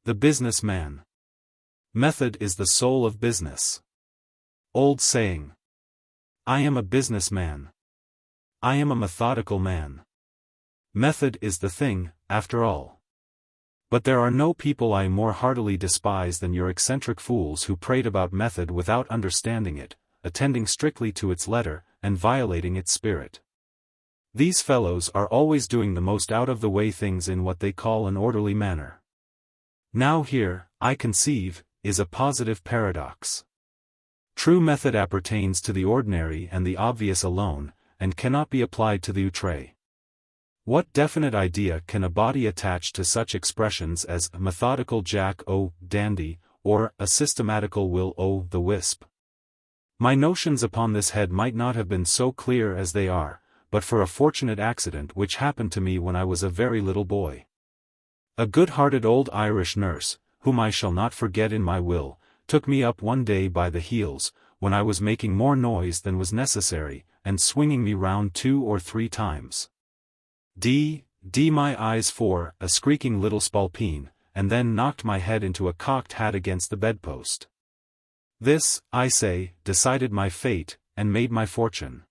The business man. Method is the soul of business. Old saying. I am a businessman. I am a methodical man. Method is the thing, after all. But there are no people I more heartily despise than your eccentric fools who prate about method without understanding it, attending strictly to its letter, and violating its spirit. These fellows are always doing the most out-of-the-way things in what they call an orderly manner. Now here, I conceive, is a positive paradox. True method appertains to the ordinary and the obvious alone, and cannot be applied to the outre. What definite idea can a body attach to such expressions as a methodical Jack o' dandy, or a systematical Will o' the wisp? My notions upon this head might not have been so clear as they are, but for a fortunate accident which happened to me when I was a very little boy. A good-hearted old Irish nurse, whom I shall not forget in my will, took me up one day by the heels, when I was making more noise than was necessary, and swinging me round 2 or 3 times. My eyes for a squeaking little spalpeen, and then knocked my head into a cocked hat against the bedpost. This, I say, decided my fate, and made my fortune.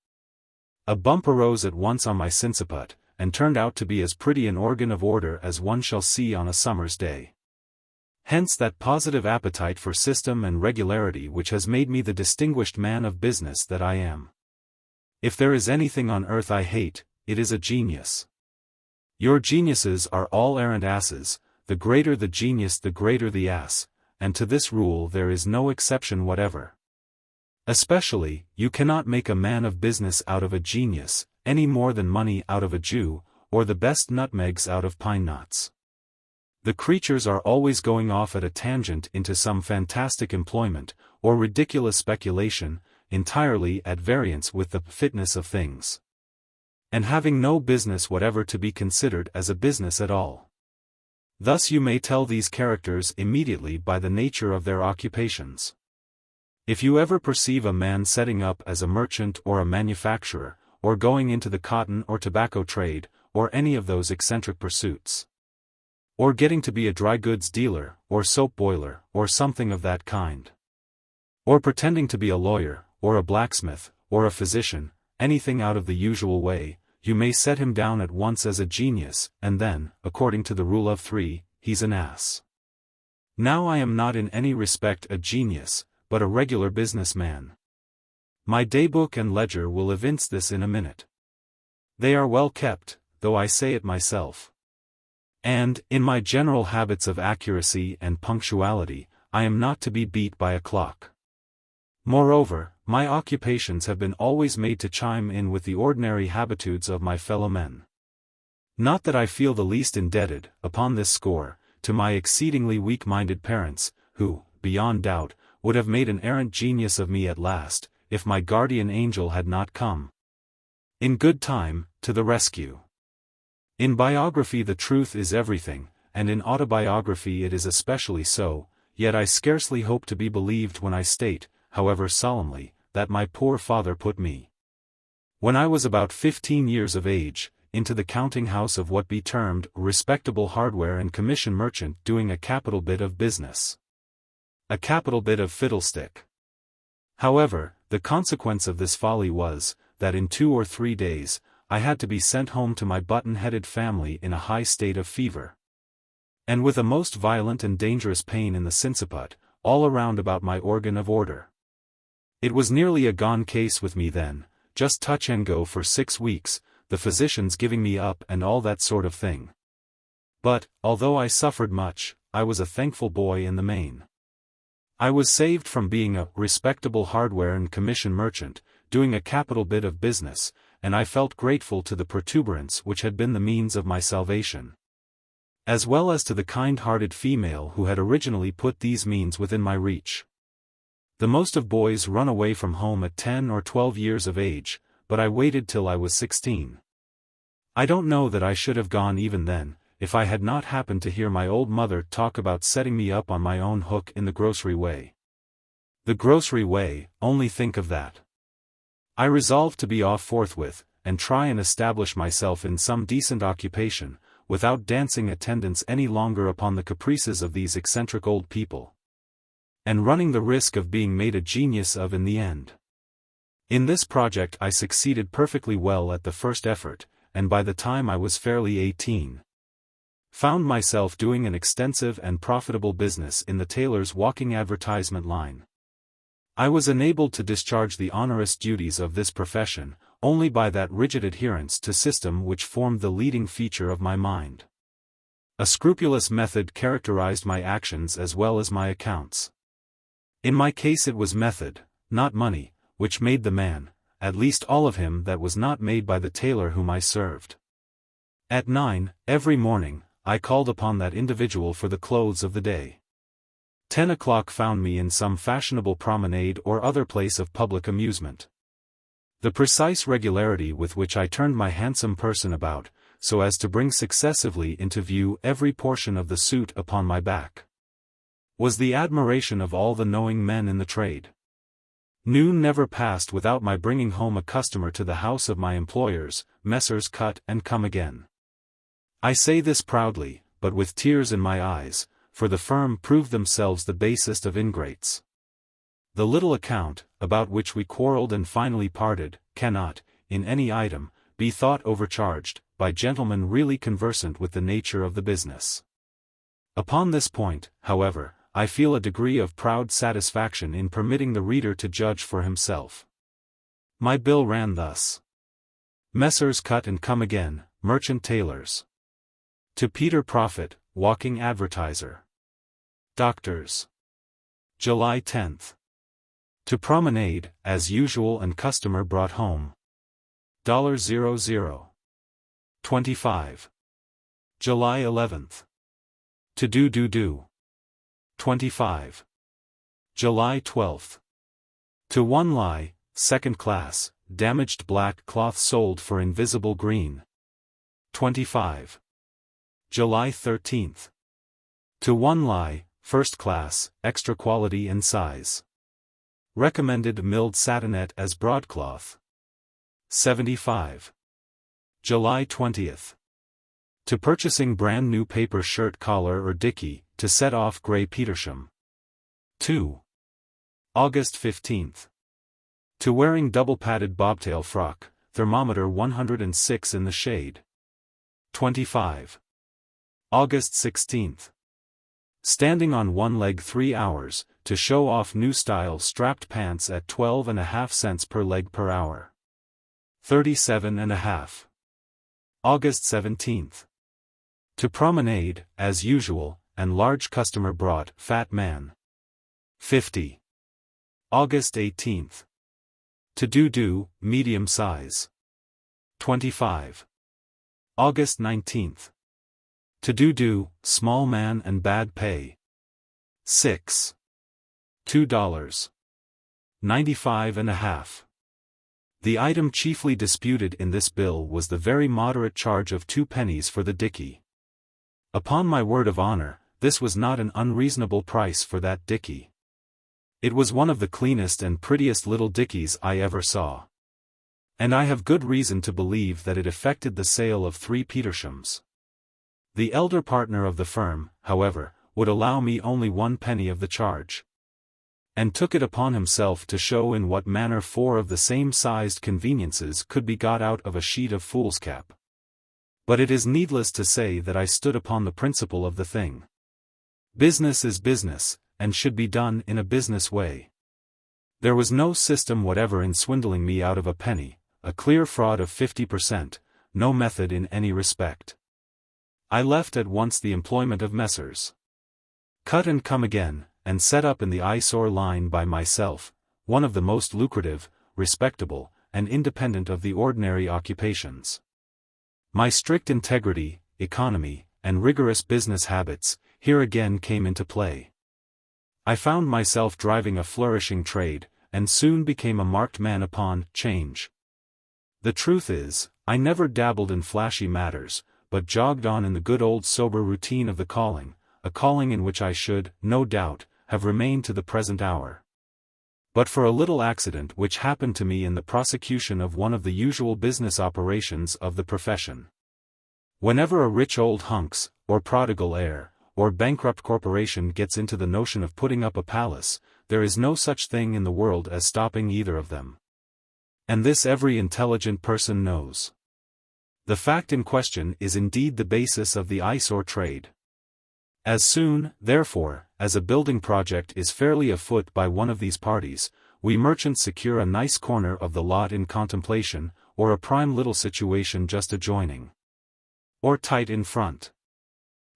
A bump arose at once on my sinciput, and turned out to be as pretty an organ of order as one shall see on a summer's day. Hence that positive appetite for system and regularity which has made me the distinguished man of business that I am. If there is anything on earth I hate, it is a genius. Your geniuses are all arrant asses, the greater the genius the greater the ass, and to this rule there is no exception whatever. Especially, you cannot make a man of business out of a genius, any more than money out of a Jew, or the best nutmegs out of pine knots. The creatures are always going off at a tangent into some fantastic employment, or ridiculous speculation, entirely at variance with the fitness of things. And having no business whatever to be considered as a business at all. Thus you may tell these characters immediately by the nature of their occupations. If you ever perceive a man setting up as a merchant or a manufacturer, or going into the cotton or tobacco trade, or any of those eccentric pursuits, or getting to be a dry goods dealer, or soap boiler, or something of that kind, or pretending to be a lawyer, or a blacksmith, or a physician, anything out of the usual way, you may set him down at once as a genius, and then, according to the rule of 3, he's an ass. Now I am not in any respect a genius, but a regular business man. My daybook and ledger will evince this in a minute. They are well kept, though I say it myself. And, in my general habits of accuracy and punctuality, I am not to be beat by a clock. Moreover, my occupations have been always made to chime in with the ordinary habitudes of my fellow men. Not that I feel the least indebted, upon this score, to my exceedingly weak-minded parents, who, beyond doubt, would have made an errant genius of me at last, if my guardian angel had not come in good time, to the rescue. In biography the truth is everything, and in autobiography it is especially so, yet I scarcely hope to be believed when I state, however solemnly, that my poor father put me, when I was about 15 years of age, into the counting-house of what be termed respectable hardware and commission merchant doing a capital bit of business. A capital bit of fiddlestick. However, the consequence of this folly was, that in 2 or 3 days, I had to be sent home to my button-headed family in a high state of fever, and with a most violent and dangerous pain in the sinciput, all around about my organ of order. It was nearly a gone case with me then, just touch and go for 6 weeks, the physicians giving me up and all that sort of thing. But, although I suffered much, I was a thankful boy in the main. I was saved from being a respectable hardware and commission merchant, doing a capital bit of business, and I felt grateful to the protuberance which had been the means of my salvation, as well as to the kind-hearted female who had originally put these means within my reach. The most of boys run away from home at 10 or 12 years of age, but I waited till I was 16. I don't know that I should have gone even then, if I had not happened to hear my old mother talk about setting me up on my own hook in the grocery way. The grocery way, only think of that. I resolved to be off forthwith, and try and establish myself in some decent occupation, without dancing attendance any longer upon the caprices of these eccentric old people. And running the risk of being made a genius of in the end. In this project I succeeded perfectly well at the first effort, and by the time I was fairly 18, found myself doing an extensive and profitable business in the tailor's walking advertisement line. I was enabled to discharge the onerous duties of this profession, only by that rigid adherence to system which formed the leading feature of my mind. A scrupulous method characterized my actions as well as my accounts. In my case it was method, not money, which made the man, at least all of him that was not made by the tailor whom I served. At 9, every morning, I called upon that individual for the clothes of the day. 10 o'clock found me in some fashionable promenade or other place of public amusement. The precise regularity with which I turned my handsome person about, so as to bring successively into view every portion of the suit upon my back, was the admiration of all the knowing men in the trade. Noon never passed without my bringing home a customer to the house of my employers, Messrs. Cut and Come Again. I say this proudly, but with tears in my eyes, for the firm proved themselves the basest of ingrates. The little account, about which we quarreled and finally parted, cannot, in any item, be thought overcharged, by gentlemen really conversant with the nature of the business. Upon this point, however, I feel a degree of proud satisfaction in permitting the reader to judge for himself. My bill ran thus. Messrs. Cut and Come Again, Merchant Tailors. To Peter Prophet, Walking Advertiser. Doctors. July 10th. To Promenade, as usual and customer brought home. $00. 25. July 11th. To do. 25. July 12th. To One Lie, second class, damaged black cloth sold for invisible green. 25. July 13th. To One Lie, first class, extra quality and size. Recommended milled satinette as broadcloth. 75. July 20th. To purchasing brand new paper shirt collar or dicky, to set off grey Petersham. 2. August 15th. To wearing double-padded bobtail frock, thermometer 106 in the shade. 25. August 16th. Standing on one leg 3 hours, to show off new style strapped pants at 12.5 cents per leg per hour. 37.5. August 17th. To Promenade, as usual, and large customer brought, fat man. 50. August 18th. To do, medium size. 25. August 19th. To do, small man and bad pay. 6. $2. 95.5. The item chiefly disputed in this bill was the very moderate charge of 2 pennies for the dicky. Upon my word of honor, this was not an unreasonable price for that dicky. It was one of the cleanest and prettiest little dickies I ever saw. And I have good reason to believe that it effected the sale of 3 Petershams. The elder partner of the firm, however, would allow me only 1 penny of the charge, and took it upon himself to show in what manner 4 of the same-sized conveniences could be got out of a sheet of foolscap. But it is needless to say that I stood upon the principle of the thing. Business is business, and should be done in a business way. There was no system whatever in swindling me out of a penny, a clear fraud of 50%, no method in any respect. I left at once the employment of Messrs. Cut and Come Again, and set up in the eyesore line by myself, one of the most lucrative, respectable, and independent of the ordinary occupations. My strict integrity, economy, and rigorous business habits, here again came into play. I found myself driving a flourishing trade, and soon became a marked man upon 'Change. The truth is, I never dabbled in flashy matters, but jogged on in the good old sober routine of the calling, a calling in which I should, no doubt, have remained to the present hour, but for a little accident which happened to me in the prosecution of one of the usual business operations of the profession. Whenever a rich old hunks, or prodigal heir, or bankrupt corporation gets into the notion of putting up a palace, there is no such thing in the world as stopping either of them. And this every intelligent person knows. The fact in question is indeed the basis of the eyesore trade. As soon, therefore, as a building project is fairly afoot by one of these parties, we merchants secure a nice corner of the lot in contemplation, or a prime little situation just adjoining, or tight in front.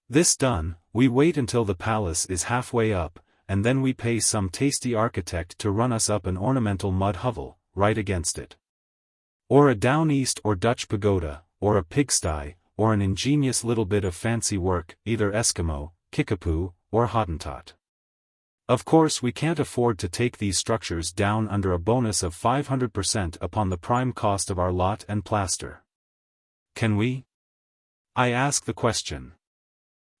This done, we wait until the palace is halfway up, and then we pay some tasty architect to run us up an ornamental mud hovel, right against it. Or a down east or Dutch pagoda, or a pigsty, or an ingenious little bit of fancy work, either Eskimo, Kickapoo, or Hottentot. Of course we can't afford to take these structures down under a bonus of 500% upon the prime cost of our lot and plaster. Can we? I ask the question.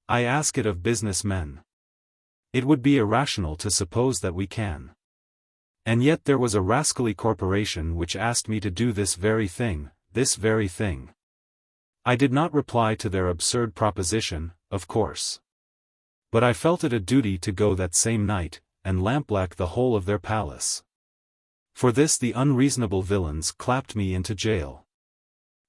I ask it of business men. It would be irrational to suppose that we can. And yet there was a rascally corporation which asked me to do this very thing, I did not reply to their absurd proposition, of course. But I felt it a duty to go that same night, and lampblack the whole of their palace. For this the unreasonable villains clapped me into jail.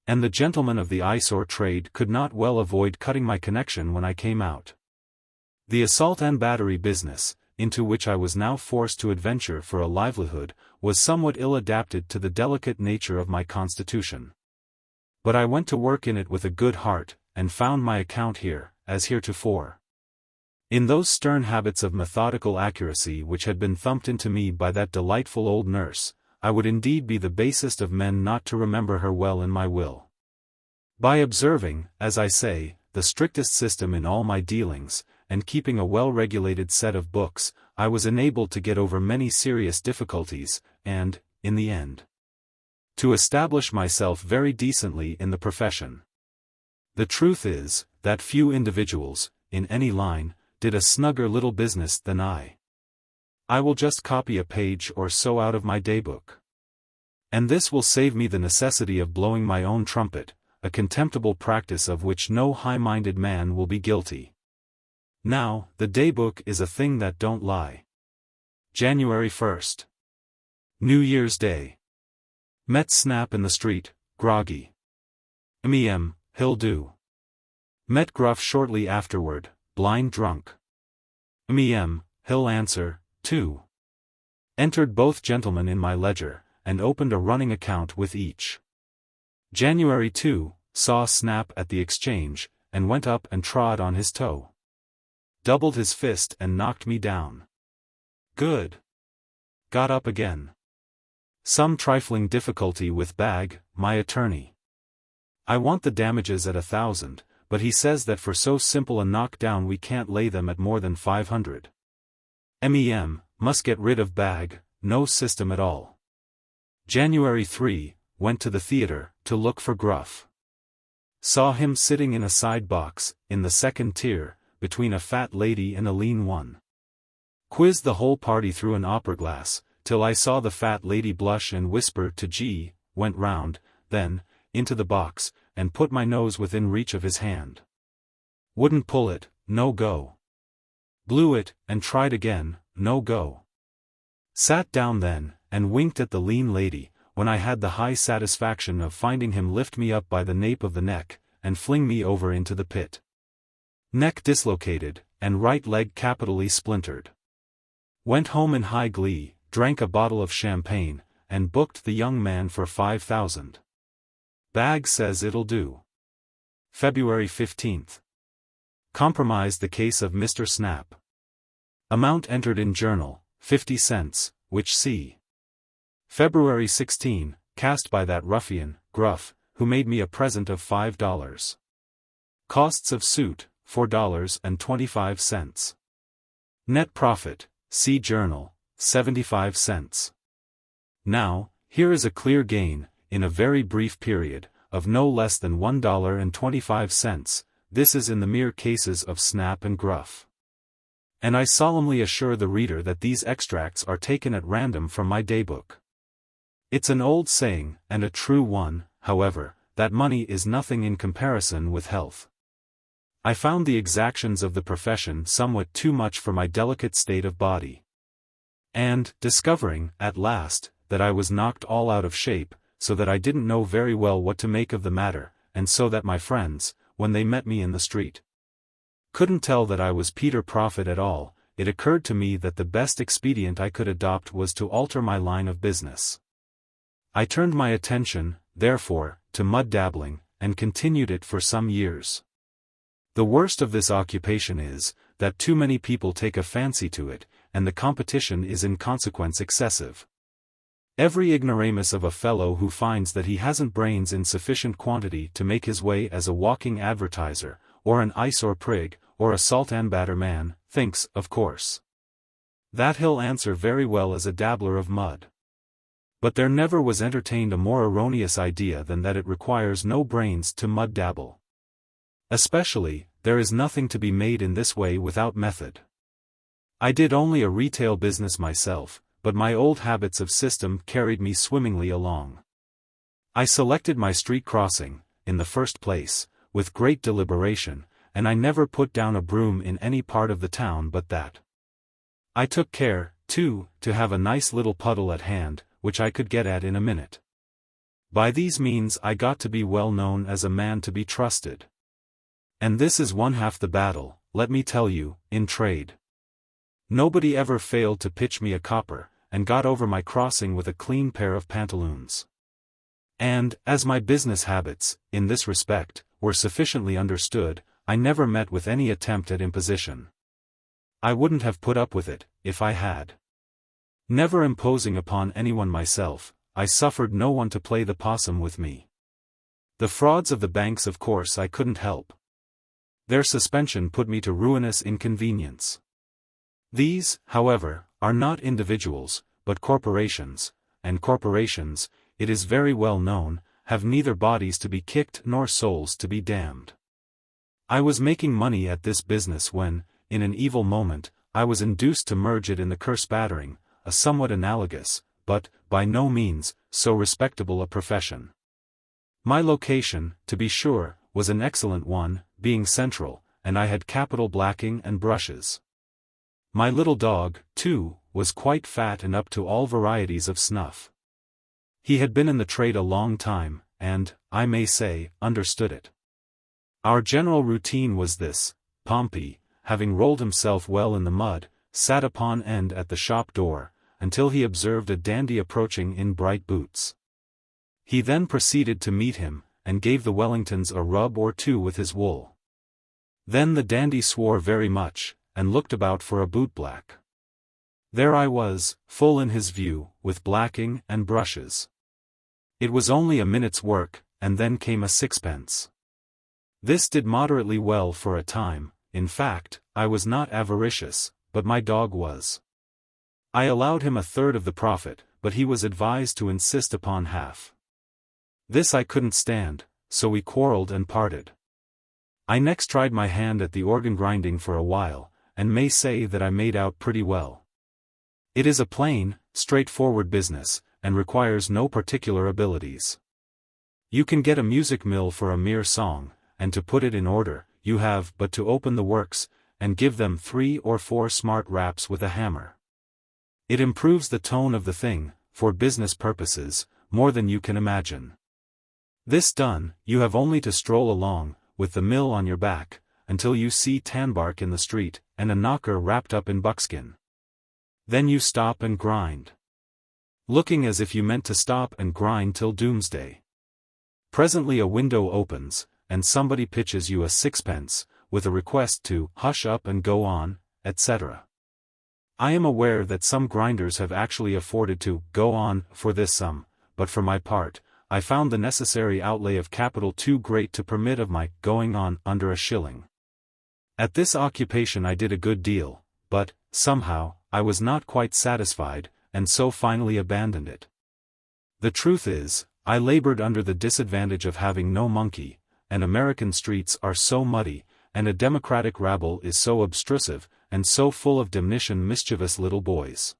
And the gentlemen of the eyesore trade could not well avoid cutting my connection when I came out. The assault and battery business, into which I was now forced to adventure for a livelihood, was somewhat ill-adapted to the delicate nature of my constitution. But I went to work in it with a good heart, and found my account here, as heretofore. In those stern habits of methodical accuracy which had been thumped into me by that delightful old nurse, I would indeed be the basest of men not to remember her well in my will. By observing, as I say, the strictest system in all my dealings, and keeping a well-regulated set of books, I was enabled to get over many serious difficulties, and, in the end, to establish myself very decently in the profession. The truth is, that few individuals, in any line, did a snugger little business than I. I will just copy a page or so out of my daybook. And this will save me the necessity of blowing my own trumpet, a contemptible practice of which no high-minded man will be guilty. Now, the daybook is a thing that don't lie. January 1st. New Year's Day. Met Snap in the street, groggy. He'll do. Met Gruff shortly afterward, blind drunk. He'll answer, too. Entered both gentlemen in my ledger, and opened a running account with each. January 2, saw Snap at the exchange, and went up and trod on his toe. Doubled his fist and knocked me down. Good. Got up again. Some trifling difficulty with Bag, my attorney. I want the damages at 1,000, but he says that for so simple a knockdown we can't lay them at more than 500. Must get rid of Bag, no system at all. January 3, went to the theater, to look for Gruff. Saw him sitting in a side box, in the second tier, between a fat lady and a lean one. Quizzed the whole party through an opera glass, till I saw the fat lady blush and whisper to G, went round, then, into the box, and put my nose within reach of his hand. Wouldn't pull it, no go. Blew it, and tried again, no go. Sat down then, and winked at the lean lady, when I had the high satisfaction of finding him lift me up by the nape of the neck, and fling me over into the pit. Neck dislocated, and right leg capitally splintered. Went home in high glee, drank a bottle of champagne, and booked the young man for 5,000. Bag says it'll do. February 15th. Compromised the case of Mr. Snap. Amount entered in journal, 50 cents, which see. February 16, cast by that ruffian, Gruff, who made me a present of $5. Costs of suit, $4.25. Net profit, see journal, 75 cents. Now, here is a clear gain, in a very brief period, of no less than $1.25, this is in the mere cases of Snap and Gruff. And I solemnly assure the reader that these extracts are taken at random from my daybook. It's an old saying, and a true one, however, that money is nothing in comparison with health. I found the exactions of the profession somewhat too much for my delicate state of body. And, discovering, at last, that I was knocked all out of shape, so that I didn't know very well what to make of the matter, and so that my friends, when they met me in the street, couldn't tell that I was Peter Prophet at all, it occurred to me that the best expedient I could adopt was to alter my line of business. I turned my attention, therefore, to mud dabbling, and continued it for some years. The worst of this occupation is, that too many people take a fancy to it, and the competition is in consequence excessive. Every ignoramus of a fellow who finds that he hasn't brains in sufficient quantity to make his way as a walking advertiser, or an eyesore prig, or a salt-and-batter man, thinks, of course, that he'll answer very well as a dabbler of mud. But there never was entertained a more erroneous idea than that it requires no brains to mud dabble. Especially, there is nothing to be made in this way without method. I did only a retail business myself, but my old habits of system carried me swimmingly along. I selected my street crossing, in the first place, with great deliberation, and I never put down a broom in any part of the town but that. I took care, too, to have a nice little puddle at hand, which I could get at in a minute. By these means I got to be well known as a man to be trusted. And this is one half the battle, let me tell you, in trade. Nobody ever failed to pitch me a copper, and got over my crossing with a clean pair of pantaloons. And, as my business habits, in this respect, were sufficiently understood, I never met with any attempt at imposition. I wouldn't have put up with it, if I had. Never imposing upon anyone myself, I suffered no one to play the possum with me. The frauds of the banks of course I couldn't help. Their suspension put me to ruinous inconvenience. These, however, are not individuals, but corporations, and corporations, it is very well known, have neither bodies to be kicked nor souls to be damned. I was making money at this business when, in an evil moment, I was induced to merge it in the curse battering, a somewhat analogous, but, by no means, so respectable a profession. My location, to be sure, was an excellent one, being central, and I had capital blacking and brushes. My little dog, too, was quite fat and up to all varieties of snuff. He had been in the trade a long time, and, I may say, understood it. Our general routine was this: Pompey, having rolled himself well in the mud, sat upon end at the shop door, until he observed a dandy approaching in bright boots. He then proceeded to meet him, and gave the Wellingtons a rub or two with his wool. Then the dandy swore very much, and looked about for a bootblack. There I was, full in his view, with blacking and brushes. It was only a minute's work, and then came a sixpence. This did moderately well for a time. In fact, I was not avaricious, but my dog was. I allowed him a third of the profit, but he was advised to insist upon half. This I couldn't stand, so we quarreled and parted. I next tried my hand at the organ grinding for a while, and may say that I made out pretty well. It is a plain, straightforward business, and requires no particular abilities. You can get a music mill for a mere song, and to put it in order, you have but to open the works, and give them 3 or 4 smart raps with a hammer. It improves the tone of the thing, for business purposes, more than you can imagine. This done, you have only to stroll along, with the mill on your back, until you see tanbark in the street, and a knocker wrapped up in buckskin. Then you stop and grind. Looking as if you meant to stop and grind till doomsday. Presently a window opens, and somebody pitches you a sixpence, with a request to hush up and go on, etc. I am aware that some grinders have actually afforded to go on for this sum, but for my part, I found the necessary outlay of capital too great to permit of my going on under a shilling. At this occupation I did a good deal, but, somehow, I was not quite satisfied, and so finally abandoned it. The truth is, I labored under the disadvantage of having no monkey, and American streets are so muddy, and a democratic rabble is so obtrusive, and so full of demnition mischievous little boys.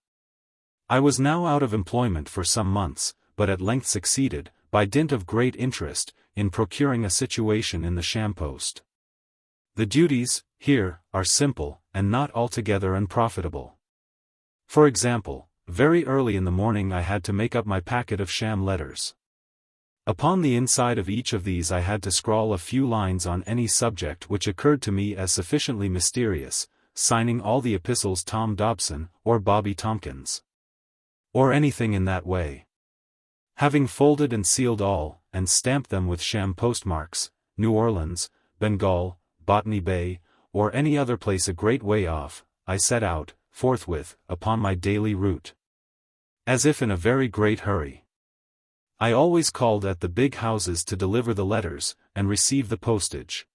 I was now out of employment for some months, but at length succeeded, by dint of great interest, in procuring a situation in the sham post. The duties, here, are simple, and not altogether unprofitable. For example, very early in the morning I had to make up my packet of sham letters. Upon the inside of each of these I had to scrawl a few lines on any subject which occurred to me as sufficiently mysterious, signing all the epistles Tom Dobson, or Bobby Tompkins. Or anything in that way. Having folded and sealed all, and stamped them with sham postmarks, New Orleans, Bengal, Botany Bay, or any other place a great way off, I set out, forthwith, upon my daily route. As if in a very great hurry. I always called at the big houses to deliver the letters, and receive the postage.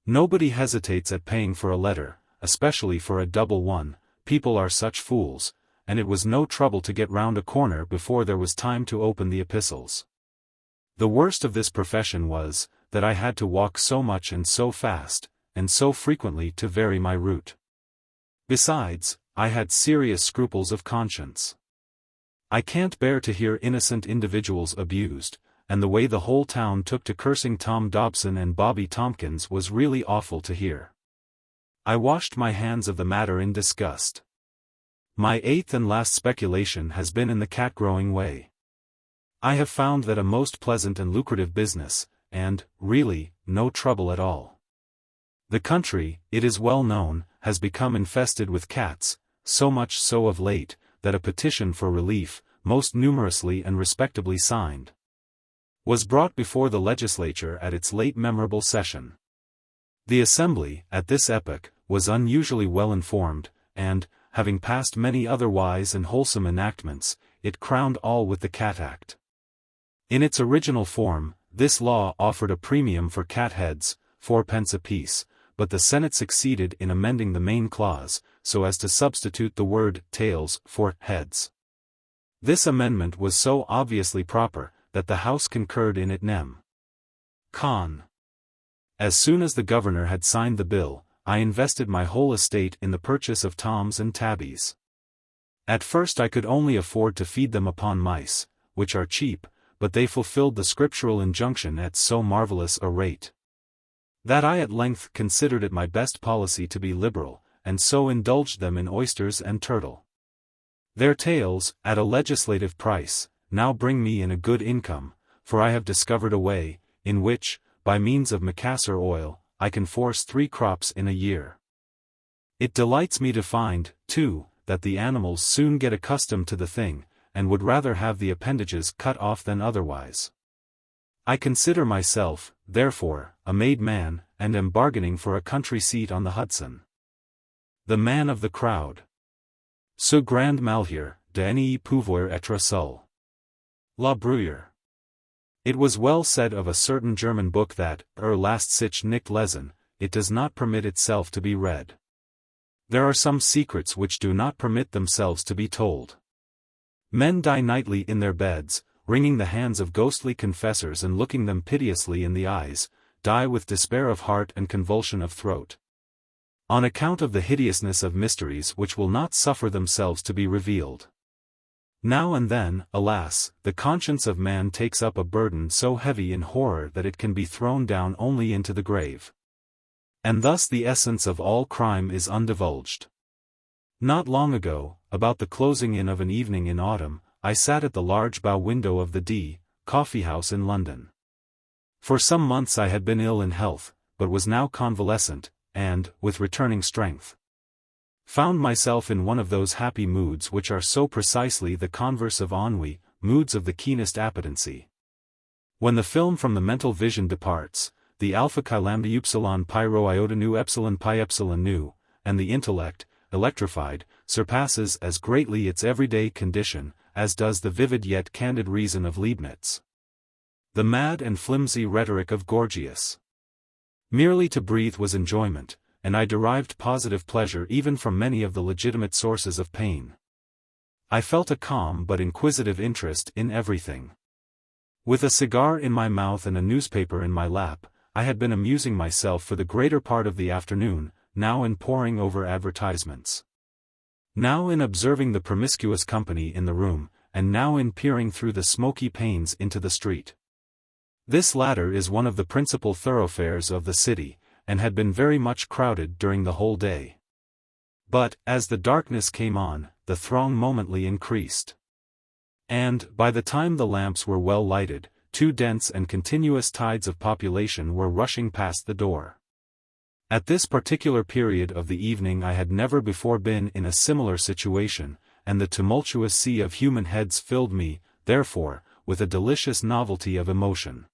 Nobody hesitates at paying for a letter, especially for a double one, people are such fools, and it was no trouble to get round a corner before there was time to open the epistles. The worst of this profession was, that I had to walk so much and so fast, and so frequently to vary my route. Besides, I had serious scruples of conscience. I can't bear to hear innocent individuals abused, and the way the whole town took to cursing Tom Dobson and Bobby Tompkins was really awful to hear. I washed my hands of the matter in disgust. My eighth and last speculation has been in the cat-growing way. I have found that a most pleasant and lucrative business, and, really, no trouble at all. The country, it is well known, has become infested with cats, so much so of late, that a petition for relief, most numerously and respectably signed, was brought before the legislature at its late memorable session. The Assembly, at this epoch, was unusually well informed, and, having passed many other wise and wholesome enactments, it crowned all with the Cat Act. In its original form, this law offered a premium for cat heads, 4d. apiece, but the Senate succeeded in amending the main clause, so as to substitute the word tails for heads. This amendment was so obviously proper, that the House concurred in it nem. Con. As soon as the governor had signed the bill, I invested my whole estate in the purchase of Toms and Tabbies. At first I could only afford to feed them upon mice, which are cheap, but they fulfilled the scriptural injunction at so marvelous a rate, that I at length considered it my best policy to be liberal, and so indulged them in oysters and turtle. Their tails, at a legislative price, now bring me in a good income, for I have discovered a way, in which, by means of Macassar oil, I can force 3 crops in a year. It delights me to find, too, that the animals soon get accustomed to the thing, and would rather have the appendages cut off than otherwise. I consider myself, therefore, a made man, and am bargaining for a country seat on the Hudson. The man of the crowd. Ce grand malheur, de ne pouvoir être seul. La Bruyère. It was well said of a certain German book that, lasst sich nicht lesen, it does not permit itself to be read. There are some secrets which do not permit themselves to be told. Men die nightly in their beds, wringing the hands of ghostly confessors and looking them piteously in the eyes, die with despair of heart and convulsion of throat, on account of the hideousness of mysteries which will not suffer themselves to be revealed. Now and then, alas, the conscience of man takes up a burden so heavy in horror that it can be thrown down only into the grave. And thus the essence of all crime is undivulged. Not long ago, about the closing in of an evening in autumn, I sat at the large bow window of the D. Coffee House in London. For some months I had been ill in health, but was now convalescent, and, with returning strength, found myself in one of those happy moods which are so precisely the converse of ennui, moods of the keenest appetency. When the film from the mental vision departs, the alpha chi lambda upsilon pi rho iota nu epsilon pi epsilon nu, and the intellect, electrified, surpasses as greatly its everyday condition, as does the vivid yet candid reason of Leibniz. The mad and flimsy rhetoric of Gorgias. Merely to breathe was enjoyment, and I derived positive pleasure even from many of the legitimate sources of pain. I felt a calm but inquisitive interest in everything. With a cigar in my mouth and a newspaper in my lap, I had been amusing myself for the greater part of the afternoon, now in poring over advertisements, now in observing the promiscuous company in the room, and now in peering through the smoky panes into the street. This latter is one of the principal thoroughfares of the city, and had been very much crowded during the whole day. But, as the darkness came on, the throng momently increased. And, by the time the lamps were well lighted, two dense and continuous tides of population were rushing past the door. At this particular period of the evening I had never before been in a similar situation, and the tumultuous sea of human heads filled me, therefore, with a delicious novelty of emotion.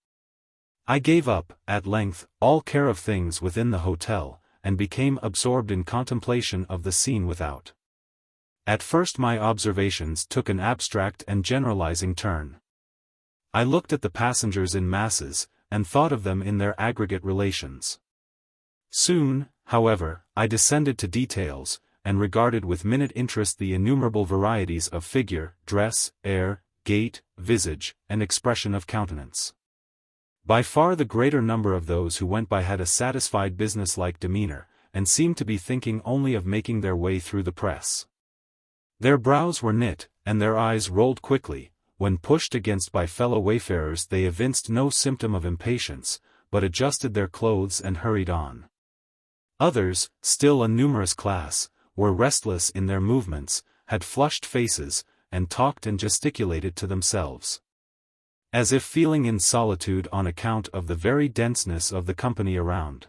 I gave up, at length, all care of things within the hotel, and became absorbed in contemplation of the scene without. At first my observations took an abstract and generalizing turn. I looked at the passengers in masses, and thought of them in their aggregate relations. Soon, however, I descended to details, and regarded with minute interest the innumerable varieties of figure, dress, air, gait, visage, and expression of countenance. By far the greater number of those who went by had a satisfied business-like demeanor, and seemed to be thinking only of making their way through the press. Their brows were knit, and their eyes rolled quickly. When pushed against by fellow wayfarers they evinced no symptom of impatience, but adjusted their clothes and hurried on. Others, still a numerous class, were restless in their movements, had flushed faces, and talked and gesticulated to themselves, as if feeling in solitude on account of the very denseness of the company around.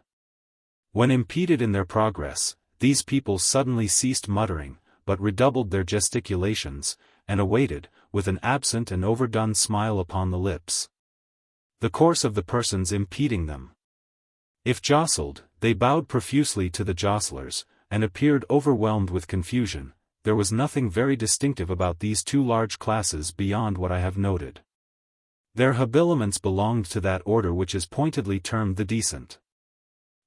When impeded in their progress, these people suddenly ceased muttering, but redoubled their gesticulations, and awaited, with an absent and overdone smile upon the lips, the course of the persons impeding them. If jostled, they bowed profusely to the jostlers, and appeared overwhelmed with confusion. There was nothing very distinctive about these two large classes beyond what I have noted. Their habiliments belonged to that order which is pointedly termed the decent.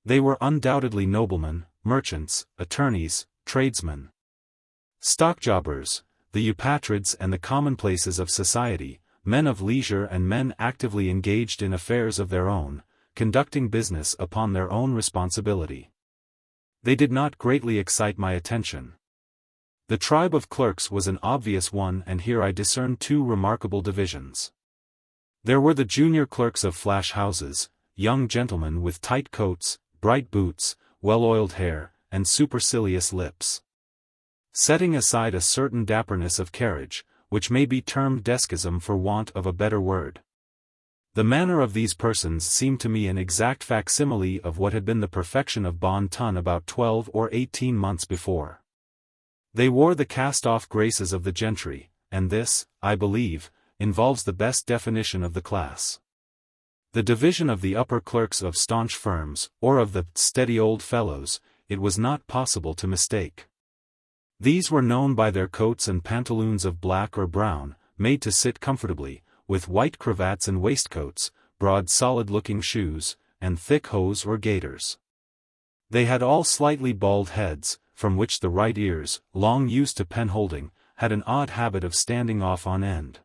They were undoubtedly noblemen, merchants, attorneys, tradesmen, stockjobbers, the eupatrids and the commonplaces of society, men of leisure and men actively engaged in affairs of their own, conducting business upon their own responsibility. They did not greatly excite my attention. The tribe of clerks was an obvious one, and here I discerned two remarkable divisions. There were the junior clerks of flash houses, young gentlemen with tight coats, bright boots, well-oiled hair, and supercilious lips. Setting aside a certain dapperness of carriage, which may be termed deschism for want of a better word. The manner of these persons seemed to me an exact facsimile of what had been the perfection of bon ton about 12 or 18 months before. They wore the cast-off graces of the gentry, and this, I believe, involves the best definition of the class. The division of the upper clerks of staunch firms, or of the steady old fellows, it was not possible to mistake. These were known by their coats and pantaloons of black or brown, made to sit comfortably, with white cravats and waistcoats, broad solid-looking shoes, and thick hose or gaiters. They had all slightly bald heads, from which the right ears, long used to pen-holding, had an odd habit of standing off on end.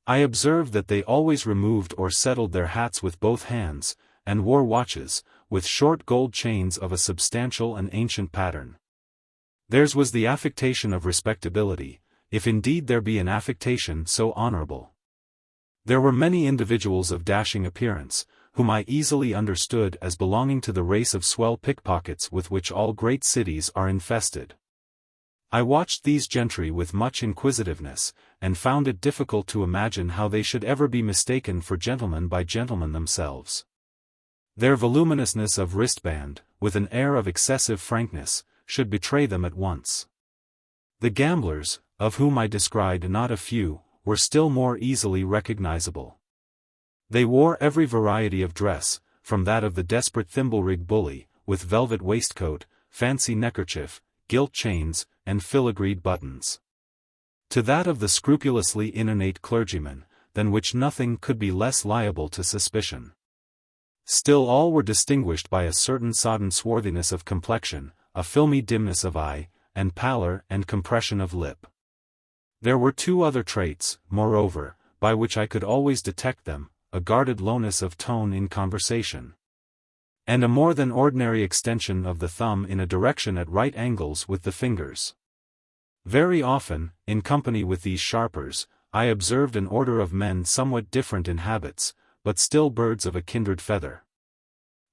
I observed that they always removed or settled their hats with both hands, and wore watches, with short gold chains of a substantial and ancient pattern. Theirs was the affectation of respectability, if indeed there be an affectation so honorable. There were many individuals of dashing appearance, whom I easily understood as belonging to the race of swell pickpockets with which all great cities are infested. I watched these gentry with much inquisitiveness, and found it difficult to imagine how they should ever be mistaken for gentlemen by gentlemen themselves. Their voluminousness of wristband, with an air of excessive frankness, should betray them at once. The gamblers, of whom I descried not a few, were still more easily recognizable. They wore every variety of dress, from that of the desperate thimble-rig bully, with velvet waistcoat, fancy neckerchief, gilt chains, and filigreed buttons, to that of the scrupulously inornate clergyman, than which nothing could be less liable to suspicion. Still all were distinguished by a certain sodden swarthiness of complexion, a filmy dimness of eye, and pallor and compression of lip. There were two other traits, moreover, by which I could always detect them, a guarded lowness of tone in conversation, and a more than ordinary extension of the thumb in a direction at right angles with the fingers. Very often, in company with these sharpers, I observed an order of men somewhat different in habits, but still birds of a kindred feather.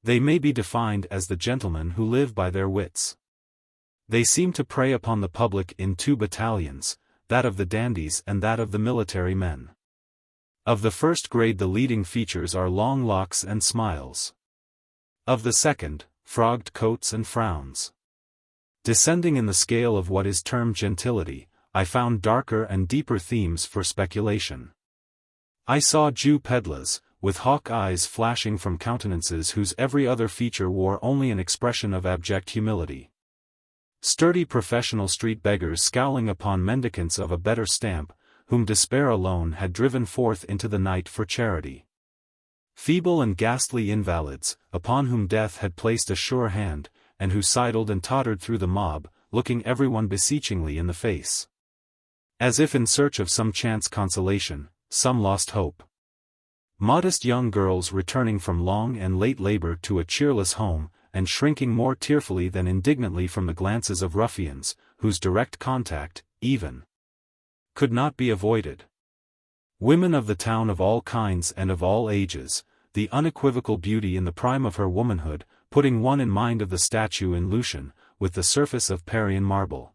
They may be defined as the gentlemen who live by their wits. They seem to prey upon the public in two battalions, that of the dandies and that of the military men. Of the first grade the leading features are long locks and smiles. Of the second, frogged coats and frowns. Descending in the scale of what is termed gentility, I found darker and deeper themes for speculation. I saw Jew pedlars, with hawk eyes flashing from countenances whose every other feature wore only an expression of abject humility. Sturdy professional street beggars scowling upon mendicants of a better stamp, whom despair alone had driven forth into the night for charity. Feeble and ghastly invalids, upon whom death had placed a sure hand, and who sidled and tottered through the mob, looking everyone beseechingly in the face, as if in search of some chance consolation, some lost hope. Modest young girls returning from long and late labor to a cheerless home, and shrinking more tearfully than indignantly from the glances of ruffians, whose direct contact, even, could not be avoided. Women of the town of all kinds and of all ages, the unequivocal beauty in the prime of her womanhood, putting one in mind of the statue in Lucian, with the surface of Parian marble,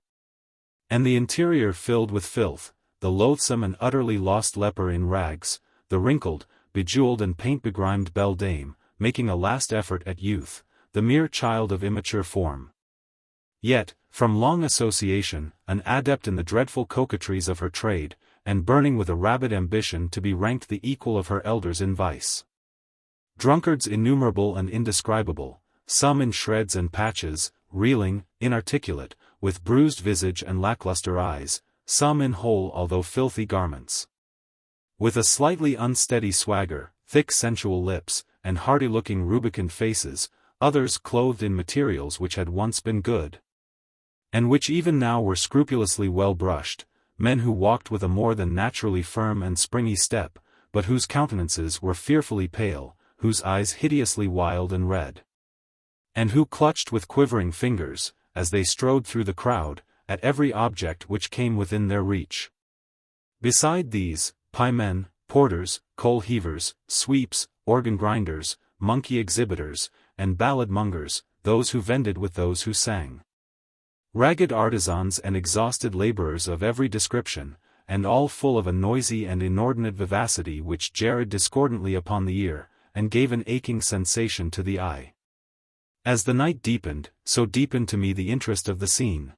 and the interior filled with filth, the loathsome and utterly lost leper in rags, the wrinkled, bejeweled and paint-begrimed beldame, making a last effort at youth, the mere child of immature form. Yet, from long association, an adept in the dreadful coquetries of her trade, and burning with a rabid ambition to be ranked the equal of her elders in vice. Drunkards innumerable and indescribable, some in shreds and patches, reeling, inarticulate, with bruised visage and lackluster eyes, some in whole although filthy garments. With a slightly unsteady swagger, thick sensual lips, and hearty-looking rubicund faces, others clothed in materials which had once been good, and which even now were scrupulously well brushed, men who walked with a more than naturally firm and springy step, but whose countenances were fearfully pale, whose eyes hideously wild and red, and who clutched with quivering fingers, as they strode through the crowd, at every object which came within their reach. Beside these, piemen, porters, coal-heavers, sweeps, organ-grinders, monkey exhibitors, and ballad-mongers, those who vended with those who sang. Ragged artisans and exhausted laborers of every description, and all full of a noisy and inordinate vivacity which jarred discordantly upon the ear, and gave an aching sensation to the eye. As the night deepened, so deepened to me the interest of the scene.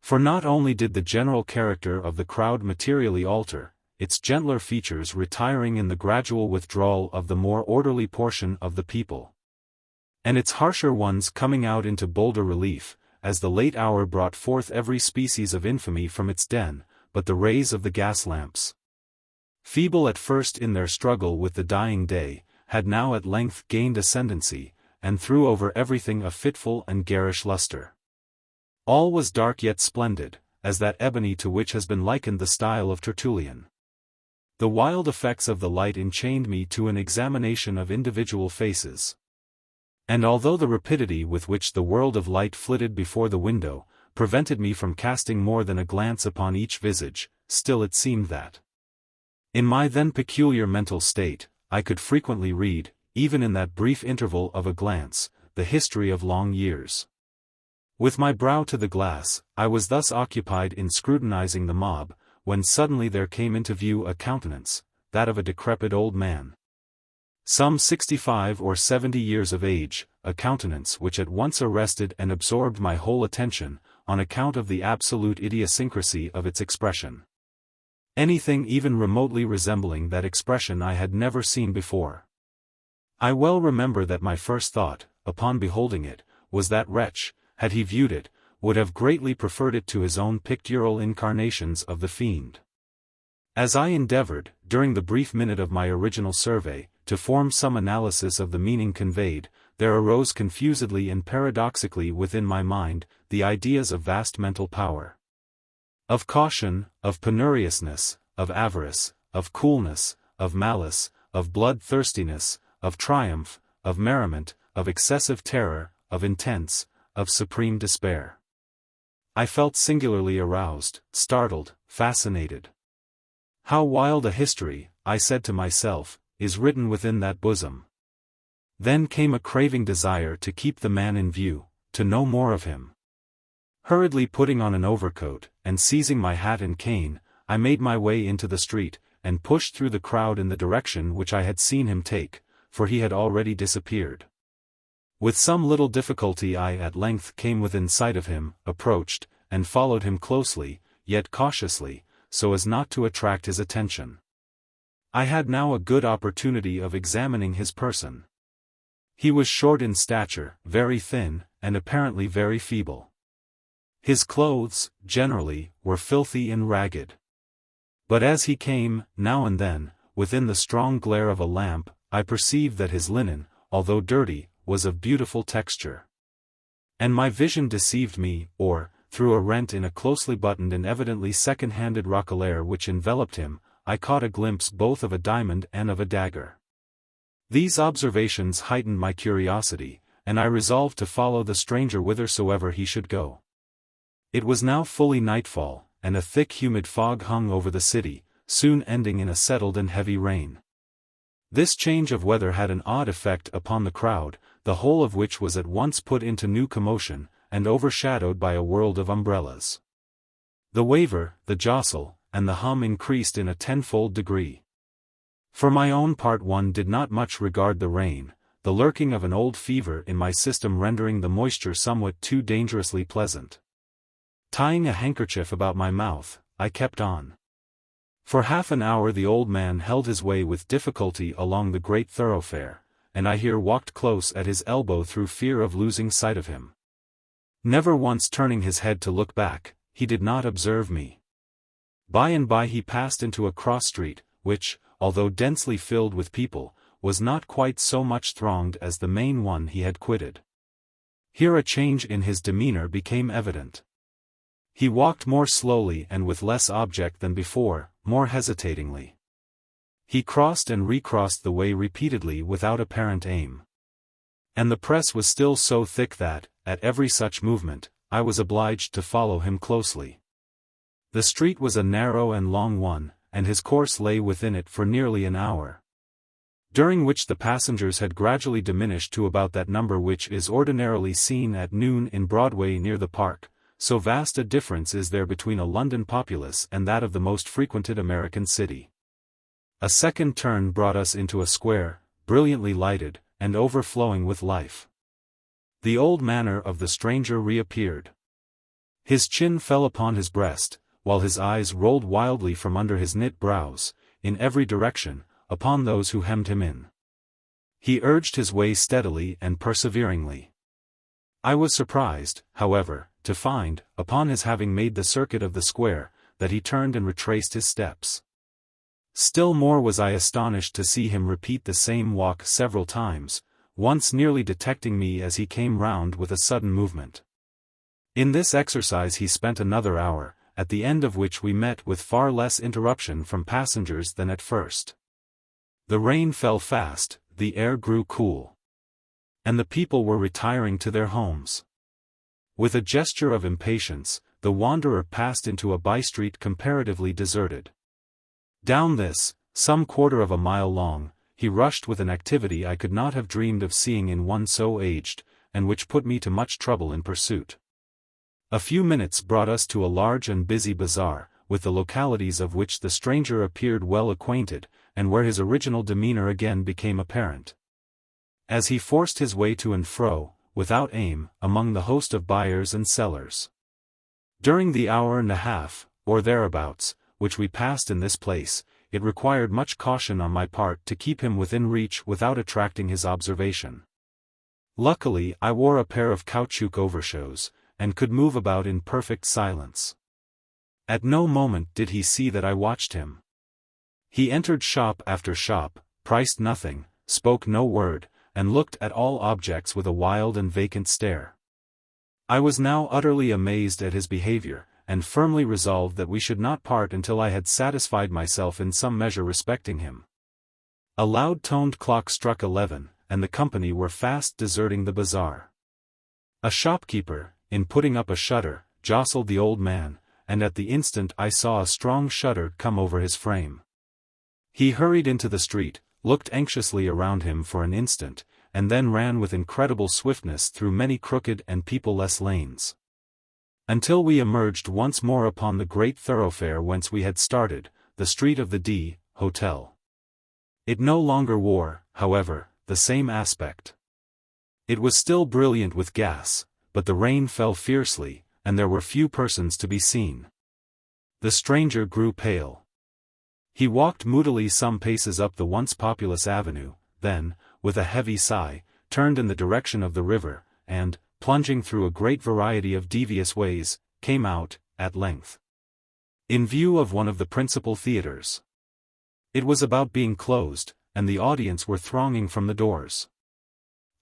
For not only did the general character of the crowd materially alter, its gentler features retiring in the gradual withdrawal of the more orderly portion of the people, and its harsher ones coming out into bolder relief, as the late hour brought forth every species of infamy from its den, but the rays of the gas lamps, feeble at first in their struggle with the dying day, had now at length gained ascendancy, and threw over everything a fitful and garish luster. All was dark yet splendid, as that ebony to which has been likened the style of Tertullian. The wild effects of the light enchained me to an examination of individual faces. And although the rapidity with which the world of light flitted before the window, prevented me from casting more than a glance upon each visage, still it seemed that, in my then peculiar mental state, I could frequently read, even in that brief interval of a glance, the history of long years. With my brow to the glass, I was thus occupied in scrutinizing the mob, when suddenly there came into view a countenance, that of a decrepit old man, some 65 or 70 years of age, a countenance which at once arrested and absorbed my whole attention, on account of the absolute idiosyncrasy of its expression. Anything even remotely resembling that expression I had never seen before. I well remember that my first thought, upon beholding it, was that wretch, had he viewed it, would have greatly preferred it to his own pictorial incarnations of the fiend. As I endeavored, during the brief minute of my original survey, to form some analysis of the meaning conveyed, there arose confusedly and paradoxically within my mind, the ideas of vast mental power, of caution, of penuriousness, of avarice, of coolness, of malice, of blood-thirstiness, of triumph, of merriment, of excessive terror, of intense, of supreme despair. I felt singularly aroused, startled, fascinated. How wild a history, I said to myself, is written within that bosom. Then came a craving desire to keep the man in view, to know more of him. Hurriedly putting on an overcoat, and seizing my hat and cane, I made my way into the street, and pushed through the crowd in the direction which I had seen him take, for he had already disappeared. With some little difficulty I at length came within sight of him, approached, and followed him closely, yet cautiously, so as not to attract his attention. I had now a good opportunity of examining his person. He was short in stature, very thin, and apparently very feeble. His clothes, generally, were filthy and ragged. But as he came, now and then, within the strong glare of a lamp, I perceived that his linen, although dirty, was of beautiful texture. And my vision deceived me, or, through a rent in a closely buttoned and evidently second-handed roquelaire which enveloped him, I caught a glimpse both of a diamond and of a dagger. These observations heightened my curiosity, and I resolved to follow the stranger whithersoever he should go. It was now fully nightfall, and a thick humid fog hung over the city, soon ending in a settled and heavy rain. This change of weather had an odd effect upon the crowd, the whole of which was at once put into new commotion, and overshadowed by a world of umbrellas. The waver, the jostle, and the hum increased in a tenfold degree. For my own part one did not much regard the rain, the lurking of an old fever in my system rendering the moisture somewhat too dangerously pleasant. Tying a handkerchief about my mouth, I kept on. For half an hour the old man held his way with difficulty along the great thoroughfare, and I here walked close at his elbow through fear of losing sight of him. Never once turning his head to look back, he did not observe me. By and by he passed into a cross street, which, although densely filled with people, was not quite so much thronged as the main one he had quitted. Here a change in his demeanor became evident. He walked more slowly and with less object than before, more hesitatingly. He crossed and recrossed the way repeatedly without apparent aim. And the press was still so thick that, at every such movement, I was obliged to follow him closely. The street was a narrow and long one, and his course lay within it for nearly an hour, during which the passengers had gradually diminished to about that number which is ordinarily seen at noon in Broadway near the Park. So vast a difference is there between a London populace and that of the most frequented American city. A second turn brought us into a square, brilliantly lighted, and overflowing with life. The old manner of the stranger reappeared. His chin fell upon his breast, while his eyes rolled wildly from under his knit brows, in every direction, upon those who hemmed him in. He urged his way steadily and perseveringly. I was surprised, however, to find, upon his having made the circuit of the square, that he turned and retraced his steps. Still more was I astonished to see him repeat the same walk several times, once nearly detecting me as he came round with a sudden movement. In this exercise he spent another hour, at the end of which we met with far less interruption from passengers than at first. The rain fell fast, the air grew cool, and the people were retiring to their homes. With a gesture of impatience, the wanderer passed into a by-street comparatively deserted. Down this, some quarter of a mile long, he rushed with an activity I could not have dreamed of seeing in one so aged, and which put me to much trouble in pursuit. A few minutes brought us to a large and busy bazaar, with the localities of which the stranger appeared well acquainted, and where his original demeanor again became apparent. As he forced his way to and fro, without aim, among the host of buyers and sellers. During the hour and a half, or thereabouts, which we passed in this place, it required much caution on my part to keep him within reach without attracting his observation. Luckily I wore a pair of caoutchouc overshoes, and could move about in perfect silence. At no moment did he see that I watched him. He entered shop after shop, priced nothing, spoke no word, and looked at all objects with a wild and vacant stare. I was now utterly amazed at his behavior, and firmly resolved that we should not part until I had satisfied myself in some measure respecting him. A loud-toned clock struck 11, and the company were fast deserting the bazaar. A shopkeeper, in putting up a shutter, jostled the old man, and at the instant I saw a strong shudder come over his frame. He hurried into the street, looked anxiously around him for an instant, and then ran with incredible swiftness through many crooked and people-less lanes. Until we emerged once more upon the great thoroughfare whence we had started, the street of the Hotel. It no longer wore, however, the same aspect. It was still brilliant with gas, but the rain fell fiercely, and there were few persons to be seen. The stranger grew pale. He walked moodily some paces up the once populous avenue, then, with a heavy sigh, turned in the direction of the river, and, plunging through a great variety of devious ways, came out, at length, in view of one of the principal theatres. It was about being closed, and the audience were thronging from the doors.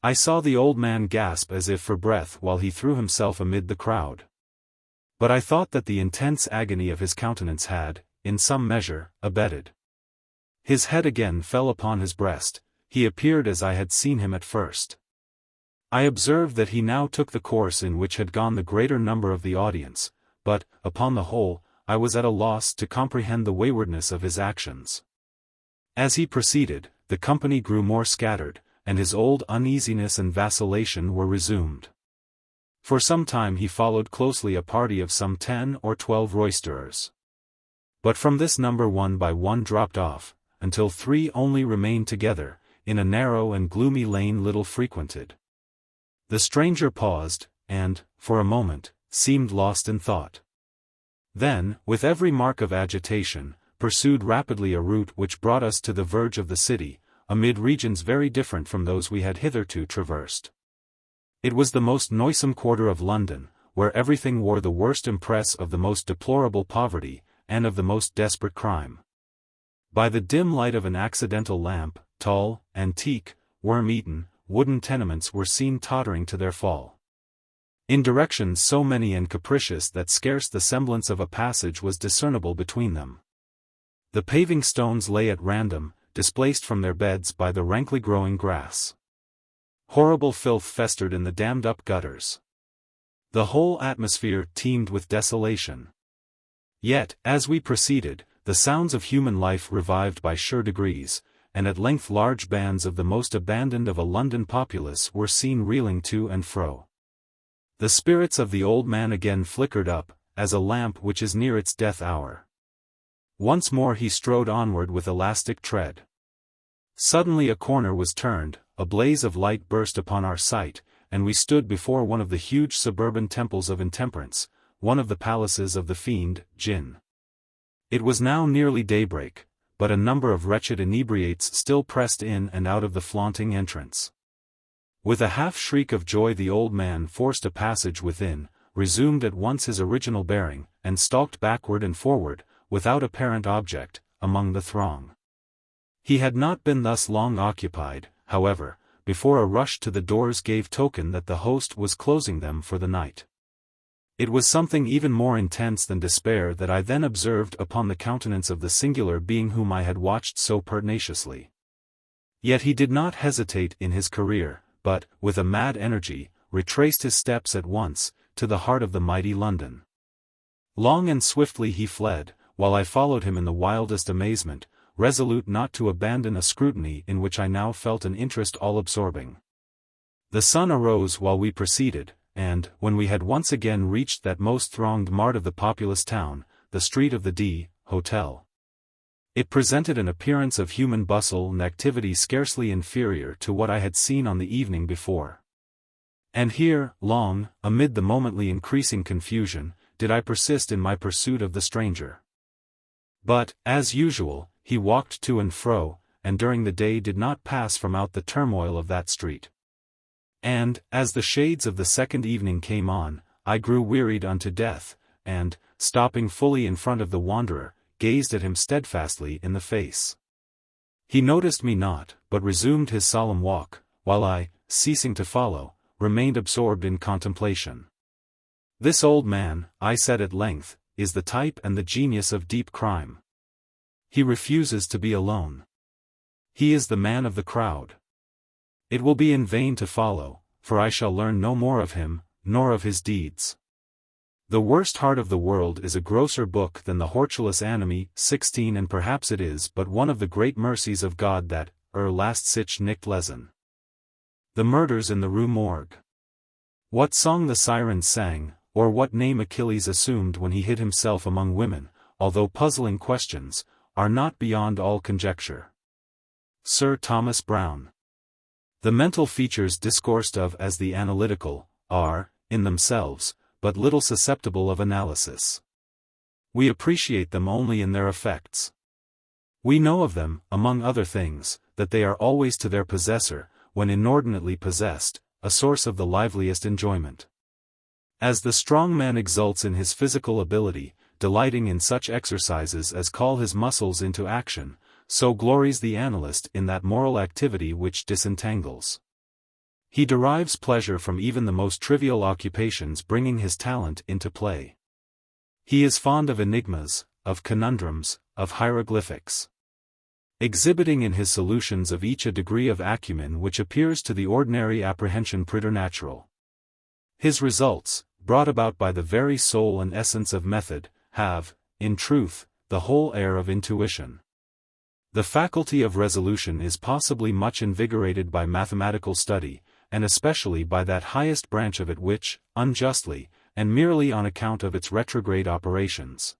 I saw the old man gasp as if for breath while he threw himself amid the crowd. But I thought that the intense agony of his countenance had, in some measure, abated. His head again fell upon his breast, he appeared as I had seen him at first. I observed that he now took the course in which had gone the greater number of the audience, but, upon the whole, I was at a loss to comprehend the waywardness of his actions. As he proceeded, the company grew more scattered, and his old uneasiness and vacillation were resumed. For some time he followed closely a party of some 10 or 12 roisterers. But from this number one by one dropped off, until 3 only remained together, in a narrow and gloomy lane little frequented. The stranger paused, and, for a moment, seemed lost in thought. Then, with every mark of agitation, pursued rapidly a route which brought us to the verge of the city, amid regions very different from those we had hitherto traversed. It was the most noisome quarter of London, where everything wore the worst impress of the most deplorable poverty, and of the most desperate crime. By the dim light of an accidental lamp, tall, antique, worm-eaten, wooden tenements were seen tottering to their fall, in directions so many and capricious that scarce the semblance of a passage was discernible between them. The paving stones lay at random, displaced from their beds by the rankly growing grass. Horrible filth festered in the dammed-up gutters. The whole atmosphere teemed with desolation. Yet, as we proceeded, the sounds of human life revived by sure degrees, and at length large bands of the most abandoned of a London populace were seen reeling to and fro. The spirits of the old man again flickered up, as a lamp which is near its death hour. Once more he strode onward with elastic tread. Suddenly a corner was turned, a blaze of light burst upon our sight, and we stood before one of the huge suburban temples of intemperance, one of the palaces of the fiend, Gin. It was now nearly daybreak, but a number of wretched inebriates still pressed in and out of the flaunting entrance. With a half-shriek of joy the old man forced a passage within, resumed at once his original bearing, and stalked backward and forward, without apparent object, among the throng. He had not been thus long occupied, however, before a rush to the doors gave token that the host was closing them for the night. It was something even more intense than despair that I then observed upon the countenance of the singular being whom I had watched so pertinaciously. Yet he did not hesitate in his career, but, with a mad energy, retraced his steps at once, to the heart of the mighty London. Long and swiftly he fled, while I followed him in the wildest amazement, resolute not to abandon a scrutiny in which I now felt an interest all-absorbing. The sun arose while we proceeded, and, when we had once again reached that most thronged mart of the populous town, the street of the Hotel, it presented an appearance of human bustle and activity scarcely inferior to what I had seen on the evening before. And here, long, amid the momently increasing confusion, did I persist in my pursuit of the stranger. But, as usual, he walked to and fro, and during the day did not pass from out the turmoil of that street. And, as the shades of the second evening came on, I grew wearied unto death, and, stopping fully in front of the wanderer, gazed at him steadfastly in the face. He noticed me not, but resumed his solemn walk, while I, ceasing to follow, remained absorbed in contemplation. This old man, I said at length, is the type and the genius of deep crime. He refuses to be alone. He is the man of the crowd. It will be in vain to follow, for I shall learn no more of him, nor of his deeds. The worst heart of the world is a grosser book than the Hortulus Animi, 16, and perhaps it is but one of the great mercies of God that, last sich nicht lesen. The murders in the Rue Morgue. What song the sirens sang, or what name Achilles assumed when he hid himself among women, although puzzling questions, are not beyond all conjecture. Sir Thomas Browne. The mental features discoursed of as the analytical, are, in themselves, but little susceptible of analysis. We appreciate them only in their effects. We know of them, among other things, that they are always to their possessor, when inordinately possessed, a source of the liveliest enjoyment. As the strong man exults in his physical ability, delighting in such exercises as call his muscles into action, so glories the analyst in that moral activity which disentangles. He derives pleasure from even the most trivial occupations bringing his talent into play. He is fond of enigmas, of conundrums, of hieroglyphics. Exhibiting in his solutions of each a degree of acumen which appears to the ordinary apprehension preternatural. His results, brought about by the very soul and essence of method, have, in truth, the whole air of intuition. The faculty of resolution is possibly much invigorated by mathematical study, and especially by that highest branch of it which, unjustly, and merely on account of its retrograde operations,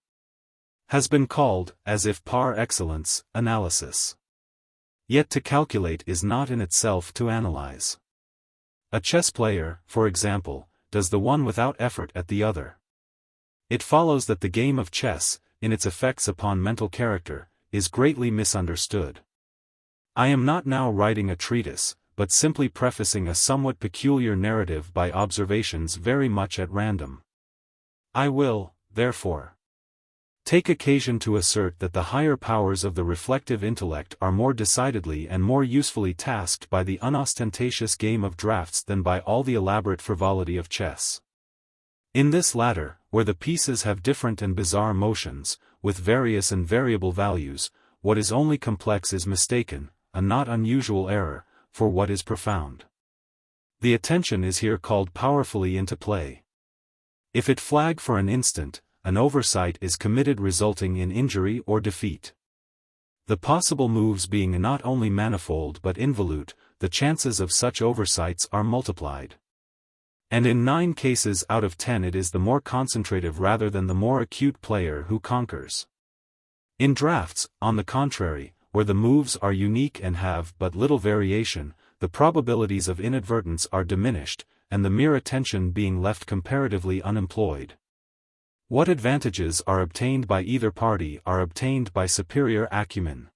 has been called, as if par excellence, analysis. Yet to calculate is not in itself to analyze. A chess player, for example, does the one without effort at the other. It follows that the game of chess, in its effects upon mental character, is greatly misunderstood. I am not now writing a treatise, but simply prefacing a somewhat peculiar narrative by observations very much at random. I will, therefore, take occasion to assert that the higher powers of the reflective intellect are more decidedly and more usefully tasked by the unostentatious game of draughts than by all the elaborate frivolity of chess. In this latter, where the pieces have different and bizarre motions, with various and variable values, what is only complex is mistaken, a not unusual error, for what is profound. The attention is here called powerfully into play. If it flag for an instant, an oversight is committed resulting in injury or defeat. The possible moves being not only manifold but involute, the chances of such oversights are multiplied. And in 9 cases out of 10 it is the more concentrative rather than the more acute player who conquers. In drafts, on the contrary, where the moves are unique and have but little variation, the probabilities of inadvertence are diminished, and the mere attention being left comparatively unemployed. What advantages are obtained by either party are obtained by superior acumen.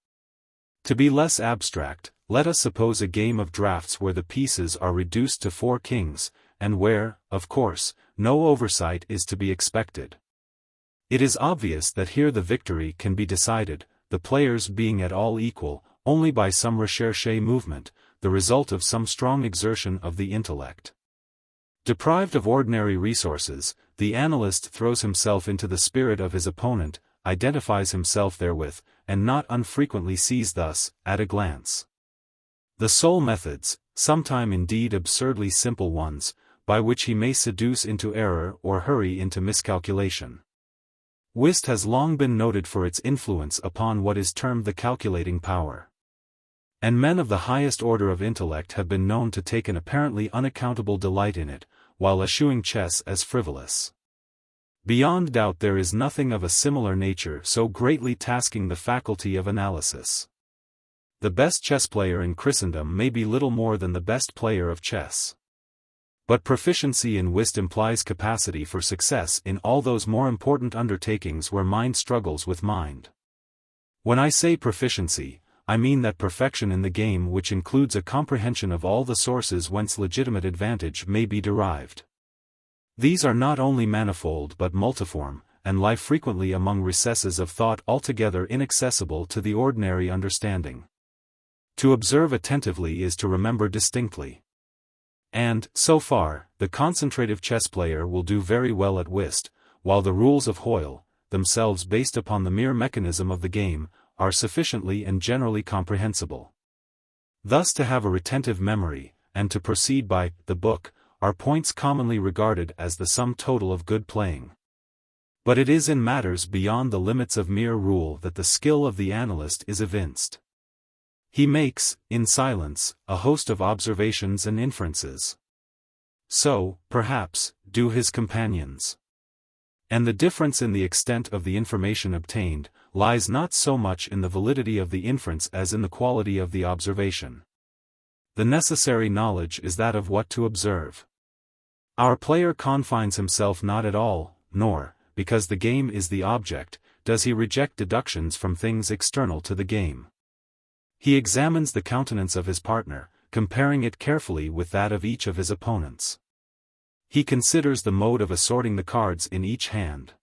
To be less abstract, let us suppose a game of draughts where the pieces are reduced to 4 kings, and where, of course, no oversight is to be expected. It is obvious that here the victory can be decided, the players being at all equal, only by some recherché movement, the result of some strong exertion of the intellect. Deprived of ordinary resources, the analyst throws himself into the spirit of his opponent, identifies himself therewith, and not unfrequently sees thus, at a glance, the sole methods, sometime indeed absurdly simple ones, by which he may seduce into error or hurry into miscalculation. Whist has long been noted for its influence upon what is termed the calculating power. And men of the highest order of intellect have been known to take an apparently unaccountable delight in it, while eschewing chess as frivolous. Beyond doubt there is nothing of a similar nature so greatly tasking the faculty of analysis. The best chess player in Christendom may be little more than the best player of chess. But proficiency in whist implies capacity for success in all those more important undertakings where mind struggles with mind. When I say proficiency, I mean that perfection in the game which includes a comprehension of all the sources whence legitimate advantage may be derived. These are not only manifold but multiform, and lie frequently among recesses of thought altogether inaccessible to the ordinary understanding. To observe attentively is to remember distinctly. And, so far, the concentrative chess player will do very well at whist, while the rules of Hoyle, themselves based upon the mere mechanism of the game, are sufficiently and generally comprehensible. Thus to have a retentive memory, and to proceed by the book, are points commonly regarded as the sum total of good playing. But it is in matters beyond the limits of mere rule that the skill of the analyst is evinced. He makes, in silence, a host of observations and inferences. So, perhaps, do his companions. And the difference in the extent of the information obtained lies not so much in the validity of the inference as in the quality of the observation. The necessary knowledge is that of what to observe. Our player confines himself not at all, nor, because the game is the object, does he reject deductions from things external to the game. He examines the countenance of his partner, comparing it carefully with that of each of his opponents. He considers the mode of assorting the cards in each hand.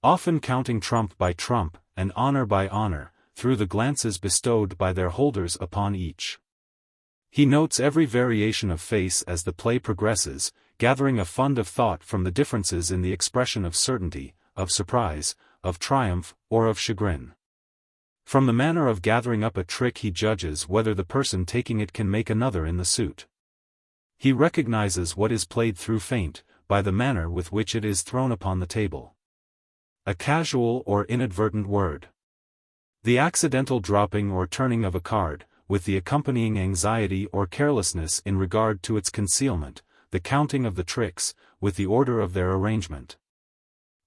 Often counting trump by trump, and honor by honor, through the glances bestowed by their holders upon each. He notes every variation of face as the play progresses, gathering a fund of thought from the differences in the expression of certainty, of surprise, of triumph, or of chagrin. From the manner of gathering up a trick he judges whether the person taking it can make another in the suit. He recognizes what is played through feint, by the manner with which it is thrown upon the table. A casual or inadvertent word. The accidental dropping or turning of a card, with the accompanying anxiety or carelessness in regard to its concealment, the counting of the tricks, with the order of their arrangement.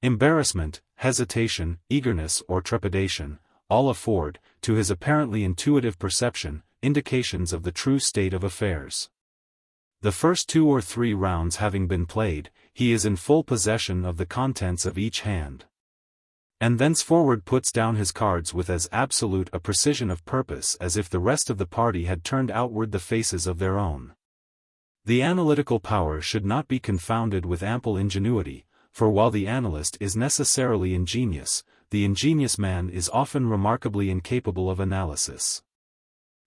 Embarrassment, hesitation, eagerness or trepidation, all afford, to his apparently intuitive perception, indications of the true state of affairs. The first 2 or 3 rounds having been played, he is in full possession of the contents of each hand. And thenceforward puts down his cards with as absolute a precision of purpose as if the rest of the party had turned outward the faces of their own. The analytical power should not be confounded with ample ingenuity, for while the analyst is necessarily ingenious, the ingenious man is often remarkably incapable of analysis.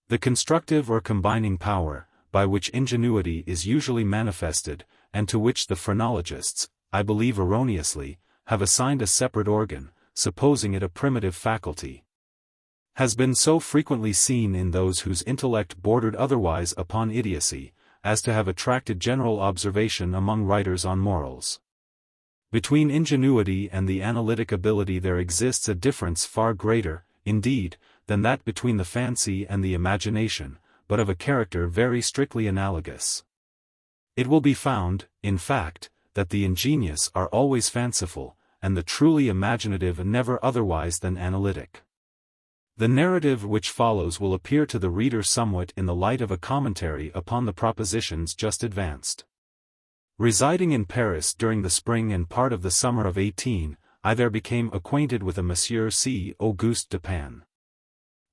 The constructive or combining power, by which ingenuity is usually manifested, and to which the phrenologists, I believe erroneously, have assigned a separate organ, supposing it a primitive faculty, has been so frequently seen in those whose intellect bordered otherwise upon idiocy, as to have attracted general observation among writers on morals. Between ingenuity and the analytic ability there exists a difference far greater, indeed, than that between the fancy and the imagination, but of a character very strictly analogous. It will be found, in fact, that the ingenious are always fanciful, and the truly imaginative never otherwise than analytic. The narrative which follows will appear to the reader somewhat in the light of a commentary upon the propositions just advanced. Residing in Paris during the spring and part of the summer of 18, I there became acquainted with a Monsieur C. Auguste Dupin.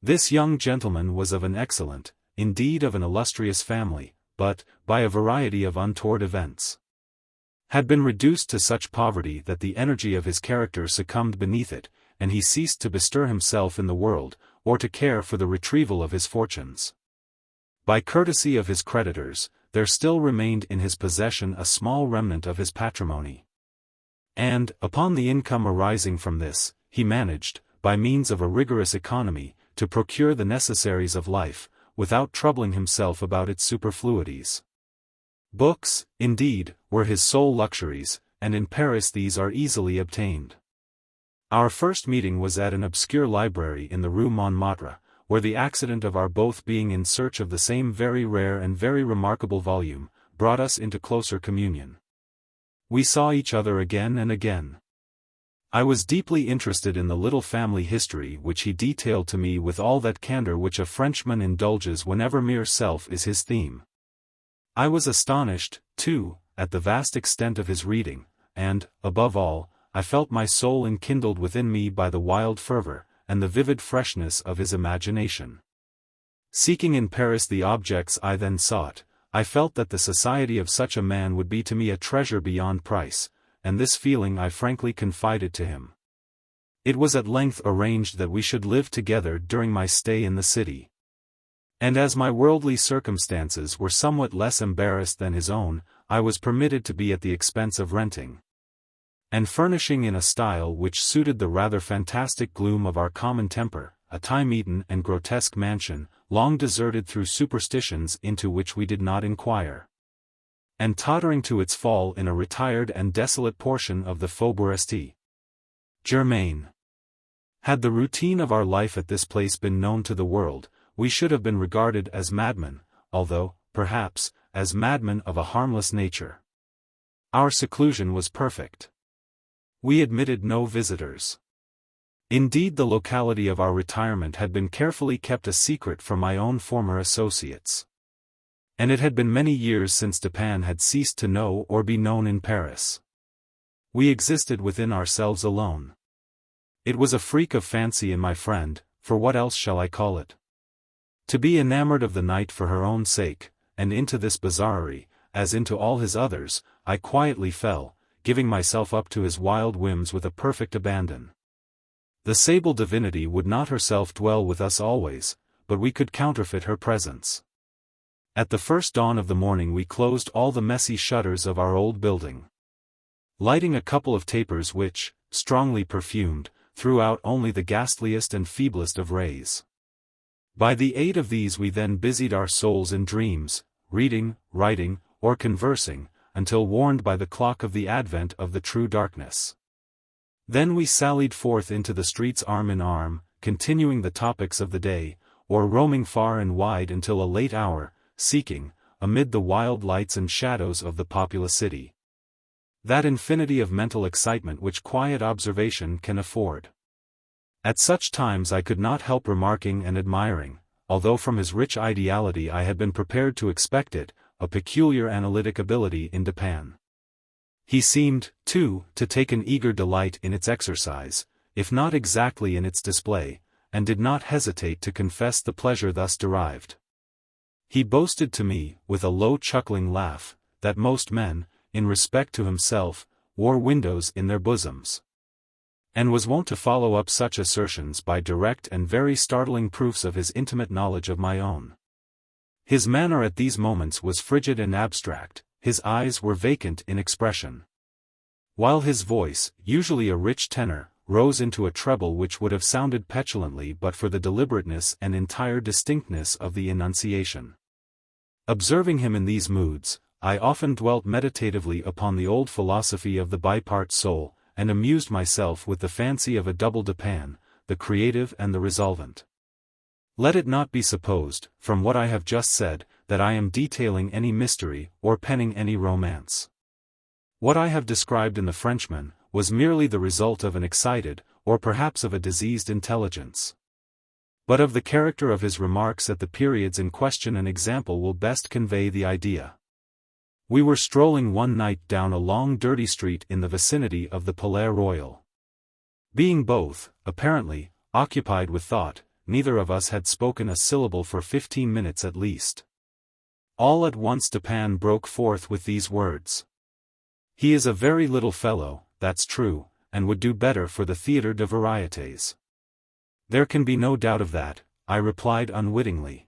This young gentleman was of an excellent, indeed of an illustrious family, but, by a variety of untoward events, had been reduced to such poverty that the energy of his character succumbed beneath it, and he ceased to bestir himself in the world, or to care for the retrieval of his fortunes. By courtesy of his creditors, there still remained in his possession a small remnant of his patrimony. And, upon the income arising from this, he managed, by means of a rigorous economy, to procure the necessaries of life, without troubling himself about its superfluities. Books, indeed, were his sole luxuries, and in Paris these are easily obtained. Our first meeting was at an obscure library in the Rue Montmartre, where the accident of our both being in search of the same very rare and very remarkable volume, brought us into closer communion. We saw each other again and again. I was deeply interested in the little family history which he detailed to me with all that candor which a Frenchman indulges whenever mere self is his theme. I was astonished, too, at the vast extent of his reading, and, above all, I felt my soul enkindled within me by the wild fervor, and the vivid freshness of his imagination. Seeking in Paris the objects I then sought, I felt that the society of such a man would be to me a treasure beyond price, and this feeling I frankly confided to him. It was at length arranged that we should live together during my stay in the city. And as my worldly circumstances were somewhat less embarrassed than his own, I was permitted to be at the expense of renting and furnishing in a style which suited the rather fantastic gloom of our common temper, a time-eaten and grotesque mansion, long deserted through superstitions into which we did not inquire, and tottering to its fall in a retired and desolate portion of the Faubourg St. Germain. Had the routine of our life at this place been known to the world, we should have been regarded as madmen, although, perhaps, as madmen of a harmless nature. Our seclusion was perfect. We admitted no visitors. Indeed, the locality of our retirement had been carefully kept a secret from my own former associates. And it had been many years since Dupin had ceased to know or be known in Paris. We existed within ourselves alone. It was a freak of fancy in my friend, for what else shall I call it? To be enamored of the night for her own sake, and into this bizarrerie, as into all his others, I quietly fell, giving myself up to his wild whims with a perfect abandon. The sable divinity would not herself dwell with us always, but we could counterfeit her presence. At the first dawn of the morning we closed all the messy shutters of our old building. Lighting a couple of tapers which, strongly perfumed, threw out only the ghastliest and feeblest of rays. By the aid of these we then busied our souls in dreams, reading, writing, or conversing, until warned by the clock of the advent of the true darkness. Then we sallied forth into the streets arm in arm, continuing the topics of the day, or roaming far and wide until a late hour, seeking, amid the wild lights and shadows of the populous city, that infinity of mental excitement which quiet observation can afford. At such times I could not help remarking and admiring, although from his rich ideality I had been prepared to expect it, a peculiar analytic ability in Dupin. He seemed, too, to take an eager delight in its exercise, if not exactly in its display, and did not hesitate to confess the pleasure thus derived. He boasted to me, with a low chuckling laugh, that most men, in respect to himself, wore windows in their bosoms, and was wont to follow up such assertions by direct and very startling proofs of his intimate knowledge of my own. His manner at these moments was frigid and abstract, his eyes were vacant in expression, while his voice, usually a rich tenor, rose into a treble which would have sounded petulantly but for the deliberateness and entire distinctness of the enunciation. Observing him in these moods, I often dwelt meditatively upon the old philosophy of the bipart soul, and amused myself with the fancy of a double Dupin, the creative and the resolvent. Let it not be supposed, from what I have just said, that I am detailing any mystery, or penning any romance. What I have described in the Frenchman, was merely the result of an excited, or perhaps of a diseased intelligence. But of the character of his remarks at the periods in question an example will best convey the idea. We were strolling one night down a long dirty street in the vicinity of the Palais Royal. Being both, apparently, occupied with thought, neither of us had spoken a syllable for 15 minutes at least. All at once Dupin broke forth with these words. "He is a very little fellow, that's true, and would do better for the Théâtre de Variétés." "There can be no doubt of that," I replied unwittingly.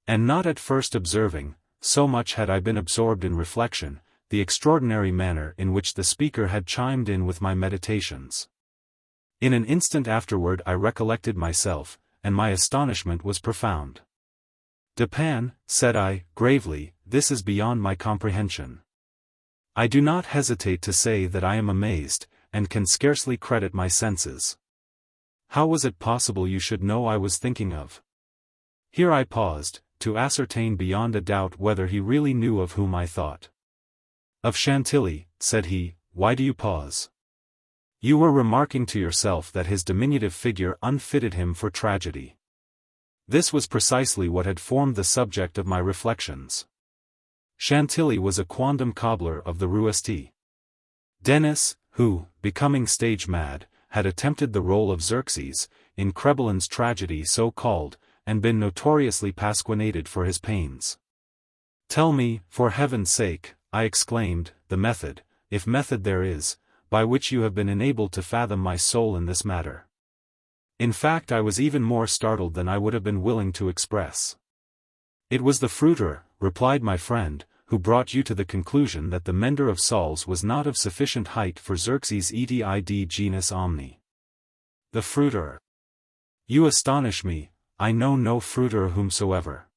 And not at first observing, so much had I been absorbed in reflection, the extraordinary manner in which the speaker had chimed in with my meditations. In an instant afterward I recollected myself, and my astonishment was profound. "Dupin," said I, gravely, "this is beyond my comprehension. I do not hesitate to say that I am amazed, and can scarcely credit my senses. How was it possible you should know I was thinking of?" Here I paused, to ascertain beyond a doubt whether he really knew of whom I thought. "Of Chantilly," said he. "Why do you pause?" "You were remarking to yourself that his diminutive figure unfitted him for tragedy." This was precisely what had formed the subject of my reflections. Chantilly was a quondam cobbler of the Rue St. Denis, who, becoming stage mad, had attempted the role of Xerxes, in Crebellin's tragedy so called, and been notoriously pasquinated for his pains. "Tell me, for heaven's sake," I exclaimed, "the method, if method there is, by which you have been enabled to fathom my soul in this matter." In fact I was even more startled than I would have been willing to express. "It was the fruiterer," replied my friend, "who brought you to the conclusion that the mender of soles was not of sufficient height for Xerxes et genus omni." "The fruiterer? You astonish me. I know no fruiterer whomsoever."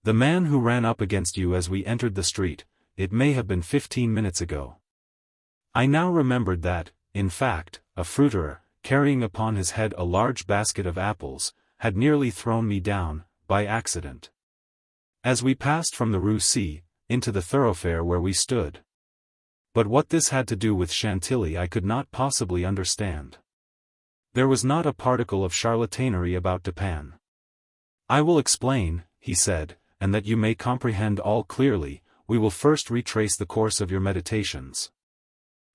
"The man who ran up against you as we entered the street, it may have been 15 minutes ago." I now remembered that, in fact, a fruiterer, carrying upon his head a large basket of apples, had nearly thrown me down, by accident. As we passed from the Rue C, into the thoroughfare where we stood. But what this had to do with Chantilly I could not possibly understand. There was not a particle of charlatanerie about Dupin. "I will explain," he said, "and that you may comprehend all clearly, we will first retrace the course of your meditations.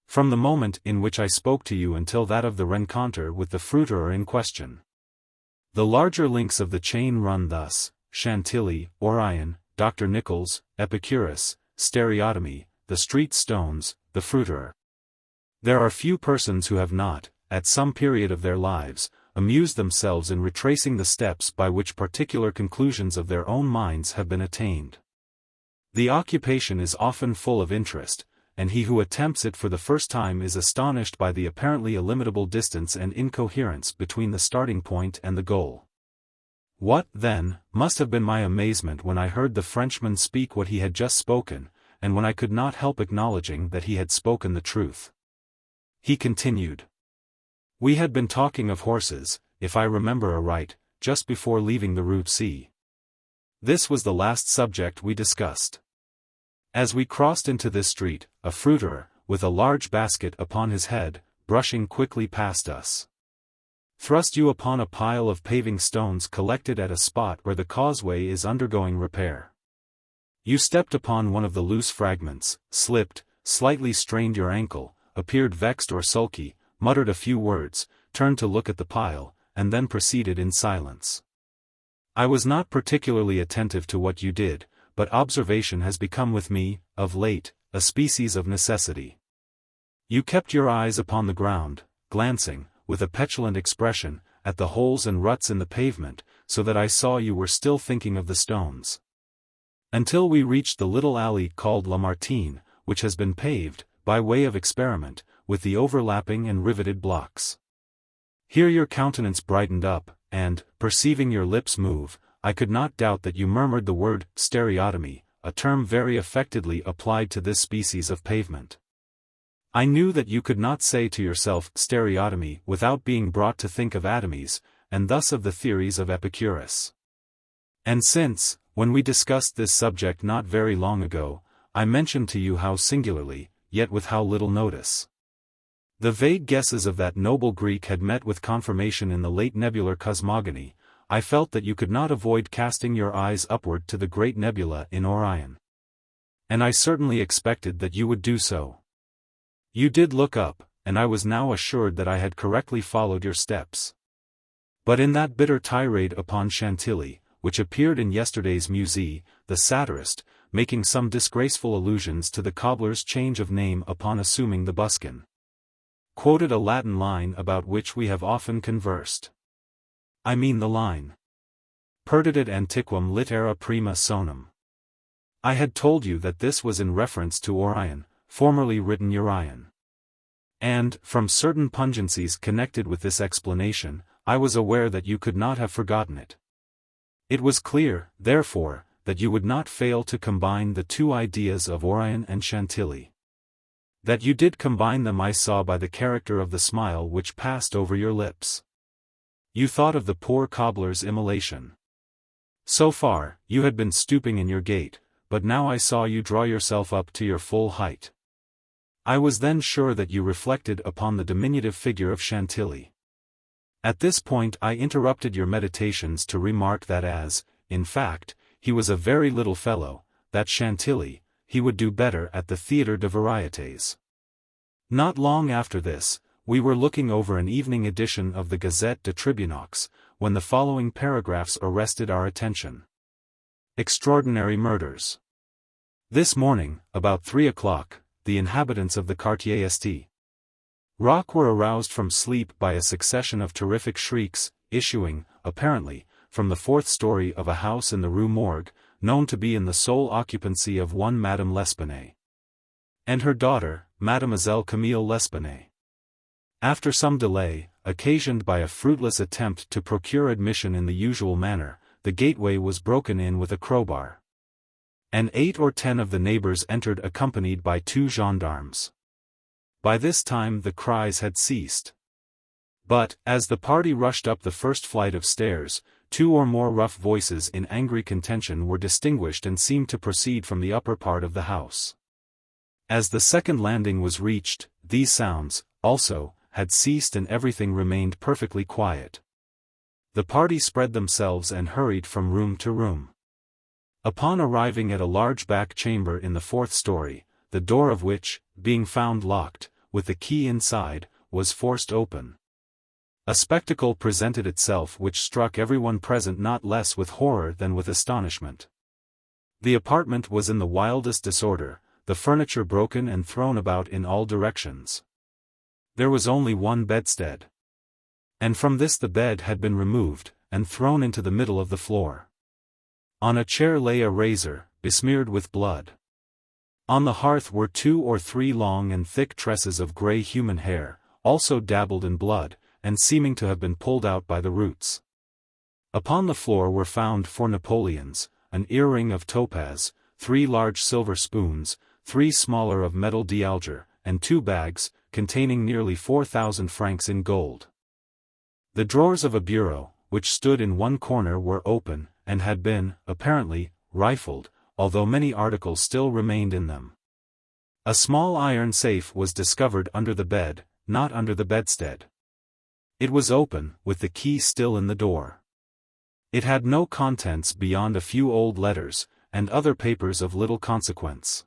From the moment in which I spoke to you until that of the rencontre with the fruiterer in question. The larger links of the chain run thus: Chantilly, Orion, Dr. Nichols, Epicurus, stereotomy, the street stones, the fruiterer. There are few persons who have not, at some period of their lives, amused themselves in retracing the steps by which particular conclusions of their own minds have been attained. The occupation is often full of interest, and he who attempts it for the first time is astonished by the apparently illimitable distance and incoherence between the starting point and the goal. What, then, must have been my amazement when I heard the Frenchman speak what he had just spoken, and when I could not help acknowledging that he had spoken the truth. He continued. "We had been talking of horses, if I remember aright, just before leaving the Rue C. This was the last subject we discussed. As we crossed into this street, a fruiterer, with a large basket upon his head, brushing quickly past us, thrust you upon a pile of paving stones collected at a spot where the causeway is undergoing repair. You stepped upon one of the loose fragments, slipped, slightly strained your ankle, appeared vexed or sulky, muttered a few words, turned to look at the pile, and then proceeded in silence. I was not particularly attentive to what you did, but observation has become with me, of late, a species of necessity. You kept your eyes upon the ground, glancing, with a petulant expression, at the holes and ruts in the pavement, so that I saw you were still thinking of the stones. Until we reached the little alley called Lamartine, which has been paved, by way of experiment, with the overlapping and riveted blocks. Here your countenance brightened up, and, perceiving your lips move, I could not doubt that you murmured the word stereotomy, a term very affectedly applied to this species of pavement. I knew that you could not say to yourself stereotomy without being brought to think of atomies, and thus of the theories of Epicurus. And since, when we discussed this subject not very long ago, I mentioned to you how singularly, yet with how little notice, the vague guesses of that noble Greek had met with confirmation in the late nebular cosmogony, I felt that you could not avoid casting your eyes upward to the great nebula in Orion. And I certainly expected that you would do so. You did look up, and I was now assured that I had correctly followed your steps. But in that bitter tirade upon Chantilly, which appeared in yesterday's Musée, the satirist, making some disgraceful allusions to the cobbler's change of name upon assuming the buskin, quoted a Latin line about which we have often conversed. I mean the line, "Perdidet antiquum litera prima sonum." I had told you that this was in reference to Orion, formerly written Urion. And, from certain pungencies connected with this explanation, I was aware that you could not have forgotten it. It was clear, therefore, that you would not fail to combine the two ideas of Orion and Chantilly. That you did combine them I saw by the character of the smile which passed over your lips. You thought of the poor cobbler's immolation. So far, you had been stooping in your gait, but now I saw you draw yourself up to your full height. I was then sure that you reflected upon the diminutive figure of Chantilly. At this point I interrupted your meditations to remark that as, in fact, he was a very little fellow, that Chantilly, he would do better at the Théâtre de Variétés. Not long after this, we were looking over an evening edition of the Gazette de Tribunaux, when the following paragraphs arrested our attention. Extraordinary murders. This morning, about 3 o'clock, the inhabitants of the Quartier St. Roch were aroused from sleep by a succession of terrific shrieks, issuing, apparently, from the 4th story of a house in the Rue Morgue, known to be in the sole occupancy of one Madame L'Espanaye, and her daughter, Mademoiselle Camille L'Espanaye. After some delay, occasioned by a fruitless attempt to procure admission in the usual manner, the gateway was broken in with a crowbar. And 8 or 10 of the neighbors entered accompanied by 2 gendarmes. By this time the cries had ceased. But, as the party rushed up the first flight of stairs, 2 or more rough voices in angry contention were distinguished and seemed to proceed from the upper part of the house. As the second landing was reached, these sounds, also, had ceased and everything remained perfectly quiet. The party spread themselves and hurried from room to room. Upon arriving at a large back chamber in the 4th story, the door of which, being found locked, with the key inside, was forced open. A spectacle presented itself which struck everyone present not less with horror than with astonishment. The apartment was in the wildest disorder, the furniture broken and thrown about in all directions. There was only one bedstead. And from this the bed had been removed, and thrown into the middle of the floor. On a chair lay a razor, besmeared with blood. On the hearth were 2 or 3 long and thick tresses of grey human hair, also dabbled in blood, and seeming to have been pulled out by the roots. Upon the floor were found 4 napoleons, an earring of topaz, 3 large silver spoons, 3 smaller of metal d'Alger, and 2 bags, containing nearly 4,000 francs in gold. The drawers of a bureau, which stood in one corner, were open, and had been, apparently, rifled, although many articles still remained in them. A small iron safe was discovered under the bed, not under the bedstead. It was open, with the key still in the door. It had no contents beyond a few old letters, and other papers of little consequence.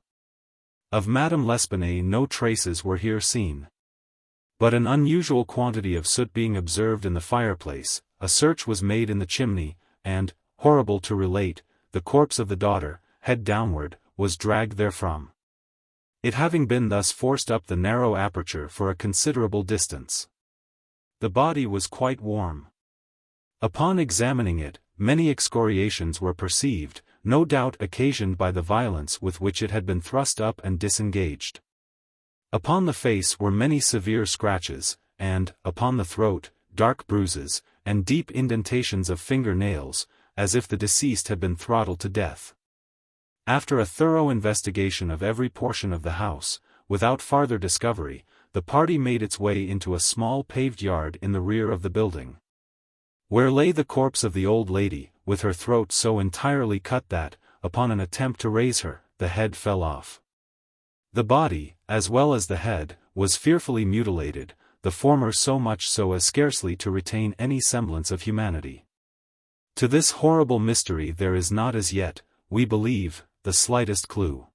Of Madame L'Espanaye no traces were here seen. But an unusual quantity of soot being observed in the fireplace, a search was made in the chimney, and, horrible to relate, the corpse of the daughter, head downward, was dragged therefrom. It having been thus forced up the narrow aperture for a considerable distance. The body was quite warm. Upon examining it, many excoriations were perceived, no doubt occasioned by the violence with which it had been thrust up and disengaged. Upon the face were many severe scratches, and, upon the throat, dark bruises, and deep indentations of finger-nails, as if the deceased had been throttled to death. After a thorough investigation of every portion of the house, without farther discovery, the party made its way into a small paved yard in the rear of the building, where lay the corpse of the old lady, with her throat so entirely cut that, upon an attempt to raise her, the head fell off. The body, as well as the head, was fearfully mutilated, the former so much so as scarcely to retain any semblance of humanity. To this horrible mystery there is not as yet, we believe, the slightest clue.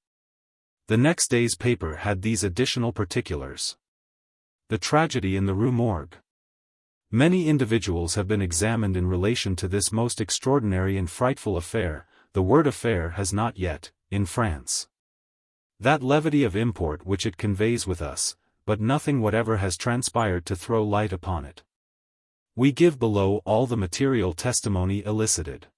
The next day's paper had these additional particulars. The tragedy in the Rue Morgue. Many individuals have been examined in relation to this most extraordinary and frightful affair. The word affair has not yet, in France, that levity of import which it conveys with us, but nothing whatever has transpired to throw light upon it. We give below all the material testimony elicited.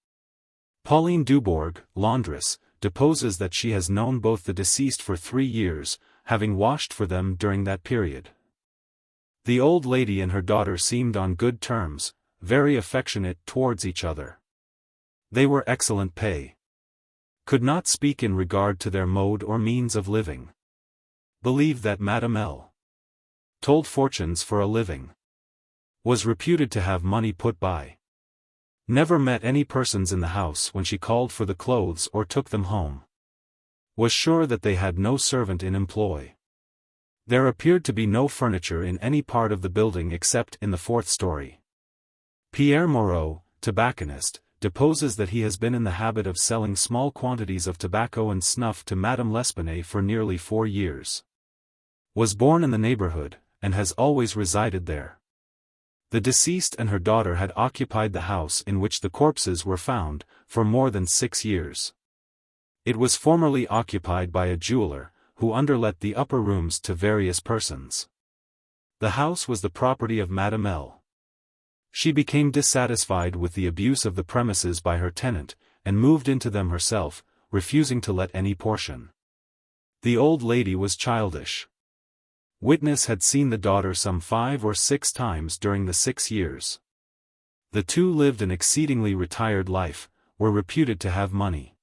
Pauline Dubourg, laundress, deposes that she has known both the deceased for 3 years, having washed for them during that period. The old lady and her daughter seemed on good terms, very affectionate towards each other. They were excellent pay. Could not speak in regard to their mode or means of living. Believed that Madame L. told fortunes for a living. Was reputed to have money put by. Never met any persons in the house when she called for the clothes or took them home. Was sure that they had no servant in employ. There appeared to be no furniture in any part of the building except in the 4th story. Pierre Moreau, tobacconist, deposes that he has been in the habit of selling small quantities of tobacco and snuff to Madame L'Espanaye for nearly 4 years. Was born in the neighborhood, and has always resided there. The deceased and her daughter had occupied the house in which the corpses were found, for more than 6 years. It was formerly occupied by a jeweler, who underlet the upper rooms to various persons. The house was the property of Madame L. She became dissatisfied with the abuse of the premises by her tenant, and moved into them herself, refusing to let any portion. The old lady was childish. Witness had seen the daughter some 5 or 6 times during the 6 years. The two lived an exceedingly retired life, were reputed to have money.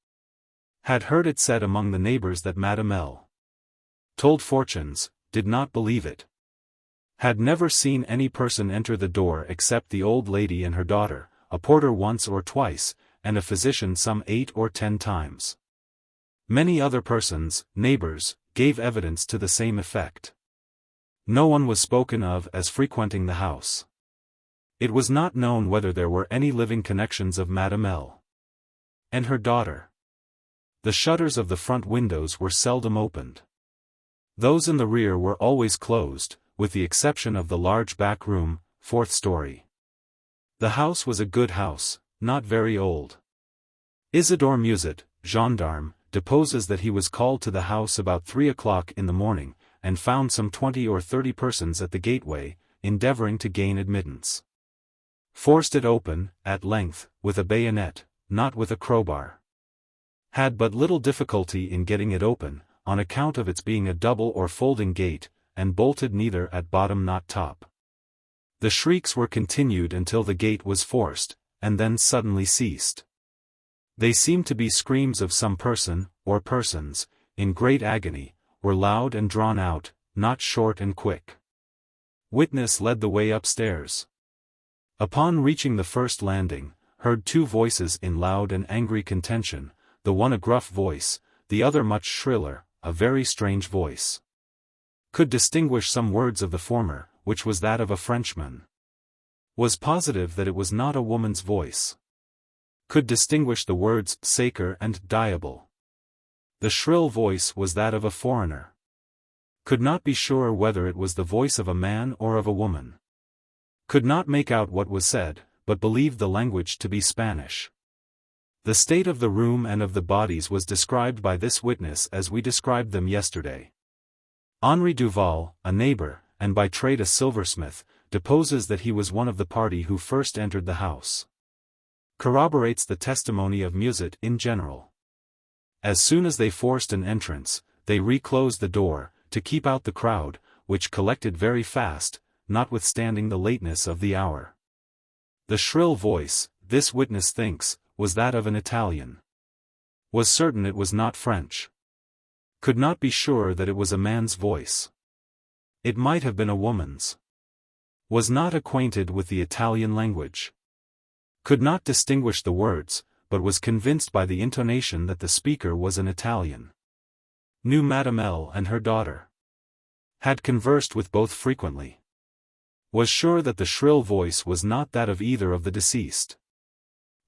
Had heard it said among the neighbors that Madame L. told fortunes, did not believe it. Had never seen any person enter the door except the old lady and her daughter, a porter once or twice, and a physician some 8 or 10 times. Many other persons, neighbors, gave evidence to the same effect. No one was spoken of as frequenting the house. It was not known whether there were any living connections of Madame L. and her daughter. The shutters of the front windows were seldom opened. Those in the rear were always closed, with the exception of the large back room, 4th story. The house was a good house, not very old. Isidore Musat, gendarme, deposes that he was called to the house about 3 o'clock in the morning, and found some 20 or 30 persons at the gateway, endeavoring to gain admittance. Forced it open, at length, with a bayonet, not with a crowbar. Had but little difficulty in getting it open, on account of its being a double or folding gate, and bolted neither at bottom nor top. The shrieks were continued until the gate was forced, and then suddenly ceased. They seemed to be screams of some person, or persons, in great agony, were loud and drawn out, not short and quick. Witness led the way upstairs. Upon reaching the first landing, heard 2 voices in loud and angry contention, the one a gruff voice, the other much shriller, a very strange voice. Could distinguish some words of the former, which was that of a Frenchman. Was positive that it was not a woman's voice. Could distinguish the words sacre and diable. The shrill voice was that of a foreigner. Could not be sure whether it was the voice of a man or of a woman. Could not make out what was said, but believed the language to be Spanish. The state of the room and of the bodies was described by this witness as we described them yesterday. Henri Duval, a neighbor, and by trade a silversmith, deposes that he was one of the party who first entered the house. Corroborates the testimony of Musat in general. As soon as they forced an entrance, they reclosed the door, to keep out the crowd, which collected very fast, notwithstanding the lateness of the hour. The shrill voice, this witness thinks, was that of an Italian. Was certain it was not French. Could not be sure that it was a man's voice. It might have been a woman's. Was not acquainted with the Italian language. Could not distinguish the words, but was convinced by the intonation that the speaker was an Italian. Knew Madame L. and her daughter. Had conversed with both frequently. Was sure that the shrill voice was not that of either of the deceased.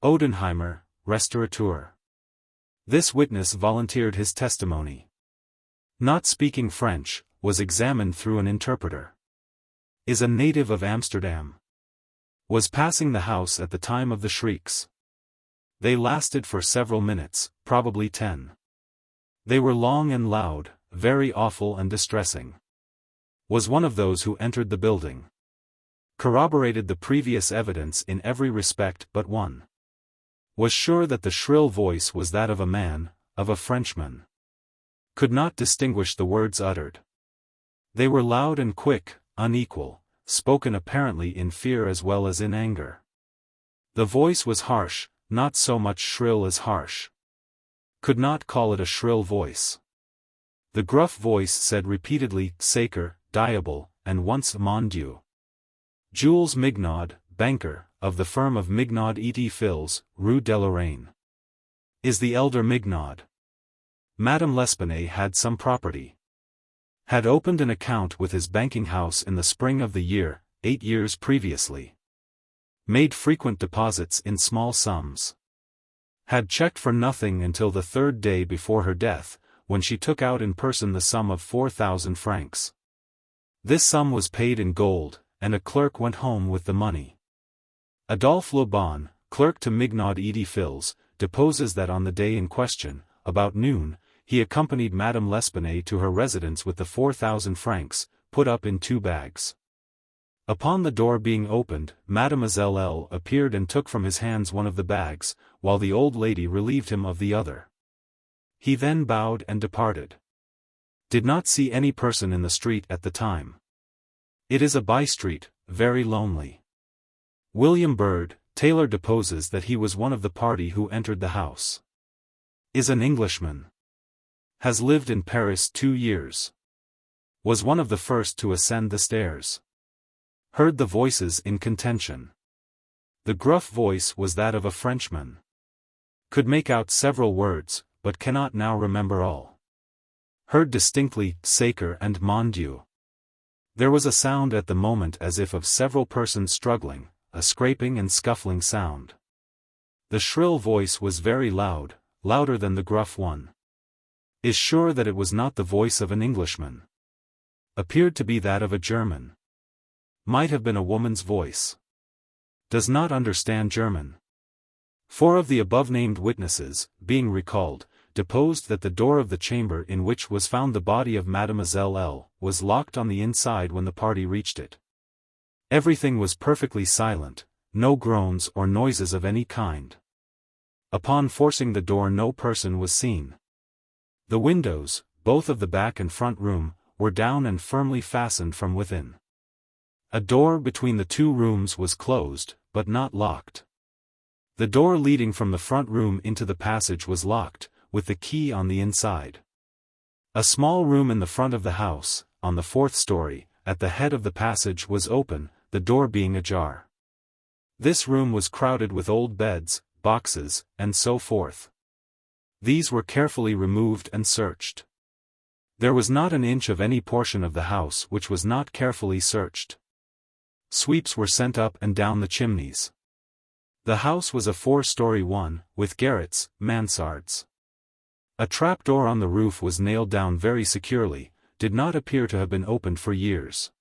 Odenheimer, restaurateur. This witness volunteered his testimony. Not speaking French, was examined through an interpreter. Is a native of Amsterdam. Was passing the house at the time of the shrieks. They lasted for several minutes, probably 10. They were long and loud, very awful and distressing. Was one of those who entered the building. Corroborated the previous evidence in every respect but one. Was sure that the shrill voice was that of a man, of a Frenchman. Could not distinguish the words uttered. They were loud and quick, unequal, spoken apparently in fear as well as in anger. The voice was harsh, not so much shrill as harsh. Could not call it a shrill voice. The gruff voice said repeatedly, sacre, diable, and once mon Dieu. Jules Mignaud, banker, of the firm of Mignaud et Fils, Rue de Lorraine. Is the elder Mignaud. Madame L'Espanaye had some property. Had opened an account with his banking house in the spring of the year, 8 years previously. Made frequent deposits in small sums. Had checked for nothing until the 3rd day before her death, when she took out in person the sum of 4,000 francs. This sum was paid in gold, and a clerk went home with the money. Adolphe Le Bon, clerk to Mignaud et Fils, deposes that on the day in question, about noon, he accompanied Madame L'Espanaye to her residence with the 4,000 francs, put up in 2 bags. Upon the door being opened, Mademoiselle L. appeared and took from his hands one of the bags, while the old lady relieved him of the other. He then bowed and departed. Did not see any person in the street at the time. It is a by-street, very lonely. William Bird, tailor deposes that he was one of the party who entered the house. Is an Englishman. Has lived in Paris 2 years. Was one of the first to ascend the stairs. Heard the voices in contention. The gruff voice was that of a Frenchman. Could make out several words, but cannot now remember all. Heard distinctly, sacre and mon Dieu. There was a sound at the moment as if of several persons struggling, a scraping and scuffling sound. The shrill voice was very loud, louder than the gruff one. Is sure that it was not the voice of an Englishman. Appeared to be that of a German. Might have been a woman's voice. Does not understand German. 4 of the above-named witnesses, being recalled, deposed that the door of the chamber in which was found the body of Mademoiselle L. was locked on the inside when the party reached it. Everything was perfectly silent, no groans or noises of any kind. Upon forcing the door no person was seen. The windows, both of the back and front room, were down and firmly fastened from within. A door between the 2 rooms was closed, but not locked. The door leading from the front room into the passage was locked, with the key on the inside. A small room in the front of the house, on the 4th story, at the head of the passage was open, the door being ajar. This room was crowded with old beds, boxes, and so forth. These were carefully removed and searched. There was not an inch of any portion of the house which was not carefully searched. Sweeps were sent up and down the chimneys. The house was a 4-story one, with garrets, mansards. A trapdoor on the roof was nailed down very securely, did not appear to have been opened for years.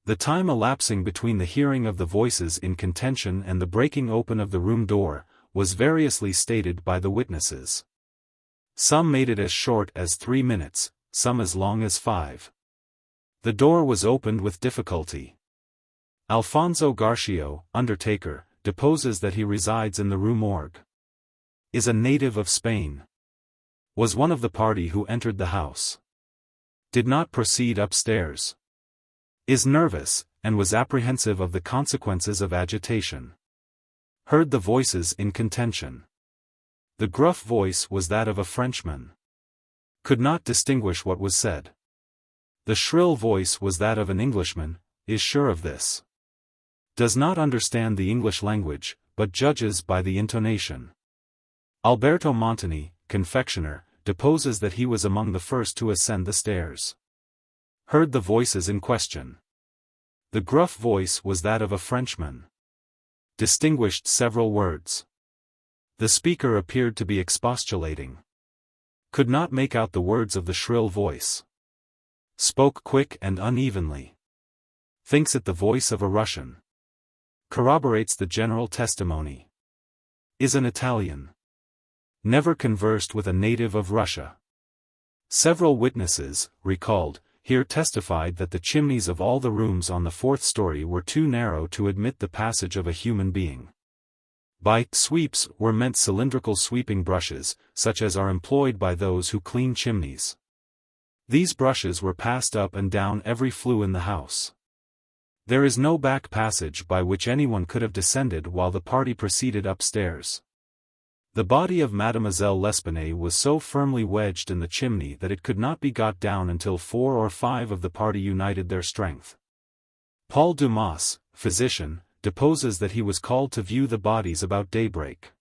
The time elapsing between the hearing of the voices in contention and the breaking open of the room door, was variously stated by the witnesses. Some made it as short as 3 minutes, some as long as 5. The door was opened with difficulty. Alfonso Garcio, undertaker, deposes that he resides in the Rue Morgue. Is a native of Spain. Was one of the party who entered the house. Did not proceed upstairs. Is nervous, and was apprehensive of the consequences of agitation. Heard the voices in contention. The gruff voice was that of a Frenchman. Could not distinguish what was said. The shrill voice was that of an Englishman, is sure of this. Does not understand the English language, but judges by the intonation. Alberto Montani, confectioner, deposes that he was among the first to ascend the stairs. Heard the voices in question. The gruff voice was that of a Frenchman. Distinguished several words. The speaker appeared to be expostulating. Could not make out the words of the shrill voice. Spoke quick and unevenly. Thinks it the voice of a Russian. Corroborates the general testimony. Is an Italian. Never conversed with a native of Russia. Several witnesses, recalled, here testified that the chimneys of all the rooms on the 4th story were too narrow to admit the passage of a human being. By sweeps were meant cylindrical sweeping brushes, such as are employed by those who clean chimneys. These brushes were passed up and down every flue in the house. There is no back passage by which anyone could have descended while the party proceeded upstairs. The body of Mademoiselle L'Espanaye was so firmly wedged in the chimney that it could not be got down until 4 or 5 of the party united their strength. Paul Dumas, physician, deposes that he was called to view the bodies about daybreak.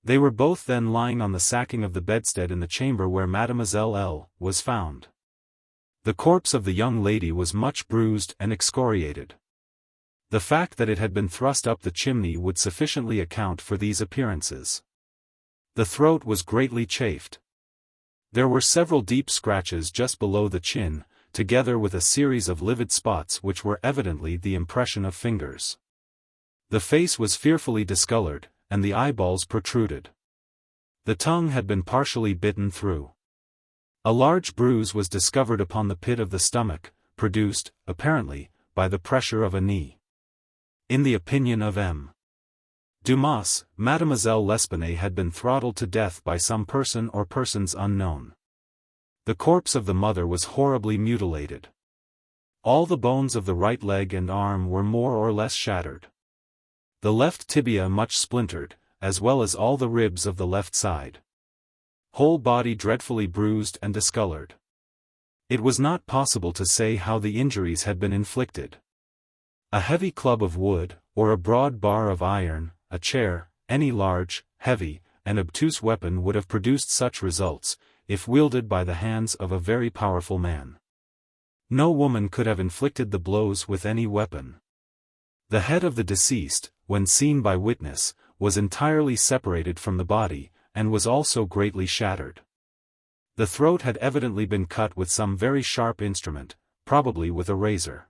They were both then lying on the sacking of the bedstead in the chamber where Mademoiselle L. was found. The corpse of the young lady was much bruised and excoriated. The fact that it had been thrust up the chimney would sufficiently account for these appearances. The throat was greatly chafed. There were several deep scratches just below the chin, together with a series of livid spots which were evidently the impression of fingers. The face was fearfully discolored, and the eyeballs protruded. The tongue had been partially bitten through. A large bruise was discovered upon the pit of the stomach, produced, apparently, by the pressure of a knee. In the opinion of M. Dumas, Mademoiselle L'Espanaye had been throttled to death by some person or persons unknown. The corpse of the mother was horribly mutilated. All the bones of the right leg and arm were more or less shattered. The left tibia much splintered, as well as all the ribs of the left side. Whole body dreadfully bruised and discolored. It was not possible to say how the injuries had been inflicted. A heavy club of wood, or a broad bar of iron, a chair, any large, heavy, and obtuse weapon would have produced such results, if wielded by the hands of a very powerful man. No woman could have inflicted the blows with any weapon. The head of the deceased, when seen by witness, was entirely separated from the body, and was also greatly shattered. The throat had evidently been cut with some very sharp instrument, probably with a razor.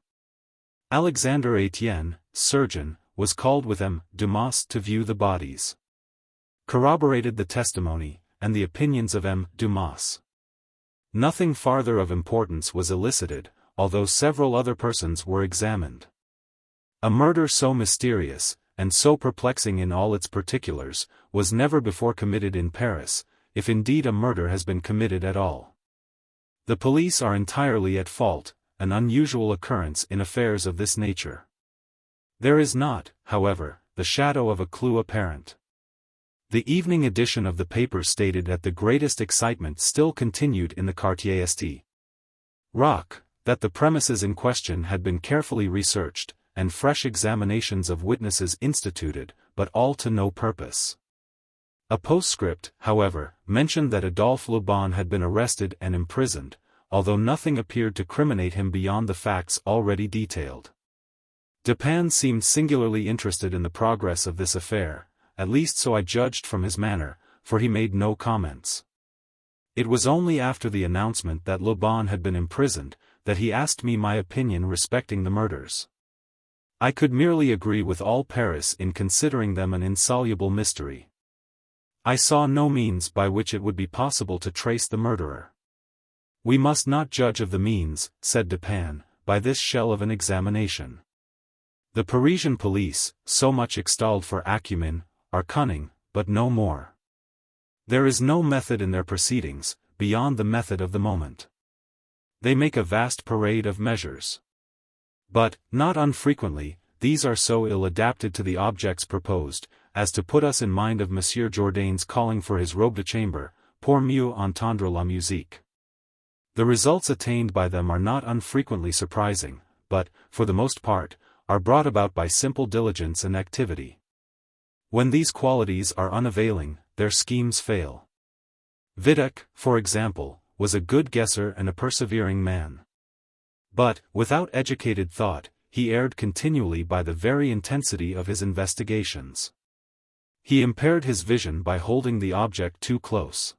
Alexander Etienne, surgeon, was called with M. Dumas to view the bodies. Corroborated the testimony, and the opinions of M. Dumas. Nothing farther of importance was elicited, although several other persons were examined. A murder so mysterious, and so perplexing in all its particulars, was never before committed in Paris, if indeed a murder has been committed at all. The police are entirely at fault, an unusual occurrence in affairs of this nature. There is not, however, the shadow of a clue apparent. The evening edition of the paper stated that the greatest excitement still continued in the Quartier St. Roch, that the premises in question had been carefully researched, and fresh examinations of witnesses instituted, but all to no purpose. A postscript, however, mentioned that Adolphe Lubon had been arrested and imprisoned, although nothing appeared to criminate him beyond the facts already detailed. Dupin seemed singularly interested in the progress of this affair, at least so I judged from his manner, for he made no comments. It was only after the announcement that Lubon had been imprisoned, that he asked me my opinion respecting the murders. I could merely agree with all Paris in considering them an insoluble mystery. I saw no means by which it would be possible to trace the murderer. We must not judge of the means, said Dupin, by this shell of an examination. The Parisian police, so much extolled for acumen, are cunning, but no more. There is no method in their proceedings, beyond the method of the moment. They make a vast parade of measures. But, not unfrequently, these are so ill adapted to the objects proposed, as to put us in mind of Monsieur Jourdain's calling for his robe de chambre, pour mieux entendre la musique. The results attained by them are not unfrequently surprising, but, for the most part, are brought about by simple diligence and activity. When these qualities are unavailing, their schemes fail. Vidocq, for example, was a good guesser and a persevering man. But, without educated thought, he erred continually by the very intensity of his investigations. He impaired his vision by holding the object too close.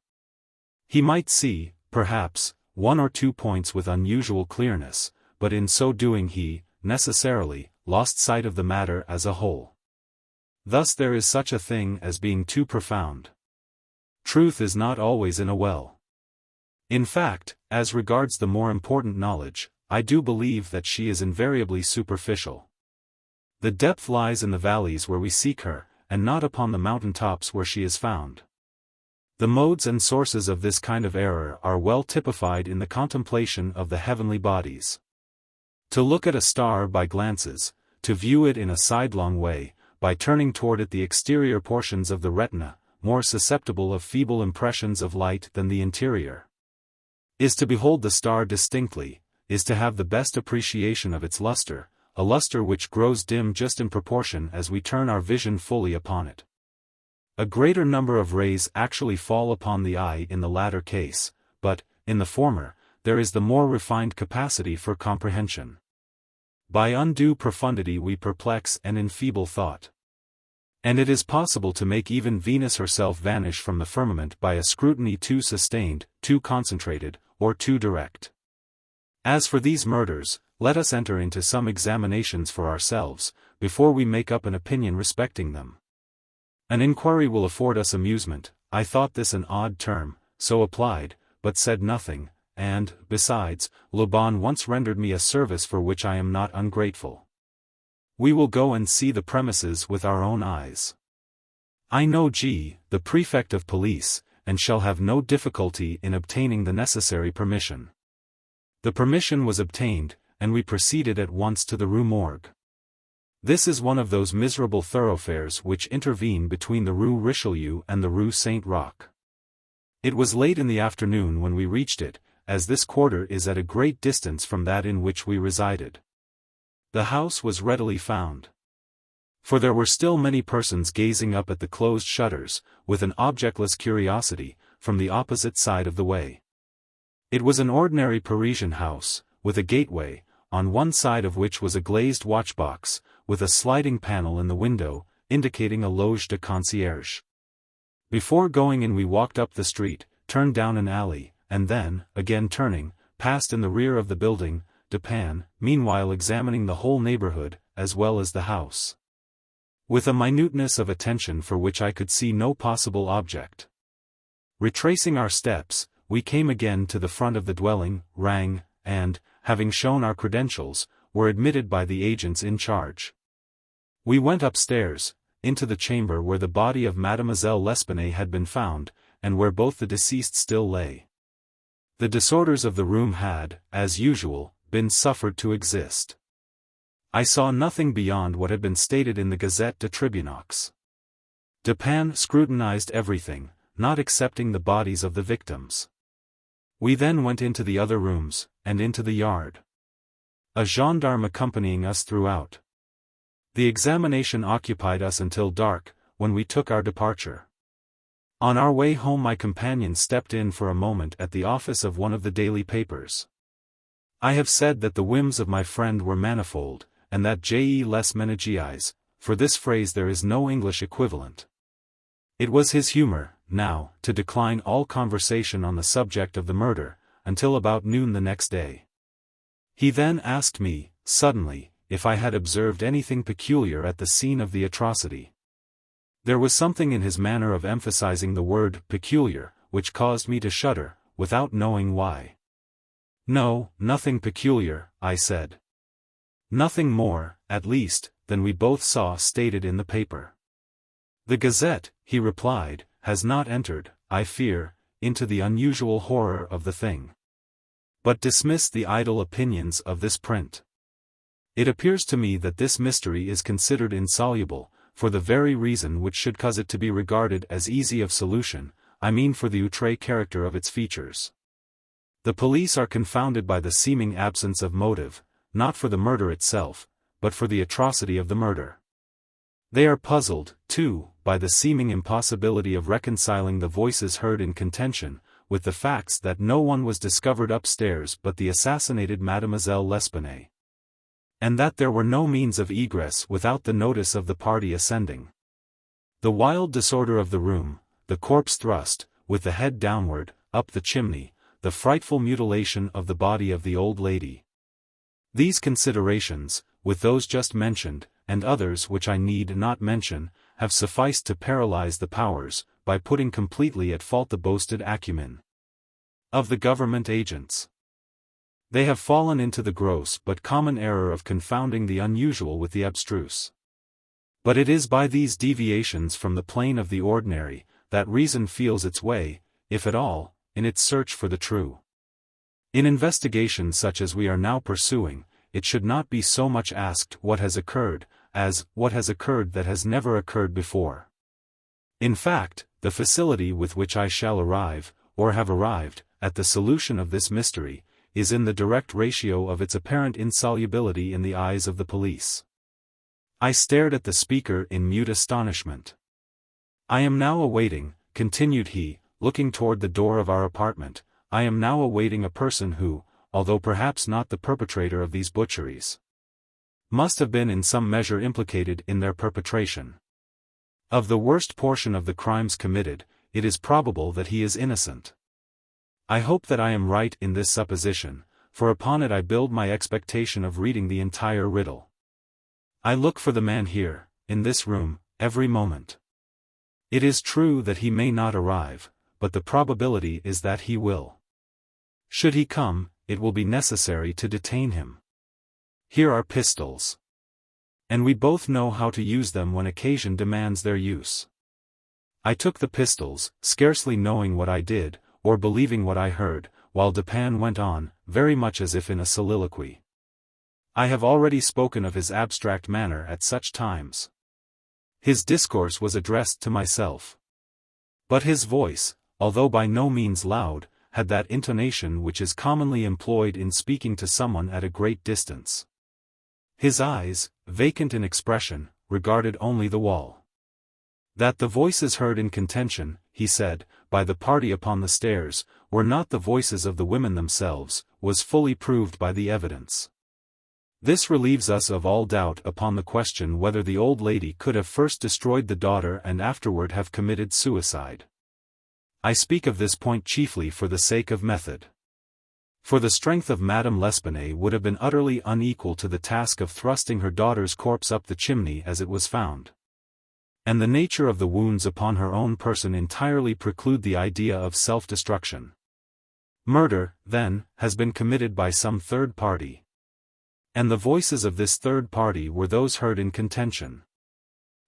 He might see, perhaps, one or two points with unusual clearness, but in so doing he, necessarily, lost sight of the matter as a whole. Thus there is such a thing as being too profound. Truth is not always in a well. In fact, as regards the more important knowledge, I do believe that she is invariably superficial. The depth lies in the valleys where we seek her, and not upon the mountain tops where she is found. The modes and sources of this kind of error are well typified in the contemplation of the heavenly bodies. To look at a star by glances, to view it in a sidelong way, by turning toward it the exterior portions of the retina, more susceptible of feeble impressions of light than the interior, is to behold the star distinctly, is to have the best appreciation of its luster, a luster which grows dim just in proportion as we turn our vision fully upon it. A greater number of rays actually fall upon the eye in the latter case, but, in the former, there is the more refined capacity for comprehension. By undue profundity we perplex and enfeeble thought. And it is possible to make even Venus herself vanish from the firmament by a scrutiny too sustained, too concentrated, or too direct. As for these murders, let us enter into some examinations for ourselves, before we make up an opinion respecting them. An inquiry will afford us amusement. I thought this an odd term, so applied, but said nothing, and, besides, Lubon once rendered me a service for which I am not ungrateful. We will go and see the premises with our own eyes. I know G., the prefect of police, and shall have no difficulty in obtaining the necessary permission. The permission was obtained, and we proceeded at once to the Rue Morgue. This is one of those miserable thoroughfares which intervene between the Rue Richelieu and the Rue Saint-Roch. It was late in the afternoon when we reached it, as this quarter is at a great distance from that in which we resided. The house was readily found. For there were still many persons gazing up at the closed shutters, with an objectless curiosity, from the opposite side of the way. It was an ordinary Parisian house, with a gateway, on one side of which was a glazed watchbox, with a sliding panel in the window, indicating a loge de concierge. Before going in we walked up the street, turned down an alley, and then, again turning, passed in the rear of the building, Dupin, meanwhile examining the whole neighborhood, as well as the house, with a minuteness of attention for which I could see no possible object. Retracing our steps, we came again to the front of the dwelling, rang, and, having shown our credentials, were admitted by the agents in charge. We went upstairs, into the chamber where the body of Mademoiselle L'Espanaye had been found, and where both the deceased still lay. The disorders of the room had, as usual, been suffered to exist. I saw nothing beyond what had been stated in the Gazette de Tribunox. Dupin scrutinized everything, not excepting the bodies of the victims. We then went into the other rooms, and into the yard, a gendarme accompanying us throughout. The examination occupied us until dark, when we took our departure. On our way home my companion stepped in for a moment at the office of one of the daily papers. I have said that the whims of my friend were manifold, and that les ménages, for this phrase there is no English equivalent. It was his humor, now, to decline all conversation on the subject of the murder, until about noon the next day. He then asked me, suddenly, if I had observed anything peculiar at the scene of the atrocity. There was something in his manner of emphasizing the word peculiar, which caused me to shudder, without knowing why. No, nothing peculiar, I said. Nothing more, at least, than we both saw stated in the paper. The Gazette, he replied, has not entered, I fear, into the unusual horror of the thing, but dismissed the idle opinions of this print. It appears to me that this mystery is considered insoluble, for the very reason which should cause it to be regarded as easy of solution, I mean for the outre character of its features. The police are confounded by the seeming absence of motive, not for the murder itself, but for the atrocity of the murder. They are puzzled, too, by the seeming impossibility of reconciling the voices heard in contention, with the facts that no one was discovered upstairs but the assassinated Mademoiselle L'Espanaye, and that there were no means of egress without the notice of the party ascending. The wild disorder of the room, the corpse thrust, with the head downward, up the chimney, the frightful mutilation of the body of the old lady. These considerations, with those just mentioned, and others which I need not mention, have sufficed to paralyze the powers, by putting completely at fault the boasted acumen of the government agents. They have fallen into the gross but common error of confounding the unusual with the abstruse. But it is by these deviations from the plane of the ordinary, that reason feels its way, if at all, in its search for the true. In investigations such as we are now pursuing, it should not be so much asked what has occurred, as what has occurred that has never occurred before. In fact, the facility with which I shall arrive, or have arrived, at the solution of this mystery, is in the direct ratio of its apparent insolubility in the eyes of the police. I stared at the speaker in mute astonishment. I am now awaiting, continued he, looking toward the door of our apartment, I am now awaiting a person who, although perhaps not the perpetrator of these butcheries, must have been in some measure implicated in their perpetration. Of the worst portion of the crimes committed, it is probable that he is innocent. I hope that I am right in this supposition, for upon it I build my expectation of reading the entire riddle. I look for the man here, in this room, every moment. It is true that he may not arrive, but the probability is that he will. Should he come, it will be necessary to detain him. Here are pistols. And we both know how to use them when occasion demands their use. I took the pistols, scarcely knowing what I did, or believing what I heard, while Dupin went on, very much as if in a soliloquy. I have already spoken of his abstract manner at such times. His discourse was addressed to myself. But his voice, although by no means loud, had that intonation which is commonly employed in speaking to someone at a great distance. His eyes, vacant in expression, regarded only the wall. That the voices heard in contention, he said, by the party upon the stairs, were not the voices of the women themselves, was fully proved by the evidence. This relieves us of all doubt upon the question whether the old lady could have first destroyed the daughter and afterward have committed suicide. I speak of this point chiefly for the sake of method. For the strength of Madame L'Espanaye would have been utterly unequal to the task of thrusting her daughter's corpse up the chimney as it was found. And the nature of the wounds upon her own person entirely preclude the idea of self-destruction. Murder, then, has been committed by some third party. And the voices of this third party were those heard in contention.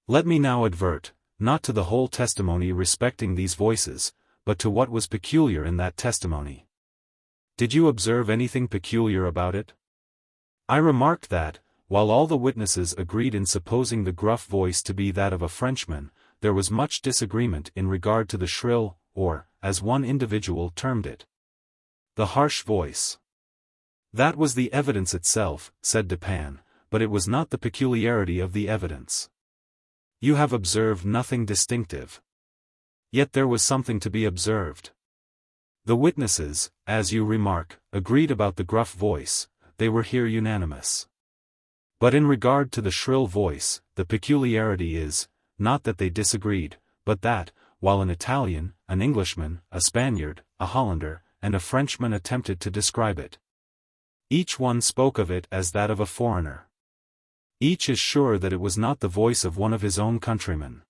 Let me now advert, not to the whole testimony respecting these voices, but to what was peculiar in that testimony. Did you observe anything peculiar about it? I remarked that, while all the witnesses agreed in supposing the gruff voice to be that of a Frenchman, there was much disagreement in regard to the shrill, or, as one individual termed it, the harsh voice. That was the evidence itself, said Dupin, but it was not the peculiarity of the evidence. You have observed nothing distinctive. Yet there was something to be observed. The witnesses, as you remark, agreed about the gruff voice, they were here unanimous. But in regard to the shrill voice, the peculiarity is, not that they disagreed, but that, while an Italian, an Englishman, a Spaniard, a Hollander, and a Frenchman attempted to describe it, each one spoke of it as that of a foreigner. Each is sure that it was not the voice of one of his own countrymen.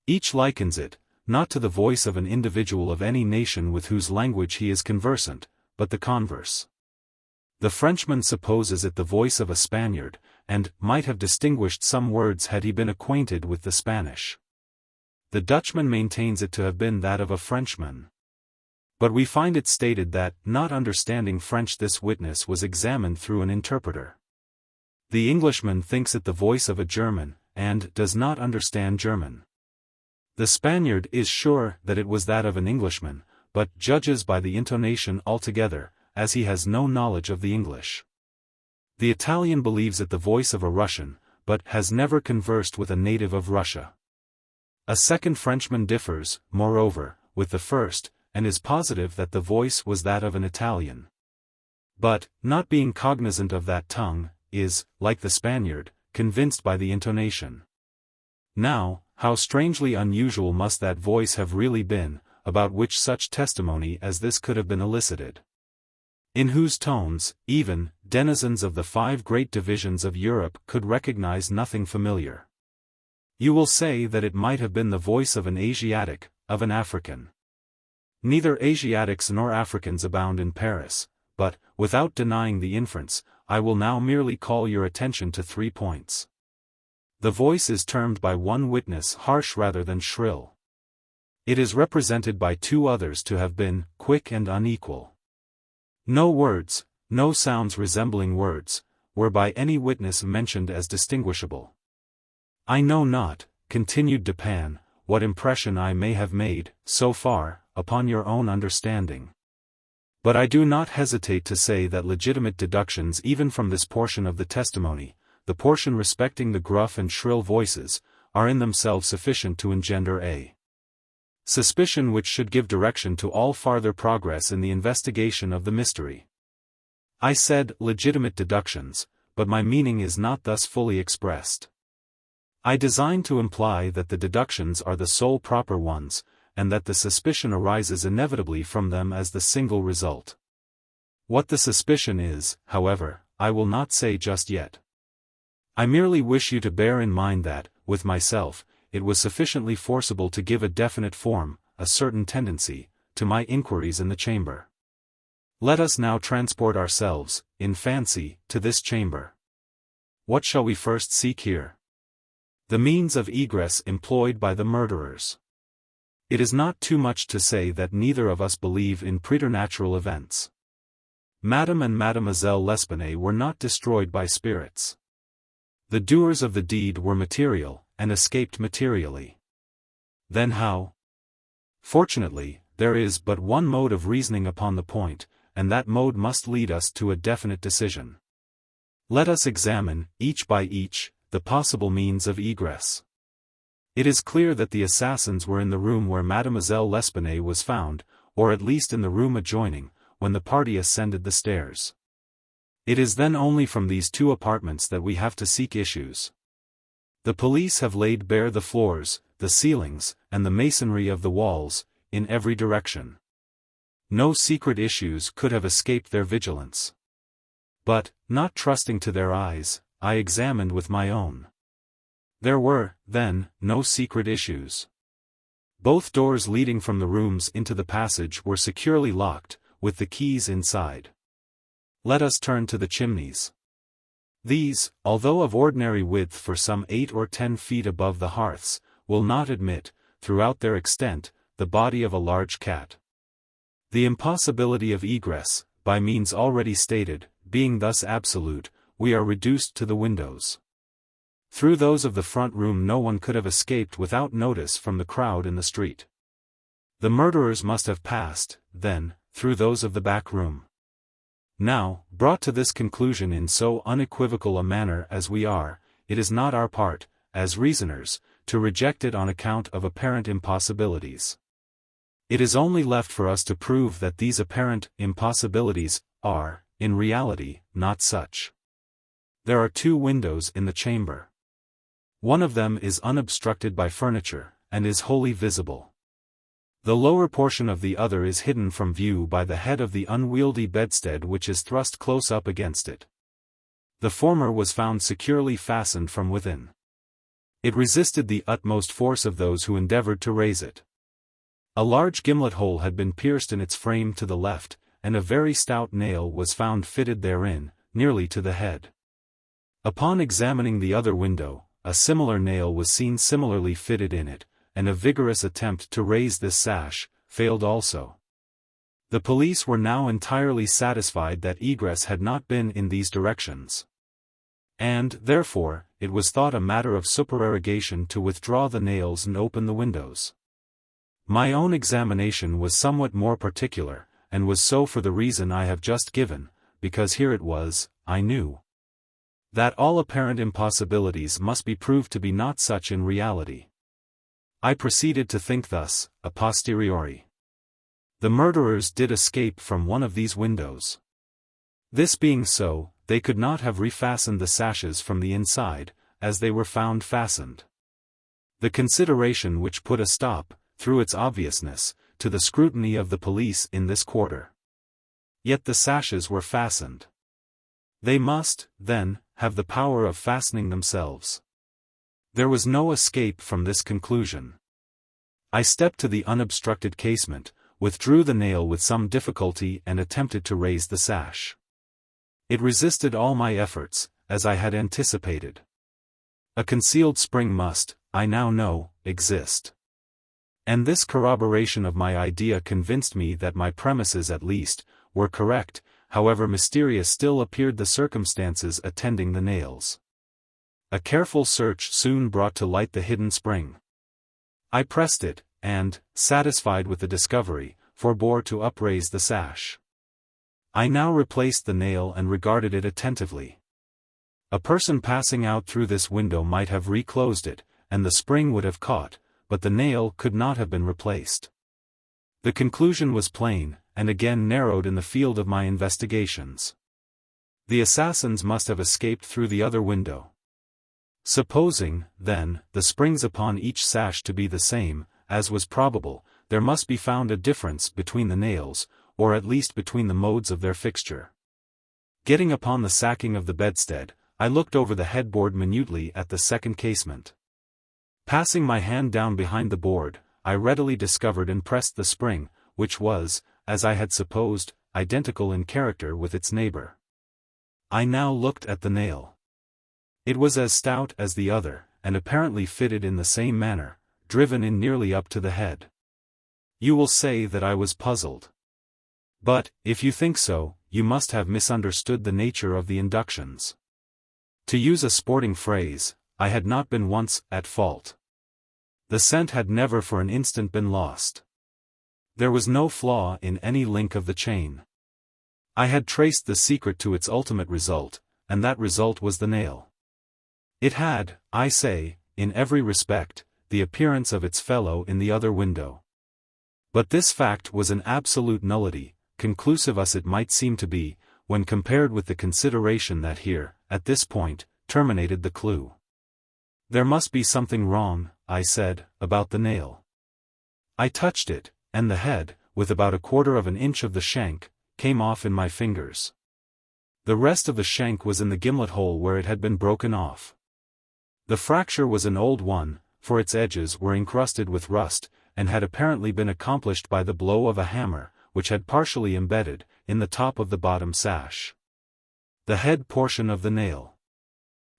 Each likens it, not to the voice of an individual of any nation with whose language he is conversant, but the converse. The Frenchman supposes it the voice of a Spaniard, and might have distinguished some words had he been acquainted with the Spanish. The Dutchman maintains it to have been that of a Frenchman. But we find it stated that, not understanding French, this witness was examined through an interpreter. The Englishman thinks it the voice of a German, and does not understand German. The Spaniard is sure that it was that of an Englishman, but judges by the intonation altogether, as he has no knowledge of the English. The Italian believes it the voice of a Russian, but has never conversed with a native of Russia. A second Frenchman differs, moreover, with the first, and is positive that the voice was that of an Italian. But, not being cognizant of that tongue, is, like the Spaniard, convinced by the intonation. Now, how strangely unusual must that voice have really been, about which such testimony as this could have been elicited. In whose tones, even, denizens of the 5 great divisions of Europe could recognize nothing familiar. You will say that it might have been the voice of an Asiatic, of an African. Neither Asiatics nor Africans abound in Paris, but, without denying the inference, I will now merely call your attention to 3 points. The voice is termed by one witness harsh rather than shrill. It is represented by 2 others to have been quick and unequal. No words, no sounds resembling words, were by any witness mentioned as distinguishable. I know not, continued Dupin, what impression I may have made, so far, upon your own understanding. But I do not hesitate to say that legitimate deductions even from this portion of the testimony, the portion respecting the gruff and shrill voices, are in themselves sufficient to engender a suspicion which should give direction to all farther progress in the investigation of the mystery. I said legitimate deductions, but my meaning is not thus fully expressed. I design to imply that the deductions are the sole proper ones, and that the suspicion arises inevitably from them as the single result. What the suspicion is, however, I will not say just yet. I merely wish you to bear in mind that, with myself, it was sufficiently forcible to give a definite form, a certain tendency, to my inquiries in the chamber. Let us now transport ourselves, in fancy, to this chamber. What shall we first seek here? The means of egress employed by the murderers. It is not too much to say that neither of us believe in preternatural events. Madame and Mademoiselle L'Espanaye were not destroyed by spirits. The doers of the deed were material, and escaped materially. Then how? Fortunately, there is but one mode of reasoning upon the point, and that mode must lead us to a definite decision. Let us examine, each by each, the possible means of egress. It is clear that the assassins were in the room where Mademoiselle L'Espanaye was found, or at least in the room adjoining, when the party ascended the stairs. It is then only from these two apartments that we have to seek issues. The police have laid bare the floors, the ceilings, and the masonry of the walls, in every direction. No secret issues could have escaped their vigilance. But, not trusting to their eyes, I examined with my own. There were, then, no secret issues. Both doors leading from the rooms into the passage were securely locked, with the keys inside. Let us turn to the chimneys. These, although of ordinary width for some 8 or 10 feet above the hearths, will not admit, throughout their extent, the body of a large cat. The impossibility of egress, by means already stated, being thus absolute, we are reduced to the windows. Through those of the front room no one could have escaped without notice from the crowd in the street. The murderers must have passed, then, through those of the back room. Now, brought to this conclusion in so unequivocal a manner as we are, it is not our part, as reasoners, to reject it on account of apparent impossibilities. It is only left for us to prove that these apparent impossibilities are, in reality, not such. There are 2 windows in the chamber. One of them is unobstructed by furniture, and is wholly visible. The lower portion of the other is hidden from view by the head of the unwieldy bedstead which is thrust close up against it. The former was found securely fastened from within. It resisted the utmost force of those who endeavored to raise it. A large gimlet hole had been pierced in its frame to the left, and a very stout nail was found fitted therein, nearly to the head. Upon examining the other window, a similar nail was seen similarly fitted in it, and a vigorous attempt to raise this sash failed also. The police were now entirely satisfied that egress had not been in these directions. And, therefore, it was thought a matter of supererogation to withdraw the nails and open the windows. My own examination was somewhat more particular, and was so for the reason I have just given, because here it was, I knew, that all apparent impossibilities must be proved to be not such in reality. I proceeded to think thus, a posteriori. The murderers did escape from one of these windows. This being so, they could not have refastened the sashes from the inside, as they were found fastened. The consideration which put a stop, through its obviousness, to the scrutiny of the police in this quarter. Yet the sashes were fastened. They must, then, have the power of fastening themselves. There was no escape from this conclusion. I stepped to the unobstructed casement, withdrew the nail with some difficulty and attempted to raise the sash. It resisted all my efforts, as I had anticipated. A concealed spring must, I now know, exist. And this corroboration of my idea convinced me that my premises at least, were correct, however mysterious still appeared the circumstances attending the nails. A careful search soon brought to light the hidden spring. I pressed it, and, satisfied with the discovery, forbore to upraise the sash. I now replaced the nail and regarded it attentively. A person passing out through this window might have reclosed it, and the spring would have caught, but the nail could not have been replaced. The conclusion was plain, and again narrowed in the field of my investigations. The assassins must have escaped through the other window. Supposing, then, the springs upon each sash to be the same, as was probable, there must be found a difference between the nails, or at least between the modes of their fixture. Getting upon the sacking of the bedstead, I looked over the headboard minutely at the second casement. Passing my hand down behind the board, I readily discovered and pressed the spring, which was, as I had supposed, identical in character with its neighbor. I now looked at the nail. It was as stout as the other, and apparently fitted in the same manner, driven in nearly up to the head. You will say that I was puzzled. But, if you think so, you must have misunderstood the nature of the inductions. To use a sporting phrase, I had not been once at fault. The scent had never for an instant been lost. There was no flaw in any link of the chain. I had traced the secret to its ultimate result, and that result was the nail. It had, I say, in every respect, the appearance of its fellow in the other window. But this fact was an absolute nullity, conclusive as it might seem to be, when compared with the consideration that here, at this point, terminated the clue. There must be something wrong, I said, about the nail. I touched it, and the head, with about 1/4 inch of the shank, came off in my fingers. The rest of the shank was in the gimlet hole where it had been broken off. The fracture was an old one, for its edges were encrusted with rust, and had apparently been accomplished by the blow of a hammer, which had partially embedded, in the top of the bottom sash, the head portion of the nail.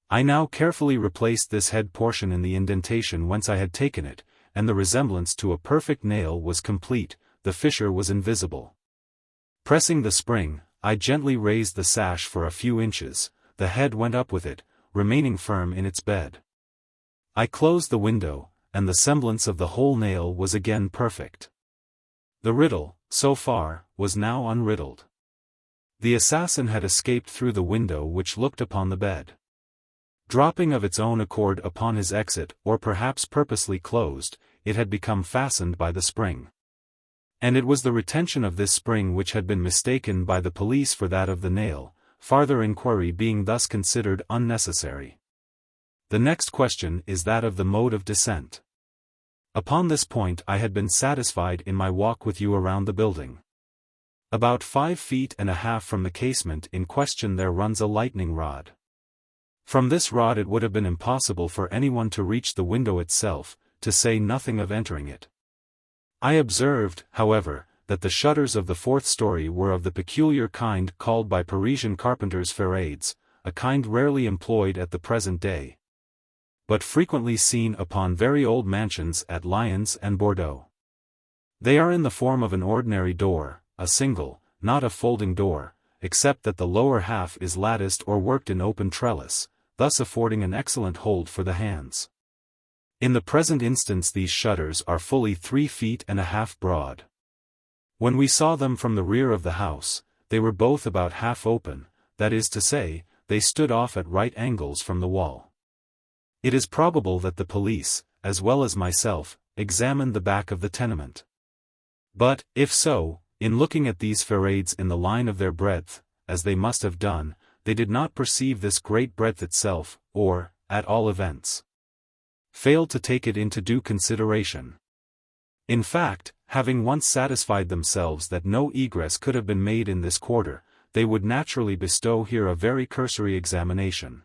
I now carefully replaced this head portion in the indentation whence I had taken it, and the resemblance to a perfect nail was complete, the fissure was invisible. Pressing the spring, I gently raised the sash for a few inches, the head went up with it, remaining firm in its bed. I closed the window, and the semblance of the whole nail was again perfect. The riddle, so far, was now unriddled. The assassin had escaped through the window which looked upon the bed. Dropping of its own accord upon his exit, or perhaps purposely closed, it had become fastened by the spring. And it was the retention of this spring which had been mistaken by the police for that of the nail, farther inquiry being thus considered unnecessary. The next question is that of the mode of descent. Upon this point I had been satisfied in my walk with you around the building. About 5 feet and a half from the casement in question there runs a lightning rod. From this rod it would have been impossible for anyone to reach the window itself, to say nothing of entering it. I observed, however, that the shutters of the 4th story were of the peculiar kind called by Parisian carpenters ferrades, a kind rarely employed at the present day, but frequently seen upon very old mansions at Lyons and Bordeaux. They are in the form of an ordinary door, a single, not a folding door, except that the lower half is latticed or worked in open trellis, thus affording an excellent hold for the hands. In the present instance these shutters are fully 3 feet and a half broad. When we saw them from the rear of the house, they were both about half open, that is to say, they stood off at right angles from the wall. It is probable that the police, as well as myself, examined the back of the tenement. But, if so, in looking at these ferrades in the line of their breadth, as they must have done, they did not perceive this great breadth itself, or, at all events, failed to take it into due consideration. In fact, having once satisfied themselves that no egress could have been made in this quarter, they would naturally bestow here a very cursory examination.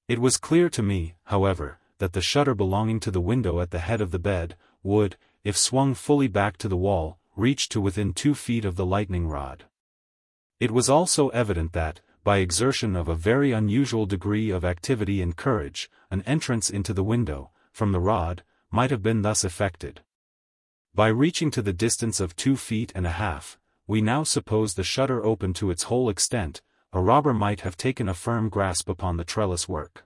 It was clear to me, however, that the shutter belonging to the window at the head of the bed, would, if swung fully back to the wall, reach to within 2 feet of the lightning rod. It was also evident that, by exertion of a very unusual degree of activity and courage, an entrance into the window, from the rod, might have been thus effected. By reaching to the distance of 2 feet and a half, we now suppose the shutter open to its whole extent, a robber might have taken a firm grasp upon the trellis work.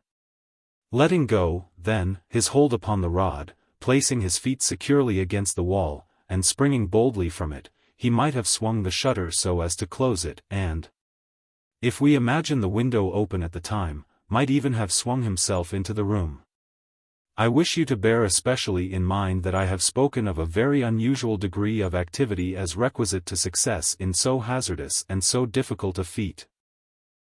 Letting go, then, his hold upon the rod, placing his feet securely against the wall, and springing boldly from it, he might have swung the shutter so as to close it, and, if we imagine the window open at the time, might even have swung himself into the room. I wish you to bear especially in mind that I have spoken of a very unusual degree of activity as requisite to success in so hazardous and so difficult a feat.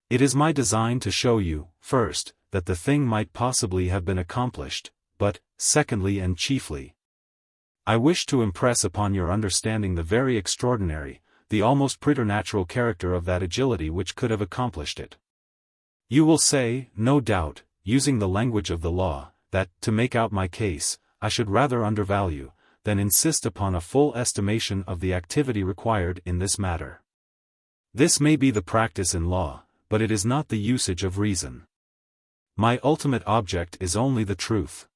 It is my design to show you, first, that the thing might possibly have been accomplished, but, secondly and chiefly, I wish to impress upon your understanding the very extraordinary, the almost preternatural character of that agility which could have accomplished it. You will say, no doubt, using the language of the law, that, to make out my case, I should rather undervalue, than insist upon a full estimation of the activity required in this matter. This may be the practice in law, but it is not the usage of reason. My ultimate object is only the truth.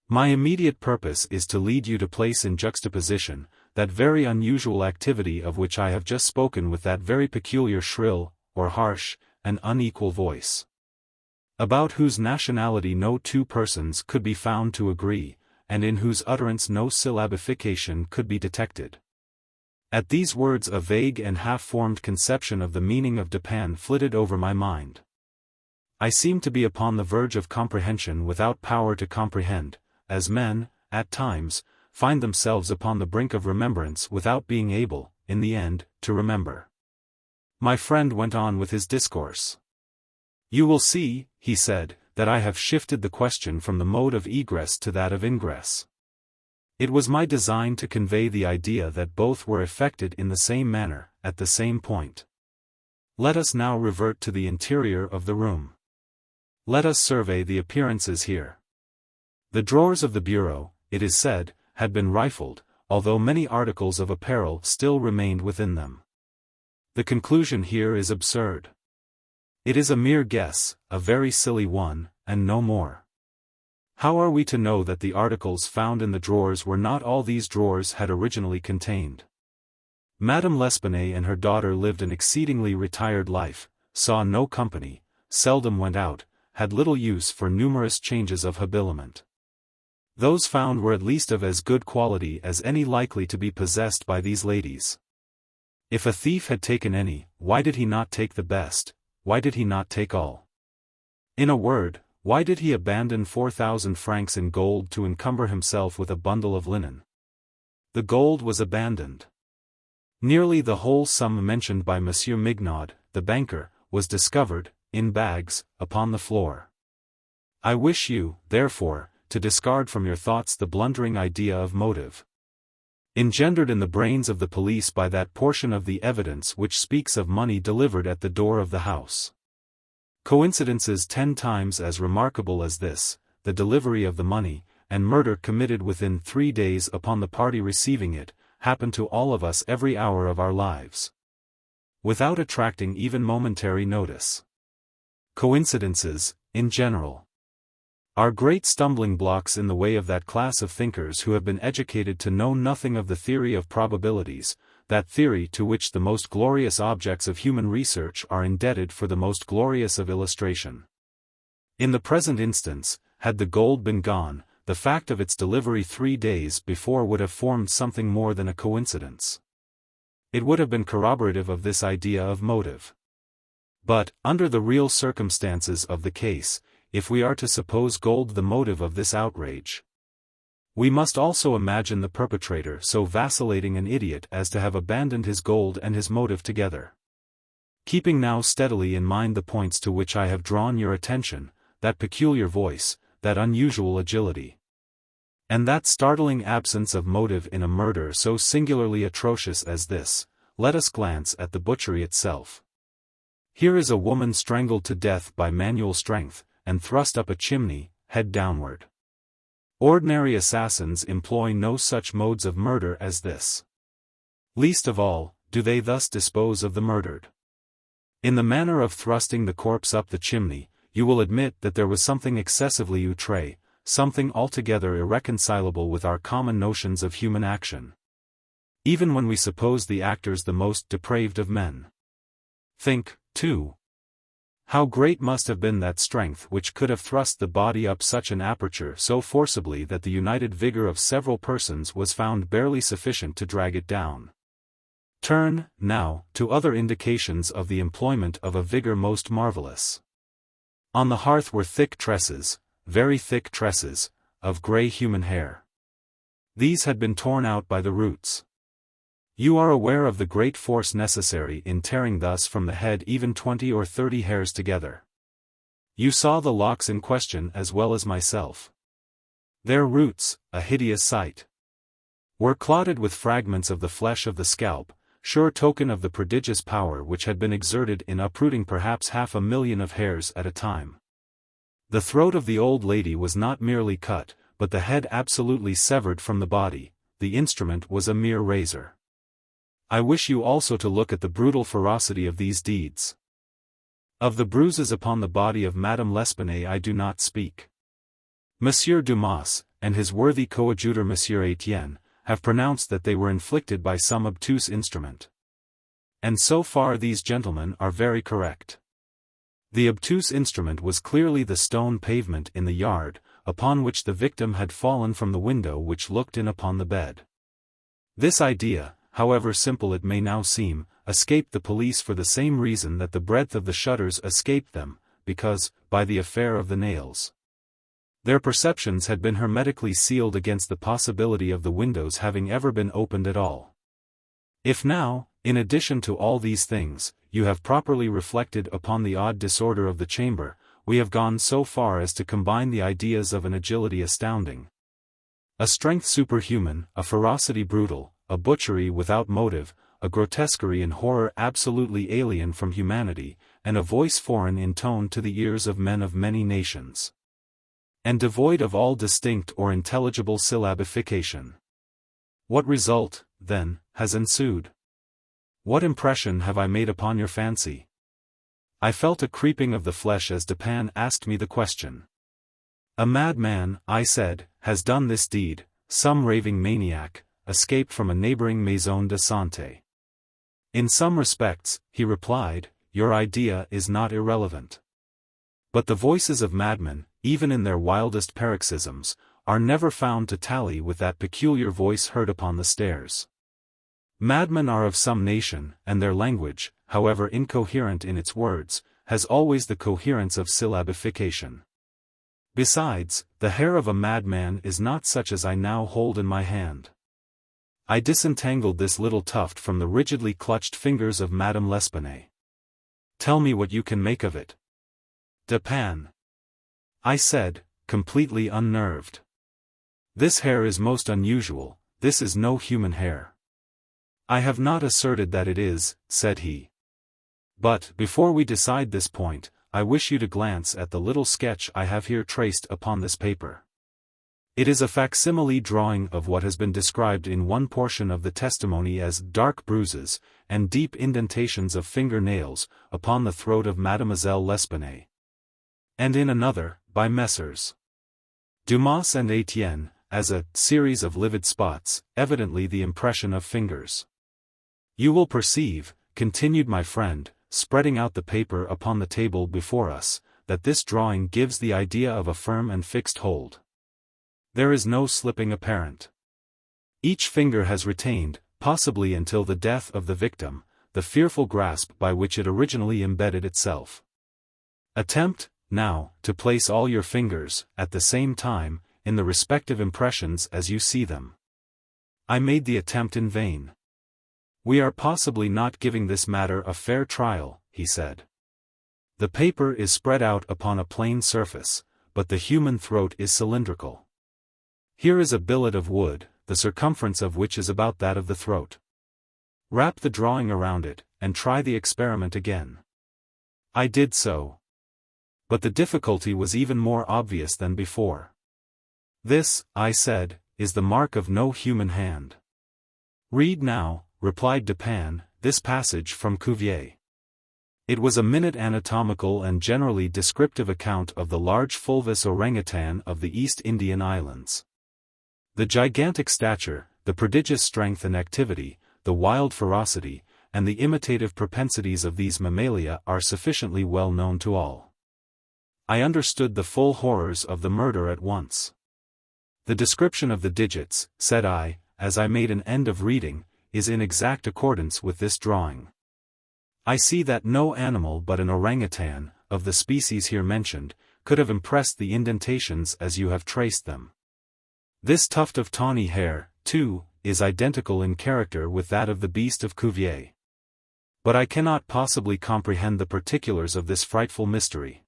My immediate purpose is to lead you to place in juxtaposition, that very unusual activity of which I have just spoken with that very peculiar shrill, or harsh, and unequal voice, about whose nationality no 2 persons could be found to agree, and in whose utterance no syllabification could be detected. At these words a vague and half-formed conception of the meaning of Dupin flitted over my mind. I seem to be upon the verge of comprehension without power to comprehend, as men, at times, find themselves upon the brink of remembrance without being able, in the end, to remember. My friend went on with his discourse. You will see, he said, that I have shifted the question from the mode of egress to that of ingress. It was my design to convey the idea that both were effected in the same manner, at the same point. Let us now revert to the interior of the room. Let us survey the appearances here. The drawers of the bureau, it is said, had been rifled, although many articles of apparel still remained within them. The conclusion here is absurd. It is a mere guess, a very silly one, and no more. How are we to know that the articles found in the drawers were not all these drawers had originally contained? Madame L'Espanaye and her daughter lived an exceedingly retired life, saw no company, seldom went out, had little use for numerous changes of habiliment. Those found were at least of as good quality as any likely to be possessed by these ladies. If a thief had taken any, why did he not take the best? Why did he not take all? In a word, why did he abandon 4,000 francs in gold to encumber himself with a bundle of linen? The gold was abandoned. Nearly the whole sum mentioned by Monsieur Mignod, the banker, was discovered, in bags, upon the floor. I wish you, therefore, to discard from your thoughts the blundering idea of motive, engendered in the brains of the police by that portion of the evidence which speaks of money delivered at the door of the house. Coincidences 10 times as remarkable as this, the delivery of the money, and murder committed within 3 days upon the party receiving it, happen to all of us every hour of our lives, without attracting even momentary notice. Coincidences, in general, are great stumbling blocks in the way of that class of thinkers who have been educated to know nothing of the theory of probabilities, that theory to which the most glorious objects of human research are indebted for the most glorious of illustration. In the present instance, had the gold been gone, the fact of its delivery 3 days before would have formed something more than a coincidence. It would have been corroborative of this idea of motive. But, under the real circumstances of the case, if we are to suppose gold the motive of this outrage, we must also imagine the perpetrator so vacillating an idiot as to have abandoned his gold and his motive together. Keeping now steadily in mind the points to which I have drawn your attention, that peculiar voice, that unusual agility, and that startling absence of motive in a murder so singularly atrocious as this, let us glance at the butchery itself. Here is a woman strangled to death by manual strength, and thrust up a chimney, head downward. Ordinary assassins employ no such modes of murder as this. Least of all, do they thus dispose of the murdered. In the manner of thrusting the corpse up the chimney, you will admit that there was something excessively outré, something altogether irreconcilable with our common notions of human action, even when we suppose the actors the most depraved of men. Think, too, how great must have been that strength which could have thrust the body up such an aperture so forcibly that the united vigor of several persons was found barely sufficient to drag it down. Turn, now, to other indications of the employment of a vigor most marvelous. On the hearth were thick tresses, very thick tresses, of grey human hair. These had been torn out by the roots. You are aware of the great force necessary in tearing thus from the head even 20 or 30 hairs together. You saw the locks in question as well as myself. Their roots, a hideous sight, were clotted with fragments of the flesh of the scalp, sure token of the prodigious power which had been exerted in uprooting perhaps 500,000 of hairs at a time. The throat of the old lady was not merely cut, but the head absolutely severed from the body. The instrument was a mere razor. I wish you also to look at the brutal ferocity of these deeds. Of the bruises upon the body of Madame L'Espanaye I do not speak. Monsieur Dumas, and his worthy coadjutor Monsieur Etienne, have pronounced that they were inflicted by some obtuse instrument. And so far these gentlemen are very correct. The obtuse instrument was clearly the stone pavement in the yard, upon which the victim had fallen from the window which looked in upon the bed. This idea, however simple it may now seem, escaped the police for the same reason that the breadth of the shutters escaped them, because, by the affair of the nails, their perceptions had been hermetically sealed against the possibility of the windows having ever been opened at all. If now, in addition to all these things, you have properly reflected upon the odd disorder of the chamber, we have gone so far as to combine the ideas of an agility astounding, a strength superhuman, a ferocity brutal, a butchery without motive, a grotesquerie and horror absolutely alien from humanity, and a voice foreign in tone to the ears of men of many nations, and devoid of all distinct or intelligible syllabification. What result, then, has ensued? What impression have I made upon your fancy? I felt a creeping of the flesh as Dupin asked me the question. A madman, I said, has done this deed, some raving maniac, escaped from a neighboring maison de santé. In some respects, he replied, your idea is not irrelevant. But the voices of madmen, even in their wildest paroxysms, are never found to tally with that peculiar voice heard upon the stairs. Madmen are of some nation, and their language, however incoherent in its words, has always the coherence of syllabification. Besides, the hair of a madman is not such as I now hold in my hand. I disentangled this little tuft from the rigidly clutched fingers of Madame L'Espanaye. Tell me what you can make of it. Dupin, I said, completely unnerved. This hair is most unusual, this is no human hair. I have not asserted that it is, said he. But, before we decide this point, I wish you to glance at the little sketch I have here traced upon this paper. It is a facsimile drawing of what has been described in one portion of the testimony as dark bruises, and deep indentations of finger-nails, upon the throat of Mademoiselle L'Espanaye. And in another, by Messrs. Dumas and Etienne, as a series of livid spots, evidently the impression of fingers. You will perceive, continued my friend, spreading out the paper upon the table before us, that this drawing gives the idea of a firm and fixed hold. There is no slipping apparent. Each finger has retained, possibly until the death of the victim, the fearful grasp by which it originally embedded itself. Attempt, now, to place all your fingers, at the same time, in the respective impressions as you see them. I made the attempt in vain. We are possibly not giving this matter a fair trial, he said. The paper is spread out upon a plain surface, but the human throat is cylindrical. Here is a billet of wood, the circumference of which is about that of the throat. Wrap the drawing around it, and try the experiment again. I did so. But the difficulty was even more obvious than before. This, I said, is the mark of no human hand. Read now, replied Dupin, this passage from Cuvier. It was a minute anatomical and generally descriptive account of the large fulvous orangutan of the East Indian Islands. The gigantic stature, the prodigious strength and activity, the wild ferocity, and the imitative propensities of these mammalia are sufficiently well known to all. I understood the full horrors of the murder at once. The description of the digits, said I, as I made an end of reading, is in exact accordance with this drawing. I see that no animal but an orangutan, of the species here mentioned, could have impressed the indentations as you have traced them. This tuft of tawny hair, too, is identical in character with that of the beast of Cuvier. But I cannot possibly comprehend the particulars of this frightful mystery.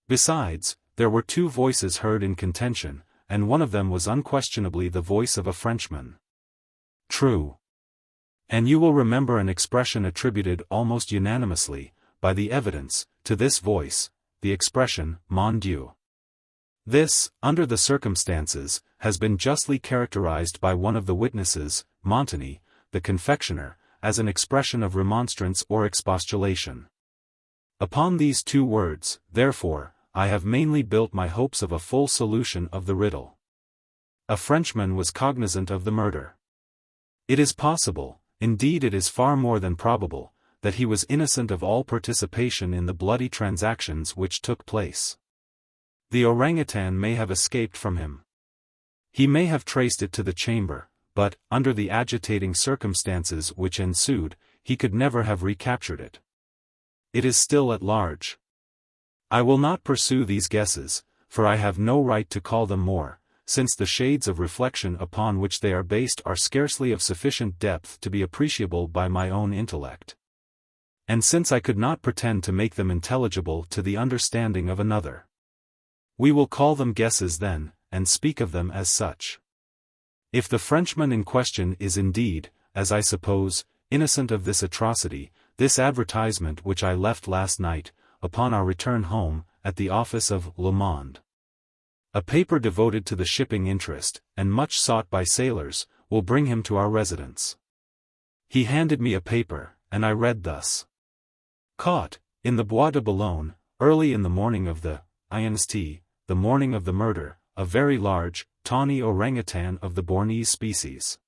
Besides, there were two voices heard in contention, and one of them was unquestionably the voice of a Frenchman. True. And you will remember an expression attributed almost unanimously, by the evidence, to this voice, the expression, mon Dieu. This, under the circumstances, has been justly characterized by one of the witnesses, Montagny, the confectioner, as an expression of remonstrance or expostulation. Upon these two words, therefore, I have mainly built my hopes of a full solution of the riddle. A Frenchman was cognizant of the murder. It is possible, indeed it is far more than probable, that he was innocent of all participation in the bloody transactions which took place. The orangutan may have escaped from him. He may have traced it to the chamber, but, under the agitating circumstances which ensued, he could never have recaptured it. It is still at large. I will not pursue these guesses, for I have no right to call them more, since the shades of reflection upon which they are based are scarcely of sufficient depth to be appreciable by my own intellect. And since I could not pretend to make them intelligible to the understanding of another. We will call them guesses then, and speak of them as such. If the Frenchman in question is indeed, as I suppose, innocent of this atrocity, this advertisement which I left last night, upon our return home, at the office of Le Monde, a paper devoted to the shipping interest, and much sought by sailors, will bring him to our residence. He handed me a paper, and I read thus. Caught, in the Bois de Boulogne, early in the morning of the the morning of the murder, a very large, tawny orangutan of the Bornese species.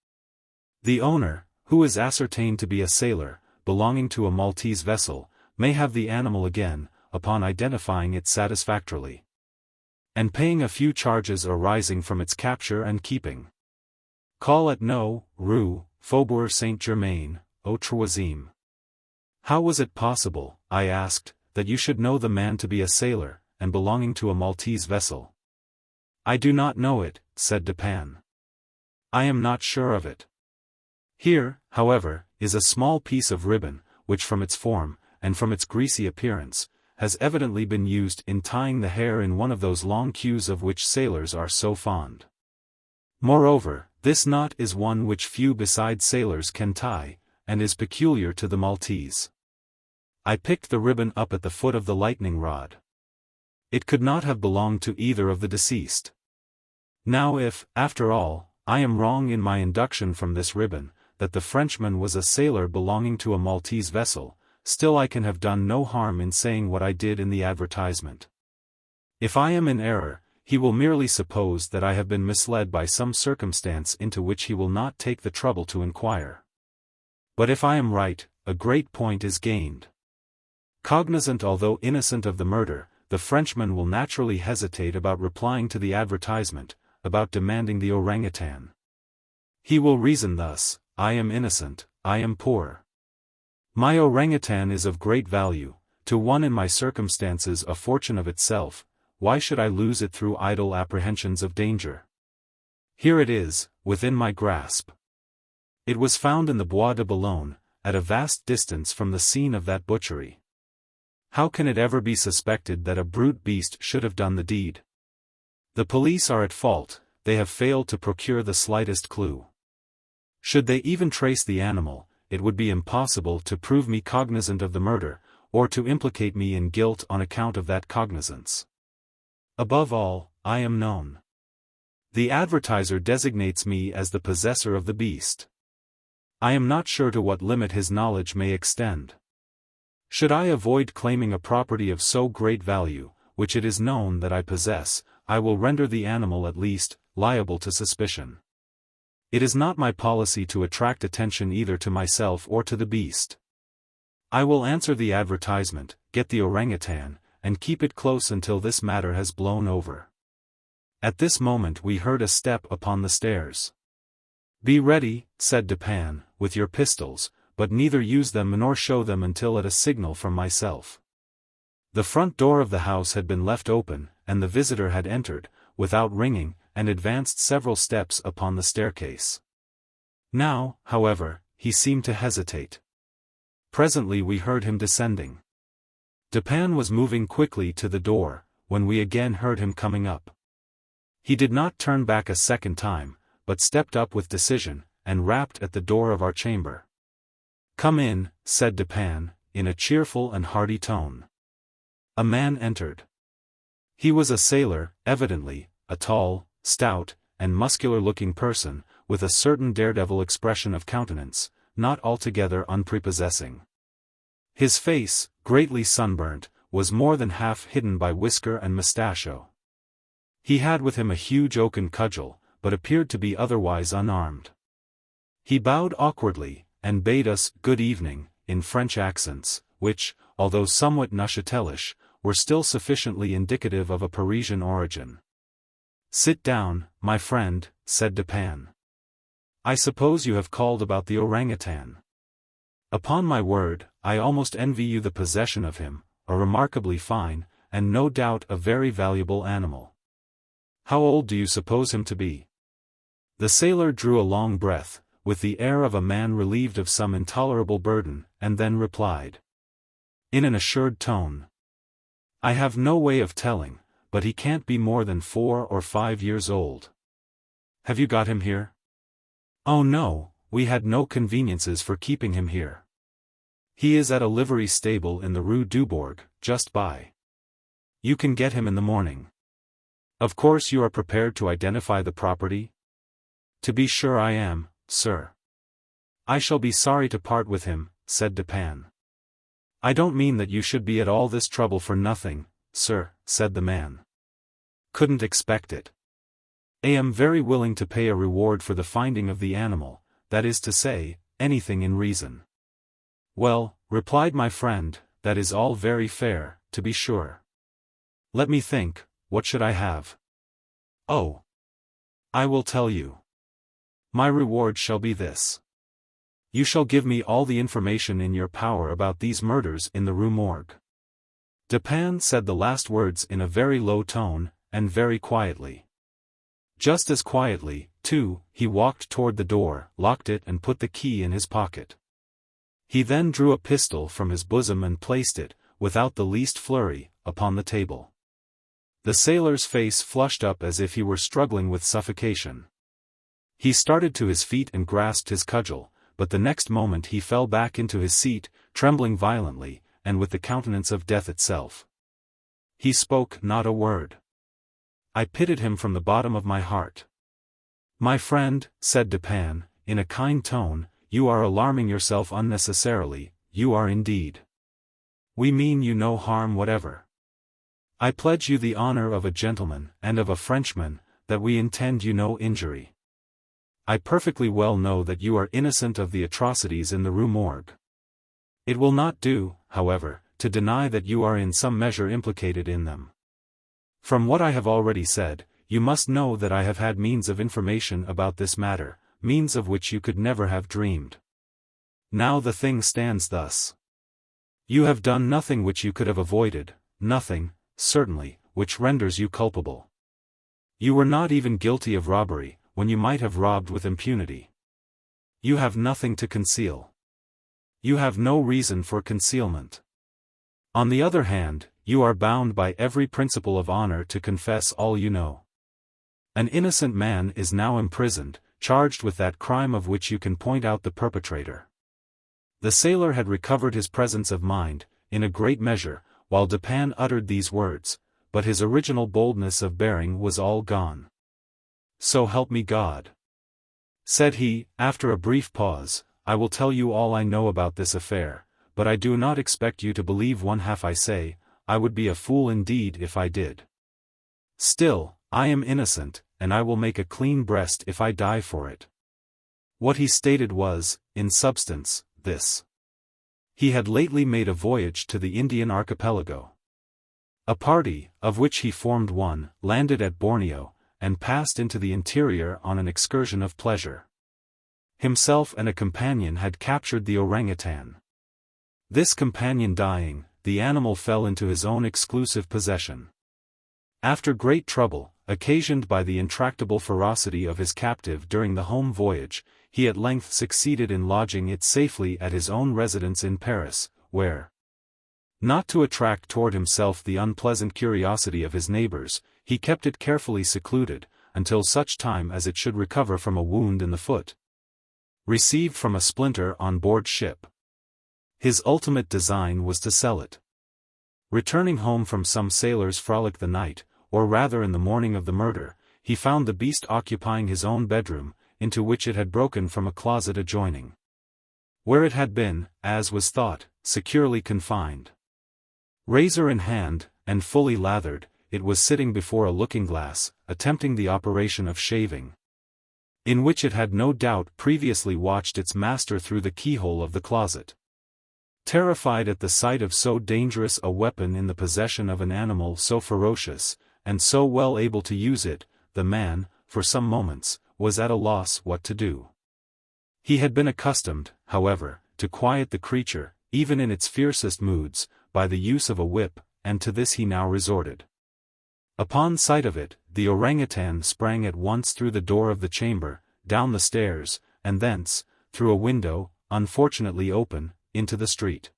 The owner, who is ascertained to be a sailor, belonging to a Maltese vessel, may have the animal again, upon identifying it satisfactorily, and paying a few charges arising from its capture and keeping. Call at No. Rue, Faubourg Saint-Germain, au Troisième. How was it possible, I asked, that you should know the man to be a sailor, and belonging to a Maltese vessel? I do not know it, said Dupin. I am not sure of it. Here, however, is a small piece of ribbon, which from its form, and from its greasy appearance, has evidently been used in tying the hair in one of those long queues of which sailors are so fond. Moreover, this knot is one which few besides sailors can tie, and is peculiar to the Maltese. I picked the ribbon up at the foot of the lightning rod. It could not have belonged to either of the deceased. Now if, after all, I am wrong in my induction from this ribbon, that the Frenchman was a sailor belonging to a Maltese vessel, still I can have done no harm in saying what I did in the advertisement. If I am in error, he will merely suppose that I have been misled by some circumstance into which he will not take the trouble to inquire. But if I am right, a great point is gained. Cognizant although innocent of the murder, the Frenchman will naturally hesitate about replying to the advertisement, about demanding the orangutan. He will reason thus: I am innocent, I am poor. My orangutan is of great value, to one in my circumstances a fortune of itself, why should I lose it through idle apprehensions of danger? Here it is, within my grasp. It was found in the Bois de Boulogne, at a vast distance from the scene of that butchery. How can it ever be suspected that a brute beast should have done the deed? The police are at fault, they have failed to procure the slightest clue. Should they even trace the animal, it would be impossible to prove me cognizant of the murder, or to implicate me in guilt on account of that cognizance. Above all, I am known. The advertiser designates me as the possessor of the beast. I am not sure to what limit his knowledge may extend. Should I avoid claiming a property of so great value, which it is known that I possess, I will render the animal at least liable to suspicion. It is not my policy to attract attention either to myself or to the beast. I will answer the advertisement, get the orangutan, and keep it close until this matter has blown over. At this moment we heard a step upon the stairs. Be ready, said Dupin, with your pistols, but neither use them nor show them until at a signal from myself. The front door of the house had been left open, and the visitor had entered, without ringing, and advanced several steps upon the staircase. Now, however, he seemed to hesitate. Presently we heard him descending. Dupin was moving quickly to the door, when we again heard him coming up. He did not turn back a second time, but stepped up with decision, and rapped at the door of our chamber. Come in, said Dupin, in a cheerful and hearty tone. A man entered. He was a sailor, evidently, a tall, stout, and muscular-looking person, with a certain daredevil expression of countenance, not altogether unprepossessing. His face, greatly sunburnt, was more than half hidden by whisker and mustachio. He had with him a huge oaken cudgel, but appeared to be otherwise unarmed. He bowed awkwardly, and bade us good evening, in French accents, which, although somewhat Neuchâtelish, were still sufficiently indicative of a Parisian origin. Sit down, my friend, said Dupin. I suppose you have called about the orangutan. Upon my word, I almost envy you the possession of him, a remarkably fine, and no doubt a very valuable animal. How old do you suppose him to be? The sailor drew a long breath, with the air of a man relieved of some intolerable burden, and then replied, in an assured tone, I have no way of telling, but he can't be more than 4 or 5 years old. Have you got him here? Oh no, we had no conveniences for keeping him here. He is at a livery stable in the Rue Morgue, just by. You can get him in the morning. Of course you are prepared to identify the property? To be sure I am, sir. I shall be sorry to part with him, said Dupin. I don't mean that you should be at all this trouble for nothing, sir, said the man. Couldn't expect it. I am very willing to pay a reward for the finding of the animal, that is to say, anything in reason. Well, replied my friend, that is all very fair, to be sure. Let me think, what should I have? Oh! I will tell you. My reward shall be this. You shall give me all the information in your power about these murders in the Rue Morgue. Dupin said the last words in a very low tone, and very quietly. Just as quietly, too, he walked toward the door, locked it and put the key in his pocket. He then drew a pistol from his bosom and placed it, without the least flurry, upon the table. The sailor's face flushed up as if he were struggling with suffocation. He started to his feet and grasped his cudgel, but the next moment he fell back into his seat, trembling violently, and with the countenance of death itself. He spoke not a word. I pitied him from the bottom of my heart. My friend, said Dupin, in a kind tone, you are alarming yourself unnecessarily, you are indeed. We mean you no harm whatever. I pledge you the honor of a gentleman and of a Frenchman, that we intend you no injury. I perfectly well know that you are innocent of the atrocities in the Rue Morgue. It will not do, however, to deny that you are in some measure implicated in them. From what I have already said, you must know that I have had means of information about this matter, means of which you could never have dreamed. Now the thing stands thus. You have done nothing which you could have avoided, nothing, certainly, which renders you culpable. You were not even guilty of robbery, when you might have robbed with impunity. You have nothing to conceal. You have no reason for concealment. On the other hand, you are bound by every principle of honor to confess all you know. An innocent man is now imprisoned, charged with that crime of which you can point out the perpetrator. The sailor had recovered his presence of mind, in a great measure, while Dupin uttered these words, but his original boldness of bearing was all gone. So help me God, said he, after a brief pause, I will tell you all I know about this affair, but I do not expect you to believe one half I say, I would be a fool indeed if I did. Still, I am innocent, and I will make a clean breast if I die for it. What he stated was, in substance, this. He had lately made a voyage to the Indian archipelago. A party, of which he formed one, landed at Borneo, and passed into the interior on an excursion of pleasure. Himself and a companion had captured the orangutan. This companion dying, the animal fell into his own exclusive possession. After great trouble, occasioned by the intractable ferocity of his captive during the home voyage, he at length succeeded in lodging it safely at his own residence in Paris, where, not to attract toward himself the unpleasant curiosity of his neighbors, he kept it carefully secluded, until such time as it should recover from a wound in the foot, received from a splinter on board ship. His ultimate design was to sell it. Returning home from some sailor's frolic the night, or rather in the morning of the murder, he found the beast occupying his own bedroom, into which it had broken from a closet adjoining, where it had been, as was thought, securely confined. Razor in hand, and fully lathered, it was sitting before a looking-glass, attempting the operation of shaving, in which it had no doubt previously watched its master through the keyhole of the closet. Terrified at the sight of so dangerous a weapon in the possession of an animal so ferocious, and so well able to use it, the man, for some moments, was at a loss what to do. He had been accustomed, however, to quiet the creature, even in its fiercest moods, by the use of a whip, and to this he now resorted. Upon sight of it, the orangutan sprang at once through the door of the chamber, down the stairs, and thence, through a window, unfortunately open, into the street.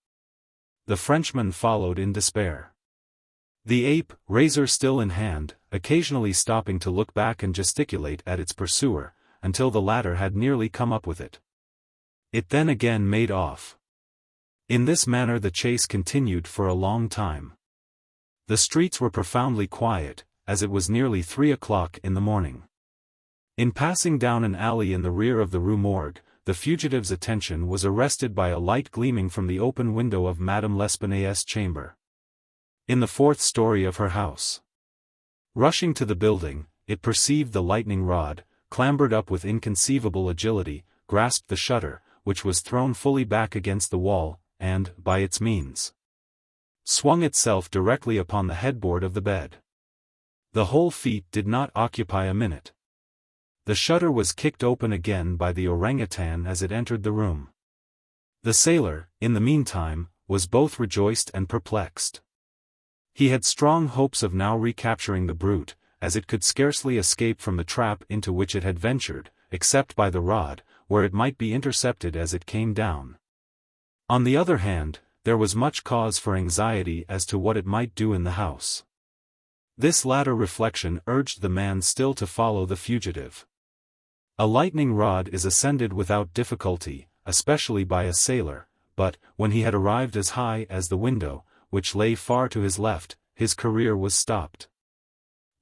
The Frenchman followed in despair. The ape, razor still in hand, occasionally stopping to look back and gesticulate at its pursuer, until the latter had nearly come up with it. It then again made off. In this manner the chase continued for a long time. The streets were profoundly quiet, as it was nearly 3 o'clock in the morning. In passing down an alley in the rear of the Rue Morgue, the fugitive's attention was arrested by a light gleaming from the open window of Madame L'Espanaye's chamber, in the 4th story of her house. Rushing to the building, it perceived the lightning rod, clambered up with inconceivable agility, grasped the shutter, which was thrown fully back against the wall, and, by its means, swung itself directly upon the headboard of the bed. The whole feat did not occupy a minute. The shutter was kicked open again by the orangutan as it entered the room. The sailor, in the meantime, was both rejoiced and perplexed. He had strong hopes of now recapturing the brute, as it could scarcely escape from the trap into which it had ventured, except by the rod, where it might be intercepted as it came down. On the other hand, there was much cause for anxiety as to what it might do in the house. This latter reflection urged the man still to follow the fugitive. A lightning rod is ascended without difficulty, especially by a sailor, but, when he had arrived as high as the window, which lay far to his left, his career was stopped.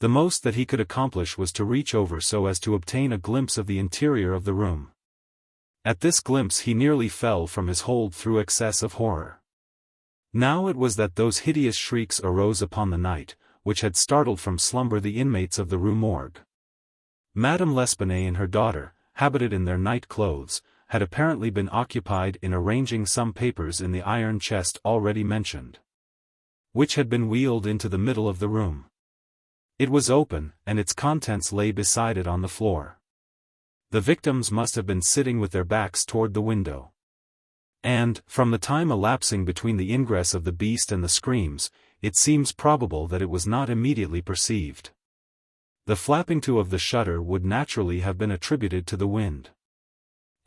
The most that he could accomplish was to reach over so as to obtain a glimpse of the interior of the room. At this glimpse he nearly fell from his hold through excess of horror. Now it was that those hideous shrieks arose upon the night, which had startled from slumber the inmates of the Rue Morgue. Madame L'Espanaye and her daughter, habited in their night clothes, had apparently been occupied in arranging some papers in the iron chest already mentioned, which had been wheeled into the middle of the room. It was open, and its contents lay beside it on the floor. The victims must have been sitting with their backs toward the window. And, from the time elapsing between the ingress of the beast and the screams, it seems probable that it was not immediately perceived. The flapping to of the shutter would naturally have been attributed to the wind.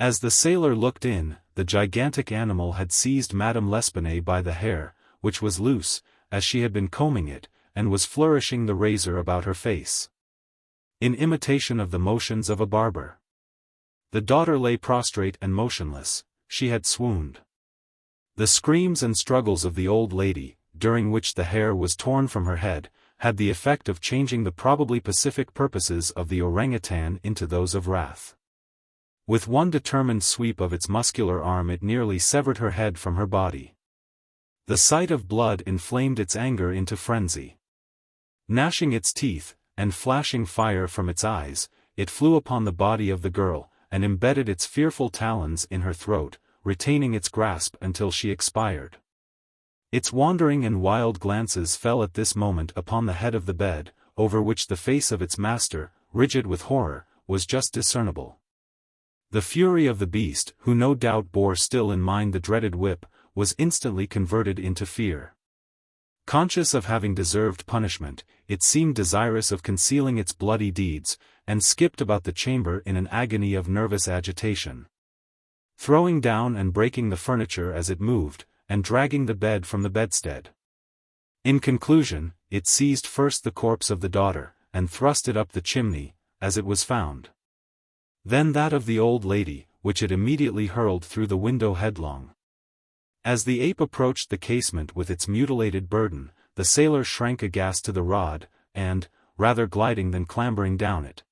As the sailor looked in, the gigantic animal had seized Madame L'Espanaye by the hair, which was loose, as she had been combing it, and was flourishing the razor about her face, in imitation of the motions of a barber. The daughter lay prostrate and motionless. She had swooned. The screams and struggles of the old lady, during which the hair was torn from her head, had the effect of changing the probably pacific purposes of the orangutan into those of wrath. With one determined sweep of its muscular arm it nearly severed her head from her body. The sight of blood inflamed its anger into frenzy. Gnashing its teeth, and flashing fire from its eyes, it flew upon the body of the girl, and embedded its fearful talons in her throat, retaining its grasp until she expired. Its wandering and wild glances fell at this moment upon the head of the bed, over which the face of its master, rigid with horror, was just discernible. The fury of the beast, who no doubt bore still in mind the dreaded whip, was instantly converted into fear. Conscious of having deserved punishment, it seemed desirous of concealing its bloody deeds, and skipped about the chamber in an agony of nervous agitation, throwing down and breaking the furniture as it moved, and dragging the bed from the bedstead. In conclusion, it seized first the corpse of the daughter, and thrust it up the chimney, as it was found. Then that of the old lady, which it immediately hurled through the window headlong. As the ape approached the casement with its mutilated burden, the sailor shrank aghast to the rod, and, rather gliding than clambering down it,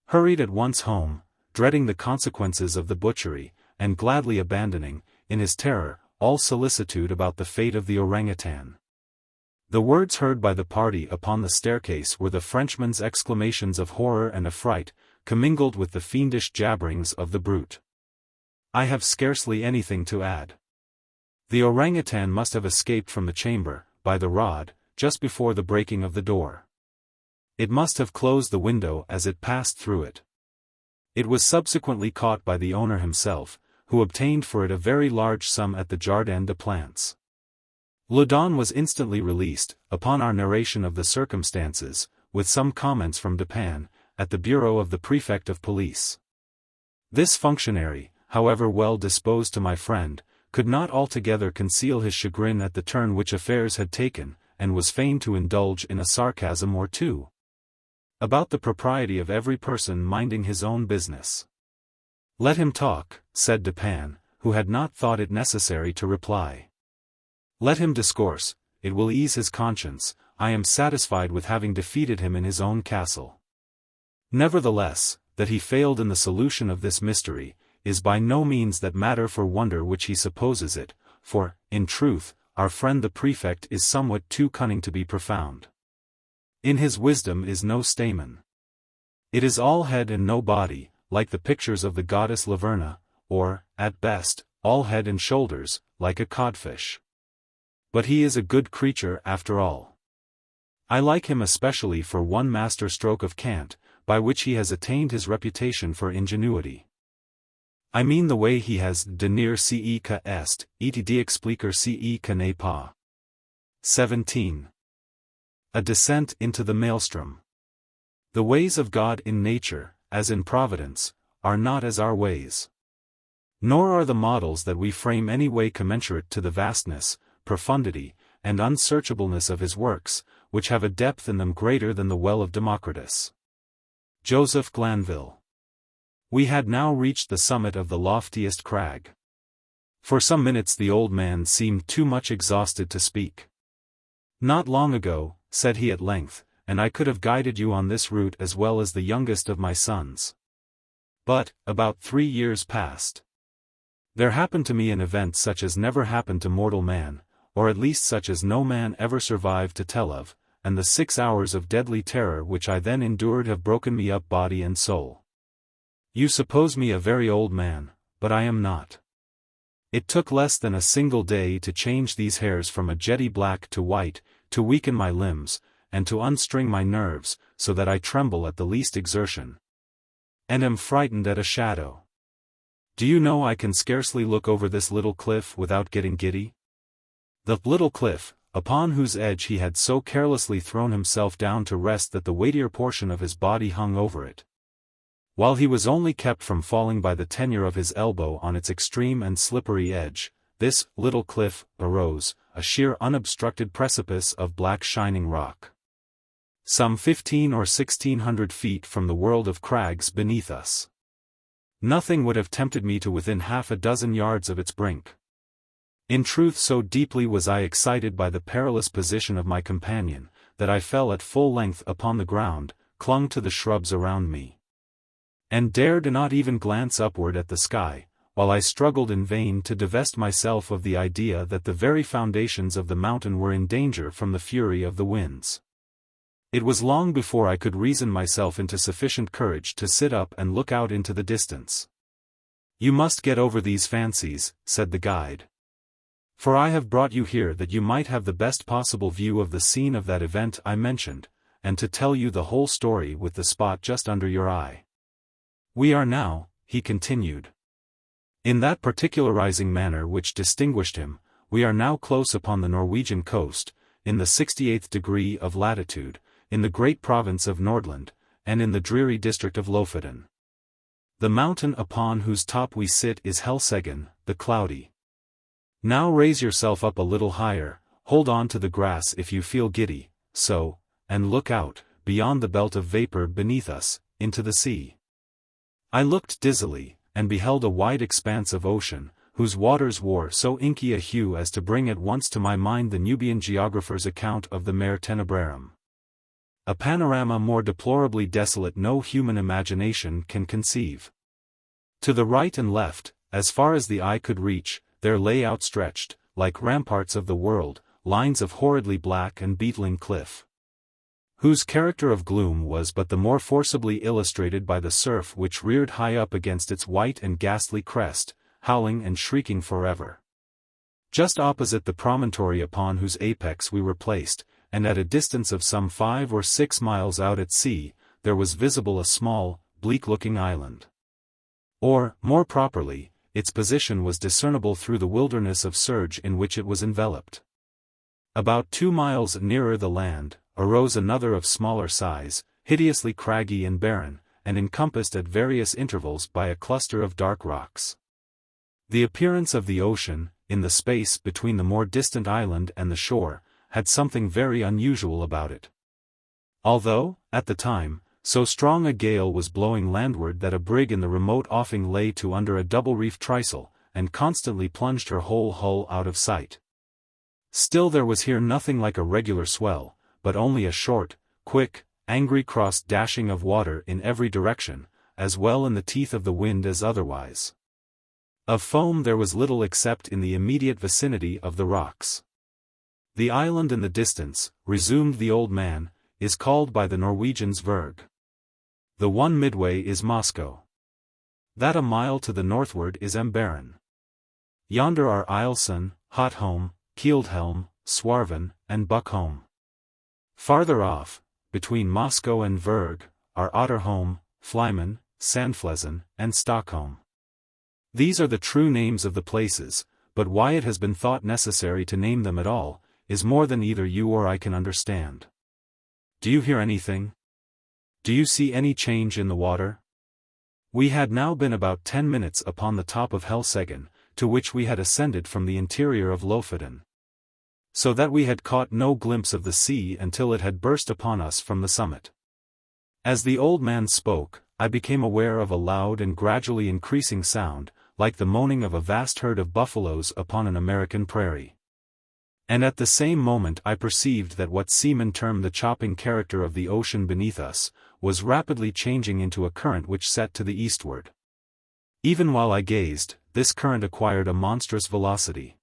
hurried at once home, dreading the consequences of the butchery, and gladly abandoning, in his terror, all solicitude about the fate of the orangutan. The words heard by the party upon the staircase were the Frenchman's exclamations of horror and affright, commingled with the fiendish jabberings of the brute. I have scarcely anything to add. The orangutan must have escaped from the chamber, by the rod, just before the breaking of the door. It must have closed the window as it passed through it. It was subsequently caught by the owner himself, who obtained for it a very large sum at the Jardin des Plantes. Loudon was instantly released, upon our narration of the circumstances, with some comments from Dupin, at the bureau of the prefect of police. This functionary, however well disposed to my friend, could not altogether conceal his chagrin at the turn which affairs had taken, and was fain to indulge in a sarcasm or two about the propriety of every person minding his own business. "Let him talk," said Dupin, who had not thought it necessary to reply. "Let him discourse, it will ease his conscience. I am satisfied with having defeated him in his own castle." Nevertheless, that he failed in the solution of this mystery, is by no means that matter for wonder which he supposes it, for, in truth, our friend the prefect is somewhat too cunning to be profound. In his wisdom is no stamen. It is all head and no body, like the pictures of the goddess Laverna, or, at best, all head and shoulders, like a codfish. But he is a good creature after all. I like him especially for one master stroke of cant, by which he has attained his reputation for ingenuity. I mean the way he has «denir ce que est, et d'expliquer ce que n'est pas». 17. A descent into the Maelström. The ways of God in nature, as in providence, are not as our ways. Nor are the models that we frame any way commensurate to the vastness, profundity, and unsearchableness of his works, which have a depth in them greater than the well of Democritus. Joseph Glanville. We had now reached the summit of the loftiest crag. For some minutes the old man seemed too much exhausted to speak. "Not long ago," said he at length, "and I could have guided you on this route as well as the youngest of my sons. But, about 3 years past, there happened to me an event such as never happened to mortal man, or at least such as no man ever survived to tell of, and the 6 hours of deadly terror which I then endured have broken me up body and soul. You suppose me a very old man, but I am not. It took less than a single day to change these hairs from a jetty black to white, to weaken my limbs, and to unstring my nerves, so that I tremble at the least exertion, and am frightened at a shadow. Do you know I can scarcely look over this little cliff without getting giddy? The little cliff, upon whose edge he had so carelessly thrown himself down to rest that the weightier portion of his body hung over it, while he was only kept from falling by the tenure of his elbow on its extreme and slippery edge. This little cliff arose, a sheer unobstructed precipice of black shining rock, some 15 or 1600 feet from the world of crags beneath us. Nothing would have tempted me to within half a dozen yards of its brink. In truth, so deeply was I excited by the perilous position of my companion, that I fell at full length upon the ground, clung to the shrubs around me, and dared not even glance upward at the sky, while I struggled in vain to divest myself of the idea that the very foundations of the mountain were in danger from the fury of the winds. It was long before I could reason myself into sufficient courage to sit up and look out into the distance. "You must get over these fancies," said the guide, "for I have brought you here that you might have the best possible view of the scene of that event I mentioned, and to tell you the whole story with the spot just under your eye. We are now," he continued, in that particularizing manner which distinguished him, "we are now close upon the Norwegian coast, in the 68th degree of latitude, in the great province of Nordland, and in the dreary district of Lofoten. The mountain upon whose top we sit is Helseggen, the Cloudy. Now raise yourself up a little higher, hold on to the grass if you feel giddy, so, and look out, beyond the belt of vapor beneath us, into the sea." I looked dizzily, and beheld a wide expanse of ocean, whose waters wore so inky a hue as to bring at once to my mind the Nubian geographer's account of the Mare Tenebrarum. A panorama more deplorably desolate no human imagination can conceive. To the right and left, as far as the eye could reach, there lay outstretched, like ramparts of the world, lines of horridly black and beetling cliff, whose character of gloom was but the more forcibly illustrated by the surf which reared high up against its white and ghastly crest, howling and shrieking forever. Just opposite the promontory upon whose apex we were placed, and at a distance of some 5 or 6 miles out at sea, there was visible a small, bleak-looking island. Or, more properly, its position was discernible through the wilderness of surge in which it was enveloped. About 2 miles nearer the land, arose another of smaller size, hideously craggy and barren, and encompassed at various intervals by a cluster of dark rocks. The appearance of the ocean, in the space between the more distant island and the shore, had something very unusual about it. Although, at the time, so strong a gale was blowing landward that a brig in the remote offing lay to under a double-reefed trysail, and constantly plunged her whole hull out of sight. Still there was here nothing like a regular swell, but only a short, quick, angry cross-dashing of water in every direction, as well in the teeth of the wind as otherwise. Of foam there was little except in the immediate vicinity of the rocks. The island in the distance, resumed the old man, is called by the Norwegians Vurrgh. The one midway is Masque. That a mile to the northward is Amberen. Yonder are Ilesen, Hotholm, Keeldhelm, Swarven, and Buckholm. Farther off, between Masque and Vurrgh, are Otterholm, Flymen, Sandflesen, and Stockholm. These are the true names of the places, but why it has been thought necessary to name them at all, is more than either you or I can understand. Do you hear anything? Do you see any change in the water? We had now been about 10 minutes upon the top of Helseggen, to which we had ascended from the interior of Lofoten. So that we had caught no glimpse of the sea until it had burst upon us from the summit. As the old man spoke, I became aware of a loud and gradually increasing sound, like the moaning of a vast herd of buffaloes upon an American prairie. And at the same moment I perceived that what seamen term the chopping character of the ocean beneath us, was rapidly changing into a current which set to the eastward. Even while I gazed, this current acquired a monstrous velocity.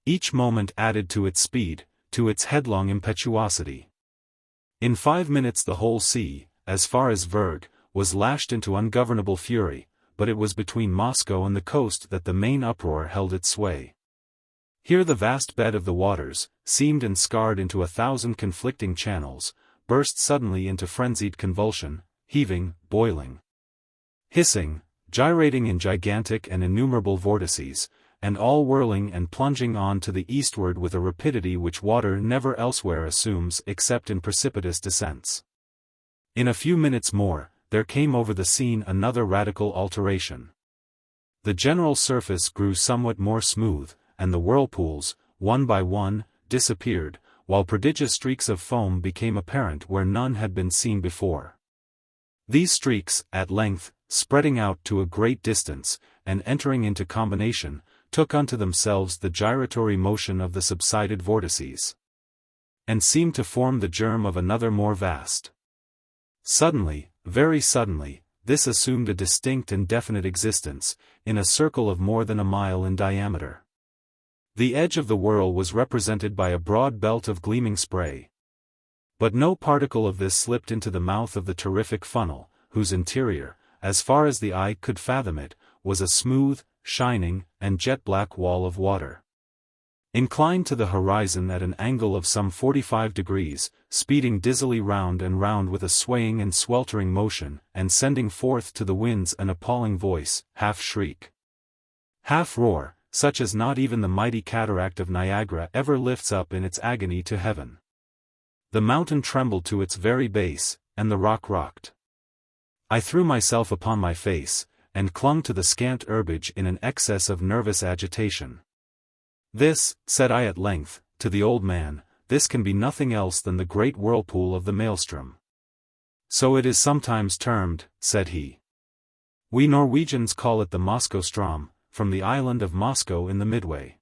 Each moment added to its speed, to its headlong impetuosity. In 5 minutes the whole sea, as far as Vurrgh, was lashed into ungovernable fury, but it was between Masque and the coast that the main uproar held its sway. Here the vast bed of the waters, seamed and scarred into 1,000 conflicting channels, burst suddenly into frenzied convulsion, heaving, boiling, hissing, gyrating in gigantic and innumerable vortices, and all whirling and plunging on to the eastward with a rapidity which water never elsewhere assumes except in precipitous descents. In a few minutes more, there came over the scene another radical alteration. The general surface grew somewhat more smooth, and the whirlpools, one by one, disappeared, while prodigious streaks of foam became apparent where none had been seen before. These streaks, at length, spreading out to a great distance, and entering into combination, took unto themselves the gyratory motion of the subsided vortices, and seemed to form the germ of another more vast. Suddenly, very suddenly, this assumed a distinct and definite existence, in a circle of more than a mile in diameter. The edge of the whirl was represented by a broad belt of gleaming spray. But no particle of this slipped into the mouth of the terrific funnel, whose interior, as far as the eye could fathom it, was a smooth, shining, and jet-black wall of water. Inclined to the horizon at an angle of some 45 degrees, speeding dizzily round and round with a swaying and sweltering motion, and sending forth to the winds an appalling voice, half shriek, half roar, such as not even the mighty cataract of Niagara ever lifts up in its agony to heaven. The mountain trembled to its very base, and the rock rocked. I threw myself upon my face, and clung to the scant herbage in an excess of nervous agitation. "This," said I at length, to the old man, "this can be nothing else than the great whirlpool of the Maelström." "So it is sometimes termed," said he. "We Norwegians call it the Masque, from the island of Masque in the Midway."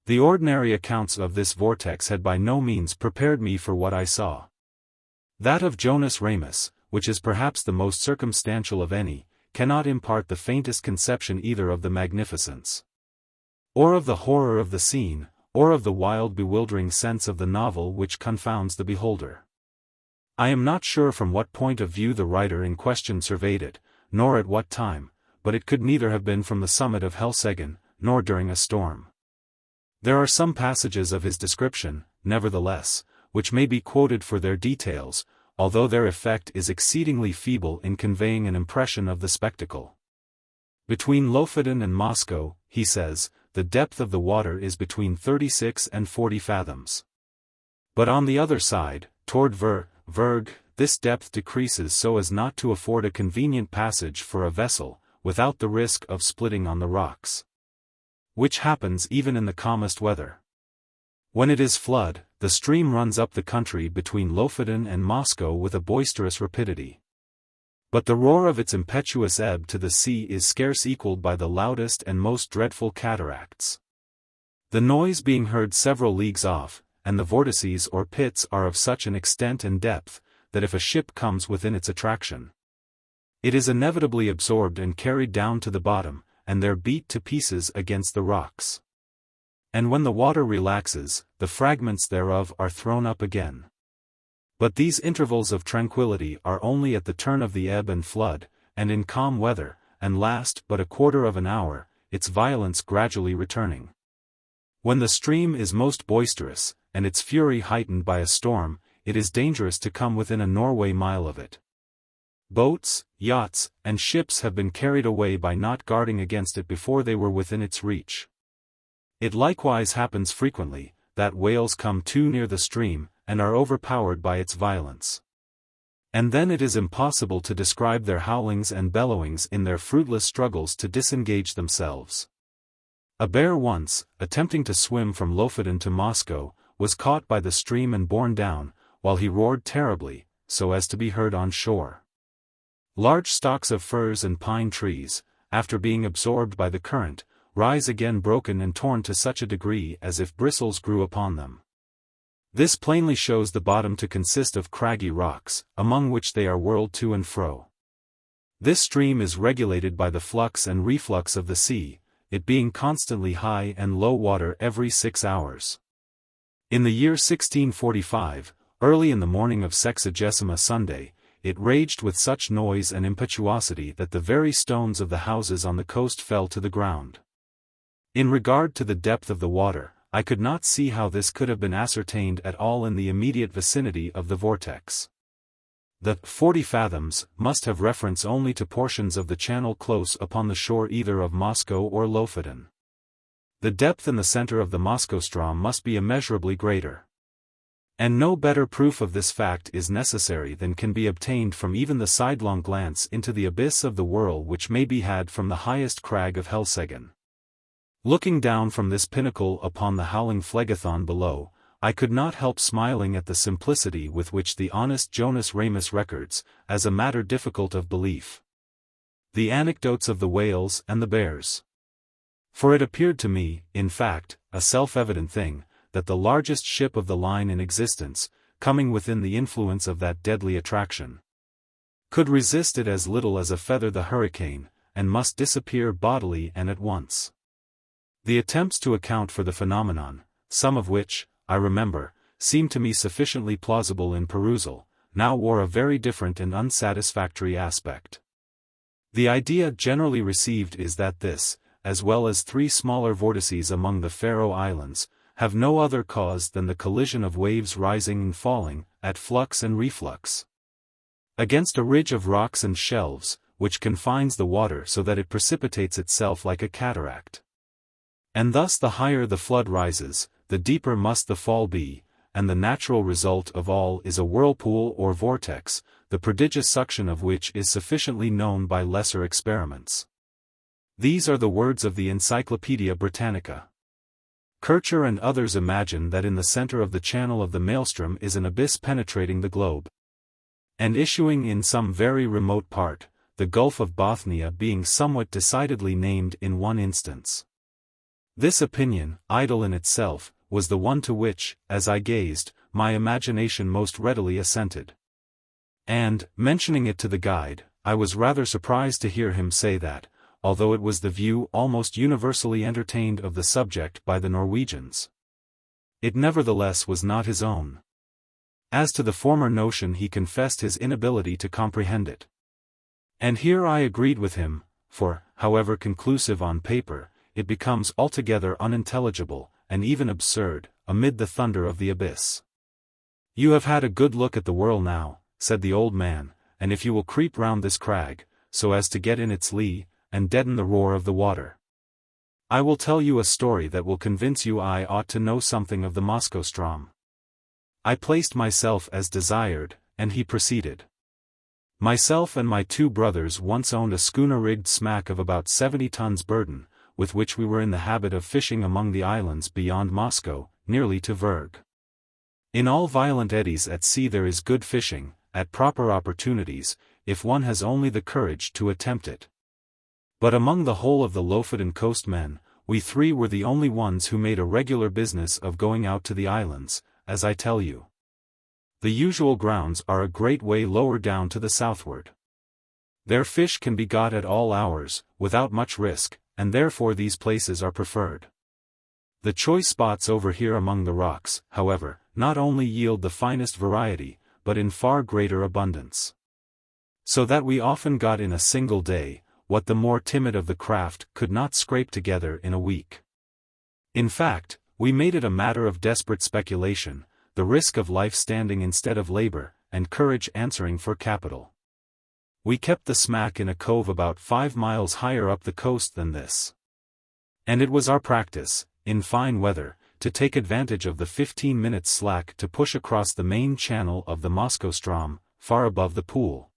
The ordinary accounts of this vortex had by no means prepared me for what I saw. That of Jonas Ramus, which is perhaps the most circumstantial of any, cannot impart the faintest conception either of the magnificence, or of the horror of the scene, or of the wild bewildering sense of the novel which confounds the beholder. I am not sure from what point of view the writer in question surveyed it, nor at what time, but it could neither have been from the summit of Helseggen, nor during a storm. There are some passages of his description, nevertheless, which may be quoted for their details, although their effect is exceedingly feeble in conveying an impression of the spectacle. Between Lofoten and Masque, he says, the depth of the water is between 36 and 40 fathoms. But on the other side, toward Verg, this depth decreases so as not to afford a convenient passage for a vessel, without the risk of splitting on the rocks. Which happens even in the calmest weather. When it is flood, the stream runs up the country between Lofoten and Masque with a boisterous rapidity. But the roar of its impetuous ebb to the sea is scarce equalled by the loudest and most dreadful cataracts. The noise being heard several leagues off, and the vortices or pits are of such an extent and depth, that if a ship comes within its attraction, it is inevitably absorbed and carried down to the bottom, and there beat to pieces against the rocks. And when the water relaxes, the fragments thereof are thrown up again. But these intervals of tranquility are only at the turn of the ebb and flood, and in calm weather, and last but a quarter of an hour, its violence gradually returning. When the stream is most boisterous, and its fury heightened by a storm, it is dangerous to come within a Norway mile of it. Boats, yachts, and ships have been carried away by not guarding against it before they were within its reach. It likewise happens frequently, that whales come too near the stream, and are overpowered by its violence. And then it is impossible to describe their howlings and bellowings in their fruitless struggles to disengage themselves. A bear once, attempting to swim from Lofoten to Masque, was caught by the stream and borne down, while he roared terribly, so as to be heard on shore. Large stalks of firs and pine trees, after being absorbed by the current, rise again broken and torn to such a degree as if bristles grew upon them. This plainly shows the bottom to consist of craggy rocks, among which they are whirled to and fro. This stream is regulated by the flux and reflux of the sea, it being constantly high and low water every 6 hours. In the year 1645, early in the morning of Sexagesima Sunday, it raged with such noise and impetuosity that the very stones of the houses on the coast fell to the ground. In regard to the depth of the water, I could not see how this could have been ascertained at all in the immediate vicinity of the vortex. The 40 fathoms must have reference only to portions of the channel close upon the shore either of Masque or Lofoten. The depth in the center of the Maelström must be immeasurably greater. And no better proof of this fact is necessary than can be obtained from even the sidelong glance into the abyss of the whirl which may be had from the highest crag of Helseggen. Looking down from this pinnacle upon the howling Phlegethon below, I could not help smiling at the simplicity with which the honest Jonas Ramus records, as a matter difficult of belief, the anecdotes of the whales and the bears. For it appeared to me, in fact, a self-evident thing, that the largest ship of the line in existence, coming within the influence of that deadly attraction, could resist it as little as a feather the hurricane, and must disappear bodily and at once. The attempts to account for the phenomenon, some of which, I remember, seemed to me sufficiently plausible in perusal, now wore a very different and unsatisfactory aspect. The idea generally received is that this, as well as 3 smaller vortices among the Faroe Islands, have no other cause than the collision of waves rising and falling, at flux and reflux, against a ridge of rocks and shelves, which confines the water so that it precipitates itself like a cataract. And thus the higher the flood rises, the deeper must the fall be, and the natural result of all is a whirlpool or vortex, the prodigious suction of which is sufficiently known by lesser experiments. These are the words of the Encyclopaedia Britannica. Kircher and others imagine that in the center of the channel of the Maelström is an abyss penetrating the globe, and issuing in some very remote part, the Gulf of Bothnia being somewhat decidedly named in one instance. This opinion, idle in itself, was the one to which, as I gazed, my imagination most readily assented. And, mentioning it to the guide, I was rather surprised to hear him say that, although it was the view almost universally entertained of the subject by the Norwegians, it nevertheless was not his own. As to the former notion he confessed his inability to comprehend it. And here I agreed with him, for, however conclusive on paper, it becomes altogether unintelligible, and even absurd, amid the thunder of the abyss. "You have had a good look at the whirl now," said the old man, "and if you will creep round this crag, so as to get in its lee, and deaden the roar of the water, I will tell you a story that will convince you I ought to know something of the Maelström. I placed myself as desired, and he proceeded. Myself and my 2 brothers once owned a schooner-rigged smack of about 70 tons burden, with which we were in the habit of fishing among the islands beyond Masque, nearly to Verg. In all violent eddies at sea there is good fishing, at proper opportunities, if one has only the courage to attempt it. But among the whole of the Lofoten coast men, we 3 were the only ones who made a regular business of going out to the islands, as I tell you. The usual grounds are a great way lower down to the southward. Their fish can be got at all hours, without much risk, and therefore these places are preferred. The choice spots over here among the rocks, however, not only yield the finest variety, but in far greater abundance. So that we often got in a single day, what the more timid of the craft could not scrape together in a week. In fact, we made it a matter of desperate speculation, the risk of life standing instead of labor, and courage answering for capital. We kept the smack in a cove about 5 miles higher up the coast than this. And it was our practice, in fine weather, to take advantage of the 15 minutes slack to push across the main channel of the Maelström, far above the pool.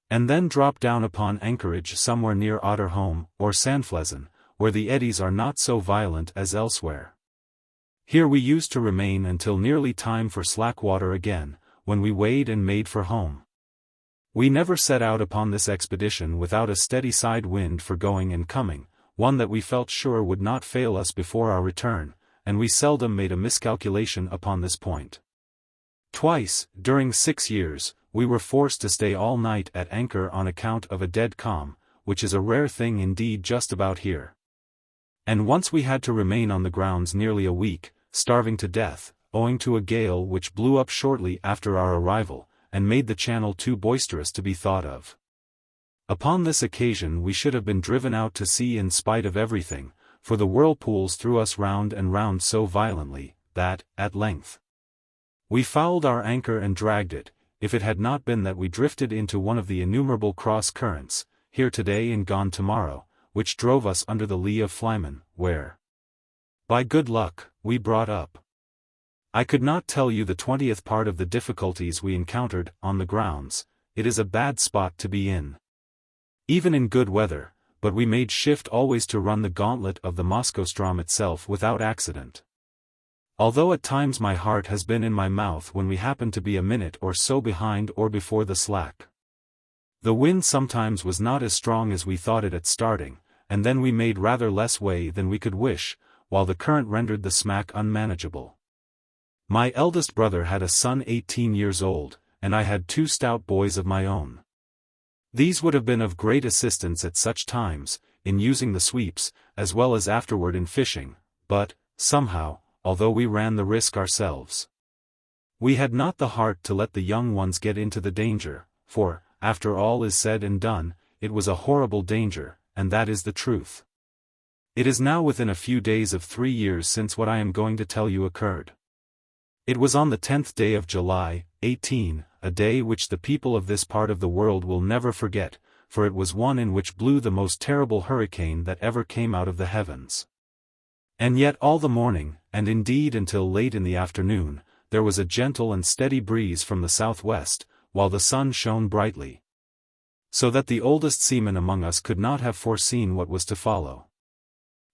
And then drop down upon anchorage somewhere near Otterholm, or Sandflesen, where the eddies are not so violent as elsewhere. Here we used to remain until nearly time for slack water again, when we weighed and made for home. We never set out upon this expedition without a steady side wind for going and coming, one that we felt sure would not fail us before our return, and we seldom made a miscalculation upon this point. Twice, during 6 years, we were forced to stay all night at anchor on account of a dead calm, which is a rare thing indeed just about here. And once we had to remain on the grounds nearly a week, starving to death, owing to a gale which blew up shortly after our arrival, and made the channel too boisterous to be thought of. Upon this occasion we should have been driven out to sea in spite of everything, for the whirlpools threw us round and round so violently, that, at length, we fouled our anchor and dragged it, if it had not been that we drifted into one of the innumerable cross-currents, here today and gone tomorrow, which drove us under the lee of Flyman, where, by good luck, we brought up. I could not tell you the 20th part of the difficulties we encountered on the grounds. It is a bad spot to be in, even in good weather, but we made shift always to run the gauntlet of the Maelström itself without accident. Although at times my heart has been in my mouth when we happened to be a minute or so behind or before the slack. The wind sometimes was not as strong as we thought it at starting, and then we made rather less way than we could wish, while the current rendered the smack unmanageable. My eldest brother had a son 18 years old, and I had 2 stout boys of my own. These would have been of great assistance at such times, in using the sweeps, as well as afterward in fishing, but, somehow, although we ran the risk ourselves, we had not the heart to let the young ones get into the danger, for, after all is said and done, it was a horrible danger, and that is the truth. It is now within a few days of 3 years since what I am going to tell you occurred. It was on the 10th day of July, 18, a day which the people of this part of the world will never forget, for it was one in which blew the most terrible hurricane that ever came out of the heavens. And yet all the morning, and indeed until late in the afternoon, there was a gentle and steady breeze from the southwest, while the sun shone brightly. So that the oldest seaman among us could not have foreseen what was to follow.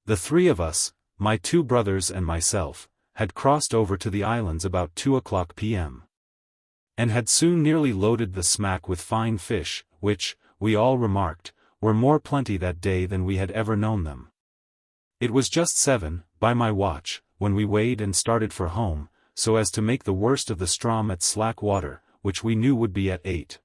The 3 of us, my 2 brothers and myself, had crossed over to the islands about 2:00 p.m. and had soon nearly loaded the smack with fine fish, which, we all remarked, were more plenty that day than we had ever known them. It was just 7, by my watch, when we weighed and started for home, so as to make the worst of the Strom at slack water, which we knew would be at 8.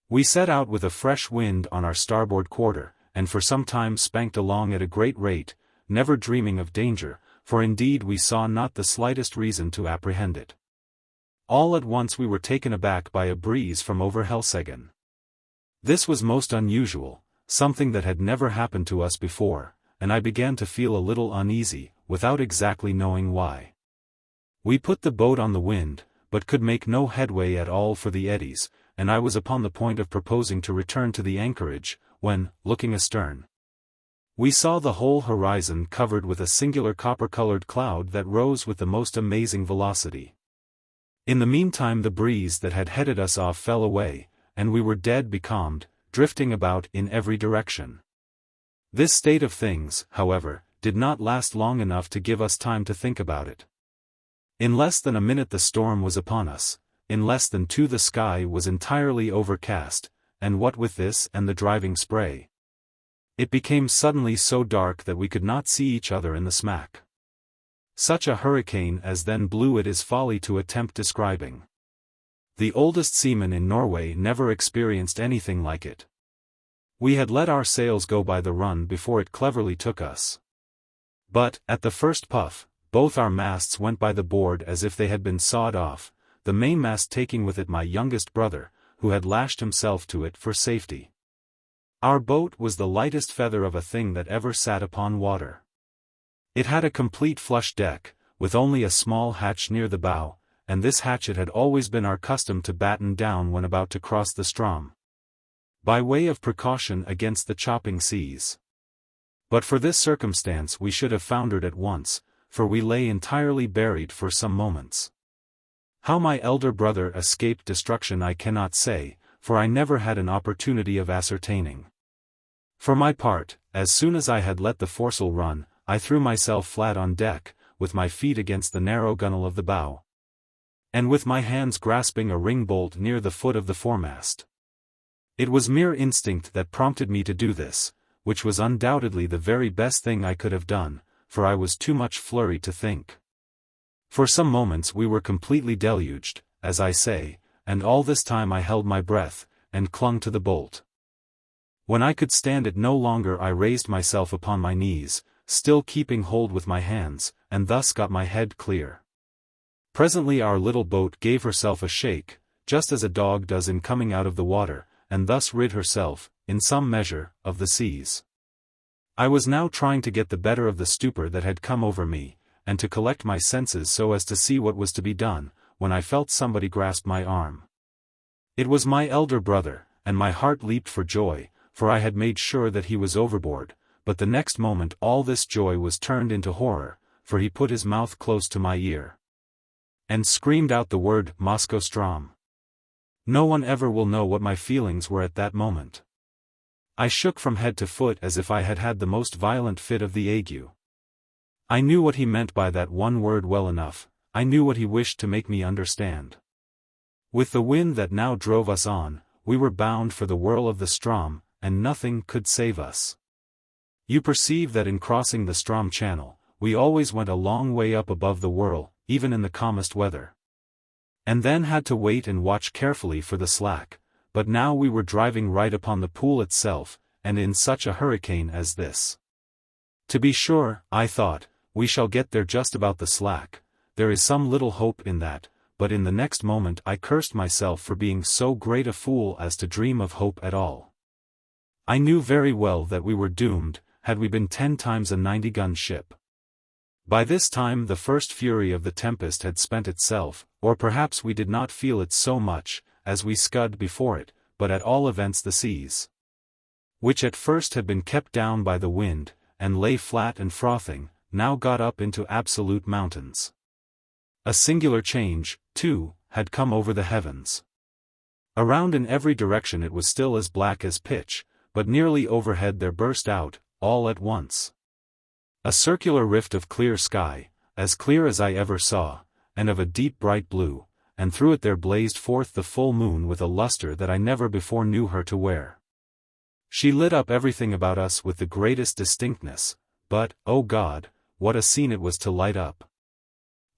We set out with a fresh wind on our starboard quarter, and for some time spanked along at a great rate, never dreaming of danger, for indeed we saw not the slightest reason to apprehend it. All at once we were taken aback by a breeze from over Helseggen. This was most unusual, something that had never happened to us before, and I began to feel a little uneasy, without exactly knowing why. We put the boat on the wind, but could make no headway at all for the eddies, and I was upon the point of proposing to return to the anchorage, when, looking astern, We saw the whole horizon covered with a singular copper-colored cloud that rose with the most amazing velocity. In the meantime the breeze that had headed us off fell away, and we were dead becalmed, drifting about in every direction. This state of things, however, did not last long enough to give us time to think about it. In less than a minute the storm was upon us, in less than two the sky was entirely overcast, and what with this and the driving spray, it became suddenly so dark that we could not see each other in the smack. Such a hurricane as then blew it is folly to attempt describing. The oldest seaman in Norway never experienced anything like it. We had let our sails go by the run before it cleverly took us. But, at the first puff, both our masts went by the board as if they had been sawed off, the mainmast taking with it my youngest brother, who had lashed himself to it for safety. Our boat was the lightest feather of a thing that ever sat upon water. It had a complete flush deck, with only a small hatch near the bow, and this hatch it had always been our custom to batten down when about to cross the Ström, by way of precaution against the chopping seas. But for this circumstance we should have foundered at once, for we lay entirely buried for some moments. How my elder brother escaped destruction I cannot say, for I never had an opportunity of ascertaining. For my part, as soon as I had let the foresail run, I threw myself flat on deck, with my feet against the narrow gunwale of the bow, and with my hands grasping a ring bolt near the foot of the foremast. It was mere instinct that prompted me to do this, which was undoubtedly the very best thing I could have done, for I was too much flurried to think. For some moments we were completely deluged, as I say, and all this time I held my breath, and clung to the bolt. When I could stand it no longer I raised myself upon my knees, still keeping hold with my hands, and thus got my head clear. Presently our little boat gave herself a shake, just as a dog does in coming out of the water, and thus rid herself, in some measure, of the seas. I was now trying to get the better of the stupor that had come over me, and to collect my senses so as to see what was to be done, when I felt somebody grasp my arm. It was my elder brother, and my heart leaped for joy, for I had made sure that he was overboard, but the next moment all this joy was turned into horror, for he put his mouth close to my ear, and screamed out the word Masque. No one ever will know what my feelings were at that moment. I shook from head to foot as if I had had the most violent fit of the ague. I knew what he meant by that one word well enough, I knew what he wished to make me understand. With the wind that now drove us on, we were bound for the whirl of the Ström, and nothing could save us. You perceive that in crossing the Ström channel, we always went a long way up above the whirl, even in the calmest weather, and then had to wait and watch carefully for the slack, but now we were driving right upon the pool itself, and in such a hurricane as this. To be sure, I thought, we shall get there just about the slack, there is some little hope in that, but in the next moment I cursed myself for being so great a fool as to dream of hope at all. I knew very well that we were doomed, had we been 10 times a 90-gun ship. By this time the first fury of the tempest had spent itself, or perhaps we did not feel it so much, as we scud before it, but at all events the seas, which at first had been kept down by the wind, and lay flat and frothing, now got up into absolute mountains. A singular change, too, had come over the heavens. Around in every direction it was still as black as pitch, but nearly overhead there burst out, all at once, a circular rift of clear sky, as clear as I ever saw, and of a deep bright blue, and through it there blazed forth the full moon with a luster that I never before knew her to wear. She lit up everything about us with the greatest distinctness, but, oh God, what a scene it was to light up!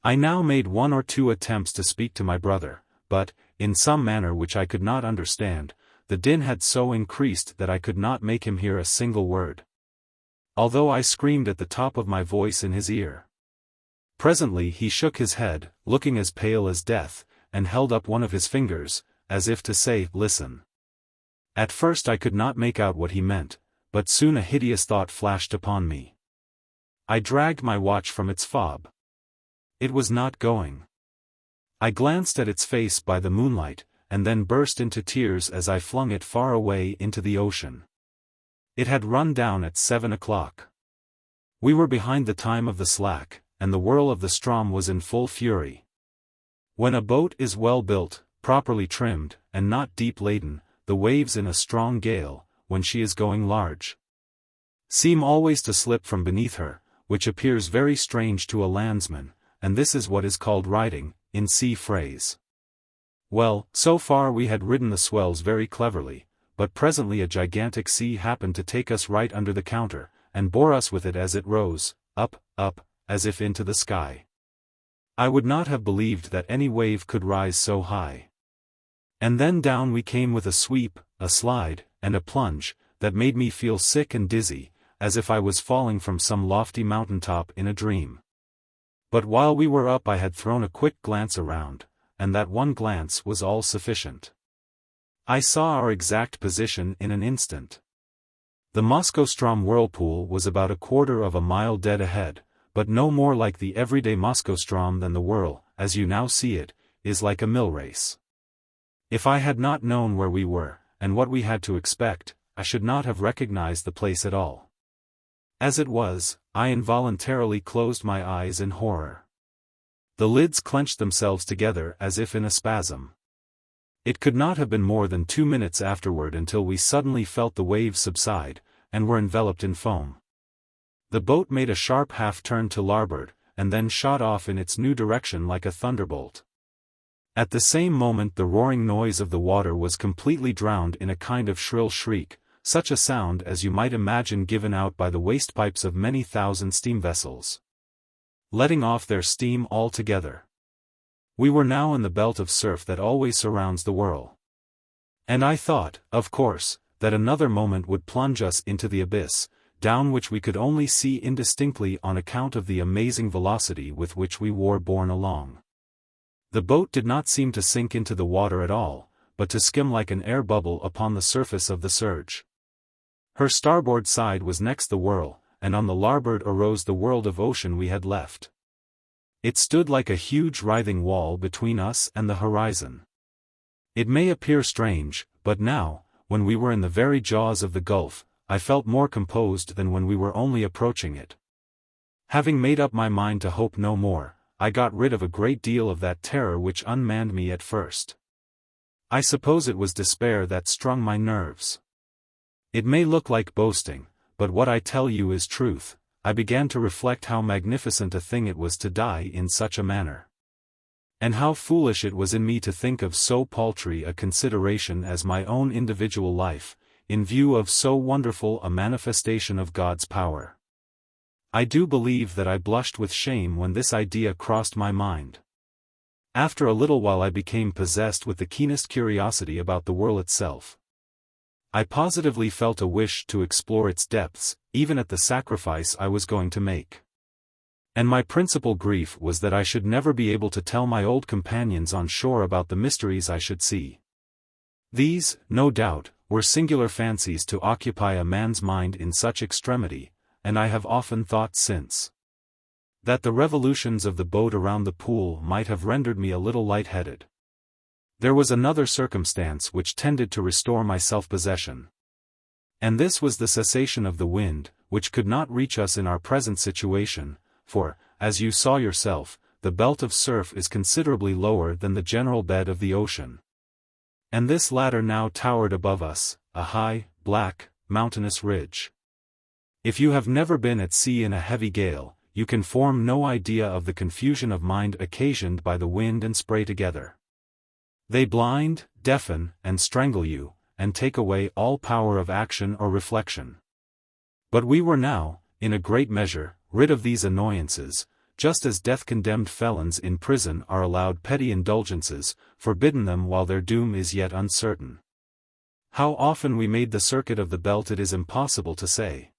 I now made 1 or 2 attempts to speak to my brother, but, in some manner which I could not understand, the din had so increased that I could not make him hear a single word, although I screamed at the top of my voice in his ear. Presently he shook his head, looking as pale as death, and held up one of his fingers, as if to say, "Listen." At first I could not make out what he meant, but soon a hideous thought flashed upon me. I dragged my watch from its fob. It was not going. I glanced at its face by the moonlight, and then burst into tears as I flung it far away into the ocean. It had run down at 7 o'clock. We were behind the time of the slack, and the whirl of the Strom was in full fury. When a boat is well built, properly trimmed, and not deep laden, the waves in a strong gale, when she is going large, seem always to slip from beneath her, which appears very strange to a landsman, and this is what is called riding, in sea phrase. Well, so far we had ridden the swells very cleverly, but presently a gigantic sea happened to take us right under the counter, and bore us with it as it rose, up, as if into the sky. I would not have believed that any wave could rise so high. And then down we came with a sweep, a slide, and a plunge, that made me feel sick and dizzy, as if I was falling from some lofty mountaintop in a dream. But while we were up I had thrown a quick glance around, and that one glance was all sufficient. I saw our exact position in an instant. The Maelström whirlpool was about 1/4 of a mile dead ahead, but no more like the everyday Maelström than the whirl, as you now see it, is like a mill race. If I had not known where we were, and what we had to expect, I should not have recognized the place at all. As it was, I involuntarily closed my eyes in horror. The lids clenched themselves together as if in a spasm. It could not have been more than 2 minutes afterward until we suddenly felt the waves subside, and were enveloped in foam. The boat made a sharp half-turn to larboard, and then shot off in its new direction like a thunderbolt. At the same moment the roaring noise of the water was completely drowned in a kind of shrill shriek, such a sound as you might imagine given out by the wastepipes of many thousand steam vessels, letting off their steam altogether. We were now in the belt of surf that always surrounds the whirl. And I thought, of course, that another moment would plunge us into the abyss, down which we could only see indistinctly on account of the amazing velocity with which we were borne along. The boat did not seem to sink into the water at all, but to skim like an air bubble upon the surface of the surge. Her starboard side was next the whirl, and on the larboard arose the world of ocean we had left. It stood like a huge writhing wall between us and the horizon. It may appear strange, but now, when we were in the very jaws of the gulf, I felt more composed than when we were only approaching it. Having made up my mind to hope no more, I got rid of a great deal of that terror which unmanned me at first. I suppose it was despair that strung my nerves. It may look like boasting, but what I tell you is truth. I began to reflect how magnificent a thing it was to die in such a manner. And how foolish it was in me to think of so paltry a consideration as my own individual life, in view of so wonderful a manifestation of God's power. I do believe that I blushed with shame when this idea crossed my mind. After a little while I became possessed with the keenest curiosity about the whirl itself. I positively felt a wish to explore its depths, even at the sacrifice I was going to make. And my principal grief was that I should never be able to tell my old companions on shore about the mysteries I should see. These, no doubt, were singular fancies to occupy a man's mind in such extremity, and I have often thought since that the revolutions of the boat around the pool might have rendered me a little light-headed. There was another circumstance which tended to restore my self-possession. And this was the cessation of the wind, which could not reach us in our present situation, for, as you saw yourself, the belt of surf is considerably lower than the general bed of the ocean. And this latter now towered above us, a high, black, mountainous ridge. If you have never been at sea in a heavy gale, you can form no idea of the confusion of mind occasioned by the wind and spray together. They blind, deafen, and strangle you, and take away all power of action or reflection. But we were now, in a great measure, rid of these annoyances, just as death-condemned felons in prison are allowed petty indulgences, forbidden them while their doom is yet uncertain. How often we made the circuit of the belt it is impossible to say.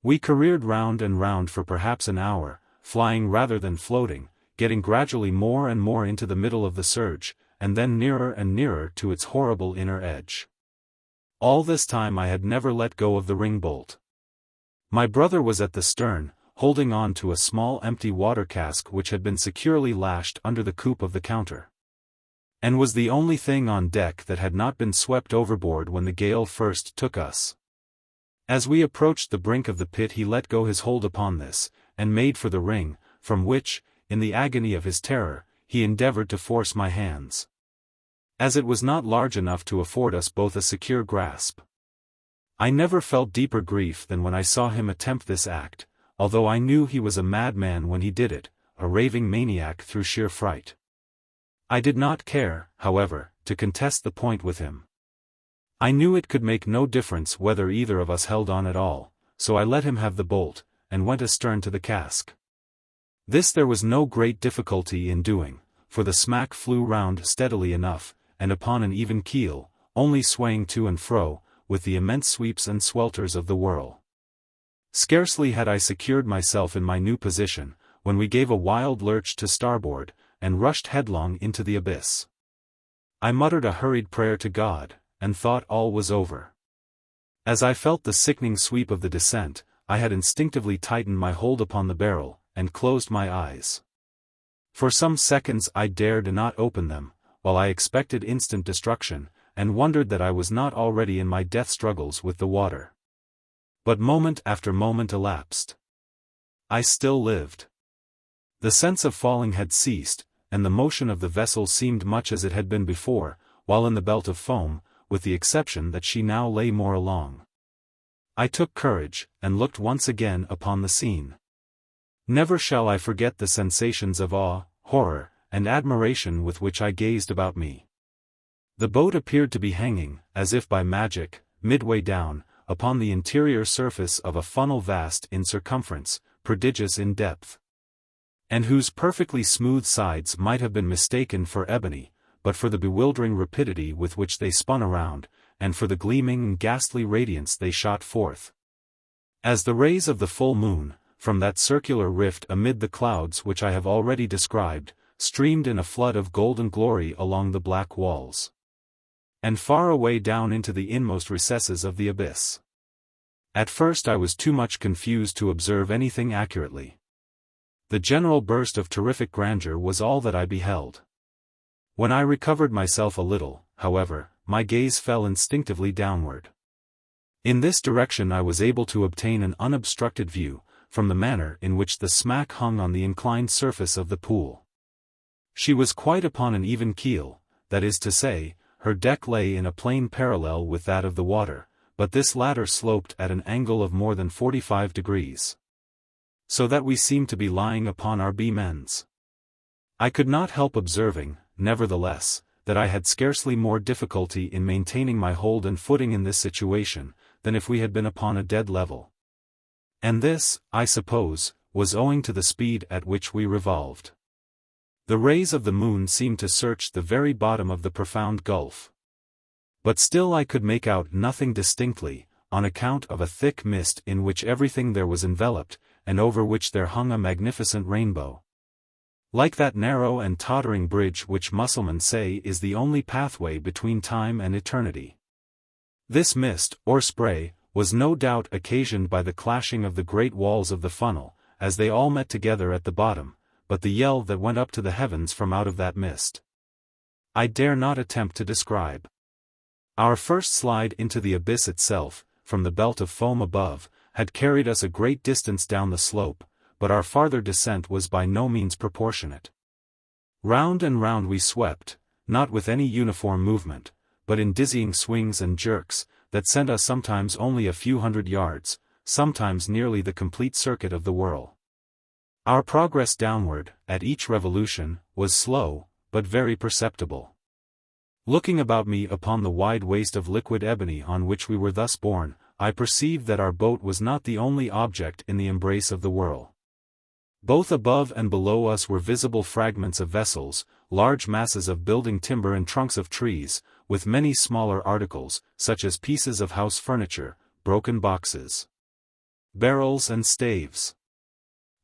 We careered round and round for perhaps an hour, flying rather than floating, getting gradually more and more into the middle of the surge, and then nearer and nearer to its horrible inner edge. All this time I had never let go of the ring-bolt. My brother was at the stern, holding on to a small empty water cask which had been securely lashed under the coop of the counter, and was the only thing on deck that had not been swept overboard when the gale first took us. As we approached the brink of the pit he let go his hold upon this, and made for the ring, from which, in the agony of his terror, he endeavored to force my hands. As it was not large enough to afford us both a secure grasp. I never felt deeper grief than when I saw him attempt this act, although I knew he was a madman when he did it, a raving maniac through sheer fright. I did not care, however, to contest the point with him. I knew it could make no difference whether either of us held on at all, so I let him have the bolt, and went astern to the cask. This there was no great difficulty in doing, for the smack flew round steadily enough, and upon an even keel, only swaying to and fro, with the immense sweeps and swelters of the whirl. Scarcely had I secured myself in my new position, when we gave a wild lurch to starboard, and rushed headlong into the abyss. I muttered a hurried prayer to God, and thought all was over. As I felt the sickening sweep of the descent, I had instinctively tightened my hold upon the barrel, and closed my eyes. For some seconds I dared not open them, while I expected instant destruction, and wondered that I was not already in my death struggles with the water. But moment after moment elapsed. I still lived. The sense of falling had ceased, and the motion of the vessel seemed much as it had been before, while in the belt of foam, with the exception that she now lay more along. I took courage, and looked once again upon the scene. Never shall I forget the sensations of awe, horror, and admiration with which I gazed about me. The boat appeared to be hanging, as if by magic, midway down, upon the interior surface of a funnel vast in circumference, prodigious in depth, and whose perfectly smooth sides might have been mistaken for ebony, but for the bewildering rapidity with which they spun around, and for the gleaming and ghastly radiance they shot forth. As the rays of the full moon, from that circular rift amid the clouds which I have already described, streamed in a flood of golden glory along the black walls, and far away down into the inmost recesses of the abyss. At first I was too much confused to observe anything accurately. The general burst of terrific grandeur was all that I beheld. When I recovered myself a little, however, my gaze fell instinctively downward. In this direction I was able to obtain an unobstructed view, from the manner in which the smack hung on the inclined surface of the pool. She was quite upon an even keel, that is to say, her deck lay in a plane parallel with that of the water, but this latter sloped at an angle of more than 45 degrees. So that we seemed to be lying upon our beam ends. I could not help observing, nevertheless, that I had scarcely more difficulty in maintaining my hold and footing in this situation, than if we had been upon a dead level. And this, I suppose, was owing to the speed at which we revolved. The rays of the moon seemed to search the very bottom of the profound gulf. But still I could make out nothing distinctly, on account of a thick mist in which everything there was enveloped, and over which there hung a magnificent rainbow. Like that narrow and tottering bridge which Mussulmans say is the only pathway between time and eternity. This mist, or spray, was no doubt occasioned by the clashing of the great walls of the funnel, as they all met together at the bottom, but the yell that went up to the heavens from out of that mist, I dare not attempt to describe. Our first slide into the abyss itself, from the belt of foam above, had carried us a great distance down the slope, but our farther descent was by no means proportionate. Round and round we swept, not with any uniform movement, but in dizzying swings and jerks, that sent us sometimes only a few hundred yards, sometimes nearly the complete circuit of the whirl. Our progress downward, at each revolution, was slow, but very perceptible. Looking about me upon the wide waste of liquid ebony on which we were thus borne, I perceived that our boat was not the only object in the embrace of the whirl. Both above and below us were visible fragments of vessels, large masses of building timber and trunks of trees, with many smaller articles, such as pieces of house furniture, broken boxes, barrels and staves.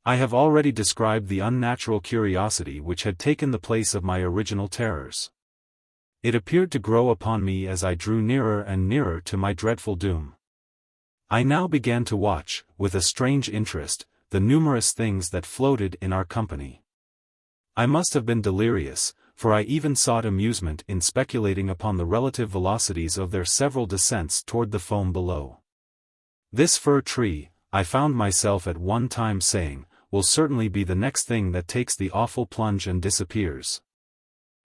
I have already described the unnatural curiosity which had taken the place of my original terrors. It appeared to grow upon me as I drew nearer and nearer to my dreadful doom. I now began to watch, with a strange interest, the numerous things that floated in our company. I must have been delirious, for I even sought amusement in speculating upon the relative velocities of their several descents toward the foam below. This fir tree, I found myself at one time saying, will certainly be the next thing that takes the awful plunge and disappears.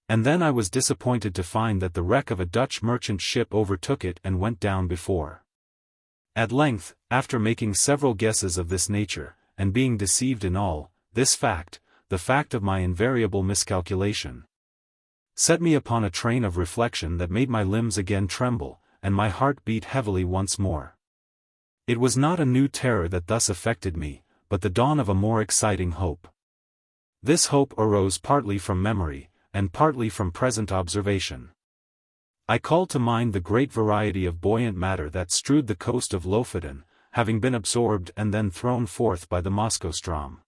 And then I was disappointed to find that the wreck of a Dutch merchant ship overtook it and went down before. At length, after making several guesses of this nature, and being deceived in all, this fact, the fact of my invariable miscalculation, set me upon a train of reflection that made my limbs again tremble, and my heart beat heavily once more. It was not a new terror that thus affected me, but the dawn of a more exciting hope. This hope arose partly from memory, and partly from present observation. I called to mind the great variety of buoyant matter that strewed the coast of Lofoten, having been absorbed and then thrown forth by the Maelström.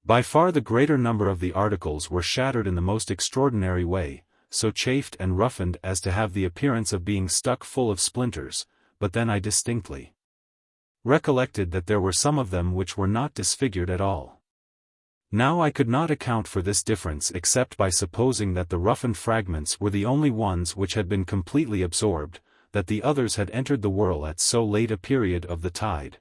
By far the greater number of the articles were shattered in the most extraordinary way, so chafed and roughened as to have the appearance of being stuck full of splinters, but then I distinctly recollected that there were some of them which were not disfigured at all. Now I could not account for this difference except by supposing that the roughened fragments were the only ones which had been completely absorbed, that the others had entered the whirl at so late a period of the tide,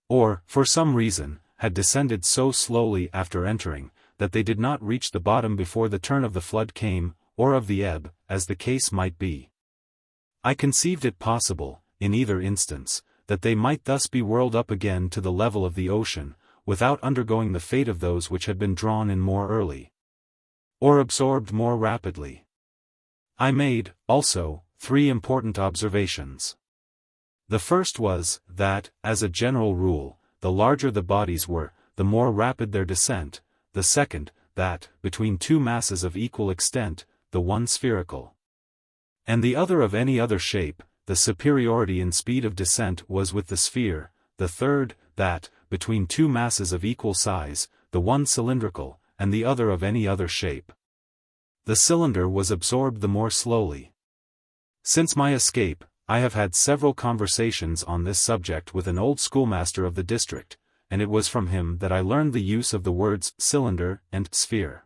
or, for some reason, had descended so slowly after entering, that they did not reach the bottom before the turn of the flood came, or of the ebb, as the case might be. I conceived it possible, in either instance, that they might thus be whirled up again to the level of the ocean, without undergoing the fate of those which had been drawn in more early, or absorbed more rapidly. I made, also, 3 important observations. The first was, that, as a general rule, the larger the bodies were, the more rapid their descent. The second, that, between 2 masses of equal extent, the one spherical, and the other of any other shape, the superiority in speed of descent was with the sphere. The third, that, between 2 masses of equal size, the one cylindrical, and the other of any other shape, the cylinder was absorbed the more slowly. Since my escape, I have had several conversations on this subject with an old schoolmaster of the district, and it was from him that I learned the use of the words cylinder and sphere.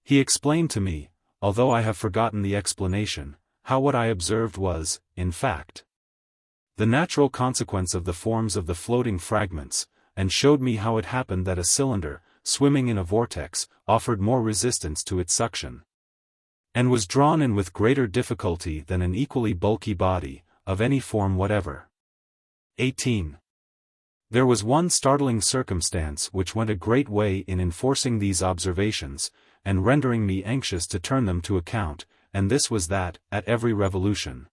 He explained to me, although I have forgotten the explanation, how what I observed was, in fact, the natural consequence of the forms of the floating fragments, and showed me how it happened that a cylinder, swimming in a vortex, offered more resistance to its suction, and was drawn in with greater difficulty than an equally bulky body, of any form whatever. 18. There was one startling circumstance which went a great way in enforcing these observations, and rendering me anxious to turn them to account, and this was that, at every revolution,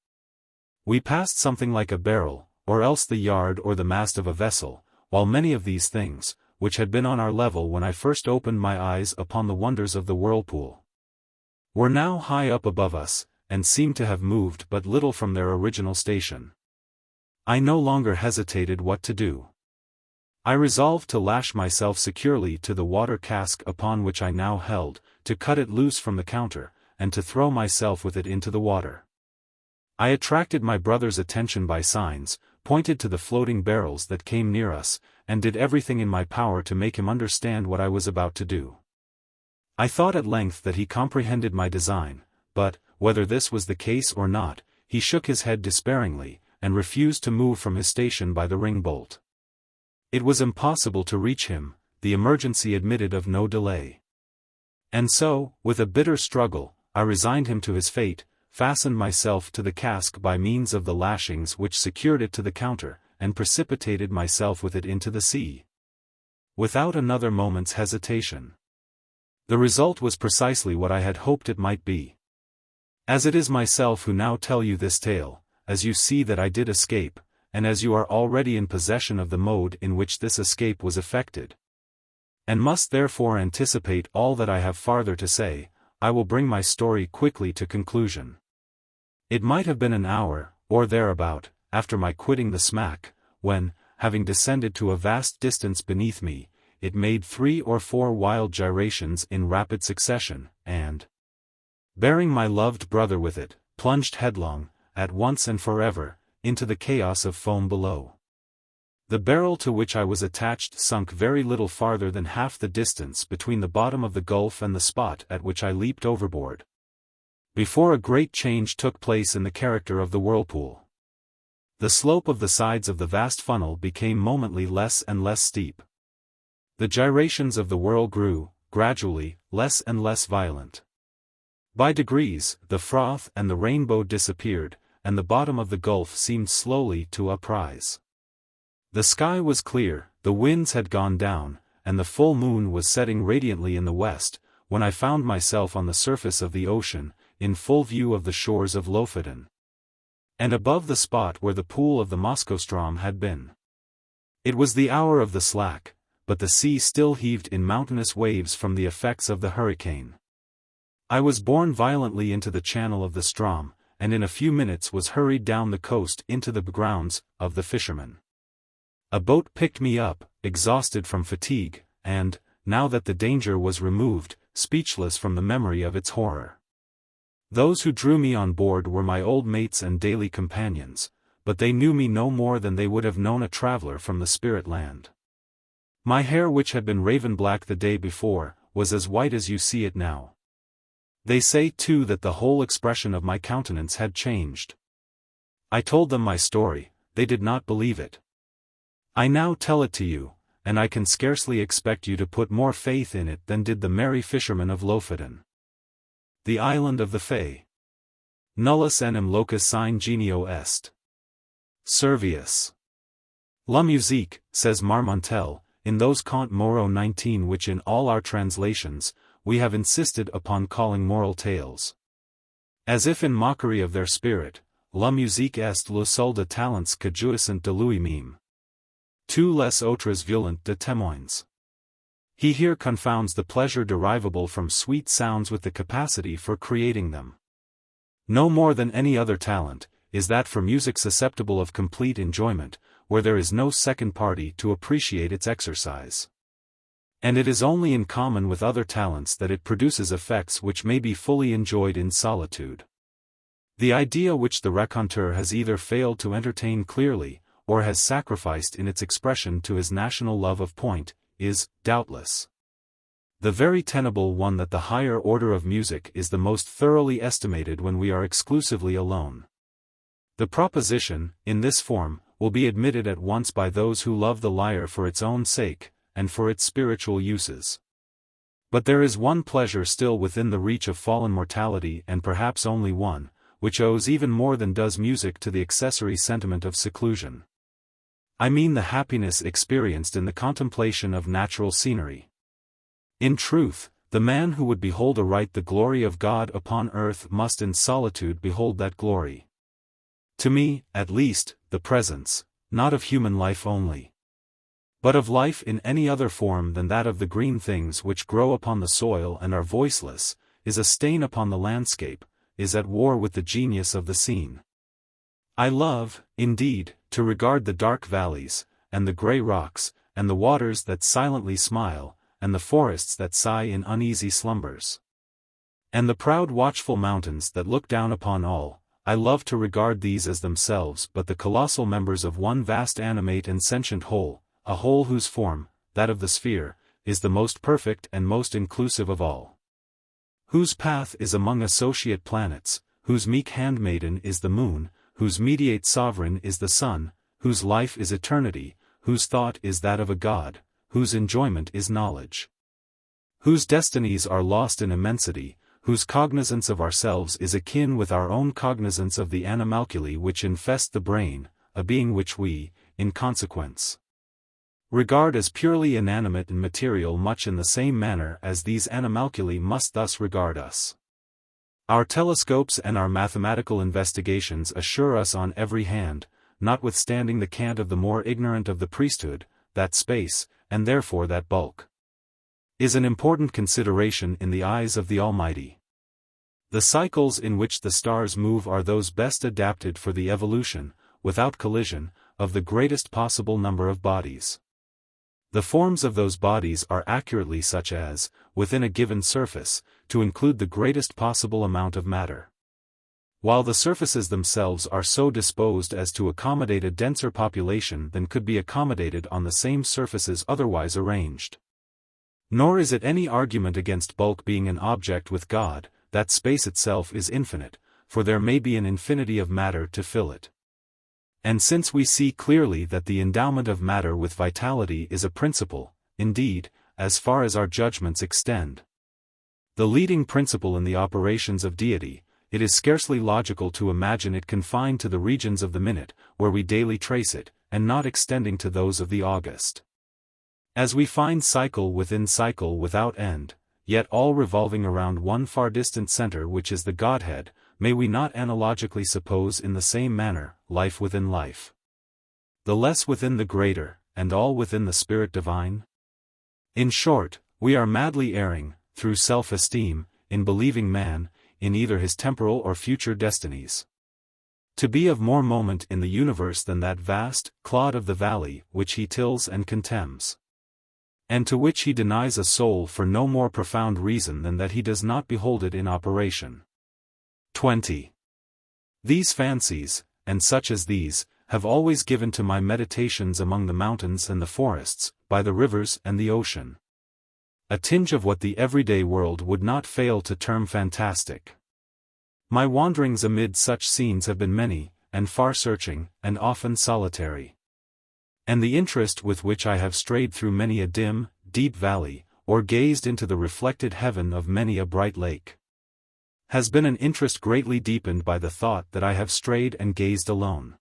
we passed something like a barrel, or else the yard or the mast of a vessel, while many of these things, which had been on our level when I first opened my eyes upon the wonders of the whirlpool, were now high up above us, and seemed to have moved but little from their original station. I no longer hesitated what to do. I resolved to lash myself securely to the water cask upon which I now held, to cut it loose from the counter, and to throw myself with it into the water. I attracted my brother's attention by signs, pointed to the floating barrels that came near us, and did everything in my power to make him understand what I was about to do. I thought at length that he comprehended my design, but, whether this was the case or not, he shook his head despairingly, and refused to move from his station by the ring bolt. It was impossible to reach him, the emergency admitted of no delay. And so, with a bitter struggle, I resigned him to his fate, fastened myself to the cask by means of the lashings which secured it to the counter, and precipitated myself with it into the sea, without another moment's hesitation. The result was precisely what I had hoped it might be. As it is myself who now tell you this tale, as you see that I did escape, and as you are already in possession of the mode in which this escape was effected, and must therefore anticipate all that I have farther to say, I will bring my story quickly to conclusion. It might have been an hour, or thereabout, after my quitting the smack, when, having descended to a vast distance beneath me, it made 3 or 4 wild gyrations in rapid succession, and, bearing my loved brother with it, plunged headlong, at once and forever, into the chaos of foam below. The barrel to which I was attached sunk very little farther than half the distance between the bottom of the gulf and the spot at which I leaped overboard, before a great change took place in the character of the whirlpool. The slope of the sides of the vast funnel became momently less and less steep. The gyrations of the whirl grew, gradually, less and less violent. By degrees, the froth and the rainbow disappeared, and the bottom of the gulf seemed slowly to uprise. The sky was clear, the winds had gone down, and the full moon was setting radiantly in the west, when I found myself on the surface of the ocean, in full view of the shores of Lofoten. And above the spot where the pool of the Maelström had been. It was the hour of the slack, but the sea still heaved in mountainous waves from the effects of the hurricane. I was borne violently into the channel of the Strom, and in a few minutes was hurried down the coast into the grounds of the fishermen. A boat picked me up, exhausted from fatigue, and, now that the danger was removed, speechless from the memory of its horror. Those who drew me on board were my old mates and daily companions, but they knew me no more than they would have known a traveler from the spirit land. My hair, which had been raven black the day before, was as white as you see it now. They say too that the whole expression of my countenance had changed. I told them my story, they did not believe it. I now tell it to you, and I can scarcely expect you to put more faith in it than did the merry fishermen of Lofoten. The island of the Fae. Nullus enim locus sine genio est. Servius. La musique, says Marmontel, in those Contes Moraux 19 which in all our translations, we have insisted upon calling moral tales. As if in mockery of their spirit, la musique est le seul de talents que jouissent de lui-même. Tous les autres violent de témoins. He here confounds the pleasure derivable from sweet sounds with the capacity for creating them. No more than any other talent, is that for music susceptible of complete enjoyment, where there is no second party to appreciate its exercise. And it is only in common with other talents that it produces effects which may be fully enjoyed in solitude. The idea which the raconteur has either failed to entertain clearly, or has sacrificed in its expression to his national love of point, is, doubtless, the very tenable one that the higher order of music is the most thoroughly estimated when we are exclusively alone. The proposition, in this form, will be admitted at once by those who love the lyre for its own sake, and for its spiritual uses. But there is one pleasure still within the reach of fallen mortality, and perhaps only one, which owes even more than does music to the accessory sentiment of seclusion. I mean the happiness experienced in the contemplation of natural scenery. In truth, the man who would behold aright the glory of God upon earth must in solitude behold that glory. To me, at least, the presence, not of human life only, but of life in any other form than that of the green things which grow upon the soil and are voiceless, is a stain upon the landscape, is at war with the genius of the scene. I love, indeed, to regard the dark valleys, and the grey rocks, and the waters that silently smile, and the forests that sigh in uneasy slumbers, and the proud watchful mountains that look down upon all. I love to regard these as themselves but the colossal members of one vast animate and sentient whole, a whole whose form, that of the sphere, is the most perfect and most inclusive of all. Whose path is among associate planets, whose meek handmaiden is the moon, whose mediate sovereign is the sun, whose life is eternity, whose thought is that of a god, whose enjoyment is knowledge, whose destinies are lost in immensity, whose cognizance of ourselves is akin with our own cognizance of the animalculae which infest the brain, a being which we, in consequence, regard as purely inanimate and material much in the same manner as these animalculae must thus regard us. Our telescopes and our mathematical investigations assure us on every hand, notwithstanding the cant of the more ignorant of the priesthood, that space, and therefore that bulk, is an important consideration in the eyes of the Almighty. The cycles in which the stars move are those best adapted for the evolution, without collision, of the greatest possible number of bodies. The forms of those bodies are accurately such as, within a given surface, to include the greatest possible amount of matter, while the surfaces themselves are so disposed as to accommodate a denser population than could be accommodated on the same surfaces otherwise arranged. Nor is it any argument against bulk being an object with God, that space itself is infinite, for there may be an infinity of matter to fill it. And since we see clearly that the endowment of matter with vitality is a principle, indeed, as far as our judgments extend, the leading principle in the operations of deity, it is scarcely logical to imagine it confined to the regions of the minute, where we daily trace it, and not extending to those of the august. As we find cycle without end, yet all revolving around one far distant center which is the Godhead, may we not analogically suppose in the same manner, life within life, the less within the greater, and all within the Spirit divine? In short, we are madly erring, through self-esteem, in believing man, in either his temporal or future destinies, to be of more moment in the universe than that vast clod of the valley which he tills and contemns, and to which he denies a soul for no more profound reason than that he does not behold it in operation. 20. These fancies, and such as these, have always given to my meditations among the mountains and the forests, by the rivers and the ocean, a tinge of what the everyday world would not fail to term fantastic. My wanderings amid such scenes have been many, and far-searching, and often solitary. And the interest with which I have strayed through many a dim, deep valley, or gazed into the reflected heaven of many a bright lake, has been an interest greatly deepened by the thought that I have strayed and gazed alone.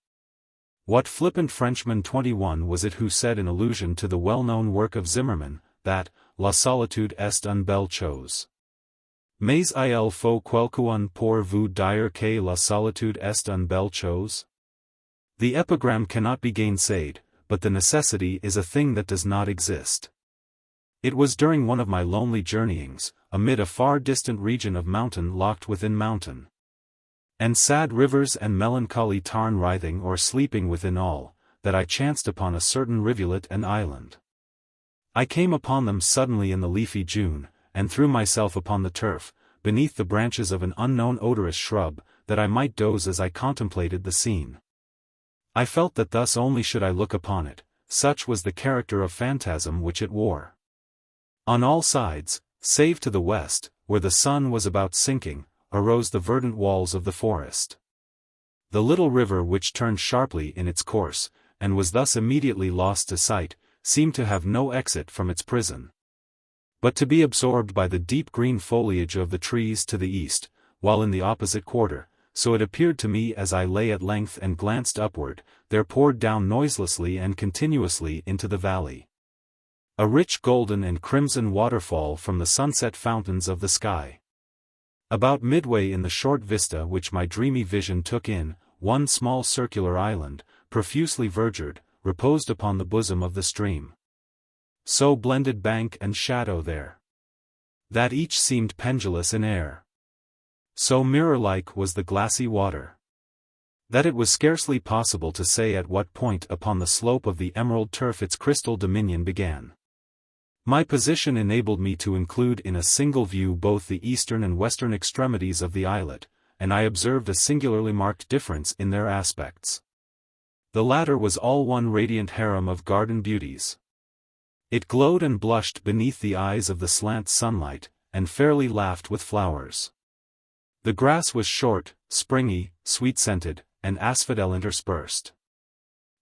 What flippant Frenchman 21 was it who said in allusion to the well-known work of Zimmermann, that la solitude est une belle chose? Mais il faut quelqu'un pour vous dire que la solitude est une belle chose? The epigram cannot be gainsayed, but the necessity is a thing that does not exist. It was during one of my lonely journeyings, amid a far distant region of mountain locked within mountain, and sad rivers and melancholy tarn writhing or sleeping within all, that I chanced upon a certain rivulet and island. I came upon them suddenly in the leafy June, and threw myself upon the turf, beneath the branches of an unknown odorous shrub, that I might doze as I contemplated the scene. I felt that thus only should I look upon it, such was the character of phantasm which it wore. On all sides, save to the west, where the sun was about sinking, arose the verdant walls of the forest. The little river which turned sharply in its course, and was thus immediately lost to sight, seemed to have no exit from its prison, but to be absorbed by the deep green foliage of the trees to the east, while in the opposite quarter, so it appeared to me as I lay at length and glanced upward, there poured down noiselessly and continuously into the valley a rich golden and crimson waterfall from the sunset fountains of the sky. About midway in the short vista which my dreamy vision took in, one small circular island, profusely verdured, reposed upon the bosom of the stream. So blended bank and shadow there, that each seemed pendulous in air. So mirror-like was the glassy water, that it was scarcely possible to say at what point upon the slope of the emerald turf its crystal dominion began. My position enabled me to include in a single view both the eastern and western extremities of the islet, and I observed a singularly marked difference in their aspects. The latter was all one radiant harem of garden beauties. It glowed and blushed beneath the eyes of the slant sunlight, and fairly laughed with flowers. The grass was short, springy, sweet-scented, and asphodel interspersed.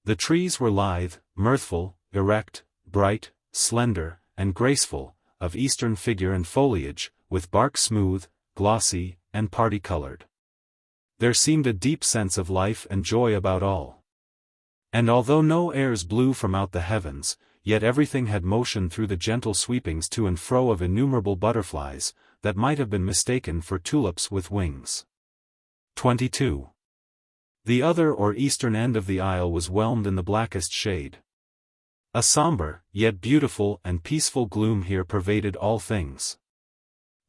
The trees were lithe, mirthful, erect, bright, slender, and graceful, of eastern figure and foliage, with bark smooth, glossy, and party-colored. There seemed a deep sense of life and joy about all. And although no airs blew from out the heavens, yet everything had motion through the gentle sweepings to and fro of innumerable butterflies, that might have been mistaken for tulips with wings. 22. The other or eastern end of the isle was whelmed in the blackest shade. A somber, yet beautiful and peaceful gloom here pervaded all things.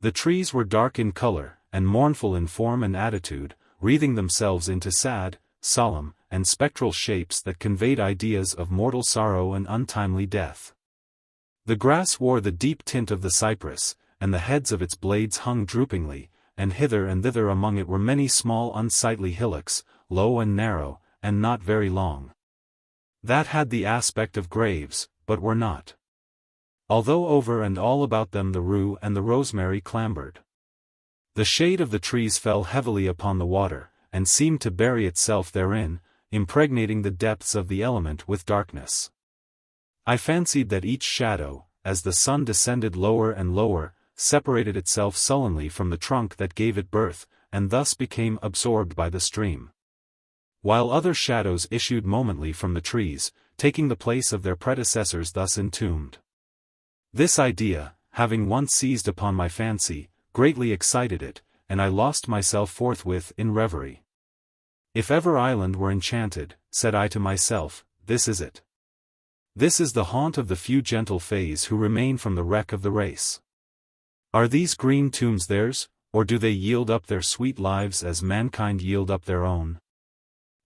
The trees were dark in color, and mournful in form and attitude, wreathing themselves into sad, solemn, and spectral shapes that conveyed ideas of mortal sorrow and untimely death. The grass wore the deep tint of the cypress, and the heads of its blades hung droopingly, and hither and thither among it were many small unsightly hillocks, low and narrow, and not very long, that had the aspect of graves, but were not. Although over and all about them the rue and the rosemary clambered. The shade of the trees fell heavily upon the water, and seemed to bury itself therein, impregnating the depths of the element with darkness. I fancied that each shadow, as the sun descended lower and lower, separated itself sullenly from the trunk that gave it birth, and thus became absorbed by the stream. While other shadows issued momently from the trees, taking the place of their predecessors thus entombed. This idea, having once seized upon my fancy, greatly excited it, and I lost myself forthwith in reverie. If ever island were enchanted, said I to myself, this is it. This is the haunt of the few gentle fays who remain from the wreck of the race. Are these green tombs theirs, or do they yield up their sweet lives as mankind yield up their own?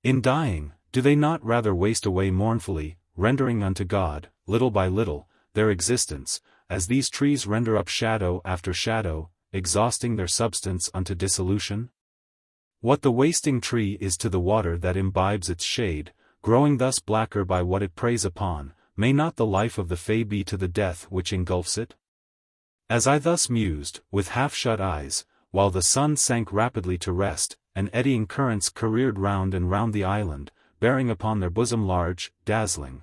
In dying, do they not rather waste away mournfully, rendering unto God, little by little, their existence, as these trees render up shadow after shadow, exhausting their substance unto dissolution? What the wasting tree is to the water that imbibes its shade, growing thus blacker by what it preys upon, may not the life of the fay be to the death which engulfs it? As I thus mused, with half-shut eyes, while the sun sank rapidly to rest, and eddying currents careered round and round the island, bearing upon their bosom large, dazzling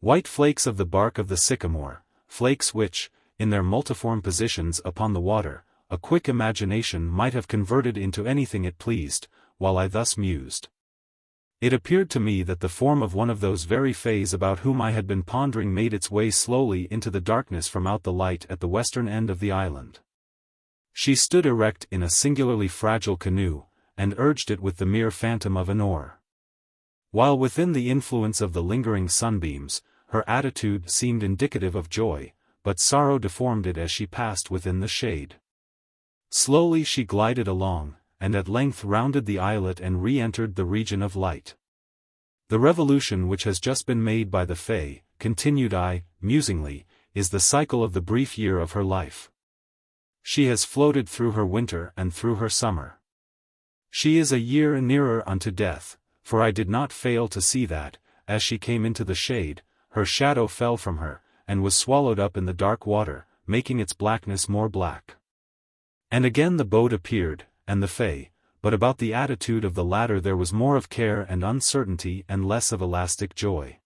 white flakes of the bark of the sycamore, flakes which, in their multiform positions upon the water, a quick imagination might have converted into anything it pleased, while I thus mused. It appeared to me that the form of one of those very fays about whom I had been pondering made its way slowly into the darkness from out the light at the western end of the island. She stood erect in a singularly fragile canoe, and urged it with the mere phantom of an oar. While within the influence of the lingering sunbeams, her attitude seemed indicative of joy, but sorrow deformed it as she passed within the shade. Slowly she glided along, and at length rounded the islet and re-entered the region of light. The revolution which has just been made by the Fae, continued I, musingly, is the cycle of the brief year of her life. She has floated through her winter and through her summer. She is a year nearer unto death, for I did not fail to see that, as she came into the shade, her shadow fell from her, and was swallowed up in the dark water, making its blackness more black. And again the boat appeared, and the Fae, but about the attitude of the latter there was more of care and uncertainty and less of elastic joy.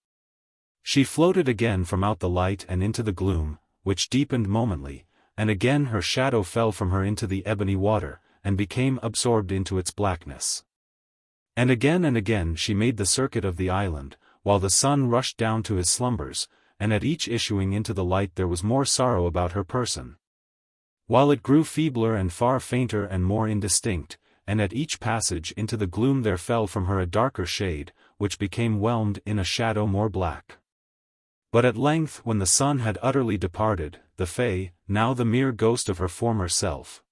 She floated again from out the light and into the gloom, which deepened momently, and again her shadow fell from her into the ebony water, and became absorbed into its blackness. And again she made the circuit of the island, while the sun rushed down to his slumbers, and at each issuing into the light there was more sorrow about her person. While it grew feebler and far fainter and more indistinct, and at each passage into the gloom there fell from her a darker shade, which became whelmed in a shadow more black. But at length when the sun had utterly departed, the Fae, now the mere ghost of her former self,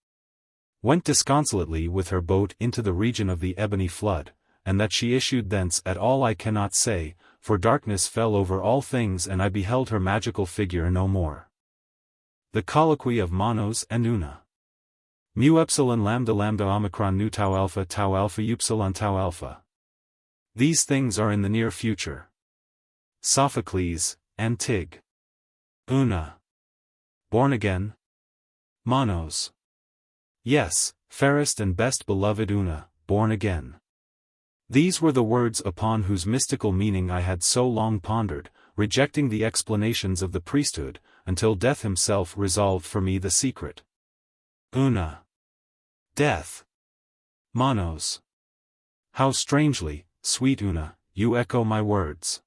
went disconsolately with her boat into the region of the ebony flood, and that she issued thence at all I cannot say, for darkness fell over all things and I beheld her magical figure no more. The Colloquy of Manos and Una. Mu epsilon lambda omicron nu tau alpha upsilon tau alpha. These things are in the near future. Sophocles, and Tig. Una. Born again? Manos. Yes, fairest and best beloved Una, born again. These were the words upon whose mystical meaning I had so long pondered, rejecting the explanations of the priesthood, until Death himself resolved for me the secret. Una. Death. Manos. How strangely, sweet Una, you echo my words.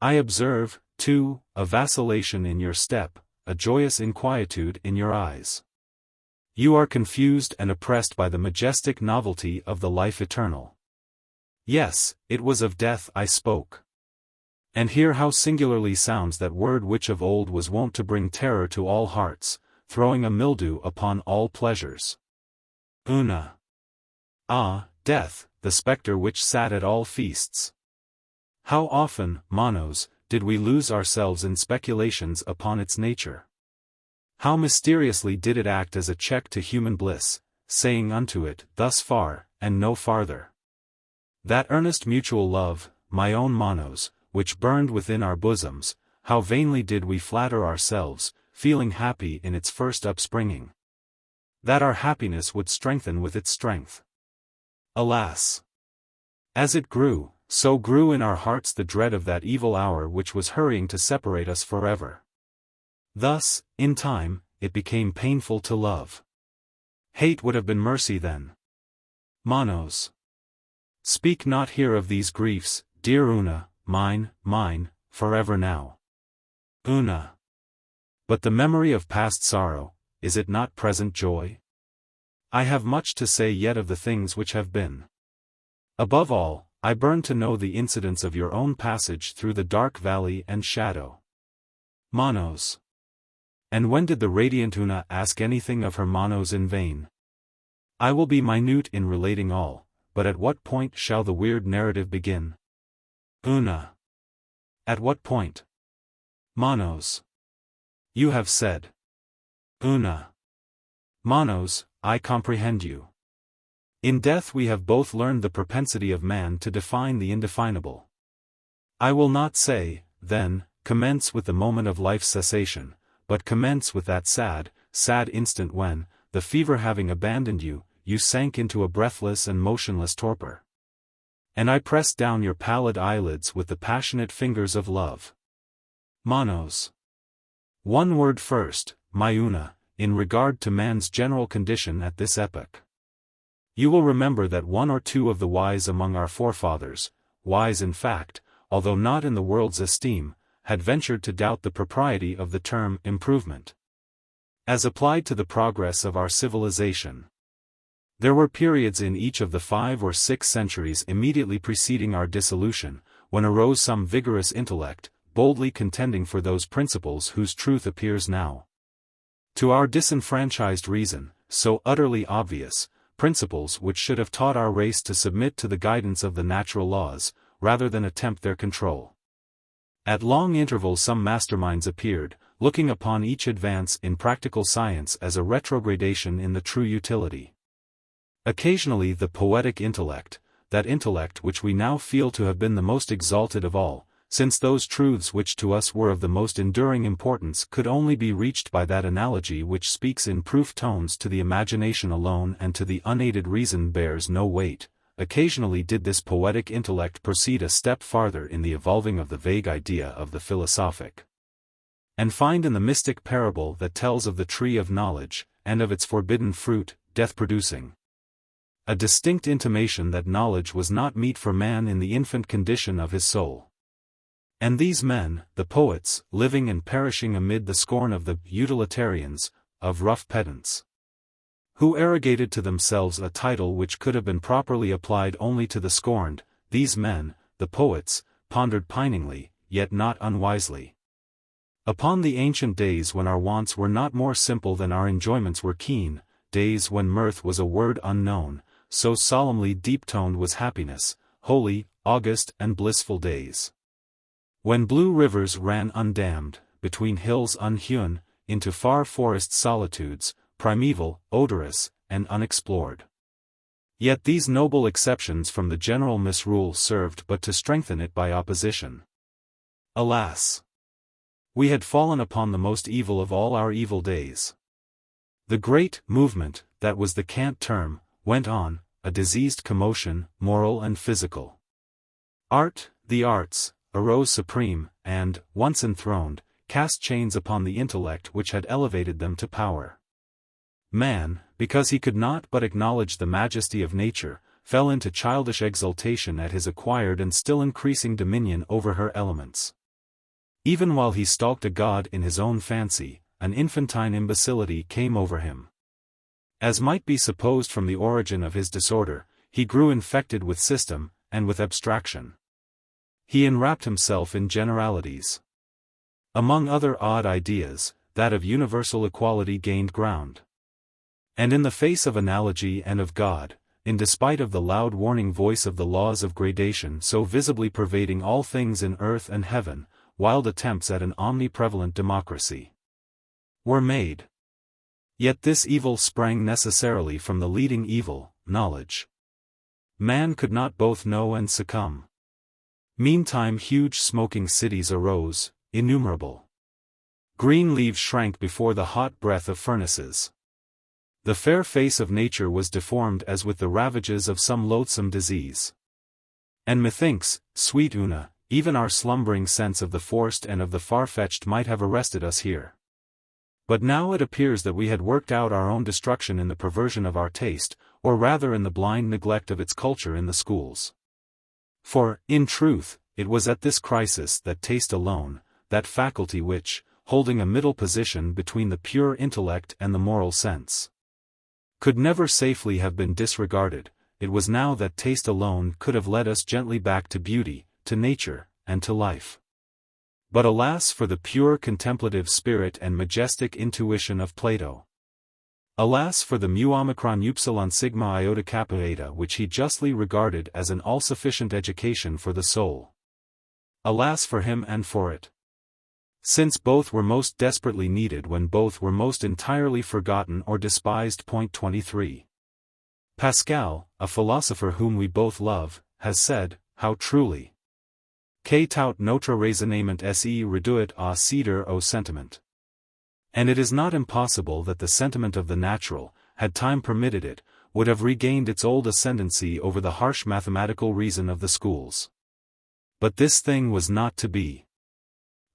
I observe, too, a vacillation in your step, a joyous inquietude in your eyes. You are confused and oppressed by the majestic novelty of the life eternal. Yes, it was of death I spoke. And hear how singularly sounds that word which of old was wont to bring terror to all hearts, throwing a mildew upon all pleasures. Una. Ah, death, the spectre which sat at all feasts. How often, Manos, did we lose ourselves in speculations upon its nature? How mysteriously did it act as a check to human bliss, saying unto it, thus far, and no farther. That earnest mutual love, my own Manos, which burned within our bosoms, how vainly did we flatter ourselves, feeling happy in its first upspringing. That our happiness would strengthen with its strength. Alas! As it grew, so grew in our hearts the dread of that evil hour which was hurrying to separate us forever. Thus, in time, it became painful to love. Hate would have been mercy then. Manos. Speak not here of these griefs, dear Una, mine, forever now. Una. But the memory of past sorrow, is it not present joy? I have much to say yet of the things which have been. Above all, I burn to know the incidents of your own passage through the dark valley and shadow. Manos. And when did the radiant Una ask anything of her Manos in vain? I will be minute in relating all, but at what point shall the weird narrative begin? Una. At what point? Manos. You have said. Una. Manos, I comprehend you. In death we have both learned the propensity of man to define the indefinable. I will not say, then, commence with the moment of life's cessation, but commence with that sad instant when, the fever having abandoned you, you sank into a breathless and motionless torpor. And I pressed down your pallid eyelids with the passionate fingers of love. Manos. One word first, my Una, in regard to man's general condition at this epoch. You will remember that one or two of the wise among our forefathers, wise in fact, although not in the world's esteem, had ventured to doubt the propriety of the term improvement, as applied to the progress of our civilization. There were periods in each of the 5 or 6 centuries immediately preceding our dissolution, when arose some vigorous intellect, boldly contending for those principles whose truth appears now. To our disenfranchised reason, so utterly obvious, principles which should have taught our race to submit to the guidance of the natural laws, rather than attempt their control. At long intervals some masterminds appeared, looking upon each advance in practical science as a retrogradation in the true utility. Occasionally the poetic intellect, that intellect which we now feel to have been the most exalted of all, since those truths which to us were of the most enduring importance could only be reached by that analogy which speaks in proof tones to the imagination alone and to the unaided reason bears no weight, occasionally did this poetic intellect proceed a step farther in the evolving of the vague idea of the philosophic, and find in the mystic parable that tells of the tree of knowledge, and of its forbidden fruit, death-producing, a distinct intimation that knowledge was not meet for man in the infant condition of his soul. And these men, the poets, living and perishing amid the scorn of the utilitarians, of rough pedants, who arrogated to themselves a title which could have been properly applied only to the scorned, these men, the poets, pondered piningly, yet not unwisely, upon the ancient days when our wants were not more simple than our enjoyments were keen, days when mirth was a word unknown, so solemnly deep-toned was happiness, holy, august and blissful days, when blue rivers ran undammed, between hills unhewn, into far forest solitudes, primeval, odorous, and unexplored. Yet these noble exceptions from the general misrule served but to strengthen it by opposition. Alas! We had fallen upon the most evil of all our evil days. The great movement, that was the cant term, went on, a diseased commotion, moral and physical. Art, the arts, arose supreme, and, once enthroned, cast chains upon the intellect which had elevated them to power. Man, because he could not but acknowledge the majesty of nature, fell into childish exultation at his acquired and still increasing dominion over her elements. Even while he stalked a god in his own fancy, an infantine imbecility came over him. As might be supposed from the origin of his disorder, he grew infected with system, and with abstraction. He enwrapped himself in generalities. Among other odd ideas, that of universal equality gained ground. And in the face of analogy and of God, in despite of the loud warning voice of the laws of gradation so visibly pervading all things in earth and heaven, wild attempts at an omniprevalent democracy were made. Yet this evil sprang necessarily from the leading evil, knowledge. Man could not both know and succumb. Meantime huge smoking cities arose, innumerable. Green leaves shrank before the hot breath of furnaces. The fair face of nature was deformed as with the ravages of some loathsome disease. And methinks, sweet Una, even our slumbering sense of the forced and of the far-fetched might have arrested us here. But now it appears that we had worked out our own destruction in the perversion of our taste, or rather in the blind neglect of its culture in the schools. For, in truth, it was at this crisis that taste alone, that faculty which, holding a middle position between the pure intellect and the moral sense, could never safely have been disregarded, it was now that taste alone could have led us gently back to beauty, to nature, and to life. But alas for the pure contemplative spirit and majestic intuition of Plato. Alas for the mu omicron upsilon sigma iota kappa eta which he justly regarded as an all-sufficient education for the soul. Alas for him and for it. Since both were most desperately needed when both were most entirely forgotten or despised. 23. Pascal, a philosopher whom we both love, has said, how truly. Que tout notre raisonnement se réduit à cedar au sentiment. And it is not impossible that the sentiment of the natural, had time permitted it, would have regained its old ascendancy over the harsh mathematical reason of the schools. But this thing was not to be.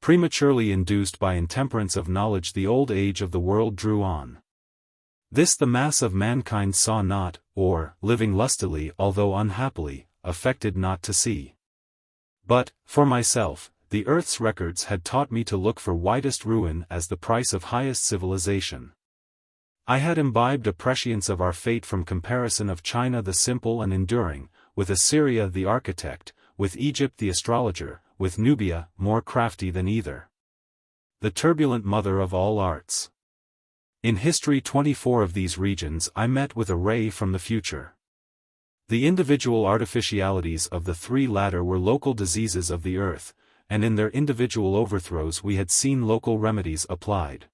Prematurely induced by intemperance of knowledge, the old age of the world drew on. This the mass of mankind saw not, or, living lustily although unhappily, affected not to see. But, for myself, the earth's records had taught me to look for widest ruin as the price of highest civilization. I had imbibed a prescience of our fate from comparison of China the simple and enduring, with Assyria the architect, with Egypt the astrologer, with Nubia, more crafty than either. The turbulent mother of all arts. In history 24 of these regions I met with a ray from the future. The individual artificialities of the three latter were local diseases of the earth, and in their individual overthrows we had seen local remedies applied.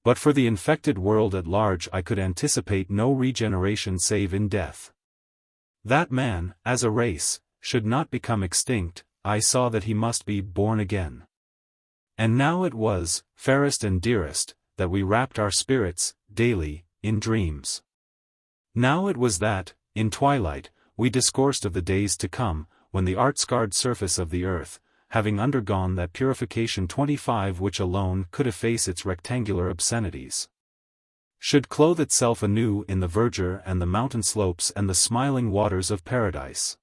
But for the infected world at large I could anticipate no regeneration save in death. That man, as a race, should not become extinct, I saw that he must be born again. And now it was, fairest and dearest, that we wrapped our spirits, daily, in dreams. Now it was that, in twilight, we discoursed of the days to come, when the art-scarred surface of the earth, having undergone that purification 25 which alone could efface its rectangular obscenities, should clothe itself anew in the verdure and the mountain slopes and the smiling waters of paradise,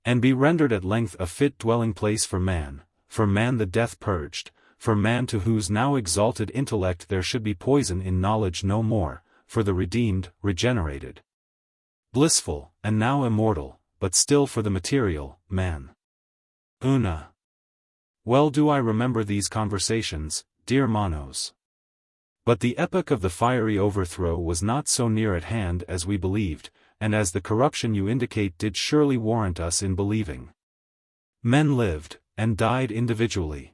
and be rendered at length a fit dwelling place for man the death purged, for man to whose now exalted intellect there should be poison in knowledge no more, for the redeemed, regenerated, blissful, and now immortal, but still for the material, man. Una. Well do I remember these conversations, dear Manos. But the epoch of the fiery overthrow was not so near at hand as we believed, and as the corruption you indicate did surely warrant us in believing. Men lived, and died individually.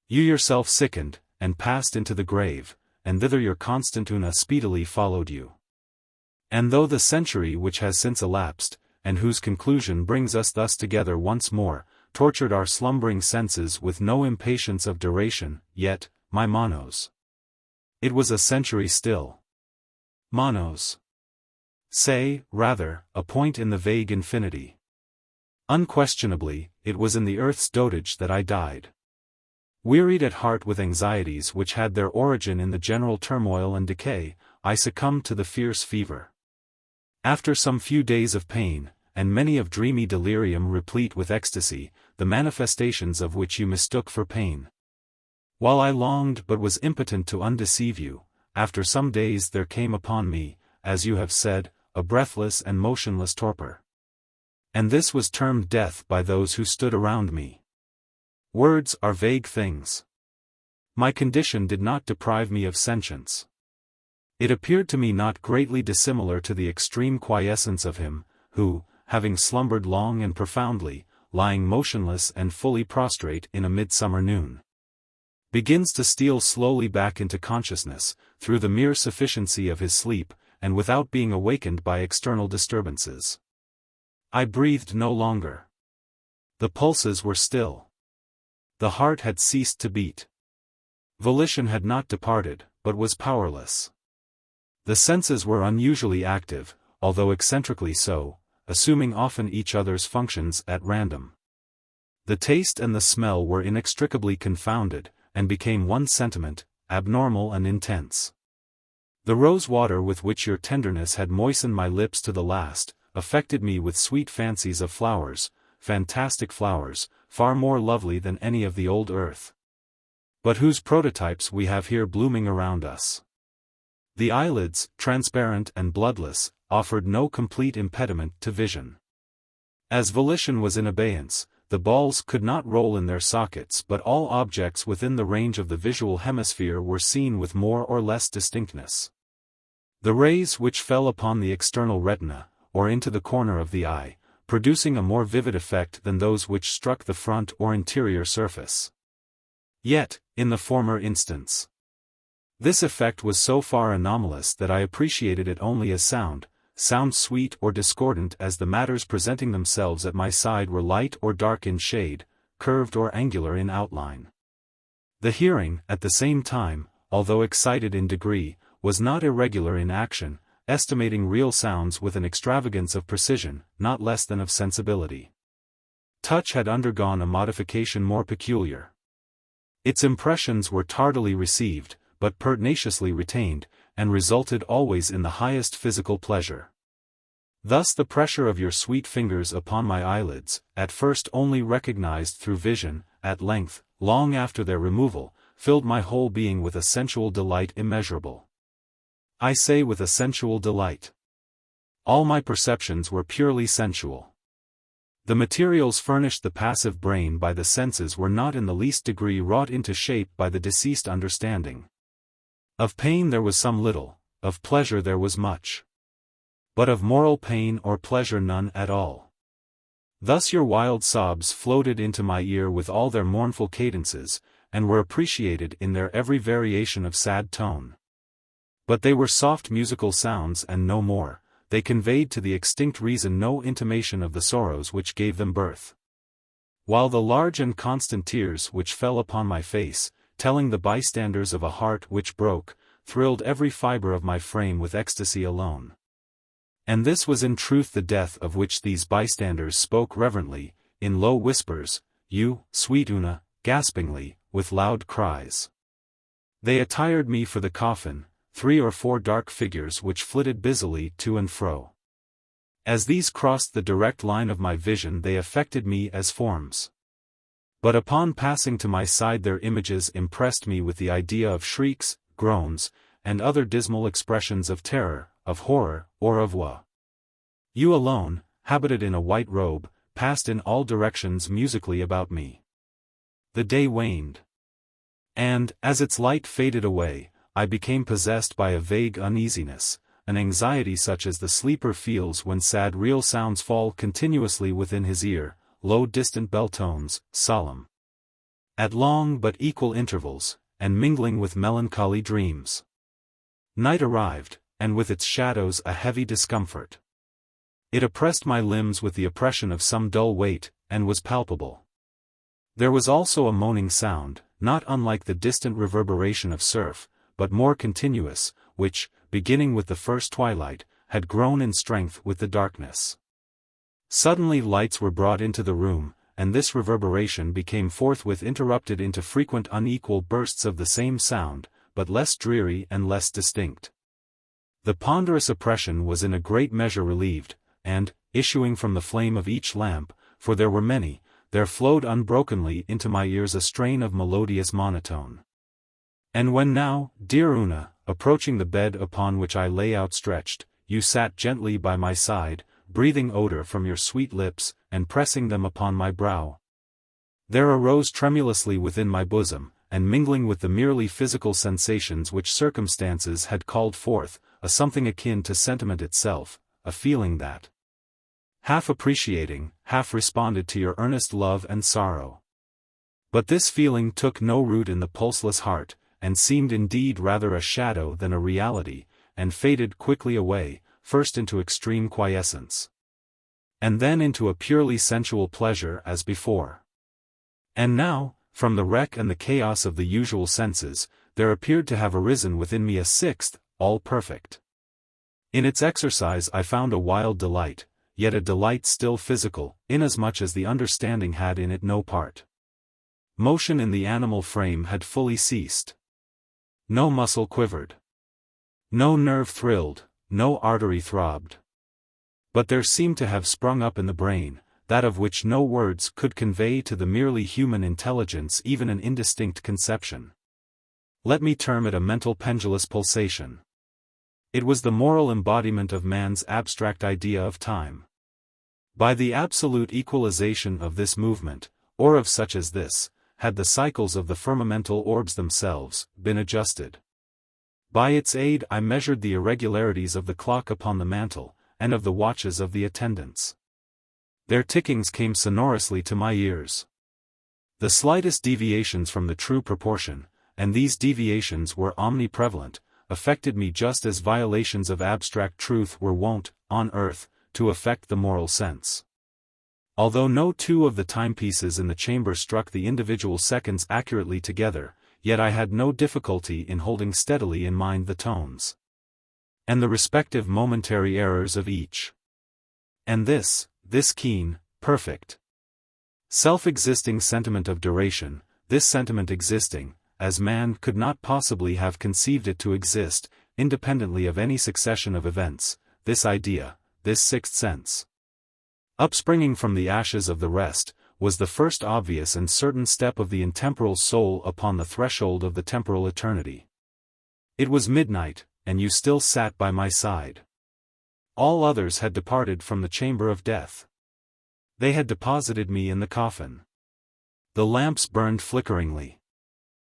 You yourself sickened, and passed into the grave, and thither your constant Una speedily followed you. And though the century which has since elapsed, and whose conclusion brings us thus together once more, tortured our slumbering senses with no impatience of duration, yet, my Manos, it was a century still. Manos. Say, rather, a point in the vague infinity. Unquestionably, it was in the earth's dotage that I died. Wearied at heart with anxieties which had their origin in the general turmoil and decay, I succumbed to the fierce fever. After some few days of pain, and many of dreamy delirium replete with ecstasy, the manifestations of which you mistook for pain. While I longed but was impotent to undeceive you, after some days there came upon me, as you have said, a breathless and motionless torpor. And this was termed death by those who stood around me. Words are vague things. My condition did not deprive me of sentience. It appeared to me not greatly dissimilar to the extreme quiescence of him, who, having slumbered long and profoundly, lying motionless and fully prostrate in a midsummer noon, begins to steal slowly back into consciousness, through the mere sufficiency of his sleep, and without being awakened by external disturbances. I breathed no longer. The pulses were still. The heart had ceased to beat. Volition had not departed, but was powerless. The senses were unusually active, although eccentrically so, assuming often each other's functions at random. The taste and the smell were inextricably confounded, and became one sentiment, abnormal and intense. The rose water with which your tenderness had moistened my lips to the last, affected me with sweet fancies of flowers, fantastic flowers, far more lovely than any of the old earth, but whose prototypes we have here blooming around us. The eyelids, transparent and bloodless, offered no complete impediment to vision. As volition was in abeyance, the balls could not roll in their sockets, but all objects within the range of the visual hemisphere were seen with more or less distinctness. The rays which fell upon the external retina, or into the corner of the eye, producing a more vivid effect than those which struck the front or interior surface. Yet, in the former instance, this effect was so far anomalous that I appreciated it only as sound sweet or discordant as the matters presenting themselves at my side were light or dark in shade, curved or angular in outline. The hearing, at the same time, although excited in degree, was not irregular in action, estimating real sounds with an extravagance of precision, not less than of sensibility. Touch had undergone a modification more peculiar. Its impressions were tardily received, but pertinaciously retained, and resulted always in the highest physical pleasure. Thus the pressure of your sweet fingers upon my eyelids, at first only recognized through vision, at length, long after their removal, filled my whole being with a sensual delight immeasurable. I say with a sensual delight. All my perceptions were purely sensual. The materials furnished the passive brain by the senses were not in the least degree wrought into shape by the deceased understanding. Of pain there was some little, of pleasure there was much. But of moral pain or pleasure none at all. Thus your wild sobs floated into my ear with all their mournful cadences, and were appreciated in their every variation of sad tone. But they were soft musical sounds and no more, they conveyed to the extinct reason no intimation of the sorrows which gave them birth. While the large and constant tears which fell upon my face, telling the bystanders of a heart which broke, thrilled every fibre of my frame with ecstasy alone. And this was in truth the death of which these bystanders spoke reverently, in low whispers, you, sweet Una, gaspingly, with loud cries. They attired me for the coffin, 3 or 4 dark figures which flitted busily to and fro. As these crossed the direct line of my vision they affected me as forms. But upon passing to my side their images impressed me with the idea of shrieks, groans, and other dismal expressions of terror, of horror, or of woe. You alone, habited in a white robe, passed in all directions musically about me. The day waned. And, as its light faded away, I became possessed by a vague uneasiness, an anxiety such as the sleeper feels when sad real sounds fall continuously within his ear, low distant bell tones, solemn, at long but equal intervals, and mingling with melancholy dreams. Night arrived, and with its shadows a heavy discomfort. It oppressed my limbs with the oppression of some dull weight, and was palpable. There was also a moaning sound, not unlike the distant reverberation of surf, but more continuous, which, beginning with the first twilight, had grown in strength with the darkness. Suddenly lights were brought into the room, and this reverberation became forthwith interrupted into frequent unequal bursts of the same sound, but less dreary and less distinct. The ponderous oppression was in a great measure relieved, and, issuing from the flame of each lamp, for there were many, there flowed unbrokenly into my ears a strain of melodious monotone. And when now, dear Una, approaching the bed upon which I lay outstretched, you sat gently by my side, breathing odor from your sweet lips, and pressing them upon my brow, there arose tremulously within my bosom, and mingling with the merely physical sensations which circumstances had called forth, a something akin to sentiment itself, a feeling that, half appreciating, half responded to your earnest love and sorrow. But this feeling took no root in the pulseless heart, and seemed indeed rather a shadow than a reality, and faded quickly away, first into extreme quiescence, and then into a purely sensual pleasure as before. And now, from the wreck and the chaos of the usual senses, there appeared to have arisen within me a sixth, all perfect. In its exercise I found a wild delight, yet a delight still physical, inasmuch as the understanding had in it no part. Motion in the animal frame had fully ceased. No muscle quivered. No nerve thrilled, no artery throbbed. But there seemed to have sprung up in the brain, that of which no words could convey to the merely human intelligence even an indistinct conception. Let me term it a mental pendulous pulsation. It was the moral embodiment of man's abstract idea of time. By the absolute equalization of this movement, or of such as this, had the cycles of the firmamental orbs themselves been adjusted. By its aid I measured the irregularities of the clock upon the mantel, and of the watches of the attendants. Their tickings came sonorously to my ears. The slightest deviations from the true proportion, and these deviations were omniprevalent, affected me just as violations of abstract truth were wont, on earth, to affect the moral sense. Although no two of the timepieces in the chamber struck the individual seconds accurately together, yet I had no difficulty in holding steadily in mind the tones and the respective momentary errors of each. And this keen, perfect, self-existing sentiment of duration, this sentiment existing, as man could not possibly have conceived it to exist, independently of any succession of events, this idea, this sixth sense, upspringing from the ashes of the rest, was the first obvious and certain step of the intemporal soul upon the threshold of the temporal eternity. It was midnight, and you still sat by my side. All others had departed from the chamber of death. They had deposited me in the coffin. The lamps burned flickeringly.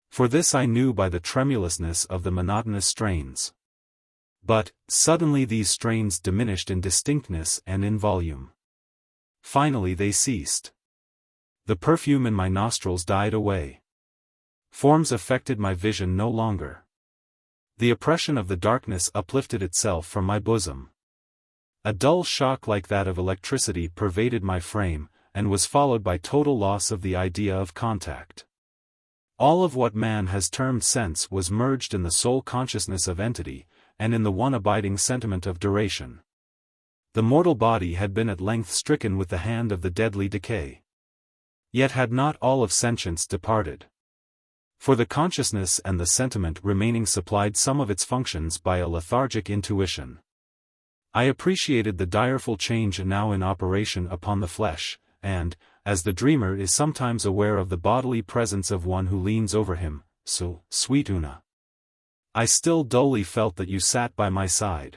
For this I knew by the tremulousness of the monotonous strains. But, suddenly these strains diminished in distinctness and in volume. Finally they ceased. The perfume in my nostrils died away. Forms affected my vision no longer. The oppression of the darkness uplifted itself from my bosom. A dull shock like that of electricity pervaded my frame, and was followed by total loss of the idea of contact. All of what man has termed sense was merged in the sole consciousness of entity, and in the one abiding sentiment of duration. The mortal body had been at length stricken with the hand of the deadly decay. Yet had not all of sentience departed. For the consciousness and the sentiment remaining supplied some of its functions by a lethargic intuition. I appreciated the direful change now in operation upon the flesh, and, as the dreamer is sometimes aware of the bodily presence of one who leans over him, so, sweet Una, I still dully felt that you sat by my side.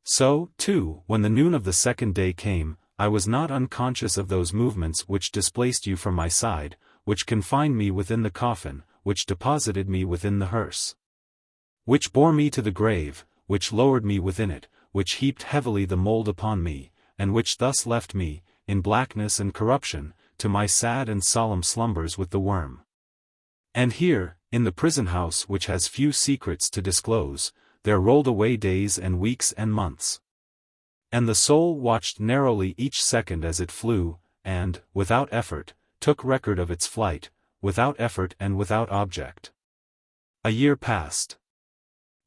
So, too, when the noon of the second day came, I was not unconscious of those movements which displaced you from my side, which confined me within the coffin, which deposited me within the hearse, which bore me to the grave, which lowered me within it, which heaped heavily the mould upon me, and which thus left me, in blackness and corruption, to my sad and solemn slumbers with the worm. And here, in the prison house which has few secrets to disclose, there rolled away days and weeks and months. And the soul watched narrowly each second as it flew, and, without effort, took record of its flight, without effort and without object. A year passed.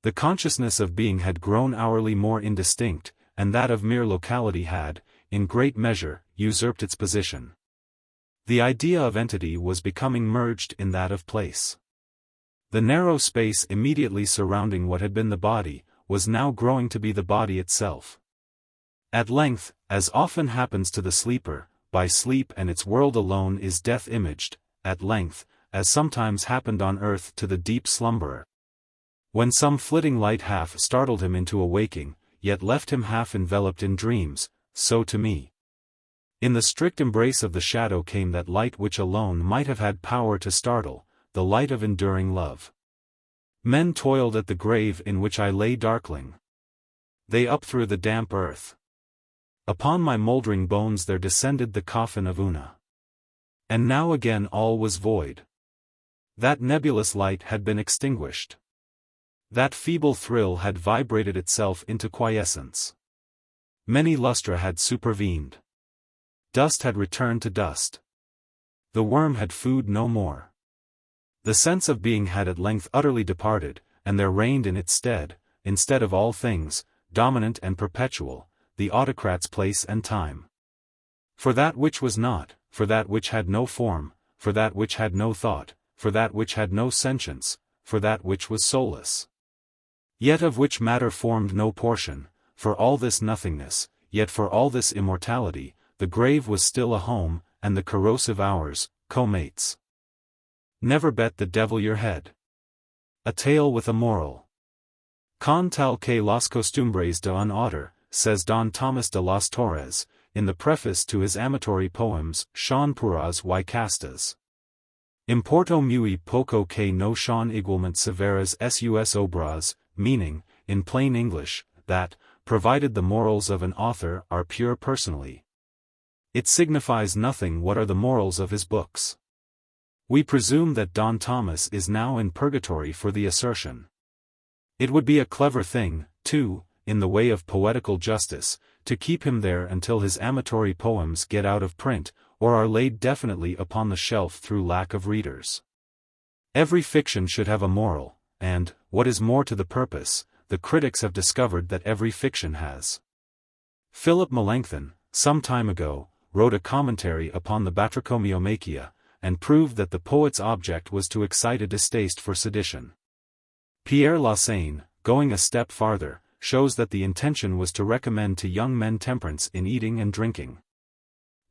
The consciousness of being had grown hourly more indistinct, and that of mere locality had, in great measure, usurped its position. The idea of entity was becoming merged in that of place. The narrow space immediately surrounding what had been the body, was now growing to be the body itself. At length, as often happens to the sleeper, by sleep and its world alone is death imaged, at length, as sometimes happened on earth to the deep slumberer, when some flitting light half startled him into awaking, yet left him half enveloped in dreams, so to me. In the strict embrace of the shadow came that light which alone might have had power to startle, the light of enduring love. Men toiled at the grave in which I lay darkling. They upthrew the damp earth. Upon my mouldering bones there descended the coffin of Una. And now again all was void. That nebulous light had been extinguished. That feeble thrill had vibrated itself into quiescence. Many lustra had supervened. Dust had returned to dust. The worm had food no more. The sense of being had at length utterly departed, and there reigned in its stead, instead of all things, dominant and perpetual, the autocrat's place and time. For that which was not, for that which had no form, for that which had no thought, for that which had no sentience, for that which was soulless. Yet of which matter formed no portion, for all this nothingness, yet for all this immortality, the grave was still a home, and the corrosive hours, co-mates. Never bet the devil your head. A tale with a moral. Con tal que las costumbres de un autor, says Don Tomás de las Torres, in the preface to his amatory poems, son puras y castas. Importo muy poco que no son igualmente severas sus obras, meaning, in plain English, that, provided the morals of an author are pure personally, it signifies nothing what are the morals of his books. We presume that Don Tomás is now in purgatory for the assertion. It would be a clever thing, too, in the way of poetical justice, to keep him there until his amatory poems get out of print, or are laid definitely upon the shelf through lack of readers. Every fiction should have a moral, and, what is more to the purpose, the critics have discovered that every fiction has. Philip Melanchthon, some time ago, wrote a commentary upon the Batrachomyomachia, and proved that the poet's object was to excite a distaste for sedition. Pierre Lausanne, going a step farther, shows that the intention was to recommend to young men temperance in eating and drinking.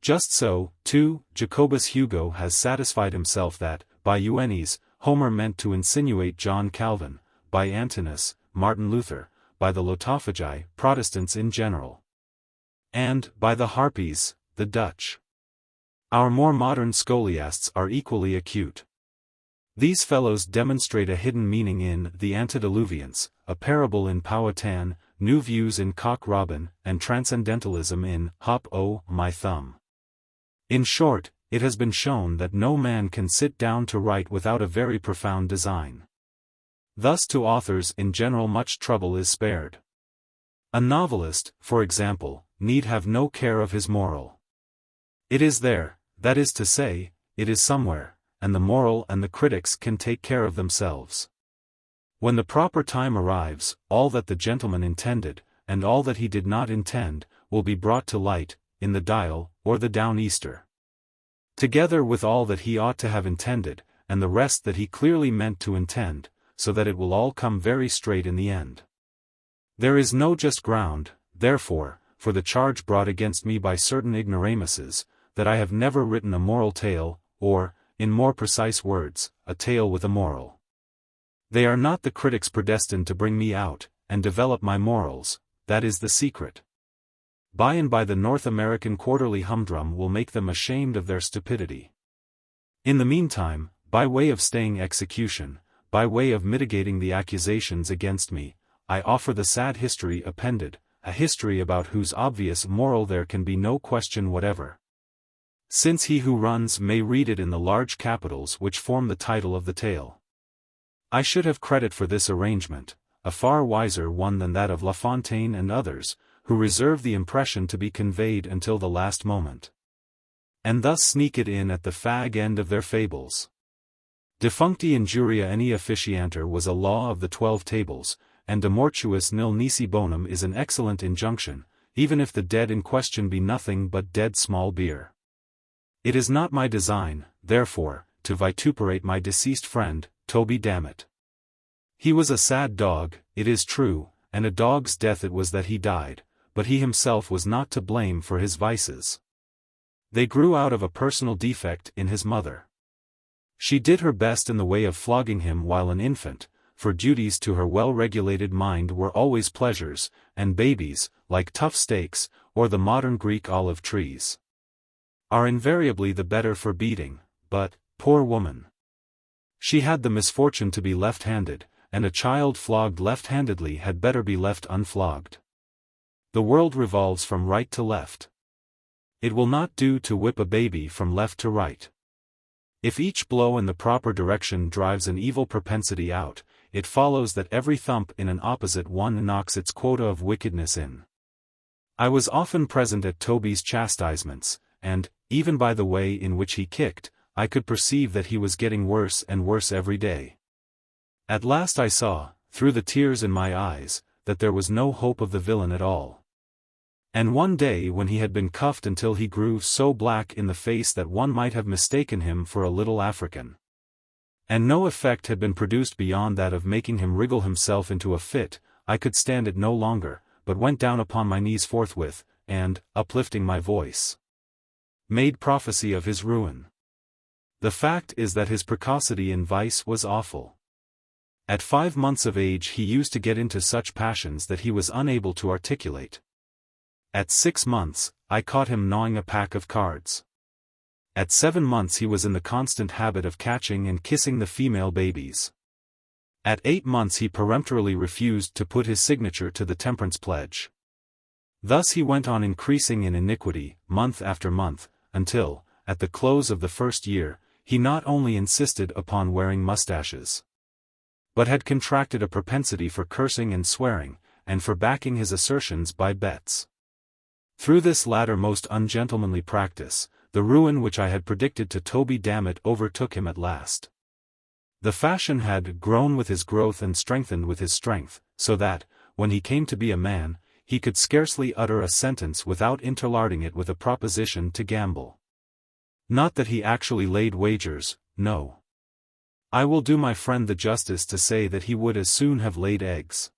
Just so, too, Jacobus Hugo has satisfied himself that, by Euenes, Homer meant to insinuate John Calvin, by Antinous, Martin Luther, by the Lotophagi, Protestants in general, and, by the Harpies, the Dutch. Our more modern scholiasts are equally acute. These fellows demonstrate a hidden meaning in The Antediluvians, a parable in Powhatan, new views in Cock Robin, and transcendentalism in Hop O' My Thumb. In short, it has been shown that no man can sit down to write without a very profound design. Thus to authors in general much trouble is spared. A novelist, for example, need have no care of his moral. It is there, that is to say, it is somewhere, and the moral and the critics can take care of themselves. When the proper time arrives, all that the gentleman intended, and all that he did not intend, will be brought to light, in the Dial, or the Down Easter. Together with all that he ought to have intended, and the rest that he clearly meant to intend, so that it will all come very straight in the end. There is no just ground, therefore, for the charge brought against me by certain ignoramuses, that I have never written a moral tale, or, in more precise words, a tale with a moral. They are not the critics predestined to bring me out, and develop my morals, that is the secret. By and by the North American quarterly humdrum will make them ashamed of their stupidity. In the meantime, by way of staying execution, by way of mitigating the accusations against me, I offer the sad history appended, a history about whose obvious moral there can be no question whatever. Since he who runs may read it in the large capitals which form the title of the tale. I should have credit for this arrangement, a far wiser one than that of La Fontaine and others, who reserve the impression to be conveyed until the last moment, and thus sneak it in at the fag end of their fables. Defuncti injuria any officianter was a law of the 12 tables, and de mortuis nil nisi bonum is an excellent injunction, even if the dead in question be nothing but dead small beer. It is not my design, therefore, to vituperate my deceased friend, Toby Dammit. He was a sad dog, it is true, and a dog's death it was that he died, but he himself was not to blame for his vices. They grew out of a personal defect in his mother. She did her best in the way of flogging him while an infant, for duties to her well-regulated mind were always pleasures, and babies, like tough steaks, or the modern Greek olive trees, are invariably the better for beating, but, poor woman, she had the misfortune to be left-handed, and a child flogged left-handedly had better be left unflogged. The world revolves from right to left. It will not do to whip a baby from left to right. If each blow in the proper direction drives an evil propensity out, it follows that every thump in an opposite one knocks its quota of wickedness in. I was often present at Toby's chastisements, and, even by the way in which he kicked, I could perceive that he was getting worse and worse every day. At last I saw, through the tears in my eyes, that there was no hope of the villain at all. And one day when he had been cuffed until he grew so black in the face that one might have mistaken him for a little African. And no effect had been produced beyond that of making him wriggle himself into a fit, I could stand it no longer, but went down upon my knees forthwith, and, uplifting my voice, made prophecy of his ruin. The fact is that his precocity in vice was awful. At 5 months of age he used to get into such passions that he was unable to articulate. At 6 months, I caught him gnawing a pack of cards. At 7 months he was in the constant habit of catching and kissing the female babies. At 8 months he peremptorily refused to put his signature to the temperance pledge. Thus he went on increasing in iniquity, month after month, until, at the close of the first year, he not only insisted upon wearing mustaches, but had contracted a propensity for cursing and swearing, and for backing his assertions by bets. Through this latter most ungentlemanly practice, the ruin which I had predicted to Toby Dammit overtook him at last. The fashion had grown with his growth and strengthened with his strength, so that, when he came to be a man, he could scarcely utter a sentence without interlarding it with a proposition to gamble. Not that he actually laid wagers, no. I will do my friend the justice to say that he would as soon have laid eggs.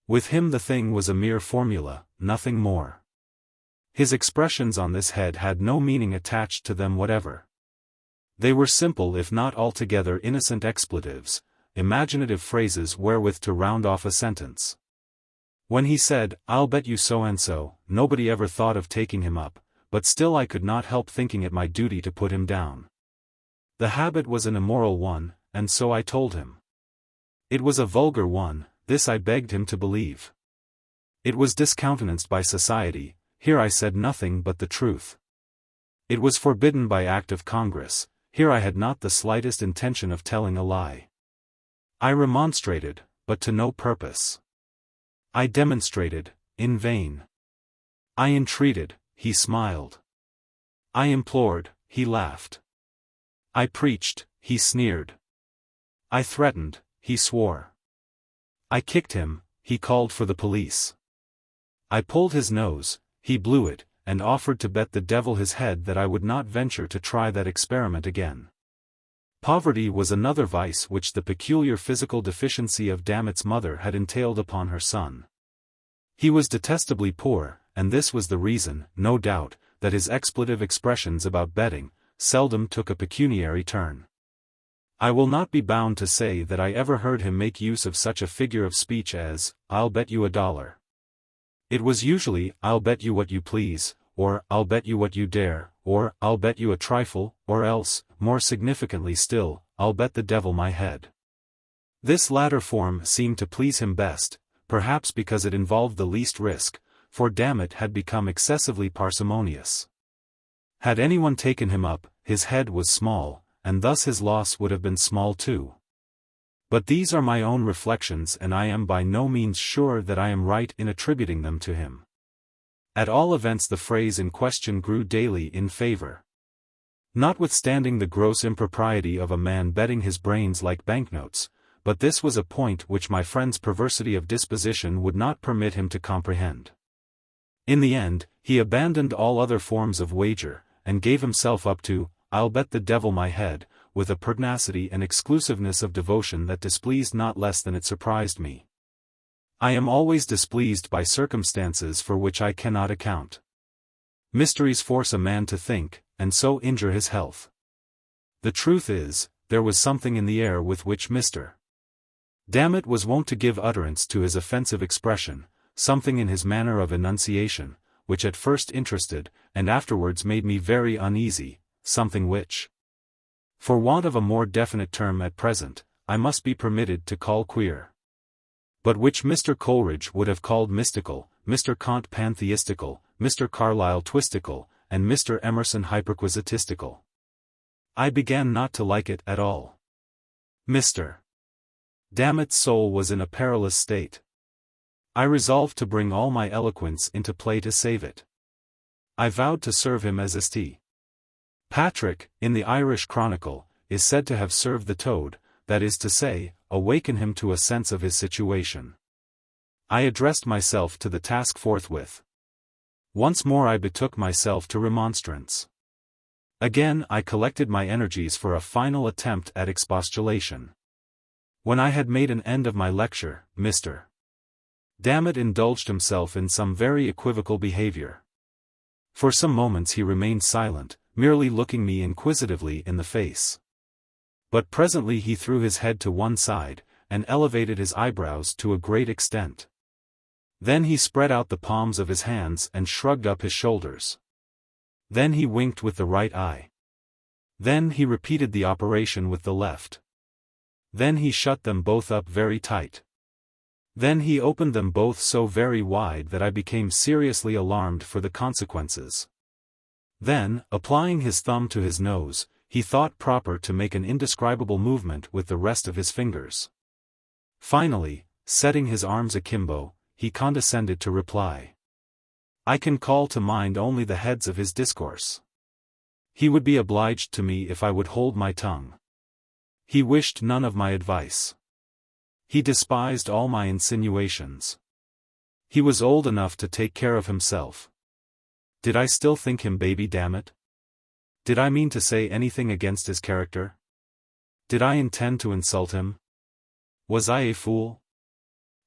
With him the thing was a mere formula, nothing more. His expressions on this head had no meaning attached to them whatever. They were simple if not altogether innocent expletives, imaginative phrases wherewith to round off a sentence. When he said, "I'll bet you so-and-so," nobody ever thought of taking him up, but still I could not help thinking it my duty to put him down. The habit was an immoral one, and so I told him. It was a vulgar one, this I begged him to believe. It was discountenanced by society, here I said nothing but the truth. It was forbidden by Act of Congress, here I had not the slightest intention of telling a lie. I remonstrated, but to no purpose. I demonstrated, in vain. I entreated, he smiled. I implored, he laughed. I preached, he sneered. I threatened, he swore. I kicked him, he called for the police. I pulled his nose, he blew it, and offered to bet the devil his head that I would not venture to try that experiment again. Poverty was another vice which the peculiar physical deficiency of Dammit's mother had entailed upon her son. He was detestably poor, and this was the reason, no doubt, that his expletive expressions about betting seldom took a pecuniary turn. I will not be bound to say that I ever heard him make use of such a figure of speech as, "I'll bet you $1." It was usually, "I'll bet you what you please," or "I'll bet you what you dare," or "I'll bet you a trifle," or else, more significantly still, "I'll bet the devil my head." This latter form seemed to please him best, perhaps because it involved the least risk, for Dammit had become excessively parsimonious. Had anyone taken him up, his head was small, and thus his loss would have been small too. But these are my own reflections and I am by no means sure that I am right in attributing them to him. At all events the phrase in question grew daily in favor. Notwithstanding the gross impropriety of a man betting his brains like banknotes, but this was a point which my friend's perversity of disposition would not permit him to comprehend. In the end, he abandoned all other forms of wager, and gave himself up to, "I'll bet the devil my head," with a pertinacity and exclusiveness of devotion that displeased not less than it surprised me. I am always displeased by circumstances for which I cannot account. Mysteries force a man to think, and so injure his health. The truth is, there was something in the air with which Mr. Dammit was wont to give utterance to his offensive expression, something in his manner of enunciation, which at first interested, and afterwards made me very uneasy, something which, for want of a more definite term at present, I must be permitted to call queer. But which Mr. Coleridge would have called mystical, Mr. Kant pantheistical, Mr. Carlyle twistical, and Mr. Emerson hyperquisitistical. I began not to like it at all. Mr. Dammit's soul was in a perilous state. I resolved to bring all my eloquence into play to save it. I vowed to serve him as St. Patrick, in the Irish Chronicle, is said to have served the toad, that is to say, awaken him to a sense of his situation. I addressed myself to the task forthwith. Once more I betook myself to remonstrance. Again I collected my energies for a final attempt at expostulation. When I had made an end of my lecture, Mr. Dammit indulged himself in some very equivocal behavior. For some moments he remained silent, merely looking me inquisitively in the face. But presently he threw his head to one side, and elevated his eyebrows to a great extent. Then he spread out the palms of his hands and shrugged up his shoulders. Then he winked with the right eye. Then he repeated the operation with the left. Then he shut them both up very tight. Then he opened them both so very wide that I became seriously alarmed for the consequences. Then, applying his thumb to his nose, he thought proper to make an indescribable movement with the rest of his fingers. Finally, setting his arms akimbo, he condescended to reply. I can call to mind only the heads of his discourse. He would be obliged to me if I would hold my tongue. He wished none of my advice. He despised all my insinuations. He was old enough to take care of himself. Did I still think him baby, damn it? Did I mean to say anything against his character? Did I intend to insult him? Was I a fool?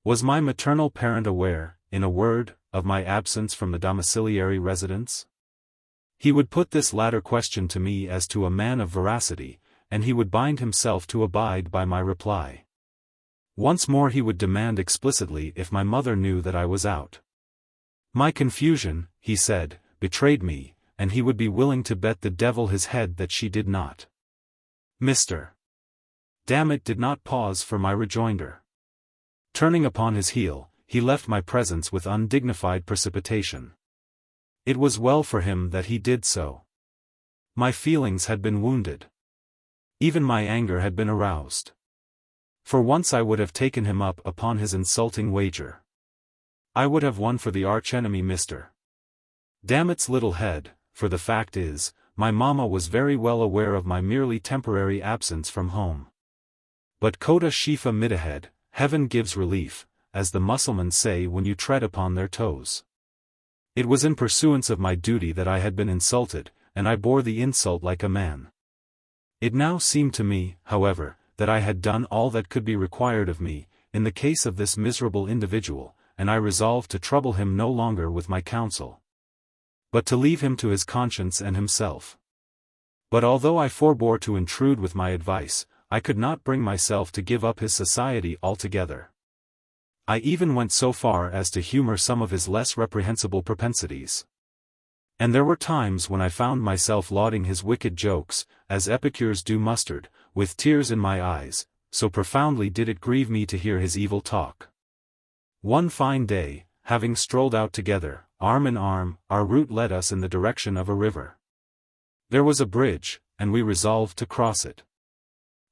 Was my maternal parent aware, in a word, of my absence from the domiciliary residence? He would put this latter question to me as to a man of veracity, and he would bind himself to abide by my reply. Once more he would demand explicitly if my mother knew that I was out. My confusion, he said, betrayed me, and he would be willing to bet the devil his head that she did not. Mr. Dammit did not pause for my rejoinder. Turning upon his heel, he left my presence with undignified precipitation. It was well for him that he did so. My feelings had been wounded. Even my anger had been aroused. For once I would have taken him up upon his insulting wager. I would have won for the arch-enemy Mr. Dammit's little head, for the fact is, my mamma was very well aware of my merely temporary absence from home. But Kota Shifa Midahead, heaven gives relief, as the Mussulmans say when you tread upon their toes. It was in pursuance of my duty that I had been insulted, and I bore the insult like a man. It now seemed to me, however, that I had done all that could be required of me, in the case of this miserable individual, and I resolved to trouble him no longer with my counsel, but to leave him to his conscience and himself. But although I forbore to intrude with my advice, I could not bring myself to give up his society altogether. I even went so far as to humor some of his less reprehensible propensities. And there were times when I found myself lauding his wicked jokes, as epicures do mustard, with tears in my eyes, so profoundly did it grieve me to hear his evil talk. One fine day, having strolled out together, arm in arm, our route led us in the direction of a river. There was a bridge, and we resolved to cross it.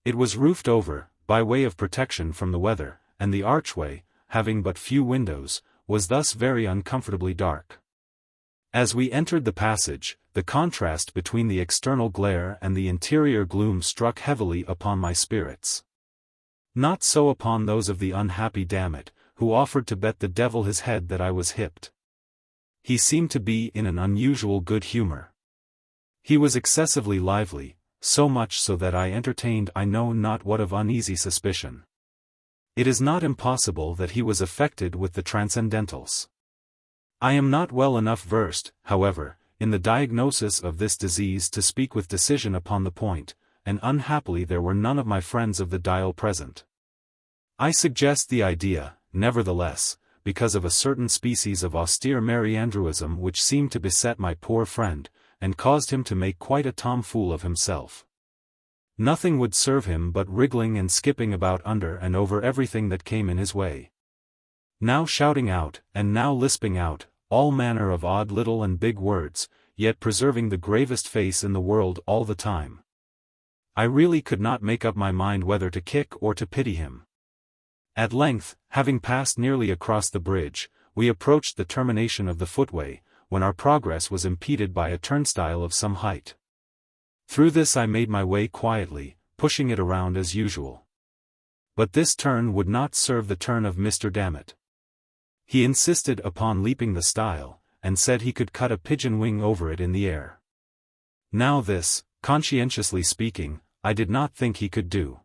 It was roofed over, by way of protection from the weather, and the archway, having but few windows, was thus very uncomfortably dark. As we entered the passage, the contrast between the external glare and the interior gloom struck heavily upon my spirits. Not so upon those of the unhappy Dammit, who offered to bet the devil his head that I was hipped. He seemed to be in an unusual good humor. He was excessively lively, so much so that I entertained I know not what of uneasy suspicion. It is not impossible that he was affected with the transcendentals. I am not well enough versed, however, in the diagnosis of this disease to speak with decision upon the point, and unhappily there were none of my friends of the dial present. I suggest the idea, nevertheless, because of a certain species of austere Mariandruism which seemed to beset my poor friend, and caused him to make quite a tomfool of himself. Nothing would serve him but wriggling and skipping about under and over everything that came in his way. Now shouting out, and now lisping out, all manner of odd little and big words, yet preserving the gravest face in the world all the time. I really could not make up my mind whether to kick or to pity him. At length, having passed nearly across the bridge, we approached the termination of the footway, when our progress was impeded by a turnstile of some height. Through this I made my way quietly, pushing it around as usual. But this turn would not serve the turn of Mr. Dammit. He insisted upon leaping the stile, and said he could cut a pigeon wing over it in the air. Now this, conscientiously speaking, I did not think he could do.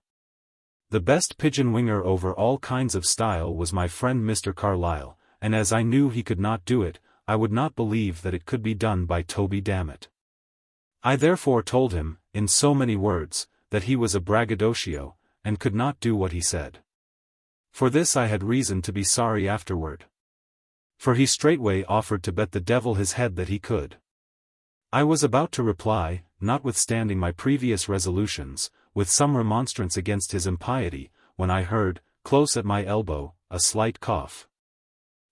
The best pigeon winger over all kinds of style was my friend Mr. Carlyle, and as I knew he could not do it, I would not believe that it could be done by Toby Dammit. I therefore told him, in so many words, that he was a braggadocio, and could not do what he said. For this I had reason to be sorry afterward. For he straightway offered to bet the devil his head that he could. I was about to reply, notwithstanding my previous resolutions, with some remonstrance against his impiety, when I heard, close at my elbow, a slight cough,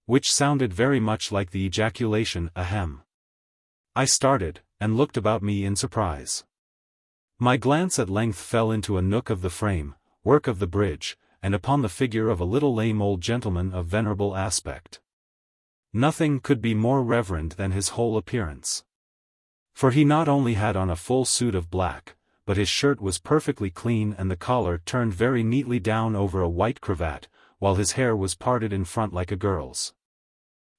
which sounded very much like the ejaculation ahem. I started, and looked about me in surprise. My glance at length fell into a nook of the frame, work of the bridge, and upon the figure of a little lame old gentleman of venerable aspect. Nothing could be more reverend than his whole appearance. For he not only had on a full suit of black, but his shirt was perfectly clean and the collar turned very neatly down over a white cravat, while his hair was parted in front like a girl's.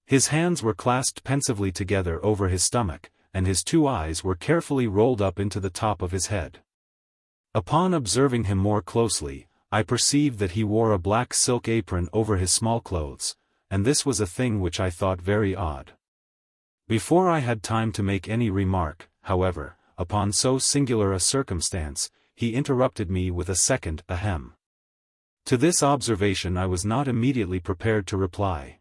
His hands were clasped pensively together over his stomach, and his 2 eyes were carefully rolled up into the top of his head. Upon observing him more closely, I perceived that he wore a black silk apron over his small clothes, and this was a thing which I thought very odd. Before I had time to make any remark, however, upon so singular a circumstance, he interrupted me with a second ahem. To this observation I was not immediately prepared to reply.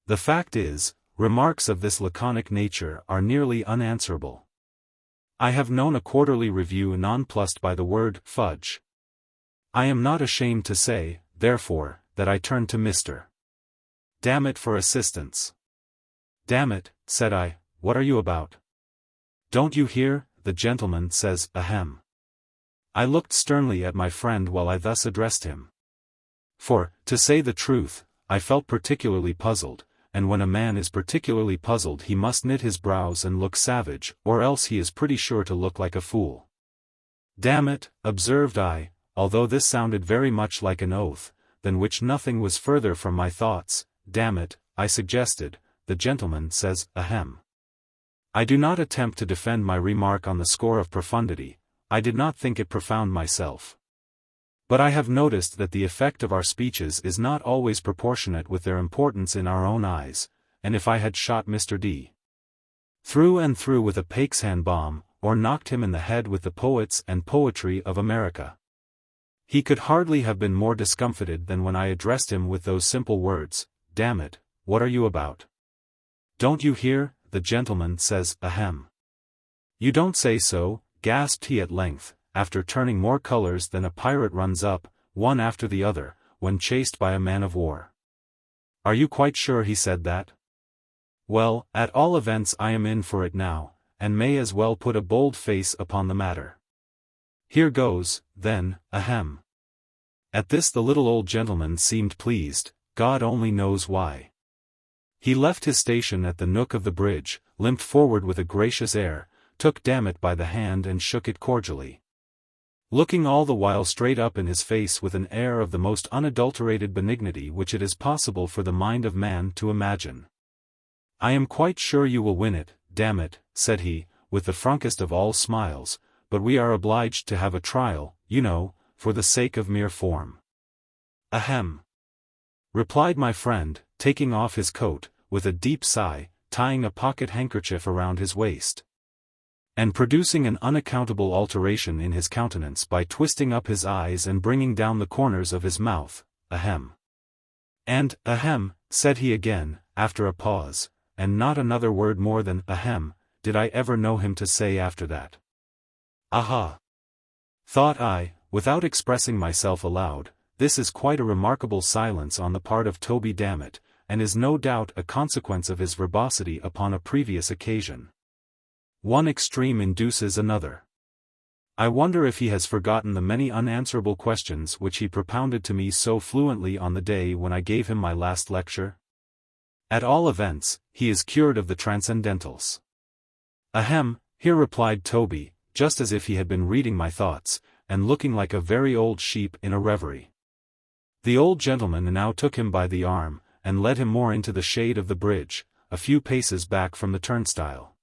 The fact is, remarks of this laconic nature are nearly unanswerable. I have known a quarterly review nonplussed by the word fudge. I am not ashamed to say, therefore, that I turned to Mr. Dammit for assistance. Dammit, said I, what are you about? Don't you hear, the gentleman says ahem. I looked sternly at my friend while I thus addressed him. For, to say the truth, I felt particularly puzzled, and when a man is particularly puzzled he must knit his brows and look savage, or else he is pretty sure to look like a fool. Damn it, observed I, although this sounded very much like an oath, than which nothing was further from my thoughts. Damn it, I suggested, the gentleman says ahem. I do not attempt to defend my remark on the score of profundity, I did not think it profound myself. But I have noticed that the effect of our speeches is not always proportionate with their importance in our own eyes, and if I had shot Mr. D. through and through with a Pakistan bomb, or knocked him in the head with the poets and poetry of America, he could hardly have been more discomfited than when I addressed him with those simple words, damn it, what are you about? Don't you hear, the gentleman says ahem. You don't say so, gasped he at length, after turning more colors than a pirate runs up, one after the other, when chased by a man of war. Are you quite sure he said that? Well, at all events I am in for it now, and may as well put a bold face upon the matter. Here goes, then, ahem. At this the little old gentleman seemed pleased, God only knows why. He left his station at the nook of the bridge, limped forward with a gracious air, took Dammit by the hand and shook it cordially, looking all the while straight up in his face with an air of the most unadulterated benignity which it is possible for the mind of man to imagine. I am quite sure you will win it, Dammit, said he, with the frankest of all smiles, but we are obliged to have a trial, you know, for the sake of mere form. Ahem, replied my friend, taking off his coat, with a deep sigh, tying a pocket handkerchief around his waist, and producing an unaccountable alteration in his countenance by twisting up his eyes and bringing down the corners of his mouth, ahem. And, ahem, said he again, after a pause, and not another word more than ahem, did I ever know him to say after that. Aha! Thought I, without expressing myself aloud, this is quite a remarkable silence on the part of Toby Dammit, and is no doubt a consequence of his verbosity upon a previous occasion. One extreme induces another. I wonder if he has forgotten the many unanswerable questions which he propounded to me so fluently on the day when I gave him my last lecture? At all events, he is cured of the transcendentals. Ahem, here replied Toby, just as if he had been reading my thoughts, and looking like a very old sheep in a reverie. The old gentleman now took him by the arm, and led him more into the shade of the bridge, a few paces back from the turnstile.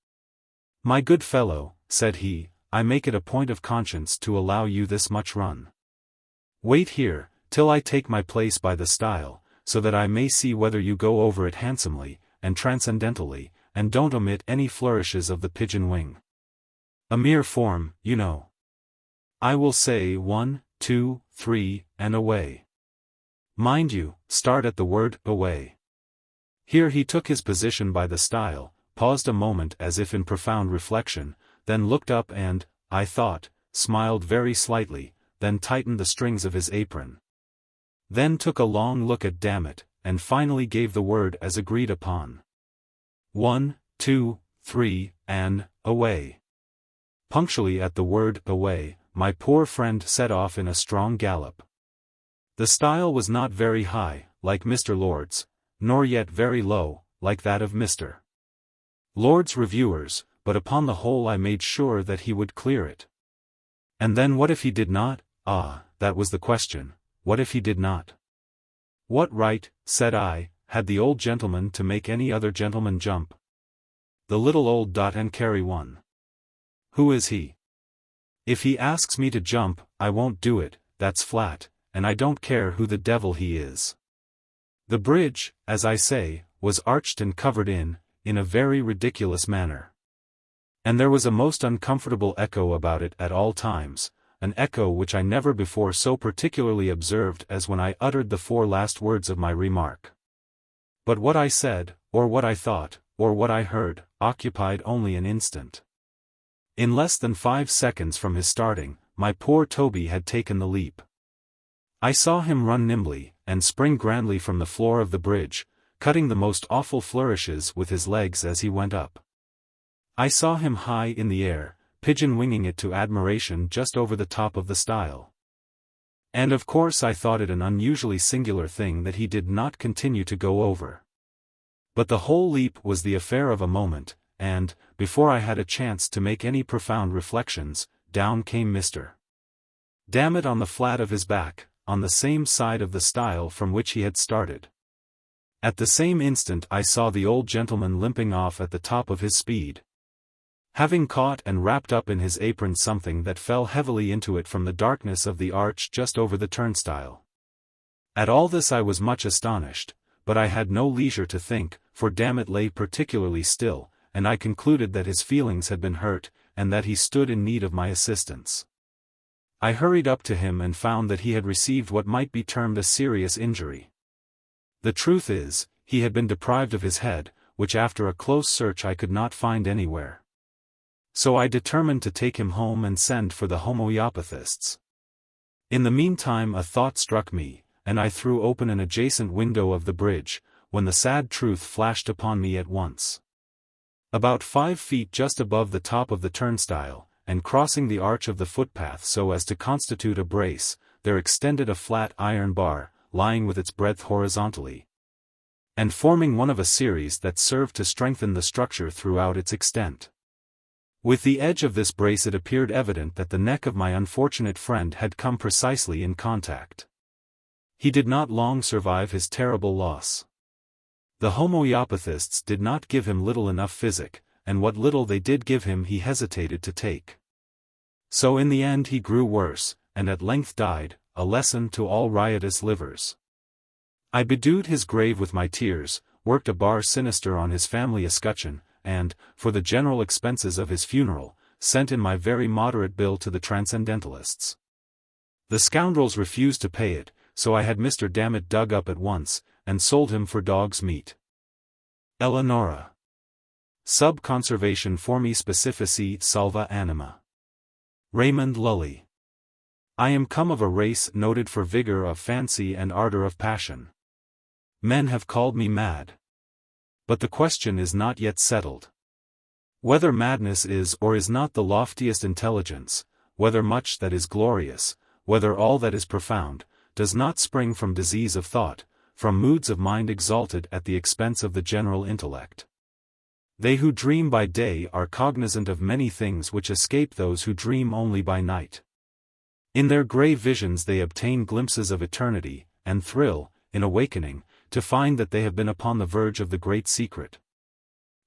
"My good fellow," said he, "I make it a point of conscience to allow you this much run. Wait here, till I take my place by the stile, so that I may see whether you go over it handsomely, and transcendentally, and don't omit any flourishes of the pigeon wing. A mere form, you know. I will say 1, 2, 3, and away. Mind you, start at the word away." Here he took his position by the stile, paused a moment as if in profound reflection, then looked up and, I thought, smiled very slightly, then tightened the strings of his apron. Then took a long look at Dammit, and finally gave the word as agreed upon. 1, 2, 3, and away. Punctually at the word away, my poor friend set off in a strong gallop. The stile was not very high, like Mr. Lord's, nor yet very low, like that of Mr. Lord's reviewers, but upon the whole I made sure that he would clear it. And then what if he did not? Ah, that was the question. What if he did not? What right, said I, had the old gentleman to make any other gentleman jump? The little old dot-and-carry one. Who is he? If he asks me to jump, I won't do it, that's flat, and I don't care who the devil he is. The bridge, as I say, was arched and covered in a very ridiculous manner. And there was a most uncomfortable echo about it at all times, an echo which I never before so particularly observed as when I uttered the 4 last words of my remark. But what I said, or what I thought, or what I heard, occupied only an instant. In less than 5 seconds from his starting, my poor Toby had taken the leap. I saw him run nimbly, and spring grandly from the floor of the bridge, cutting the most awful flourishes with his legs as he went up. I saw him high in the air, pigeon-winging it to admiration just over the top of the stile. And of course I thought it an unusually singular thing that he did not continue to go over. But the whole leap was the affair of a moment, and, before I had a chance to make any profound reflections, down came Mr. Dammit on the flat of his back, on the same side of the stile from which he had started. At the same instant I saw the old gentleman limping off at the top of his speed, having caught and wrapped up in his apron something that fell heavily into it from the darkness of the arch just over the turnstile. At all this I was much astonished, but I had no leisure to think, for Dammit lay particularly still, and I concluded that his feelings had been hurt, and that he stood in need of my assistance. I hurried up to him and found that he had received what might be termed a serious injury. The truth is, he had been deprived of his head, which after a close search I could not find anywhere. So I determined to take him home and send for the homeopathists. In the meantime a thought struck me, and I threw open an adjacent window of the bridge, when the sad truth flashed upon me at once. About 5 feet just above the top of the turnstile, and crossing the arch of the footpath so as to constitute a brace, there extended a flat iron bar, lying with its breadth horizontally, and forming one of a series that served to strengthen the structure throughout its extent. With the edge of this brace it appeared evident that the neck of my unfortunate friend had come precisely in contact. He did not long survive his terrible loss. The homeopathists did not give him little enough physic, and what little they did give him he hesitated to take. So in the end he grew worse, and at length died, a lesson to all riotous livers. I bedewed his grave with my tears, worked a bar sinister on his family escutcheon, and, for the general expenses of his funeral, sent in my very moderate bill to the transcendentalists. The scoundrels refused to pay it, so I had Mr. Dammit dug up at once, and sold him for dog's meat. Eleonora. Sub conservation formi specifici salva anima. Raymond Lully. I am come of a race noted for vigor of fancy and ardor of passion. Men have called me mad. But the question is not yet settled. Whether madness is or is not the loftiest intelligence, whether much that is glorious, whether all that is profound, does not spring from disease of thought, from moods of mind exalted at the expense of the general intellect. They who dream by day are cognizant of many things which escape those who dream only by night. In their grey visions they obtain glimpses of eternity, and thrill, in awakening, to find that they have been upon the verge of the great secret.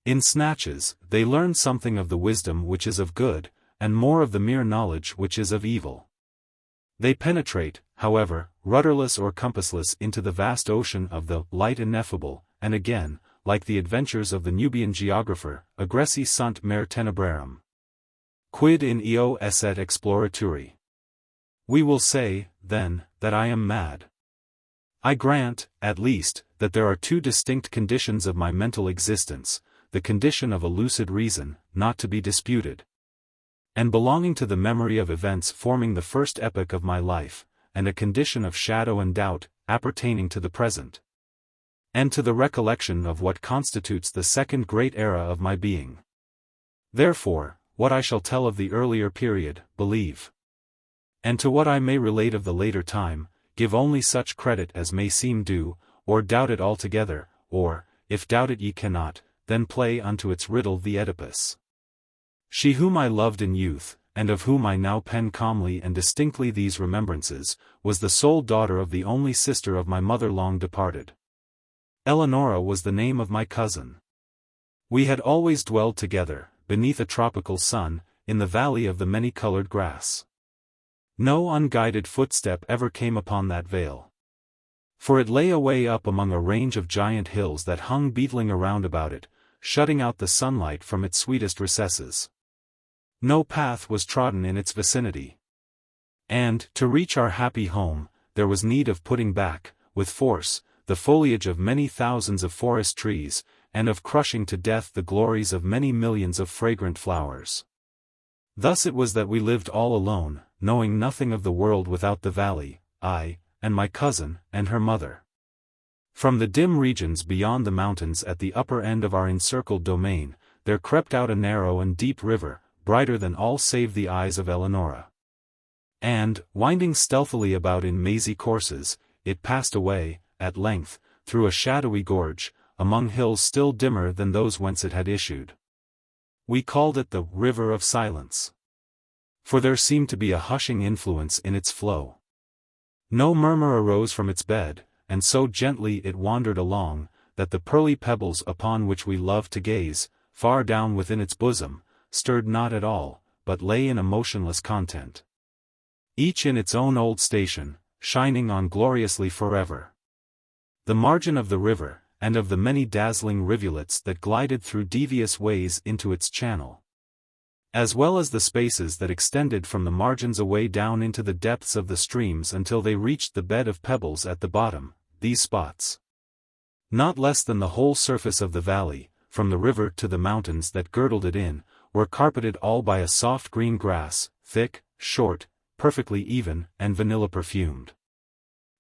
In snatches, they learn something of the wisdom which is of good, and more of the mere knowledge which is of evil. They penetrate, however, rudderless or compassless into the vast ocean of the light ineffable, and again, like the adventures of the Nubian geographer, aggressi sunt mer tenebrarum. Quid in eo esset exploraturi. We will say, then, that I am mad. I grant, at least, that there are two distinct conditions of my mental existence, the condition of a lucid reason, not to be disputed, and belonging to the memory of events forming the first epoch of my life, and a condition of shadow and doubt, appertaining to the present, and to the recollection of what constitutes the second great era of my being. Therefore, what I shall tell of the earlier period, believe. And to what I may relate of the later time, give only such credit as may seem due, or doubt it altogether, or, if doubt it ye cannot, then play unto its riddle the Oedipus. She whom I loved in youth, and of whom I now pen calmly and distinctly these remembrances, was the sole daughter of the only sister of my mother long departed. Eleonora was the name of my cousin. We had always dwelled together, beneath a tropical sun, in the valley of the many-colored grass. No unguided footstep ever came upon that vale, for it lay away up among a range of giant hills that hung beetling around about it, shutting out the sunlight from its sweetest recesses. No path was trodden in its vicinity. And, to reach our happy home, there was need of putting back, with force, the foliage of many thousands of forest trees, and of crushing to death the glories of many millions of fragrant flowers. Thus it was that we lived all alone, knowing nothing of the world without the valley, I, and my cousin, and her mother. From the dim regions beyond the mountains at the upper end of our encircled domain, there crept out a narrow and deep river, brighter than all save the eyes of Eleonora. And, winding stealthily about in mazy courses, it passed away, at length, through a shadowy gorge, among hills still dimmer than those whence it had issued. We called it the River of Silence, for there seemed to be a hushing influence in its flow. No murmur arose from its bed, and so gently it wandered along, that the pearly pebbles upon which we loved to gaze, far down within its bosom, stirred not at all, but lay in a motionless content, each in its own old station, shining on gloriously forever. The margin of the river, and of the many dazzling rivulets that glided through devious ways into its channel, as well as the spaces that extended from the margins away down into the depths of the streams until they reached the bed of pebbles at the bottom, these spots, not less than the whole surface of the valley, from the river to the mountains that girdled it in, were carpeted all by a soft green grass, thick, short, perfectly even, and vanilla-perfumed,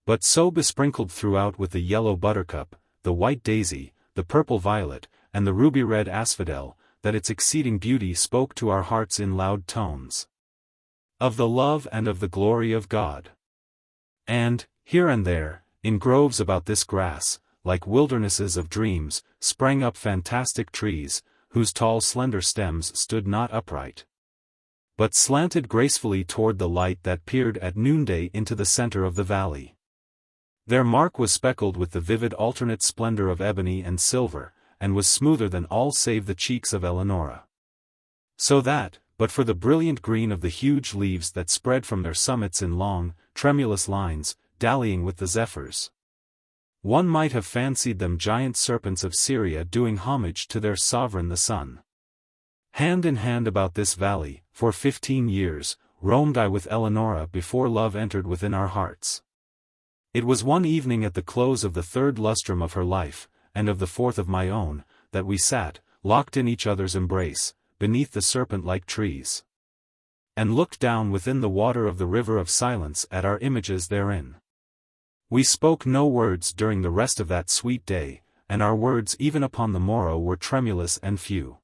but so besprinkled throughout with the yellow buttercup, the white daisy, the purple violet, and the ruby-red asphodel, that its exceeding beauty spoke to our hearts in loud tones of the love and of the glory of God. And, here and there, in groves about this grass, like wildernesses of dreams, sprang up fantastic trees, whose tall slender stems stood not upright, but slanted gracefully toward the light that peered at noonday into the center of the valley. Their mark was speckled with the vivid alternate splendor of ebony and silver, and was smoother than all save the cheeks of Eleonora. So that, but for the brilliant green of the huge leaves that spread from their summits in long, tremulous lines, dallying with the zephyrs, one might have fancied them giant serpents of Syria doing homage to their sovereign the sun. Hand in hand about this valley, for 15 years, roamed I with Eleonora before love entered within our hearts. It was one evening at the close of the 3rd lustrum of her life, and of the 4th of my own, that we sat, locked in each other's embrace, beneath the serpent-like trees, and looked down within the water of the river of silence at our images therein. We spoke no words during the rest of that sweet day, and our words even upon the morrow were tremulous and few.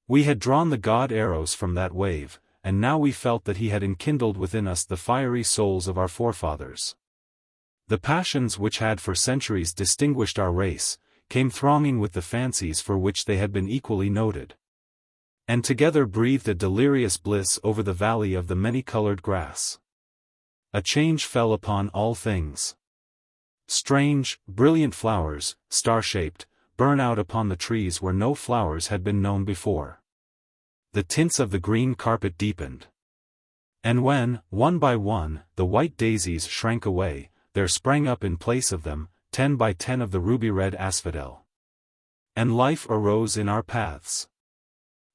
We had drawn the god Eros from that wave, and now we felt that he had enkindled within us the fiery souls of our forefathers. The passions which had for centuries distinguished our race, came thronging with the fancies for which they had been equally noted, and together breathed a delirious bliss over the valley of the many-colored grass. A change fell upon all things. Strange, brilliant flowers, star-shaped, burn out upon the trees where no flowers had been known before. The tints of the green carpet deepened. And when, one by one, the white daisies shrank away, there sprang up in place of them, 10 by 10 of the ruby-red asphodel. And life arose in our paths.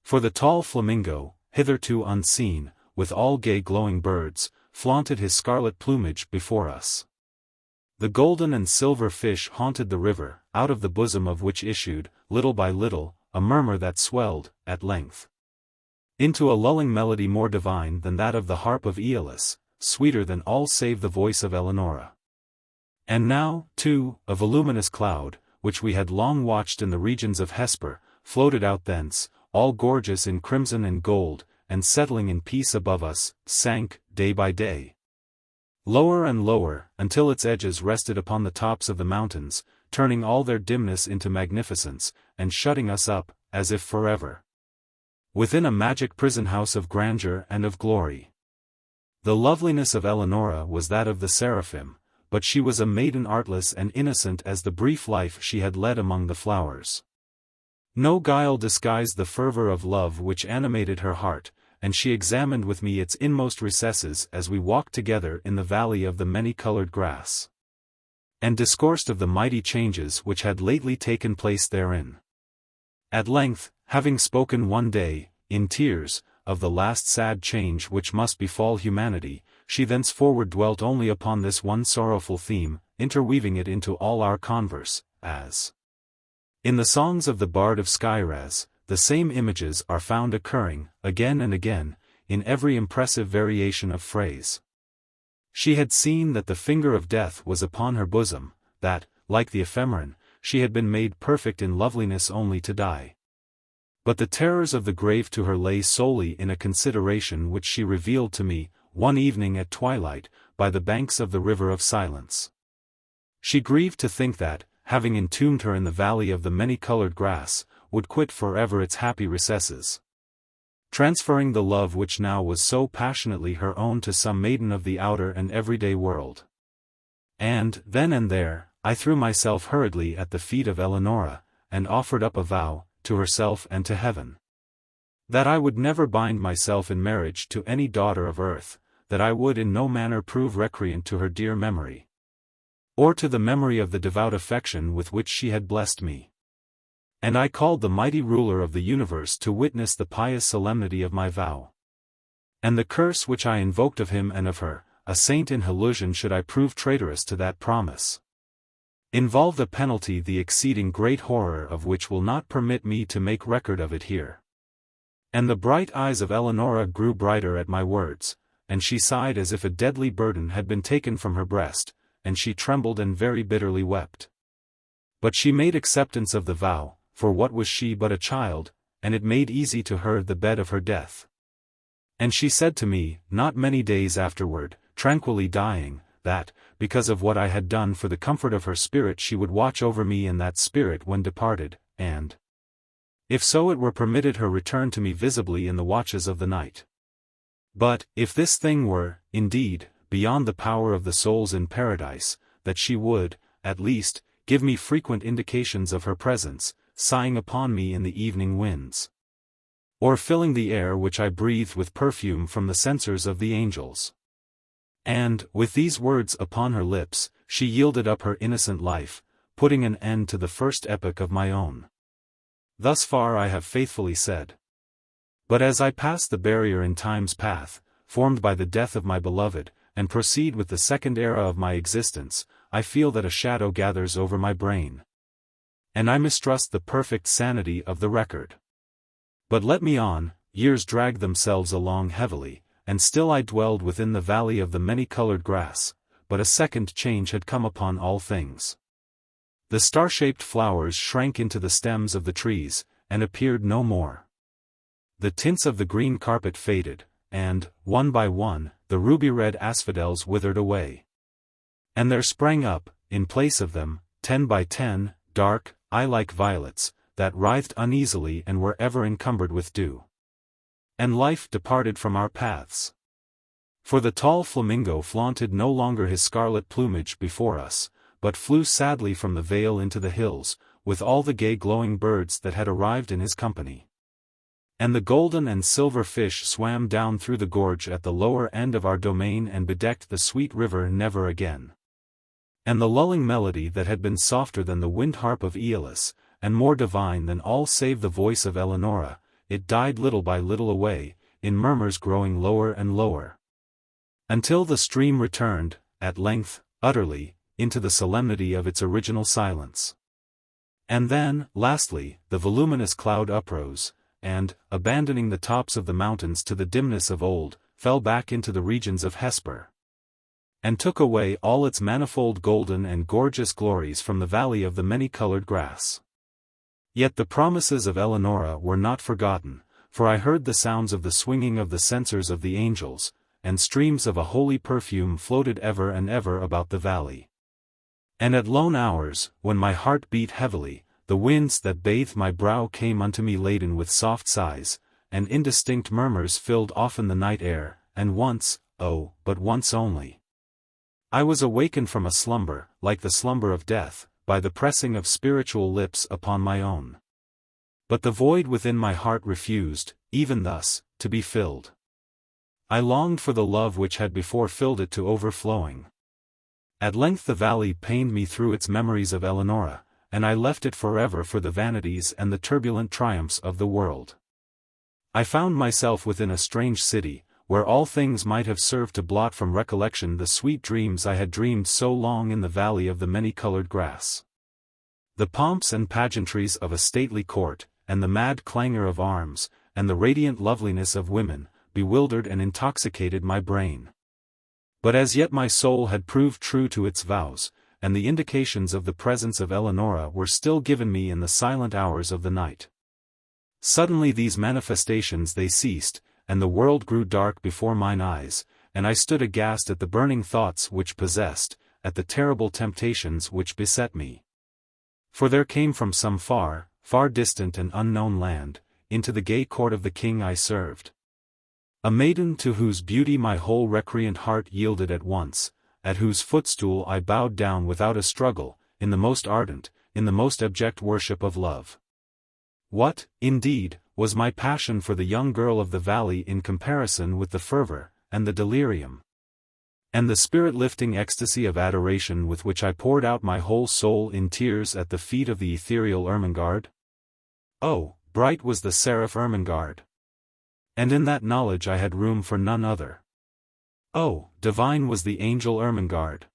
For the tall flamingo, hitherto unseen, with all gay glowing birds, flaunted his scarlet plumage before us. The golden and silver fish haunted the river, out of the bosom of which issued, little by little, a murmur that swelled, at length, into a lulling melody more divine than that of the harp of Aeolus, sweeter than all save the voice of Eleonora. And now, too, a voluminous cloud, which we had long watched in the regions of Hesper, floated out thence, all gorgeous in crimson and gold, and settling in peace above us, sank, day by day, lower and lower, until its edges rested upon the tops of the mountains, turning all their dimness into magnificence, and shutting us up, as if forever, within a magic prison house of grandeur and of glory. The loveliness of Eleonora was that of the seraphim, but she was a maiden artless and innocent as the brief life she had led among the flowers. No guile disguised the fervor of love which animated her heart, and she examined with me its inmost recesses as we walked together in the valley of the many-colored grass, and discoursed of the mighty changes which had lately taken place therein. At length, having spoken one day, in tears, of the last sad change which must befall humanity, she thenceforward dwelt only upon this one sorrowful theme, interweaving it into all our converse, as in the songs of the bard of Skyraz, the same images are found occurring, again and again, in every impressive variation of phrase. She had seen that the finger of death was upon her bosom, that, like the ephemeron, she had been made perfect in loveliness only to die. But the terrors of the grave to her lay solely in a consideration which she revealed to me, one evening at twilight, by the banks of the river of silence. She grieved to think that, having entombed her in the valley of the many-colored grass, would quit forever its happy recesses, transferring the love which now was so passionately her own to some maiden of the outer and everyday world. And, then and there, I threw myself hurriedly at the feet of Eleonora, and offered up a vow, to herself and to heaven, that I would never bind myself in marriage to any daughter of earth, that I would in no manner prove recreant to her dear memory, or to the memory of the devout affection with which she had blessed me. And I called the mighty ruler of the universe to witness the pious solemnity of my vow. And the curse which I invoked of him and of her, a saint in illusion should I prove traitorous to that promise, involved a penalty the exceeding great horror of which will not permit me to make record of it here. And the bright eyes of Eleonora grew brighter at my words, and she sighed as if a deadly burden had been taken from her breast, and she trembled and very bitterly wept. But she made acceptance of the vow, for what was she but a child, and it made easy to her the bed of her death. And she said to me, not many days afterward, tranquilly dying, that, because of what I had done for the comfort of her spirit she would watch over me in that spirit when departed, and, if so it were permitted her return to me visibly in the watches of the night. But, if this thing were, indeed, beyond the power of the souls in paradise, that she would, at least, give me frequent indications of her presence, sighing upon me in the evening winds, or filling the air which I breathed with perfume from the censers of the angels. And, with these words upon her lips, she yielded up her innocent life, putting an end to the first epoch of my own. Thus far I have faithfully said. But as I pass the barrier in time's path, formed by the death of my beloved, and proceed with the second era of my existence, I feel that a shadow gathers over my brain, and I mistrust the perfect sanity of the record. But let me on, years drag themselves along heavily, and still I dwelled within the valley of the many-colored grass, but a second change had come upon all things. The star-shaped flowers shrank into the stems of the trees, and appeared no more. The tints of the green carpet faded, and, one by one, the ruby-red asphodels withered away. And there sprang up, in place of them, 10 by 10, dark, eye-like violets, that writhed uneasily and were ever encumbered with dew. And life departed from our paths. For the tall flamingo flaunted no longer his scarlet plumage before us, but flew sadly from the vale into the hills, with all the gay glowing birds that had arrived in his company. And the golden and silver fish swam down through the gorge at the lower end of our domain and bedecked the sweet river never again. And the lulling melody that had been softer than the wind harp of Aeolus, and more divine than all save the voice of Eleonora, it died little by little away, in murmurs growing lower and lower. Until the stream returned, at length, utterly, into the solemnity of its original silence. And then, lastly, the voluminous cloud uprose, and, abandoning the tops of the mountains to the dimness of old, fell back into the regions of Hesper, and took away all its manifold golden and gorgeous glories from the valley of the many-colored grass. Yet the promises of Eleonora were not forgotten, for I heard the sounds of the swinging of the censers of the angels, and streams of a holy perfume floated ever and ever about the valley. And at lone hours, when my heart beat heavily, the winds that bathed my brow came unto me laden with soft sighs, and indistinct murmurs filled often the night air, and once, oh, but once only, I was awakened from a slumber, like the slumber of death, by the pressing of spiritual lips upon my own. But the void within my heart refused, even thus, to be filled. I longed for the love which had before filled it to overflowing. At length the valley pained me through its memories of Eleonora, and I left it forever for the vanities and the turbulent triumphs of the world. I found myself within a strange city, where all things might have served to blot from recollection the sweet dreams I had dreamed so long in the valley of the many-colored grass. The pomps and pageantries of a stately court, and the mad clangor of arms, and the radiant loveliness of women, bewildered and intoxicated my brain. But as yet my soul had proved true to its vows, and the indications of the presence of Eleonora were still given me in the silent hours of the night. Suddenly these manifestations they ceased, and the world grew dark before mine eyes, and I stood aghast at the burning thoughts which possessed, at the terrible temptations which beset me. For there came from some far, far distant and unknown land, into the gay court of the king I served, a maiden to whose beauty my whole recreant heart yielded at once, at whose footstool I bowed down without a struggle, in the most ardent, in the most abject worship of love. What, indeed, was my passion for the young girl of the valley in comparison with the fervor, and the delirium, and the spirit-lifting ecstasy of adoration with which I poured out my whole soul in tears at the feet of the ethereal Ermengarde? Oh, bright was the seraph Ermengarde! And in that knowledge I had room for none other. Oh, divine was the angel Ermengarde!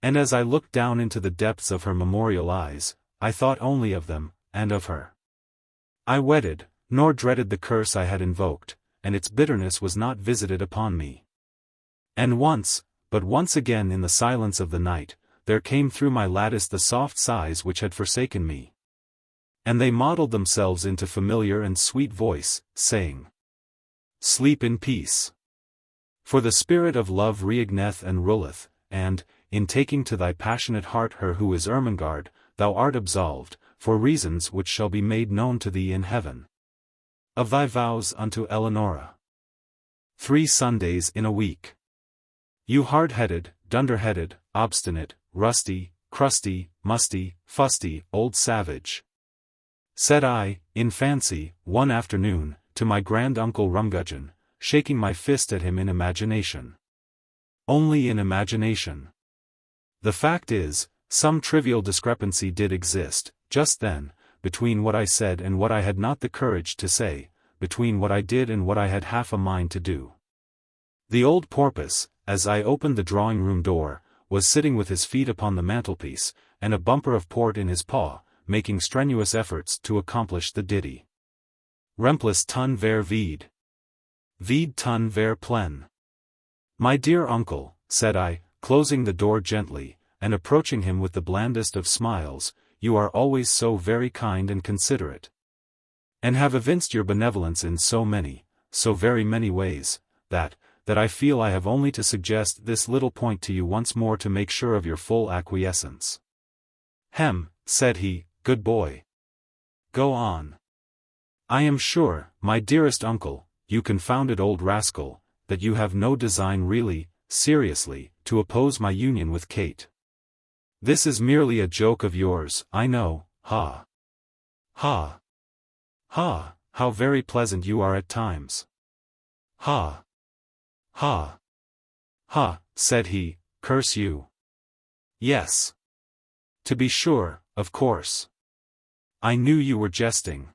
And as I looked down into the depths of her memorial eyes, I thought only of them, and of her. I wedded, nor dreaded the curse I had invoked, and its bitterness was not visited upon me. And once, but once again in the silence of the night, there came through my lattice the soft sighs which had forsaken me. And they modeled themselves into familiar and sweet voice, saying, "Sleep in peace. For the spirit of love reigneth and ruleth, and, in taking to thy passionate heart her who is Ermengarde, thou art absolved, for reasons which shall be made known to thee in heaven. Of thy vows unto Eleonora. 3 Sundays in a week. You hard-headed, dunder-headed, obstinate, rusty, crusty, musty, fusty, old savage," said I, in fancy, one afternoon, to my grand-uncle Rumgudgeon, shaking my fist at him in imagination. Only in imagination. The fact is, some trivial discrepancy did exist, just then, between what I said and what I had not the courage to say, between what I did and what I had half a mind to do. The old porpoise, as I opened the drawing-room door, was sitting with his feet upon the mantelpiece, and a bumper of port in his paw, making strenuous efforts to accomplish the ditty. Remplis ton ver vide. Vide ton ver plen. My dear uncle, said I, closing the door gently, and approaching him with the blandest of smiles, you are always so very kind and considerate, and have evinced your benevolence in so very many ways, that I feel I have only to suggest this little point to you once more to make sure of your full acquiescence. Hem, said he, good boy. Go on. I am sure, my dearest uncle, you confounded old rascal, that you have no design really, seriously, to oppose my union with Kate. This is merely a joke of yours, I know, ha. Ha. Ha, how very pleasant you are at times. Ha. Ha. Ha, said he, curse you. Yes. To be sure, of course. I knew you were jesting.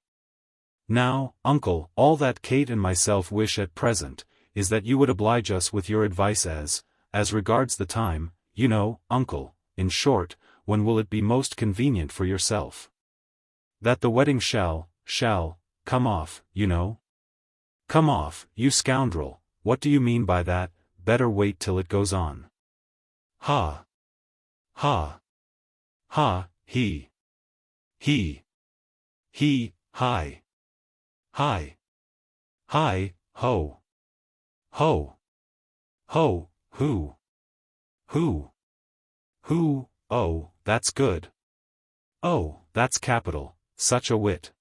Now, uncle, all that Kate and myself wish at present, is that you would oblige us with your advice as regards the time, you know, uncle, in short, when will it be most convenient for yourself? That the wedding shall, come off, you know. Come off, you scoundrel, what do you mean by that? Better wait till it goes on. Ha. Ha. Ha, he. Hi. Hi. Hi, ho. Ho. Ho, who. Who. Who, oh, that's good. Oh, that's capital, such a wit.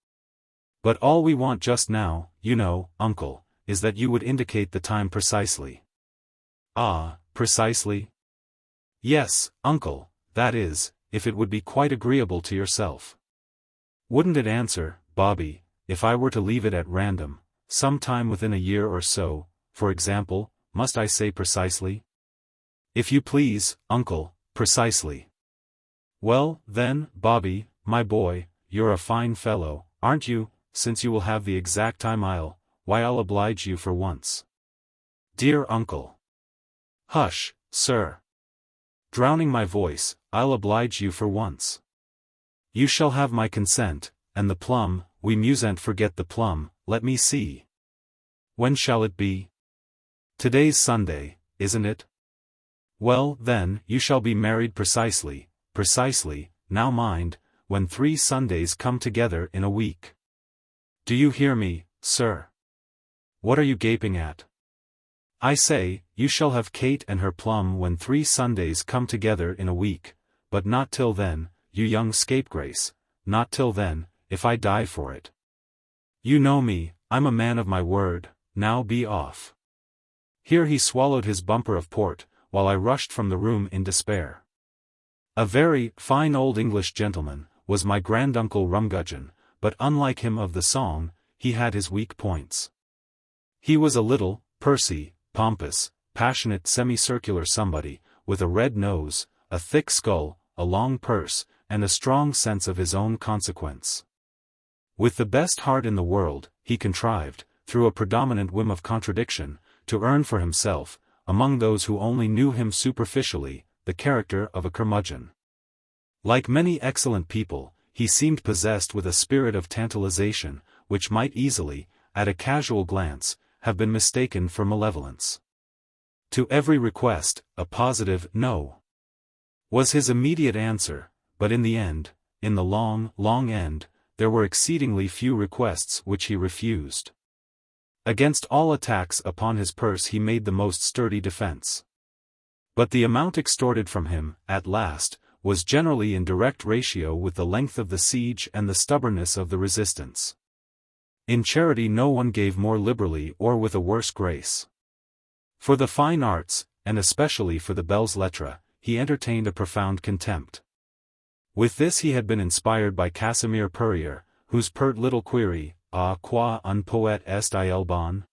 But all we want just now, you know, uncle, is that you would indicate the time precisely. Ah, precisely? Yes, uncle, that is, if it would be quite agreeable to yourself. Wouldn't it answer, Bobby, if I were to leave it at random, some time within a year or so, for example, must I say precisely? If you please, uncle, precisely. Well, then, Bobby, my boy, you're a fine fellow, aren't you, since you will have the exact time I'll oblige you for once. Dear uncle. Hush, sir. Drowning my voice, I'll oblige you for once. You shall have my consent, and the plum, we mustn't forget the plum, let me see. When shall it be? Today's Sunday, isn't it? Well, then, you shall be married precisely, now mind, when 3 Sundays come together in a week. Do you hear me, sir? What are you gaping at? I say, you shall have Kate and her plum when 3 Sundays come together in a week, but not till then, you young scapegrace, not till then, if I die for it. You know me, I'm a man of my word, now be off. Here he swallowed his bumper of port, while I rushed from the room in despair. A very fine old English gentleman, was my granduncle Rumgudgeon, but unlike him of the song, he had his weak points. He was a little, pursy, pompous, passionate semicircular somebody, with a red nose, a thick skull, a long purse, and a strong sense of his own consequence. With the best heart in the world, he contrived, through a predominant whim of contradiction, to earn for himself, among those who only knew him superficially, the character of a curmudgeon. Like many excellent people, he seemed possessed with a spirit of tantalization, which might easily, at a casual glance, have been mistaken for malevolence. To every request, a positive no was his immediate answer, but in the end, in the long, long end, there were exceedingly few requests which he refused. Against all attacks upon his purse he made the most sturdy defense. But the amount extorted from him, at last, was generally in direct ratio with the length of the siege and the stubbornness of the resistance. In charity no one gave more liberally or with a worse grace. For the fine arts, and especially for the belles lettres, he entertained a profound contempt. With this he had been inspired by Casimir Purrier, whose pert little query, quoi un poète est-il bon?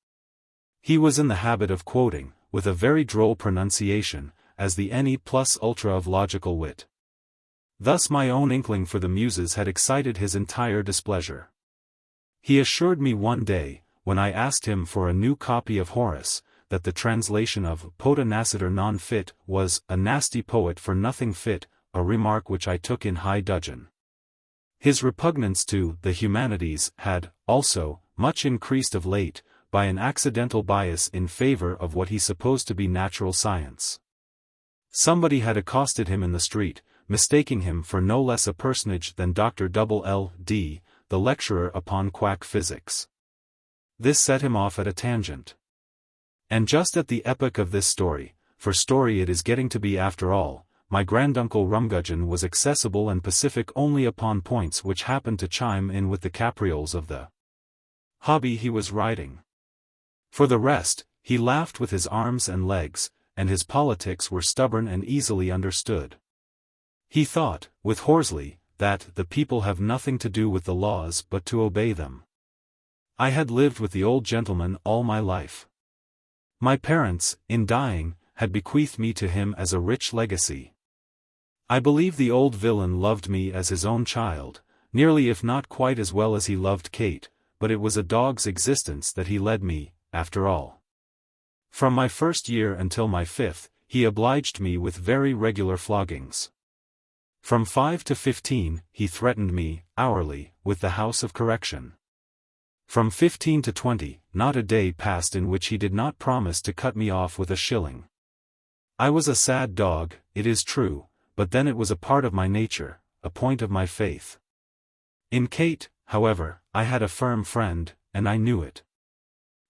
He was in the habit of quoting, with a very droll pronunciation, as the ne plus ultra of logical wit. Thus my own inkling for the muses had excited his entire displeasure. He assured me one day, when I asked him for a new copy of Horace, that the translation of Pota nascitur non fit was a nasty poet for nothing fit, a remark which I took in high dudgeon. His repugnance to the humanities had, also, much increased of late, by an accidental bias in favor of what he supposed to be natural science. Somebody had accosted him in the street, mistaking him for no less a personage than Dr. L.D., the lecturer upon quack physics. This set him off at a tangent. And just at the epoch of this story, for story it is getting to be after all, my granduncle Rumgudgeon was accessible and pacific only upon points which happened to chime in with the caprioles of the hobby he was riding. For the rest, he laughed with his arms and legs, and his politics were stubborn and easily understood. He thought, with Horsley, that the people have nothing to do with the laws but to obey them. I had lived with the old gentleman all my life. My parents, in dying, had bequeathed me to him as a rich legacy. I believe the old villain loved me as his own child, nearly if not quite as well as he loved Kate, but it was a dog's existence that he led me, after all. From my first year until my 5th, he obliged me with very regular floggings. From 5 to 15, he threatened me, hourly, with the house of correction. From 15 to 20, not a day passed in which he did not promise to cut me off with a shilling. I was a sad dog, it is true, but then it was a part of my nature, a point of my faith. In Kate, however, I had a firm friend, and I knew it.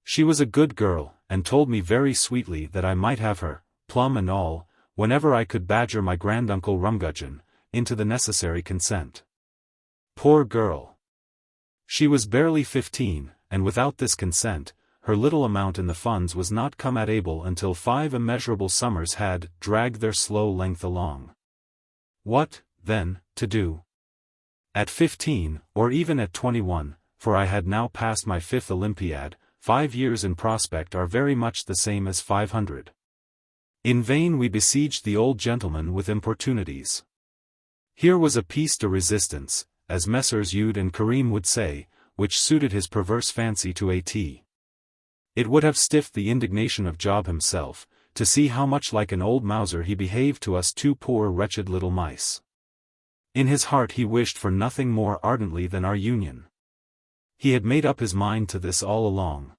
She was a good girl, and told me very sweetly that I might have her, plum and all, whenever I could badger my granduncle Rumgudgeon into the necessary consent. Poor girl! She was barely 15, and without this consent, her little amount in the funds was not come at able until 5 immeasurable summers had dragged their slow length along. What, then, to do? At 15, or even at 21, for I had now passed my 5th Olympiad, 5 years in prospect are very much the same as 500. In vain we besieged the old gentleman with importunities. Here was a piece de resistance, as Messrs. Ude and Karim would say, which suited his perverse fancy to a T. It would have stiffed the indignation of Job himself, to see how much like an old Mauser he behaved to us 2 poor wretched little mice. In his heart he wished for nothing more ardently than our union. He had made up his mind to this all along.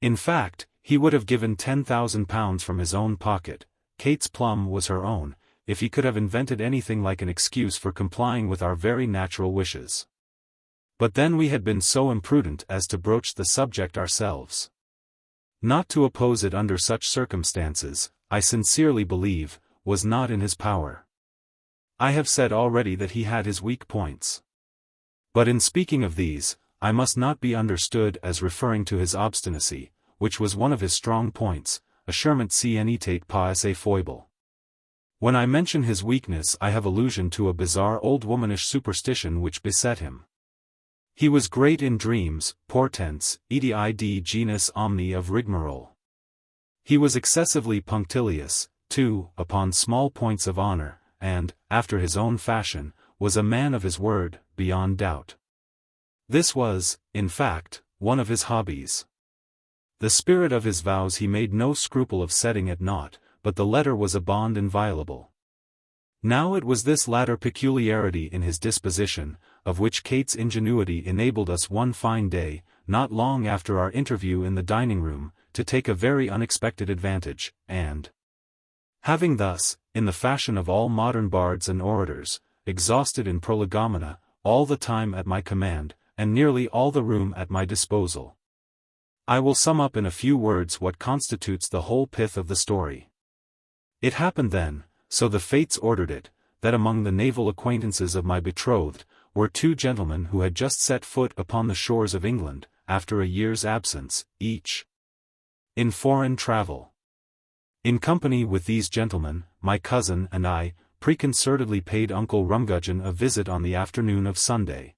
In fact, he would have given £10,000 from his own pocket, Kate's plum was her own, if he could have invented anything like an excuse for complying with our very natural wishes. But then we had been so imprudent as to broach the subject ourselves. Not to oppose it under such circumstances, I sincerely believe, was not in his power. I have said already that he had his weak points. But in speaking of these, I must not be understood as referring to his obstinacy, which was one of his strong points, assurement cienitate pas a foible. When I mention his weakness I have allusion to a bizarre old womanish superstition which beset him. He was great in dreams, portents, id genus omni of rigmarole. He was excessively punctilious, too, upon small points of honor, and, after his own fashion, was a man of his word, beyond doubt. This was, in fact, one of his hobbies. The spirit of his vows he made no scruple of setting at naught, but the letter was a bond inviolable. Now it was this latter peculiarity in his disposition, of which Kate's ingenuity enabled us one fine day, not long after our interview in the dining-room, to take a very unexpected advantage, and, having thus, in the fashion of all modern bards and orators, exhausted in prolegomena, all the time at my command, and nearly all the room at my disposal, I will sum up in a few words what constitutes the whole pith of the story. It happened then, so the fates ordered it, that among the naval acquaintances of my betrothed, were 2 gentlemen who had just set foot upon the shores of England, after a year's absence, each in foreign travel. In company with these gentlemen, my cousin and I, preconcertedly paid Uncle Rumgudgeon a visit on the afternoon of Sunday,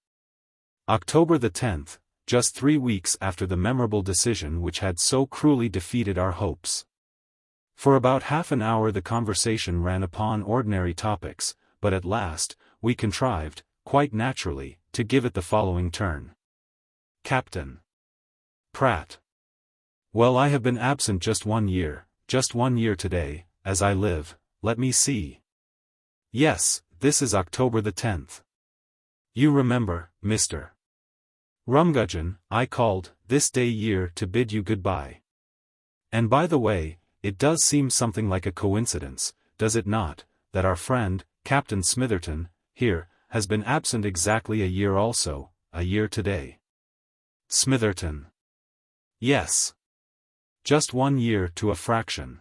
October the 10th, just 3 weeks after the memorable decision which had so cruelly defeated our hopes. For about half an hour the conversation ran upon ordinary topics, but at last, we contrived, quite naturally, to give it the following turn. Captain Pratt. Well, I have been absent just 1 year, just 1 year today, as I live, let me see. Yes, this is October the 10th. You remember, Mr. Rumgudgeon, I called, this day year to bid you goodbye. And by the way, it does seem something like a coincidence, does it not, that our friend, Captain Smitherton, here, has been absent exactly a year also, a year today. Smitherton. Yes. Just 1 year to a fraction.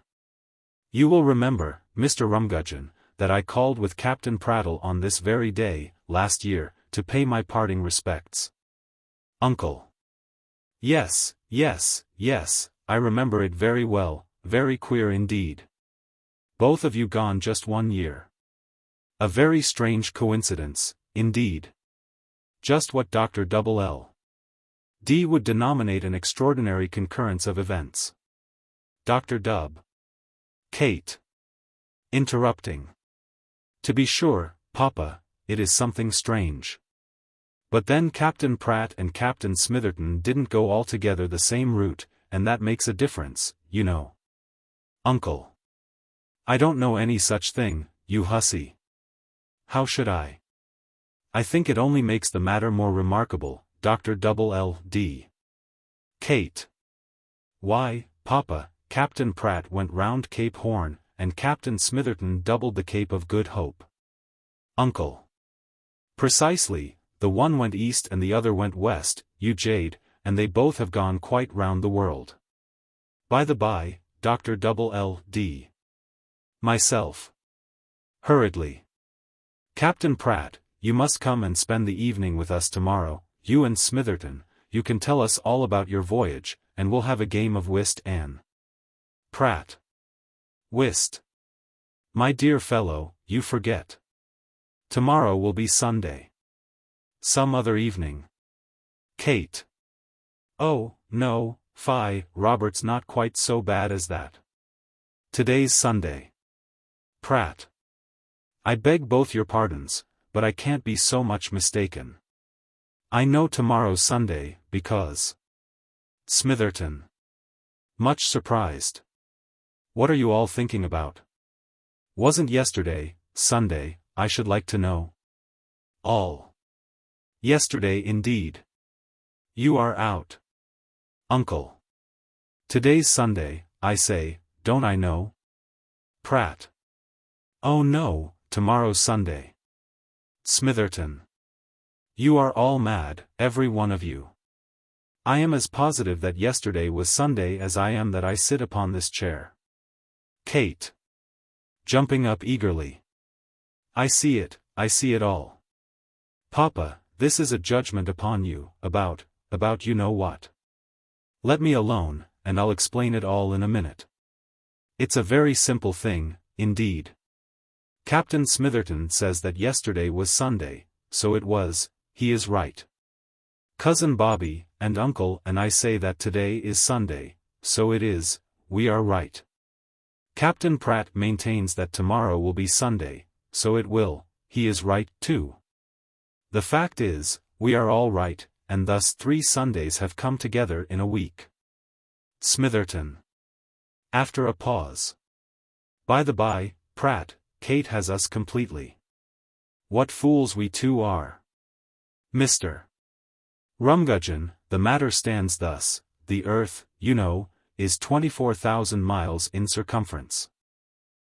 You will remember, Mr. Rumgudgeon, that I called with Captain Prattle on this very day, last year, to pay my parting respects. Uncle. Yes, yes, yes, I remember it very well, very queer indeed. Both of you gone just 1 year. A very strange coincidence, indeed. Just what Dr. D would denominate an extraordinary concurrence of events. Dr. Kate. Interrupting. To be sure, Papa, it is something strange. But then Captain Pratt and Captain Smitherton didn't go altogether the same route, and that makes a difference, you know. Uncle. I don't know any such thing, you hussy. How should I? I think it only makes the matter more remarkable, Dr. D. Kate. Why, Papa, Captain Pratt went round Cape Horn, and Captain Smitherton doubled the Cape of Good Hope. Uncle. Precisely, the one went east and the other went west, you jade, and they both have gone quite round the world. By the by, Dr. D. Myself. Hurriedly. Captain Pratt, you must come and spend the evening with us tomorrow, you and Smitherton, you can tell us all about your voyage, and we'll have a game of whist and Pratt. Whist. My dear fellow, you forget. Tomorrow will be Sunday. Some other evening. Kate. Oh, no, fie, Robert's not quite so bad as that. Today's Sunday. Pratt. I beg both your pardons, but I can't be so much mistaken. I know tomorrow's Sunday, because... Smitherton. Much surprised. What are you all thinking about? Wasn't yesterday, Sunday, I should like to know? All. Yesterday indeed. You are out. Uncle. Today's Sunday, I say, don't I know? Pratt. Oh no, tomorrow's Sunday. Smitherton. You are all mad, every one of you. I am as positive that yesterday was Sunday as I am that I sit upon this chair. Kate. Jumping up eagerly. I see it all. Papa, this is a judgment upon you, about you know what. Let me alone, and I'll explain it all in a minute. It's a very simple thing, indeed. Captain Smitherton says that yesterday was Sunday, so it was, he is right. Cousin Bobby, and Uncle and I say that today is Sunday, so it is, we are right. Captain Pratt maintains that tomorrow will be Sunday, so it will, he is right, too. The fact is, we are all right, and thus 3 Sundays have come together in a week. Smitherton. After a pause. By the by, Pratt, Kate has us completely. What fools we two are. Mr. Rumgudgeon, the matter stands thus, the earth, you know, is 24,000 miles in circumference.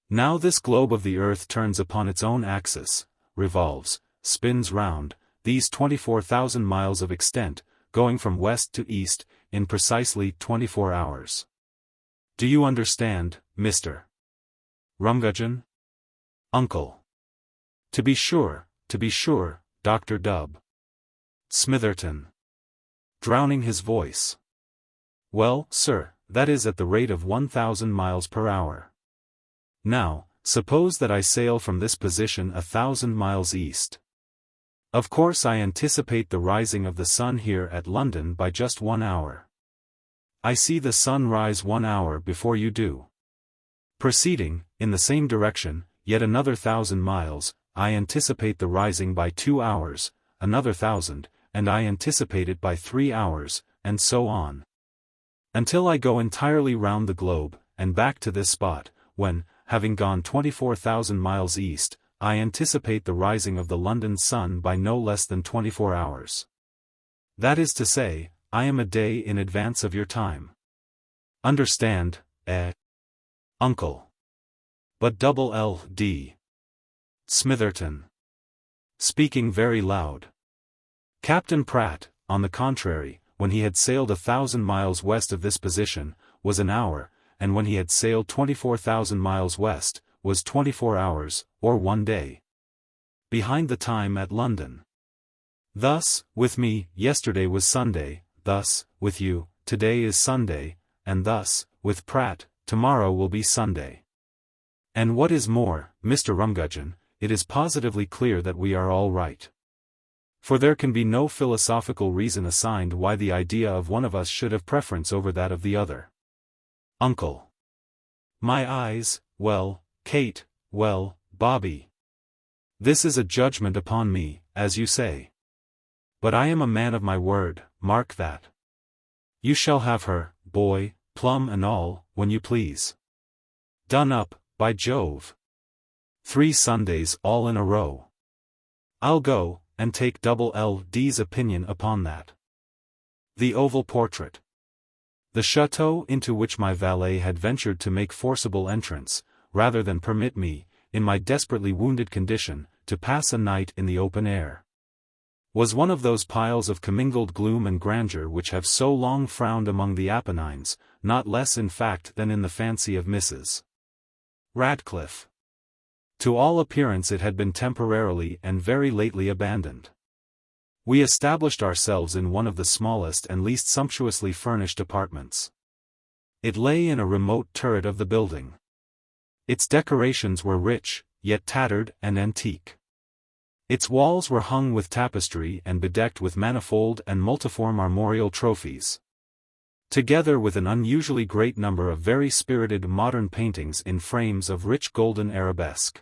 Now this globe of the earth turns upon its own axis, revolves, spins round, these 24,000 miles of extent, going from west to east, in precisely 24 hours. Do you understand, Mr. Rumgudgeon? Uncle. To be sure, Dr. Smitherton. Drowning his voice. Well, sir, that is at the rate of 1,000 miles per hour. Now, suppose that I sail from this position 1,000 miles east. Of course I anticipate the rising of the sun here at London by just 1 hour. I see the sun rise 1 hour before you do. Proceeding, in the same direction, yet another 1,000 miles, I anticipate the rising by 2 hours, another 1,000, and I anticipate it by 3 hours, and so on. Until I go entirely round the globe, and back to this spot, when, having gone 24,000 miles east, I anticipate the rising of the London sun by no less than 24 hours. That is to say, I am a day in advance of your time. Understand, Uncle. But D. Smitherton. Speaking very loud. Captain Pratt, on the contrary, when he had sailed 1,000 miles west of this position, was an hour, and when he had sailed 24,000 miles west, was 24 hours, or 1 day. Behind the time at London. Thus, with me, yesterday was Sunday, thus, with you, today is Sunday, and thus, with Pratt, tomorrow will be Sunday. And what is more, Mr. Rumgudgeon, it is positively clear that we are all right. For there can be no philosophical reason assigned why the idea of one of us should have preference over that of the other. Uncle. My eyes, well, Kate, well, Bobby. This is a judgment upon me, as you say. But I am a man of my word, mark that. You shall have her, boy, plum and all, when you please. Done up, by Jove. 3 Sundays all in a row. I'll go, and take double LD's opinion upon that. The oval portrait. The chateau into which my valet had ventured to make forcible entrance, rather than permit me, in my desperately wounded condition, to pass a night in the open air, was one of those piles of commingled gloom and grandeur which have so long frowned among the Apennines, not less in fact than in the fancy of Mrs. Radcliffe. To all appearance it had been temporarily and very lately abandoned. We established ourselves in one of the smallest and least sumptuously furnished apartments. It lay in a remote turret of the building. Its decorations were rich, yet tattered and antique. Its walls were hung with tapestry and bedecked with manifold and multiform armorial trophies, together with an unusually great number of very spirited modern paintings in frames of rich golden arabesque.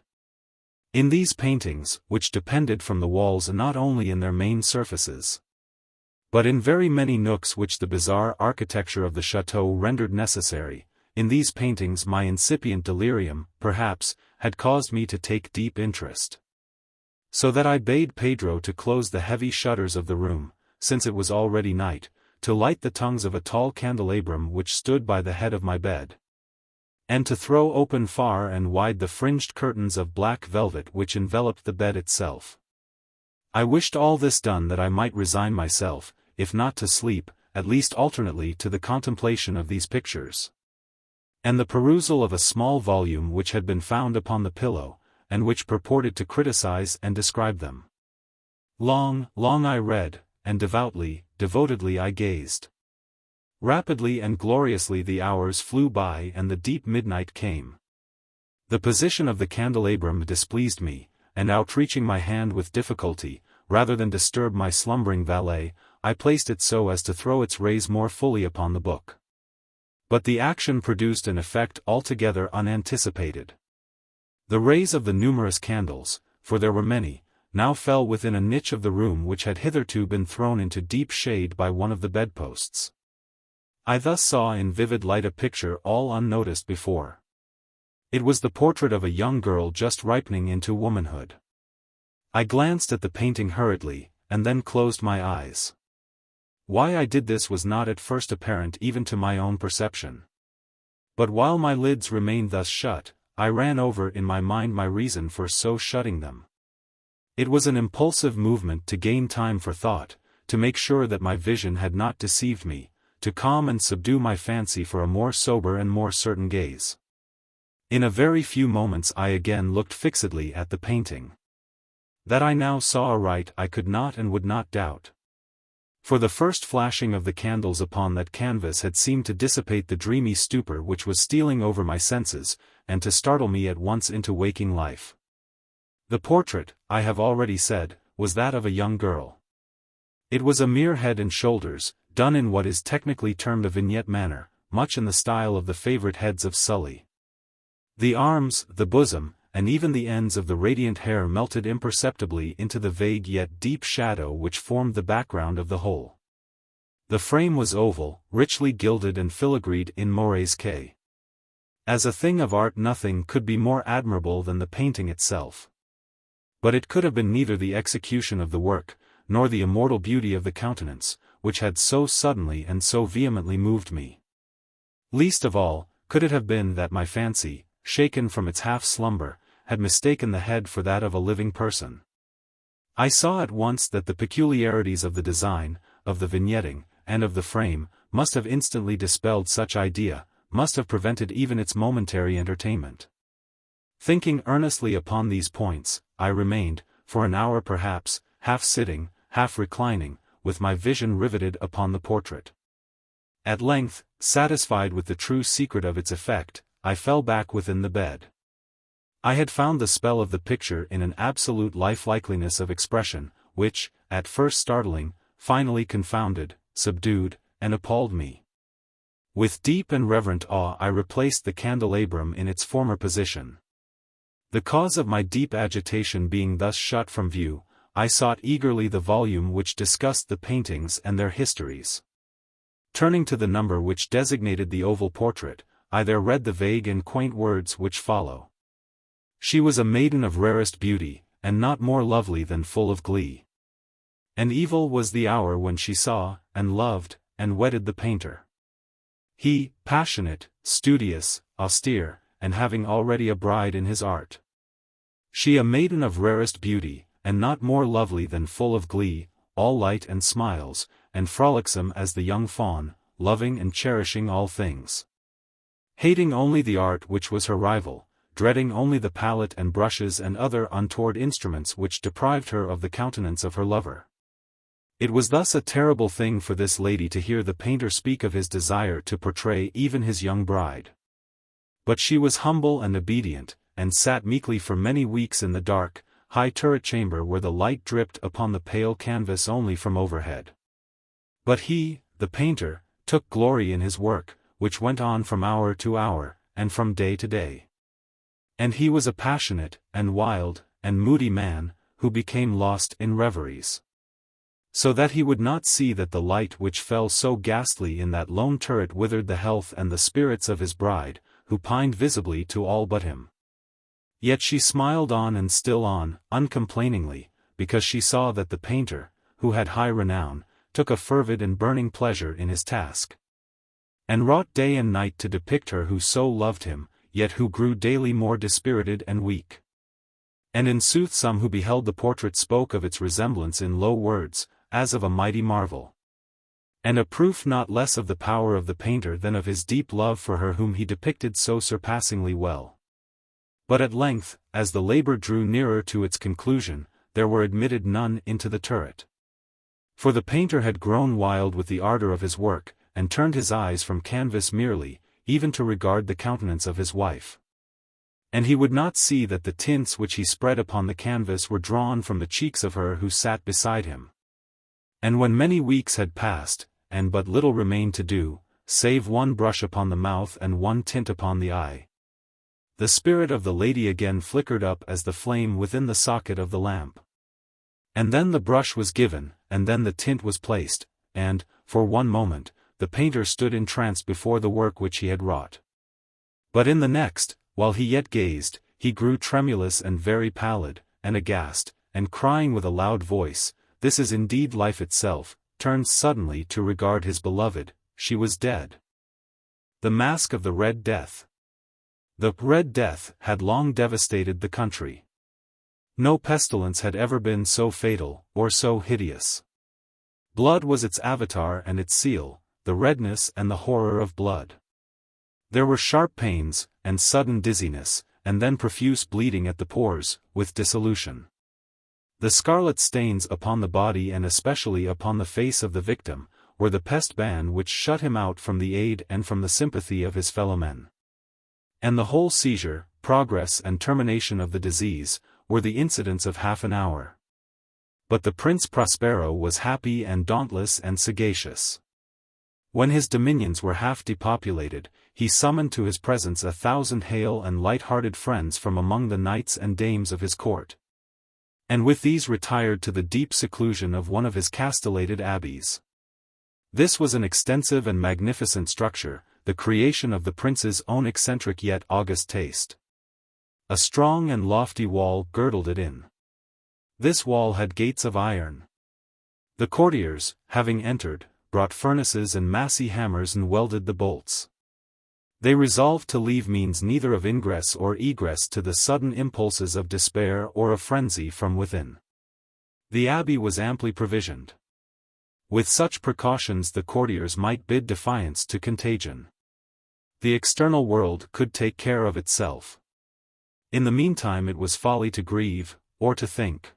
In these paintings, which depended from the walls not only in their main surfaces, but in very many nooks which the bizarre architecture of the chateau rendered necessary, in these paintings my incipient delirium, perhaps, had caused me to take deep interest. So that I bade Pedro to close the heavy shutters of the room, since it was already night, to light the tongues of a tall candelabrum which stood by the head of my bed, and to throw open far and wide the fringed curtains of black velvet which enveloped the bed itself. I wished all this done that I might resign myself, if not to sleep, at least alternately to the contemplation of these pictures, and the perusal of a small volume which had been found upon the pillow, and which purported to criticize and describe them. Long, long I read, and devotedly I gazed. Rapidly and gloriously the hours flew by and the deep midnight came. The position of the candelabrum displeased me, and outreaching my hand with difficulty, rather than disturb my slumbering valet, I placed it so as to throw its rays more fully upon the book. But the action produced an effect altogether unanticipated. The rays of the numerous candles, for there were many, now fell within a niche of the room which had hitherto been thrown into deep shade by one of the bedposts. I thus saw in vivid light a picture all unnoticed before. It was the portrait of a young girl just ripening into womanhood. I glanced at the painting hurriedly, and then closed my eyes. Why I did this was not at first apparent even to my own perception. But while my lids remained thus shut, I ran over in my mind my reason for so shutting them. It was an impulsive movement to gain time for thought, to make sure that my vision had not deceived me, to calm and subdue my fancy for a more sober and more certain gaze. In a very few moments I again looked fixedly at the painting. That I now saw aright I could not and would not doubt. For the first flashing of the candles upon that canvas had seemed to dissipate the dreamy stupor which was stealing over my senses, and to startle me at once into waking life. The portrait, I have already said, was that of a young girl. It was a mere head and shoulders, done in what is technically termed a vignette manner, much in the style of the favorite heads of Sully. The arms, the bosom, and even the ends of the radiant hair melted imperceptibly into the vague yet deep shadow which formed the background of the whole. The frame was oval, richly gilded and filigreed in Moresque. As a thing of art nothing could be more admirable than the painting itself. But it could have been neither the execution of the work, nor the immortal beauty of the countenance, which had so suddenly and so vehemently moved me. Least of all, could it have been that my fancy, shaken from its half-slumber, had mistaken the head for that of a living person. I saw at once that the peculiarities of the design, of the vignetting, and of the frame, must have instantly dispelled such idea, must have prevented even its momentary entertainment. Thinking earnestly upon these points, I remained, for an hour perhaps, half sitting, half reclining, with my vision riveted upon the portrait. At length, satisfied with the true secret of its effect, I fell back within the bed. I had found the spell of the picture in an absolute lifelikeliness of expression, which, at first startling, finally confounded, subdued, and appalled me. With deep and reverent awe I replaced the candelabrum in its former position. The cause of my deep agitation being thus shut from view, I sought eagerly the volume which discussed the paintings and their histories. Turning to the number which designated the oval portrait, I there read the vague and quaint words which follow. She was a maiden of rarest beauty, and not more lovely than full of glee. And evil was the hour when she saw, and loved, and wedded the painter. He, passionate, studious, austere, and having already a bride in his art. She a maiden of rarest beauty, and not more lovely than full of glee, all light and smiles, and frolicsome as the young fawn, loving and cherishing all things. Hating only the art which was her rival, dreading only the palette and brushes and other untoward instruments which deprived her of the countenance of her lover. It was thus a terrible thing for this lady to hear the painter speak of his desire to portray even his young bride. But she was humble and obedient, and sat meekly for many weeks in the dark, high turret chamber where the light dripped upon the pale canvas only from overhead. But he, the painter, took glory in his work, which went on from hour to hour, and from day to day. And he was a passionate, and wild, and moody man, who became lost in reveries. So that he would not see that the light which fell so ghastly in that lone turret withered the health and the spirits of his bride, who pined visibly to all but him. Yet she smiled on and still on, uncomplainingly, because she saw that the painter, who had high renown, took a fervid and burning pleasure in his task. And wrought day and night to depict her who so loved him, yet who grew daily more dispirited and weak. And in sooth some who beheld the portrait spoke of its resemblance in low words, as of a mighty marvel. And a proof not less of the power of the painter than of his deep love for her whom he depicted so surpassingly well. But at length, as the labor drew nearer to its conclusion, there were admitted none into the turret. For the painter had grown wild with the ardor of his work, and turned his eyes from canvas merely, even to regard the countenance of his wife. And he would not see that the tints which he spread upon the canvas were drawn from the cheeks of her who sat beside him. And when many weeks had passed, and but little remained to do, save one brush upon the mouth and one tint upon the eye, the spirit of the lady again flickered up as the flame within the socket of the lamp. And then the brush was given, and then the tint was placed, and, for one moment, the painter stood entranced before the work which he had wrought. But in the next, while he yet gazed, he grew tremulous and very pallid, and aghast, and crying with a loud voice, "This is indeed life itself," turned suddenly to regard his beloved. She was dead. The Masque of the Red Death. The Red Death had long devastated the country. No pestilence had ever been so fatal, or so hideous. Blood was its avatar and its seal, the redness and the horror of blood. There were sharp pains, and sudden dizziness, and then profuse bleeding at the pores, with dissolution. The scarlet stains upon the body and especially upon the face of the victim, were the pest ban which shut him out from the aid and from the sympathy of his fellowmen. And the whole seizure, progress and termination of the disease, were the incidents of half an hour. But the Prince Prospero was happy and dauntless and sagacious. When his dominions were half depopulated, he summoned to his presence 1,000 hale and light-hearted friends from among the knights and dames of his court. And with these retired to the deep seclusion of one of his castellated abbeys. This was an extensive and magnificent structure, the creation of the prince's own eccentric yet august taste. A strong and lofty wall girdled it in. This wall had gates of iron. The courtiers, having entered, brought furnaces and massy hammers and welded the bolts. They resolved to leave means neither of ingress or egress to the sudden impulses of despair or of frenzy from within. The abbey was amply provisioned. With such precautions the courtiers might bid defiance to contagion. The external world could take care of itself. In the meantime it was folly to grieve, or to think.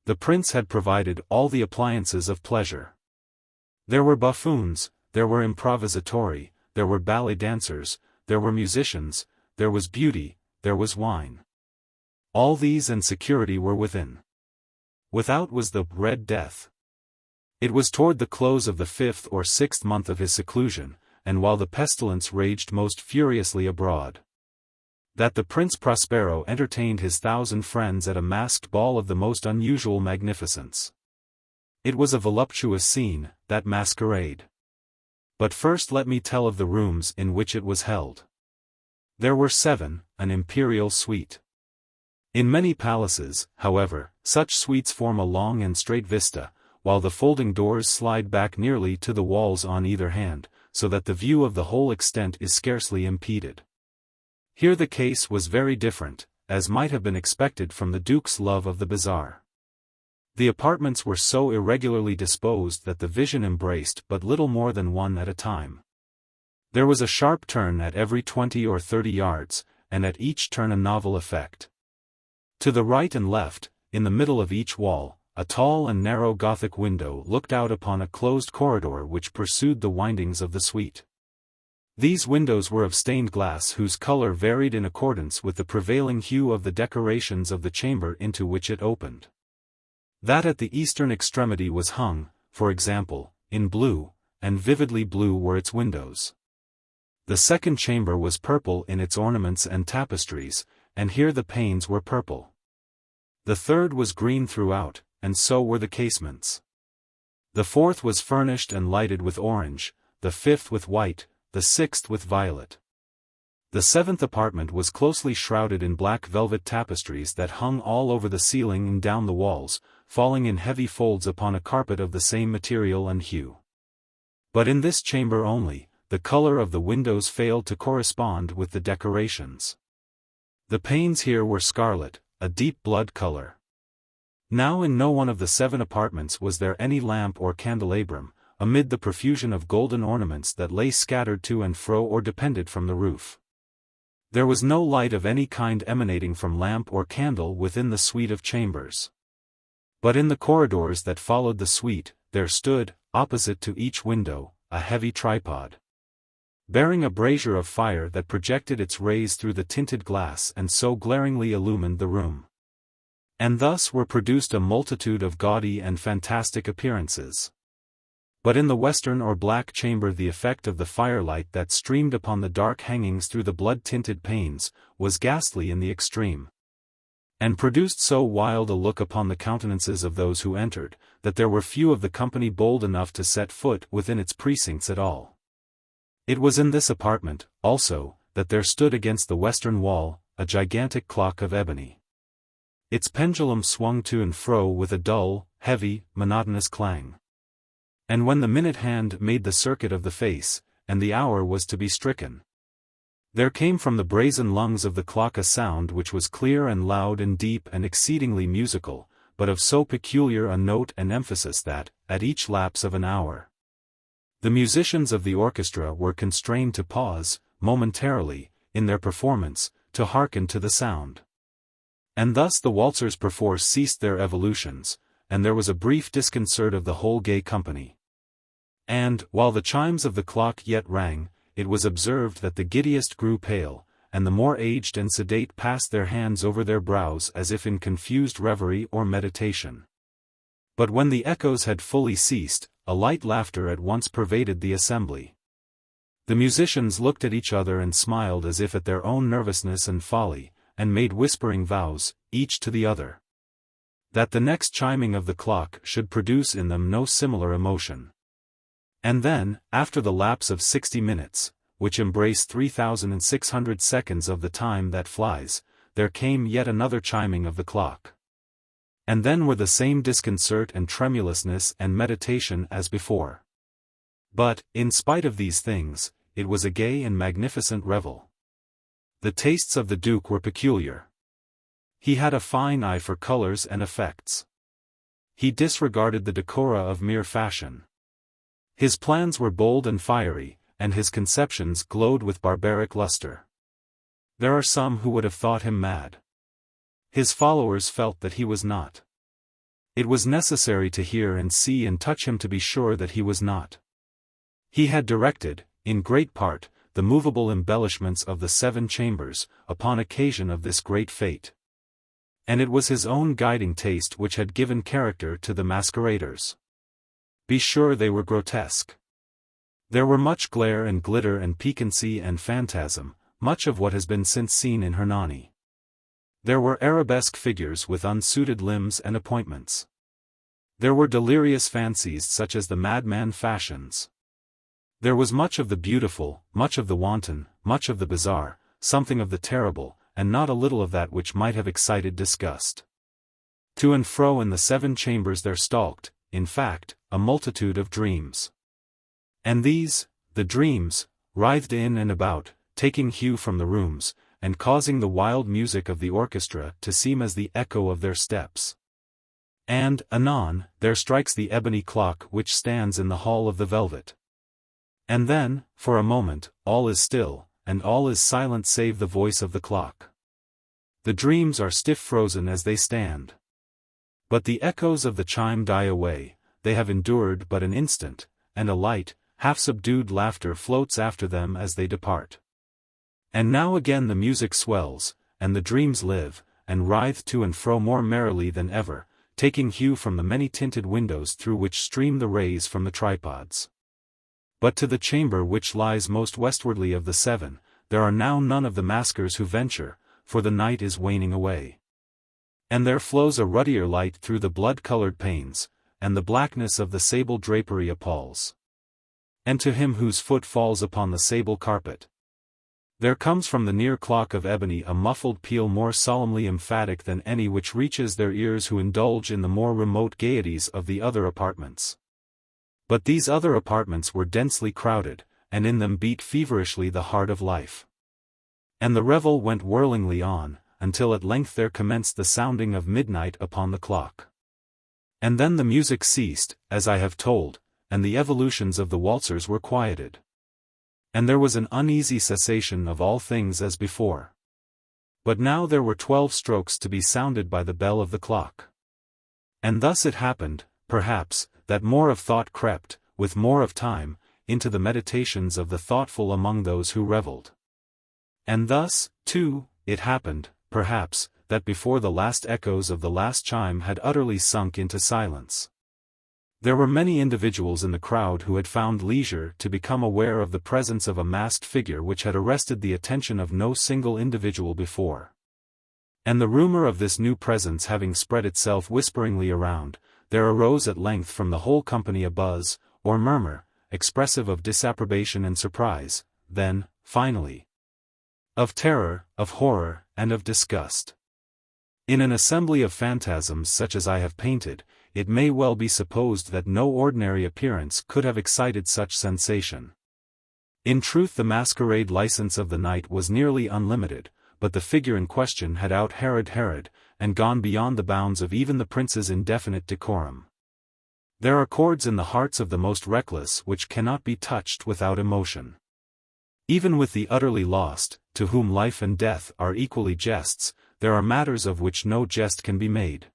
The prince had provided all the appliances of pleasure. There were buffoons, there were improvisatori, there were ballet dancers, there were musicians, there was beauty, there was wine. All these and security were within. Without was the Red Death. It was toward the close of the 5th or 6th month of his seclusion, and while the pestilence raged most furiously abroad, that the Prince Prospero entertained his 1,000 friends at a masked ball of the most unusual magnificence. It was a voluptuous scene, that masquerade. But first let me tell of the rooms in which it was held. There were 7, an imperial suite. In many palaces, however, such suites form a long and straight vista, while the folding doors slide back nearly to the walls on either hand, so that the view of the whole extent is scarcely impeded. Here the case was very different, as might have been expected from the Duke's love of the bizarre. The apartments were so irregularly disposed that the vision embraced but little more than one at a time. There was a sharp turn at every 20 or 30 yards, and at each turn a novel effect. To the right and left, in the middle of each wall, a tall and narrow Gothic window looked out upon a closed corridor which pursued the windings of the suite. These windows were of stained glass whose color varied in accordance with the prevailing hue of the decorations of the chamber into which it opened. That at the eastern extremity was hung, for example, in blue, and vividly blue were its windows. The second chamber was purple in its ornaments and tapestries, and here the panes were purple. The third was green throughout, and so were the casements. The fourth was furnished and lighted with orange, the fifth with white, the sixth with violet. The seventh apartment was closely shrouded in black velvet tapestries that hung all over the ceiling and down the walls, falling in heavy folds upon a carpet of the same material and hue. But in this chamber only, the color of the windows failed to correspond with the decorations. The panes here were scarlet, a deep blood color. Now in no one of the 7 apartments was there any lamp or candelabrum, amid the profusion of golden ornaments that lay scattered to and fro or depended from the roof. There was no light of any kind emanating from lamp or candle within the suite of chambers. But in the corridors that followed the suite, there stood, opposite to each window, a heavy tripod, bearing a brazier of fire that projected its rays through the tinted glass and so glaringly illumined the room. And thus were produced a multitude of gaudy and fantastic appearances. But in the western or black chamber the effect of the firelight that streamed upon the dark hangings through the blood-tinted panes, was ghastly in the extreme, and produced so wild a look upon the countenances of those who entered, that there were few of the company bold enough to set foot within its precincts at all. It was in this apartment, also, that there stood against the western wall, a gigantic clock of ebony. Its pendulum swung to and fro with a dull, heavy, monotonous clang. And when the minute hand made the circuit of the face, and the hour was to be stricken, there came from the brazen lungs of the clock a sound which was clear and loud and deep and exceedingly musical, but of so peculiar a note and emphasis that, at each lapse of an hour, the musicians of the orchestra were constrained to pause, momentarily, in their performance, to hearken to the sound. And thus the waltzers perforce ceased their evolutions, and there was a brief disconcert of the whole gay company. And, while the chimes of the clock yet rang, it was observed that the giddiest grew pale, and the more aged and sedate passed their hands over their brows as if in confused reverie or meditation. But when the echoes had fully ceased, a light laughter at once pervaded the assembly. The musicians looked at each other and smiled as if at their own nervousness and folly, and made whispering vows, each to the other, that the next chiming of the clock should produce in them no similar emotion. And then, after the lapse of 60 minutes, which embrace 3,600 seconds of the time that flies, there came yet another chiming of the clock. And then were the same disconcert and tremulousness and meditation as before. But, in spite of these things, it was a gay and magnificent revel. The tastes of the Duke were peculiar. He had a fine eye for colors and effects. He disregarded the decora of mere fashion. His plans were bold and fiery, and his conceptions glowed with barbaric luster. There are some who would have thought him mad. His followers felt that he was not. It was necessary to hear and see and touch him to be sure that he was not. He had directed, in great part, the movable embellishments of the 7 chambers, upon occasion of this great fete. And it was his own guiding taste which had given character to the masqueraders. Be sure they were grotesque. There were much glare and glitter and piquancy and phantasm, much of what has been since seen in Hernani. There were arabesque figures with unsuited limbs and appointments. There were delirious fancies such as the madman fashions. There was much of the beautiful, much of the wanton, much of the bizarre, something of the terrible, and not a little of that which might have excited disgust. To and fro in the 7 chambers there stalked, in fact, a multitude of dreams. And these, the dreams, writhed in and about, taking hue from the rooms, and causing the wild music of the orchestra to seem as the echo of their steps. And, anon, there strikes the ebony clock which stands in the hall of the velvet. And then, for a moment, all is still, and all is silent save the voice of the clock. The dreams are stiff frozen as they stand. But the echoes of the chime die away, they have endured but an instant, and a light, half-subdued laughter floats after them as they depart. And now again the music swells, and the dreams live, and writhe to and fro more merrily than ever, taking hue from the many-tinted windows through which stream the rays from the tripods. But to the chamber which lies most westwardly of the 7, there are now none of the maskers who venture, for the night is waning away. And there flows a ruddier light through the blood-colored panes, and the blackness of the sable drapery appalls. And to him whose foot falls upon the sable carpet, there comes from the near clock of ebony a muffled peal more solemnly emphatic than any which reaches their ears who indulge in the more remote gaieties of the other apartments. But these other apartments were densely crowded, and in them beat feverishly the heart of life. And the revel went whirlingly on, until at length there commenced the sounding of midnight upon the clock. And then the music ceased, as I have told, and the evolutions of the waltzers were quieted. And there was an uneasy cessation of all things as before. But now there were 12 strokes to be sounded by the bell of the clock. And thus it happened, perhaps, that more of thought crept, with more of time, into the meditations of the thoughtful among those who revelled. And thus, too, it happened, perhaps, that before the last echoes of the last chime had utterly sunk into silence, there were many individuals in the crowd who had found leisure to become aware of the presence of a masked figure which had arrested the attention of no single individual before. And the rumor of this new presence having spread itself whisperingly around, there arose at length from the whole company a buzz, or murmur, expressive of disapprobation and surprise, then, finally, of terror, of horror, and of disgust. In an assembly of phantasms such as I have painted, it may well be supposed that no ordinary appearance could have excited such sensation. In truth, the masquerade license of the night was nearly unlimited, but the figure in question had out-Herod, and gone beyond the bounds of even the prince's indefinite decorum. There are chords in the hearts of the most reckless which cannot be touched without emotion. Even with the utterly lost, to whom life and death are equally jests, there are matters of which no jest can be made.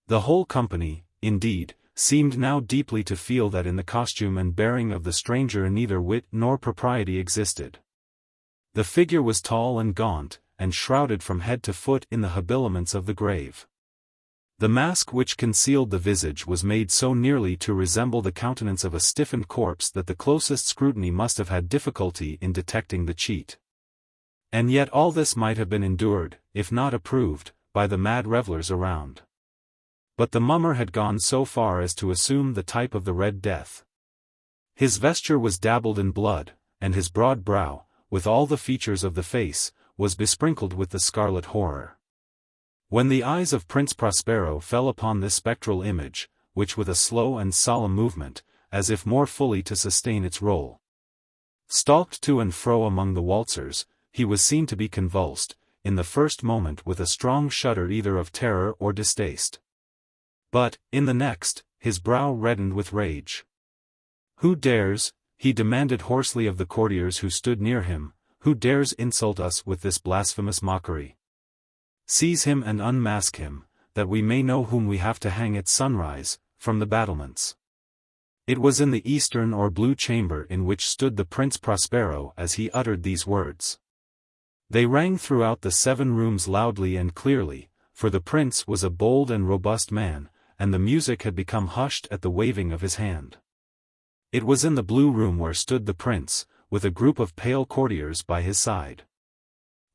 The whole company, indeed, seemed now deeply to feel that in the costume and bearing of the stranger neither wit nor propriety existed. The figure was tall and gaunt, and shrouded from head to foot in the habiliments of the grave. The mask which concealed the visage was made so nearly to resemble the countenance of a stiffened corpse that the closest scrutiny must have had difficulty in detecting the cheat. And yet all this might have been endured, if not approved, by the mad revellers around. But the mummer had gone so far as to assume the type of the Red Death. His vesture was dabbled in blood, and his broad brow, with all the features of the face, was besprinkled with the scarlet horror. When the eyes of Prince Prospero fell upon this spectral image, which with a slow and solemn movement, as if more fully to sustain its role, stalked to and fro among the waltzers, he was seen to be convulsed, in the first moment with a strong shudder either of terror or distaste. But, in the next, his brow reddened with rage. "Who dares," he demanded hoarsely of the courtiers who stood near him, "who dares insult us with this blasphemous mockery? Seize him and unmask him, that we may know whom we have to hang at sunrise, from the battlements." It was in the eastern or blue chamber in which stood the Prince Prospero as he uttered these words. They rang throughout the 7 rooms loudly and clearly, for the prince was a bold and robust man, and the music had become hushed at the waving of his hand. It was in the blue room where stood the prince, with a group of pale courtiers by his side.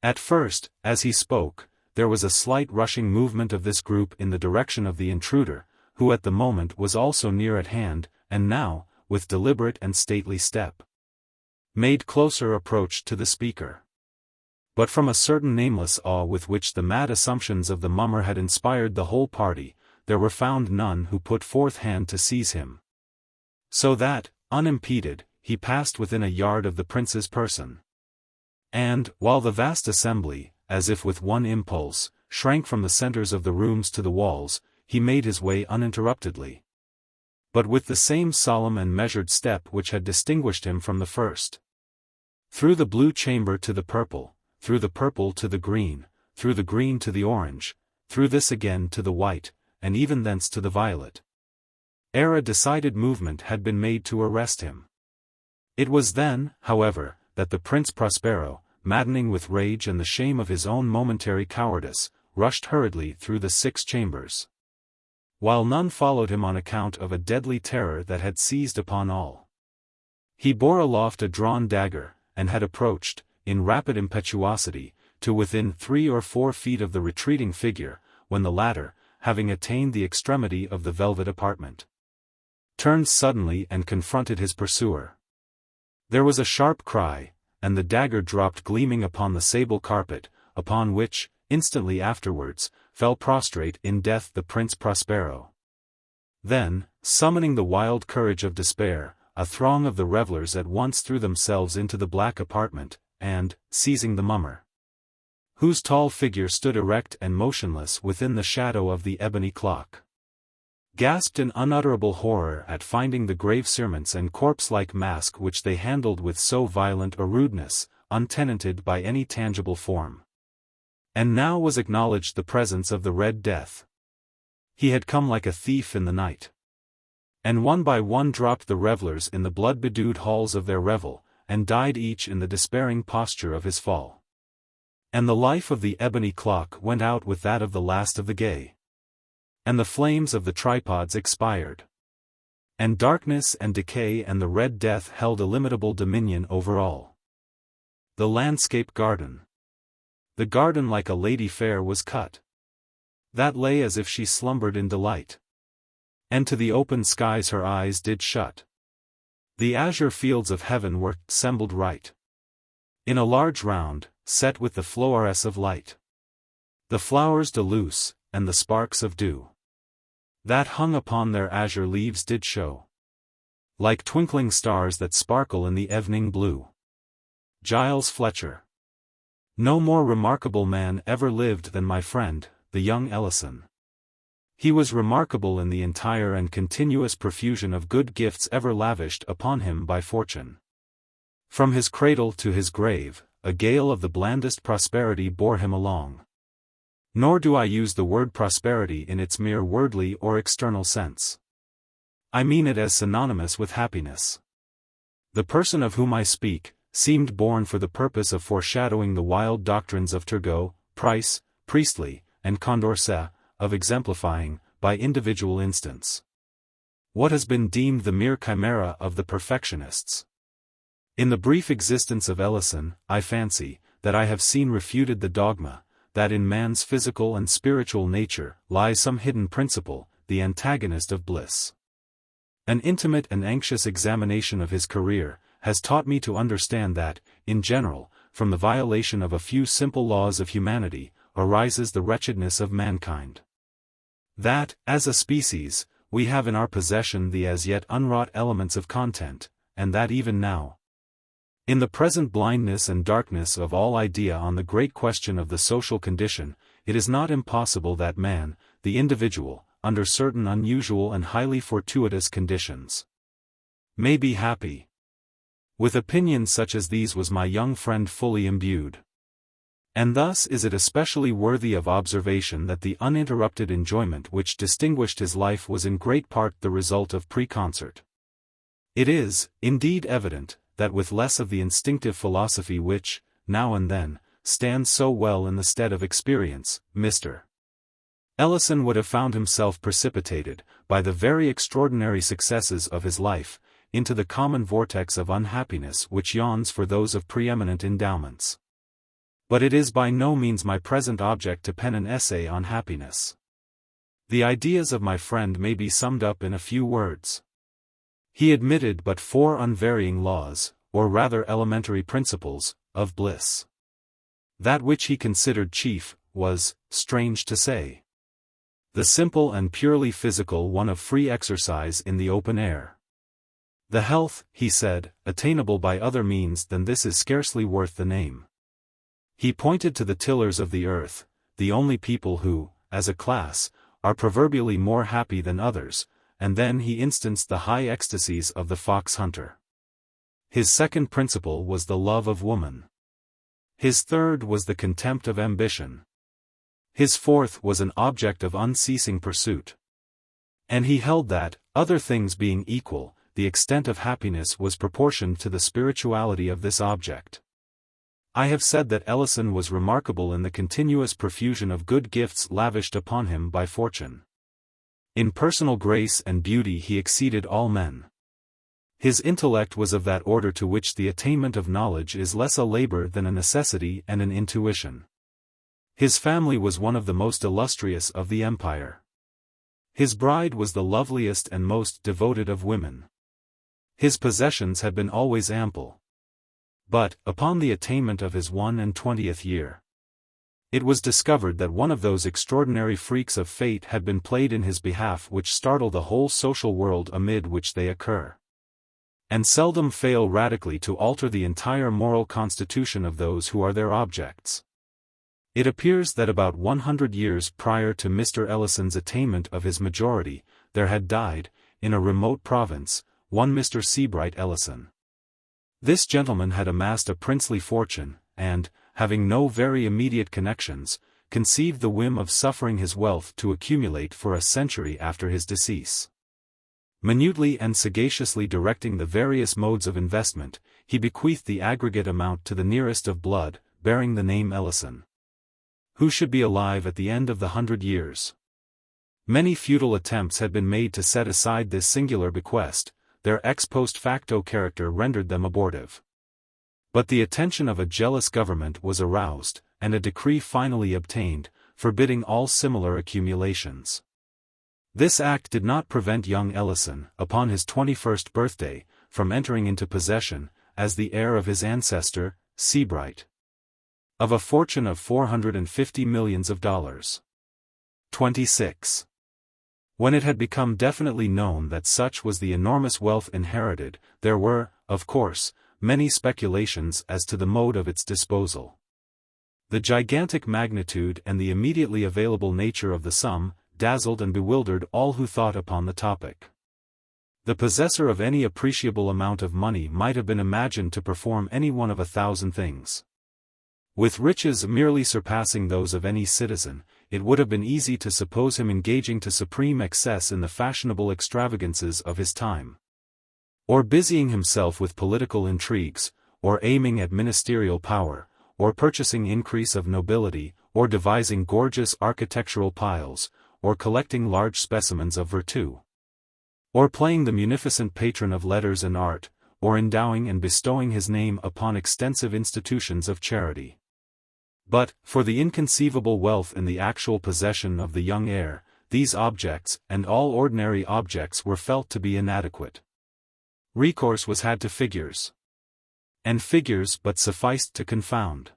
At first, as he spoke, there was a slight rushing movement of this group in the direction of the intruder, who at the moment was also near at hand, and now, with deliberate and stately step, made closer approach to the speaker. But from a certain nameless awe with which the mad assumptions of the mummer had inspired the whole party, there were found none who put forth hand to seize him. So that, unimpeded, he passed within a yard of the prince's person. And, while the vast assembly, as if with one impulse, shrank from the centers of the rooms to the walls, he made his way uninterruptedly, but with the same solemn and measured step which had distinguished him from the first. Through the blue chamber to the purple, through the purple to the green, through the green to the orange, through this again to the white, and even thence to the violet. Ere a decided movement had been made to arrest him. It was then, however, that the Prince Prospero, maddening with rage and the shame of his own momentary cowardice, rushed hurriedly through the 6 chambers. While none followed him on account of a deadly terror that had seized upon all. He bore aloft a drawn dagger, and had approached, in rapid impetuosity, to within 3 or 4 feet of the retreating figure, when the latter, having attained the extremity of the velvet apartment, turned suddenly and confronted his pursuer. There was a sharp cry, and the dagger dropped gleaming upon the sable carpet, upon which, instantly afterwards, fell prostrate in death the Prince Prospero. Then, summoning the wild courage of despair, a throng of the revellers at once threw themselves into the black apartment, and, seizing the mummer, whose tall figure stood erect and motionless within the shadow of the ebony clock, gasped in unutterable horror at finding the grave cerements and corpse-like mask which they handled with so violent a rudeness, untenanted by any tangible form. And now was acknowledged the presence of the Red Death. He had come like a thief in the night. And one by one dropped the revellers in the blood-bedewed halls of their revel, and died each in the despairing posture of his fall. And the life of the ebony clock went out with that of the last of the gay. And the flames of the tripods expired. And darkness and decay and the Red Death held illimitable dominion over all. The landscape garden. The garden like a lady fair was cut, that lay as if she slumbered in delight. And to the open skies her eyes did shut. The azure fields of heaven were assembled right, in a large round, set with the flowerets of light. The flowers de luce, and the sparks of dew, that hung upon their azure leaves did show, like twinkling stars that sparkle in the evening blue. Giles Fletcher. No more remarkable man ever lived than my friend, the young Ellison. He was remarkable in the entire and continuous profusion of good gifts ever lavished upon him by fortune. From his cradle to his grave, a gale of the blandest prosperity bore him along. Nor do I use the word prosperity in its mere wordly or external sense. I mean it as synonymous with happiness. The person of whom I speak, seemed born for the purpose of foreshadowing the wild doctrines of Turgot, Price, Priestley, and Condorcet, of exemplifying, by individual instance, what has been deemed the mere chimera of the perfectionists. In the brief existence of Ellison, I fancy, that I have seen refuted the dogma, that in man's physical and spiritual nature lies some hidden principle, the antagonist of bliss. An intimate and anxious examination of his career has taught me to understand that, in general, from the violation of a few simple laws of humanity, arises the wretchedness of mankind. That, as a species, we have in our possession the as yet unwrought elements of content, and that even now, in the present blindness and darkness of all idea on the great question of the social condition, it is not impossible that man, the individual, under certain unusual and highly fortuitous conditions, may be happy. With opinions such as these was my young friend fully imbued. And thus is it especially worthy of observation that the uninterrupted enjoyment which distinguished his life was in great part the result of preconcert. It is, indeed, evident, that with less of the instinctive philosophy which, now and then, stands so well in the stead of experience, Mr. Ellison would have found himself precipitated, by the very extraordinary successes of his life, into the common vortex of unhappiness which yawns for those of preeminent endowments. But it is by no means my present object to pen an essay on happiness. The ideas of my friend may be summed up in a few words. He admitted but 4 unvarying laws, or rather elementary principles, of bliss. That which he considered chief, was, strange to say, the simple and purely physical one of free exercise in the open air. The health, he said, attainable by other means than this is scarcely worth the name. He pointed to the tillers of the earth, the only people who, as a class, are proverbially more happy than others, and then he instanced the high ecstasies of the fox hunter. His second principle was the love of woman. His third was the contempt of ambition. His fourth was an object of unceasing pursuit. And he held that, other things being equal, the extent of happiness was proportioned to the spirituality of this object. I have said that Ellison was remarkable in the continuous profusion of good gifts lavished upon him by fortune. In personal grace and beauty he exceeded all men. His intellect was of that order to which the attainment of knowledge is less a labor than a necessity and an intuition. His family was one of the most illustrious of the empire. His bride was the loveliest and most devoted of women. His possessions had been always ample. But, upon the attainment of his 21st year, it was discovered that one of those extraordinary freaks of fate had been played in his behalf which startle the whole social world amid which they occur, and seldom fail radically to alter the entire moral constitution of those who are their objects. It appears that about 100 years prior to Mr. Ellison's attainment of his majority, there had died, in a remote province, one Mr. Seabright Ellison. This gentleman had amassed a princely fortune, and, having no very immediate connections, conceived the whim of suffering his wealth to accumulate for a century after his decease. Minutely and sagaciously directing the various modes of investment, he bequeathed the aggregate amount to the nearest of blood, bearing the name Ellison, who should be alive at the end of the 100 years. Many futile attempts had been made to set aside this singular bequest, their ex post facto character rendered them abortive. But the attention of a jealous government was aroused, and a decree finally obtained, forbidding all similar accumulations. This act did not prevent young Ellison, upon his 21st birthday, from entering into possession, as the heir of his ancestor, Seabright, of a fortune of $450 millions. 26. When it had become definitely known that such was the enormous wealth inherited, there were, of course, many speculations as to the mode of its disposal. The gigantic magnitude and the immediately available nature of the sum dazzled and bewildered all who thought upon the topic. The possessor of any appreciable amount of money might have been imagined to perform any one of 1,000 things. With riches merely surpassing those of any citizen, it would have been easy to suppose him engaging to supreme excess in the fashionable extravagances of his time, or busying himself with political intrigues, or aiming at ministerial power, or purchasing increase of nobility, or devising gorgeous architectural piles, or collecting large specimens of virtue, or playing the munificent patron of letters and art, or endowing and bestowing his name upon extensive institutions of charity. But, for the inconceivable wealth in the actual possession of the young heir, these objects, and all ordinary objects, were felt to be inadequate. Recourse was had to figures. And figures but sufficed to confound.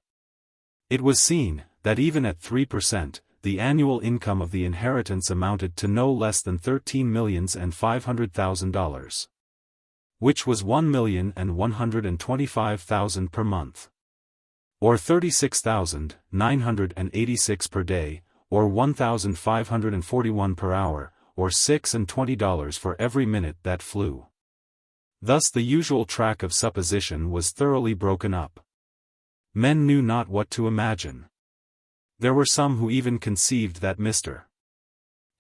It was seen, that even at 3%, the annual income of the inheritance amounted to no less than $13,500,000. Which was $1,125,000 per month. Or $36,986 per day, or $1,541 per hour, or $26 for every minute that flew. Thus the usual track of supposition was thoroughly broken up. Men knew not what to imagine. There were some who even conceived that Mr.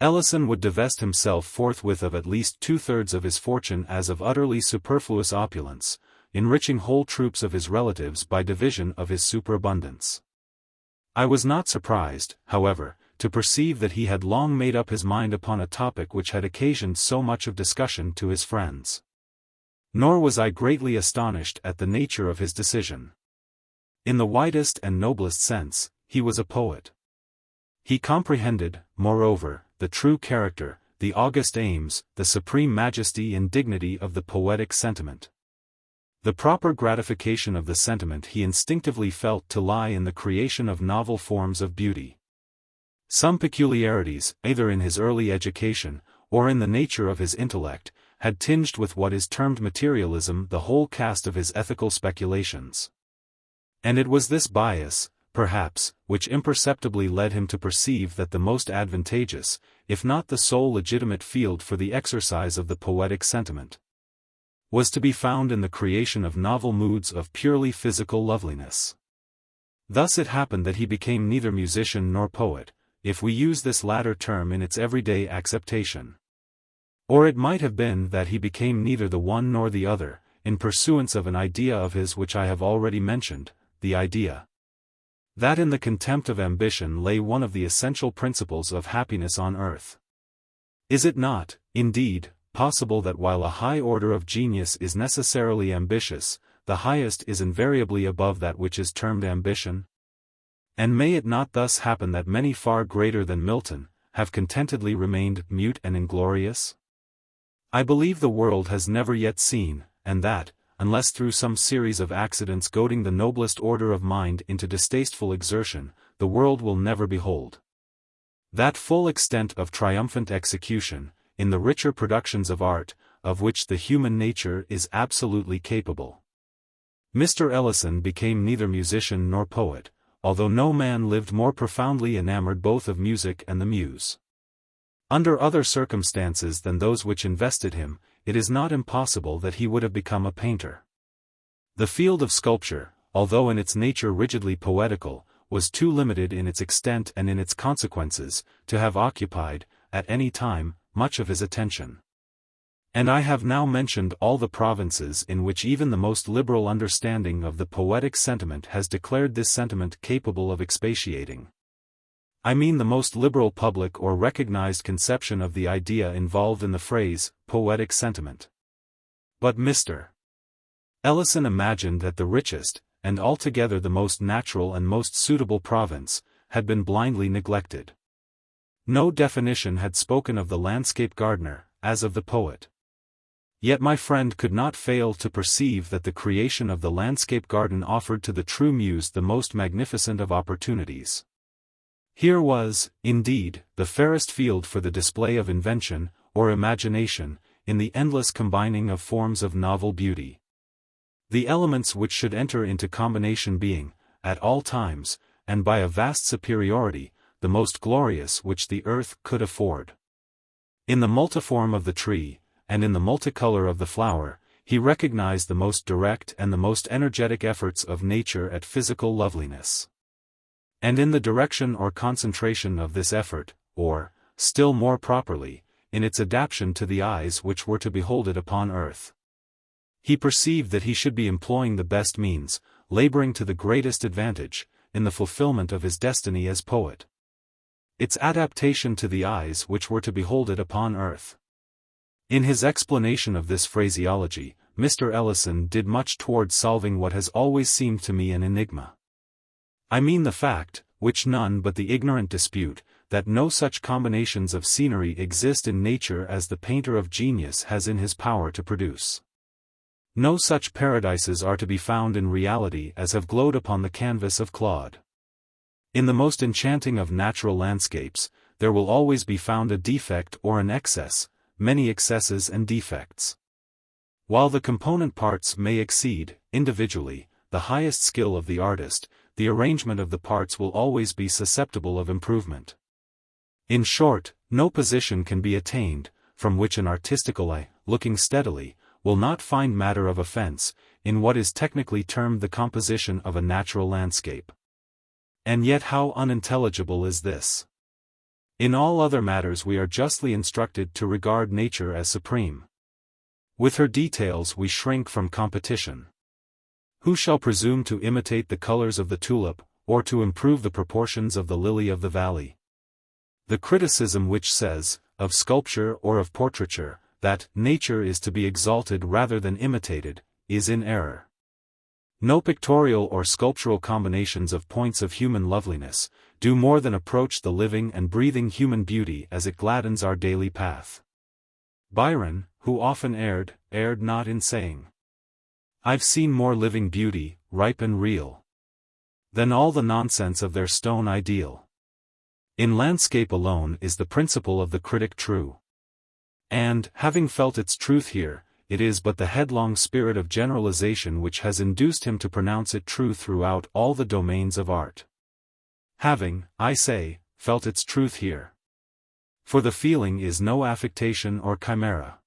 Ellison would divest himself forthwith of at least 2/3 of his fortune as of utterly superfluous opulence, enriching whole troops of his relatives by division of his superabundance. I was not surprised, however, to perceive that he had long made up his mind upon a topic which had occasioned so much of discussion to his friends. Nor was I greatly astonished at the nature of his decision. In the widest and noblest sense, he was a poet. He comprehended, moreover, the true character, the august aims, the supreme majesty and dignity of the poetic sentiment. The proper gratification of the sentiment he instinctively felt to lie in the creation of novel forms of beauty. Some peculiarities, either in his early education, or in the nature of his intellect, had tinged with what is termed materialism the whole cast of his ethical speculations. And it was this bias, perhaps, which imperceptibly led him to perceive that the most advantageous, if not the sole legitimate field for the exercise of the poetic sentiment, was to be found in the creation of novel moods of purely physical loveliness. Thus it happened that he became neither musician nor poet, if we use this latter term in its everyday acceptation. Or it might have been that he became neither the one nor the other, in pursuance of an idea of his which I have already mentioned, the idea that in the contempt of ambition lay one of the essential principles of happiness on earth. Is it not, indeed, possible that while a high order of genius is necessarily ambitious, the highest is invariably above that which is termed ambition? And may it not thus happen that many far greater than Milton, have contentedly remained mute and inglorious? I believe the world has never yet seen, and that, unless through some series of accidents goading the noblest order of mind into distasteful exertion, the world will never behold that full extent of triumphant execution, in the richer productions of art, of which the human nature is absolutely capable. Mr. Ellison became neither musician nor poet, although no man lived more profoundly enamored both of music and the muse. Under other circumstances than those which invested him, it is not impossible that he would have become a painter. The field of sculpture, although in its nature rigidly poetical, was too limited in its extent and in its consequences, to have occupied, at any time, much of his attention. And I have now mentioned all the provinces in which even the most liberal understanding of the poetic sentiment has declared this sentiment capable of expatiating. I mean the most liberal public or recognized conception of the idea involved in the phrase, poetic sentiment. But Mr. Ellison imagined that the richest, and altogether the most natural and most suitable province, had been blindly neglected. No definition had spoken of the landscape gardener, as of the poet. Yet my friend could not fail to perceive that the creation of the landscape garden offered to the true muse the most magnificent of opportunities. Here was, indeed, the fairest field for the display of invention, or imagination, in the endless combining of forms of novel beauty. The elements which should enter into combination being, at all times, and by a vast superiority, the most glorious which the earth could afford. In the multiform of the tree, and in the multicolor of the flower, he recognized the most direct and the most energetic efforts of nature at physical loveliness. And in the direction or concentration of this effort, or, still more properly, in its adaptation to the eyes which were to behold it upon earth, he perceived that he should be employing the best means, laboring to the greatest advantage, in the fulfillment of his destiny as poet. Its adaptation to the eyes which were to behold it upon earth. In his explanation of this phraseology, Mr. Ellison did much toward solving what has always seemed to me an enigma. I mean the fact, which none but the ignorant dispute, that no such combinations of scenery exist in nature as the painter of genius has in his power to produce. No such paradises are to be found in reality as have glowed upon the canvas of Claude. In the most enchanting of natural landscapes, there will always be found a defect or an excess, many excesses and defects. While the component parts may exceed, individually, the highest skill of the artist, the arrangement of the parts will always be susceptible of improvement. In short, no position can be attained, from which an artistical eye, looking steadily, will not find matter of offense, in what is technically termed the composition of a natural landscape. And yet how unintelligible is this? In all other matters we are justly instructed to regard nature as supreme. With her details we shrink from competition. Who shall presume to imitate the colors of the tulip, or to improve the proportions of the lily of the valley? The criticism which says, of sculpture or of portraiture, that nature is to be exalted rather than imitated, is in error. No pictorial or sculptural combinations of points of human loveliness do more than approach the living and breathing human beauty as it gladdens our daily path. Byron, who often erred not in saying, "I've seen more living beauty, ripe and real, than all the nonsense of their stone ideal." In landscape alone is the principle of the critic true. And, having felt its truth here, it is but the headlong spirit of generalization which has induced him to pronounce it true throughout all the domains of art. Having, I say, felt its truth here. For the feeling is no affectation or chimera.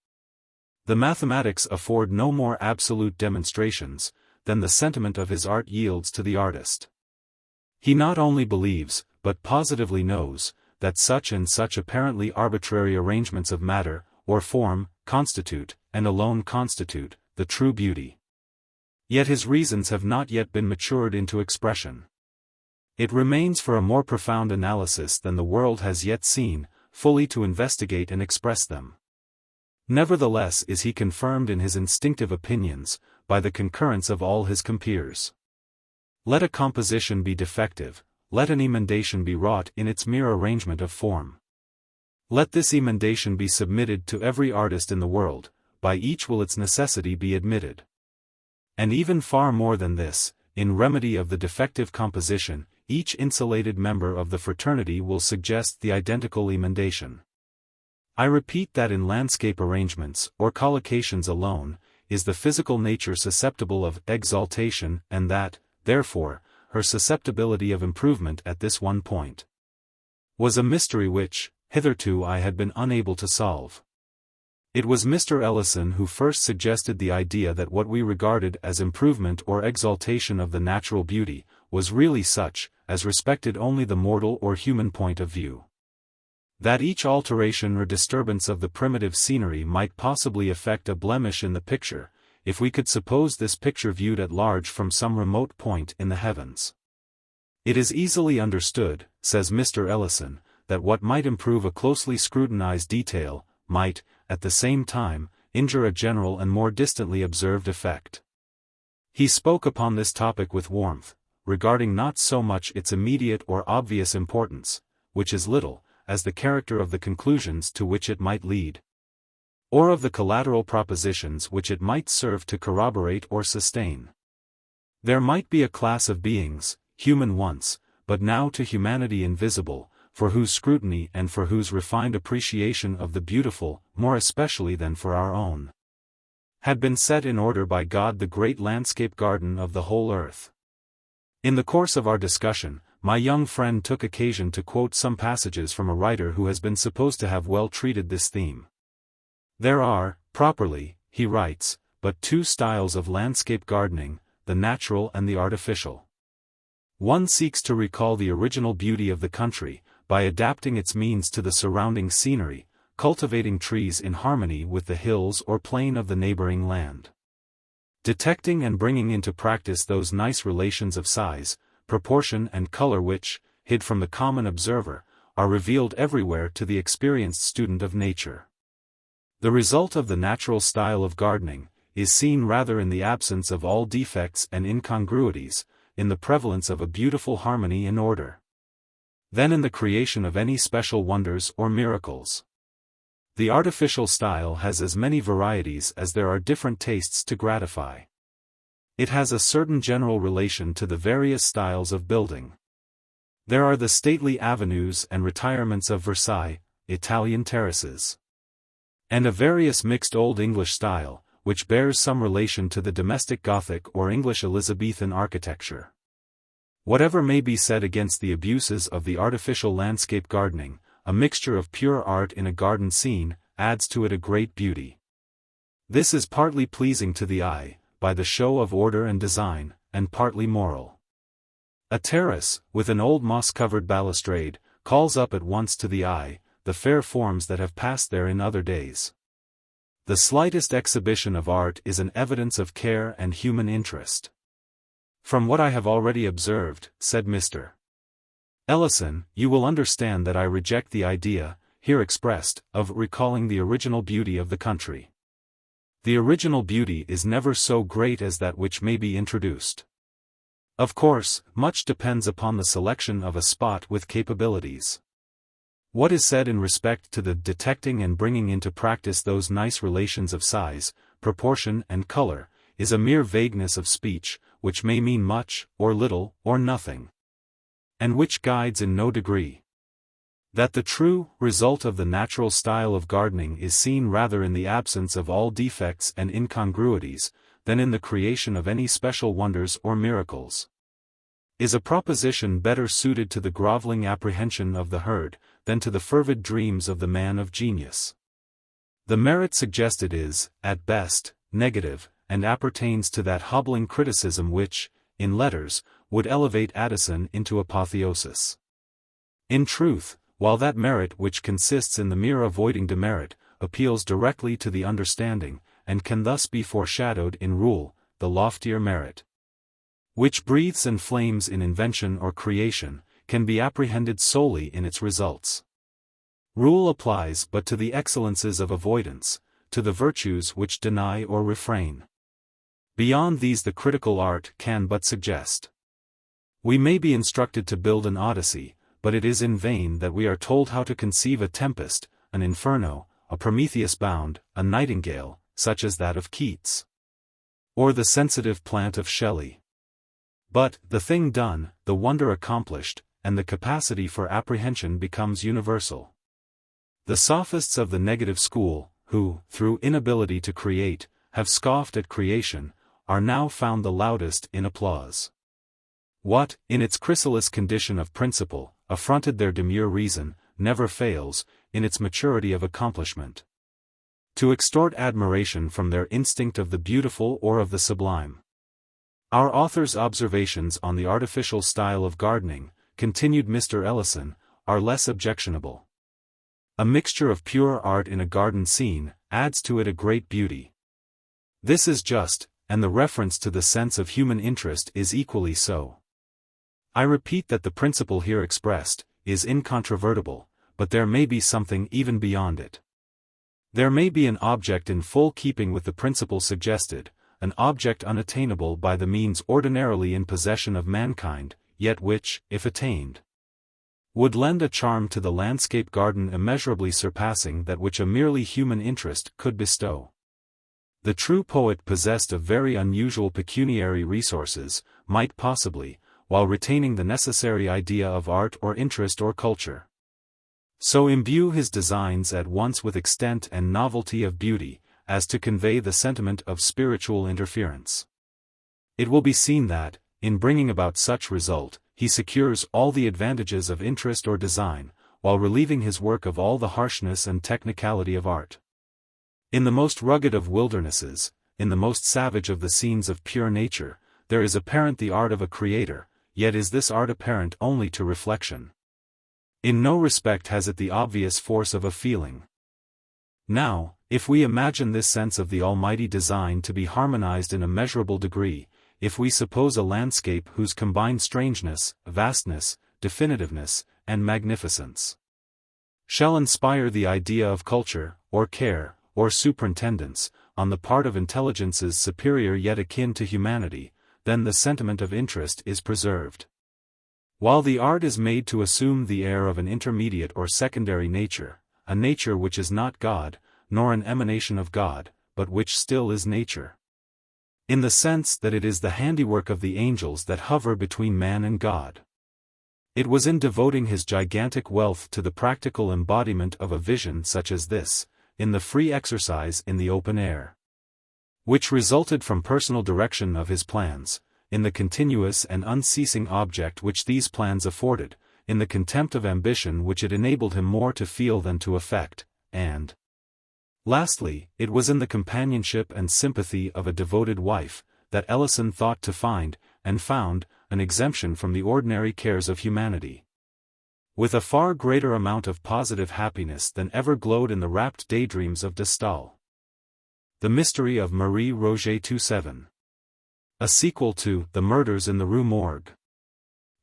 The mathematics afford no more absolute demonstrations than the sentiment of his art yields to the artist. He not only believes, but positively knows, that such and such apparently arbitrary arrangements of matter, or form, constitute, and alone constitute, the true beauty. Yet his reasons have not yet been matured into expression. It remains for a more profound analysis than the world has yet seen, fully to investigate and express them. Nevertheless is he confirmed in his instinctive opinions, by the concurrence of all his compeers. Let a composition be defective, let an emendation be wrought in its mere arrangement of form. Let this emendation be submitted to every artist in the world, by each will its necessity be admitted. And even far more than this, in remedy of the defective composition, each insulated member of the fraternity will suggest the identical emendation. I repeat that in landscape arrangements, or collocations alone, is the physical nature susceptible of exaltation, and that, therefore, her susceptibility of improvement at this one point was a mystery which, hitherto I had been unable to solve. It was Mr. Ellison who first suggested the idea that what we regarded as improvement or exaltation of the natural beauty, was really such, as respected only the mortal or human point of view. That each alteration or disturbance of the primitive scenery might possibly effect a blemish in the picture, if we could suppose this picture viewed at large from some remote point in the heavens. It is easily understood, says Mr. Ellison, that what might improve a closely scrutinized detail, might, at the same time, injure a general and more distantly observed effect. He spoke upon this topic with warmth, regarding not so much its immediate or obvious importance, which is little, as the character of the conclusions to which it might lead, or of the collateral propositions which it might serve to corroborate or sustain. There might be a class of beings, human once, but now to humanity invisible, for whose scrutiny and for whose refined appreciation of the beautiful, more especially than for our own, had been set in order by God the great landscape garden of the whole earth. In the course of our discussion, my young friend took occasion to quote some passages from a writer who has been supposed to have well treated this theme. There are, properly, he writes, but two styles of landscape gardening, the natural and the artificial. One seeks to recall the original beauty of the country, by adapting its means to the surrounding scenery, cultivating trees in harmony with the hills or plain of the neighboring land. Detecting and bringing into practice those nice relations of size, proportion and color which, hid from the common observer, are revealed everywhere to the experienced student of nature. The result of the natural style of gardening, is seen rather in the absence of all defects and incongruities, in the prevalence of a beautiful harmony and order, than in the creation of any special wonders or miracles. The artificial style has as many varieties as there are different tastes to gratify. It has a certain general relation to the various styles of building. There are the stately avenues and retirements of Versailles, Italian terraces, and a various mixed Old English style, which bears some relation to the domestic Gothic or English Elizabethan architecture. Whatever may be said against the abuses of the artificial landscape gardening, a mixture of pure art in a garden scene, adds to it a great beauty. This is partly pleasing to the eye, by the show of order and design, and partly moral. A terrace, with an old moss-covered balustrade, calls up at once to the eye, the fair forms that have passed there in other days. The slightest exhibition of art is an evidence of care and human interest. From what I have already observed, said Mr. Ellison, you will understand that I reject the idea, here expressed, of recalling the original beauty of the country. The original beauty is never so great as that which may be introduced. Of course, much depends upon the selection of a spot with capabilities. What is said in respect to the detecting and bringing into practice those nice relations of size, proportion and color, is a mere vagueness of speech, which may mean much, or little, or nothing, and which guides in no degree. That the true result of the natural style of gardening is seen rather in the absence of all defects and incongruities, than in the creation of any special wonders or miracles, is a proposition better suited to the groveling apprehension of the herd, than to the fervid dreams of the man of genius. The merit suggested is, at best, negative, and appertains to that hobbling criticism which, in letters, would elevate Addison into apotheosis. In truth, while that merit which consists in the mere avoiding demerit, appeals directly to the understanding, and can thus be foreshadowed in rule, the loftier merit, which breathes and flames in invention or creation, can be apprehended solely in its results. Rule applies but to the excellences of avoidance, to the virtues which deny or refrain. Beyond these the critical art can but suggest. We may be instructed to build an Odyssey, but it is in vain that we are told how to conceive a tempest, an inferno, a Prometheus bound, a nightingale, such as that of Keats, or the sensitive plant of Shelley. But, the thing done, the wonder accomplished, and the capacity for apprehension becomes universal. The sophists of the negative school, who, through inability to create, have scoffed at creation, are now found the loudest in applause. What, in its chrysalis condition of principle, affronted their demure reason, never fails, in its maturity of accomplishment, to extort admiration from their instinct of the beautiful or of the sublime. Our author's observations on the artificial style of gardening, continued Mr. Ellison, are less objectionable. A mixture of pure art in a garden scene, adds to it a great beauty. This is just, and the reference to the sense of human interest is equally so. I repeat that the principle here expressed, is incontrovertible, but there may be something even beyond it. There may be an object in full keeping with the principle suggested, an object unattainable by the means ordinarily in possession of mankind, yet which, if attained, would lend a charm to the landscape garden immeasurably surpassing that which a merely human interest could bestow. The true poet possessed of very unusual pecuniary resources, might possibly, while retaining the necessary idea of art or interest or culture, so imbue his designs at once with extent and novelty of beauty, as to convey the sentiment of spiritual interference. It will be seen that, in bringing about such result, he secures all the advantages of interest or design, while relieving his work of all the harshness and technicality of art. In the most rugged of wildernesses, in the most savage of the scenes of pure nature, there is apparent the art of a creator, yet is this art apparent only to reflection. In no respect has it the obvious force of a feeling. Now, if we imagine this sense of the almighty design to be harmonized in a measurable degree, if we suppose a landscape whose combined strangeness, vastness, definitiveness, and magnificence shall inspire the idea of culture, or care, or superintendence, on the part of intelligences superior yet akin to humanity, then the sentiment of interest is preserved. While the art is made to assume the air of an intermediate or secondary nature, a nature which is not God, nor an emanation of God, but which still is nature, in the sense that it is the handiwork of the angels that hover between man and God. It was in devoting his gigantic wealth to the practical embodiment of a vision such as this, in the free exercise in the open air, which resulted from personal direction of his plans, in the continuous and unceasing object which these plans afforded, in the contempt of ambition which it enabled him more to feel than to affect, and, lastly, it was in the companionship and sympathy of a devoted wife, that Ellison thought to find, and found, an exemption from the ordinary cares of humanity, with a far greater amount of positive happiness than ever glowed in the rapt daydreams of de Stael. The Mystery of Marie Rogêt 27. A sequel to The Murders in the Rue Morgue.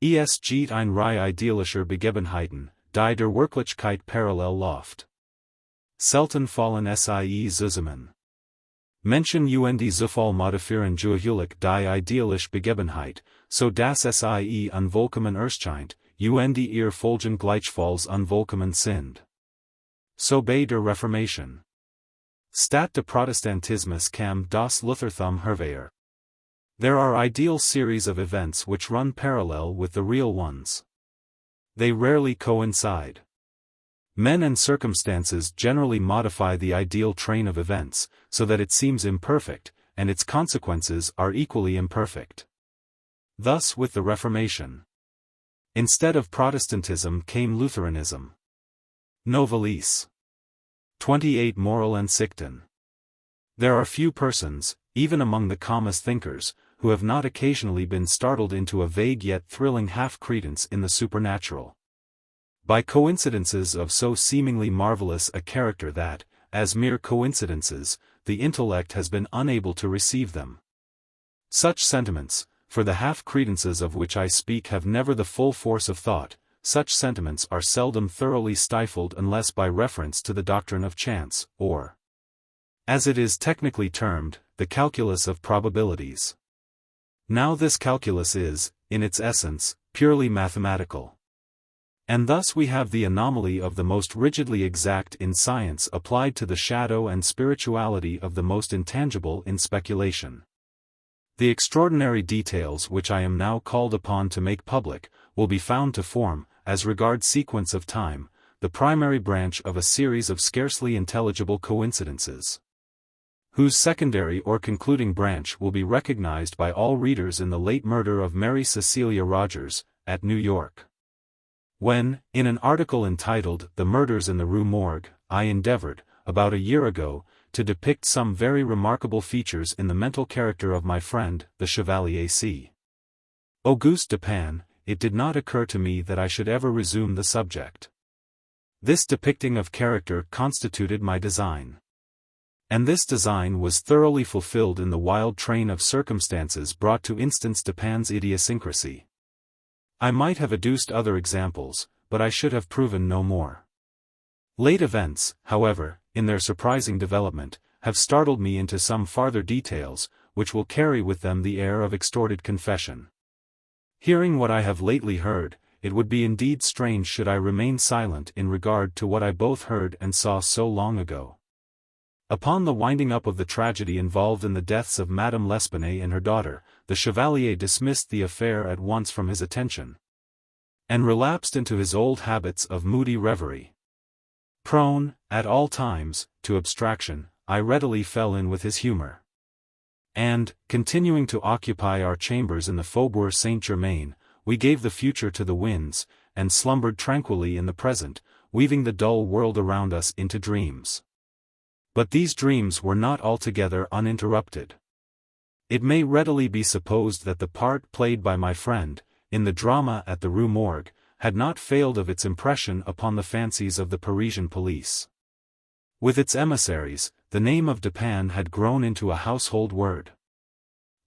Es geht ein Reihe idealischer Begebenheiten, die der Wirklichkeit parallel läuft. Selten fallen sie zusammen. Menschen und Zufall modifieren Juhulich die idealische Begebenheit, so dass sie unvollkommen erscheint, und ihr Folgen gleichfalls unvollkommen sind. So bei der Reformation. Statt de Protestantismus kam das Luthertum hervor. There are ideal series of events which run parallel with the real ones. They rarely coincide. Men and circumstances generally modify the ideal train of events, so that it seems imperfect, and its consequences are equally imperfect. Thus with the Reformation. Instead of Protestantism came Lutheranism. Novalis. 28 Moral and Sichten. There are few persons, even among the calmest thinkers, who have not occasionally been startled into a vague yet thrilling half-credence in the supernatural. By coincidences of so seemingly marvelous a character that, as mere coincidences, the intellect has been unable to receive them. Such sentiments, for the half-credences of which I speak have never the full force of thought, such sentiments are seldom thoroughly stifled unless by reference to the doctrine of chance, or, as it is technically termed, the calculus of probabilities. Now this calculus is, in its essence, purely mathematical. And thus we have the anomaly of the most rigidly exact in science applied to the shadow and spirituality of the most intangible in speculation. The extraordinary details which I am now called upon to make public, will be found to form, as regards sequence of time, the primary branch of a series of scarcely intelligible coincidences, whose secondary or concluding branch will be recognized by all readers in the late murder of Mary Cecilia Rogers, at New York. When, in an article entitled The Murders in the Rue Morgue, I endeavored, about a year ago, to depict some very remarkable features in the mental character of my friend, the Chevalier C. Auguste Dupin, it did not occur to me that I should ever resume the subject. This depicting of character constituted my design. And this design was thoroughly fulfilled in the wild train of circumstances brought to instance Dupin's idiosyncrasy. I might have adduced other examples, but I should have proven no more. Late events, however, in their surprising development, have startled me into some farther details, which will carry with them the air of extorted confession. Hearing what I have lately heard, it would be indeed strange should I remain silent in regard to what I both heard and saw so long ago. Upon the winding up of the tragedy involved in the deaths of Madame L'Espanaye and her daughter, the Chevalier dismissed the affair at once from his attention, and relapsed into his old habits of moody reverie. Prone, at all times, to abstraction, I readily fell in with his humor. And, continuing to occupy our chambers in the Faubourg Saint-Germain, we gave the future to the winds, and slumbered tranquilly in the present, weaving the dull world around us into dreams. But these dreams were not altogether uninterrupted. It may readily be supposed that the part played by my friend, in the drama at the Rue Morgue, had not failed of its impression upon the fancies of the Parisian police. With its emissaries, the name of Dupin had grown into a household word.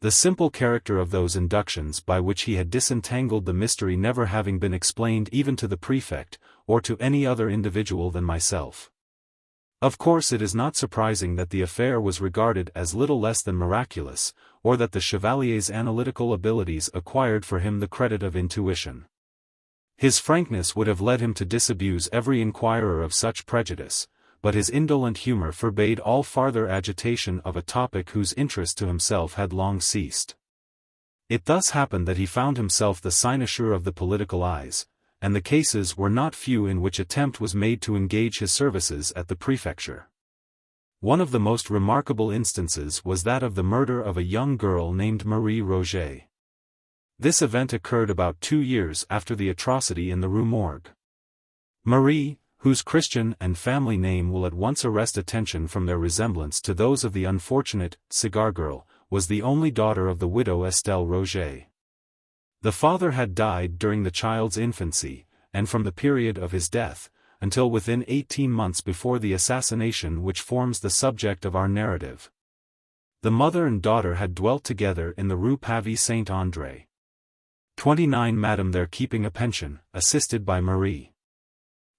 The simple character of those inductions by which he had disentangled the mystery never having been explained even to the prefect, or to any other individual than myself. Of course it is not surprising that the affair was regarded as little less than miraculous, or that the Chevalier's analytical abilities acquired for him the credit of intuition. His frankness would have led him to disabuse every inquirer of such prejudice, but his indolent humor forbade all farther agitation of a topic whose interest to himself had long ceased. It thus happened that he found himself the cynosure of the political eyes, and the cases were not few in which attempt was made to engage his services at the prefecture. One of the most remarkable instances was that of the murder of a young girl named Marie Rogêt. This event occurred about 2 years after the atrocity in the Rue Morgue. Marie, whose Christian and family name will at once arrest attention from their resemblance to those of the unfortunate cigar girl, was the only daughter of the widow Estelle Rogêt. The father had died during the child's infancy, and from the period of his death, until within 18 months before the assassination which forms the subject of our narrative. The mother and daughter had dwelt together in the Rue Pavie Saint-André. 29 Madame there keeping a pension, assisted by Marie.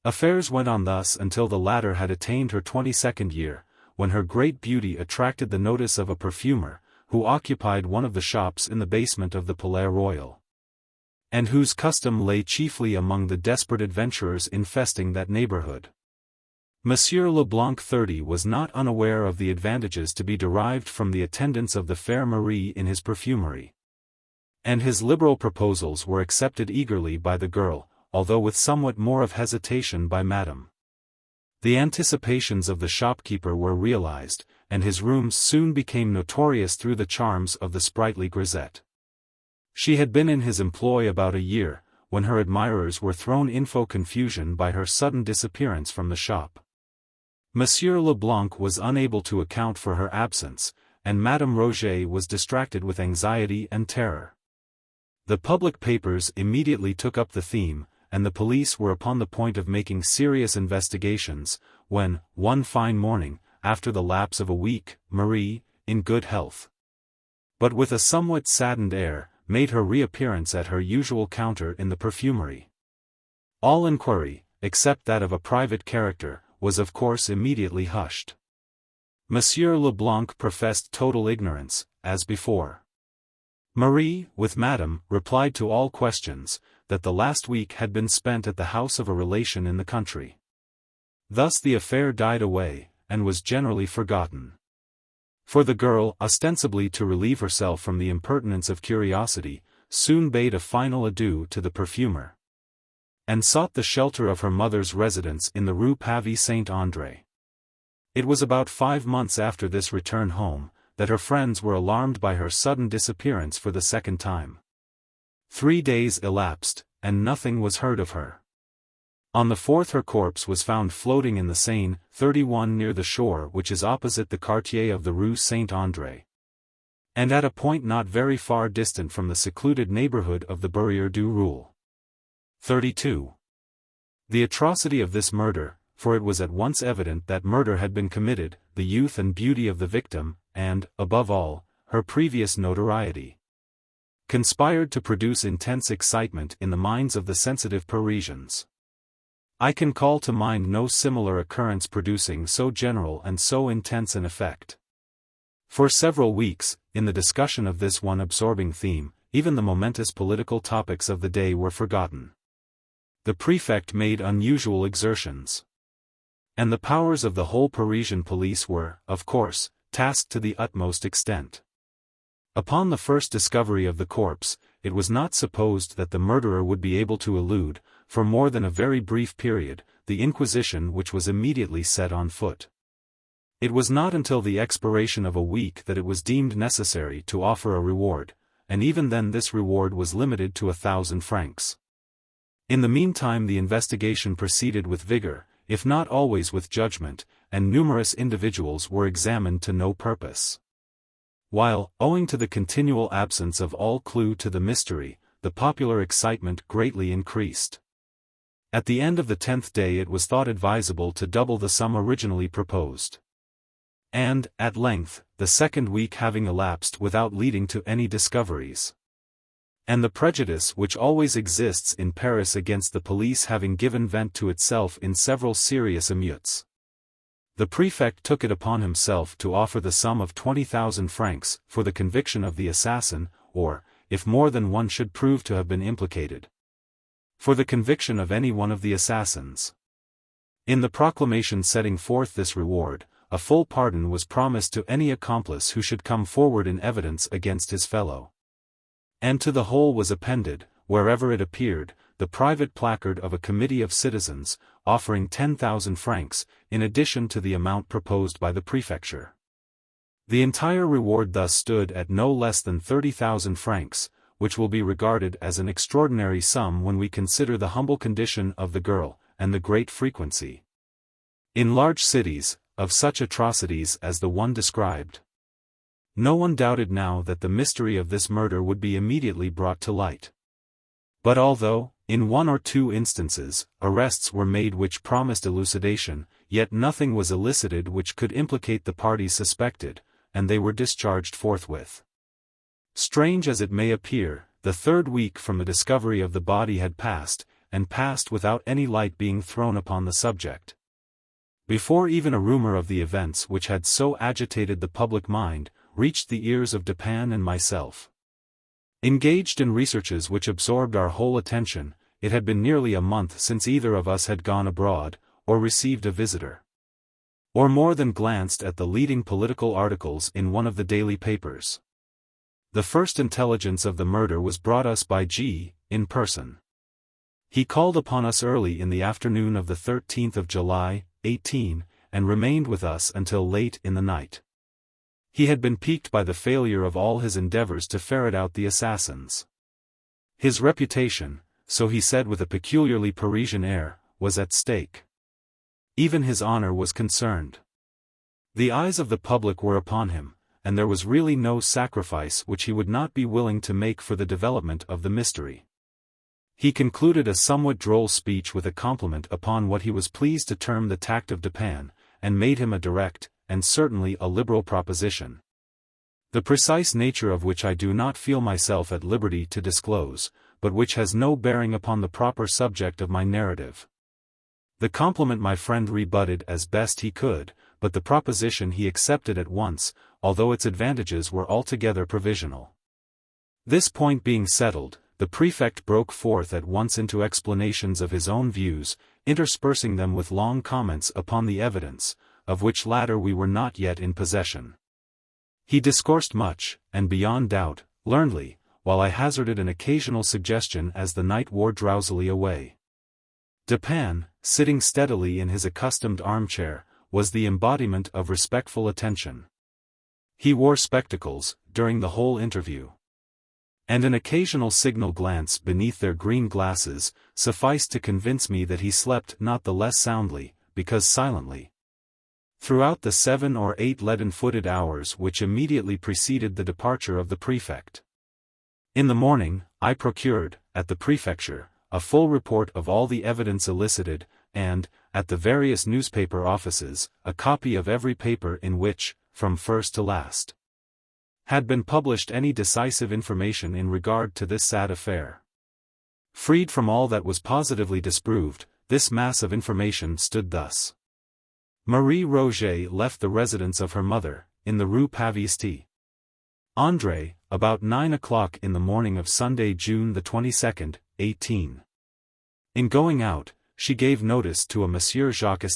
Affairs went on thus until the latter had attained her 22nd year, when her great beauty attracted the notice of a perfumer, who occupied one of the shops in the basement of the Palais Royal, and whose custom lay chiefly among the desperate adventurers infesting that neighborhood. Monsieur Leblanc 30 was not unaware of the advantages to be derived from the attendance of the fair Marie in his perfumery, and his liberal proposals were accepted eagerly by the girl, although with somewhat more of hesitation by Madame. The anticipations of the shopkeeper were realized, and his rooms soon became notorious through the charms of the sprightly grisette. She had been in his employ about a year, when her admirers were thrown into confusion by her sudden disappearance from the shop. Monsieur Leblanc was unable to account for her absence, and Madame Rogêt was distracted with anxiety and terror. The public papers immediately took up the theme, and the police were upon the point of making serious investigations, when, one fine morning, after the lapse of a week, Marie, in good health, but with a somewhat saddened air, made her reappearance at her usual counter in the perfumery. All inquiry, except that of a private character, was of course immediately hushed. Monsieur Leblanc professed total ignorance, as before. Marie, with Madame, replied to all questions, that the last week had been spent at the house of a relation in the country. Thus the affair died away, and was generally forgotten. For the girl, ostensibly to relieve herself from the impertinence of curiosity, soon bade a final adieu to the perfumer, and sought the shelter of her mother's residence in the Rue Pavie Saint-André. It was about 5 months after this return home, that her friends were alarmed by her sudden disappearance for the second time. 3 days elapsed, and nothing was heard of her. On the 4th her corpse was found floating in the Seine, 31 near the shore which is opposite the quartier of the Rue Saint-André, and at a point not very far distant from the secluded neighborhood of the Barrière du Roule. 32. The atrocity of this murder, for it was at once evident that murder had been committed, the youth and beauty of the victim, and, above all, her previous notoriety, conspired to produce intense excitement in the minds of the sensitive Parisians. I can call to mind no similar occurrence producing so general and so intense an effect. For several weeks, in the discussion of this one absorbing theme, even the momentous political topics of the day were forgotten. The prefect made unusual exertions, and the powers of the whole Parisian police were, of course, tasked to the utmost extent. Upon the first discovery of the corpse, it was not supposed that the murderer would be able to elude, for more than a very brief period, the inquisition which was immediately set on foot. It was not until the expiration of a week that it was deemed necessary to offer a reward, and even then this reward was limited to 1,000 francs. In the meantime the investigation proceeded with vigor, if not always with judgment, and numerous individuals were examined to no purpose. While, owing to the continual absence of all clue to the mystery, the popular excitement greatly increased. At the end of the 10th day it was thought advisable to double the sum originally proposed. And, at length, the second week having elapsed without leading to any discoveries, and the prejudice which always exists in Paris against the police having given vent to itself in several serious émeutes, the prefect took it upon himself to offer the sum of 20,000 francs for the conviction of the assassin, or, if more than one should prove to have been implicated, for the conviction of any one of the assassins. In the proclamation setting forth this reward, a full pardon was promised to any accomplice who should come forward in evidence against his fellow. And to the whole was appended, wherever it appeared, the private placard of a committee of citizens, offering 10,000 francs, in addition to the amount proposed by the prefecture. The entire reward thus stood at no less than 30,000 francs, which will be regarded as an extraordinary sum when we consider the humble condition of the girl, and the great frequency, in large cities, of such atrocities as the one described. No one doubted now that the mystery of this murder would be immediately brought to light. But although, in 1 or 2 instances, arrests were made which promised elucidation, yet nothing was elicited which could implicate the parties suspected, and they were discharged forthwith. Strange as it may appear, the third week from the discovery of the body had passed, and passed without any light being thrown upon the subject. Before even a rumor of the events which had so agitated the public mind reached the ears of Dupin and myself. Engaged in researches which absorbed our whole attention, it had been nearly a month since either of us had gone abroad, or received a visitor, or more than glanced at the leading political articles in one of the daily papers. The first intelligence of the murder was brought us by G. in person. He called upon us early in the afternoon of the 13th of July, 18, and remained with us until late in the night. He had been piqued by the failure of all his endeavors to ferret out the assassins. His reputation, so he said with a peculiarly Parisian air, was at stake. Even his honor was concerned. The eyes of the public were upon him, and there was really no sacrifice which he would not be willing to make for the development of the mystery. He concluded a somewhat droll speech with a compliment upon what he was pleased to term the tact of Dupin, and made him a direct, and certainly a liberal proposition, the precise nature of which I do not feel myself at liberty to disclose, but which has no bearing upon the proper subject of my narrative. The compliment my friend rebutted as best he could, but the proposition he accepted at once, although its advantages were altogether provisional. This point being settled, the prefect broke forth at once into explanations of his own views, interspersing them with long comments upon the evidence, of which latter we were not yet in possession. He discoursed much, and beyond doubt, learnedly, while I hazarded an occasional suggestion as the night wore drowsily away. Dupin, sitting steadily in his accustomed armchair, was the embodiment of respectful attention. He wore spectacles, during the whole interview, and an occasional signal glance beneath their green glasses sufficed to convince me that he slept not the less soundly, because silently. Throughout the 7 or 8 leaden-footed hours which immediately preceded the departure of the prefect. In the morning, I procured, at the prefecture, a full report of all the evidence elicited, and, at the various newspaper offices, a copy of every paper in which, from first to last, had been published any decisive information in regard to this sad affair. Freed from all that was positively disproved, this mass of information stood thus. Marie Rogêt left the residence of her mother, in the Rue Paviste. André, about 9 o'clock in the morning of Sunday, June the 22nd, 18. In going out, she gave notice to a Monsieur Jacques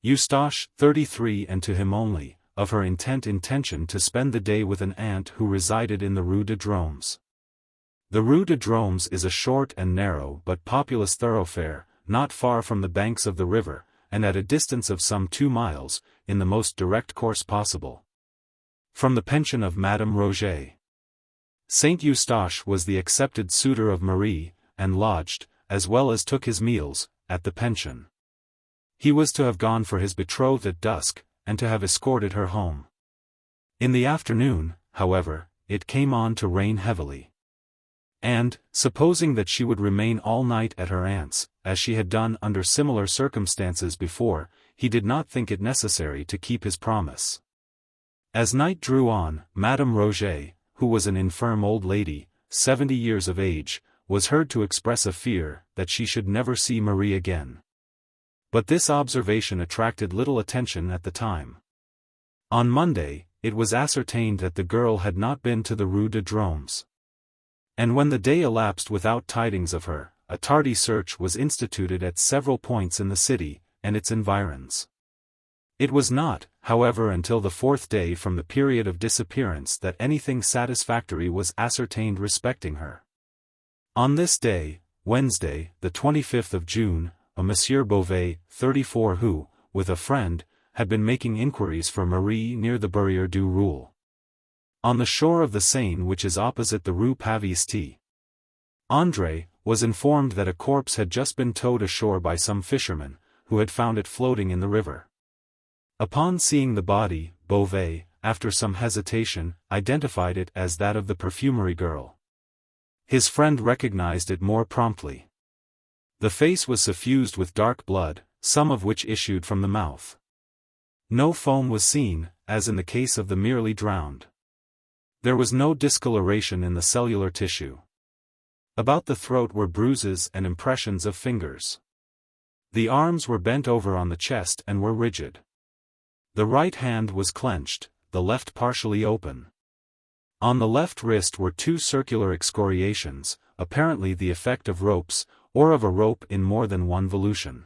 Eustache, 33, and to him only, of her intention to spend the day with an aunt who resided in the Rue de Dromes. The Rue de Dromes is a short and narrow but populous thoroughfare, not far from the banks of the river, and at a distance of some 2 miles, in the most direct course possible, from the pension of Madame Rogêt. Saint Eustache was the accepted suitor of Marie, and lodged, as well as took his meals, at the pension. He was to have gone for his betrothed at dusk, and to have escorted her home. In the afternoon, however, it came on to rain heavily. And, supposing that she would remain all night at her aunt's, as she had done under similar circumstances before, he did not think it necessary to keep his promise. As night drew on, Madame Rogêt, who was an infirm old lady, 70 years of age, was heard to express a fear that she should never see Marie again. But this observation attracted little attention at the time. On Monday, it was ascertained that the girl had not been to the Rue de Dromes. And when the day elapsed without tidings of her, a tardy search was instituted at several points in the city, and its environs. It was not, however, until the 4th day from the period of disappearance that anything satisfactory was ascertained respecting her. On this day, Wednesday, the 25th of June, a Monsieur Beauvais, 34, who, with a friend, had been making inquiries for Marie near the Barrière du Roule, on the shore of the Seine which is opposite the Rue Paviste, André, was informed that a corpse had just been towed ashore by some fishermen, who had found it floating in the river. Upon seeing the body, Beauvais, after some hesitation, identified it as that of the perfumery girl. His friend recognized it more promptly. The face was suffused with dark blood, some of which issued from the mouth. No foam was seen, as in the case of the merely drowned. There was no discoloration in the cellular tissue. About the throat were bruises and impressions of fingers. The arms were bent over on the chest and were rigid. The right hand was clenched, the left partially open. On the left wrist were two circular excoriations, apparently the effect of ropes, or of a rope in more than one volution.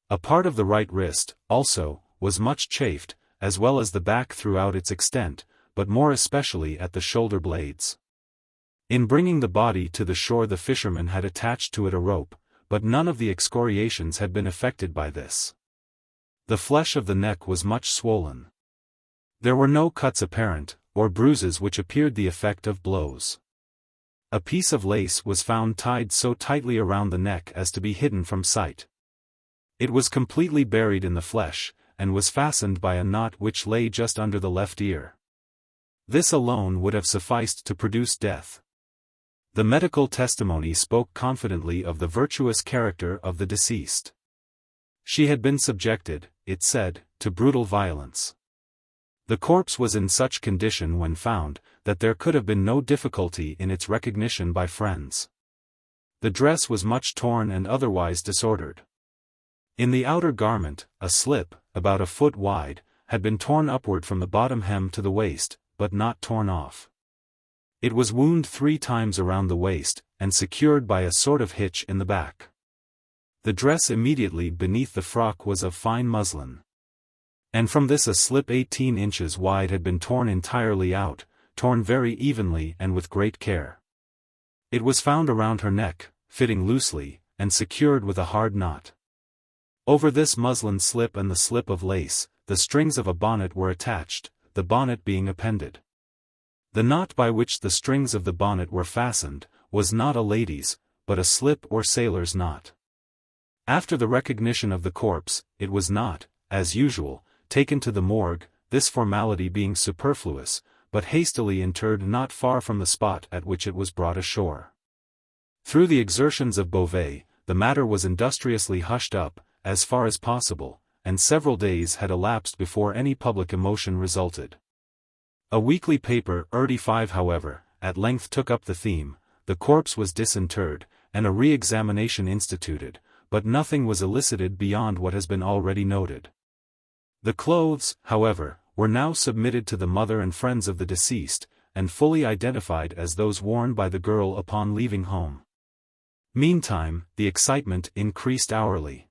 A part of the right wrist, also, was much chafed, as well as the back throughout its extent, but more especially at the shoulder blades. In bringing the body to the shore the fisherman had attached to it a rope, but none of the excoriations had been affected by this. The flesh of the neck was much swollen. There were no cuts apparent, or bruises which appeared the effect of blows. A piece of lace was found tied so tightly around the neck as to be hidden from sight. It was completely buried in the flesh, and was fastened by a knot which lay just under the left ear. This alone would have sufficed to produce death. The medical testimony spoke confidently of the virtuous character of the deceased. She had been subjected, it said, to brutal violence. The corpse was in such condition when found, that there could have been no difficulty in its recognition by friends. The dress was much torn and otherwise disordered. In the outer garment, a slip, about a foot wide, had been torn upward from the bottom hem to the waist, but not torn off. It was wound 3 times around the waist, and secured by a sort of hitch in the back. The dress immediately beneath the frock was of fine muslin. And from this a slip 18 inches wide had been torn entirely out, torn very evenly and with great care. It was found around her neck, fitting loosely, and secured with a hard knot. Over this muslin slip and the slip of lace, the strings of a bonnet were attached, the bonnet being appended. The knot by which the strings of the bonnet were fastened, was not a lady's, but a slip or sailor's knot. After the recognition of the corpse, it was not, as usual, taken to the morgue, this formality being superfluous, but hastily interred not far from the spot at which it was brought ashore. Through the exertions of Beauvais, the matter was industriously hushed up, as far as possible, and several days had elapsed before any public emotion resulted. A weekly paper, Erdie however, at length took up the theme, the corpse was disinterred, and a re-examination instituted, but nothing was elicited beyond what has been already noted. The clothes, however, were now submitted to the mother and friends of the deceased, and fully identified as those worn by the girl upon leaving home. Meantime, the excitement increased hourly.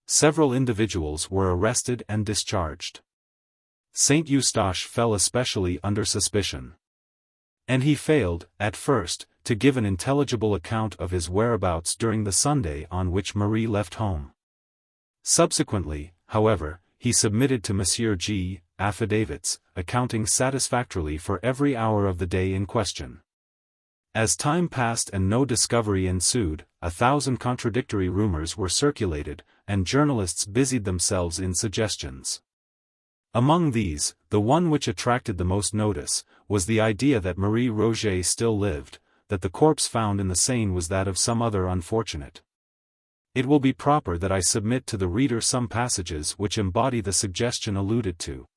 Several individuals were arrested and discharged. Saint Eustache fell especially under suspicion. And he failed, at first, to give an intelligible account of his whereabouts during the Sunday on which Marie left home. Subsequently, however, he submitted to Monsieur G. affidavits, accounting satisfactorily for every hour of the day in question. As time passed and no discovery ensued, 1,000 contradictory rumors were circulated, and journalists busied themselves in suggestions. Among these, the one which attracted the most notice, was the idea that Marie Rogêt still lived, that the corpse found in the Seine was that of some other unfortunate. It will be proper that I submit to the reader some passages which embody the suggestion alluded to.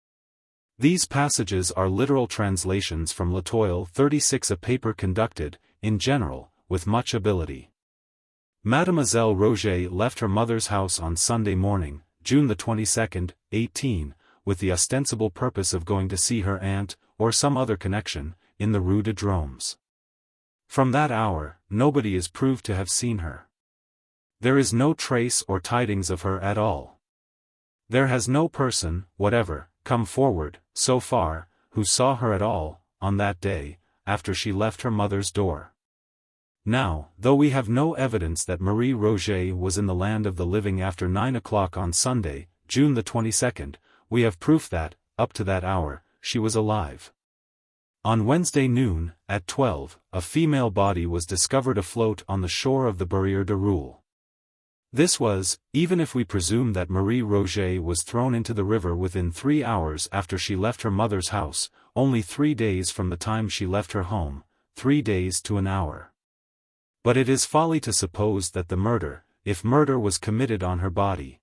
These passages are literal translations from L'Etoile 36, a paper conducted, in general, with much ability. Mademoiselle Rogêt left her mother's house on Sunday morning, June the 22nd, 18, with the ostensible purpose of going to see her aunt, or some other connection, in the Rue de Dromes. From that hour, nobody is proved to have seen her. There is no trace or tidings of her at all. There has no person, whatever, come forward, so far, who saw her at all, on that day, after she left her mother's door. Now, though we have no evidence that Marie Rogêt was in the land of the living after 9 o'clock on Sunday, June the 22nd, we have proof that, up to that hour, she was alive. On Wednesday noon, at 12, a female body was discovered afloat on the shore of the Barrière de Roule. This was, even if we presume that Marie Rogêt was thrown into the river within 3 hours after she left her mother's house, only 3 days from the time she left her home, 3 days to an hour. But it is folly to suppose that the murder, if murder was committed on her body,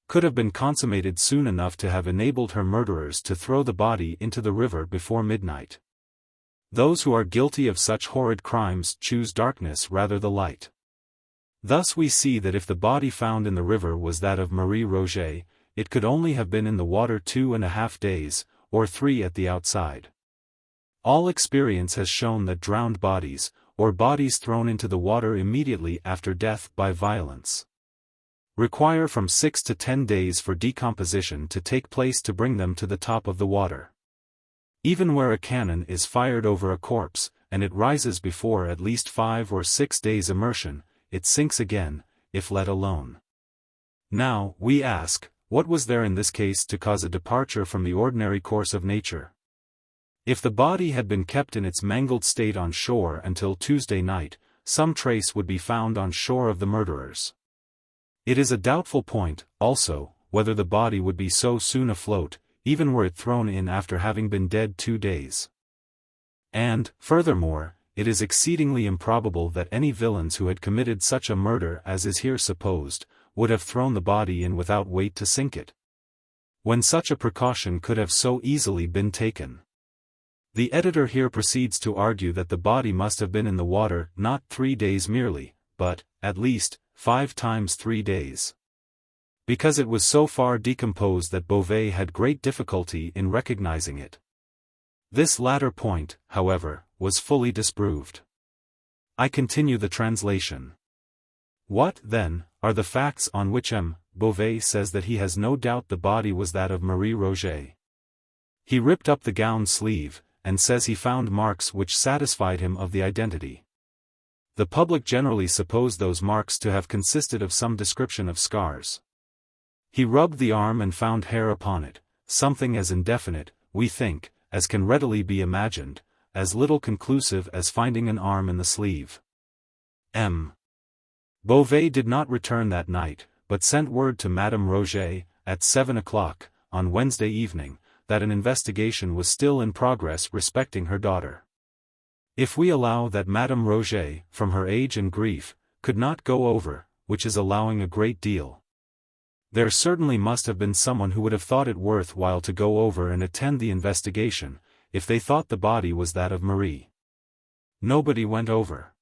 could have been consummated soon enough to have enabled her murderers to throw the body into the river before midnight. Those who are guilty of such horrid crimes choose darkness rather than light. Thus we see that if the body found in the river was that of Marie Rogêt, it could only have been in the water 2.5 days, or 3 at the outside. All experience has shown that drowned bodies, or bodies thrown into the water immediately after death by violence, require from 6 to 10 days for decomposition to take place to bring them to the top of the water. Even where a cannon is fired over a corpse, and it rises before at least 5 or 6 days immersion, it sinks again, if let alone. Now, we ask, what was there in this case to cause a departure from the ordinary course of nature? If the body had been kept in its mangled state on shore until Tuesday night, some trace would be found on shore of the murderers. It is a doubtful point, also, whether the body would be so soon afloat, even were it thrown in after having been dead 2 days. And, furthermore, it is exceedingly improbable that any villains who had committed such a murder as is here supposed, would have thrown the body in without weight to sink it, when such a precaution could have so easily been taken. The editor here proceeds to argue that the body must have been in the water not 3 days merely, but, at least, 5 times 3 days. Because it was so far decomposed that Beauvais had great difficulty in recognizing it. This latter point, however, was fully disproved. I continue the translation. What, then, are the facts on which M. Beauvais says that he has no doubt the body was that of Marie Rogêt? He ripped up the gown sleeve, and says he found marks which satisfied him of the identity. The public generally suppose those marks to have consisted of some description of scars. He rubbed the arm and found hair upon it, something as indefinite, we think, as can readily be imagined, as little conclusive as finding an arm in the sleeve. M. Beauvais did not return that night, but sent word to Madame Rogêt, at 7 o'clock, on Wednesday evening, that an investigation was still in progress respecting her daughter. If we allow that Madame Rogêt, from her age and grief, could not go over, which is allowing a great deal, there certainly must have been someone who would have thought it worth while to go over and attend the investigation, if they thought the body was that of Marie. Nobody went over.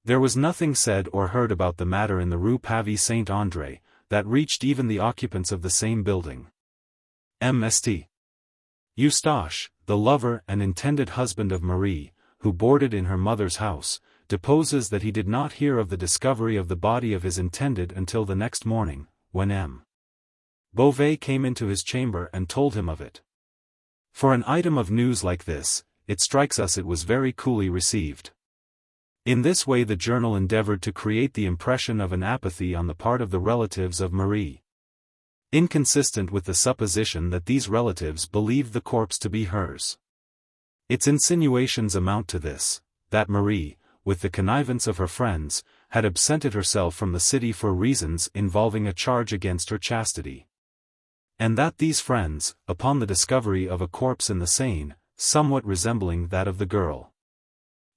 There was nothing said or heard about the matter in the Rue Pavie Saint-André, that reached even the occupants of the same building. Mst. Eustache, the lover and intended husband of Marie, who boarded in her mother's house, deposes that he did not hear of the discovery of the body of his intended until the next morning, when M. Beauvais came into his chamber and told him of it. For an item of news like this, it strikes us it was very coolly received. In this way the journal endeavored to create the impression of an apathy on the part of the relatives of Marie, inconsistent with the supposition that these relatives believed the corpse to be hers. Its insinuations amount to this, that Marie, with the connivance of her friends, had absented herself from the city for reasons involving a charge against her chastity. And that these friends, upon the discovery of a corpse in the Seine, somewhat resembling that of the girl,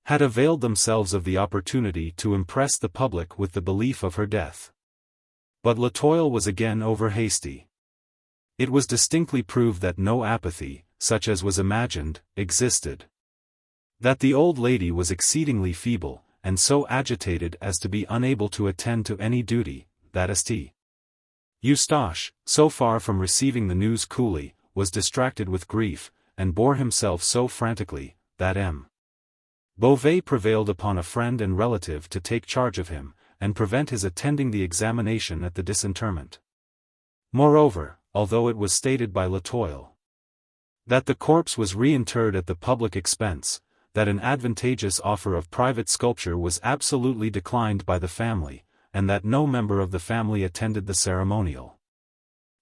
had availed themselves of the opportunity to impress the public with the belief of her death. But Latoile was again over-hasty. It was distinctly proved that no apathy, such as was imagined, existed. That the old lady was exceedingly feeble, and so agitated as to be unable to attend to any duty, that St. Eustache, so far from receiving the news coolly, was distracted with grief, and bore himself so frantically, that M. Beauvais prevailed upon a friend and relative to take charge of him, and prevent his attending the examination at the disinterment. Moreover, although it was stated by Latoile that the corpse was reinterred at the public expense, that an advantageous offer of private sculpture was absolutely declined by the family, and that no member of the family attended the ceremonial.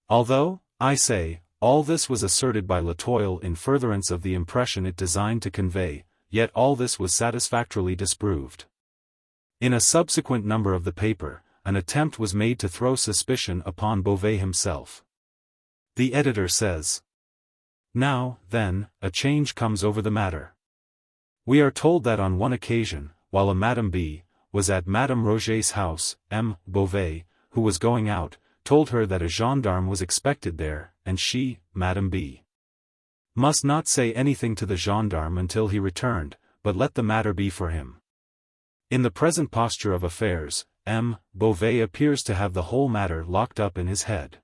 Although, I say, all this was asserted by Latoile in furtherance of the impression it designed to convey, yet all this was satisfactorily disproved. In a subsequent number of the paper, an attempt was made to throw suspicion upon Beauvais himself. The editor says, "Now, then, a change comes over the matter. We are told that on one occasion, while a Madame B. was at Madame Rogêt's house, M. Beauvais, who was going out, told her that a gendarme was expected there, and she, Madame B. Must not say anything to the gendarme until he returned, but let the matter be for him. In the present posture of affairs, M. Beauvais appears to have the whole matter locked up in his head.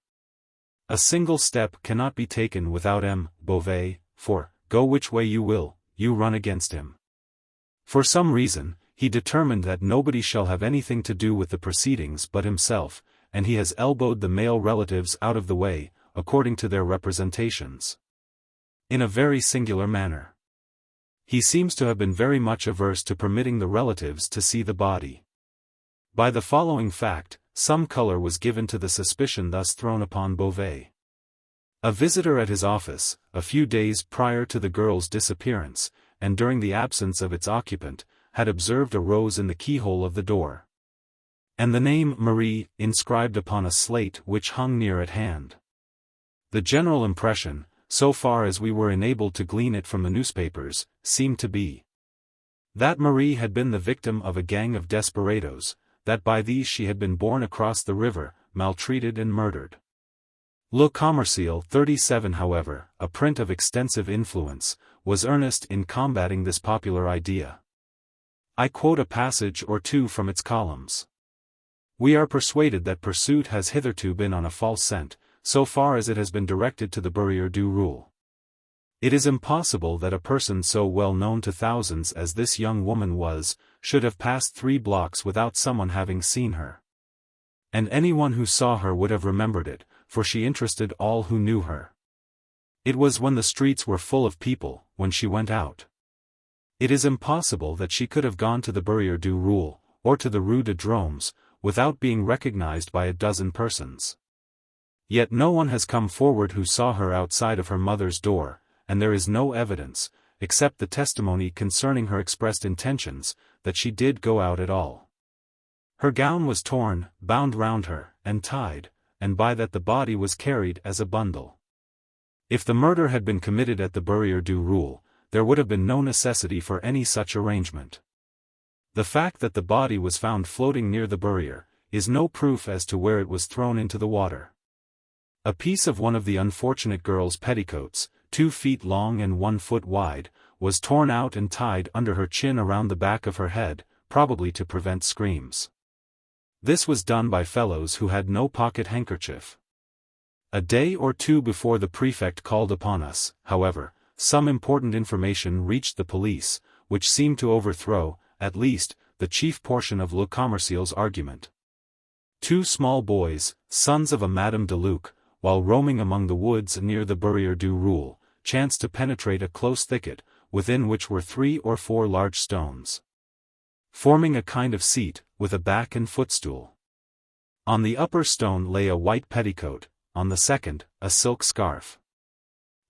A single step cannot be taken without M. Beauvais, for, go which way you will, you run against him. For some reason, he determined that nobody shall have anything to do with the proceedings but himself, and he has elbowed the male relatives out of the way, according to their representations. In a very singular manner. He seems to have been very much averse to permitting the relatives to see the body. By the following fact, some color was given to the suspicion thus thrown upon Beauvais. A visitor at his office, a few days prior to the girl's disappearance, and during the absence of its occupant, had observed a rose in the keyhole of the door. And the name Marie inscribed upon a slate which hung near at hand. The general impression, so far as we were enabled to glean it from the newspapers, seemed to be that Marie had been the victim of a gang of desperadoes, that by these she had been borne across the river, maltreated and murdered. Le Commercial 37, however, a print of extensive influence, was earnest in combating this popular idea. I quote a passage or two from its columns. We are persuaded that pursuit has hitherto been on a false scent, so far as it has been directed to the Barrière du Roule. It is impossible that a person so well known to thousands as this young woman was, should have passed 3 blocks without someone having seen her. And anyone who saw her would have remembered it, for she interested all who knew her. It was when the streets were full of people, when she went out. It is impossible that she could have gone to the Barrière du Roule, or to the Rue de Dromes, without being recognized by a dozen persons. Yet no one has come forward who saw her outside of her mother's door, and there is no evidence, except the testimony concerning her expressed intentions, that she did go out at all. Her gown was torn, bound round her, and tied, and by that the body was carried as a bundle. If the murder had been committed at the Barrière du Roule, there would have been no necessity for any such arrangement. The fact that the body was found floating near the barrière, is no proof as to where it was thrown into the water. A piece of one of the unfortunate girl's petticoats, 2 feet long and 1 foot wide, was torn out and tied under her chin around the back of her head, probably to prevent screams. This was done by fellows who had no pocket handkerchief. A day or two before the prefect called upon us, however, some important information reached the police, which seemed to overthrow, at least, the chief portion of Le Commercial's argument. 2 small boys, sons of a Madame de Luc, while roaming among the woods near the Barrière du Roule, chanced to penetrate a close thicket, within which were 3 or 4 large stones, forming a kind of seat, with a back and footstool. On the upper stone lay a white petticoat, on the second, a silk scarf.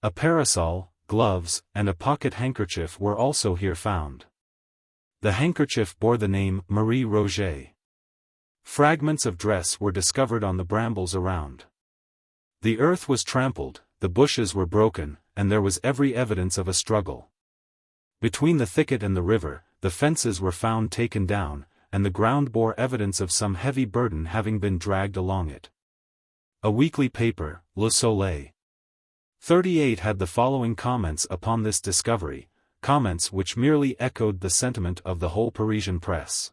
A parasol, gloves, and a pocket handkerchief were also here found. The handkerchief bore the name Marie Rogêt. Fragments of dress were discovered on the brambles around. The earth was trampled, the bushes were broken, and there was every evidence of a struggle. Between the thicket and the river, the fences were found taken down, and the ground bore evidence of some heavy burden having been dragged along it. A weekly paper, Le Soleil 38, had the following comments upon this discovery, comments which merely echoed the sentiment of the whole Parisian press.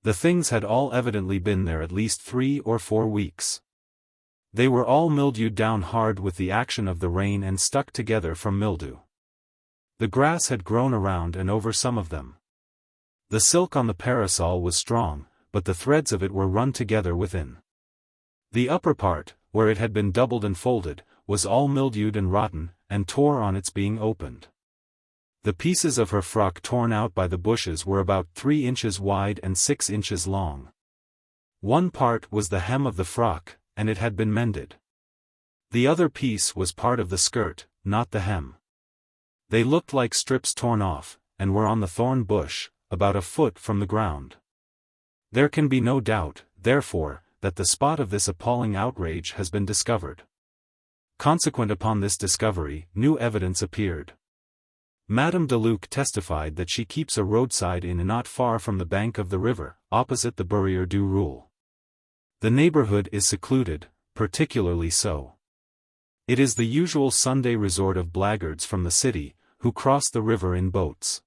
The things had all evidently been there at least 3 or 4 weeks. They were all mildewed down hard with the action of the rain and stuck together from mildew. The grass had grown around and over some of them. The silk on the parasol was strong, but the threads of it were run together within. The upper part, where it had been doubled and folded, was all mildewed and rotten, and tore on its being opened. The pieces of her frock torn out by the bushes were about 3 inches wide and 6 inches long. One part was the hem of the frock, and it had been mended. The other piece was part of the skirt, not the hem. They looked like strips torn off, and were on the thorn bush, about a foot from the ground. There can be no doubt, therefore, that the spot of this appalling outrage has been discovered. Consequent upon this discovery, new evidence appeared. Madame de Luc testified that she keeps a roadside inn not far from the bank of the river, opposite the Barrière du Roule. The neighborhood is secluded, particularly so. It is the usual Sunday resort of blackguards from the city, who cross the river in boats.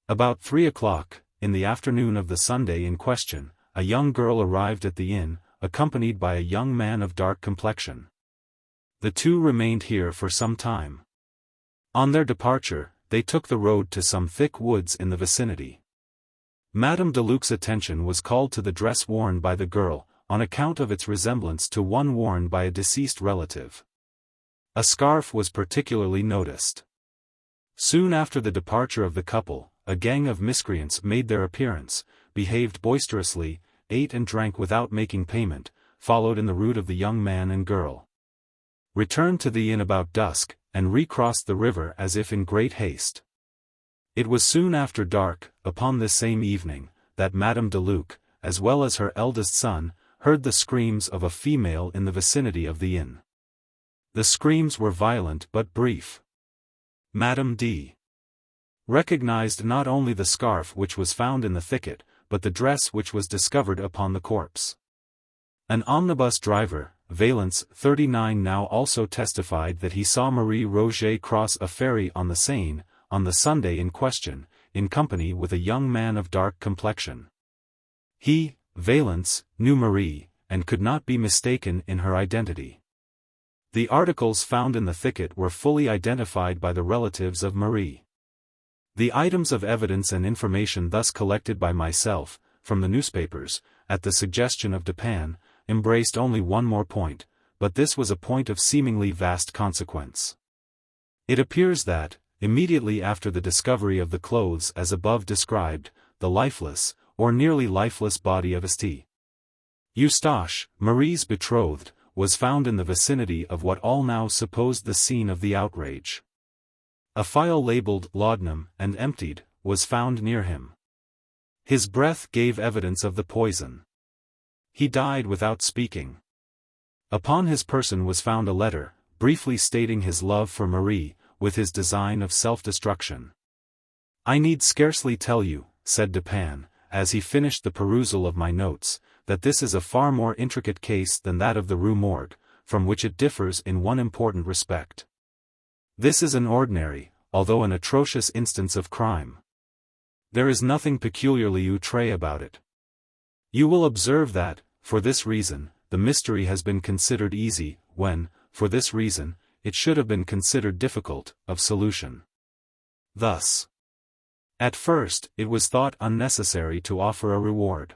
About 3 o'clock, in the afternoon of the Sunday in question, a young girl arrived at the inn, accompanied by a young man of dark complexion. The two remained here for some time. On their departure, they took the road to some thick woods in the vicinity. Madame de Luc's attention was called to the dress worn by the girl, on account of its resemblance to one worn by a deceased relative. A scarf was particularly noticed. Soon after the departure of the couple, a gang of miscreants made their appearance, behaved boisterously, ate and drank without making payment, followed in the route of the young man and girl, returned to the inn about dusk, and recrossed the river as if in great haste. It was soon after dark, upon this same evening, that Madame de Luc, as well as her eldest son, heard the screams of a female in the vicinity of the inn. The screams were violent but brief. Madame D. recognized not only the scarf which was found in the thicket, but the dress which was discovered upon the corpse. An omnibus driver, Valence 39, now also testified that he saw Marie Rogêt cross a ferry on the Seine, on the Sunday in question, in company with a young man of dark complexion. He, Valence, knew Marie, and could not be mistaken in her identity. The articles found in the thicket were fully identified by the relatives of Marie. The items of evidence and information thus collected by myself, from the newspapers, at the suggestion of Dupin, embraced only one more point, but this was a point of seemingly vast consequence. It appears that, immediately after the discovery of the clothes as above described, the lifeless, or nearly lifeless body of St. Eustache, Marie's betrothed, was found in the vicinity of what all now supposed the scene of the outrage. A phial labeled laudanum and emptied was found near him. His breath gave evidence of the poison. He died without speaking. Upon his person was found a letter, briefly stating his love for Marie, with his design of self-destruction. I need scarcely tell you, said Dupin, as he finished the perusal of my notes, that this is a far more intricate case than that of the Rue Morgue, from which it differs in one important respect. This is an ordinary, although an atrocious instance of crime. There is nothing peculiarly outré about it. You will observe that, for this reason, the mystery has been considered easy, when, for this reason, it should have been considered difficult of solution. Thus, at first, it was thought unnecessary to offer a reward.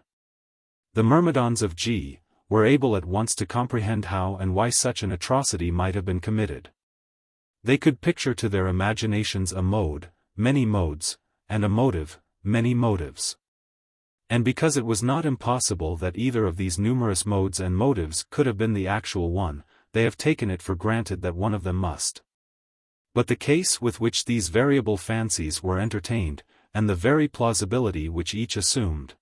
The myrmidons of G were able at once to comprehend how and why such an atrocity might have been committed. They could picture to their imaginations a mode, many modes, and a motive, many motives. And because it was not impossible that either of these numerous modes and motives could have been the actual one, they have taken it for granted that one of them must. But the case with which these variable fancies were entertained, and the very plausibility which each assumed,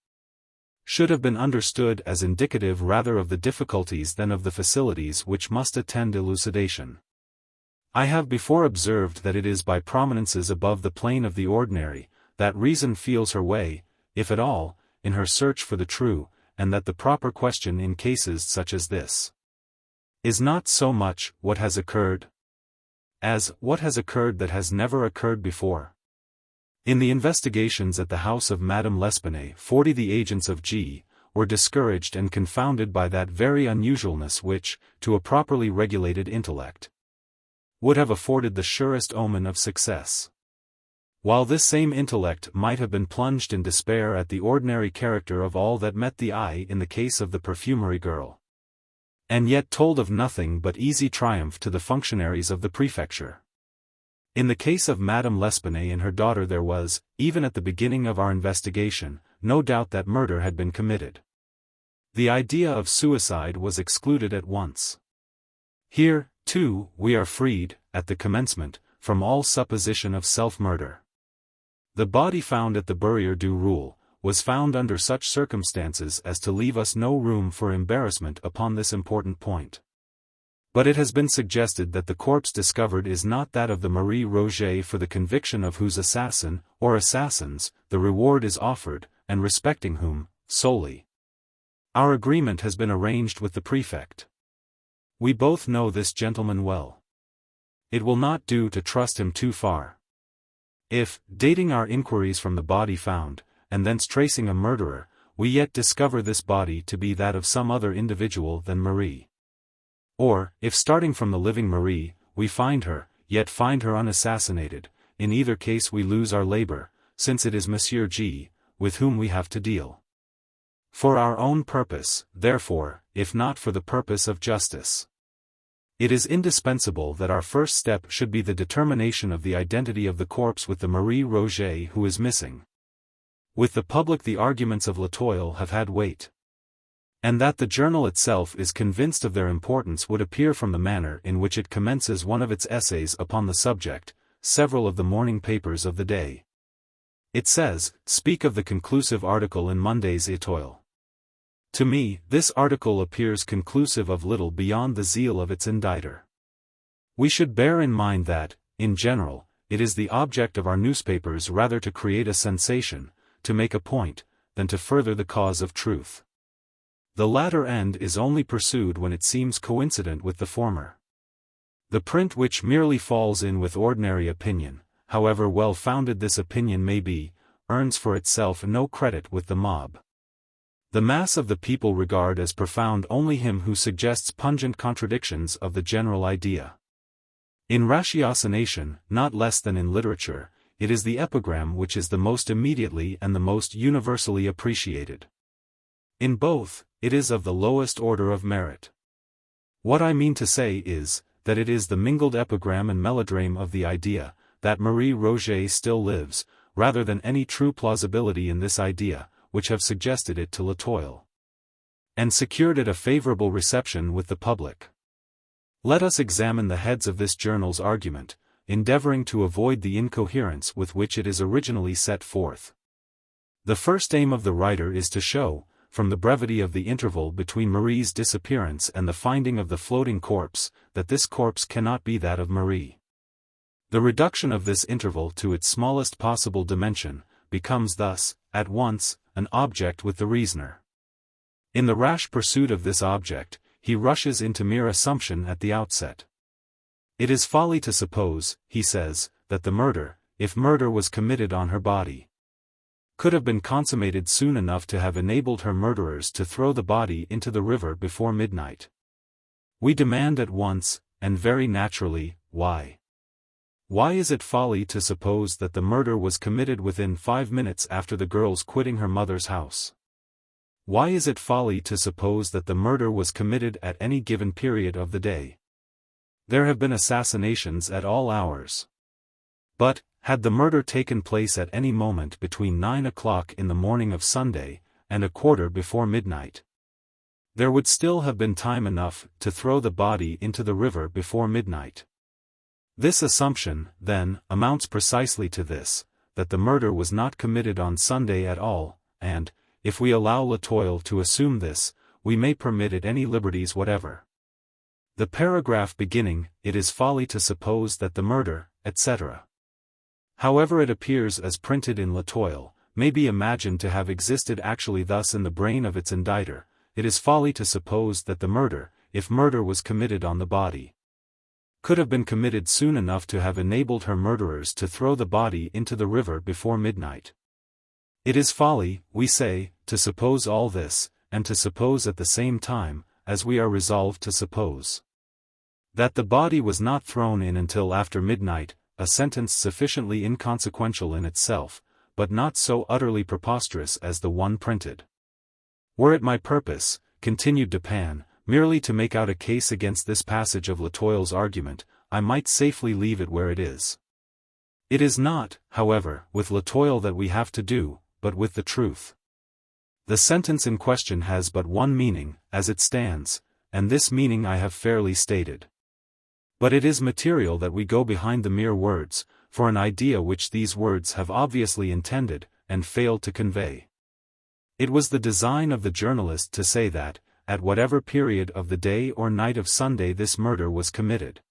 should have been understood as indicative rather of the difficulties than of the facilities which must attend elucidation. I have before observed that it is by prominences above the plane of the ordinary, that reason feels her way, if at all, in her search for the true, and that the proper question in cases such as this is not so much what has occurred, as what has occurred that has never occurred before. In the investigations at the house of Madame L'Espanaye, 40 the agents of G were discouraged and confounded by that very unusualness which, to a properly regulated intellect, would have afforded the surest omen of success. While this same intellect might have been plunged in despair at the ordinary character of all that met the eye in the case of the perfumery girl, and yet told of nothing but easy triumph to the functionaries of the prefecture. In the case of Madame L'Espanaye and her daughter there was, even at the beginning of our investigation, no doubt that murder had been committed. The idea of suicide was excluded at once. Here, too, we are freed, at the commencement, from all supposition of self-murder. The body found at the Barrière du Roule was found under such circumstances as to leave us no room for embarrassment upon this important point. But it has been suggested that the corpse discovered is not that of the Marie Rogêt, for the conviction of whose assassin, or assassins, the reward is offered, and respecting whom, solely, our agreement has been arranged with the prefect. We both know this gentleman well. It will not do to trust him too far. If, dating our inquiries from the body found, and thence tracing a murderer, we yet discover this body to be that of some other individual than Marie. Or, if starting from the living Marie, we find her, yet find her unassassinated, in either case we lose our labor, since it is Monsieur G, with whom we have to deal. For our own purpose, therefore, if not for the purpose of justice, it is indispensable that our first step should be the determination of the identity of the corpse with the Marie Rogêt who is missing. With the public the arguments of Latoile have had weight. And that the journal itself is convinced of their importance would appear from the manner in which it commences one of its essays upon the subject, several of the morning papers of the day. It says, speak of the conclusive article in Monday's Étoile. To me, this article appears conclusive of little beyond the zeal of its inditer. We should bear in mind that, in general, it is the object of our newspapers rather to create a sensation, to make a point, than to further the cause of truth. The latter end is only pursued when it seems coincident with the former. The print which merely falls in with ordinary opinion, however well-founded this opinion may be, earns for itself no credit with the mob. The mass of the people regard as profound only him who suggests pungent contradictions of the general idea. In ratiocination, not less than in literature, it is the epigram which is the most immediately and the most universally appreciated. In both, it is of the lowest order of merit. What I mean to say is, that it is the mingled epigram and melodrame of the idea, that Marie Rogêt still lives, rather than any true plausibility in this idea, which have suggested it to Latoile, and secured it a favorable reception with the public. Let us examine the heads of this journal's argument, endeavoring to avoid the incoherence with which it is originally set forth. The first aim of the writer is to show, from the brevity of the interval between Marie's disappearance and the finding of the floating corpse, that this corpse cannot be that of Marie. The reduction of this interval to its smallest possible dimension, becomes thus, at once, an object with the reasoner. In the rash pursuit of this object, he rushes into mere assumption at the outset. It is folly to suppose, he says, that the murder, if murder was committed on her body, could have been consummated soon enough to have enabled her murderers to throw the body into the river before midnight. We demand at once, and very naturally, why? Why is it folly to suppose that the murder was committed within 5 minutes after the girl's quitting her mother's house? Why is it folly to suppose that the murder was committed at any given period of the day? There have been assassinations at all hours. But, had the murder taken place at any moment between 9 o'clock in the morning of Sunday, and a quarter before midnight, there would still have been time enough to throw the body into the river before midnight. This assumption, then, amounts precisely to this, that the murder was not committed on Sunday at all, and, if we allow Latoile to assume this, we may permit it any liberties whatever. The paragraph beginning, "It is folly to suppose that the murder," etc., however it appears as printed in Latoile, may be imagined to have existed actually thus in the brain of its inditer: it is folly to suppose that the murder, if murder was committed on the body, could have been committed soon enough to have enabled her murderers to throw the body into the river before midnight. It is folly, we say, to suppose all this, and to suppose at the same time, as we are resolved to suppose, that the body was not thrown in until after midnight, a sentence sufficiently inconsequential in itself, but not so utterly preposterous as the one printed. Were it my purpose, continued Dupin, merely to make out a case against this passage of Latoile's argument, I might safely leave it where it is. It is not, however, with Latoile that we have to do, but with the truth. The sentence in question has but one meaning, as it stands, and this meaning I have fairly stated. But it is material that we go behind the mere words, for an idea which these words have obviously intended, and failed to convey. It was the design of the journalist to say that, at whatever period of the day or night of Sunday this murder was committed,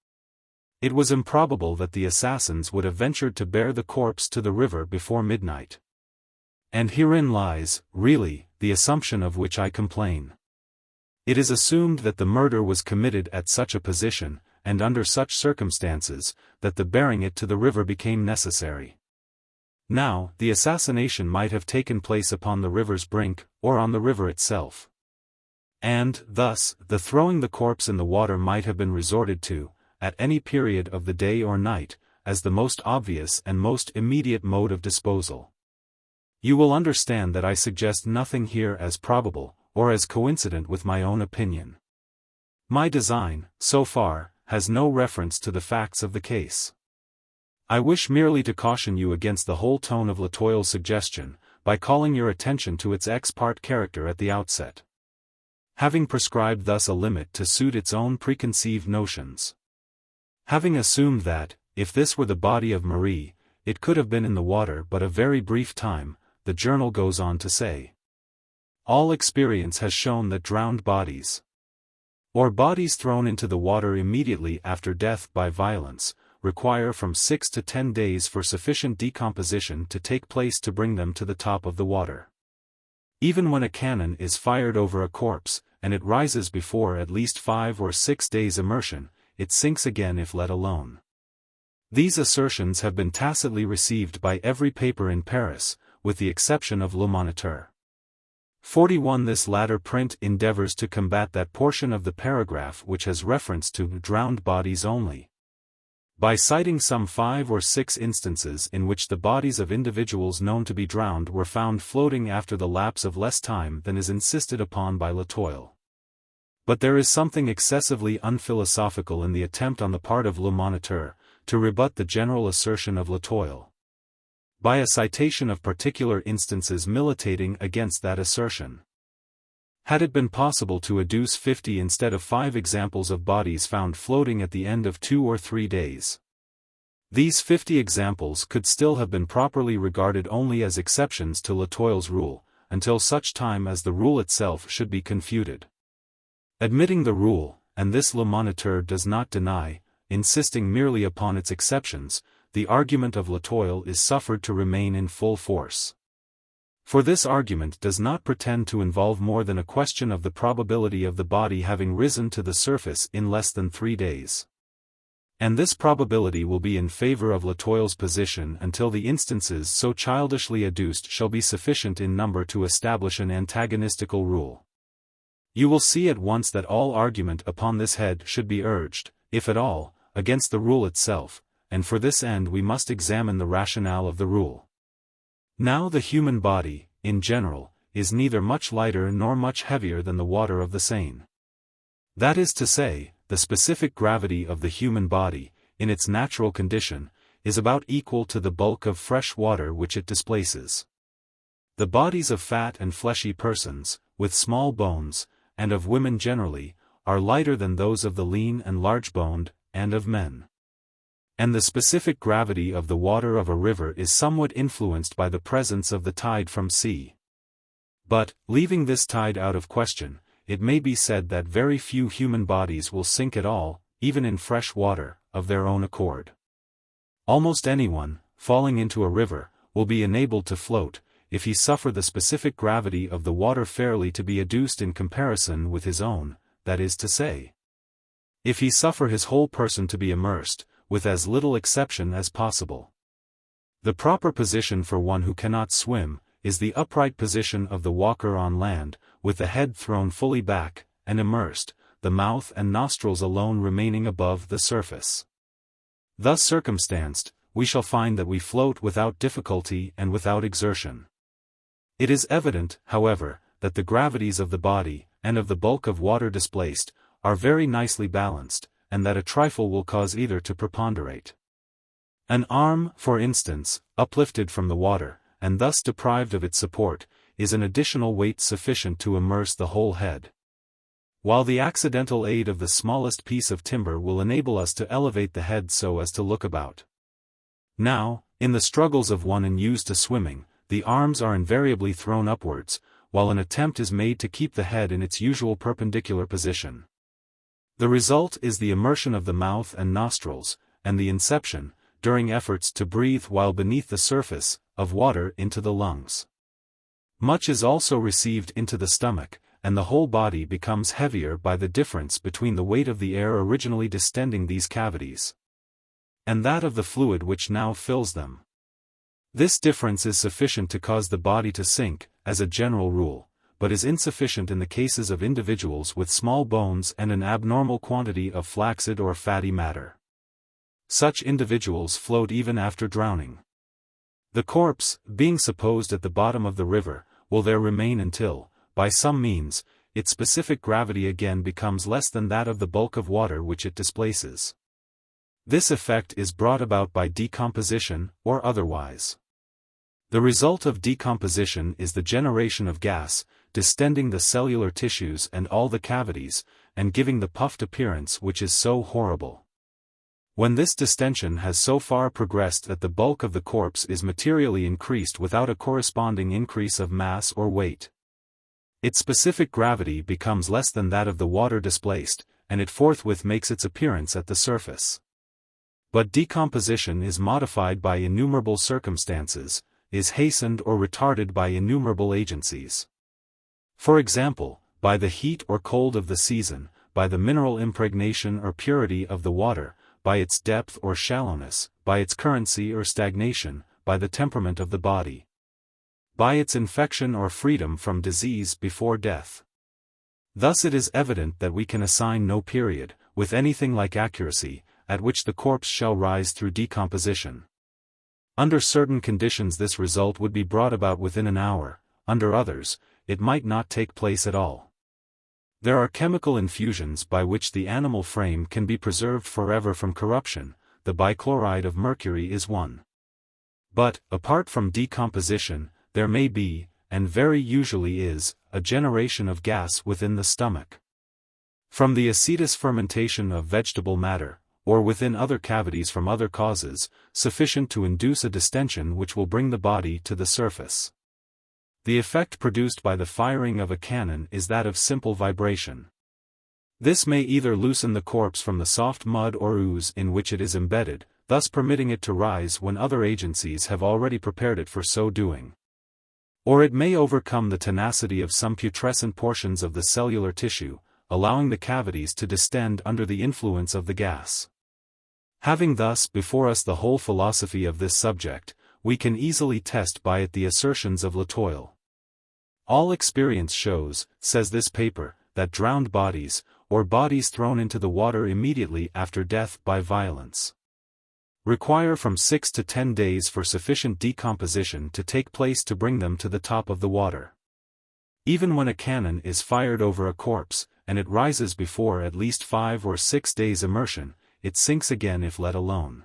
it was improbable that the assassins would have ventured to bear the corpse to the river before midnight. And herein lies, really, the assumption of which I complain. It is assumed that the murder was committed at such a position, and under such circumstances, that the bearing it to the river became necessary. Now, the assassination might have taken place upon the river's brink, or on the river itself. And, thus, the throwing the corpse in the water might have been resorted to, at any period of the day or night, as the most obvious and most immediate mode of disposal. You will understand that I suggest nothing here as probable, or as coincident with my own opinion. My design, so far, has no reference to the facts of the case. I wish merely to caution you against the whole tone of Latoyle's suggestion, by calling your attention to its ex parte character at the outset. Having prescribed thus a limit to suit its own preconceived notions. Having assumed that, if this were the body of Marie, it could have been in the water but a very brief time, the journal goes on to say. All experience has shown that drowned bodies, or bodies thrown into the water immediately after death by violence, require from 6 to 10 days for sufficient decomposition to take place to bring them to the top of the water. Even when a cannon is fired over a corpse, and it rises before at least 5 or 6 days immersion, it sinks again if let alone. These assertions have been tacitly received by every paper in Paris, with the exception of Le Moniteur. 41. This latter print endeavors to combat that portion of the paragraph which has reference to drowned bodies only, by citing some 5 or 6 instances in which the bodies of individuals known to be drowned were found floating after the lapse of less time than is insisted upon by Latoyle. But there is something excessively unphilosophical in the attempt on the part of Le Moniteur, to rebut the general assertion of Latoyle, by a citation of particular instances militating against that assertion. Had it been possible to adduce 50 instead of 5 examples of bodies found floating at the end of 2 or 3 days, these 50 examples could still have been properly regarded only as exceptions to Latoyle's rule, until such time as the rule itself should be confuted. Admitting the rule, and this Le Moniteur does not deny, insisting merely upon its exceptions, the argument of Latoyle is suffered to remain in full force. For this argument does not pretend to involve more than a question of the probability of the body having risen to the surface in less than 3 days. And this probability will be in favor of Latoyle's position until the instances so childishly adduced shall be sufficient in number to establish an antagonistical rule. You will see at once that all argument upon this head should be urged, if at all, against the rule itself, and for this end we must examine the rationale of the rule. Now the human body, in general, is neither much lighter nor much heavier than the water of the Seine. That is to say, the specific gravity of the human body, in its natural condition, is about equal to the bulk of fresh water which it displaces. The bodies of fat and fleshy persons, with small bones, and of women generally, are lighter than those of the lean and large-boned, and of men. And the specific gravity of the water of a river is somewhat influenced by the presence of the tide from sea. But, leaving this tide out of question, it may be said that very few human bodies will sink at all, even in fresh water, of their own accord. Almost anyone, falling into a river, will be enabled to float, if he suffer the specific gravity of the water fairly to be adduced in comparison with his own, that is to say, if he suffer his whole person to be immersed, with as little exception as possible. The proper position for one who cannot swim, is the upright position of the walker on land, with the head thrown fully back, and immersed, the mouth and nostrils alone remaining above the surface. Thus circumstanced, we shall find that we float without difficulty and without exertion. It is evident, however, that the gravities of the body, and of the bulk of water displaced, are very nicely balanced, and that a trifle will cause either to preponderate. An arm, for instance, uplifted from the water, and thus deprived of its support, is an additional weight sufficient to immerse the whole head. While the accidental aid of the smallest piece of timber will enable us to elevate the head so as to look about. Now, in the struggles of one used to swimming, the arms are invariably thrown upwards, while an attempt is made to keep the head in its usual perpendicular position. The result is the immersion of the mouth and nostrils, and the inception, during efforts to breathe while beneath the surface, of water into the lungs. Much is also received into the stomach, and the whole body becomes heavier by the difference between the weight of the air originally distending these cavities and that of the fluid which now fills them. This difference is sufficient to cause the body to sink, as a general rule, but is insufficient in the cases of individuals with small bones and an abnormal quantity of flaccid or fatty matter. Such individuals float even after drowning. The corpse, being supposed at the bottom of the river, will there remain until, by some means, its specific gravity again becomes less than that of the bulk of water which it displaces. This effect is brought about by decomposition, or otherwise. The result of decomposition is the generation of gas, distending the cellular tissues and all the cavities, and giving the puffed appearance which is so horrible. When this distension has so far progressed that the bulk of the corpse is materially increased without a corresponding increase of mass or weight, its specific gravity becomes less than that of the water displaced, and it forthwith makes its appearance at the surface. But decomposition is modified by innumerable circumstances, is hastened or retarded by innumerable agencies. For example, by the heat or cold of the season, by the mineral impregnation or purity of the water, by its depth or shallowness, by its currency or stagnation, by the temperament of the body, by its infection or freedom from disease before death. Thus it is evident that we can assign no period, with anything like accuracy, at which the corpse shall rise through decomposition. Under certain conditions this result would be brought about within an hour, under others, it might not take place at all. There are chemical infusions by which the animal frame can be preserved forever from corruption, the bichloride of mercury is one. But, apart from decomposition, there may be, and very usually is, a generation of gas within the stomach. From the acetous fermentation of vegetable matter, or within other cavities from other causes, sufficient to induce a distension which will bring the body to the surface. The effect produced by the firing of a cannon is that of simple vibration. This may either loosen the corpse from the soft mud or ooze in which it is embedded, thus permitting it to rise when other agencies have already prepared it for so doing. Or it may overcome the tenacity of some putrescent portions of the cellular tissue, allowing the cavities to distend under the influence of the gas. Having thus before us the whole philosophy of this subject, we can easily test by it the assertions of Latoil. All experience shows, says this paper, that drowned bodies, or bodies thrown into the water immediately after death by violence, require from 6 to 10 days for sufficient decomposition to take place to bring them to the top of the water. Even when a cannon is fired over a corpse, and it rises before at least 5 or 6 days' immersion, it sinks again if let alone.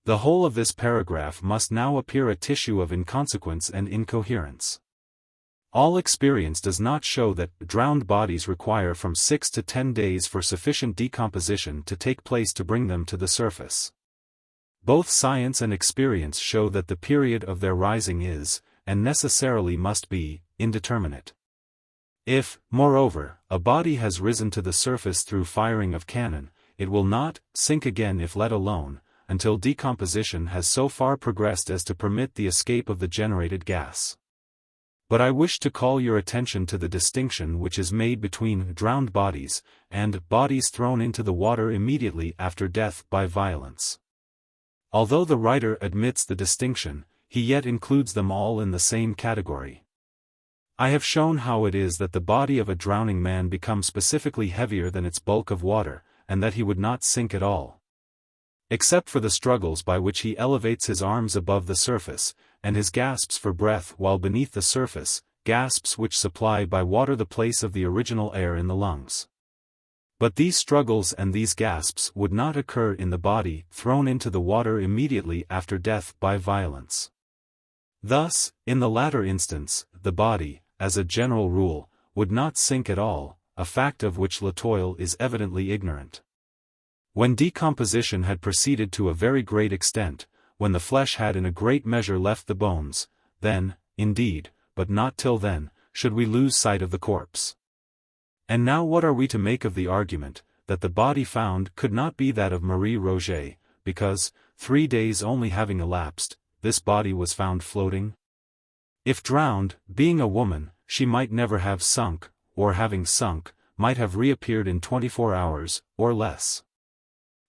The whole of this paragraph must now appear a tissue of inconsequence and incoherence. All experience does not show that drowned bodies require from 6 to 10 days for sufficient decomposition to take place to bring them to the surface. Both science and experience show that the period of their rising is, and necessarily must be, indeterminate. If, moreover, a body has risen to the surface through firing of cannon, it will not sink again if let alone, until decomposition has so far progressed as to permit the escape of the generated gas. But I wish to call your attention to the distinction which is made between drowned bodies, and bodies thrown into the water immediately after death by violence. Although the writer admits the distinction, he yet includes them all in the same category. I have shown how it is that the body of a drowning man becomes specifically heavier than its bulk of water, and that he would not sink at all, except for the struggles by which he elevates his arms above the surface, and his gasps for breath while beneath the surface, gasps which supply by water the place of the original air in the lungs. But these struggles and these gasps would not occur in the body thrown into the water immediately after death by violence. Thus, in the latter instance, the body, as a general rule, would not sink at all, a fact of which Latoil is evidently ignorant. When decomposition had proceeded to a very great extent, when the flesh had in a great measure left the bones, then, indeed, but not till then, should we lose sight of the corpse. And now what are we to make of the argument, that the body found could not be that of Marie Rogêt, because, 3 days only having elapsed, this body was found floating? If drowned, being a woman, she might never have sunk, or having sunk, might have reappeared in 24 hours, or less.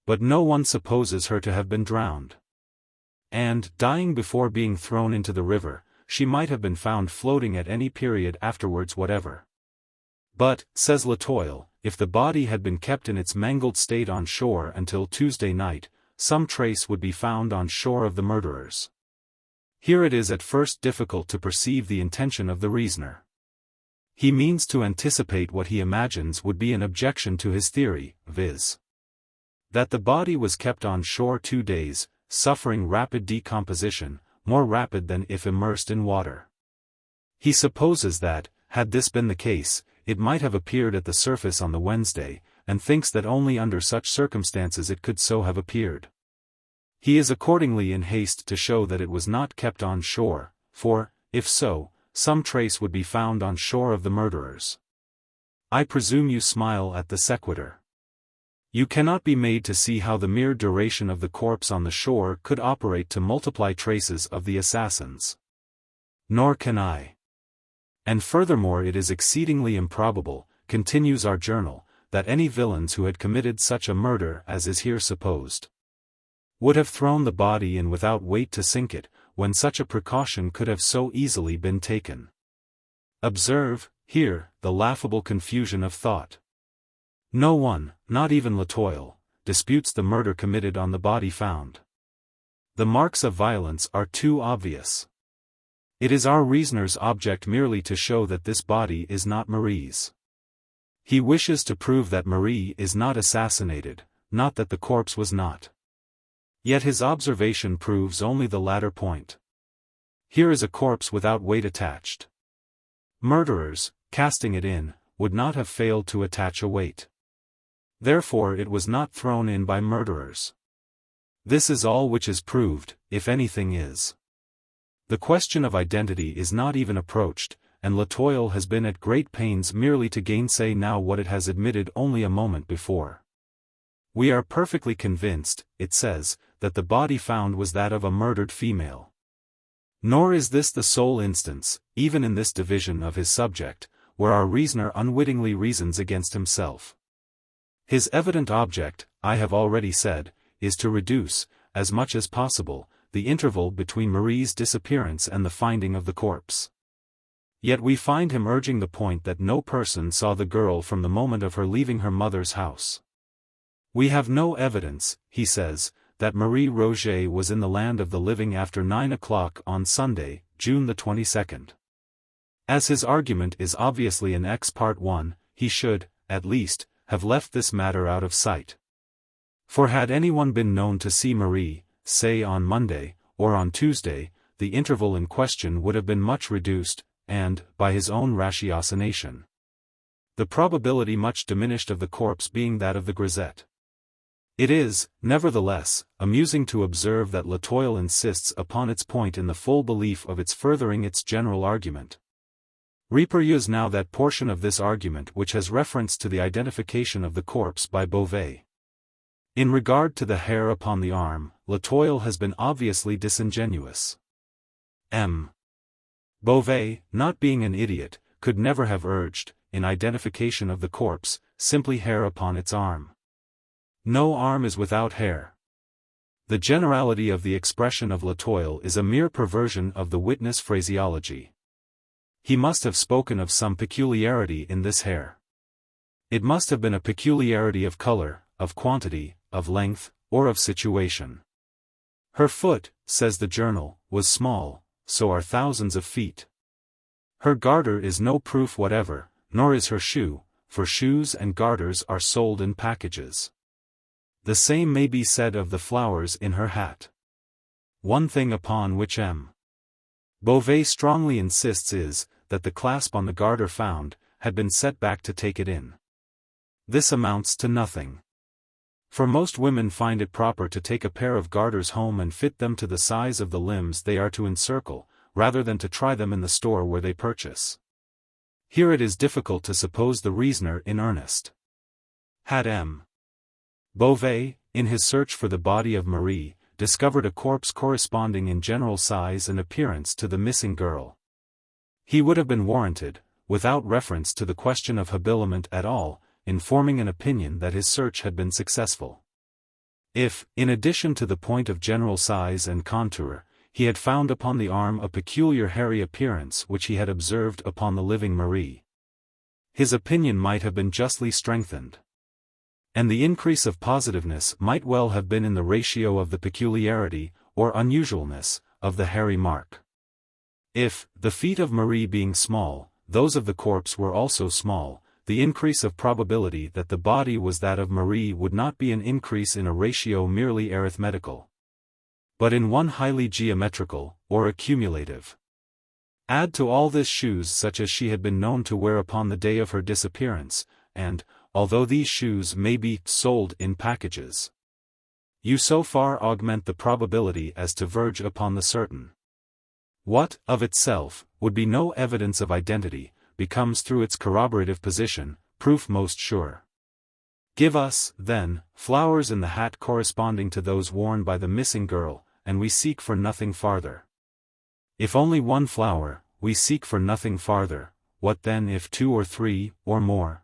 But no one supposes her to have been drowned. And, dying before being thrown into the river, she might have been found floating at any period afterwards whatever. But, says Latoile, if the body had been kept in its mangled state on shore until Tuesday night, some trace would be found on shore of the murderers. Here it is at first difficult to perceive the intention of the reasoner. He means to anticipate what he imagines would be an objection to his theory, viz. that the body was kept on shore 2 days, suffering rapid decomposition, more rapid than if immersed in water. He supposes that, had this been the case, it might have appeared at the surface on the Wednesday, and thinks that only under such circumstances it could so have appeared. He is accordingly in haste to show that it was not kept on shore, for, if so, some trace would be found on shore of the murderers. I presume you smile at the sequitur. You cannot be made to see how the mere duration of the corpse on the shore could operate to multiply traces of the assassins. Nor can I. And furthermore it is exceedingly improbable, continues our journal, that any villains who had committed such a murder as is here supposed would have thrown the body in without weight to sink it, when such a precaution could have so easily been taken. Observe, here, the laughable confusion of thought. No one, not even Latoile, disputes the murder committed on the body found. The marks of violence are too obvious. It is our reasoner's object merely to show that this body is not Marie's. He wishes to prove that Marie is not assassinated, not that the corpse was not. Yet his observation proves only the latter point. Here is a corpse without weight attached. Murderers, casting it in, would not have failed to attach a weight. Therefore it was not thrown in by murderers. This is all which is proved, if anything is. The question of identity is not even approached, and Latoile has been at great pains merely to gainsay now what it has admitted only a moment before. We are perfectly convinced, it says, that the body found was that of a murdered female. Nor is this the sole instance, even in this division of his subject, where our reasoner unwittingly reasons against himself. His evident object, I have already said, is to reduce, as much as possible, the interval between Marie's disappearance and the finding of the corpse. Yet we find him urging the point that no person saw the girl from the moment of her leaving her mother's house. We have no evidence, he says, that Marie Rogêt was in the land of the living after 9 o'clock on Sunday, June the 22nd. As his argument is obviously an ex part 1, he should, at least, have left this matter out of sight. For had anyone been known to see Marie, say on Monday, or on Tuesday, the interval in question would have been much reduced, and, by his own ratiocination, the probability much diminished of the corpse being that of the grisette. It is, nevertheless, amusing to observe that Latoile insists upon its point in the full belief of its furthering its general argument. Reperuse now that portion of this argument which has reference to the identification of the corpse by Beauvais. In regard to the hair upon the arm, Latoile has been obviously disingenuous. M. Beauvais, not being an idiot, could never have urged, in identification of the corpse, simply hair upon its arm. No arm is without hair. The generality of the expression of Latoile is a mere perversion of the witness phraseology. He must have spoken of some peculiarity in this hair. It must have been a peculiarity of color, of quantity, of length, or of situation. Her foot, says the journal, was small, so are thousands of feet. Her garter is no proof whatever, nor is her shoe, for shoes and garters are sold in packages. The same may be said of the flowers in her hat. One thing upon which M. Beauvais strongly insists is, that the clasp on the garter found, had been set back to take it in. This amounts to nothing. For most women find it proper to take a pair of garters home and fit them to the size of the limbs they are to encircle, rather than to try them in the store where they purchase. Here it is difficult to suppose the reasoner in earnest. Had M. Beauvais, in his search for the body of Marie, discovered a corpse corresponding in general size and appearance to the missing girl, he would have been warranted, without reference to the question of habiliment at all, in forming an opinion that his search had been successful. If, in addition to the point of general size and contour, he had found upon the arm a peculiar hairy appearance which he had observed upon the living Marie, his opinion might have been justly strengthened. And the increase of positiveness might well have been in the ratio of the peculiarity, or unusualness, of the hairy mark. If, the feet of Marie being small, those of the corpse were also small, the increase of probability that the body was that of Marie would not be an increase in a ratio merely arithmetical, but in one highly geometrical, or accumulative. Add to all this shoes such as she had been known to wear upon the day of her disappearance, and, although these shoes may be sold in packages, you so far augment the probability as to verge upon the certain. What, of itself, would be no evidence of identity, becomes through its corroborative position, proof most sure. Give us, then, flowers in the hat corresponding to those worn by the missing girl, and we seek for nothing farther. If only one flower, we seek for nothing farther, what then if 2 or 3, or more?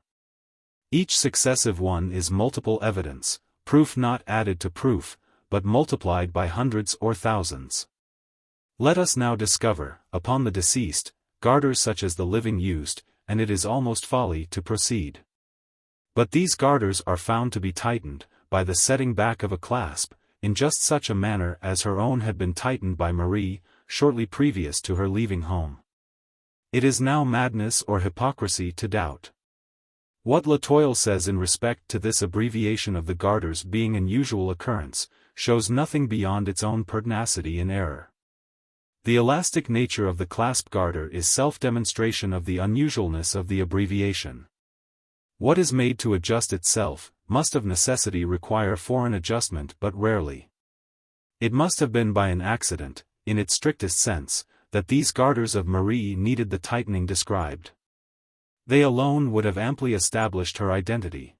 Each successive one is multiple evidence, proof not added to proof, but multiplied by hundreds or thousands. Let us now discover, upon the deceased, garters such as the living used, and it is almost folly to proceed. But these garters are found to be tightened, by the setting back of a clasp, in just such a manner as her own had been tightened by Marie, shortly previous to her leaving home. It is now madness or hypocrisy to doubt. What Latoile says in respect to this abbreviation of the garters being an usual occurrence, shows nothing beyond its own pertinacity in error. The elastic nature of the clasp garter is self-demonstration of the unusualness of the abbreviation. What is made to adjust itself, must of necessity require foreign adjustment but rarely. It must have been by an accident, in its strictest sense, that these garters of Marie needed the tightening described. They alone would have amply established her identity.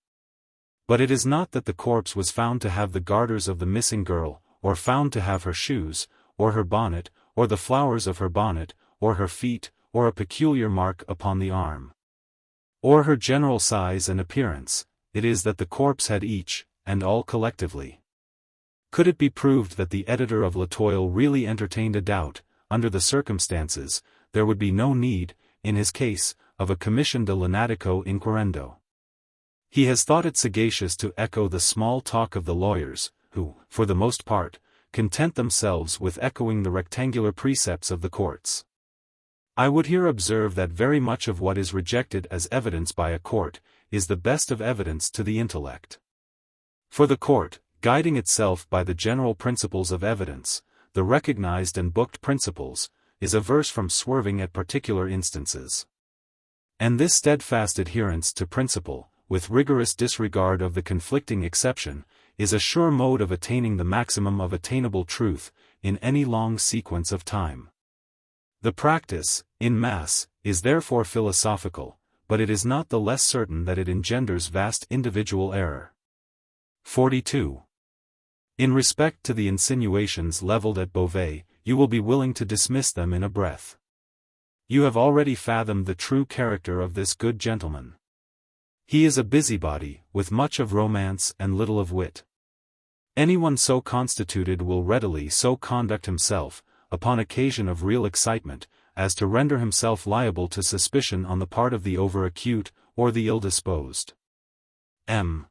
But it is not that the corpse was found to have the garters of the missing girl, or found to have her shoes, or her bonnet, or the flowers of her bonnet, or her feet, or a peculiar mark upon the arm, or her general size and appearance. It is that the corpse had each, and all collectively. Could it be proved that the editor of Latoile really entertained a doubt, under the circumstances, there would be no need, in his case, of a commission de lunatico inquirendo. He has thought it sagacious to echo the small talk of the lawyers, who, for the most part, content themselves with echoing the rectangular precepts of the courts. I would here observe that very much of what is rejected as evidence by a court, is the best of evidence to the intellect. For the court, guiding itself by the general principles of evidence, the recognized and booked principles, is averse from swerving at particular instances. And this steadfast adherence to principle, with rigorous disregard of the conflicting exception, is a sure mode of attaining the maximum of attainable truth, in any long sequence of time. The practice, in mass, is therefore philosophical, but it is not the less certain that it engenders vast individual error. 42. In respect to the insinuations levelled at Beauvais, you will be willing to dismiss them in a breath. You have already fathomed the true character of this good gentleman. He is a busybody, with much of romance and little of wit. Anyone so constituted will readily so conduct himself, upon occasion of real excitement, as to render himself liable to suspicion on the part of the over-acute, or the ill-disposed. M.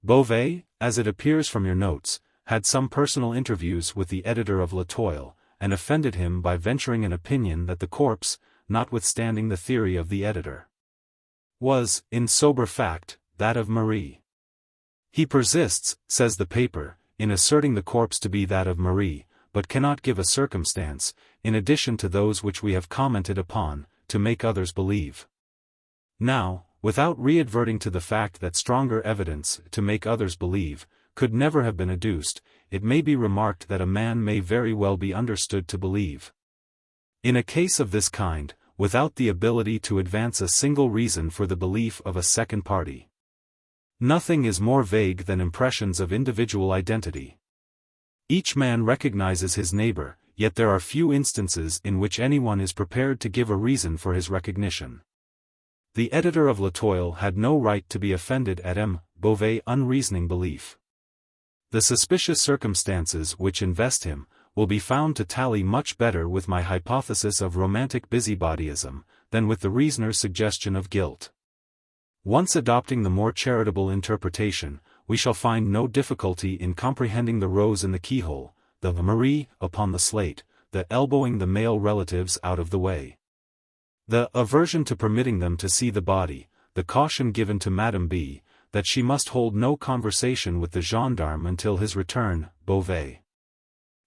Beauvais, as it appears from your notes, had some personal interviews with the editor of Latoile, and offended him by venturing an opinion that the corpse, notwithstanding the theory of the editor, was, in sober fact, that of Marie. He persists, says the paper, in asserting the corpse to be that of Marie, but cannot give a circumstance, in addition to those which we have commented upon, to make others believe. Now, without re-adverting to the fact that stronger evidence, to make others believe, could never have been adduced, it may be remarked that a man may very well be understood to believe. In a case of this kind, without the ability to advance a single reason for the belief of a second party. Nothing is more vague than impressions of individual identity. Each man recognizes his neighbor, yet there are few instances in which anyone is prepared to give a reason for his recognition. The editor of L'Etoile had no right to be offended at M. Beauvais' unreasoning belief. The suspicious circumstances which invest him will be found to tally much better with my hypothesis of romantic busybodyism than with the reasoner's suggestion of guilt. Once adopting the more charitable interpretation, we shall find no difficulty in comprehending the rose in the keyhole, the Marie upon the slate, the elbowing the male relatives out of the way, the aversion to permitting them to see the body, the caution given to Madame B, that she must hold no conversation with the gendarme until his return, Beauvais.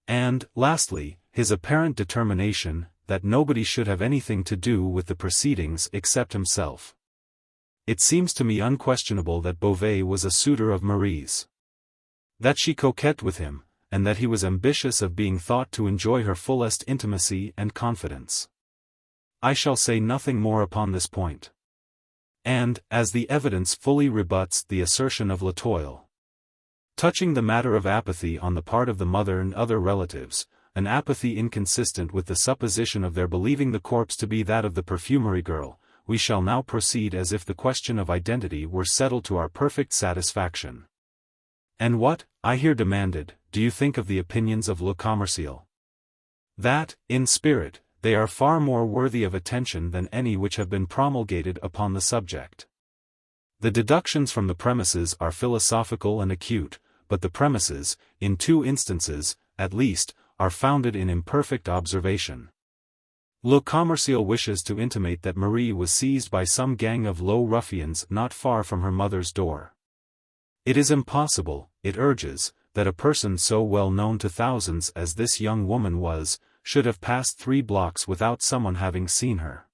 And, lastly, his apparent determination that nobody should have anything to do with the proceedings except himself. It seems to me unquestionable that Beauvais was a suitor of Marie's, that she coquetted with him, and that he was ambitious of being thought to enjoy her fullest intimacy and confidence. I shall say nothing more upon this point. And, as the evidence fully rebuts the assertion of L'Etoile touching the matter of apathy on the part of the mother and other relatives, an apathy inconsistent with the supposition of their believing the corpse to be that of the perfumery girl, we shall now proceed as if the question of identity were settled to our perfect satisfaction. And what, I here demanded, do you think of the opinions of Le Commerciel? That, in spirit, they are far more worthy of attention than any which have been promulgated upon the subject. The deductions from the premises are philosophical and acute, but the premises, in 2 instances, at least, are founded in imperfect observation. Le Commerciel wishes to intimate that Marie was seized by some gang of low ruffians not far from her mother's door. It is impossible, it urges, that a person so well known to thousands as this young woman was, should have passed 3 blocks without someone having seen her.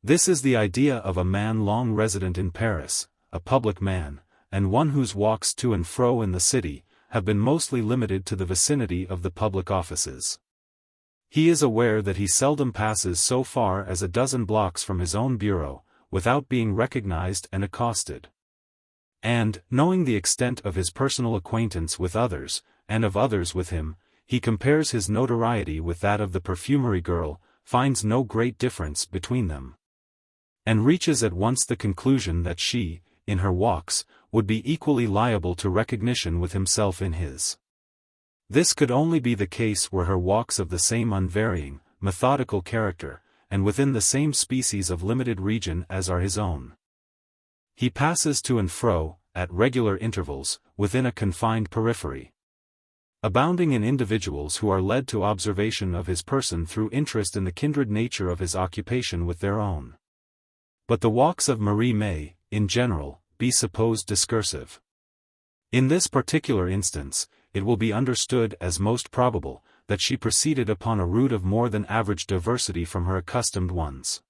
This is the idea of a man long resident in Paris, a public man, and one whose walks to and fro in the city have been mostly limited to the vicinity of the public offices. He is aware that he seldom passes so far as a dozen blocks from his own bureau, without being recognized and accosted. And, knowing the extent of his personal acquaintance with others, and of others with him, he compares his notoriety with that of the perfumery girl, finds no great difference between them, and reaches at once the conclusion that she, in her walks, would be equally liable to recognition with himself in his. This could only be the case were her walks of the same unvarying, methodical character, and within the same species of limited region as are his own. He passes to and fro, at regular intervals, within a confined periphery, abounding in individuals who are led to observation of his person through interest in the kindred nature of his occupation with their own. But the walks of Marie may, in general, be supposed discursive. In this particular instance, it will be understood as most probable, that she proceeded upon a route of more than average diversity from her accustomed ones.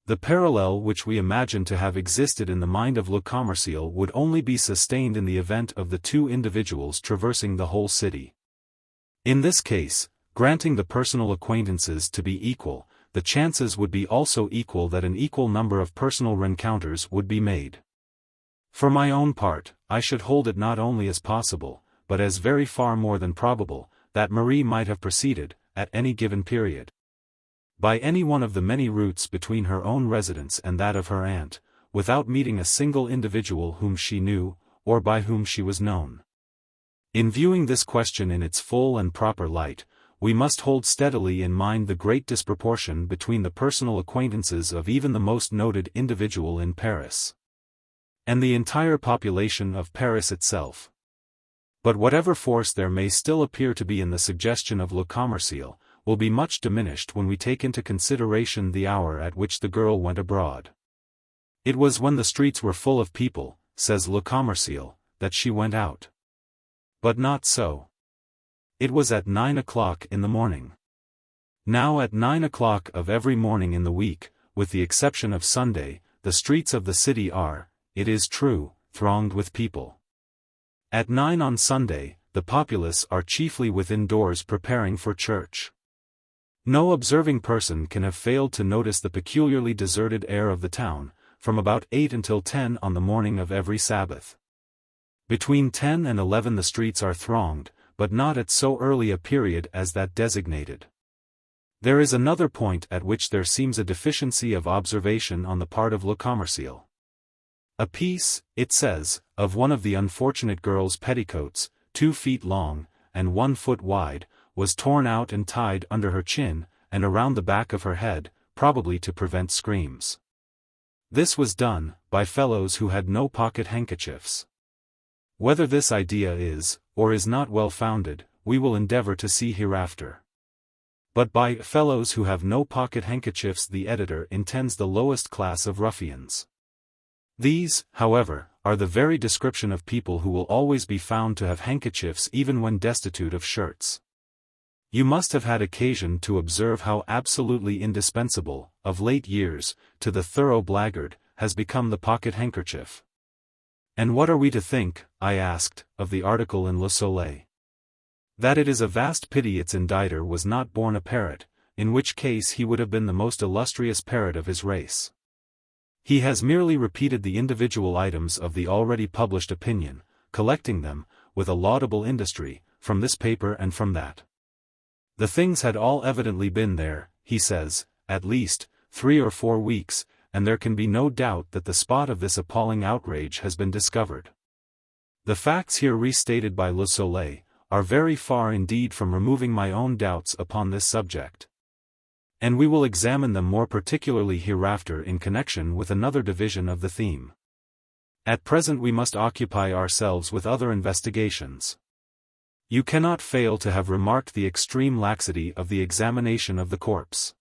The parallel which we imagine to have existed in the mind of Le Commerciel would only be sustained in the event of the 2 individuals traversing the whole city. In this case, granting the personal acquaintances to be equal, the chances would be also equal that an equal number of personal rencounters would be made. For my own part, I should hold it not only as possible, but as very far more than probable, that Marie might have proceeded, at any given period, by any one of the many routes between her own residence and that of her aunt, without meeting a single individual whom she knew, or by whom she was known. In viewing this question in its full and proper light, we must hold steadily in mind the great disproportion between the personal acquaintances of even the most noted individual in Paris, and the entire population of Paris itself. But whatever force there may still appear to be in the suggestion of Le Commerciel, will be much diminished when we take into consideration the hour at which the girl went abroad. It was when the streets were full of people, says Le Commerciel, that she went out. But not so. It was at 9 o'clock in the morning. Now at 9 o'clock of every morning in the week, with the exception of Sunday, the streets of the city are, it is true, thronged with people. At 9 on Sunday, the populace are chiefly within doors preparing for church. No observing person can have failed to notice the peculiarly deserted air of the town, from about 8 until 10 on the morning of every Sabbath. Between 10 and 11 the streets are thronged, but not at so early a period as that designated. There is another point at which there seems a deficiency of observation on the part of Le Commerciel. A piece, it says, of one of the unfortunate girl's petticoats, 2 feet long, and 1 foot wide, was torn out and tied under her chin, and around the back of her head, probably to prevent screams. This was done, by fellows who had no pocket handkerchiefs. Whether this idea is, or is not well founded, we will endeavor to see hereafter. But by fellows who have no pocket handkerchiefs the editor intends the lowest class of ruffians. These, however, are the very description of people who will always be found to have handkerchiefs even when destitute of shirts. You must have had occasion to observe how absolutely indispensable, of late years, to the thorough blackguard, has become the pocket handkerchief. And what are we to think, I asked, of the article in Le Soleil? That it is a vast pity its inditer was not born a parrot, in which case he would have been the most illustrious parrot of his race. He has merely repeated the individual items of the already published opinion, collecting them, with a laudable industry, from this paper and from that. The things had all evidently been there, he says, at least, 3 or 4 weeks, and there can be no doubt that the spot of this appalling outrage has been discovered. The facts here restated by Le Soleil are very far indeed from removing my own doubts upon this subject. And we will examine them more particularly hereafter in connection with another division of the theme. At present we must occupy ourselves with other investigations. You cannot fail to have remarked the extreme laxity of the examination of the corpse.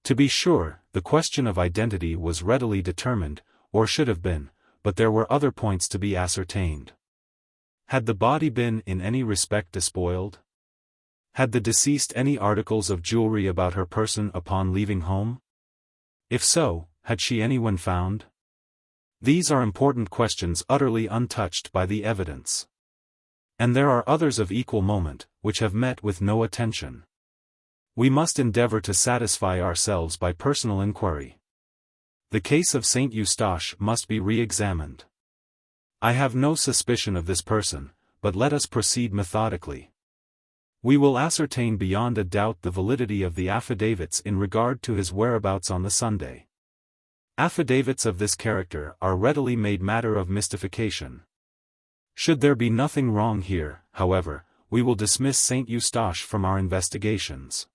To be sure, the question of identity was readily determined, or should have been, but there were other points to be ascertained. Had the body been in any respect despoiled? Had the deceased any articles of jewelry about her person upon leaving home? If so, had she any when found? These are important questions utterly untouched by the evidence. And there are others of equal moment, which have met with no attention. We must endeavor to satisfy ourselves by personal inquiry. The case of Saint Eustache must be re-examined. I have no suspicion of this person, but let us proceed methodically. We will ascertain beyond a doubt the validity of the affidavits in regard to his whereabouts on the Sunday. Affidavits of this character are readily made matter of mystification. Should there be nothing wrong here, however, we will dismiss Saint Eustache from our investigations.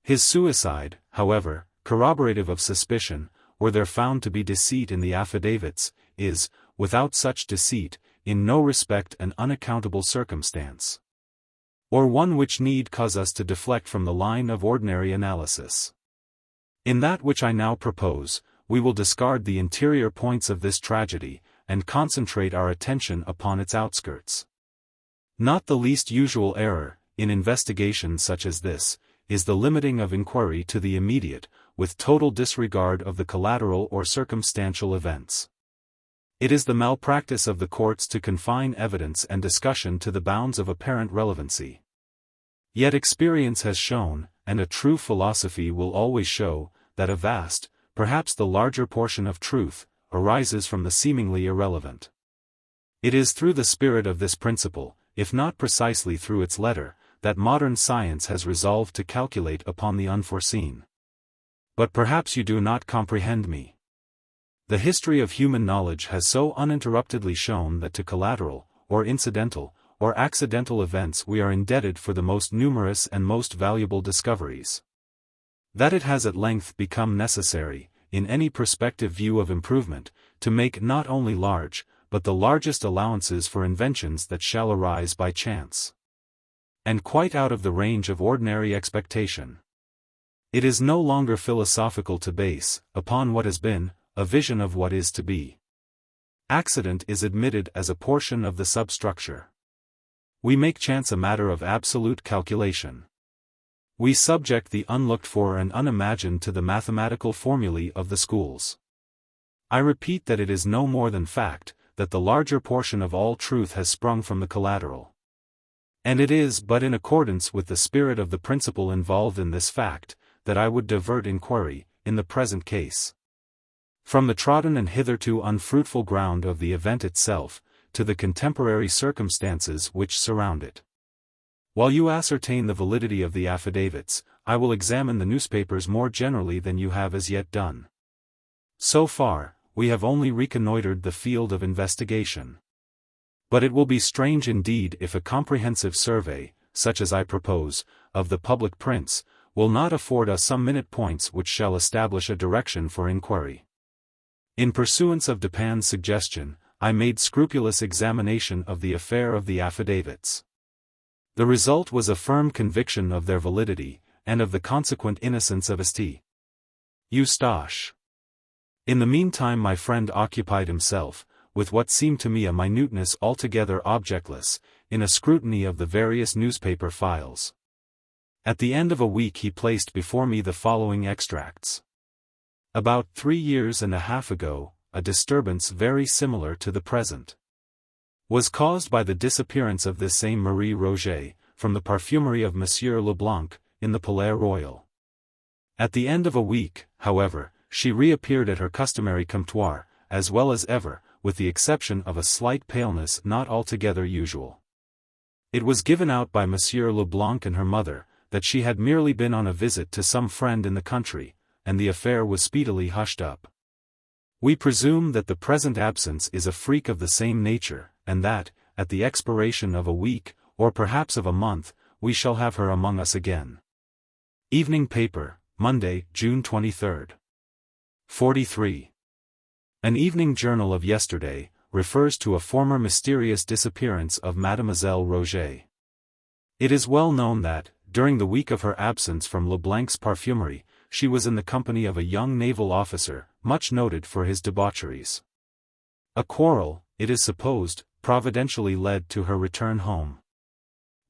His suicide, however, corroborative of suspicion, were there found to be deceit in the affidavits, is, without such deceit, in no respect an unaccountable circumstance, or one which need cause us to deflect from the line of ordinary analysis. In that which I now propose, we will discard the interior points of this tragedy, and concentrate our attention upon its outskirts. Not the least usual error, in investigations such as this, is the limiting of inquiry to the immediate, with total disregard of the collateral or circumstantial events. It is the malpractice of the courts to confine evidence and discussion to the bounds of apparent relevancy. Yet experience has shown, and a true philosophy will always show, that a vast, perhaps the larger portion of truth, arises from the seemingly irrelevant. It is through the spirit of this principle, if not precisely through its letter, that modern science has resolved to calculate upon the unforeseen. But perhaps you do not comprehend me. The history of human knowledge has so uninterruptedly shown that to collateral, or incidental, or accidental events we are indebted for the most numerous and most valuable discoveries. That it has at length become necessary, in any prospective view of improvement, to make not only large, but the largest allowances for inventions that shall arise by chance, and quite out of the range of ordinary expectation. It is no longer philosophical to base, upon what has been, a vision of what is to be. Accident is admitted as a portion of the substructure. We make chance a matter of absolute calculation. We subject the unlooked for and unimagined to the mathematical formulae of the schools. I repeat that it is no more than fact, that the larger portion of all truth has sprung from the collateral. And it is but in accordance with the spirit of the principle involved in this fact, that I would divert inquiry, in the present case, from the trodden and hitherto unfruitful ground of the event itself, to the contemporary circumstances which surround it. While you ascertain the validity of the affidavits, I will examine the newspapers more generally than you have as yet done. So far, we have only reconnoitered the field of investigation. But it will be strange indeed if a comprehensive survey, such as I propose, of the public prints, will not afford us some minute points which shall establish a direction for inquiry. In pursuance of Dupin's suggestion, I made scrupulous examination of the affair of the affidavits. The result was a firm conviction of their validity, and of the consequent innocence of St. Eustache. In the meantime my friend occupied himself, with what seemed to me a minuteness altogether objectless, in a scrutiny of the various newspaper files. At the end of a week he placed before me the following extracts. About 3 years and a half ago, a disturbance very similar to the present was caused by the disappearance of this same Marie Rogêt, from the parfumery of Monsieur Leblanc, in the Palais Royal. At the end of a week, however, she reappeared at her customary comptoir, as well as ever, with the exception of a slight paleness not altogether usual. It was given out by Monsieur Leblanc and her mother, that she had merely been on a visit to some friend in the country, and the affair was speedily hushed up. We presume that the present absence is a freak of the same nature, and that, at the expiration of a week, or perhaps of a month, we shall have her among us again. Evening Paper, Monday, June 23. 43. An evening journal of yesterday, refers to a former mysterious disappearance of Mademoiselle Rogêt. It is well known that, during the week of her absence from Leblanc's parfumery, she was in the company of a young naval officer, much noted for his debaucheries. A quarrel, it is supposed, providentially led to her return home.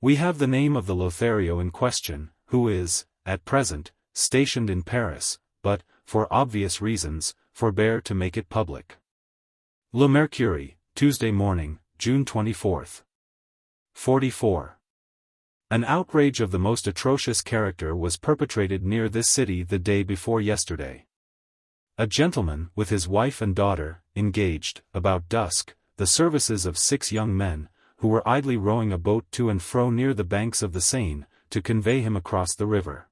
We have the name of the Lothario in question, who is, at present, stationed in Paris, but, for obvious reasons, forbear to make it public. Le Mercury, Tuesday morning, June 24. 44. An outrage of the most atrocious character was perpetrated near this city the day before yesterday. A gentleman, with his wife and daughter, engaged, about dusk, the services of 6 young men, who were idly rowing a boat to and fro near the banks of the Seine, to convey him across the river.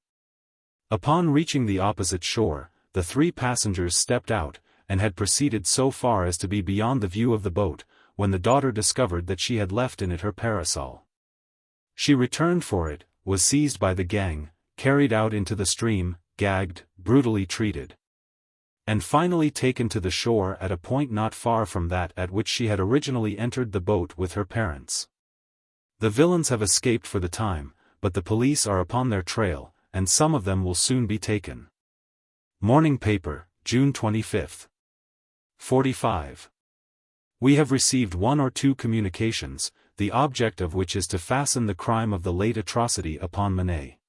Upon reaching the opposite shore, the 3 passengers stepped out, and had proceeded so far as to be beyond the view of the boat, when the daughter discovered that she had left in it her parasol. She returned for it, was seized by the gang, carried out into the stream, gagged, brutally treated, and finally taken to the shore at a point not far from that at which she had originally entered the boat with her parents. The villains have escaped for the time, but the police are upon their trail, and some of them will soon be taken. Morning Paper, June 25. 45. We have received 1 or 2 communications, the object of which is to fasten the crime of the late atrocity upon Manet.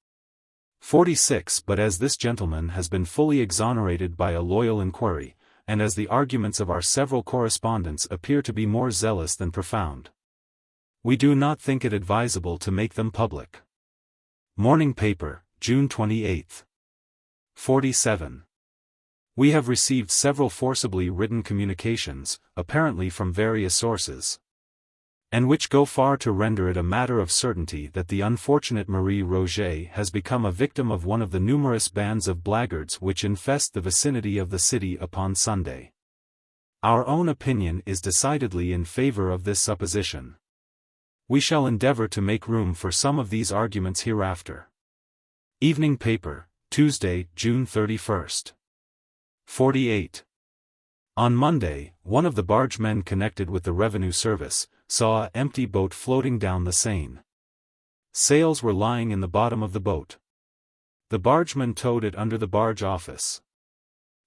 46. But as this gentleman has been fully exonerated by a loyal inquiry, and as the arguments of our several correspondents appear to be more zealous than profound, we do not think it advisable to make them public. Morning Paper, June 28. 47. We have received several forcibly written communications, apparently from various sources, and which go far to render it a matter of certainty that the unfortunate Marie Rogêt has become a victim of one of the numerous bands of blackguards which infest the vicinity of the city upon Sunday. Our own opinion is decidedly in favor of this supposition. We shall endeavor to make room for some of these arguments hereafter. Evening Paper, Tuesday, June 31. 48. On Monday, one of the bargemen connected with the revenue service saw an empty boat floating down the Seine. Sails were lying in the bottom of the boat. The bargeman towed it under the barge office.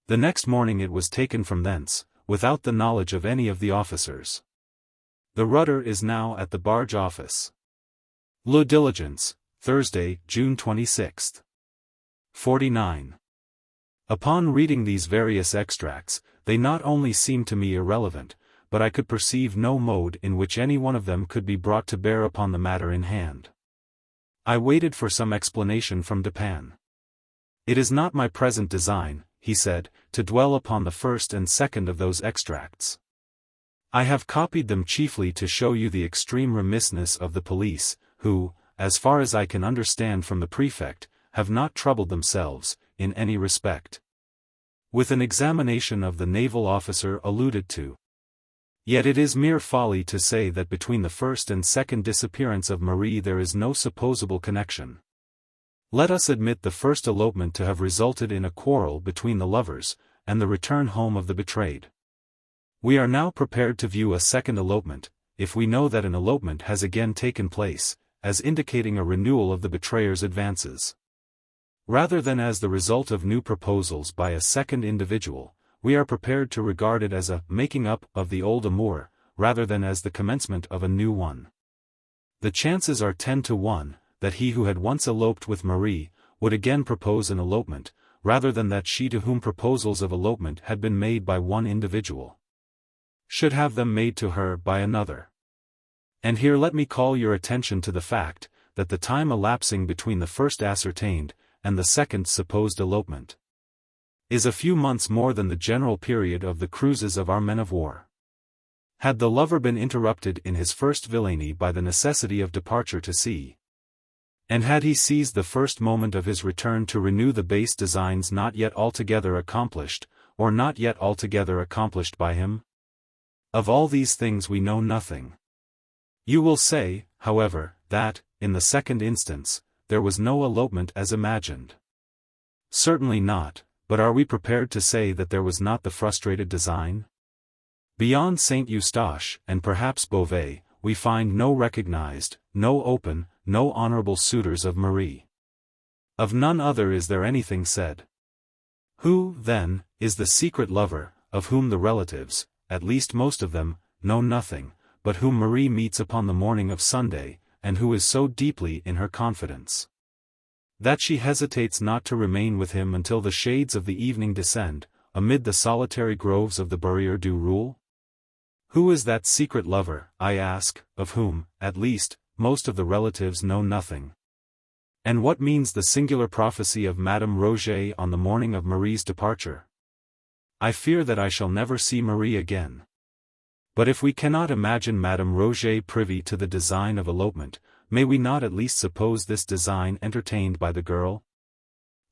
The next morning it was taken from thence, without the knowledge of any of the officers. The rudder is now at the barge office. Le Diligence, Thursday, June 26. 49. Upon reading these various extracts, they not only seemed to me irrelevant, but I could perceive no mode in which any one of them could be brought to bear upon the matter in hand. I waited for some explanation from Dupin. It is not my present design, he said, to dwell upon the first and second of those extracts. I have copied them chiefly to show you the extreme remissness of the police, who, as far as I can understand from the prefect, have not troubled themselves, in any respect, with an examination of the naval officer alluded to. Yet it is mere folly to say that between the first and second disappearance of Marie there is no supposable connection. Let us admit the first elopement to have resulted in a quarrel between the lovers, and the return home of the betrayed. We are now prepared to view a second elopement, if we know that an elopement has again taken place, as indicating a renewal of the betrayer's advances. Rather than as the result of new proposals by a second individual, we are prepared to regard it as a making up of the old amour, rather than as the commencement of a new one. The chances are 10 to 1, that he who had once eloped with Marie, would again propose an elopement, rather than that she to whom proposals of elopement had been made by one individual, should have them made to her by another. And here let me call your attention to the fact, that the time elapsing between the first ascertained, and the second supposed elopement, is a few months more than the general period of the cruises of our men of war. Had the lover been interrupted in his first villainy by the necessity of departure to sea, and had he seized the first moment of his return to renew the base designs not yet altogether accomplished, or not yet altogether accomplished by him? Of all these things we know nothing. You will say, however, that, in the second instance, there was no elopement as imagined. Certainly not, but are we prepared to say that there was not the frustrated design? Beyond Saint Eustache, and perhaps Beauvais, we find no recognized, no open, no honorable suitors of Marie. Of none other is there anything said. Who, then, is the secret lover, of whom the relatives, at least most of them, know nothing, but whom Marie meets upon the morning of Sunday, and who is so deeply in her confidence that she hesitates not to remain with him until the shades of the evening descend, amid the solitary groves of the Barrière du Roule? Who is that secret lover, I ask, of whom, at least, most of the relatives know nothing? And what means the singular prophecy of Madame Rogêt on the morning of Marie's departure? I fear that I shall never see Marie again. But if we cannot imagine Madame Rogêt privy to the design of elopement, may we not at least suppose this design entertained by the girl?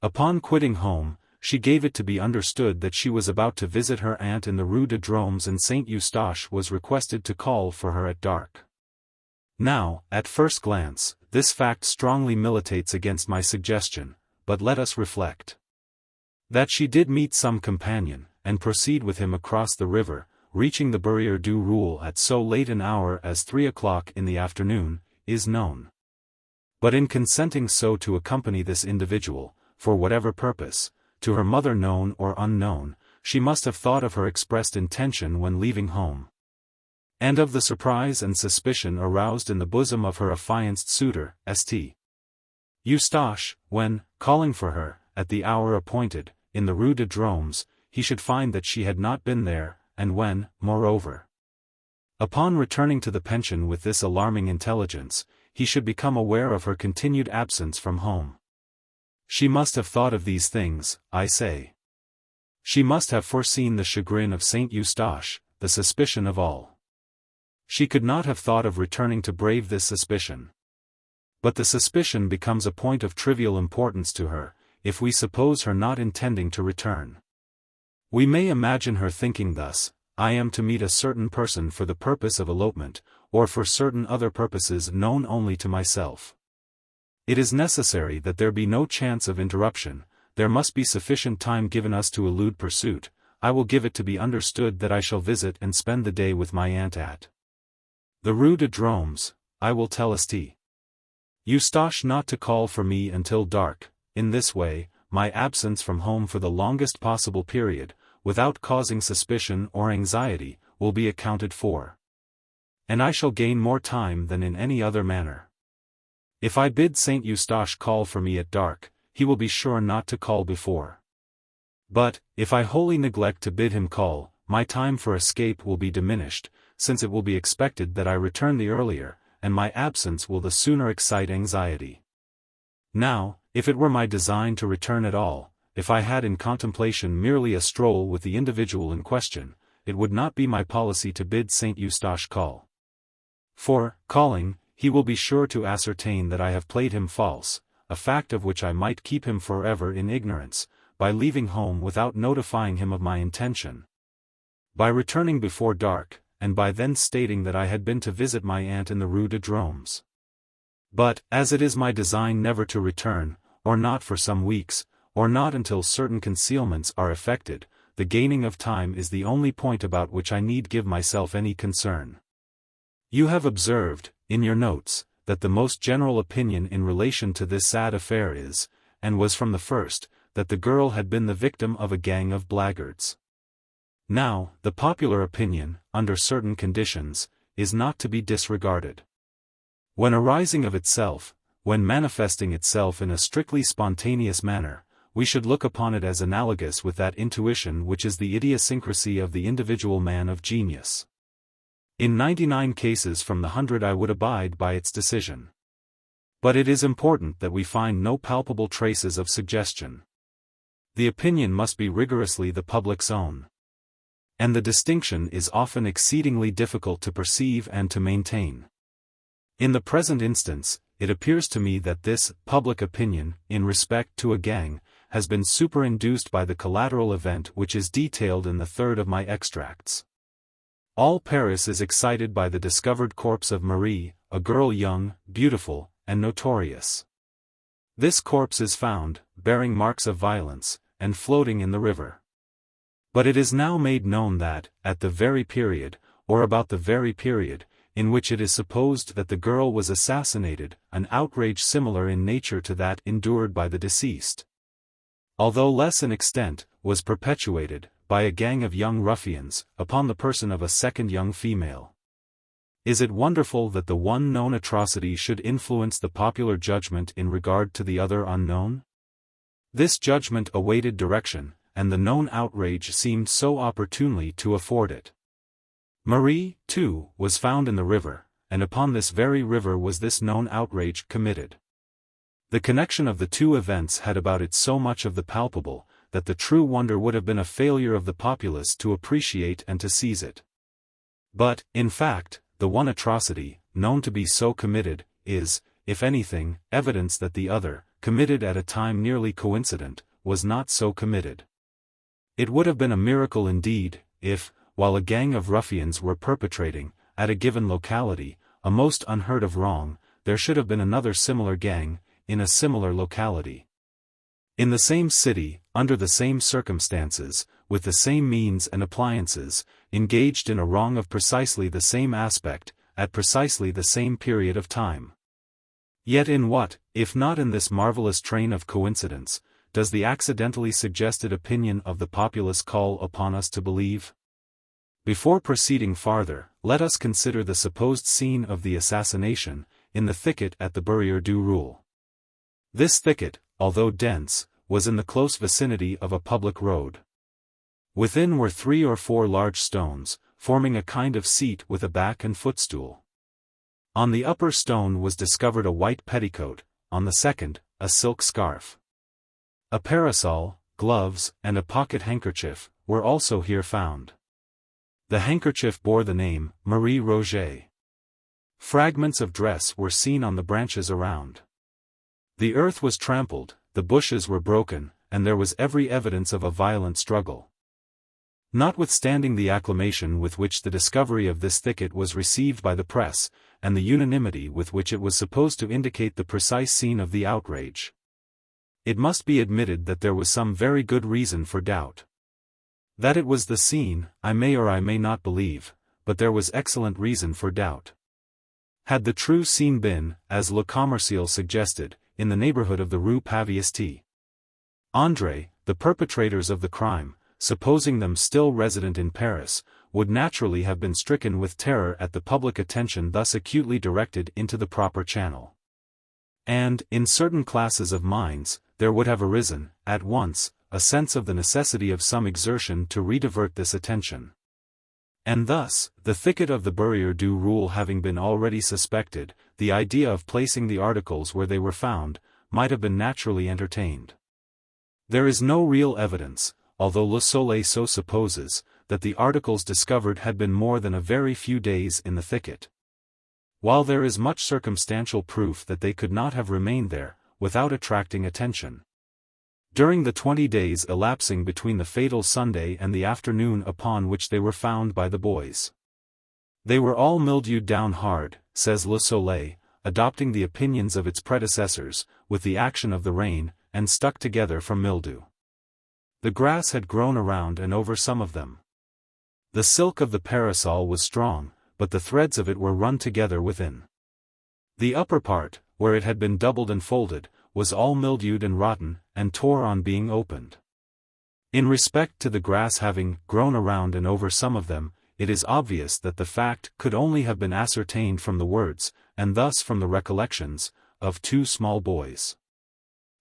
Upon quitting home, she gave it to be understood that she was about to visit her aunt in the Rue de Drômes, and Saint Eustache was requested to call for her at dark. Now, at first glance, this fact strongly militates against my suggestion, but let us reflect. That she did meet some companion, and proceed with him across the river, reaching the Barrière du Roule at so late an hour as 3 o'clock in the afternoon, is known. But in consenting so to accompany this individual, for whatever purpose, to her mother known or unknown, she must have thought of her expressed intention when leaving home, and of the surprise and suspicion aroused in the bosom of her affianced suitor, St. Eustache, when, calling for her, at the hour appointed, in the Rue de Drômes, he should find that she had not been there, and when, moreover, upon returning to the pension with this alarming intelligence, he should become aware of her continued absence from home. She must have thought of these things, I say. She must have foreseen the chagrin of Saint Eustache, the suspicion of all. She could not have thought of returning to brave this suspicion. But the suspicion becomes a point of trivial importance to her, if we suppose her not intending to return. We may imagine her thinking thus: I am to meet a certain person for the purpose of elopement, or for certain other purposes known only to myself. It is necessary that there be no chance of interruption, there must be sufficient time given us to elude pursuit. I will give it to be understood that I shall visit and spend the day with my aunt at the Rue de Drômes. I will tell St. Eustache not to call for me until dark. In this way, my absence from home for the longest possible period, without causing suspicion or anxiety, will be accounted for. And I shall gain more time than in any other manner. If I bid Saint Eustache call for me at dark, he will be sure not to call before. But, if I wholly neglect to bid him call, my time for escape will be diminished, since it will be expected that I return the earlier, and my absence will the sooner excite anxiety. Now, if it were my design to return at all, if I had in contemplation merely a stroll with the individual in question, it would not be my policy to bid Saint Eustache call. For, calling, he will be sure to ascertain that I have played him false, a fact of which I might keep him forever in ignorance, by leaving home without notifying him of my intention, by returning before dark, and by then stating that I had been to visit my aunt in the Rue de Dromes. But, as it is my design never to return, or not for some weeks, or not until certain concealments are effected, the gaining of time is the only point about which I need give myself any concern. You have observed, in your notes, that the most general opinion in relation to this sad affair is, and was from the first, that the girl had been the victim of a gang of blackguards. Now, the popular opinion, under certain conditions, is not to be disregarded. When arising of itself, when manifesting itself in a strictly spontaneous manner, we should look upon it as analogous with that intuition which is the idiosyncrasy of the individual man of genius. In 99 cases from the 100 I would abide by its decision. But it is important that we find no palpable traces of suggestion. The opinion must be rigorously the public's own. And the distinction is often exceedingly difficult to perceive and to maintain. In the present instance, it appears to me that this public opinion, in respect to a gang, has been superinduced by the collateral event which is detailed in the third of my extracts. All Paris is excited by the discovered corpse of Marie, a girl young, beautiful, and notorious. This corpse is found, bearing marks of violence, and floating in the river. But it is now made known that, at the very period, or about the very period, in which it is supposed that the girl was assassinated, an outrage similar in nature to that endured by the deceased, although less in extent, was perpetuated, by a gang of young ruffians, upon the person of a second young female. Is it wonderful that the one known atrocity should influence the popular judgment in regard to the other unknown? This judgment awaited direction, and the known outrage seemed so opportunely to afford it. Marie, too, was found in the river, and upon this very river was this known outrage committed. The connection of the two events had about it so much of the palpable, that the true wonder would have been a failure of the populace to appreciate and to seize it. But, in fact, the one atrocity, known to be so committed, is, if anything, evidence that the other, committed at a time nearly coincident, was not so committed. It would have been a miracle indeed, if, while a gang of ruffians were perpetrating, at a given locality, a most unheard of wrong, there should have been another similar gang, in a similar locality. In the same city, under the same circumstances, with the same means and appliances, engaged in a wrong of precisely the same aspect, at precisely the same period of time. Yet in what, if not in this marvelous train of coincidence, does the accidentally suggested opinion of the populace call upon us to believe? Before proceeding farther, let us consider the supposed scene of the assassination, in the thicket at the Barrière du Roule. This thicket, although dense, was in the close vicinity of a public road. Within were 3 or 4 large stones, forming a kind of seat with a back and footstool. On the upper stone was discovered a white petticoat, on the second, a silk scarf. A parasol, gloves, and a pocket handkerchief, were also here found. The handkerchief bore the name, Marie Rogêt. Fragments of dress were seen on the branches around. The earth was trampled, the bushes were broken, and there was every evidence of a violent struggle. Notwithstanding the acclamation with which the discovery of this thicket was received by the press, and the unanimity with which it was supposed to indicate the precise scene of the outrage, it must be admitted that there was some very good reason for doubt. That it was the scene, I may or I may not believe, but there was excellent reason for doubt. Had the true scene been, as Le Commercial suggested, in the neighborhood of the Rue Pavie, André, the perpetrators of the crime, supposing them still resident in Paris, would naturally have been stricken with terror at the public attention thus acutely directed into the proper channel. And, in certain classes of minds, there would have arisen, at once, a sense of the necessity of some exertion to redivert this attention. And thus, the thicket of the Barrière du Roule having been already suspected, the idea of placing the articles where they were found, might have been naturally entertained. There is no real evidence, although Le Soleil so supposes, that the articles discovered had been more than a very few days in the thicket. While there is much circumstantial proof that they could not have remained there, without attracting attention. During the 20 days elapsing between the fatal Sunday and the afternoon upon which they were found by the boys, they were all mildewed down hard, says Le Soleil, adopting the opinions of its predecessors, with the action of the rain, and stuck together from mildew. The grass had grown around and over some of them. The silk of the parasol was strong, but the threads of it were run together within. The upper part, where it had been doubled and folded, was all mildewed and rotten, and tore on being opened. In respect to the grass having grown around and over some of them, it is obvious that the fact could only have been ascertained from the words, and thus from the recollections, of 2 small boys.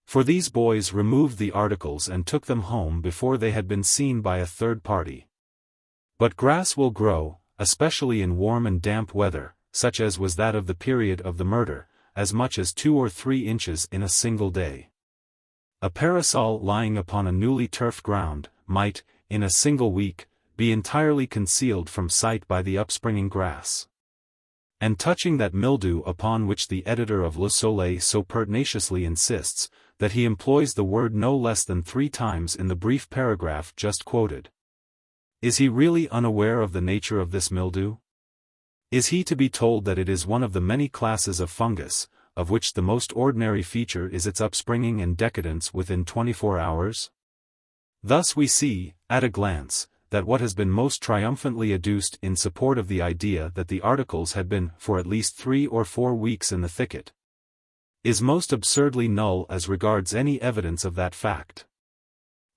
For these boys removed the articles and took them home before they had been seen by a third party. But grass will grow, especially in warm and damp weather, such as was that of the period of the murder, as much as 2 or 3 inches in a single day. A parasol lying upon a newly turfed ground, might, in a single week, be entirely concealed from sight by the upspringing grass. And touching that mildew upon which the editor of Le Soleil so pertinaciously insists, that he employs the word no less than 3 times in the brief paragraph just quoted. Is he really unaware of the nature of this mildew? Is he to be told that it is one of the many classes of fungus, of which the most ordinary feature is its upspringing and decadence within 24 hours? Thus we see, at a glance, that what has been most triumphantly adduced in support of the idea that the articles had been for at least 3 or 4 weeks in the thicket, is most absurdly null as regards any evidence of that fact.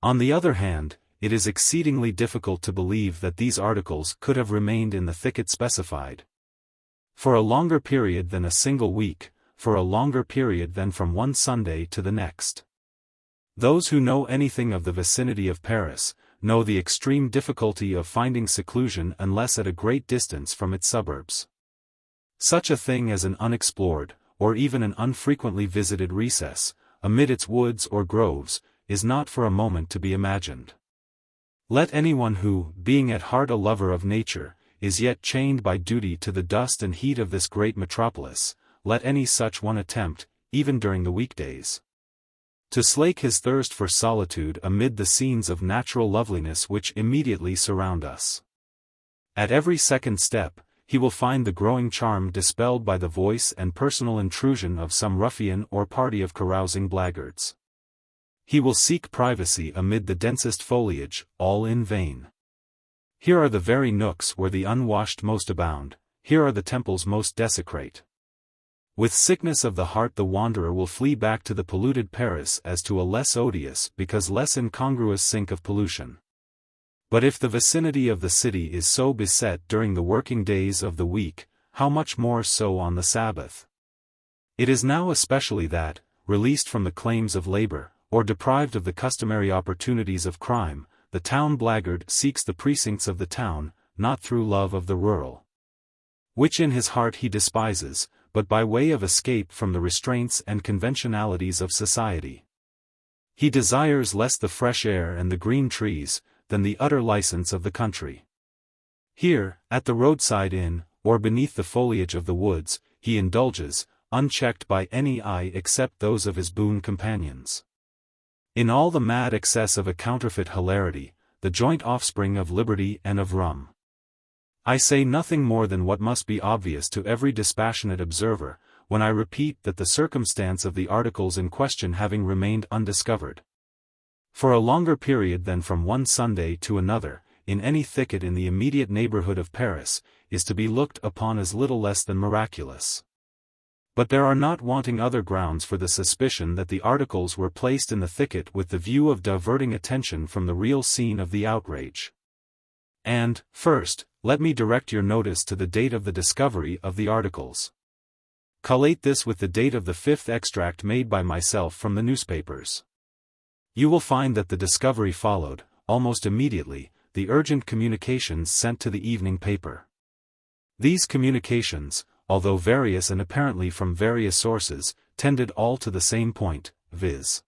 On the other hand, it is exceedingly difficult to believe that these articles could have remained in the thicket specified for a longer period than a single week, for a longer period than from one Sunday to the next. Those who know anything of the vicinity of Paris, know the extreme difficulty of finding seclusion unless at a great distance from its suburbs. Such a thing as an unexplored, or even an unfrequently visited recess, amid its woods or groves, is not for a moment to be imagined. Let anyone who, being at heart a lover of nature, is yet chained by duty to the dust and heat of this great metropolis, let any such one attempt, even during the weekdays, to slake his thirst for solitude amid the scenes of natural loveliness which immediately surround us. At every second step, he will find the growing charm dispelled by the voice and personal intrusion of some ruffian or party of carousing blackguards. He will seek privacy amid the densest foliage, all in vain. Here are the very nooks where the unwashed most abound, here are the temples most desecrate. With sickness of the heart the wanderer will flee back to the polluted Paris as to a less odious because less incongruous sink of pollution. But if the vicinity of the city is so beset during the working days of the week, how much more so on the Sabbath? It is now especially that, released from the claims of labor, or deprived of the customary opportunities of crime, the town blackguard seeks the precincts of the town, not through love of the rural, which in his heart he despises, but by way of escape from the restraints and conventionalities of society. He desires less the fresh air and the green trees, than the utter license of the country. Here, at the roadside inn, or beneath the foliage of the woods, he indulges, unchecked by any eye except those of his boon companions, in all the mad excess of a counterfeit hilarity, the joint offspring of liberty and of rum. I say nothing more than what must be obvious to every dispassionate observer, when I repeat that the circumstance of the articles in question having remained undiscovered for a longer period than from one Sunday to another, in any thicket in the immediate neighborhood of Paris, is to be looked upon as little less than miraculous. But there are not wanting other grounds for the suspicion that the articles were placed in the thicket with the view of diverting attention from the real scene of the outrage. And, first, let me direct your notice to the date of the discovery of the articles. Collate this with the date of the 5th extract made by myself from the newspapers. You will find that the discovery followed, almost immediately, the urgent communications sent to the evening paper. These communications, although various and apparently from various sources, tended all to the same point, viz.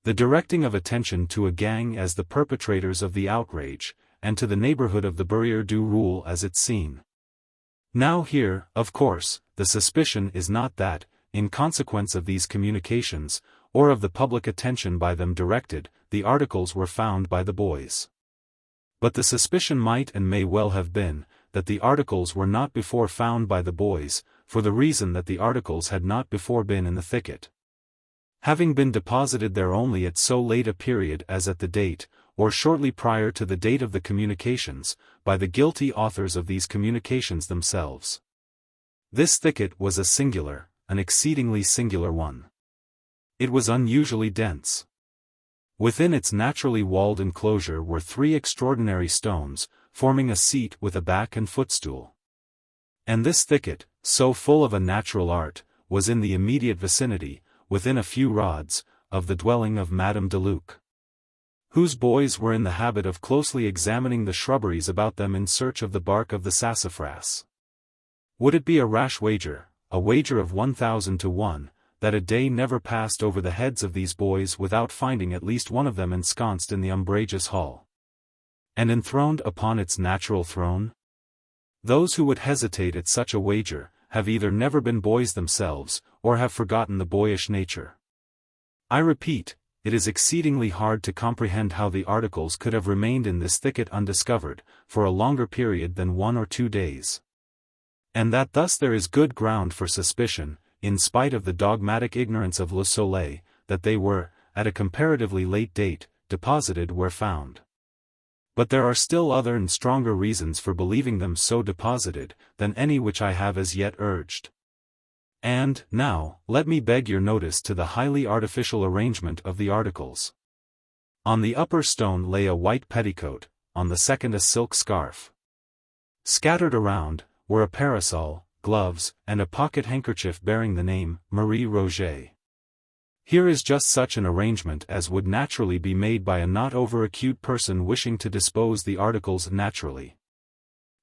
the directing of attention to a gang as the perpetrators of the outrage, and to the neighborhood of the Barrière du Roule as its scene. Now here, of course, the suspicion is not that, in consequence of these communications, or of the public attention by them directed, the articles were found by the boys. But the suspicion might and may well have been, that the articles were not before found by the boys, for the reason that the articles had not before been in the thicket. Having been deposited there only at so late a period as at the date, or shortly prior to the date of the communications, by the guilty authors of these communications themselves. This thicket was an exceedingly singular one. It was unusually dense. Within its naturally walled enclosure were 3 extraordinary stones, forming a seat with a back and footstool. And this thicket, so full of a natural art, was in the immediate vicinity, within a few rods, of the dwelling of Madame de Luc, whose boys were in the habit of closely examining the shrubberies about them in search of the bark of the sassafras. Would it be a rash wager, a wager of 1,000 to 1, that a day never passed over the heads of these boys without finding at least one of them ensconced in the umbrageous hall, and enthroned upon its natural throne? Those who would hesitate at such a wager, have either never been boys themselves, or have forgotten the boyish nature. I repeat, it is exceedingly hard to comprehend how the articles could have remained in this thicket undiscovered, for a longer period than 1 or 2 days. And that thus there is good ground for suspicion, in spite of the dogmatic ignorance of Le Soleil, that they were, at a comparatively late date, deposited where found. But there are still other and stronger reasons for believing them so deposited, than any which I have as yet urged. And, now, let me beg your notice to the highly artificial arrangement of the articles. On the upper stone lay a white petticoat, on the second a silk scarf. Scattered around, were a parasol, gloves, and a pocket handkerchief bearing the name, Marie Rogêt. Here is just such an arrangement as would naturally be made by a not over-acute person wishing to dispose the articles naturally.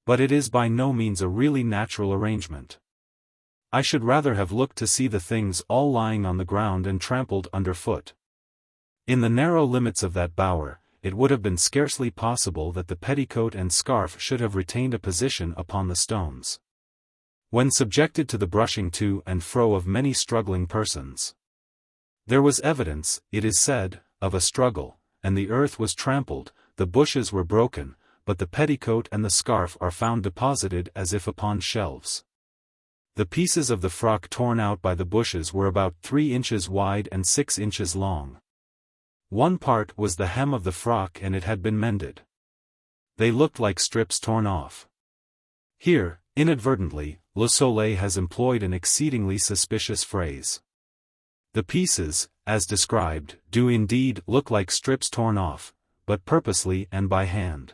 But it is by no means a really natural arrangement. I should rather have looked to see the things all lying on the ground and trampled underfoot. In the narrow limits of that bower, it would have been scarcely possible that the petticoat and scarf should have retained a position upon the stones, when subjected to the brushing to and fro of many struggling persons. There was evidence, it is said, of a struggle, and the earth was trampled, the bushes were broken, but the petticoat and the scarf are found deposited as if upon shelves. The pieces of the frock torn out by the bushes were about 3 inches wide and 6 inches long. One part was the hem of the frock and it had been mended. They looked like strips torn off. Here, inadvertently, Le Soleil has employed an exceedingly suspicious phrase. The pieces, as described, do indeed look like strips torn off, but purposely and by hand.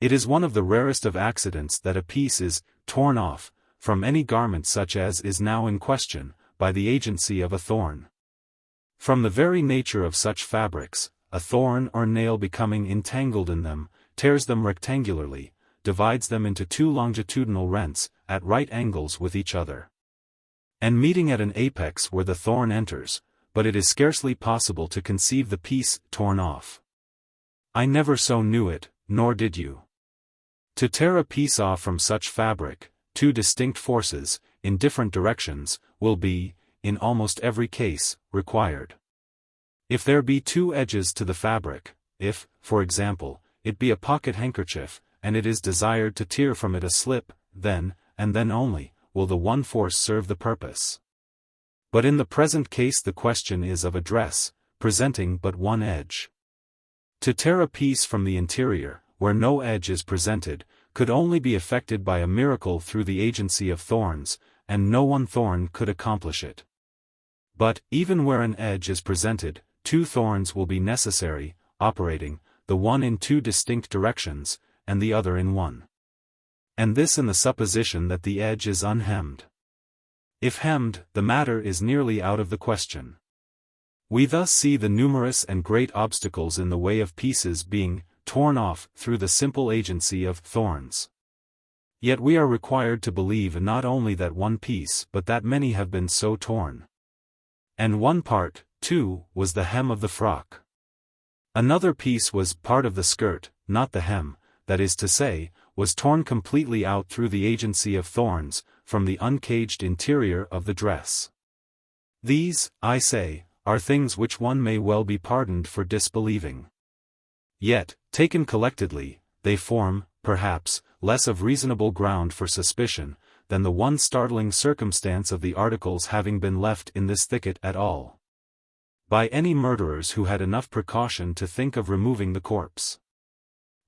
It is one of the rarest of accidents that a piece is torn off, from any garment such as is now in question, by the agency of a thorn. From the very nature of such fabrics, a thorn or nail becoming entangled in them, tears them rectangularly, divides them into 2 longitudinal rents, at right angles with each other, and meeting at an apex where the thorn enters, but it is scarcely possible to conceive the piece torn off. I never so knew it, nor did you. To tear a piece off from such fabric, 2 distinct forces, in different directions, will be, in almost every case, required. If there be 2 edges to the fabric, if, for example, it be a pocket handkerchief, and it is desired to tear from it a slip, then, and then only, will the one force serve the purpose. But in the present case the question is of a dress, presenting but one edge. To tear a piece from the interior, where no edge is presented, could only be effected by a miracle through the agency of thorns, and no one thorn could accomplish it. But, even where an edge is presented, 2 thorns will be necessary, operating, the one in 2 distinct directions, and the other in one. And this in the supposition that the edge is unhemmed. If hemmed, the matter is nearly out of the question. We thus see the numerous and great obstacles in the way of pieces being torn off through the simple agency of thorns. Yet we are required to believe not only that one piece but that many have been so torn. And one part, too, was the hem of the frock. Another piece was part of the skirt, not the hem, that is to say, was torn completely out through the agency of thorns, from the uncaged interior of the dress. These, I say, are things which one may well be pardoned for disbelieving. Yet, taken collectedly, they form, perhaps, less of reasonable ground for suspicion, than the one startling circumstance of the articles having been left in this thicket at all, by any murderers who had enough precaution to think of removing the corpse.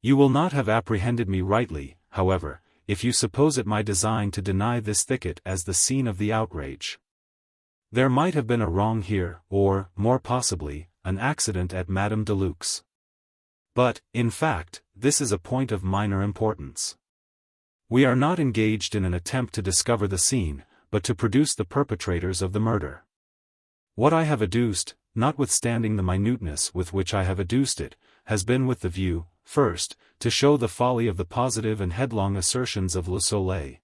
You will not have apprehended me rightly, however, if you suppose it my design to deny this thicket as the scene of the outrage. There might have been a wrong here, or, more possibly, an accident at Madame Deluc's. But, in fact, this is a point of minor importance. We are not engaged in an attempt to discover the scene, but to produce the perpetrators of the murder. What I have adduced, notwithstanding the minuteness with which I have adduced it, has been with the view, first, to show the folly of the positive and headlong assertions of Le Soleil.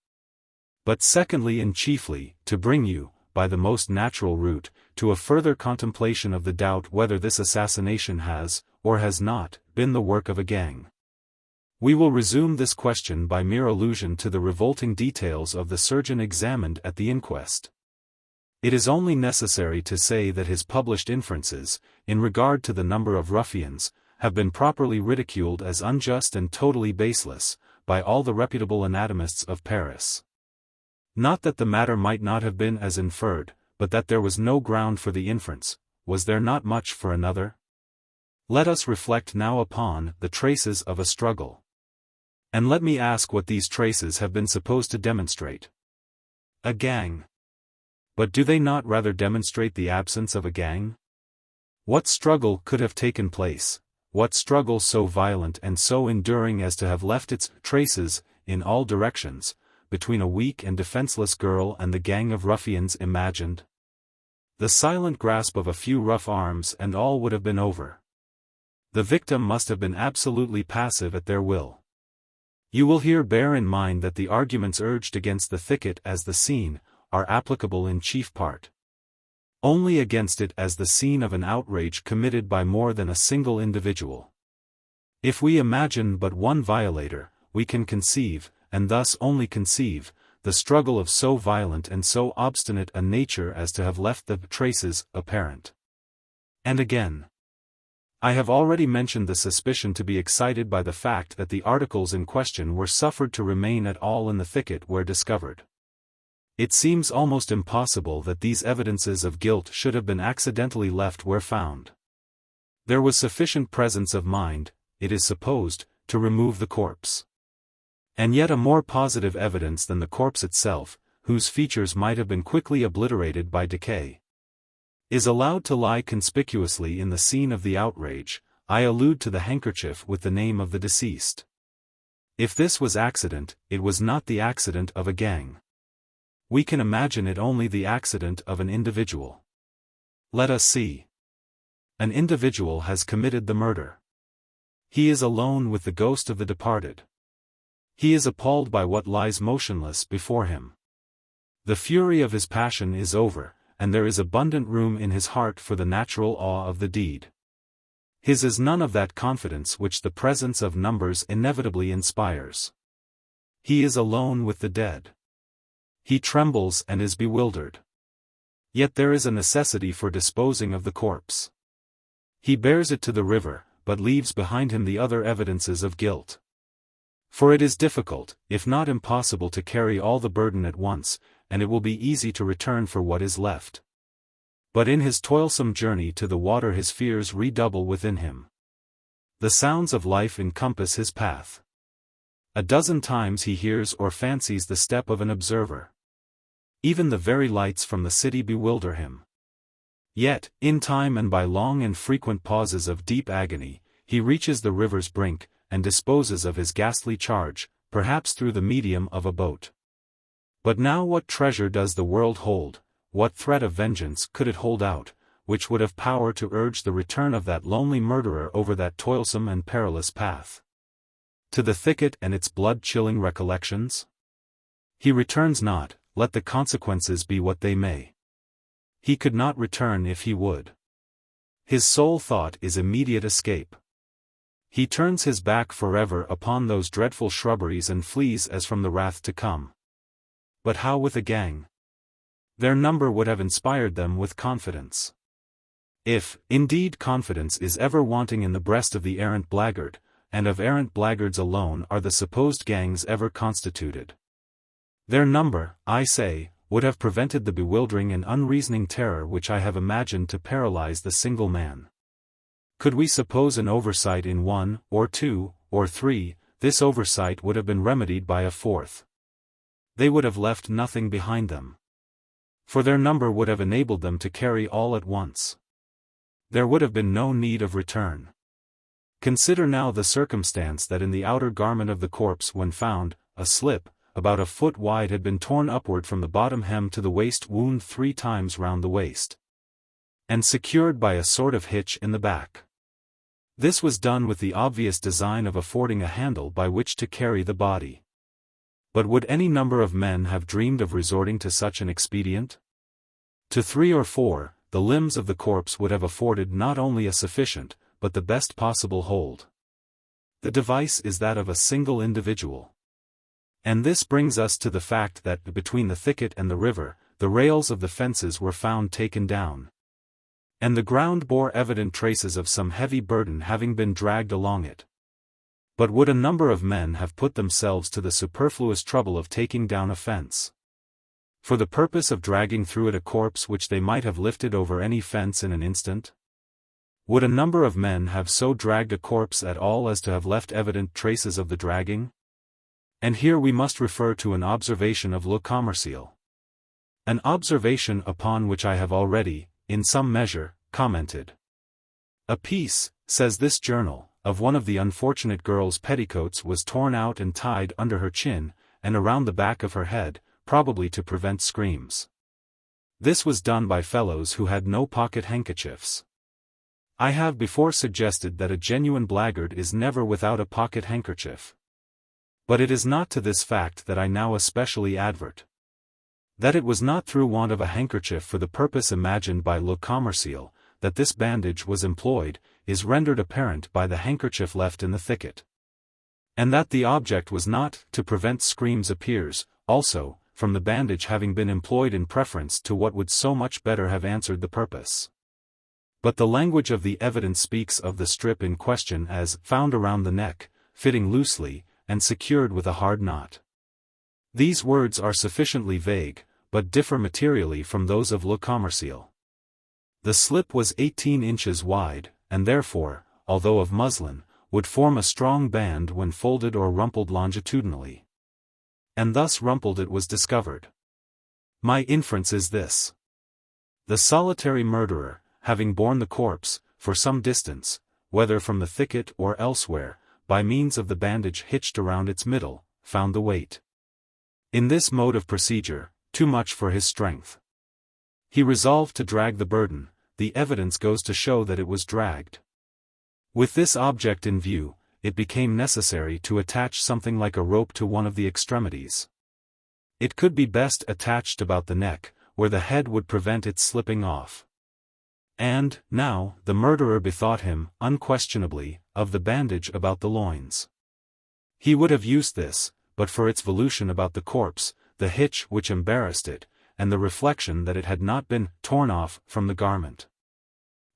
But secondly and chiefly, to bring you, by the most natural route, to a further contemplation of the doubt whether this assassination has, or has not, been the work of a gang. We will resume this question by mere allusion to the revolting details of the surgeon examined at the inquest. It is only necessary to say that his published inferences, in regard to the number of ruffians, have been properly ridiculed as unjust and totally baseless, by all the reputable anatomists of Paris. Not that the matter might not have been as inferred, but that there was no ground for the inference. Was there not much for another? Let us reflect now upon the traces of a struggle. And let me ask what these traces have been supposed to demonstrate. A gang. But do they not rather demonstrate the absence of a gang? What struggle could have taken place, what struggle so violent and so enduring as to have left its traces, in all directions, between a weak and defenseless girl and the gang of ruffians imagined? The silent grasp of a few rough arms and all would have been over. The victim must have been absolutely passive at their will. You will here bear in mind that the arguments urged against the thicket as the scene, are applicable in chief part only against it as the scene of an outrage committed by more than a single individual. If we imagine but one violator, we can conceive, and thus only conceive, the struggle of so violent and so obstinate a nature as to have left the traces apparent. And again, I have already mentioned the suspicion to be excited by the fact that the articles in question were suffered to remain at all in the thicket where discovered. It seems almost impossible that these evidences of guilt should have been accidentally left where found. There was sufficient presence of mind, it is supposed, to remove the corpse. And yet a more positive evidence than the corpse itself, whose features might have been quickly obliterated by decay, is allowed to lie conspicuously in the scene of the outrage. I allude to the handkerchief with the name of the deceased. If this was accident, it was not the accident of a gang. We can imagine it only the accident of an individual. Let us see. An individual has committed the murder. He is alone with the ghost of the departed. He is appalled by what lies motionless before him. The fury of his passion is over, and there is abundant room in his heart for the natural awe of the deed. His is none of that confidence which the presence of numbers inevitably inspires. He is alone with the dead. He trembles and is bewildered. Yet there is a necessity for disposing of the corpse. He bears it to the river, but leaves behind him the other evidences of guilt. For it is difficult, if not impossible, to carry all the burden at once, and it will be easy to return for what is left. But in his toilsome journey to the water his fears redouble within him. The sounds of life encompass his path. A dozen times he hears or fancies the step of an observer. Even the very lights from the city bewilder him. Yet, in time and by long and frequent pauses of deep agony, he reaches the river's brink, and disposes of his ghastly charge, perhaps through the medium of a boat. But now what treasure does the world hold, what threat of vengeance could it hold out, which would have power to urge the return of that lonely murderer over that toilsome and perilous path? To the thicket and its blood-chilling recollections? He returns not, let the consequences be what they may. He could not return if he would. His sole thought is immediate escape. He turns his back forever upon those dreadful shrubberies and flees as from the wrath to come. But how with a gang? Their number would have inspired them with confidence. If, indeed, confidence is ever wanting in the breast of the errant blackguard, and of errant blackguards alone are the supposed gangs ever constituted. Their number, I say, would have prevented the bewildering and unreasoning terror which I have imagined to paralyze the single man. Could we suppose an oversight in one, or two, or three, this oversight would have been remedied by a fourth. They would have left nothing behind them. For their number would have enabled them to carry all at once. There would have been no need of return. Consider now the circumstance that in the outer garment of the corpse when found, a slip, about a foot wide had been torn upward from the bottom hem to the waist wound 3 times round the waist, and secured by a sort of hitch in the back. This was done with the obvious design of affording a handle by which to carry the body. But would any number of men have dreamed of resorting to such an expedient? To 3 or 4, the limbs of the corpse would have afforded not only a sufficient, but the best possible hold. The device is that of a single individual. And this brings us to the fact that between the thicket and the river, the rails of the fences were found taken down. And the ground bore evident traces of some heavy burden having been dragged along it. But would a number of men have put themselves to the superfluous trouble of taking down a fence, for the purpose of dragging through it a corpse which they might have lifted over any fence in an instant? Would a number of men have so dragged a corpse at all as to have left evident traces of the dragging? And here we must refer to an observation of Le Commerciel. An observation upon which I have already, in some measure, commented. A piece, says this journal, of one of the unfortunate girl's petticoats was torn out and tied under her chin, and around the back of her head, probably to prevent screams. This was done by fellows who had no pocket handkerchiefs. I have before suggested that a genuine blackguard is never without a pocket handkerchief. But it is not to this fact that I now especially advert. That it was not through want of a handkerchief for the purpose imagined by Le Commerciel, that this bandage was employed, is rendered apparent by the handkerchief left in the thicket. And that the object was not to prevent screams appears, also, from the bandage having been employed in preference to what would so much better have answered the purpose. But the language of the evidence speaks of the strip in question as found around the neck, fitting loosely, and secured with a hard knot. These words are sufficiently vague, but differ materially from those of Le Commerciel. The slip was 18 inches wide, and therefore, although of muslin, would form a strong band when folded or rumpled longitudinally. And thus rumpled it was discovered. My inference is this. The solitary murderer, having borne the corpse, for some distance, whether from the thicket or elsewhere, by means of the bandage hitched around its middle, found the weight. In this mode of procedure, too much for his strength. He resolved to drag the burden. The evidence goes to show that it was dragged. With this object in view, it became necessary to attach something like a rope to one of the extremities. It could be best attached about the neck, where the head would prevent its slipping off. And, now, the murderer bethought him, unquestionably, of the bandage about the loins. He would have used this, but for its volution about the corpse, the hitch which embarrassed it, and the reflection that it had not been torn off from the garment.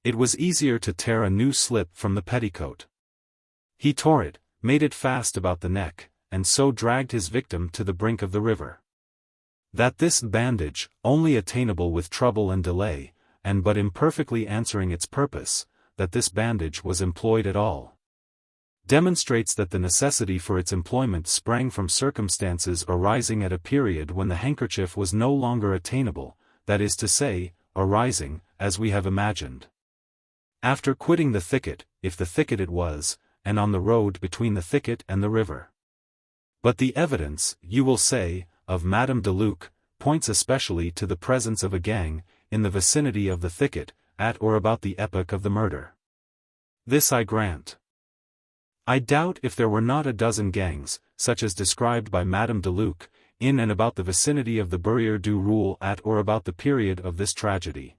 It was easier to tear a new slip from the petticoat. He tore it, made it fast about the neck, and so dragged his victim to the brink of the river. That this bandage, only attainable with trouble and delay, and but imperfectly answering its purpose, that this bandage was employed at all, demonstrates that the necessity for its employment sprang from circumstances arising at a period when the handkerchief was no longer attainable, that is to say, arising, as we have imagined, after quitting the thicket, if the thicket it was, and on the road between the thicket and the river. But the evidence, you will say, of Madame de Luc, points especially to the presence of a gang, in the vicinity of the thicket, at or about the epoch of the murder. This I grant. I doubt if there were not a dozen gangs, such as described by Madame de Luc, in and about the vicinity of the Barrière du Roule at or about the period of this tragedy.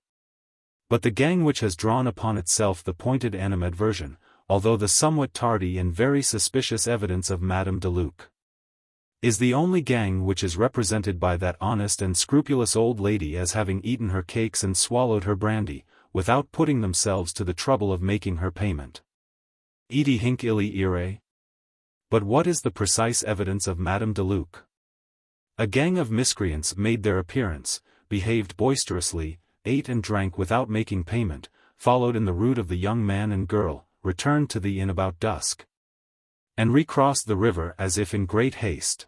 But the gang which has drawn upon itself the pointed animadversion, although the somewhat tardy and very suspicious evidence of Madame de Luc, is the only gang which is represented by that honest and scrupulous old lady as having eaten her cakes and swallowed her brandy, without putting themselves to the trouble of making her payment. Edi hinc illi ire? But what is the precise evidence of Madame de Luc? A gang of miscreants made their appearance, behaved boisterously, ate and drank without making payment, followed in the route of the young man and girl, returned to the inn about dusk, and recrossed the river as if in great haste.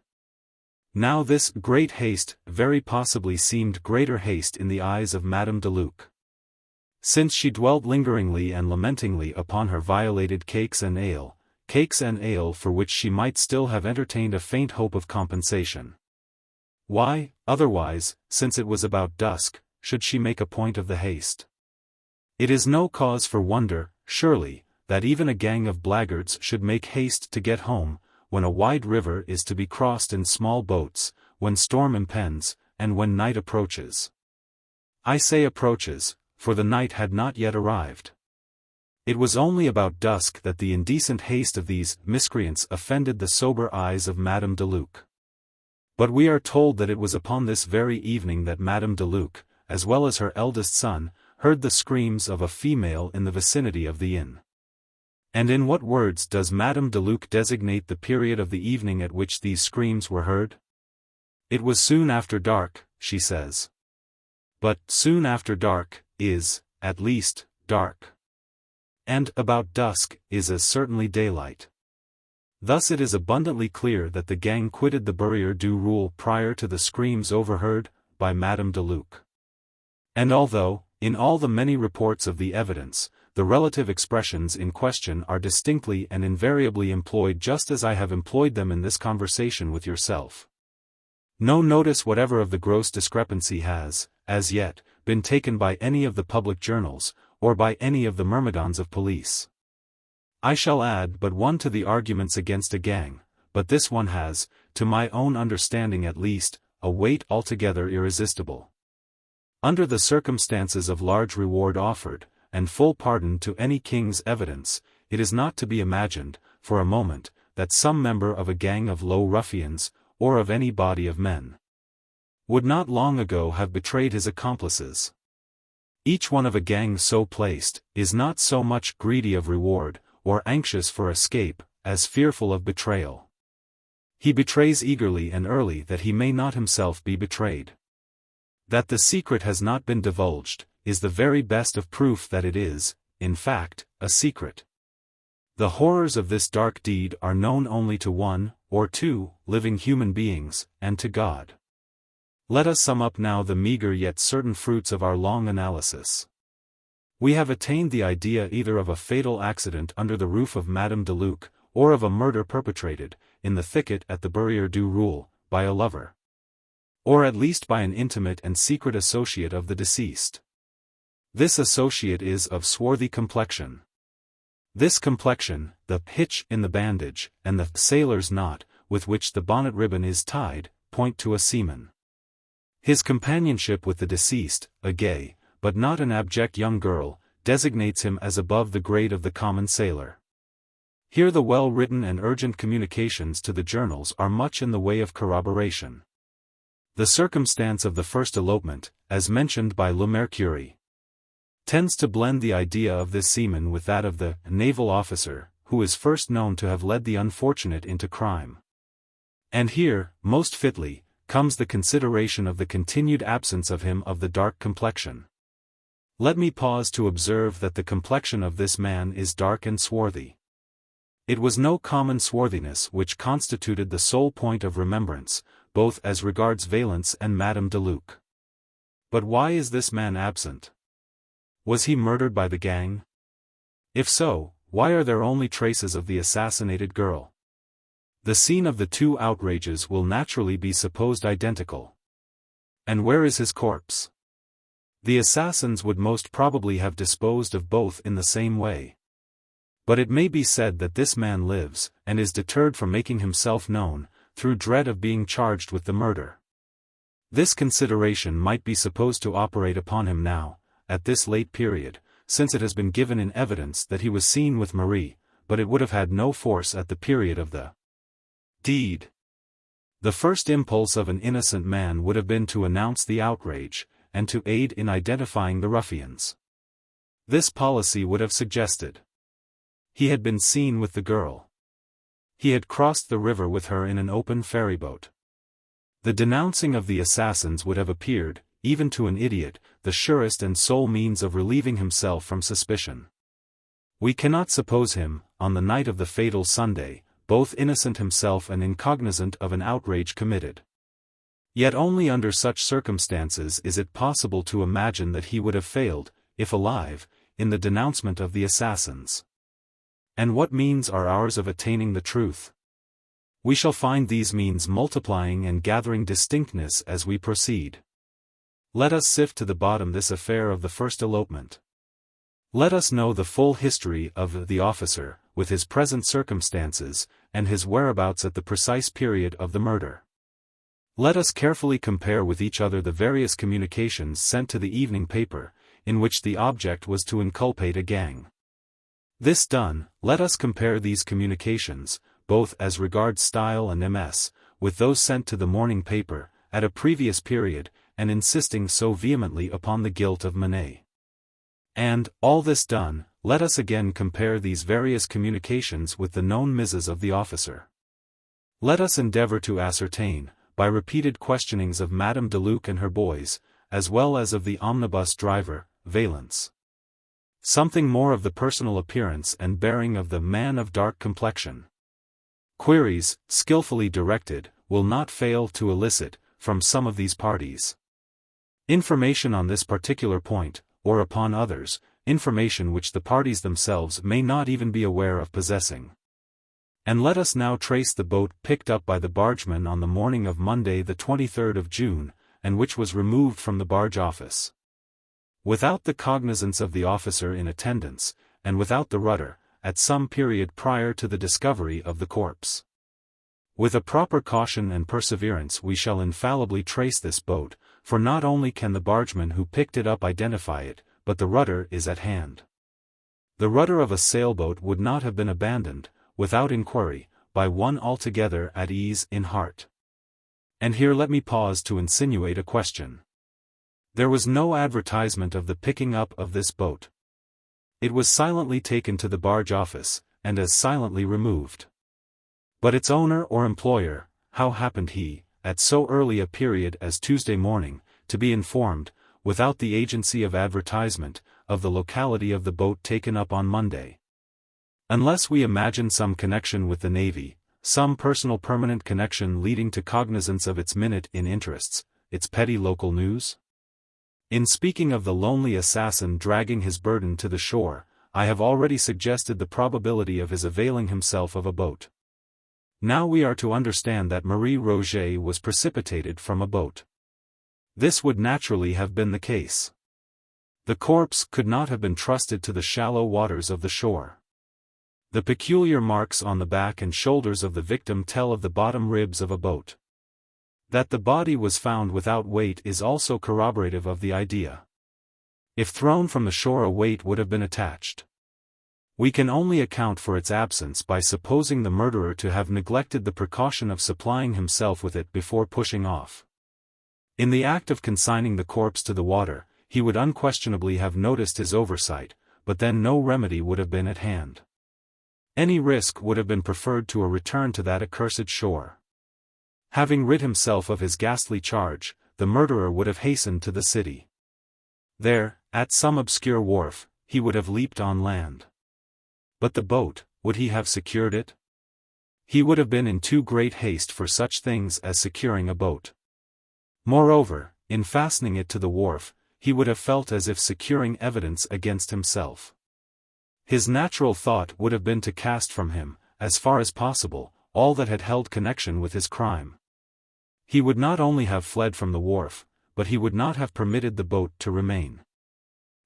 Now this great haste very possibly seemed greater haste in the eyes of Madame de Luc, since she dwelt lingeringly and lamentingly upon her violated cakes and ale for which she might still have entertained a faint hope of compensation. Why, otherwise, since it was about dusk, should she make a point of the haste? It is no cause for wonder, surely, that even a gang of blackguards should make haste to get home, when a wide river is to be crossed in small boats, when storm impends, and when night approaches. I say approaches, for the night had not yet arrived. It was only about dusk that the indecent haste of these miscreants offended the sober eyes of Madame de Luc. But we are told that it was upon this very evening that Madame de Luc, as well as her eldest son, heard the screams of a female in the vicinity of the inn. And in what words does Madame de Luc designate the period of the evening at which these screams were heard? It was soon after dark, she says. But soon after dark is, at least, dark. And about dusk is as certainly daylight. Thus it is abundantly clear that the gang quitted the Barrière du Roule prior to the screams overheard by Madame de Luc. And although, in all the many reports of the evidence, the relative expressions in question are distinctly and invariably employed just as I have employed them in this conversation with yourself, no notice whatever of the gross discrepancy has, as yet, been taken by any of the public journals, or by any of the myrmidons of police. I shall add but one to the arguments against a gang, but this one has, to my own understanding at least, a weight altogether irresistible. Under the circumstances of large reward offered, and full pardon to any king's evidence, it is not to be imagined, for a moment, that some member of a gang of low ruffians, or of any body of men, would not long ago have betrayed his accomplices. Each one of a gang so placed, is not so much greedy of reward, or anxious for escape, as fearful of betrayal. He betrays eagerly and early that he may not himself be betrayed. That the secret has not been divulged, is the very best of proof that it is, in fact, a secret. The horrors of this dark deed are known only to one, or two, living human beings, and to God. Let us sum up now the meager yet certain fruits of our long analysis. We have attained the idea either of a fatal accident under the roof of Madame de Luc, or of a murder perpetrated, in the thicket at the Barrière du Roule, by a lover, or at least by an intimate and secret associate of the deceased. This associate is of swarthy complexion. This complexion, the hitch in the bandage, and the sailor's knot, with which the bonnet ribbon is tied, point to a seaman. His companionship with the deceased, a gay, but not an abject young girl, designates him as above the grade of the common sailor. Here the well-written and urgent communications to the journals are much in the way of corroboration. The circumstance of the first elopement, as mentioned by Le Mercure, tends to blend the idea of this seaman with that of the naval officer, who is first known to have led the unfortunate into crime. And here, most fitly, comes the consideration of the continued absence of him of the dark complexion. Let me pause to observe that the complexion of this man is dark and swarthy. It was no common swarthiness which constituted the sole point of remembrance, both as regards Valence and Madame de Luc. But why is this man absent? Was he murdered by the gang? If so, why are there only traces of the assassinated girl? The scene of the two outrages will naturally be supposed identical. And where is his corpse? The assassins would most probably have disposed of both in the same way. But it may be said that this man lives, and is deterred from making himself known, through dread of being charged with the murder. This consideration might be supposed to operate upon him now, at this late period, since it has been given in evidence that he was seen with Marie, but it would have had no force at the period of the deed. The first impulse of an innocent man would have been to announce the outrage, and to aid in identifying the ruffians. This policy would have suggested. He had been seen with the girl. He had crossed the river with her in an open ferryboat. The denouncing of the assassins would have appeared, even to an idiot, the surest and sole means of relieving himself from suspicion. We cannot suppose him, on the night of the fatal Sunday, both innocent himself and incognizant of an outrage committed. Yet only under such circumstances is it possible to imagine that he would have failed, if alive, in the denouncement of the assassins. And what means are ours of attaining the truth? We shall find these means multiplying and gathering distinctness as we proceed. Let us sift to the bottom this affair of the first elopement. Let us know the full history of the officer, with his present circumstances, and his whereabouts at the precise period of the murder. Let us carefully compare with each other the various communications sent to the evening paper, in which the object was to inculpate a gang. This done, let us compare these communications, both as regards style and ms, with those sent to the morning paper, at a previous period, and insisting so vehemently upon the guilt of Manet. And, all this done, let us again compare these various communications with the known misses of the officer. Let us endeavor to ascertain, by repeated questionings of Madame Deluc and her boys, as well as of the omnibus driver, Valence, something more of the personal appearance and bearing of the man of dark complexion. Queries, skillfully directed, will not fail to elicit, from some of these parties, information on this particular point, or upon others, information which the parties themselves may not even be aware of possessing. And let us now trace the boat picked up by the bargeman on the morning of Monday the 23rd of June, and which was removed from the barge office. Without the cognizance of the officer in attendance, and without the rudder, at some period prior to the discovery of the corpse. With a proper caution and perseverance we shall infallibly trace this boat, for not only can the bargeman who picked it up identify it, but the rudder is at hand. The rudder of a sailboat would not have been abandoned, without inquiry, by one altogether at ease in heart. And here let me pause to insinuate a question. There was no advertisement of the picking up of this boat. It was silently taken to the barge office, and as silently removed. But its owner or employer, how happened he, at so early a period as Tuesday morning, to be informed, without the agency of advertisement, of the locality of the boat taken up on Monday? Unless we imagine some connection with the Navy, some personal permanent connection leading to cognizance of its minute in interests, its petty local news? In speaking of the lonely assassin dragging his burden to the shore, I have already suggested the probability of his availing himself of a boat. Now we are to understand that Marie Rogêt was precipitated from a boat. This would naturally have been the case. The corpse could not have been trusted to the shallow waters of the shore. The peculiar marks on the back and shoulders of the victim tell of the bottom ribs of a boat. That the body was found without weight is also corroborative of the idea. If thrown from the shore a weight would have been attached. We can only account for its absence by supposing the murderer to have neglected the precaution of supplying himself with it before pushing off. In the act of consigning the corpse to the water, he would unquestionably have noticed his oversight, but then no remedy would have been at hand. Any risk would have been preferred to a return to that accursed shore. Having rid himself of his ghastly charge, the murderer would have hastened to the city. There, at some obscure wharf, he would have leaped on land. But the boat, would he have secured it? He would have been in too great haste for such things as securing a boat. Moreover, in fastening it to the wharf, he would have felt as if securing evidence against himself. His natural thought would have been to cast from him, as far as possible, all that had held connection with his crime. He would not only have fled from the wharf, but he would not have permitted the boat to remain.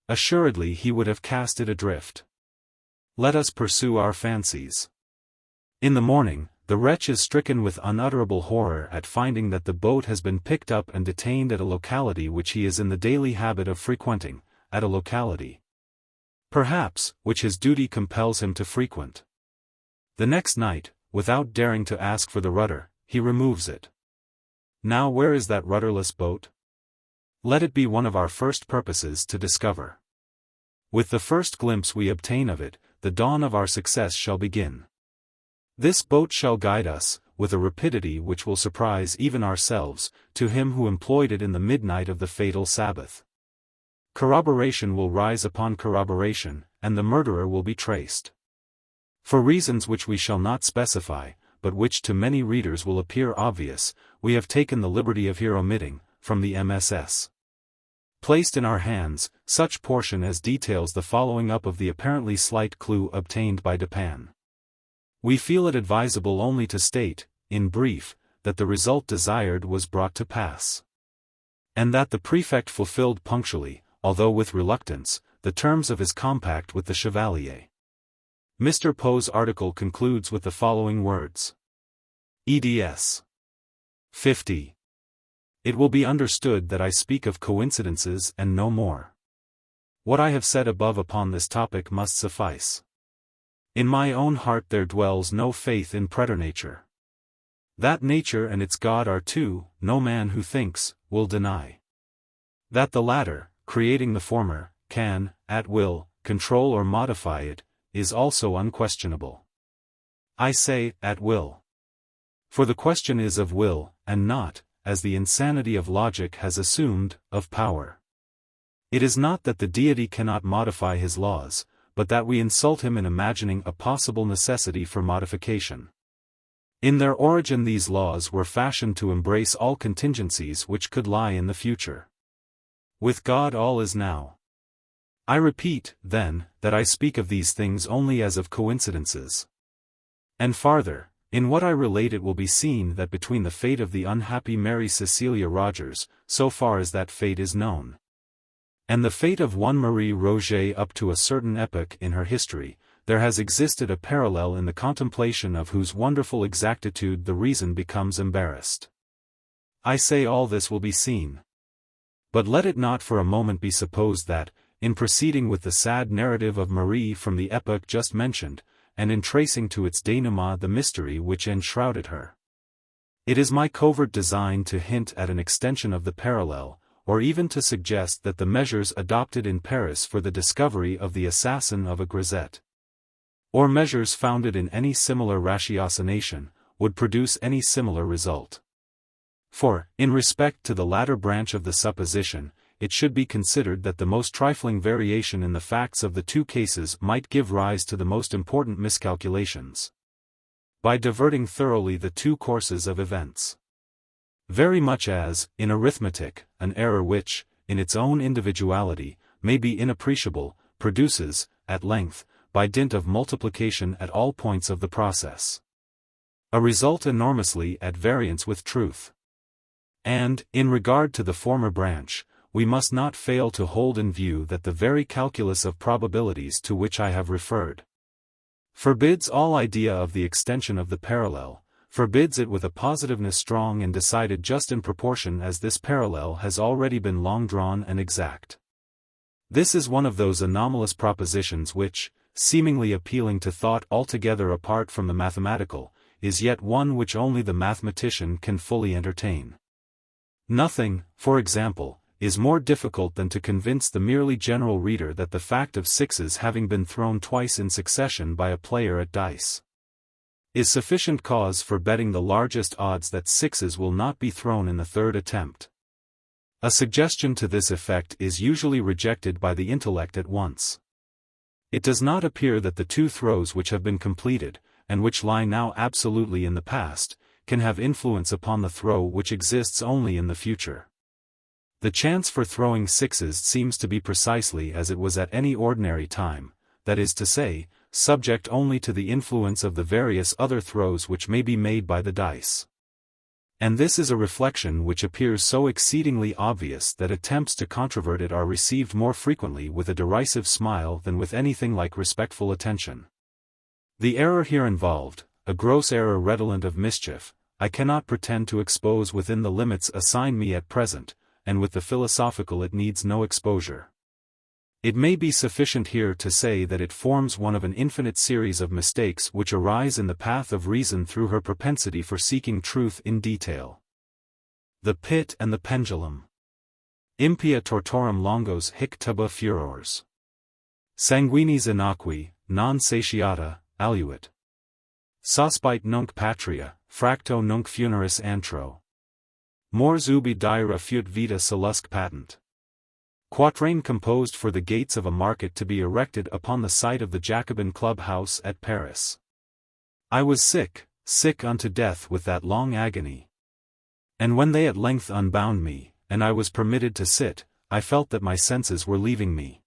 Assuredly he would have cast it adrift. Let us pursue our fancies. In the morning, the wretch is stricken with unutterable horror at finding that the boat has been picked up and detained at a locality which he is in the daily habit of frequenting, at a locality, perhaps, which his duty compels him to frequent. The next night, without daring to ask for the rudder, he removes it. Now where is that rudderless boat? Let it be one of our first purposes to discover. With the first glimpse we obtain of it, the dawn of our success shall begin. This boat shall guide us, with a rapidity which will surprise even ourselves, to him who employed it in the midnight of the fatal Sabbath. Corroboration will rise upon corroboration, and the murderer will be traced. For reasons which we shall not specify, but which to many readers will appear obvious, we have taken the liberty of here omitting, from the MSS. Placed in our hands, such portion as details the following up of the apparently slight clue obtained by Dupin. We feel it advisable only to state, in brief, that the result desired was brought to pass. And that the prefect fulfilled punctually, although with reluctance, the terms of his compact with the Chevalier. Mr. Poe's article concludes with the following words. Eds. 50. It will be understood that I speak of coincidences and no more. What I have said above upon this topic must suffice. In my own heart there dwells no faith in preternature. That nature and its God are two, no man who thinks, will deny. That the latter, creating the former, can, at will, control or modify it, is also unquestionable. I say, at will. For the question is of will, and not, as the insanity of logic has assumed, of power. It is not that the deity cannot modify his laws, but that we insult him in imagining a possible necessity for modification. In their origin these laws were fashioned to embrace all contingencies which could lie in the future. With God all is now. I repeat, then, that I speak of these things only as of coincidences. And farther, in what I relate it will be seen that between the fate of the unhappy Mary Cecilia Rogers, so far as that fate is known, and the fate of one Marie Rogêt up to a certain epoch in her history, there has existed a parallel in the contemplation of whose wonderful exactitude the reason becomes embarrassed. I say all this will be seen. But let it not for a moment be supposed that, in proceeding with the sad narrative of Marie from the epoch just mentioned, and in tracing to its denouement the mystery which enshrouded her, it is my covert design to hint at an extension of the parallel, or even to suggest that the measures adopted in Paris for the discovery of the assassin of a grisette, or measures founded in any similar ratiocination, would produce any similar result. For, in respect to the latter branch of the supposition, it should be considered that the most trifling variation in the facts of the two cases might give rise to the most important miscalculations, by diverting thoroughly the two courses of events. Very much as, in arithmetic, an error which, in its own individuality, may be inappreciable, produces, at length, by dint of multiplication at all points of the process, a result enormously at variance with truth. And, in regard to the former branch, we must not fail to hold in view that the very calculus of probabilities to which I have referred forbids all idea of the extension of the parallel, forbids it with a positiveness strong and decided just in proportion as this parallel has already been long drawn and exact. This is one of those anomalous propositions which, seemingly appealing to thought altogether apart from the mathematical, is yet one which only the mathematician can fully entertain. Nothing, for example, is more difficult than to convince the merely general reader that the fact of sixes having been thrown twice in succession by a player at dice is sufficient cause for betting the largest odds that sixes will not be thrown in the third attempt. A suggestion to this effect is usually rejected by the intellect at once. It does not appear that the two throws which have been completed, and which lie now absolutely in the past, can have influence upon the throw which exists only in the future. The chance for throwing sixes seems to be precisely as it was at any ordinary time, that is to say, subject only to the influence of the various other throws which may be made by the dice. And this is a reflection which appears so exceedingly obvious that attempts to controvert it are received more frequently with a derisive smile than with anything like respectful attention. The error here involved, a gross error redolent of mischief, I cannot pretend to expose within the limits assigned me at present, and with the philosophical it needs no exposure. It may be sufficient here to say that it forms one of an infinite series of mistakes which arise in the path of reason through her propensity for seeking truth in detail. The pit and the pendulum. Impia tortorum longos hic tuba furors. Sanguinis innocui, non satiata, aluit. Sospite nunc patria, fracto nunc funeris antro. Mors ubi dira fut vita salusque patent. Quatrain composed for the gates of a market to be erected upon the site of the Jacobin Club House at Paris. I was sick, sick unto death with that long agony. And when they at length unbound me, and I was permitted to sit, I felt that my senses were leaving me.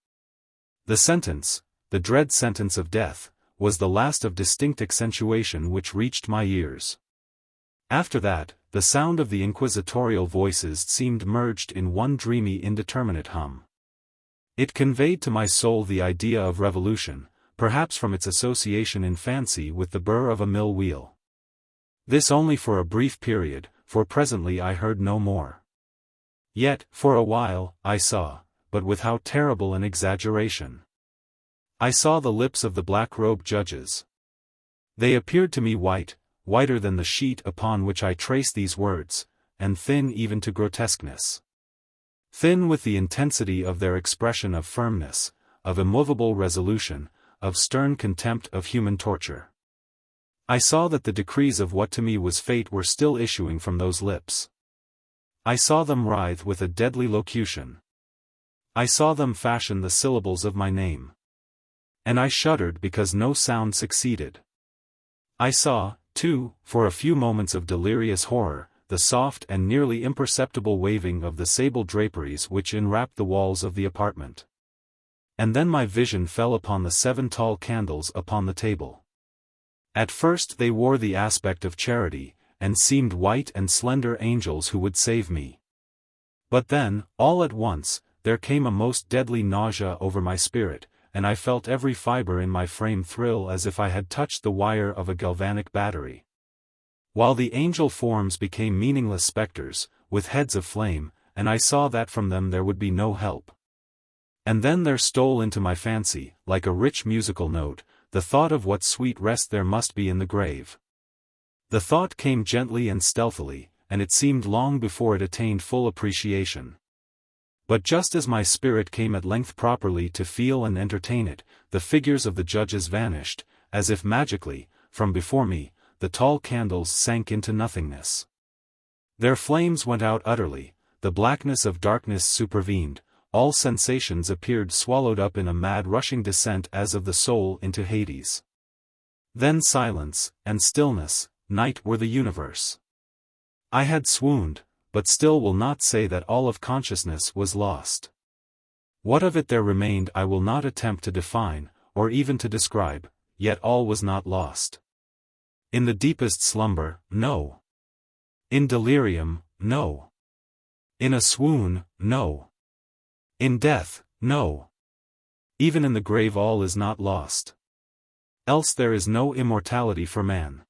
The sentence, the dread sentence of death, was the last of distinct accentuation which reached my ears. After that, the sound of the inquisitorial voices seemed merged in one dreamy indeterminate hum. It conveyed to my soul the idea of revolution, perhaps from its association in fancy with the burr of a mill wheel. This only for a brief period, for presently I heard no more. Yet, for a while, I saw, but with how terrible an exaggeration. I saw the lips of the black-robed judges. They appeared to me white, whiter than the sheet upon which I trace these words, and thin even to grotesqueness. Thin with the intensity of their expression of firmness, of immovable resolution, of stern contempt of human torture. I saw that the decrees of what to me was fate were still issuing from those lips. I saw them writhe with a deadly locution. I saw them fashion the syllables of my name. And I shuddered because no sound succeeded. I saw, too, for a few moments of delirious horror, the soft and nearly imperceptible waving of the sable draperies which enwrapped the walls of the apartment. And then my vision fell upon the 7 tall candles upon the table. At first they wore the aspect of charity, and seemed white and slender angels who would save me. But then, all at once, there came a most deadly nausea over my spirit, and I felt every fiber in my frame thrill as if I had touched the wire of a galvanic battery. While the angel forms became meaningless specters, with heads of flame, and I saw that from them there would be no help. And then there stole into my fancy, like a rich musical note, the thought of what sweet rest there must be in the grave. The thought came gently and stealthily, and it seemed long before it attained full appreciation. But just as my spirit came at length properly to feel and entertain it, the figures of the judges vanished, as if magically, from before me, the tall candles sank into nothingness. Their flames went out utterly, the blackness of darkness supervened, all sensations appeared swallowed up in a mad rushing descent as of the soul into Hades. Then silence, and stillness, night were the universe. I had swooned, but still will not say that all of consciousness was lost. What of it there remained I will not attempt to define, or even to describe, yet all was not lost. In the deepest slumber, no. In delirium, no. In a swoon, no. In death, no. Even in the grave all is not lost. Else there is no immortality for man.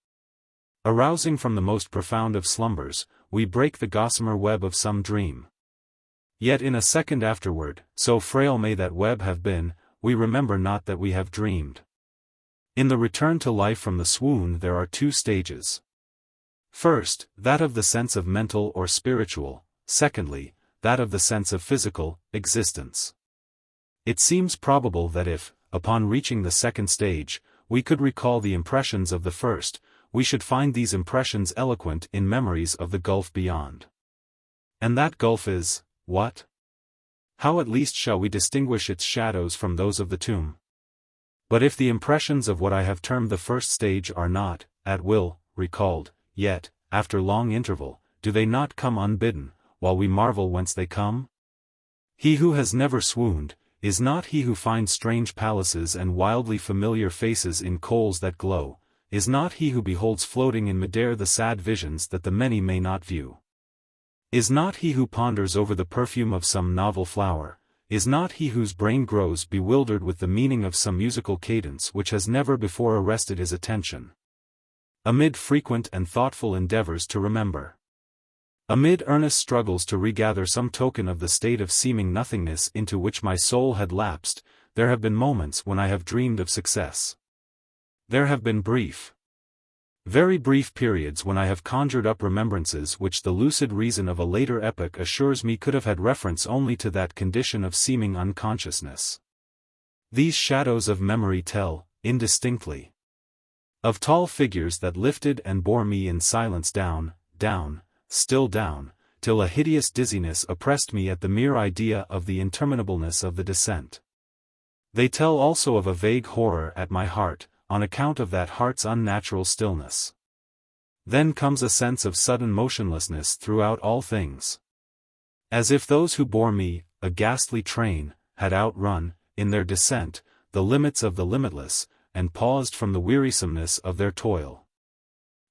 Arousing from the most profound of slumbers, we break the gossamer web of some dream. Yet in a second afterward, so frail may that web have been, we remember not that we have dreamed. In the return to life from the swoon there are 2 stages. First, that of the sense of mental or spiritual, secondly, that of the sense of physical existence. It seems probable that if, upon reaching the second stage, we could recall the impressions of the first, we should find these impressions eloquent in memories of the gulf beyond. And that gulf is, what? How at least shall we distinguish its shadows from those of the tomb? But if the impressions of what I have termed the first stage are not, at will, recalled, yet, after long interval, do they not come unbidden, while we marvel whence they come? He who has never swooned, is not he who finds strange palaces and wildly familiar faces in coals that glow, is not he who beholds floating in midair the sad visions that the many may not view. Is not he who ponders over the perfume of some novel flower, is not he whose brain grows bewildered with the meaning of some musical cadence which has never before arrested his attention. Amid frequent and thoughtful endeavors to remember. Amid earnest struggles to regather some token of the state of seeming nothingness into which my soul had lapsed, there have been moments when I have dreamed of success. There have been brief Very brief periods when I have conjured up remembrances which the lucid reason of a later epoch assures me could have had reference only to that condition of seeming unconsciousness. These shadows of memory tell, indistinctly, of tall figures that lifted and bore me in silence down, down, still down, till a hideous dizziness oppressed me at the mere idea of the interminableness of the descent. They tell also of a vague horror at my heart, on account of that heart's unnatural stillness. Then comes a sense of sudden motionlessness throughout all things. As if those who bore me, a ghastly train, had outrun, in their descent, the limits of the limitless, and paused from the wearisomeness of their toil.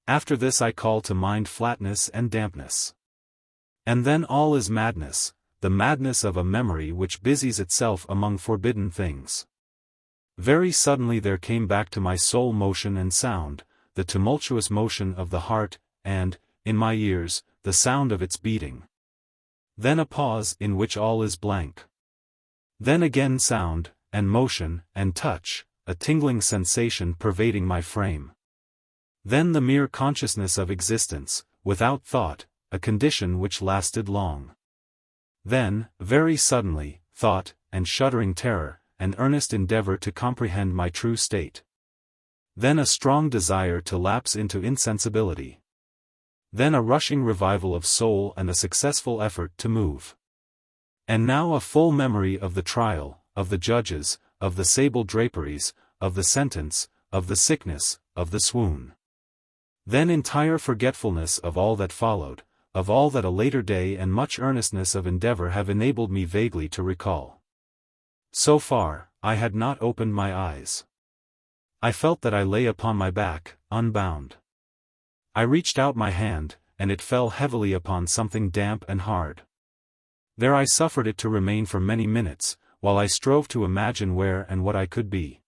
After this I call to mind flatness and dampness. And then all is madness, the madness of a memory which busies itself among forbidden things. Very suddenly there came back to my soul motion and sound, the tumultuous motion of the heart, and, in my ears, the sound of its beating. Then a pause in which all is blank. Then again sound, and motion, and touch, a tingling sensation pervading my frame. Then the mere consciousness of existence, without thought, a condition which lasted long. Then, very suddenly, thought, and shuddering terror, an earnest endeavor to comprehend my true state. Then a strong desire to lapse into insensibility. Then a rushing revival of soul and a successful effort to move. And now a full memory of the trial, of the judges, of the sable draperies, of the sentence, of the sickness, of the swoon. Then entire forgetfulness of all that followed, of all that a later day and much earnestness of endeavor have enabled me vaguely to recall. So far, I had not opened my eyes. I felt that I lay upon my back, unbound. I reached out my hand, and it fell heavily upon something damp and hard. There I suffered it to remain for many minutes, while I strove to imagine where and what I could be.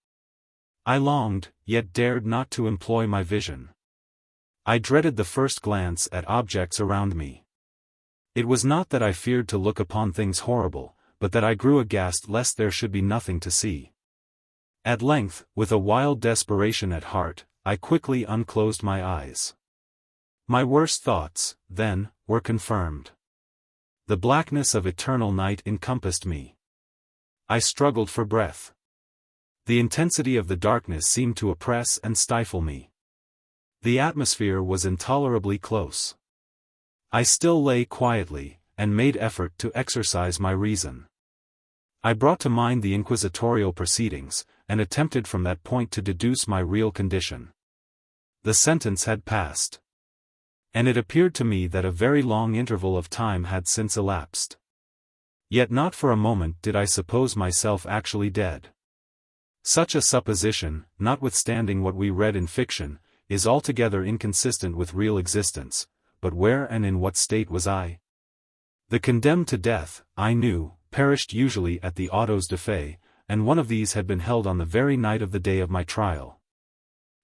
I longed, yet dared not to employ my vision. I dreaded the first glance at objects around me. It was not that I feared to look upon things horrible, but that I grew aghast lest there should be nothing to see. At length, with a wild desperation at heart, I quickly unclosed my eyes. My worst thoughts, then, were confirmed. The blackness of eternal night encompassed me. I struggled for breath. The intensity of the darkness seemed to oppress and stifle me. The atmosphere was intolerably close. I still lay quietly, and made effort to exercise my reason. I brought to mind the inquisitorial proceedings, and attempted from that point to deduce my real condition. The sentence had passed. And it appeared to me that a very long interval of time had since elapsed. Yet not for a moment did I suppose myself actually dead. Such a supposition, notwithstanding what we read in fiction, is altogether inconsistent with real existence, but where and in what state was I? The condemned to death, I knew, perished usually at the autos de fe, and one of these had been held on the very night of the day of my trial.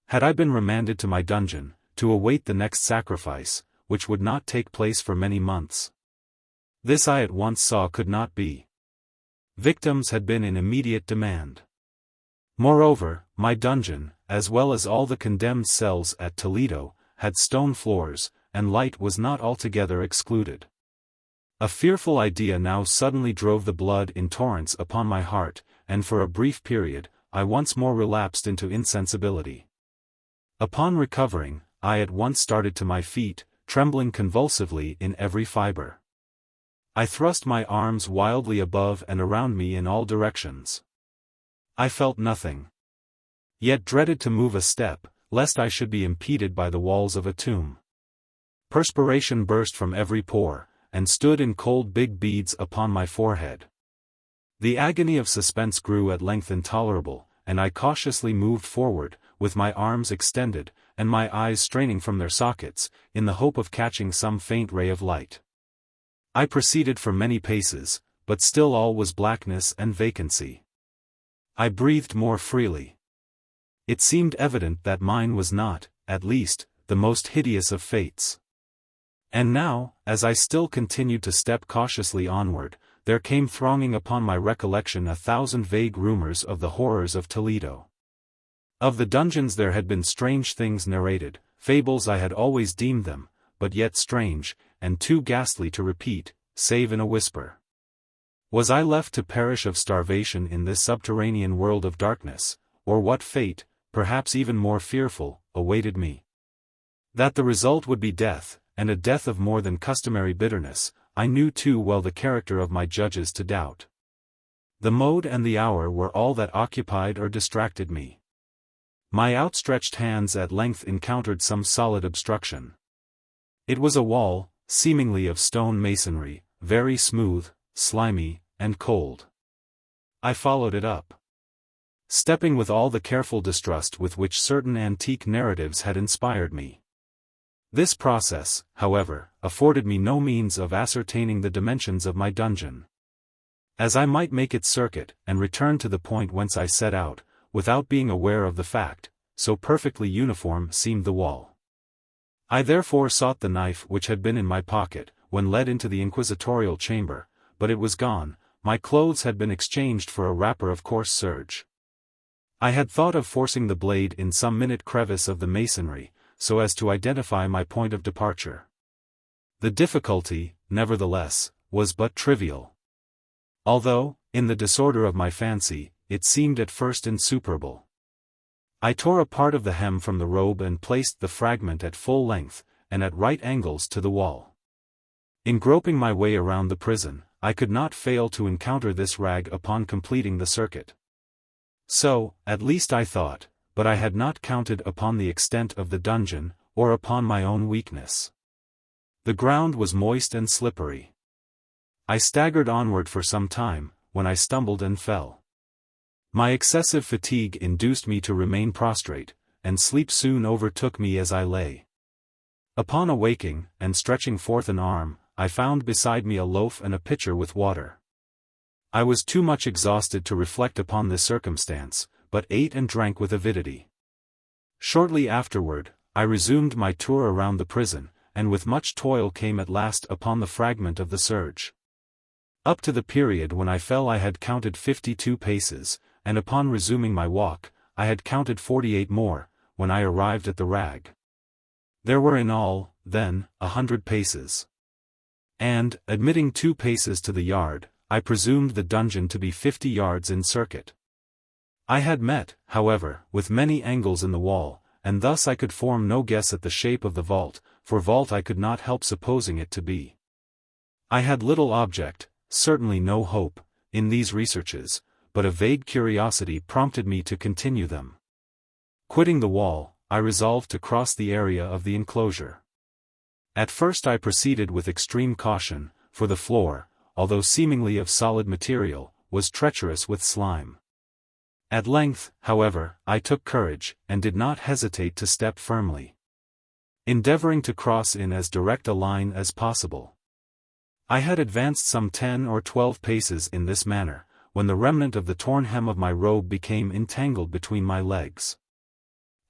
Had I been remanded to my dungeon, to await the next sacrifice, which would not take place for many months? This I at once saw could not be. Victims had been in immediate demand. Moreover, my dungeon, as well as all the condemned cells at Toledo, had stone floors, and light was not altogether excluded. A fearful idea now suddenly drove the blood in torrents upon my heart, and for a brief period, I once more relapsed into insensibility. Upon recovering, I at once started to my feet, trembling convulsively in every fiber. I thrust my arms wildly above and around me in all directions. I felt nothing. Yet dreaded to move a step, lest I should be impeded by the walls of a tomb. Perspiration burst from every pore, and stood in cold big beads upon my forehead. The agony of suspense grew at length intolerable, and I cautiously moved forward, with my arms extended, and my eyes straining from their sockets, in the hope of catching some faint ray of light. I proceeded for many paces, but still all was blackness and vacancy. I breathed more freely. It seemed evident that mine was not, at least, the most hideous of fates. And now, as I still continued to step cautiously onward, there came thronging upon my recollection 1,000 vague rumors of the horrors of Toledo. Of the dungeons there had been strange things narrated, fables I had always deemed them, but yet strange, and too ghastly to repeat, save in a whisper. Was I left to perish of starvation in this subterranean world of darkness, or what fate, perhaps even more fearful, awaited me? That the result would be death, and a death of more than customary bitterness, I knew too well the character of my judges to doubt. The mode and the hour were all that occupied or distracted me. My outstretched hands at length encountered some solid obstruction. It was a wall, seemingly of stone masonry, very smooth, slimy, and cold. I followed it up, stepping with all the careful distrust with which certain antique narratives had inspired me. This process, however, afforded me no means of ascertaining the dimensions of my dungeon. As I might make its circuit, and return to the point whence I set out, without being aware of the fact, so perfectly uniform seemed the wall. I therefore sought the knife which had been in my pocket, when led into the inquisitorial chamber, but it was gone. My clothes had been exchanged for a wrapper of coarse serge. I had thought of forcing the blade in some minute crevice of the masonry, so as to identify my point of departure. The difficulty, nevertheless, was but trivial. Although, in the disorder of my fancy, it seemed at first insuperable. I tore a part of the hem from the robe and placed the fragment at full length, and at right angles to the wall. In groping my way around the prison, I could not fail to encounter this rag upon completing the circuit. So, at least I thought, but I had not counted upon the extent of the dungeon, or upon my own weakness. The ground was moist and slippery. I staggered onward for some time, when I stumbled and fell. My excessive fatigue induced me to remain prostrate, and sleep soon overtook me as I lay. Upon awaking, and stretching forth an arm, I found beside me a loaf and a pitcher with water. I was too much exhausted to reflect upon this circumstance, but ate and drank with avidity. Shortly afterward, I resumed my tour around the prison, and with much toil came at last upon the fragment of the serge. Up to the period when I fell I had counted 52 paces, and upon resuming my walk, I had counted 48 more, when I arrived at the rag. There were in all, then, 100 paces. And, admitting 2 paces to the yard, I presumed the dungeon to be 50 yards in circuit. I had met, however, with many angles in the wall, and thus I could form no guess at the shape of the vault, for vault I could not help supposing it to be. I had little object, certainly no hope, in these researches, but a vague curiosity prompted me to continue them. Quitting the wall, I resolved to cross the area of the enclosure. At first I proceeded with extreme caution, for the floor, although seemingly of solid material, was treacherous with slime. At length, however, I took courage, and did not hesitate to step firmly, endeavoring to cross in as direct a line as possible. I had advanced some 10 or 12 paces in this manner, when the remnant of the torn hem of my robe became entangled between my legs.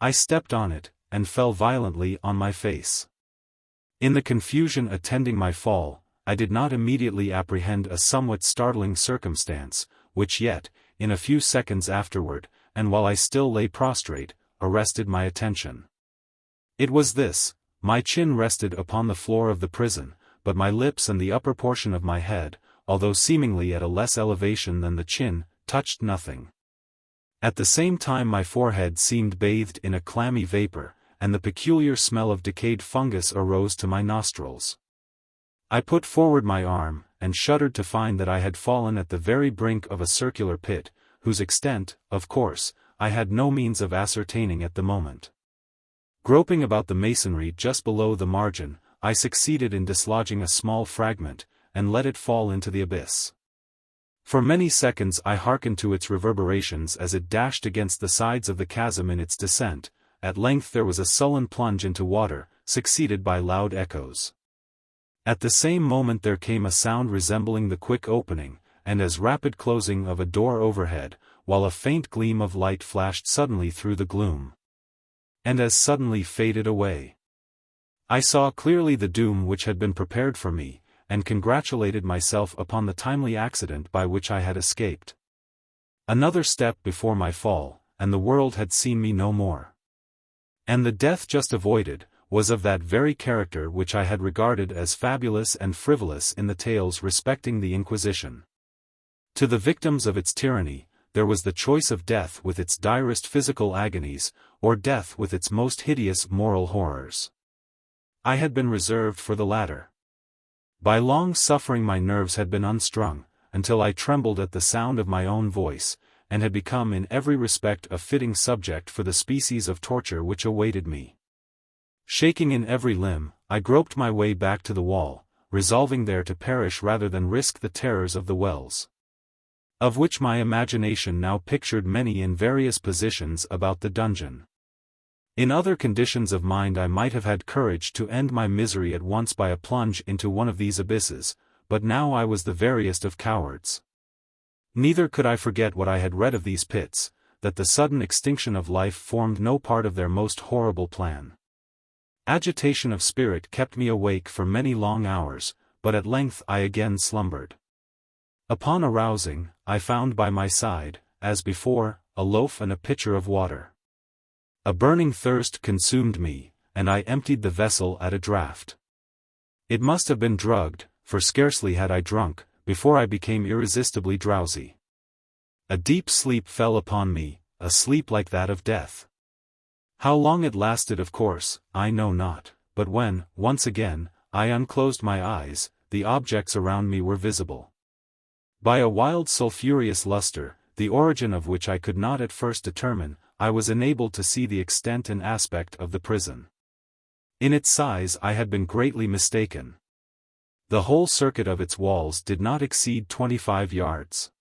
I stepped on it, and fell violently on my face. In the confusion attending my fall, I did not immediately apprehend a somewhat startling circumstance, which yet, in a few seconds afterward, and while I still lay prostrate, arrested my attention. It was this: my chin rested upon the floor of the prison, but my lips and the upper portion of my head, although seemingly at a less elevation than the chin, touched nothing. At the same time my forehead seemed bathed in a clammy vapor, and the peculiar smell of decayed fungus arose to my nostrils. I put forward my arm, and shuddered to find that I had fallen at the very brink of a circular pit, whose extent, of course, I had no means of ascertaining at the moment. Groping about the masonry just below the margin, I succeeded in dislodging a small fragment, and let it fall into the abyss. For many seconds I hearkened to its reverberations as it dashed against the sides of the chasm in its descent. At length there was a sullen plunge into water, succeeded by loud echoes. At the same moment there came a sound resembling the quick opening, and as rapid closing of a door overhead, while a faint gleam of light flashed suddenly through the gloom, and as suddenly faded away. I saw clearly the doom which had been prepared for me, and congratulated myself upon the timely accident by which I had escaped. Another step before my fall, and the world had seen me no more. And the death just avoided was of that very character which I had regarded as fabulous and frivolous in the tales respecting the Inquisition. To the victims of its tyranny, there was the choice of death with its direst physical agonies, or death with its most hideous moral horrors. I had been reserved for the latter. By long suffering my nerves had been unstrung, until I trembled at the sound of my own voice, and had become in every respect a fitting subject for the species of torture which awaited me. Shaking in every limb, I groped my way back to the wall, resolving there to perish rather than risk the terrors of the wells, of which my imagination now pictured many in various positions about the dungeon. In other conditions of mind I might have had courage to end my misery at once by a plunge into one of these abysses, but now I was the veriest of cowards. Neither could I forget what I had read of these pits, that the sudden extinction of life formed no part of their most horrible plan. Agitation of spirit kept me awake for many long hours, but at length I again slumbered. Upon arousing, I found by my side, as before, a loaf and a pitcher of water. A burning thirst consumed me, and I emptied the vessel at a draught. It must have been drugged, for scarcely had I drunk, before I became irresistibly drowsy. A deep sleep fell upon me, a sleep like that of death. How long it lasted, of course, I know not, but when, once again, I unclosed my eyes, the objects around me were visible. By a wild sulphureous luster, the origin of which I could not at first determine, I was enabled to see the extent and aspect of the prison. In its size I had been greatly mistaken. The whole circuit of its walls did not exceed 25 yards.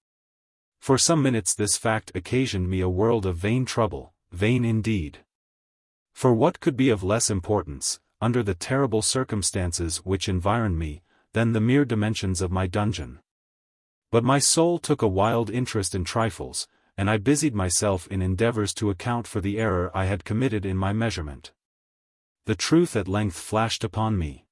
For some minutes this fact occasioned me a world of vain trouble, vain indeed. For what could be of less importance, under the terrible circumstances which environed me, than the mere dimensions of my dungeon? But my soul took a wild interest in trifles, and I busied myself in endeavors to account for the error I had committed in my measurement. The truth at length flashed upon me.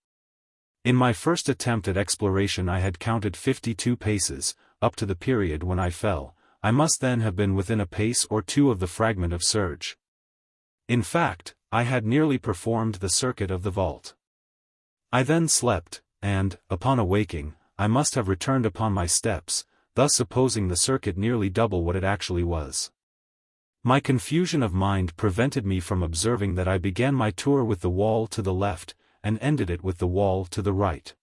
In my first attempt at exploration I had counted 52 paces, up to the period when I fell. I must then have been within a pace or two of the fragment of serge. In fact, I had nearly performed the circuit of the vault. I then slept, and, upon awaking, I must have returned upon my steps, thus supposing the circuit nearly double what it actually was. My confusion of mind prevented me from observing that I began my tour with the wall to the left, and ended it with the wall to the right.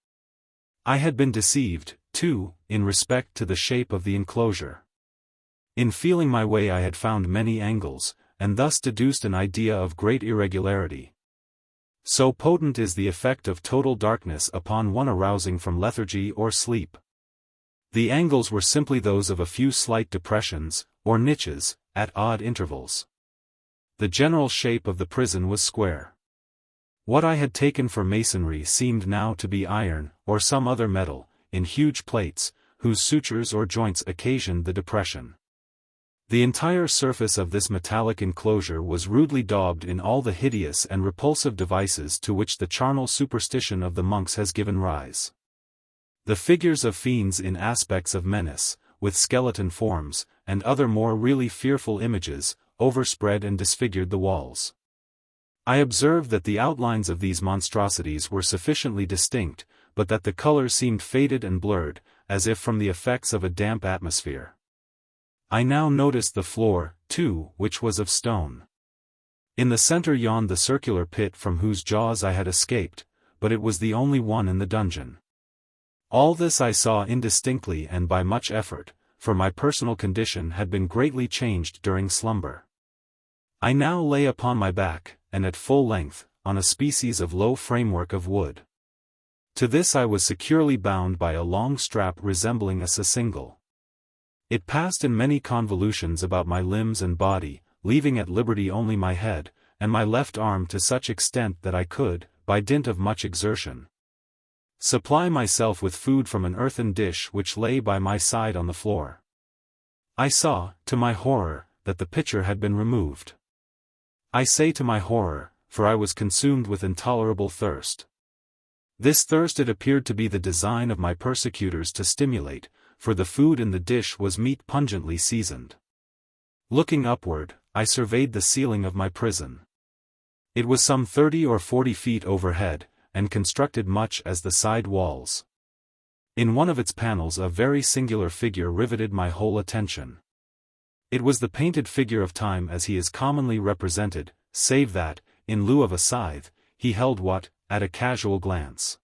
I had been deceived, too, in respect to the shape of the enclosure. In feeling my way I had found many angles, and thus deduced an idea of great irregularity. So potent is the effect of total darkness upon one arousing from lethargy or sleep. The angles were simply those of a few slight depressions, or niches, at odd intervals. The general shape of the prison was square. What I had taken for masonry seemed now to be iron, or some other metal, in huge plates, whose sutures or joints occasioned the depression. The entire surface of this metallic enclosure was rudely daubed in all the hideous and repulsive devices to which the charnel superstition of the monks has given rise. The figures of fiends in aspects of menace, with skeleton forms, and other more really fearful images, overspread and disfigured the walls. I observed that the outlines of these monstrosities were sufficiently distinct, but that the color seemed faded and blurred, as if from the effects of a damp atmosphere. I now noticed the floor, too, which was of stone. In the center yawned the circular pit from whose jaws I had escaped, but it was the only one in the dungeon. All this I saw indistinctly and by much effort, for my personal condition had been greatly changed during slumber. I now lay upon my back, and at full length, on a species of low framework of wood. To this I was securely bound by a long strap resembling a sissingle. It passed in many convolutions about my limbs and body, leaving at liberty only my head, and my left arm to such extent that I could, by dint of much exertion, supply myself with food from an earthen dish which lay by my side on the floor. I saw, to my horror, that the pitcher had been removed. I say to my horror, for I was consumed with intolerable thirst. This thirst it appeared to be the design of my persecutors to stimulate, for the food in the dish was meat pungently seasoned. Looking upward, I surveyed the ceiling of my prison. It was some 30 or 40 feet overhead, and constructed much as the side walls. In one of its panels a very singular figure riveted my whole attention. It was the painted figure of Time as he is commonly represented, save that, in lieu of a scythe, he held what, at a casual glance,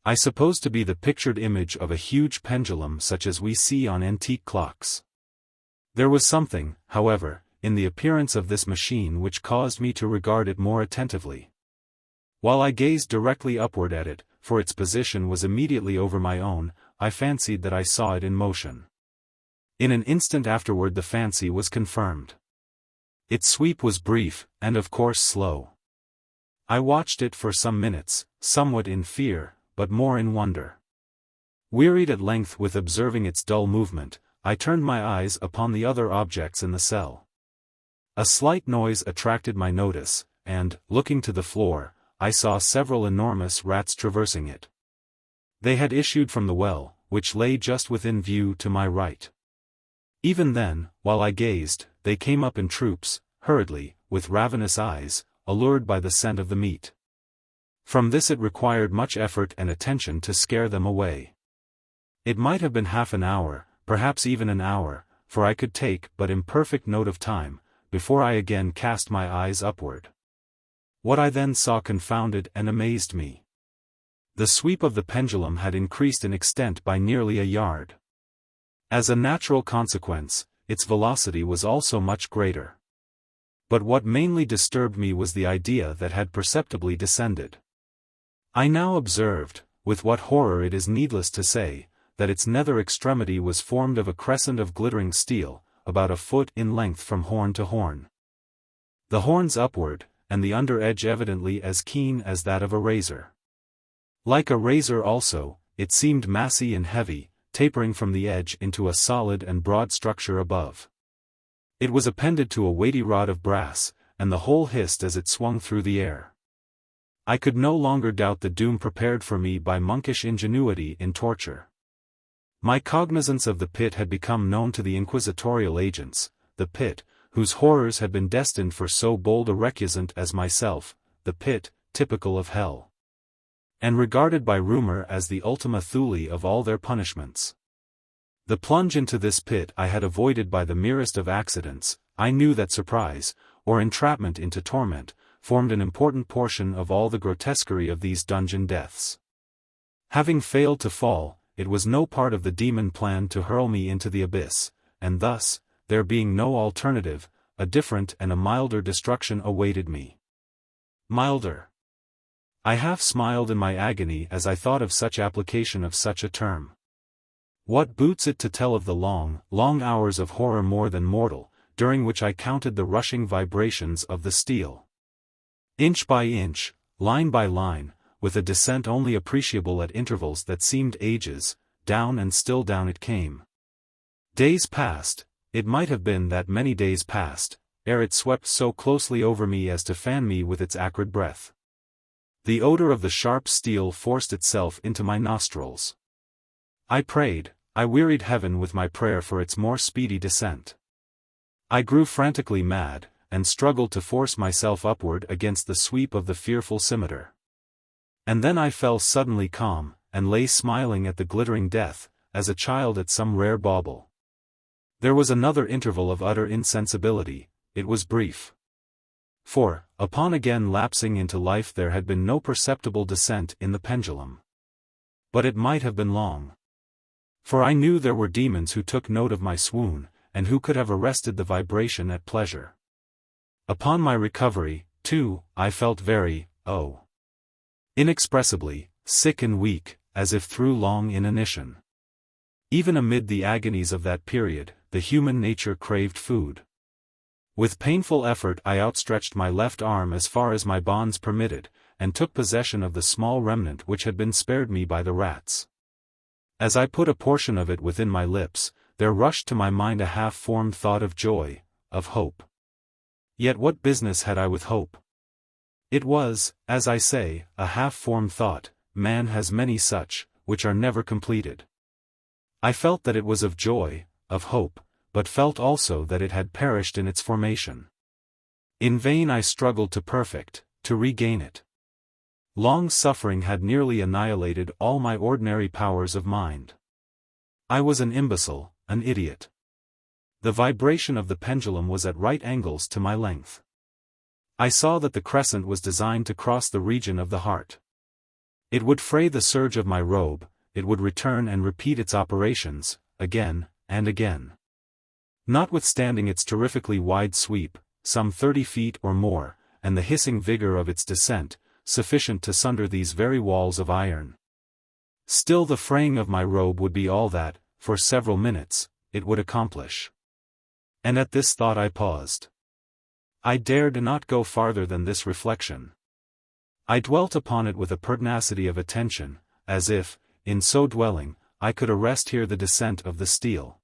I suppose to be the pictured image of a huge pendulum such as we see on antique clocks. There was something, however, in the appearance of this machine which caused me to regard it more attentively. While I gazed directly upward at it, for its position was immediately over my own, I fancied that I saw it in motion. In an instant afterward the fancy was confirmed. Its sweep was brief, and of course slow. I watched it for some minutes, somewhat in fear, but more in wonder. Wearied at length with observing its dull movement, I turned my eyes upon the other objects in the cell. A slight noise attracted my notice, and, looking to the floor, I saw several enormous rats traversing it. They had issued from the well, which lay just within view to my right. Even then, while I gazed, they came up in troops, hurriedly, with ravenous eyes, allured by the scent of the meat. From this it required much effort and attention to scare them away. It might have been half an hour, perhaps even an hour, for I could take but imperfect note of time, before I again cast my eyes upward. What I then saw confounded and amazed me. The sweep of the pendulum had increased in extent by nearly a yard. As a natural consequence, its velocity was also much greater. But what mainly disturbed me was the idea that had perceptibly descended. I now observed, with what horror it is needless to say, that its nether extremity was formed of a crescent of glittering steel, about a foot in length from horn to horn. The horns upward, and the under edge evidently as keen as that of a razor. Like a razor also, it seemed massy and heavy, tapering from the edge into a solid and broad structure above. It was appended to a weighty rod of brass, and the whole hissed as it swung through the air. I could no longer doubt the doom prepared for me by monkish ingenuity in torture. My cognizance of the pit had become known to the inquisitorial agents, the pit, whose horrors had been destined for so bold a recusant as myself, the pit, typical of hell, and regarded by rumor as the ultima thule of all their punishments. The plunge into this pit I had avoided by the merest of accidents. I knew that surprise, or entrapment into torment, formed an important portion of all the grotesquerie of these dungeon deaths. Having failed to fall, it was no part of the demon plan to hurl me into the abyss, and thus, there being no alternative, a different and a milder destruction awaited me. Milder. I half smiled in my agony as I thought of such application of such a term. What boots it to tell of the long, long hours of horror more than mortal, during which I counted the rushing vibrations of the steel. Inch by inch, line by line, with a descent only appreciable at intervals that seemed ages, down and still down it came. Days passed, it might have been that many days passed, ere it swept so closely over me as to fan me with its acrid breath. The odor of the sharp steel forced itself into my nostrils. I prayed, I wearied heaven with my prayer for its more speedy descent. I grew frantically mad, and struggled to force myself upward against the sweep of the fearful scimitar. And then I fell suddenly calm, and lay smiling at the glittering death, as a child at some rare bauble. There was another interval of utter insensibility. It was brief. For, upon again lapsing into life there had been no perceptible descent in the pendulum. But it might have been long. For I knew there were demons who took note of my swoon, and who could have arrested the vibration at pleasure. Upon my recovery, too, I felt very, inexpressibly, sick and weak, as if through long inanition. Even amid the agonies of that period, the human nature craved food. With painful effort I outstretched my left arm as far as my bonds permitted, and took possession of the small remnant which had been spared me by the rats. As I put a portion of it within my lips, there rushed to my mind a half-formed thought of joy, of hope. Yet what business had I with hope? It was, as I say, a half-formed thought. Man has many such, which are never completed. I felt that it was of joy, of hope, but felt also that it had perished in its formation. In vain I struggled to regain it. Long suffering had nearly annihilated all my ordinary powers of mind. I was an imbecile, an idiot. The vibration of the pendulum was at right angles to my length. I saw that the crescent was designed to cross the region of the heart. It would fray the serge of my robe, it would return and repeat its operations, again and again. Notwithstanding its terrifically wide sweep, some 30 feet or more, and the hissing vigor of its descent, sufficient to sunder these very walls of iron. Still the fraying of my robe would be all that, for several minutes, it would accomplish. And at this thought I paused. I dared not go farther than this reflection. I dwelt upon it with a pertinacity of attention, as if, in so dwelling, I could arrest here the descent of the steel.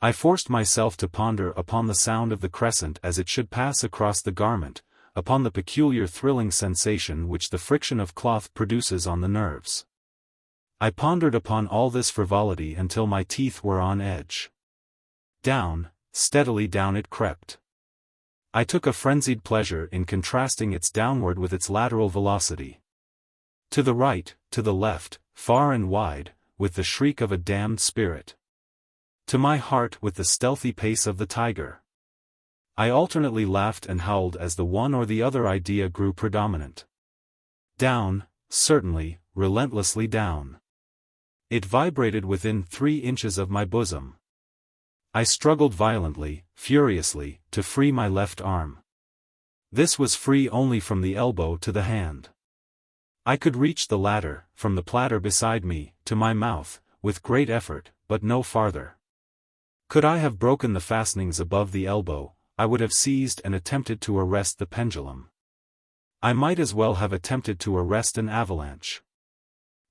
I forced myself to ponder upon the sound of the crescent as it should pass across the garment, upon the peculiar thrilling sensation which the friction of cloth produces on the nerves. I pondered upon all this frivolity until my teeth were on edge. Down, steadily down it crept. I took a frenzied pleasure in contrasting its downward with its lateral velocity. To the right, to the left, far and wide, with the shriek of a damned spirit. To my heart with the stealthy pace of the tiger. I alternately laughed and howled as the one or the other idea grew predominant. Down, certainly, relentlessly down. It vibrated within 3 inches of my bosom. I struggled violently, furiously, to free my left arm. This was free only from the elbow to the hand. I could reach the latter, from the platter beside me, to my mouth, with great effort, but no farther. Could I have broken the fastenings above the elbow, I would have seized and attempted to arrest the pendulum. I might as well have attempted to arrest an avalanche.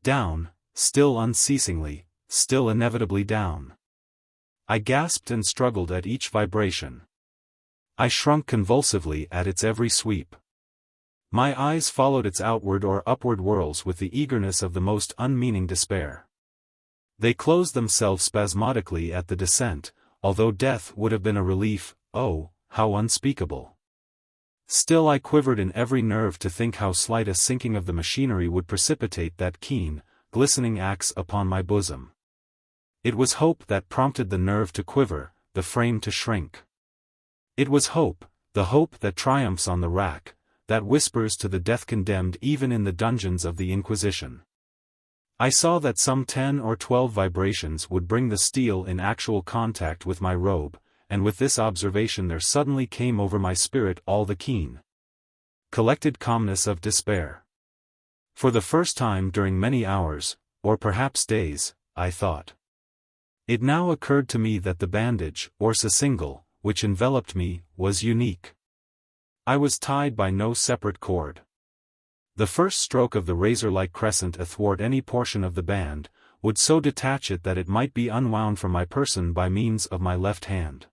Down, still unceasingly, still inevitably down. I gasped and struggled at each vibration. I shrunk convulsively at its every sweep. My eyes followed its outward or upward whirls with the eagerness of the most unmeaning despair. They closed themselves spasmodically at the descent, although death would have been a relief, oh, how unspeakable. Still I quivered in every nerve to think how slight a sinking of the machinery would precipitate that keen, glistening axe upon my bosom. It was hope that prompted the nerve to quiver, the frame to shrink. It was hope, the hope that triumphs on the rack, that whispers to the death-condemned even in the dungeons of the Inquisition. I saw that some 10 or 12 vibrations would bring the steel in actual contact with my robe, and with this observation there suddenly came over my spirit all the keen, collected calmness of despair. For the first time during many hours, or perhaps days, I thought. It now occurred to me that the bandage, or sacingle, which enveloped me, was unique. I was tied by no separate cord. The first stroke of the razor-like crescent athwart any portion of the band, would so detach it that it might be unwound from my person by means of my left hand.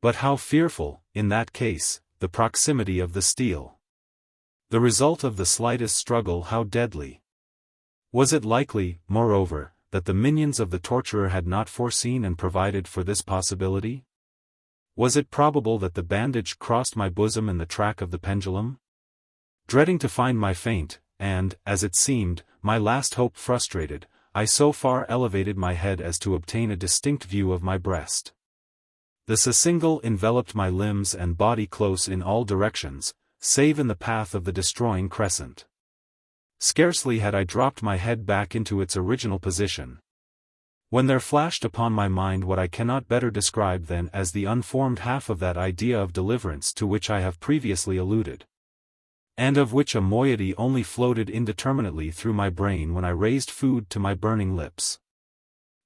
But how fearful, in that case, the proximity of the steel. The result of the slightest struggle how deadly. Was it likely, moreover, that the minions of the torturer had not foreseen and provided for this possibility? Was it probable that the bandage crossed my bosom in the track of the pendulum? Dreading to find my feint, and, as it seemed, my last hope frustrated, I so far elevated my head as to obtain a distinct view of my breast. The sacingle enveloped my limbs and body close in all directions, save in the path of the destroying crescent. Scarcely had I dropped my head back into its original position, when there flashed upon my mind what I cannot better describe than as the unformed half of that idea of deliverance to which I have previously alluded, and of which a moiety only floated indeterminately through my brain when I raised food to my burning lips.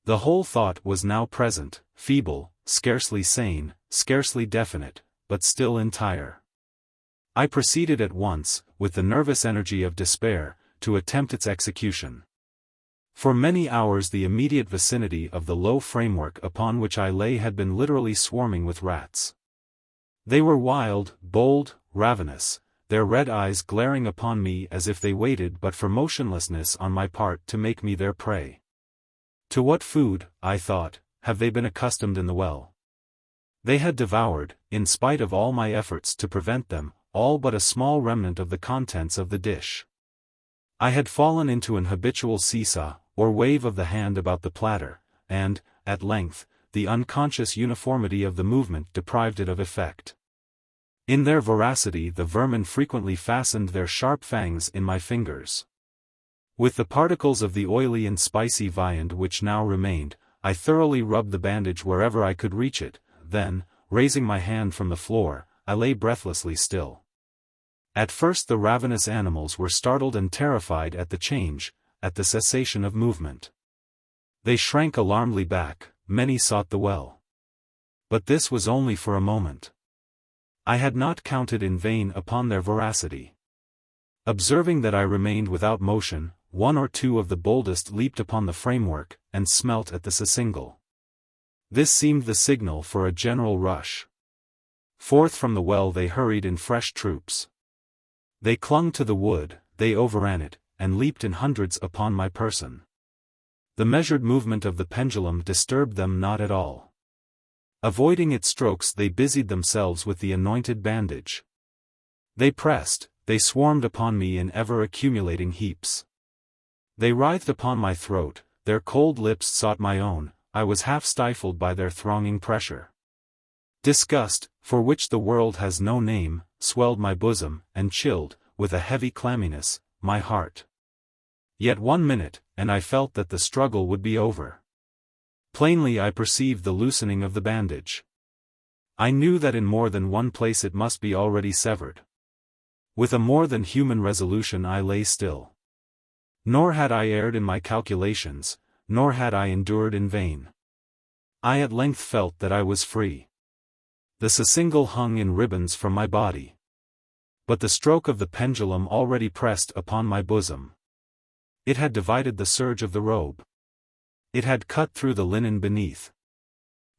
The whole thought was now present, feeble, scarcely sane, scarcely definite, but still entire. I proceeded at once, with the nervous energy of despair, to attempt its execution. For many hours the immediate vicinity of the low framework upon which I lay had been literally swarming with rats. They were wild, bold, ravenous, their red eyes glaring upon me as if they waited but for motionlessness on my part to make me their prey. To what food, I thought, have they been accustomed in the well? They had devoured, in spite of all my efforts to prevent them, all but a small remnant of the contents of the dish. I had fallen into an habitual seesaw, or wave of the hand about the platter, and, at length, the unconscious uniformity of the movement deprived it of effect. In their voracity the vermin frequently fastened their sharp fangs in my fingers. With the particles of the oily and spicy viand which now remained, I thoroughly rubbed the bandage wherever I could reach it, then, raising my hand from the floor, I lay breathlessly still. At first the ravenous animals were startled and terrified at the change, at the cessation of movement. They shrank alarmedly back, many sought the well. But this was only for a moment. I had not counted in vain upon their voracity. Observing that I remained without motion, one or two of the boldest leaped upon the framework, and smelt at the sissingle. This seemed the signal for a general rush. Forth from the well they hurried in fresh troops. They clung to the wood, they overran it, and leaped in hundreds upon my person. The measured movement of the pendulum disturbed them not at all. Avoiding its strokes they busied themselves with the anointed bandage. They pressed, they swarmed upon me in ever-accumulating heaps. They writhed upon my throat, their cold lips sought my own, I was half stifled by their thronging pressure. Disgust, for which the world has no name, swelled my bosom, and chilled, with a heavy clamminess, my heart. Yet 1 minute, and I felt that the struggle would be over. Plainly I perceived the loosening of the bandage. I knew that in more than one place it must be already severed. With a more than human resolution I lay still. Nor had I erred in my calculations, nor had I endured in vain. I at length felt that I was free. The sissingle hung in ribbons from my body. But the stroke of the pendulum already pressed upon my bosom. It had divided the serge of the robe. It had cut through the linen beneath.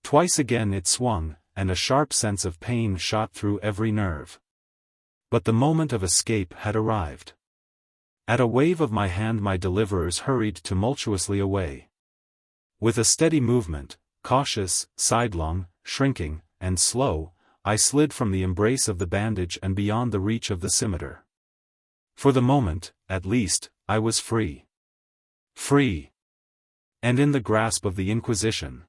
Twice again it swung, and a sharp sense of pain shot through every nerve. But the moment of escape had arrived. At a wave of my hand my deliverers hurried tumultuously away. With a steady movement, cautious, sidelong, shrinking, and slow, I slid from the embrace of the bandage and beyond the reach of the scimitar. For the moment, at least, I was free. Free. And in the grasp of the Inquisition.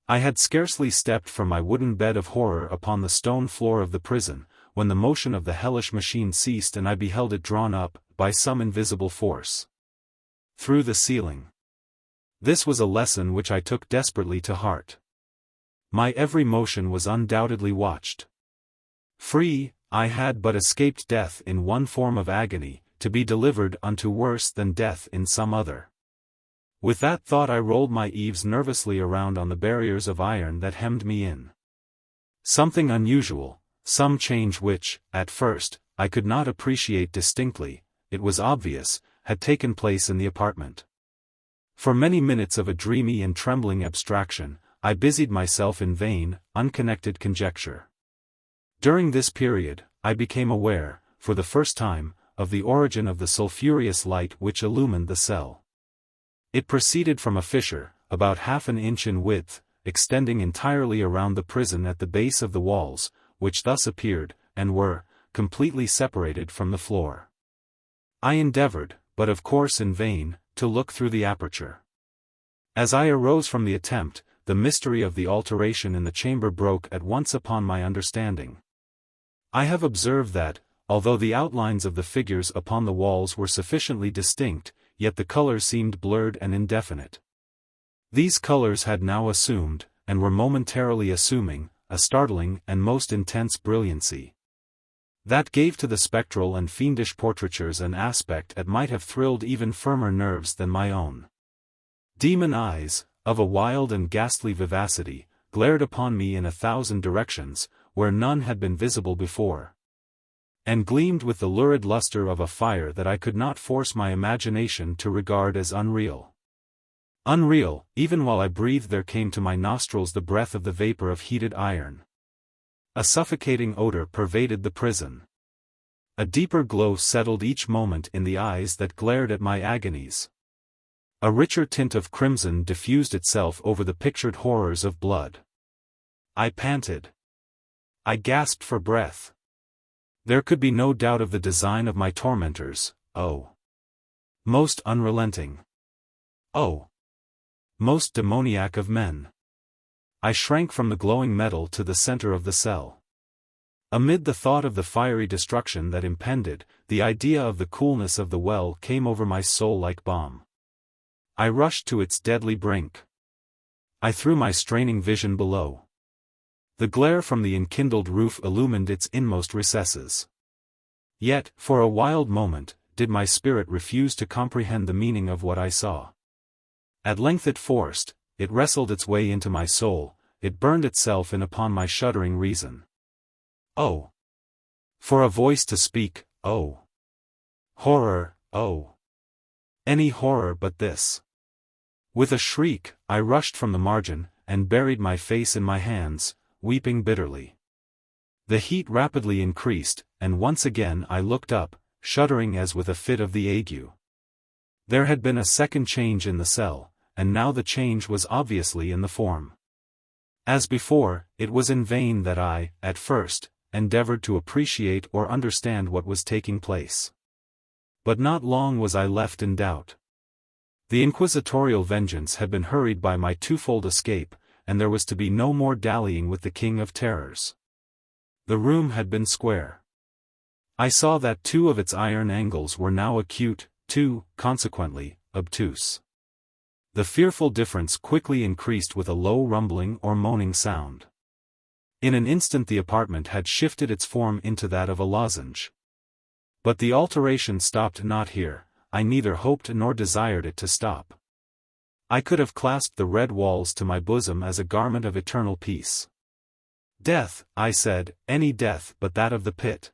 I had scarcely stepped from my wooden bed of horror upon the stone floor of the prison, when the motion of the hellish machine ceased and I beheld it drawn up, by some invisible force, through the ceiling. This was a lesson which I took desperately to heart. My every motion was undoubtedly watched. Free, I had but escaped death in one form of agony, to be delivered unto worse than death in some other. With that thought I rolled my eaves nervously around on the barriers of iron that hemmed me in. Something unusual, some change which, at first, I could not appreciate distinctly, it was obvious, had taken place in the apartment. For many minutes of a dreamy and trembling abstraction, I busied myself in vain, unconnected conjecture. During this period, I became aware, for the first time, of the origin of the sulphureous light which illumined the cell. It proceeded from a fissure, about half an inch in width, extending entirely around the prison at the base of the walls, which thus appeared, and were, completely separated from the floor. I endeavored, but of course in vain, to look through the aperture. As I arose from the attempt, the mystery of the alteration in the chamber broke at once upon my understanding. I have observed that, although the outlines of the figures upon the walls were sufficiently distinct, yet the colors seemed blurred and indefinite. These colors had now assumed, and were momentarily assuming, a startling and most intense brilliancy. That gave to the spectral and fiendish portraitures an aspect that might have thrilled even firmer nerves than my own. Demon eyes, of a wild and ghastly vivacity, glared upon me in 1,000 directions, where none had been visible before, and gleamed with the lurid luster of a fire that I could not force my imagination to regard as unreal. Unreal, even while I breathed there came to my nostrils the breath of the vapor of heated iron. A suffocating odor pervaded the prison. A deeper glow settled each moment in the eyes that glared at my agonies. A richer tint of crimson diffused itself over the pictured horrors of blood. I panted. I gasped for breath. There could be no doubt of the design of my tormentors, oh. Most unrelenting. Oh. Most demoniac of men. I shrank from the glowing metal to the center of the cell. Amid the thought of the fiery destruction that impended, the idea of the coolness of the well came over my soul like balm. I rushed to its deadly brink. I threw my straining vision below. The glare from the enkindled roof illumined its inmost recesses. Yet, for a wild moment, did my spirit refuse to comprehend the meaning of what I saw. At length it wrestled its way into my soul, it burned itself in upon my shuddering reason. Oh! For a voice to speak, oh! Horror, oh! Any horror but this. With a shriek, I rushed from the margin, and buried my face in my hands, weeping bitterly. The heat rapidly increased, and once again I looked up, shuddering as with a fit of the ague. There had been a second change in the cell, and now the change was obviously in the form. As before, it was in vain that I, at first, endeavored to appreciate or understand what was taking place. But not long was I left in doubt. The inquisitorial vengeance had been hurried by my twofold escape, and there was to be no more dallying with the King of Terrors. The room had been square. I saw that two of its iron angles were now acute, two, consequently, obtuse. The fearful difference quickly increased with a low rumbling or moaning sound. In an instant the apartment had shifted its form into that of a lozenge. But the alteration stopped not here, I neither hoped nor desired it to stop. I could have clasped the red walls to my bosom as a garment of eternal peace. Death, I said, any death but that of the pit.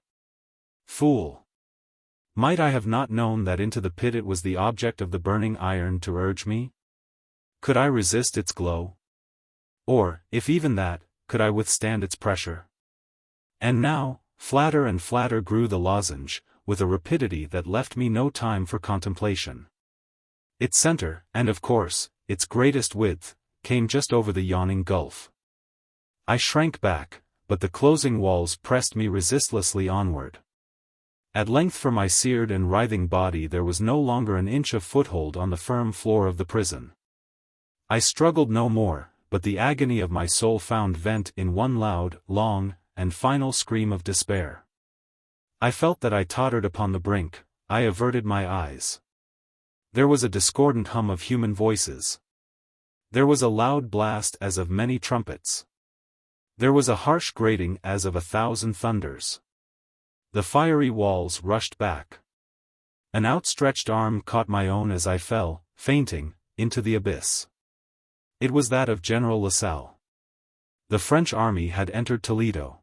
Fool! Might I have not known that into the pit it was the object of the burning iron to urge me? Could I resist its glow? Or, if even that, could I withstand its pressure? And now, flatter and flatter grew the lozenge, with a rapidity that left me no time for contemplation. Its center, and of course, its greatest width, came just over the yawning gulf. I shrank back, but the closing walls pressed me resistlessly onward. At length for my seared and writhing body there was no longer an inch of foothold on the firm floor of the prison. I struggled no more, but the agony of my soul found vent in one loud, long, and final scream of despair. I felt that I tottered upon the brink, I averted my eyes. There was a discordant hum of human voices. There was a loud blast as of many trumpets. There was a harsh grating as of 1,000 thunders. The fiery walls rushed back. An outstretched arm caught my own as I fell, fainting, into the abyss. It was that of General Lasalle. The French army had entered Toledo.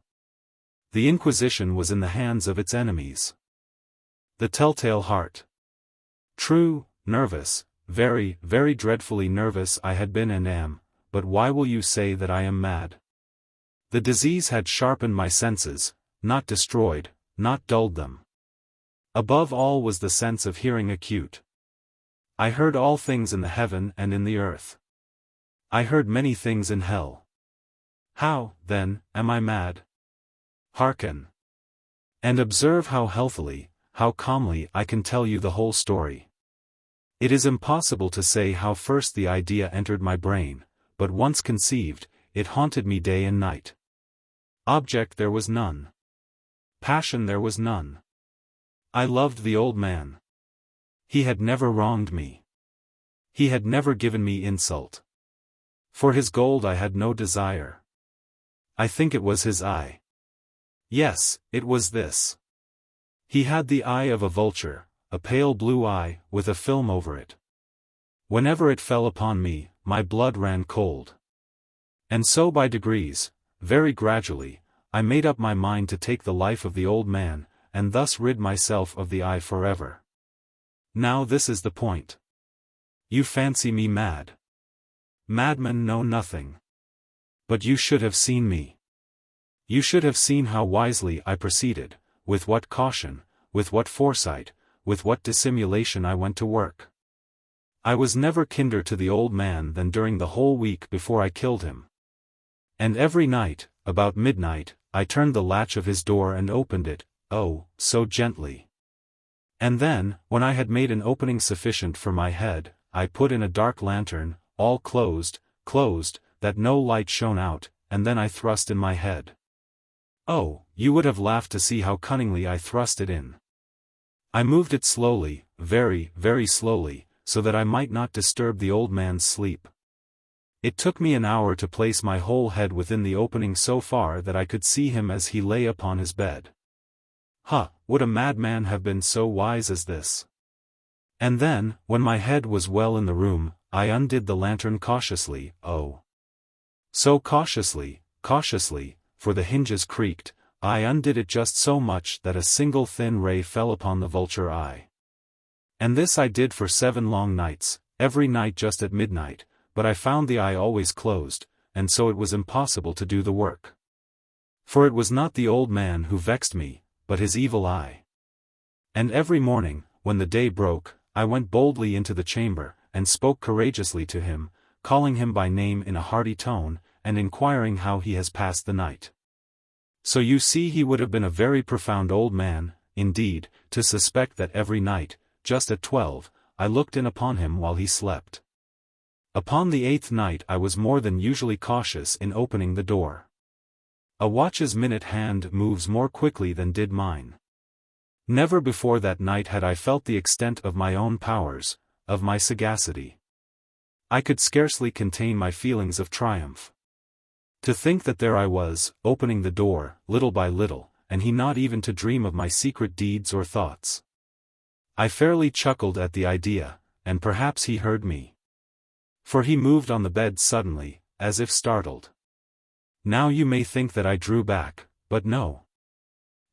The Inquisition was in the hands of its enemies. The Telltale Heart. True, nervous, very, very dreadfully nervous I had been and am, but why will you say that I am mad? The disease had sharpened my senses, not destroyed, not dulled them. Above all was the sense of hearing acute. I heard all things in the heaven and in the earth. I heard many things in hell. How, then, am I mad? Hearken. And observe how healthily, how calmly I can tell you the whole story. It is impossible to say how first the idea entered my brain, but once conceived, it haunted me day and night. Object there was none. Passion there was none. I loved the old man. He had never wronged me. He had never given me insult. For his gold I had no desire. I think it was his eye. Yes, it was this. He had the eye of a vulture, a pale blue eye, with a film over it. Whenever it fell upon me, my blood ran cold. And so by degrees, very gradually, I made up my mind to take the life of the old man, and thus rid myself of the eye forever. Now this is the point. You fancy me mad. Madmen know nothing. But you should have seen me. You should have seen how wisely I proceeded, with what caution, with what foresight, with what dissimulation I went to work. I was never kinder to the old man than during the whole week before I killed him. And every night, about midnight, I turned the latch of his door and opened it, oh, so gently. And then, when I had made an opening sufficient for my head, I put in a dark lantern, all closed, that no light shone out, and then I thrust in my head. Oh, you would have laughed to see how cunningly I thrust it in. I moved it slowly, very, very slowly, so that I might not disturb the old man's sleep. It took me an hour to place my whole head within the opening so far that I could see him as he lay upon his bed. Would a madman have been so wise as this? And then, when my head was well in the room, I undid the lantern cautiously, oh. So cautiously, for the hinges creaked, I undid it just so much that a single thin ray fell upon the vulture eye. And this I did for 7 long nights, every night just at midnight, but I found the eye always closed, and so it was impossible to do the work. For it was not the old man who vexed me, but his evil eye. And every morning, when the day broke, I went boldly into the chamber, and spoke courageously to him, calling him by name in a hearty tone, and inquiring how he has passed the night. So you see he would have been a very profound old man, indeed, to suspect that every night, just at 12, I looked in upon him while he slept. Upon the 8th night I was more than usually cautious in opening the door. A watch's minute hand moves more quickly than did mine. Never before that night had I felt the extent of my own powers, of my sagacity. I could scarcely contain my feelings of triumph. To think that there I was, opening the door, little by little, and he not even to dream of my secret deeds or thoughts. I fairly chuckled at the idea, and perhaps he heard me. For he moved on the bed suddenly, as if startled. Now you may think that I drew back, but no.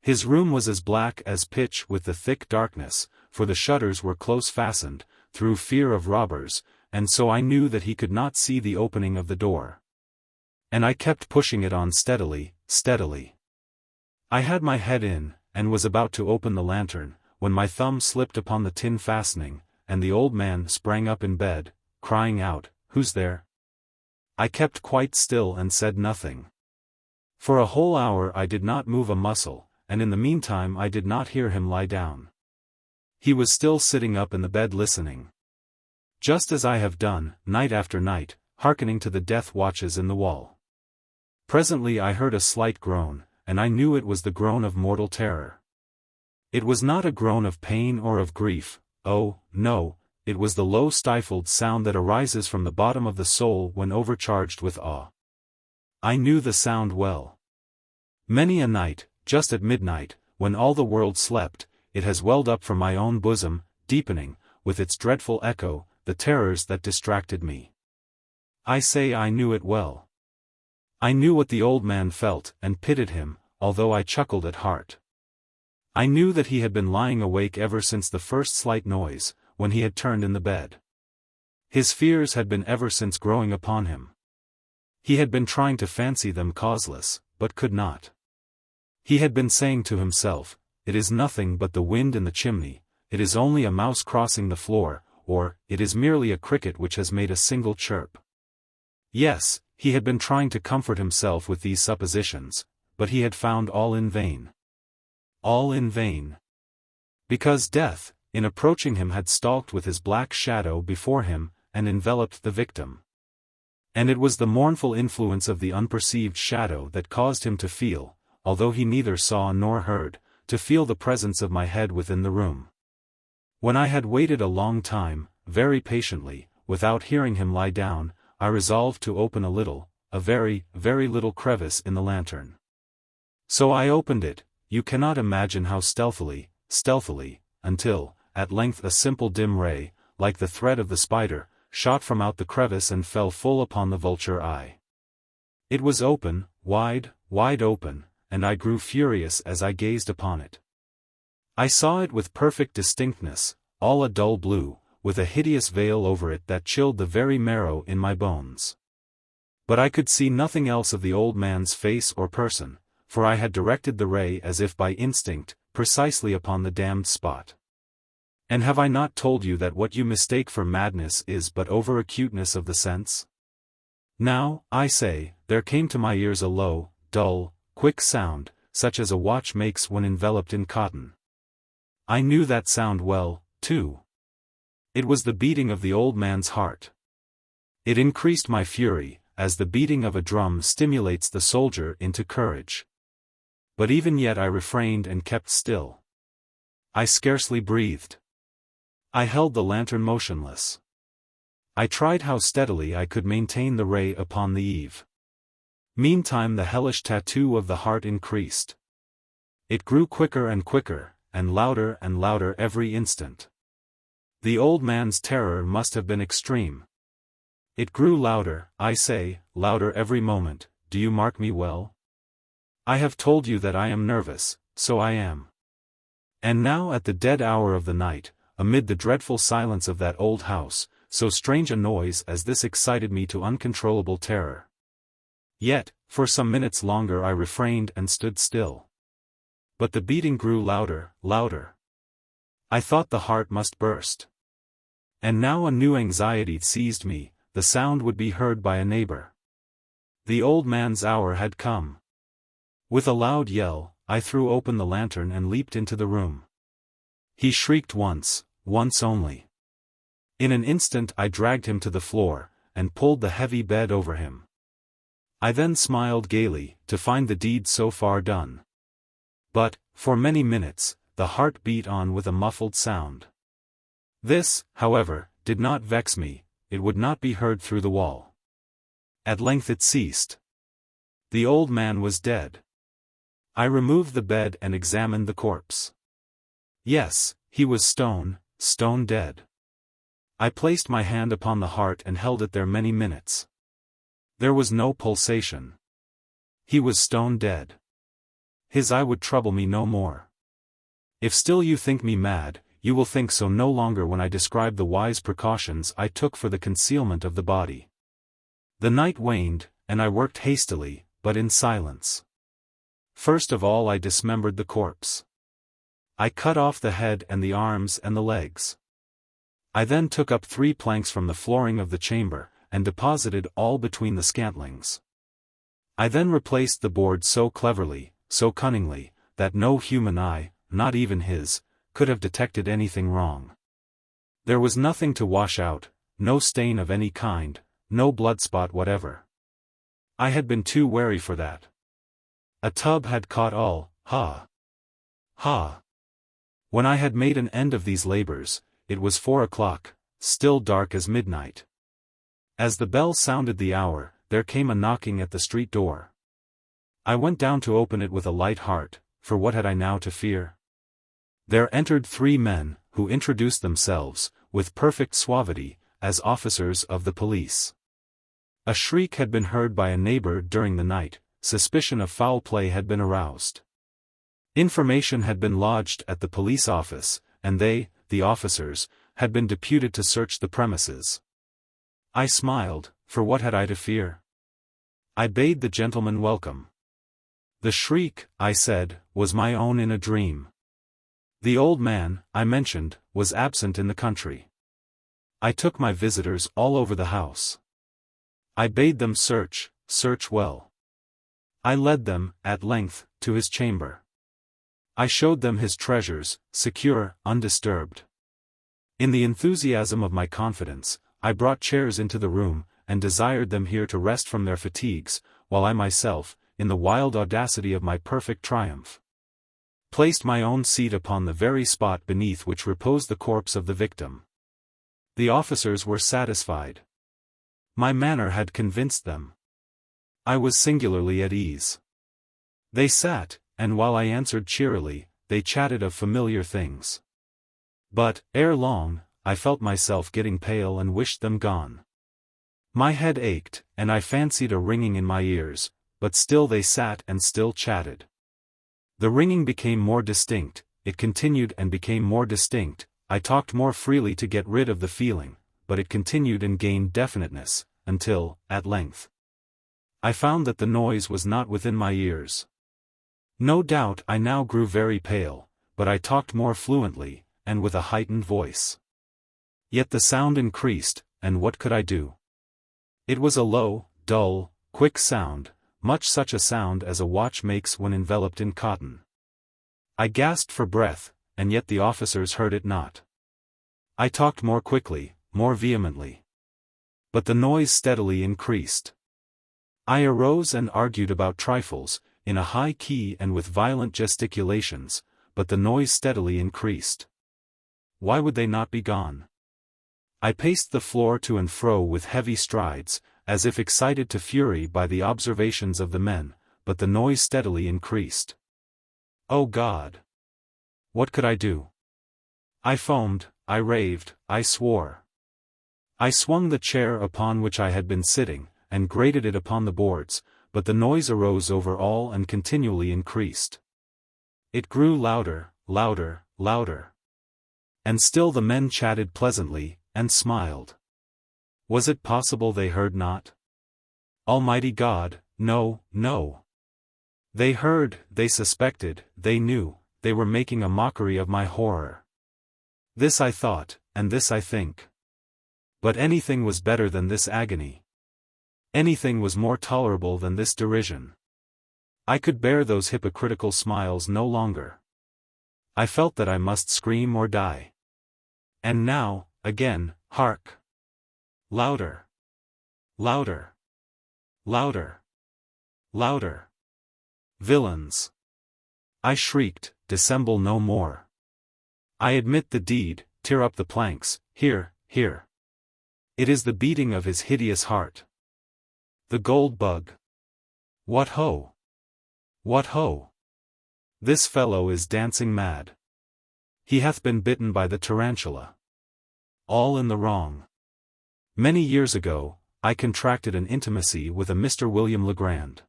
His room was as black as pitch with the thick darkness, for the shutters were close fastened, through fear of robbers, and so I knew that he could not see the opening of the door. And I kept pushing it on steadily. I had my head in, and was about to open the lantern, when my thumb slipped upon the tin fastening, and the old man sprang up in bed, crying out, "Who's there?" I kept quite still and said nothing. For a whole hour I did not move a muscle, and in the meantime I did not hear him lie down. He was still sitting up in the bed listening. Just as I have done, night after night, hearkening to the death watches in the wall. Presently I heard a slight groan, and I knew it was the groan of mortal terror. It was not a groan of pain or of grief, oh, no, it was the low stifled sound that arises from the bottom of the soul when overcharged with awe. I knew the sound well. Many a night, just at midnight, when all the world slept, it has welled up from my own bosom, deepening, with its dreadful echo, the terrors that distracted me. I say I knew it well. I knew what the old man felt, and pitied him, although I chuckled at heart. I knew that he had been lying awake ever since the first slight noise, when he had turned in the bed. His fears had been ever since growing upon him. He had been trying to fancy them causeless, but could not. He had been saying to himself, "It is nothing but the wind in the chimney, it is only a mouse crossing the floor, or, it is merely a cricket which has made a single chirp." Yes, he had been trying to comfort himself with these suppositions, but he had found all in vain. All in vain. Because death, in approaching him, had stalked with his black shadow before him, and enveloped the victim. And it was the mournful influence of the unperceived shadow that caused him to feel, although he neither saw nor heard, to feel the presence of my head within the room. When I had waited a long time, very patiently, without hearing him lie down, I resolved to open a very, very little crevice in the lantern. So I opened it, you cannot imagine how stealthily, until, at length a simple dim ray, like the thread of the spider, shot from out the crevice and fell full upon the vulture eye. It was open, wide open, and I grew furious as I gazed upon it. I saw it with perfect distinctness, all a dull blue, with a hideous veil over it that chilled the very marrow in my bones. But I could see nothing else of the old man's face or person, for I had directed the ray as if by instinct, precisely upon the damned spot. And have I not told you that what you mistake for madness is but over-acuteness of the sense? Now, I say, there came to my ears a low, dull, quick sound, such as a watch makes when enveloped in cotton. I knew that sound well, too. It was the beating of the old man's heart. It increased my fury, as the beating of a drum stimulates the soldier into courage. But even yet I refrained and kept still. I scarcely breathed. I held the lantern motionless. I tried how steadily I could maintain the ray upon the eve. Meantime the hellish tattoo of the heart increased. It grew quicker and quicker, and louder every instant. The old man's terror must have been extreme. It grew louder, I say, louder every moment. Do you mark me well? I have told you that I am nervous, so I am. And now at the dead hour of the night, amid the dreadful silence of that old house, so strange a noise as this excited me to uncontrollable terror. Yet, for some minutes longer I refrained and stood still. But the beating grew louder. I thought the heart must burst. And now a new anxiety seized me, the sound would be heard by a neighbor. The old man's hour had come. With a loud yell, I threw open the lantern and leaped into the room. He shrieked once only. In an instant I dragged him to the floor, and pulled the heavy bed over him. I then smiled gaily, to find the deed so far done. But, for many minutes, the heart beat on with a muffled sound. This, however, did not vex me, it would not be heard through the wall. At length it ceased. The old man was dead. I removed the bed and examined the corpse. Yes, he was stone dead. I placed my hand upon the heart and held it there many minutes. There was no pulsation. He was stone dead. His eye would trouble me no more. If still you think me mad, you will think so no longer when I describe the wise precautions I took for the concealment of the body. The night waned, and I worked hastily, but in silence. First of all I dismembered the corpse. I cut off the head and the arms and the legs. I then took up 3 planks from the flooring of the chamber, and deposited all between the scantlings. I then replaced the board so cleverly, so cunningly, that no human eye, not even his, could have detected anything wrong. There was nothing to wash out, no stain of any kind, no blood spot whatever. I had been too wary for that. A tub had caught all, ha! When I had made an end of these labors, it was 4 o'clock, still dark as midnight. As the bell sounded the hour, there came a knocking at the street door. I went down to open it with a light heart, for what had I now to fear? There entered 3 men, who introduced themselves, with perfect suavity, as officers of the police. A shriek had been heard by a neighbor during the night, suspicion of foul play had been aroused. Information had been lodged at the police office, and they, the officers, had been deputed to search the premises. I smiled, for what had I to fear? I bade the gentleman welcome. The shriek, I said, was my own in a dream. The old man, I mentioned, was absent in the country. I took my visitors all over the house. I bade them search well. I led them, at length, to his chamber. I showed them his treasures, secure, undisturbed. In the enthusiasm of my confidence, I brought chairs into the room, and desired them here to rest from their fatigues, while I myself, in the wild audacity of my perfect triumph, placed my own seat upon the very spot beneath which reposed the corpse of the victim. The officers were satisfied. My manner had convinced them. I was singularly at ease. They sat, and while I answered cheerily, they chatted of familiar things. But, ere long, I felt myself getting pale and wished them gone. My head ached, and I fancied a ringing in my ears, but still they sat and still chatted. The ringing became more distinct, it continued and became more distinct, I talked more freely to get rid of the feeling, but it continued and gained definiteness, until, at length, I found that the noise was not within my ears. No doubt I now grew very pale, but I talked more fluently, and with a heightened voice. Yet the sound increased, and what could I do? It was a low, dull, quick sound, much such a sound as a watch makes when enveloped in cotton. I gasped for breath, and yet the officers heard it not. I talked more quickly, more vehemently. But the noise steadily increased. I arose and argued about trifles, in a high key and with violent gesticulations, but the noise steadily increased. Why would they not be gone? I paced the floor to and fro with heavy strides, as if excited to fury by the observations of the men, but the noise steadily increased. Oh God! What could I do? I foamed, I raved, I swore. I swung the chair upon which I had been sitting, and grated it upon the boards, but the noise arose over all and continually increased. It grew louder, louder, louder. And still the men chatted pleasantly, and smiled. Was it possible they heard not? Almighty God, no, no. They heard, they suspected, they knew, they were making a mockery of my horror. This I thought, and this I think. But anything was better than this agony. Anything was more tolerable than this derision. I could bear those hypocritical smiles no longer. I felt that I must scream or die. And now, again, hark! Louder! Louder! Louder! Louder! Villains! I shrieked, dissemble no more. I admit the deed, tear up the planks, here, here. It is the beating of his hideous heart. The gold bug. What ho! What ho! This fellow is dancing mad. He hath been bitten by the tarantula. All in the wrong. Many years ago, I contracted an intimacy with a Mr. William Legrand.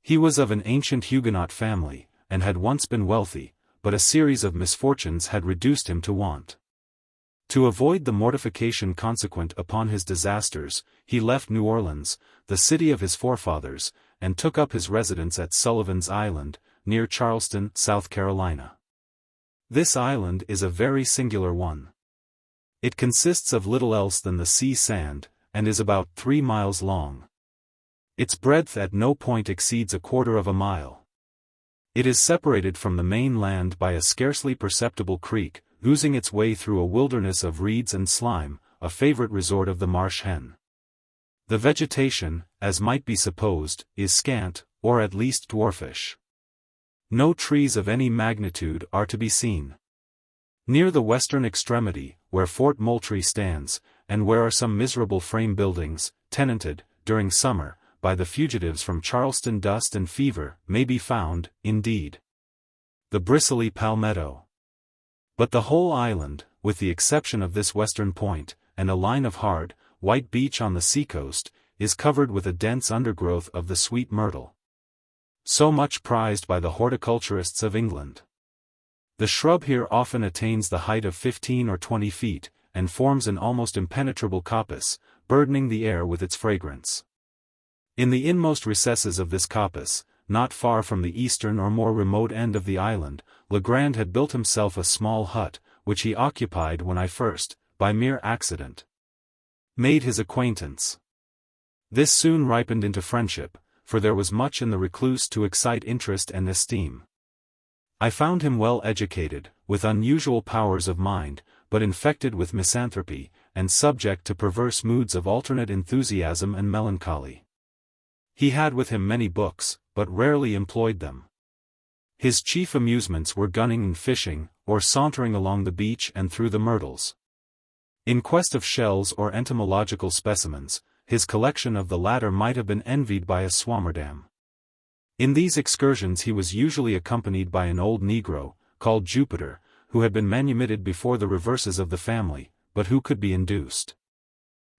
He was of an ancient Huguenot family, and had once been wealthy, but a series of misfortunes had reduced him to want. To avoid the mortification consequent upon his disasters, he left New Orleans, the city of his forefathers, and took up his residence at Sullivan's Island, near Charleston, South Carolina. This island is a very singular one. It consists of little else than the sea sand, and is about 3 miles long. Its breadth at no point exceeds 1/4 mile. It is separated from the main land by a scarcely perceptible creek, oozing its way through a wilderness of reeds and slime, a favorite resort of the marsh hen. The vegetation, as might be supposed, is scant, or at least dwarfish. No trees of any magnitude are to be seen. Near the western extremity, where Fort Moultrie stands, and where are some miserable frame buildings, tenanted, during summer, by the fugitives from Charleston dust and fever, may be found, indeed, the bristly palmetto. But the whole island, with the exception of this western point, and a line of hard, white beach on the seacoast, is covered with a dense undergrowth of the sweet myrtle, so much prized by the horticulturists of England. The shrub here often attains the height of 15 or 20 feet, and forms an almost impenetrable coppice, burdening the air with its fragrance. In the inmost recesses of this coppice, not far from the eastern or more remote end of the island, Legrand had built himself a small hut, which he occupied when I first, by mere accident, made his acquaintance. This soon ripened into friendship, for there was much in the recluse to excite interest and esteem. I found him well educated, with unusual powers of mind, but infected with misanthropy, and subject to perverse moods of alternate enthusiasm and melancholy. He had with him many books, but rarely employed them. His chief amusements were gunning and fishing, or sauntering along the beach and through the myrtles. In quest of shells or entomological specimens, his collection of the latter might have been envied by a Swammerdam. In these excursions he was usually accompanied by an old Negro, called Jupiter, who had been manumitted before the reverses of the family, but who could be induced,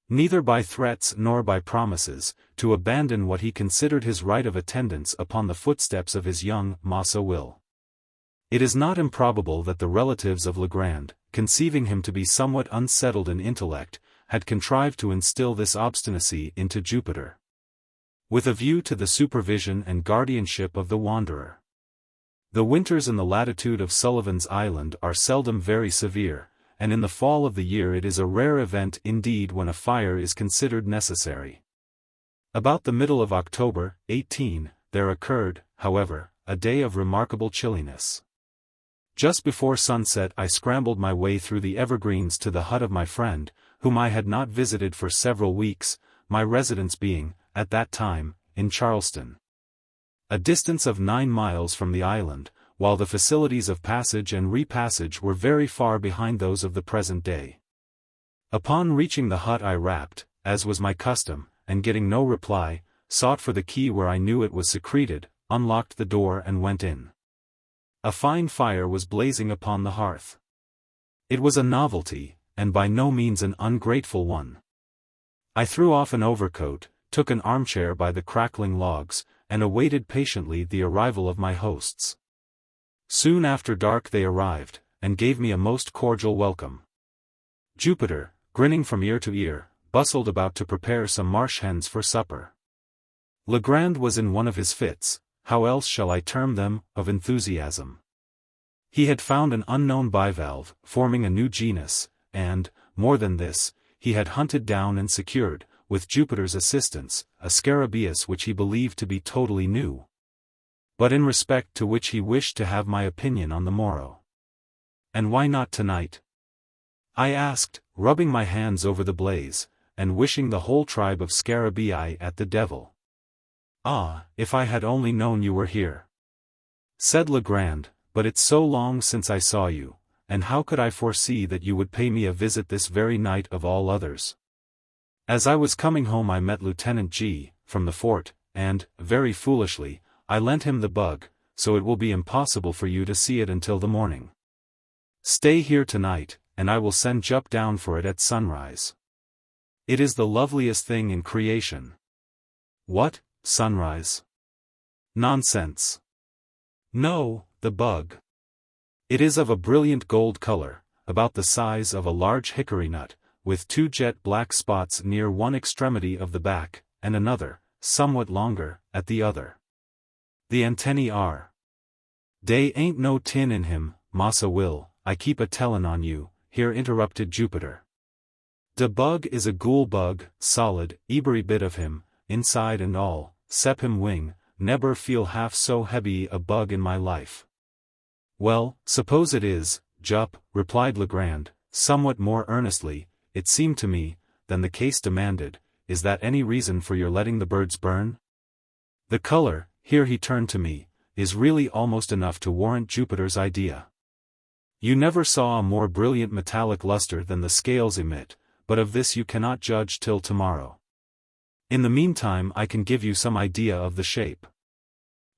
neither by threats nor by promises, to abandon what he considered his right of attendance upon the footsteps of his young Massa Will. It is not improbable that the relatives of Legrand, conceiving him to be somewhat unsettled in intellect, had contrived to instill this obstinacy into Jupiter, with a view to the supervision and guardianship of the wanderer. The winters in the latitude of Sullivan's Island are seldom very severe, and in the fall of the year it is a rare event indeed when a fire is considered necessary. About the middle of October, 18, there occurred, however, a day of remarkable chilliness. Just before sunset I scrambled my way through the evergreens to the hut of my friend, whom I had not visited for several weeks, my residence being, at that time, in Charleston. A distance of 9 miles from the island, while the facilities of passage and repassage were very far behind those of the present day. Upon reaching the hut I rapped, as was my custom, and getting no reply, sought for the key where I knew it was secreted, unlocked the door and went in. A fine fire was blazing upon the hearth. It was a novelty, and by no means an ungrateful one. I threw off an overcoat, took an armchair by the crackling logs, and awaited patiently the arrival of my hosts. Soon after dark they arrived, and gave me a most cordial welcome. Jupiter, grinning from ear to ear, bustled about to prepare some marsh hens for supper. Legrand was in one of his fits, how else shall I term them, of enthusiasm. He had found an unknown bivalve, forming a new genus, and, more than this, he had hunted down and secured, with Jupiter's assistance, a scarabaeus which he believed to be totally new, but in respect to which he wished to have my opinion on the morrow. And why not tonight? I asked, rubbing my hands over the blaze, and wishing the whole tribe of scarabaei at the devil. Ah, if I had only known you were here, said Legrand, but it's so long since I saw you, and how could I foresee that you would pay me a visit this very night of all others? As I was coming home I met Lieutenant G, from the fort, and, very foolishly, I lent him the bug, so it will be impossible for you to see it until the morning. Stay here tonight, and I will send Jup down for it at sunrise. It is the loveliest thing in creation. What, sunrise? Nonsense. No, the bug. It is of a brilliant gold color, about the size of a large hickory nut, with 2 jet black spots near one extremity of the back, and another, somewhat longer, at the other. The antennae are. Dey ain't no tin in him, Massa Will, I keep a tellin' on you, here interrupted Jupiter. De bug is a ghoul bug, solid, ebery bit of him, inside and all, sep him wing, neber feel half so heavy a bug in my life. Well, suppose it is, Jup, replied Legrand, somewhat more earnestly, it seemed to me, than the case demanded, is that any reason for your letting the birds burn? The color, here he turned to me, is really almost enough to warrant Jupiter's idea. You never saw a more brilliant metallic luster than the scales emit, but of this you cannot judge till tomorrow. In the meantime I can give you some idea of the shape.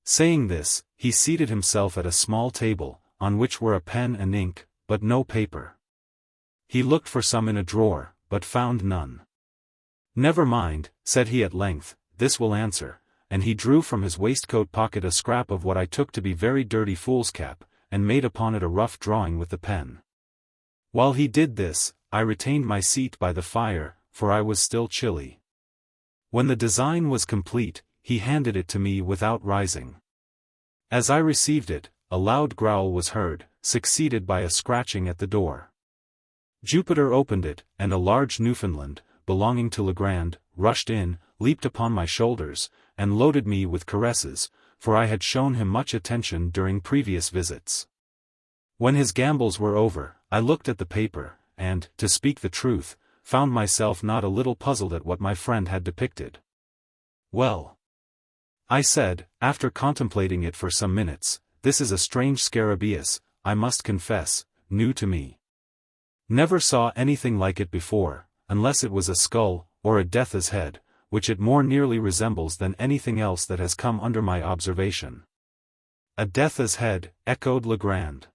Saying this, he seated himself at a small table, on which were a pen and ink, but no paper. He looked for some in a drawer, but found none. Never mind, said he at length, this will answer, and he drew from his waistcoat pocket a scrap of what I took to be very dirty foolscap, and made upon it a rough drawing with the pen. While he did this, I retained my seat by the fire, for I was still chilly. When the design was complete, he handed it to me without rising. As I received it, a loud growl was heard, succeeded by a scratching at the door. Jupiter opened it, and a large Newfoundland, belonging to Legrand, rushed in, leaped upon my shoulders, and loaded me with caresses, for I had shown him much attention during previous visits. When his gambols were over, I looked at the paper, and, to speak the truth, found myself not a little puzzled at what my friend had depicted. Well, I said, after contemplating it for some minutes, this is a strange scarabaeus, I must confess, new to me. Never saw anything like it before, unless it was a skull, or a death's head, which it more nearly resembles than anything else that has come under my observation. A death's head, echoed Legrand.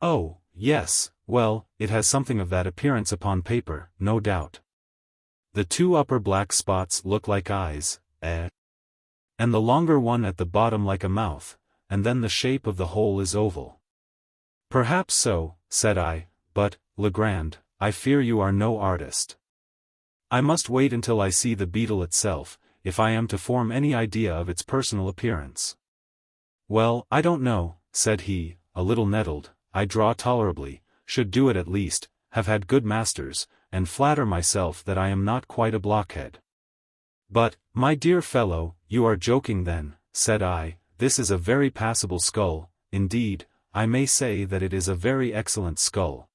Oh, yes, well, it has something of that appearance upon paper, no doubt. The 2 upper black spots look like eyes, and the longer one at the bottom like a mouth, and then the shape of the whole is oval. Perhaps so, said I, but, Legrand, I fear you are no artist. I must wait until I see the beetle itself, if I am to form any idea of its personal appearance. Well, I don't know, said he, a little nettled, I draw tolerably, should do it at least, have had good masters, and flatter myself that I am not quite a blockhead. But, my dear fellow, you are joking then, said I. This is a very passable skull, indeed, I may say that it is a very excellent skull.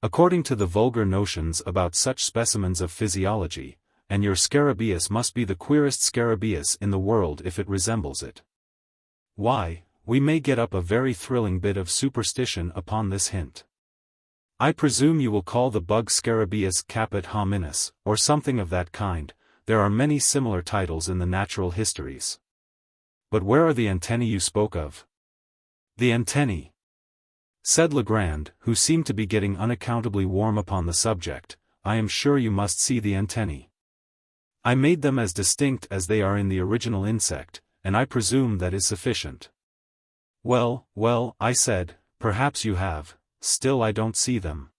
According to the vulgar notions about such specimens of physiology, and your scarabaeus must be the queerest scarabaeus in the world if it resembles it. Why, we may get up a very thrilling bit of superstition upon this hint. I presume you will call the bug Scarabaeus caput hominis, or something of that kind. There are many similar titles in the natural histories. But where are the antennae you spoke of? The antennae, said Legrand, who seemed to be getting unaccountably warm upon the subject. I am sure you must see the antennae. I made them as distinct as they are in the original insect, and I presume that is sufficient. Well, I said, perhaps you have, still I don't see them.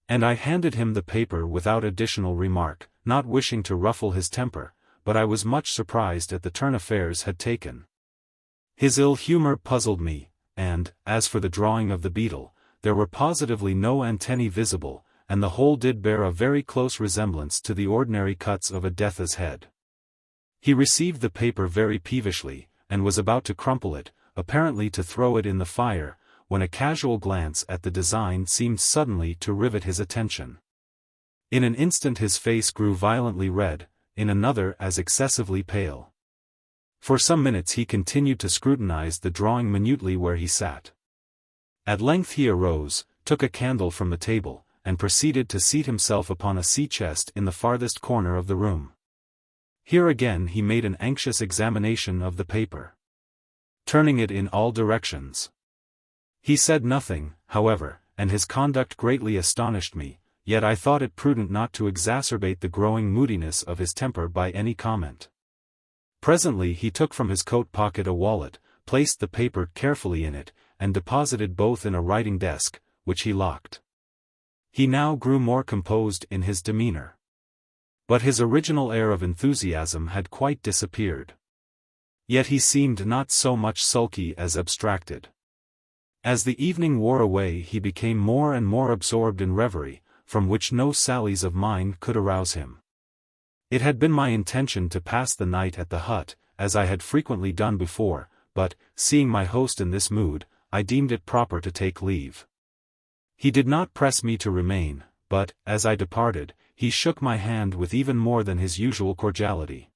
And I handed him the paper without additional remark, not wishing to ruffle his temper, but I was much surprised at the turn affairs had taken. His ill humor puzzled me, and, as for the drawing of the beetle, there were positively no antennae visible, and the whole did bear a very close resemblance to the ordinary cuts of a Detha's head. He received the paper very peevishly, and was about to crumple it, apparently to throw it in the fire, when a casual glance at the design seemed suddenly to rivet his attention. In an instant his face grew violently red, in another as excessively pale. For some minutes he continued to scrutinize the drawing minutely where he sat. At length he arose, took a candle from the table, and proceeded to seat himself upon a sea-chest in the farthest corner of the room. Here again he made an anxious examination of the paper, turning it in all directions. He said nothing, however, and his conduct greatly astonished me, yet I thought it prudent not to exacerbate the growing moodiness of his temper by any comment. Presently he took from his coat pocket a wallet, placed the paper carefully in it, and deposited both in a writing desk, which he locked. He now grew more composed in his demeanor. But his original air of enthusiasm had quite disappeared. Yet he seemed not so much sulky as abstracted. As the evening wore away he became more and more absorbed in reverie, from which no sallies of mine could arouse him. It had been my intention to pass the night at the hut, as I had frequently done before, but, seeing my host in this mood, I deemed it proper to take leave. He did not press me to remain, but, as I departed, he shook my hand with even more than his usual cordiality.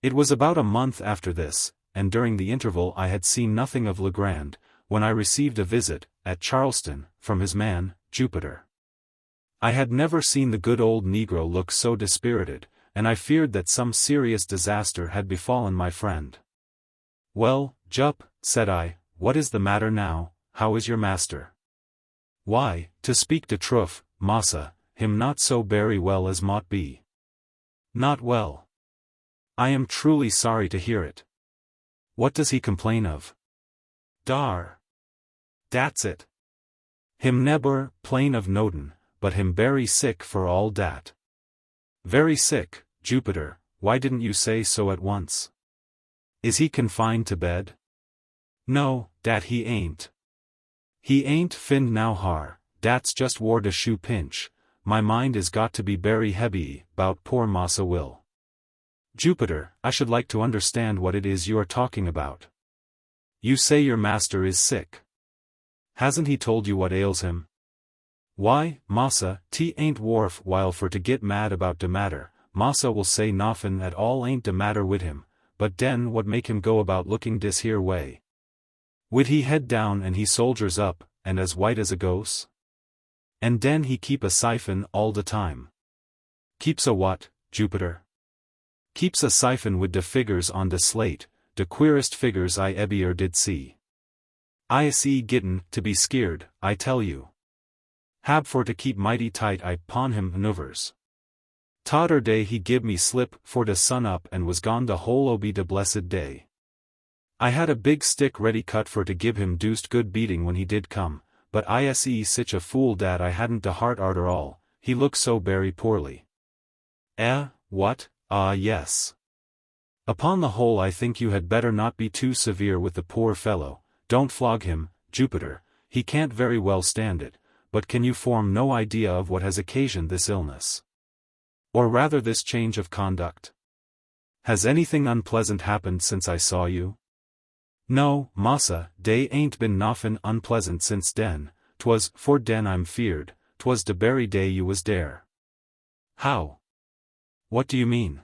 It was about a month after this, and during the interval I had seen nothing of Legrand, when I received a visit, at Charleston, from his man, Jupiter. I had never seen the good old negro look so dispirited, and I feared that some serious disaster had befallen my friend. Well, Jup, said I, what is the matter now? How is your master? Why, to speak the truth, massa, him not so berry well as mought be. Not well. I am truly sorry to hear it. What does he complain of? Dar. Dat's it. Him nebber plain of noden, but him berry sick for all dat. Very sick, Jupiter, why didn't you say so at once? Is he confined to bed? No, dat he ain't. He ain't find now har, dat's just war de shoe pinch. My mind is got to be berry heavy, 'bout poor Massa Will. Jupiter, I should like to understand what it is you are talking about. You say your master is sick. Hasn't he told you what ails him? Why, massa, t ain't worf while for to git mad about de matter. Massa will say noffin at all ain't de matter wid him, but den what make him go about looking dis here way? Wid he head down and he soldiers up, and as white as a ghost? And den he keep a siphon all de time. Keeps a what, Jupiter? Keeps a siphon wid de figures on de slate, de queerest figures I ever did see. I see gittin' to be skeered, I tell you. Hab for to keep mighty tight I pon him maneuvers. Todder day he give me slip for de sun up and was gone de whole obe de blessed day. I had a big stick ready cut for to give him deuced good beating when he did come, but I se sich a fool dat I hadn't de heart arter all, he looked so berry poorly. What? Yes. Upon the whole I think you had better not be too severe with the poor fellow. Don't flog him, Jupiter, he can't very well stand it, but can you form no idea of what has occasioned this illness? Or rather this change of conduct? Has anything unpleasant happened since I saw you? No, massa, day ain't been noffin unpleasant since den, 'twas for den I'm feared, 'twas de berry day you was dere. How? What do you mean?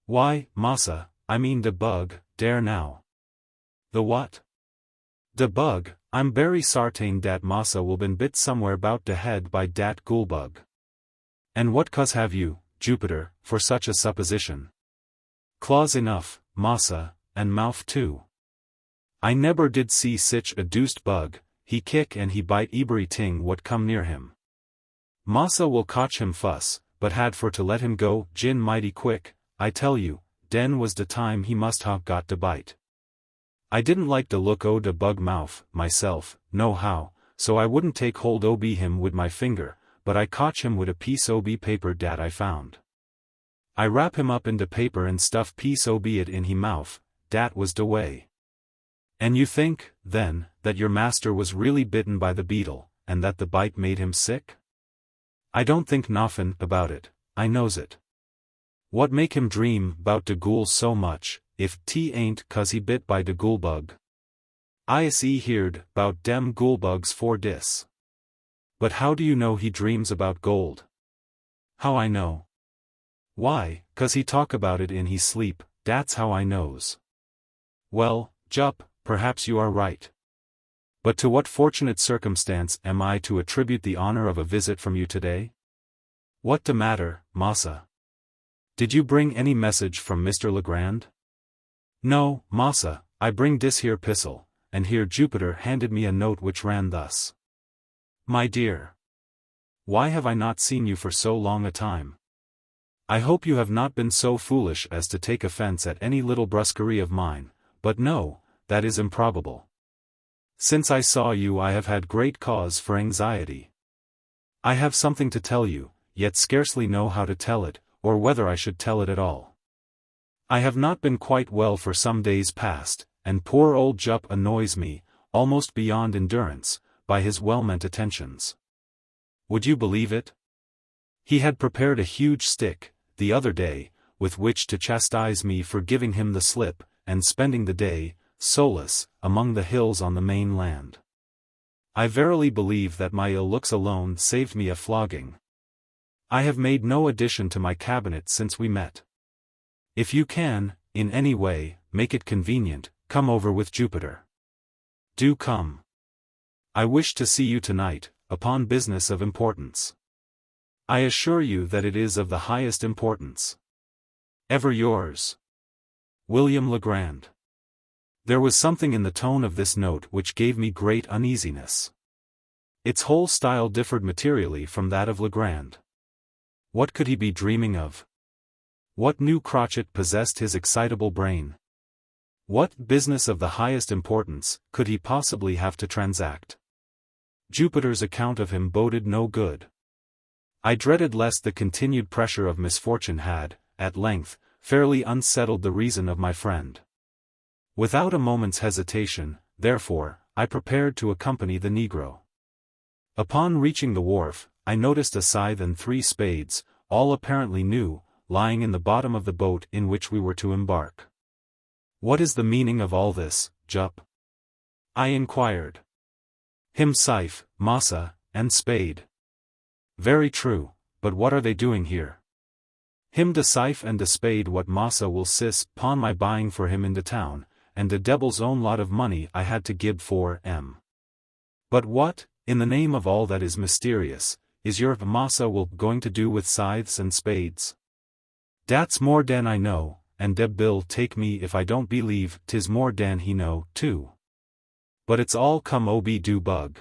Why, massa, I mean de bug, dere now. The what? De bug, I'm berry sartain dat massa will been bit somewhere bout de head by dat ghoul bug. And what cause have you, Jupiter, for such a supposition? Claws enough, massa, and mouth too. I never did see sich a deuced bug, he kick and he bite ebery ting what come near him. Massa will cotch him fuss, but had for to let him go gin mighty quick, I tell you, den was de time he must ha got de bite. I didn't like de look o de bug mouth, myself, no how, so I wouldn't take hold ob him wid my finger, but I cotch him wid a piece ob paper dat I found. I wrap him up in de paper and stuff piece ob it in he mouth, dat was de way. And you think, then, that your master was really bitten by the beetle, and that the bite made him sick? I don't think noffin about it, I knows it. What make him dream 'bout de ghouls so much, if 't ain't 'cause he bit by de ghoul bug? I see heard 'bout dem ghoul bugs for dis. But how do you know he dreams about gold? How I know? Why, 'cause he talk about it in he sleep, dat's how I knows. Well, Jup, perhaps you are right. But to what fortunate circumstance am I to attribute the honor of a visit from you today? What de matter, massa? Did you bring any message from Mr. Legrand? No, massa, I bring dis here pissel, and here Jupiter handed me a note which ran thus. My dear. Why have I not seen you for so long a time? I hope you have not been so foolish as to take offense at any little brusquerie of mine, but no, that is improbable. Since I saw you I have had great cause for anxiety. I have something to tell you, yet scarcely know how to tell it, or whether I should tell it at all. I have not been quite well for some days past, and poor old Jup annoys me, almost beyond endurance, by his well-meant attentions. Would you believe it? He had prepared a huge stick, the other day, with which to chastise me for giving him the slip, and spending the day, solus, among the hills on the main land. I verily believe that my ill looks alone saved me a flogging. I have made no addition to my cabinet since we met. If you can, in any way, make it convenient, come over with Jupiter. Do come. I wish to see you tonight, upon business of importance. I assure you that it is of the highest importance. Ever yours, William Legrand. There was something in the tone of this note which gave me great uneasiness. Its whole style differed materially from that of Legrand. What could he be dreaming of? What new crotchet possessed his excitable brain? What business of the highest importance could he possibly have to transact? Jupiter's account of him boded no good. I dreaded lest the continued pressure of misfortune had, at length, fairly unsettled the reason of my friend. Without a moment's hesitation, therefore, I prepared to accompany the negro. Upon reaching the wharf, I noticed a scythe and 3 spades, all apparently new, lying in the bottom of the boat in which we were to embark. What is the meaning of all this, Jup? I inquired. Him scythe, massa, and spade. Very true, but what are they doing here? Him de scythe and de spade what massa will sis pon my buying for him in de town, and de devil's own lot of money I had to give for But what, in the name of all that is mysterious, is your massa will going to do with scythes and spades? Dat's more dan I know, and de bill take me if I don't believe 'tis more dan he know, too. But it's all come ob do bug.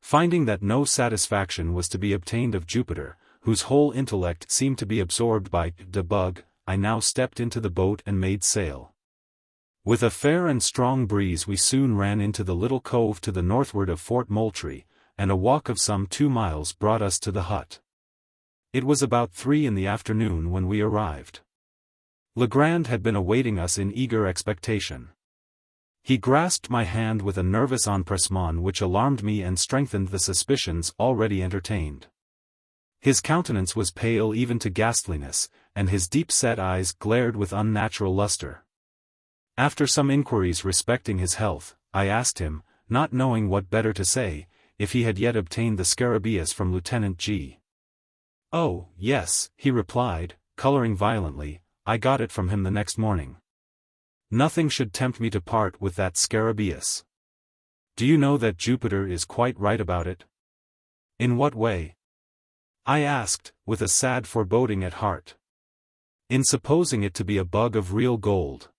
Finding that no satisfaction was to be obtained of Jupiter, whose whole intellect seemed to be absorbed by de bug, I now stepped into the boat and made sail. With a fair and strong breeze we soon ran into the little cove to the northward of Fort Moultrie, and a walk of some 2 miles brought us to the hut. It was about 3 in the afternoon when we arrived. Legrand had been awaiting us in eager expectation. He grasped my hand with a nervous empressement which alarmed me and strengthened the suspicions already entertained. His countenance was pale even to ghastliness, and his deep-set eyes glared with unnatural luster. After some inquiries respecting his health, I asked him, not knowing what better to say, if he had yet obtained the scarabaeus from Lieutenant G. "Oh, yes," he replied, coloring violently, "I got it from him the next morning. Nothing should tempt me to part with that scarabaeus. Do you know that Jupiter is quite right about it?" "In what way?" I asked, with a sad foreboding at heart. "In supposing it to be a bug of real gold."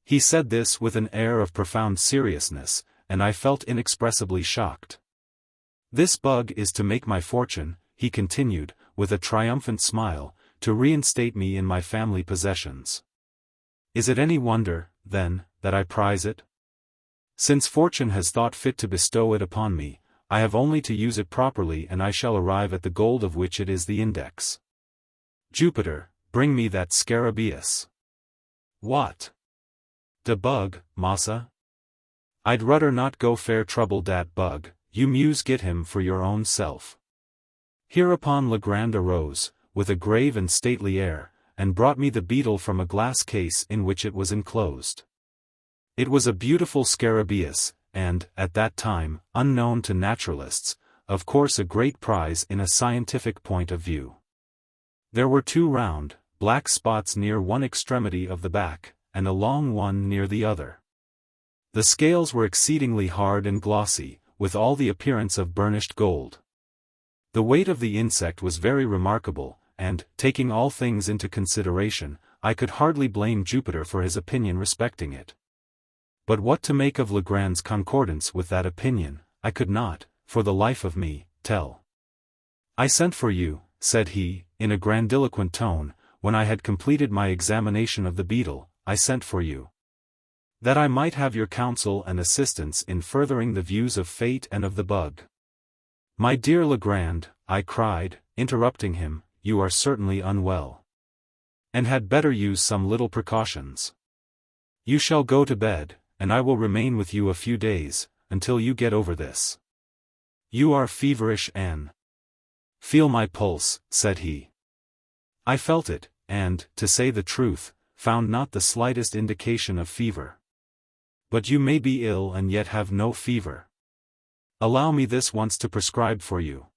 He said this with an air of profound seriousness, and I felt inexpressibly shocked. "This bug is to make my fortune," he continued, with a triumphant smile, "to reinstate me in my family possessions. Is it any wonder, then, that I prize it? Since fortune has thought fit to bestow it upon me, I have only to use it properly and I shall arrive at the gold of which it is the index. Jupiter, bring me that scarabaeus." "What? De bug, massa? I'd rudder not go fair trouble dat bug, you muse get him for your own self." Hereupon Legrand arose, with a grave and stately air, and brought me the beetle from a glass case in which it was enclosed. It was a beautiful scarabaeus, and, at that time, unknown to naturalists, of course a great prize in a scientific point of view. There were 2 round, black spots near one extremity of the back, and a long one near the other. The scales were exceedingly hard and glossy, with all the appearance of burnished gold. The weight of the insect was very remarkable, and, taking all things into consideration, I could hardly blame Jupiter for his opinion respecting it. But what to make of Legrand's concordance with that opinion, I could not, for the life of me, tell. "I sent for you," said he, in a grandiloquent tone, when I had completed my examination of the beetle, "I sent for you. That I might have your counsel and assistance in furthering the views of fate and of the bug." "My dear Legrand," I cried, interrupting him, "you are certainly unwell, and had better use some little precautions. You shall go to bed, and I will remain with you a few days, until you get over this. You are feverish and—" "Feel my pulse," said he. I felt it, and, to say the truth, found not the slightest indication of fever. "But you may be ill and yet have no fever. Allow me this once to prescribe for you.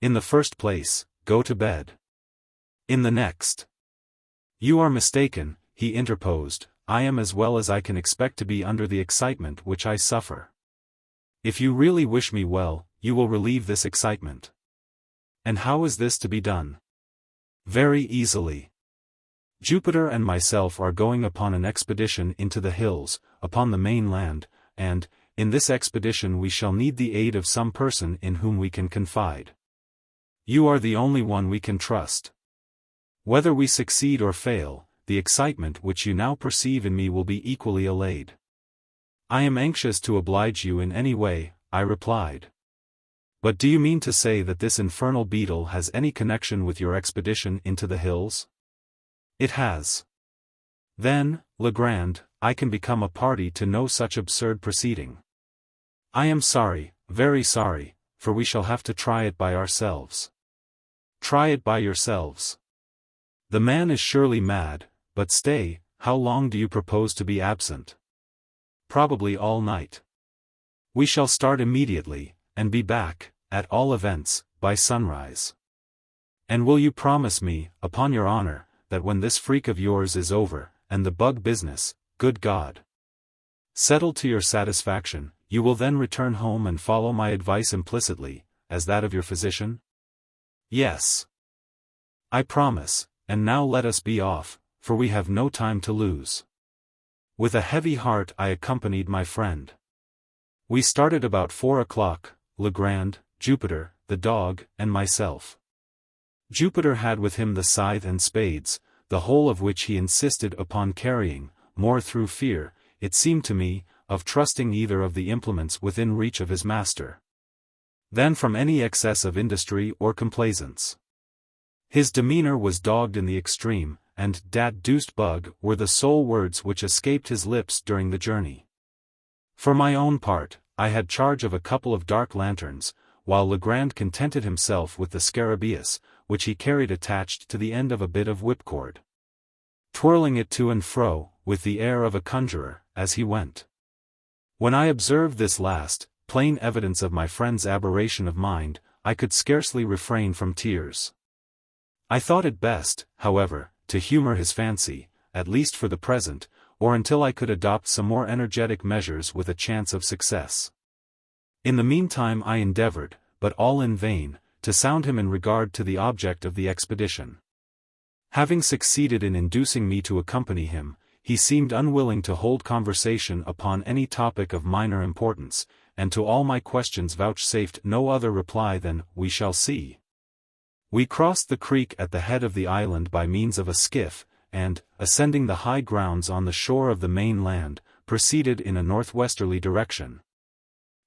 In the first place, go to bed. In the next—" "You are mistaken," he interposed, "I am as well as I can expect to be under the excitement which I suffer. If you really wish me well, you will relieve this excitement." "And how is this to be done?" "Very easily. Jupiter and myself are going upon an expedition into the hills, upon the mainland, and, in this expedition we shall need the aid of some person in whom we can confide. You are the only one we can trust. Whether we succeed or fail, the excitement which you now perceive in me will be equally allayed." "I am anxious to oblige you in any way," I replied. "But do you mean to say that this infernal beetle has any connection with your expedition into the hills?" "It has." "Then, Legrand, I can become a party to no such absurd proceeding. I am sorry, very sorry, for we shall have to try it by ourselves." "Try it by yourselves? The man is surely mad. But stay, how long do you propose to be absent?" "Probably all night. We shall start immediately, and be back, at all events, by sunrise." "And will you promise me, upon your honor, that when this freak of yours is over, and the bug business, good God, settled to your satisfaction, you will then return home and follow my advice implicitly, as that of your physician?" "Yes. I promise, and now let us be off, for we have no time to lose." With a heavy heart I accompanied my friend. We started about 4 o'clock, Legrand, Jupiter, the dog, and myself. Jupiter had with him the scythe and spades, the whole of which he insisted upon carrying, more through fear, it seemed to me, of trusting either of the implements within reach of his master, than from any excess of industry or complaisance. His demeanor was dogged in the extreme, and "dat deuced bug" were the sole words which escaped his lips during the journey. For my own part, I had charge of a couple of dark lanterns, while Legrand contented himself with the scarabaeus, which he carried attached to the end of a bit of whipcord, twirling it to and fro, with the air of a conjurer, as he went. When I observed this last, plain evidence of my friend's aberration of mind, I could scarcely refrain from tears. I thought it best, however, to humor his fancy, at least for the present, or until I could adopt some more energetic measures with a chance of success. In the meantime I endeavored, but all in vain, to sound him in regard to the object of the expedition. Having succeeded in inducing me to accompany him, he seemed unwilling to hold conversation upon any topic of minor importance, and to all my questions vouchsafed no other reply than, "We shall see." We crossed the creek at the head of the island by means of a skiff, and, ascending the high grounds on the shore of the main land, proceeded in a northwesterly direction,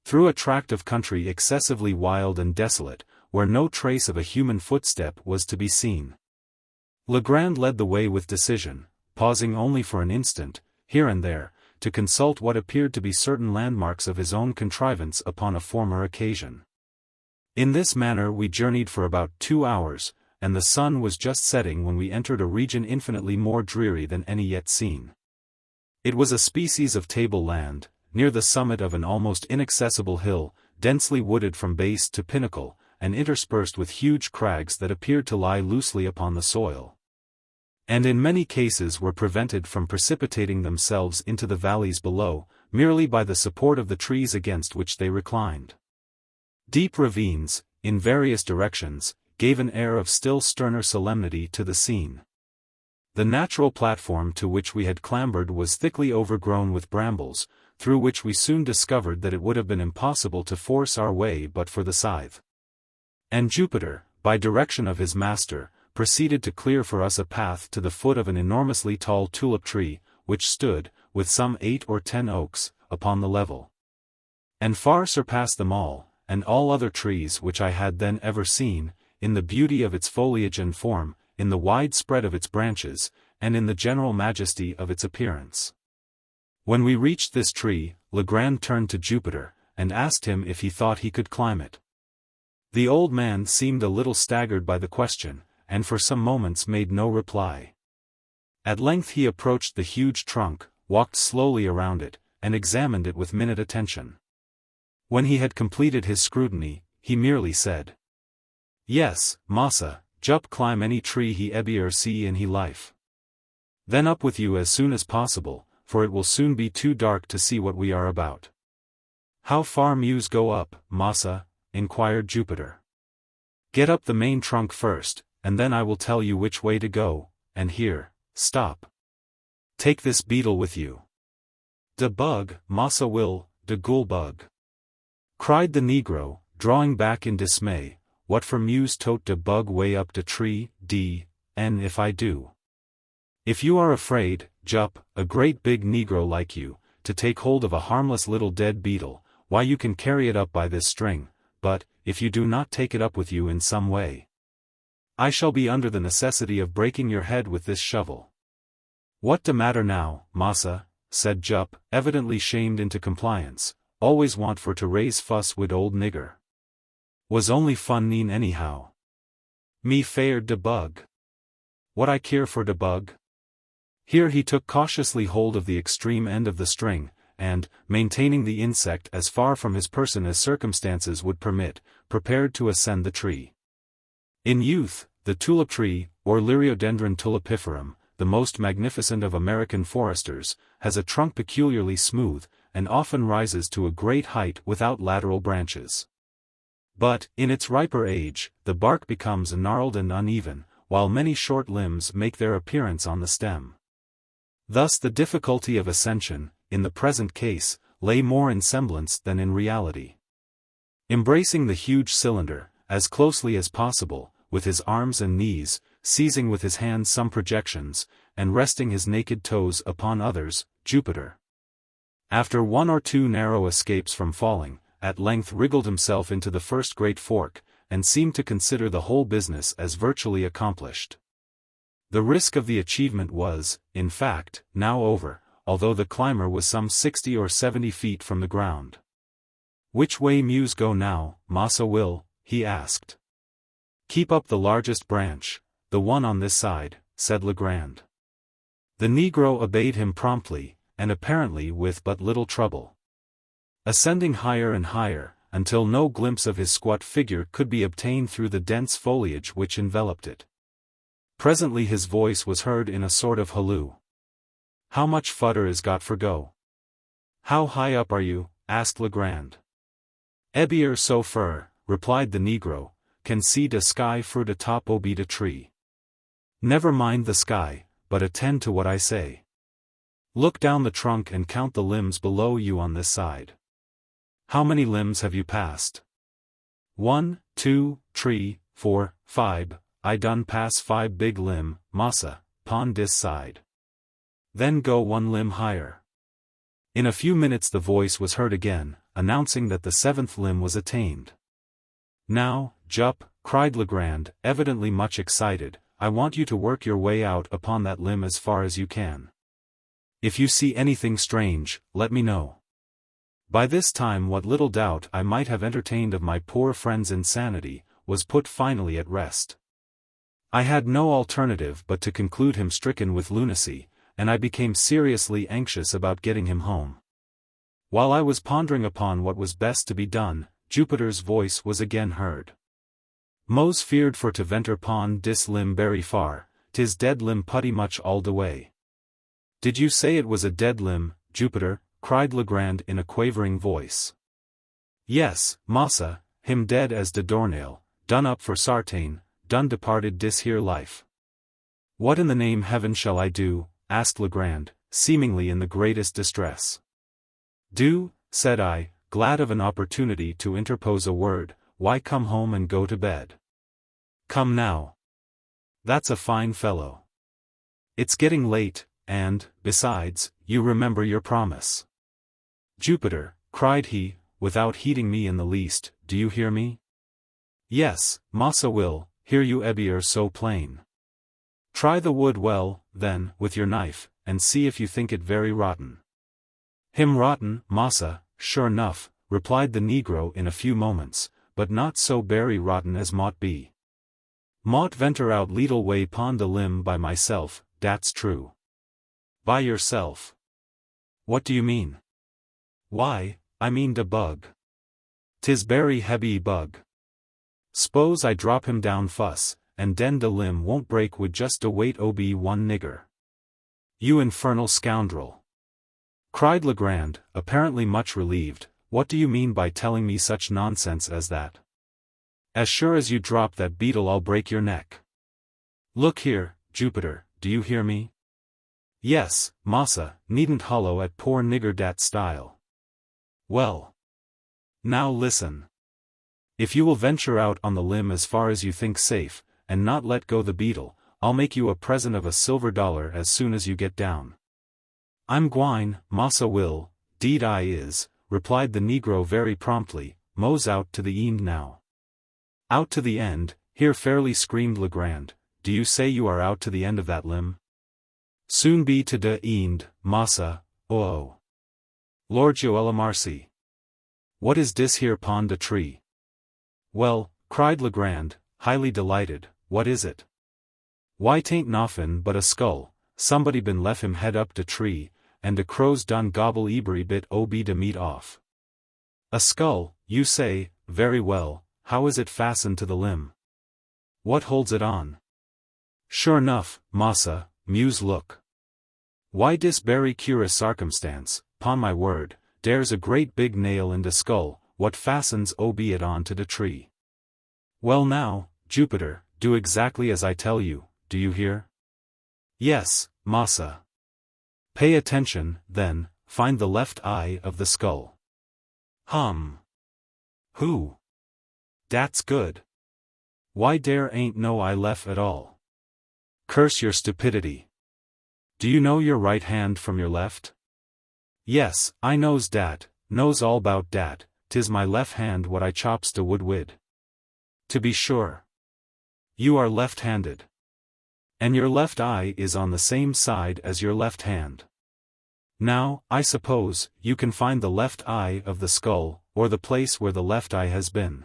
through a tract of country excessively wild and desolate, where no trace of a human footstep was to be seen. Legrand led the way with decision, pausing only for an instant, here and there, to consult what appeared to be certain landmarks of his own contrivance upon a former occasion. In this manner we journeyed for about 2 hours, and the sun was just setting when we entered a region infinitely more dreary than any yet seen. It was a species of table land, near the summit of an almost inaccessible hill, densely wooded from base to pinnacle, and interspersed with huge crags that appeared to lie loosely upon the soil, and in many cases were prevented from precipitating themselves into the valleys below, merely by the support of the trees against which they reclined. Deep ravines, in various directions, gave an air of still sterner solemnity to the scene. The natural platform to which we had clambered was thickly overgrown with brambles, through which we soon discovered that it would have been impossible to force our way but for the scythe. And Jupiter, by direction of his master, proceeded to clear for us a path to the foot of an enormously tall tulip tree, which stood, with some 8 or 10 oaks, upon the level, and far surpassed them all, and all other trees which I had then ever seen, in the beauty of its foliage and form, in the wide spread of its branches, and in the general majesty of its appearance. When we reached this tree, Legrand turned to Jupiter, and asked him if he thought he could climb it. The old man seemed a little staggered by the question, and for some moments made no reply. At length he approached the huge trunk, walked slowly around it, and examined it with minute attention. When he had completed his scrutiny, he merely said, "Yes, massa, Jup climb any tree he ever see in he life. Then up with you as soon as possible, for it will soon be too dark to see what we are about." "How far muse go up, massa?" inquired Jupiter. "Get up the main trunk first, and then I will tell you which way to go, and here, stop. Take this beetle with you." "De bug, massa will, de ghoul bug," cried the negro, drawing back in dismay. "What for muse tote de bug way up de tree, and if I do?" "If you are afraid, Jup, a great big negro like you, to take hold of a harmless little dead beetle, why you can carry it up by this string, but, if you do not take it up with you in some way, I shall be under the necessity of breaking your head with this shovel." "What de matter now, massa?" said Jup, evidently shamed into compliance. "Always want for to raise fuss wid old nigger. Was only fun neen anyhow. Me fared de bug. What I care for de bug?" Here he took cautiously hold of the extreme end of the string, and, maintaining the insect as far from his person as circumstances would permit, prepared to ascend the tree. In youth, the tulip tree, or Liriodendron tulipiferum, the most magnificent of American foresters, has a trunk peculiarly smooth, and often rises to a great height without lateral branches. But, in its riper age, the bark becomes gnarled and uneven, while many short limbs make their appearance on the stem. Thus the difficulty of ascension, in the present case, lay more in semblance than in reality. Embracing the huge cylinder, as closely as possible, with his arms and knees, seizing with his hands some projections, and resting his naked toes upon others, Jupiter, after 1 or 2 narrow escapes from falling, at length wriggled himself into the first great fork, and seemed to consider the whole business as virtually accomplished. The risk of the achievement was, in fact, now over, although the climber was some 60 or 70 feet from the ground. Which way Muse go now, Massa will? He asked. Keep up the largest branch, the one on this side, said Legrand. The Negro obeyed him promptly, and apparently with but little trouble. Ascending higher and higher, until no glimpse of his squat figure could be obtained through the dense foliage which enveloped it. Presently his voice was heard in a sort of halloo. How much fudder is got for go? How high up are you? Asked Legrand. Ebier so fur, replied the Negro, can see de sky through de top o' de tree. Never mind the sky, but attend to what I say. Look down the trunk and count the limbs below you on this side. How many limbs have you passed? 1, 2, 3, 4, 5, I done pass 5 big limb, massa, pon dis side. Then go 1 limb higher. In a few minutes the voice was heard again, announcing that the 7th limb was attained. Now, Jup, cried Legrand, evidently much excited, I want you to work your way out upon that limb as far as you can. If you see anything strange, let me know. By this time what little doubt I might have entertained of my poor friend's insanity, was put finally at rest. I had no alternative but to conclude him stricken with lunacy, and I became seriously anxious about getting him home. While I was pondering upon what was best to be done, Jupiter's voice was again heard. Mose feared for to venter pon dis limb berry far, 'tis dead limb putty much all de way. Did you say it was a dead limb, Jupiter? Cried Legrand in a quavering voice. Yes, massa, him dead as de doornail, done up for sartain, done departed dis here life. What in the name heaven shall I do? Asked Legrand, seemingly in the greatest distress. Do, said I, glad of an opportunity to interpose a word, why come home and go to bed. Come now. That's a fine fellow. It's getting late, and, besides, you remember your promise. Jupiter, cried he, without heeding me in the least, do you hear me? Yes, massa will, hear you Ebier so plain. Try the wood well, then, with your knife, and see if you think it very rotten. Him rotten, massa, sure enough, replied the Negro in a few moments, but not so berry rotten as mought be. Mought venter out leetle way pon de limb by myself, dat's true. By yourself? What do you mean? Why, I mean de bug. 'Tis berry heavy bug. S'pose I drop him down fuss, and den de limb won't break with just de weight ob 1 nigger. You infernal scoundrel! Cried Legrand, apparently much relieved, what do you mean by telling me such nonsense as that? As sure as you drop that beetle I'll break your neck. Look here, Jupiter, do you hear me? Yes, massa, needn't hollow at poor nigger dat style. Well. Now listen. If you will venture out on the limb as far as you think safe, and not let go the beetle, I'll make you a present of a silver dollar as soon as you get down. I'm gwine, massa will, deed I is, replied the Negro very promptly, Mose out to the end now. Out to the end, here fairly screamed Legrand, do you say you are out to the end of that limb? Soon be to de end, massa, oh. Lord Joella Marcy. What is dis here pon de tree? Well, cried Legrand, highly delighted, what is it? Why tain't noffin but a skull, somebody been lef him head up de tree, and de crows done gobble ebery bit ob de meat off. A skull, you say, very well, how is it fastened to the limb? What holds it on? Sure enough, massa, Muse look. Why dis berry curious circumstance, pon my word, dere's a great big nail in de skull, what fastens ob it on to de tree. Well now, Jupiter, do exactly as I tell you, do you hear? Yes, massa. Pay attention, then, find the left eye of the skull. Who? Dat's good. Why dere ain't no eye left at all. Curse your stupidity. Do you know your right hand from your left? Yes, I knows dat, knows all 'bout dat, 'tis my left hand what I chops de wood wid. To be sure. You are left-handed. And your left eye is on the same side as your left hand. Now, I suppose, you can find the left eye of the skull, or the place where the left eye has been.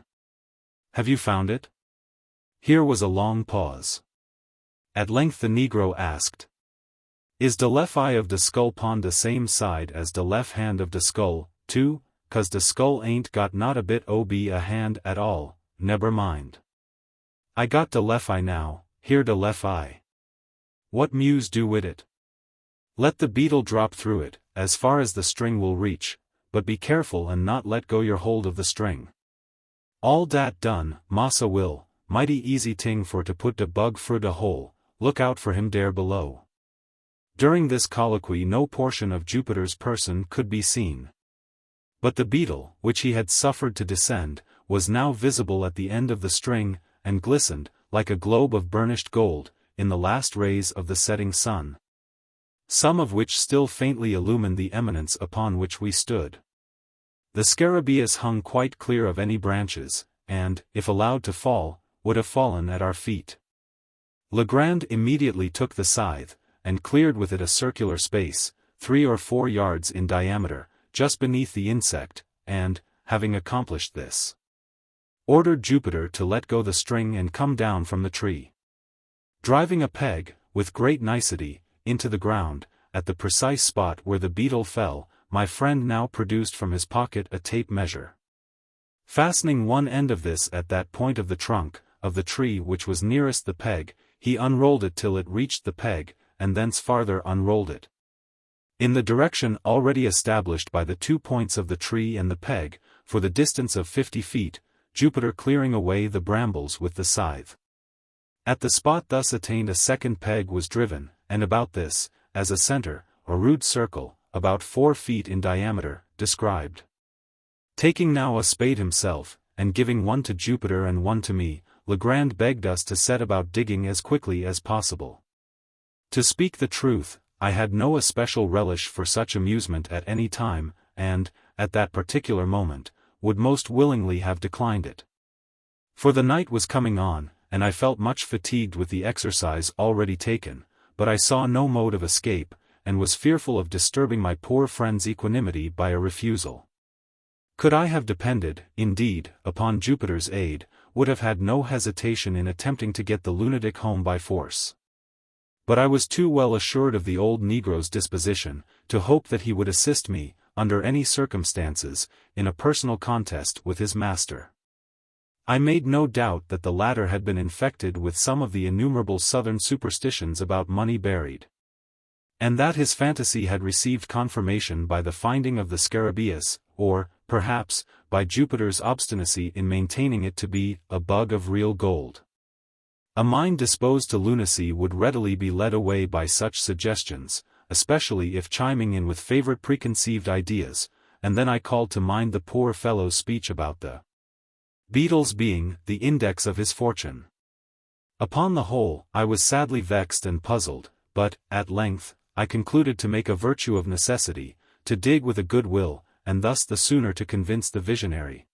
Have you found it? Here was a long pause. At length the Negro asked. Is de left eye of de skull pon de same side as de left hand of de skull, too, 'cause de skull ain't got not a bit ob a hand at all, neber mind. I got de left eye now, here de left eye. What muse do wid it? Let the beetle drop through it, as far as the string will reach, but be careful and not let go your hold of the string. All dat done, massa will, mighty easy ting for to put de bug fru de hole, look out for him dere below. During this colloquy no portion of Jupiter's person could be seen. But the beetle, which he had suffered to descend, was now visible at the end of the string, and glistened, like a globe of burnished gold, in the last rays of the setting sun, some of which still faintly illumined the eminence upon which we stood. The scarabaeus hung quite clear of any branches, and, if allowed to fall, would have fallen at our feet. Legrand immediately took the scythe, and cleared with it a circular space, 3 or 4 yards in diameter, just beneath the insect, and, having accomplished this, ordered Jupiter to let go the string and come down from the tree. Driving a peg, with great nicety, into the ground, at the precise spot where the beetle fell, my friend now produced from his pocket a tape measure. Fastening one end of this at that point of the trunk, of the tree which was nearest the peg, he unrolled it till it reached the peg, and thence farther unrolled it. In the direction already established by the 2 points of the tree and the peg, for the distance of 50 feet, Jupiter clearing away the brambles with the scythe. At the spot thus attained a second peg was driven, and about this, as a center, a rude circle, about 4 feet in diameter, described. Taking now a spade himself, and giving one to Jupiter and one to me, Legrand begged us to set about digging as quickly as possible. To speak the truth, I had no especial relish for such amusement at any time, and, at that particular moment, would most willingly have declined it. For the night was coming on, and I felt much fatigued with the exercise already taken, but I saw no mode of escape, and was fearful of disturbing my poor friend's equanimity by a refusal. Could I have depended, indeed, upon Jupiter's aid, would have had no hesitation in attempting to get the lunatic home by force. But I was too well assured of the old Negro's disposition, to hope that he would assist me, under any circumstances, in a personal contest with his master. I made no doubt that the latter had been infected with some of the innumerable southern superstitions about money buried, and that his fantasy had received confirmation by the finding of the scarabaeus, or, perhaps, by Jupiter's obstinacy in maintaining it to be a bug of real gold. A mind disposed to lunacy would readily be led away by such suggestions, especially if chiming in with favorite preconceived ideas, and then I called to mind the poor fellow's speech about the beetles being the index of his fortune. Upon the whole, I was sadly vexed and puzzled, but, at length, I concluded to make a virtue of necessity, to dig with a good will, and thus the sooner to convince the visionary,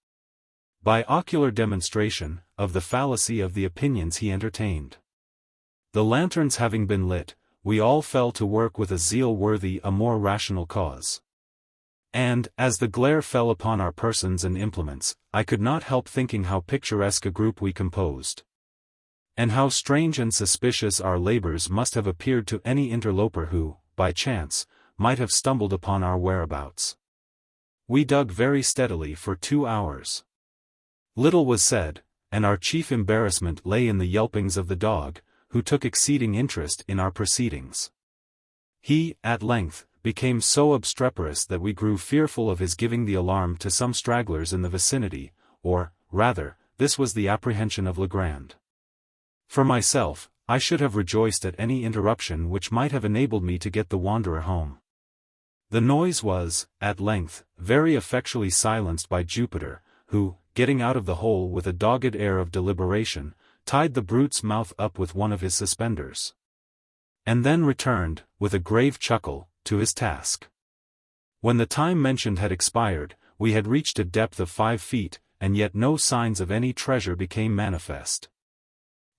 by ocular demonstration, of the fallacy of the opinions he entertained. The lanterns having been lit, we all fell to work with a zeal worthy a more rational cause. And, as the glare fell upon our persons and implements, I could not help thinking how picturesque a group we composed, and how strange and suspicious our labors must have appeared to any interloper who, by chance, might have stumbled upon our whereabouts. We dug very steadily for 2 hours. Little was said, and our chief embarrassment lay in the yelpings of the dog, who took exceeding interest in our proceedings. He, at length, became so obstreperous that we grew fearful of his giving the alarm to some stragglers in the vicinity, or, rather, this was the apprehension of Legrand. For myself, I should have rejoiced at any interruption which might have enabled me to get the wanderer home. The noise was, at length, very effectually silenced by Jupiter, who, getting out of the hole with a dogged air of deliberation, tied the brute's mouth up with one of his suspenders, and then returned, with a grave chuckle, to his task. When the time mentioned had expired, we had reached a depth of 5 feet, and yet no signs of any treasure became manifest.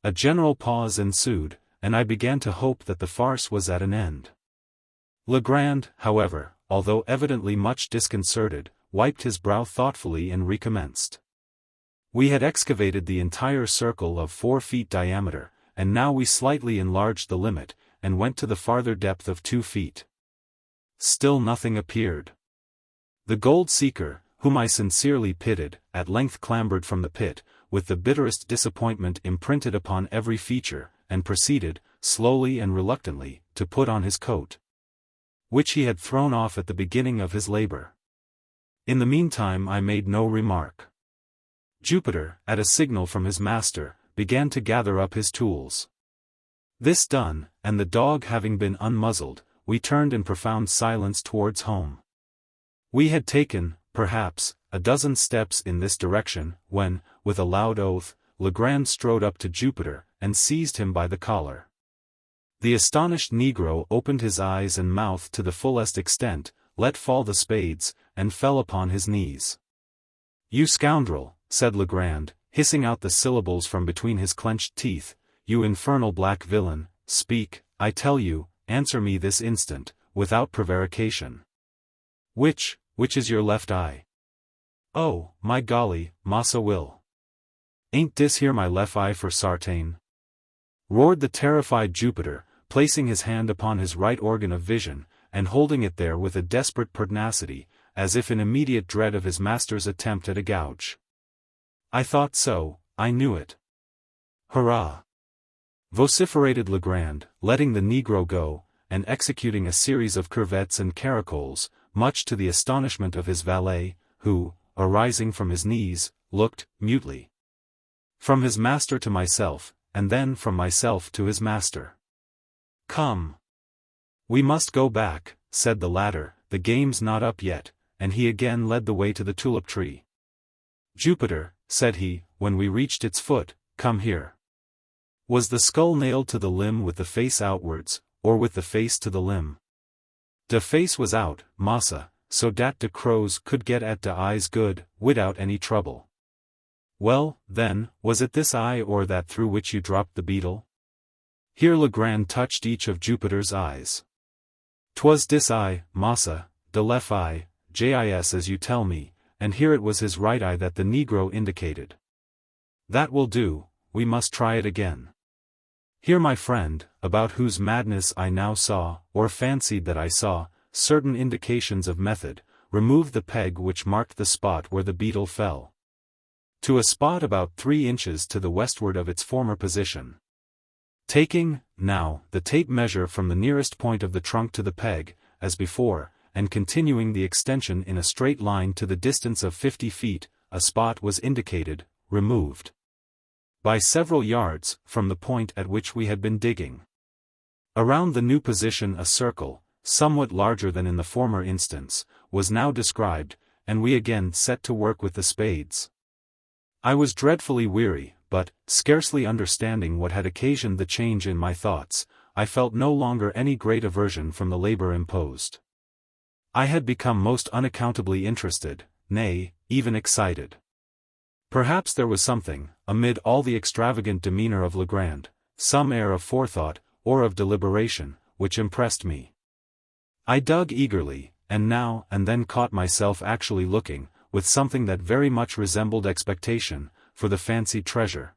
A general pause ensued, and I began to hope that the farce was at an end. Legrand, however, although evidently much disconcerted, wiped his brow thoughtfully and recommenced. We had excavated the entire circle of 4 feet diameter, and now we slightly enlarged the limit, and went to the farther depth of 2 feet. Still nothing appeared. The gold seeker, whom I sincerely pitied, at length clambered from the pit, with the bitterest disappointment imprinted upon every feature, and proceeded, slowly and reluctantly, to put on his coat, which he had thrown off at the beginning of his labor. In the meantime I made no remark. Jupiter, at a signal from his master, began to gather up his tools. This done, and the dog having been unmuzzled, we turned in profound silence towards home. We had taken, perhaps, a dozen steps in this direction, when, with a loud oath, Legrand strode up to Jupiter, and seized him by the collar. The astonished negro opened his eyes and mouth to the fullest extent, let fall the spades, and fell upon his knees. "You scoundrel," said Legrand, hissing out the syllables from between his clenched teeth, "you infernal black villain, speak, I tell you, answer me this instant, without prevarication. Which is your left eye?" "Oh, my golly, Massa Will. Ain't dis here my left eye for sartain?" roared the terrified Jupiter, placing his hand upon his right organ of vision, and holding it there with a desperate pertinacity, as if in immediate dread of his master's attempt at a gouge. "I thought so, I knew it." "Hurrah!" vociferated Legrand, letting the negro go, and executing a series of curvets and caracoles, much to the astonishment of his valet, who, arising from his knees, looked, mutely, from his master to myself, and then from myself to his master. "Come. We must go back," said the latter, "the game's not up yet," and he again led the way to the tulip tree. "Jupiter," said he, when we reached its foot, "come here. Was the skull nailed to the limb with the face outwards, or with the face to the limb?" "De face was out, massa, so dat de crows could get at de eyes good, widout any trouble." "Well, then, was it this eye or that through which you dropped the beetle?" Here Legrand touched each of Jupiter's eyes. "'Twas dis eye, massa, de left eye, jis as you tell me," and here it was his right eye that the negro indicated. "That will do, we must try it again." Here my friend, about whose madness I now saw, or fancied that I saw, certain indications of method, removed the peg which marked the spot where the beetle fell, to a spot about 3 inches to the westward of its former position. Taking, now, the tape measure from the nearest point of the trunk to the peg, as before, and continuing the extension in a straight line to the distance of 50 feet, a spot was indicated, removed by several yards, from the point at which we had been digging. Around the new position a circle, somewhat larger than in the former instance, was now described, and we again set to work with the spades. I was dreadfully weary, but, scarcely understanding what had occasioned the change in my thoughts, I felt no longer any great aversion from the labor imposed. I had become most unaccountably interested, nay, even excited. Perhaps there was something, amid all the extravagant demeanor of Legrand, some air of forethought, or of deliberation, which impressed me. I dug eagerly, and now and then caught myself actually looking, with something that very much resembled expectation, for the fancied treasure,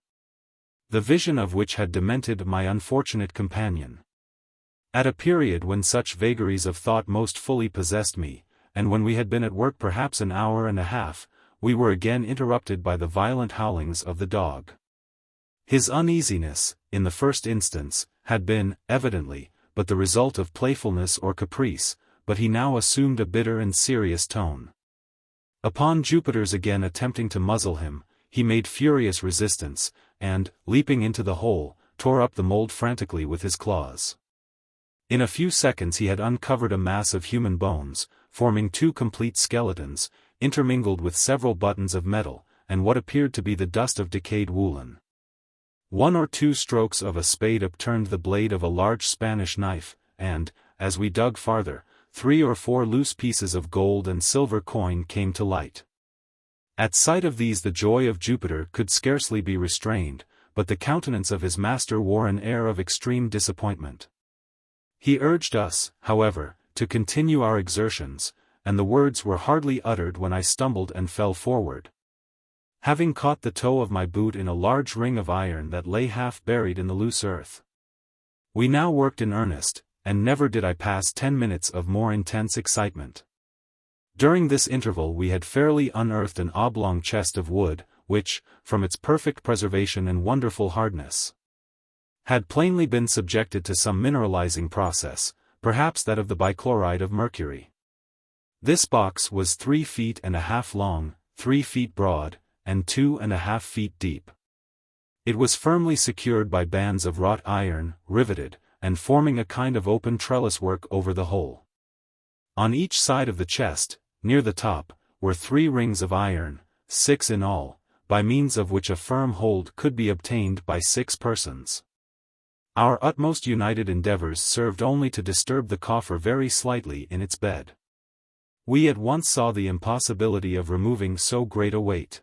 the vision of which had demented my unfortunate companion. At a period when such vagaries of thought most fully possessed me, and when we had been at work perhaps an hour and a half, we were again interrupted by the violent howlings of the dog. His uneasiness, in the first instance, had been, evidently, but the result of playfulness or caprice, but he now assumed a bitter and serious tone. Upon Jupiter's again attempting to muzzle him, he made furious resistance, and, leaping into the hole, tore up the mold frantically with his claws. In a few seconds he had uncovered a mass of human bones, forming 2 complete skeletons, intermingled with several buttons of metal, and what appeared to be the dust of decayed woolen. 1 or 2 strokes of a spade upturned the blade of a large Spanish knife, and, as we dug farther, 3 or 4 loose pieces of gold and silver coin came to light. At sight of these the joy of Jupiter could scarcely be restrained, but the countenance of his master wore an air of extreme disappointment. He urged us, however, to continue our exertions, and the words were hardly uttered when I stumbled and fell forward, having caught the toe of my boot in a large ring of iron that lay half buried in the loose earth. We now worked in earnest, and never did I pass 10 minutes of more intense excitement. During this interval we had fairly unearthed an oblong chest of wood, which, from its perfect preservation and wonderful hardness, had plainly been subjected to some mineralizing process, perhaps that of the bichloride of mercury. This box was 3 feet and a half long, 3 feet broad, and 2.5 feet deep. It was firmly secured by bands of wrought iron, riveted, and forming a kind of open trellis work over the whole. On each side of the chest, near the top, were 3 rings of iron, 6 in all, by means of which a firm hold could be obtained by 6 persons. Our utmost united endeavors served only to disturb the coffer very slightly in its bed. We at once saw the impossibility of removing so great a weight.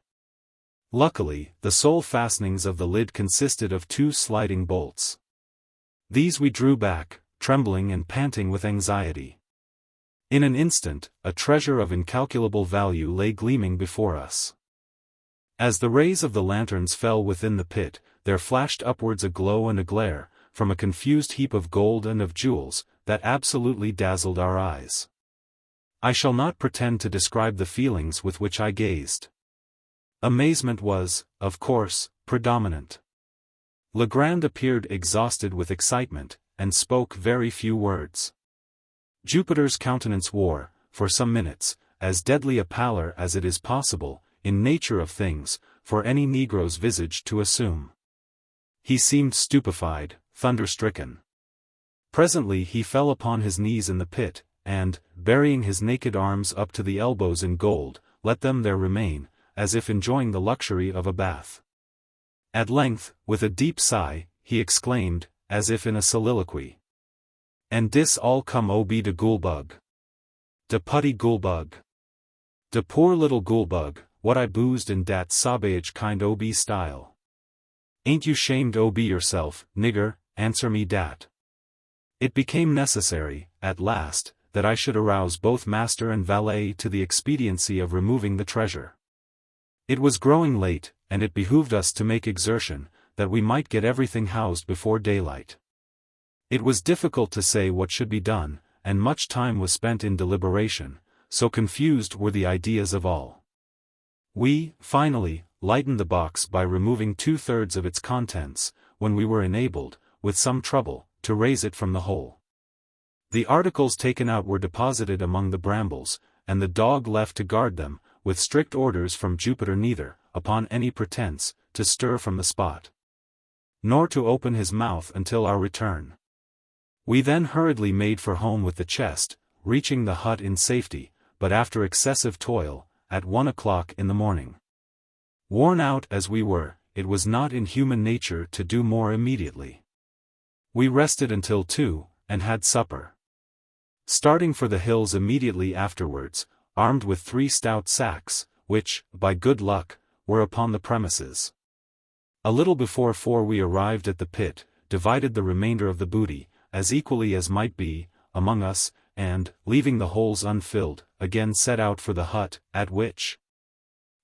Luckily, the sole fastenings of the lid consisted of 2 sliding bolts. These we drew back, trembling and panting with anxiety. In an instant, a treasure of incalculable value lay gleaming before us. As the rays of the lanterns fell within the pit, there flashed upwards a glow and a glare, from a confused heap of gold and of jewels, that absolutely dazzled our eyes. I shall not pretend to describe the feelings with which I gazed. Amazement was, of course, predominant. Legrand appeared exhausted with excitement, and spoke very few words. Jupiter's countenance wore, for some minutes, as deadly a pallor as it is possible, in nature of things, for any Negro's visage to assume. He seemed stupefied, thunder-stricken. Presently he fell upon his knees in the pit, and, burying his naked arms up to the elbows in gold, let them there remain, as if enjoying the luxury of a bath. At length, with a deep sigh, he exclaimed, as if in a soliloquy, "And dis all come o be de goolbug. De putty goolbug. De poor little goolbug, what I boozed in dat sabbage kind o be style. Ain't you shamed o be yourself, nigger, answer me dat." It became necessary, at last, that I should arouse both master and valet to the expediency of removing the treasure. It was growing late, and it behooved us to make exertion, that we might get everything housed before daylight. It was difficult to say what should be done, and much time was spent in deliberation, so confused were the ideas of all. We, finally, lightened the box by removing 2/3 of its contents, when we were enabled, with some trouble, to raise it from the hole. The articles taken out were deposited among the brambles, and the dog left to guard them, with strict orders from Jupiter neither, upon any pretense, to stir from the spot, nor to open his mouth until our return. We then hurriedly made for home with the chest, reaching the hut in safety, but after excessive toil, at 1 o'clock in the morning. Worn out as we were, it was not in human nature to do more immediately. We rested until 2, and had supper. Starting for the hills immediately afterwards, armed with 3 stout sacks, which, by good luck, were upon the premises. A little before 4 we arrived at the pit, divided the remainder of the booty, as equally as might be, among us, and, leaving the holes unfilled, again set out for the hut, at which,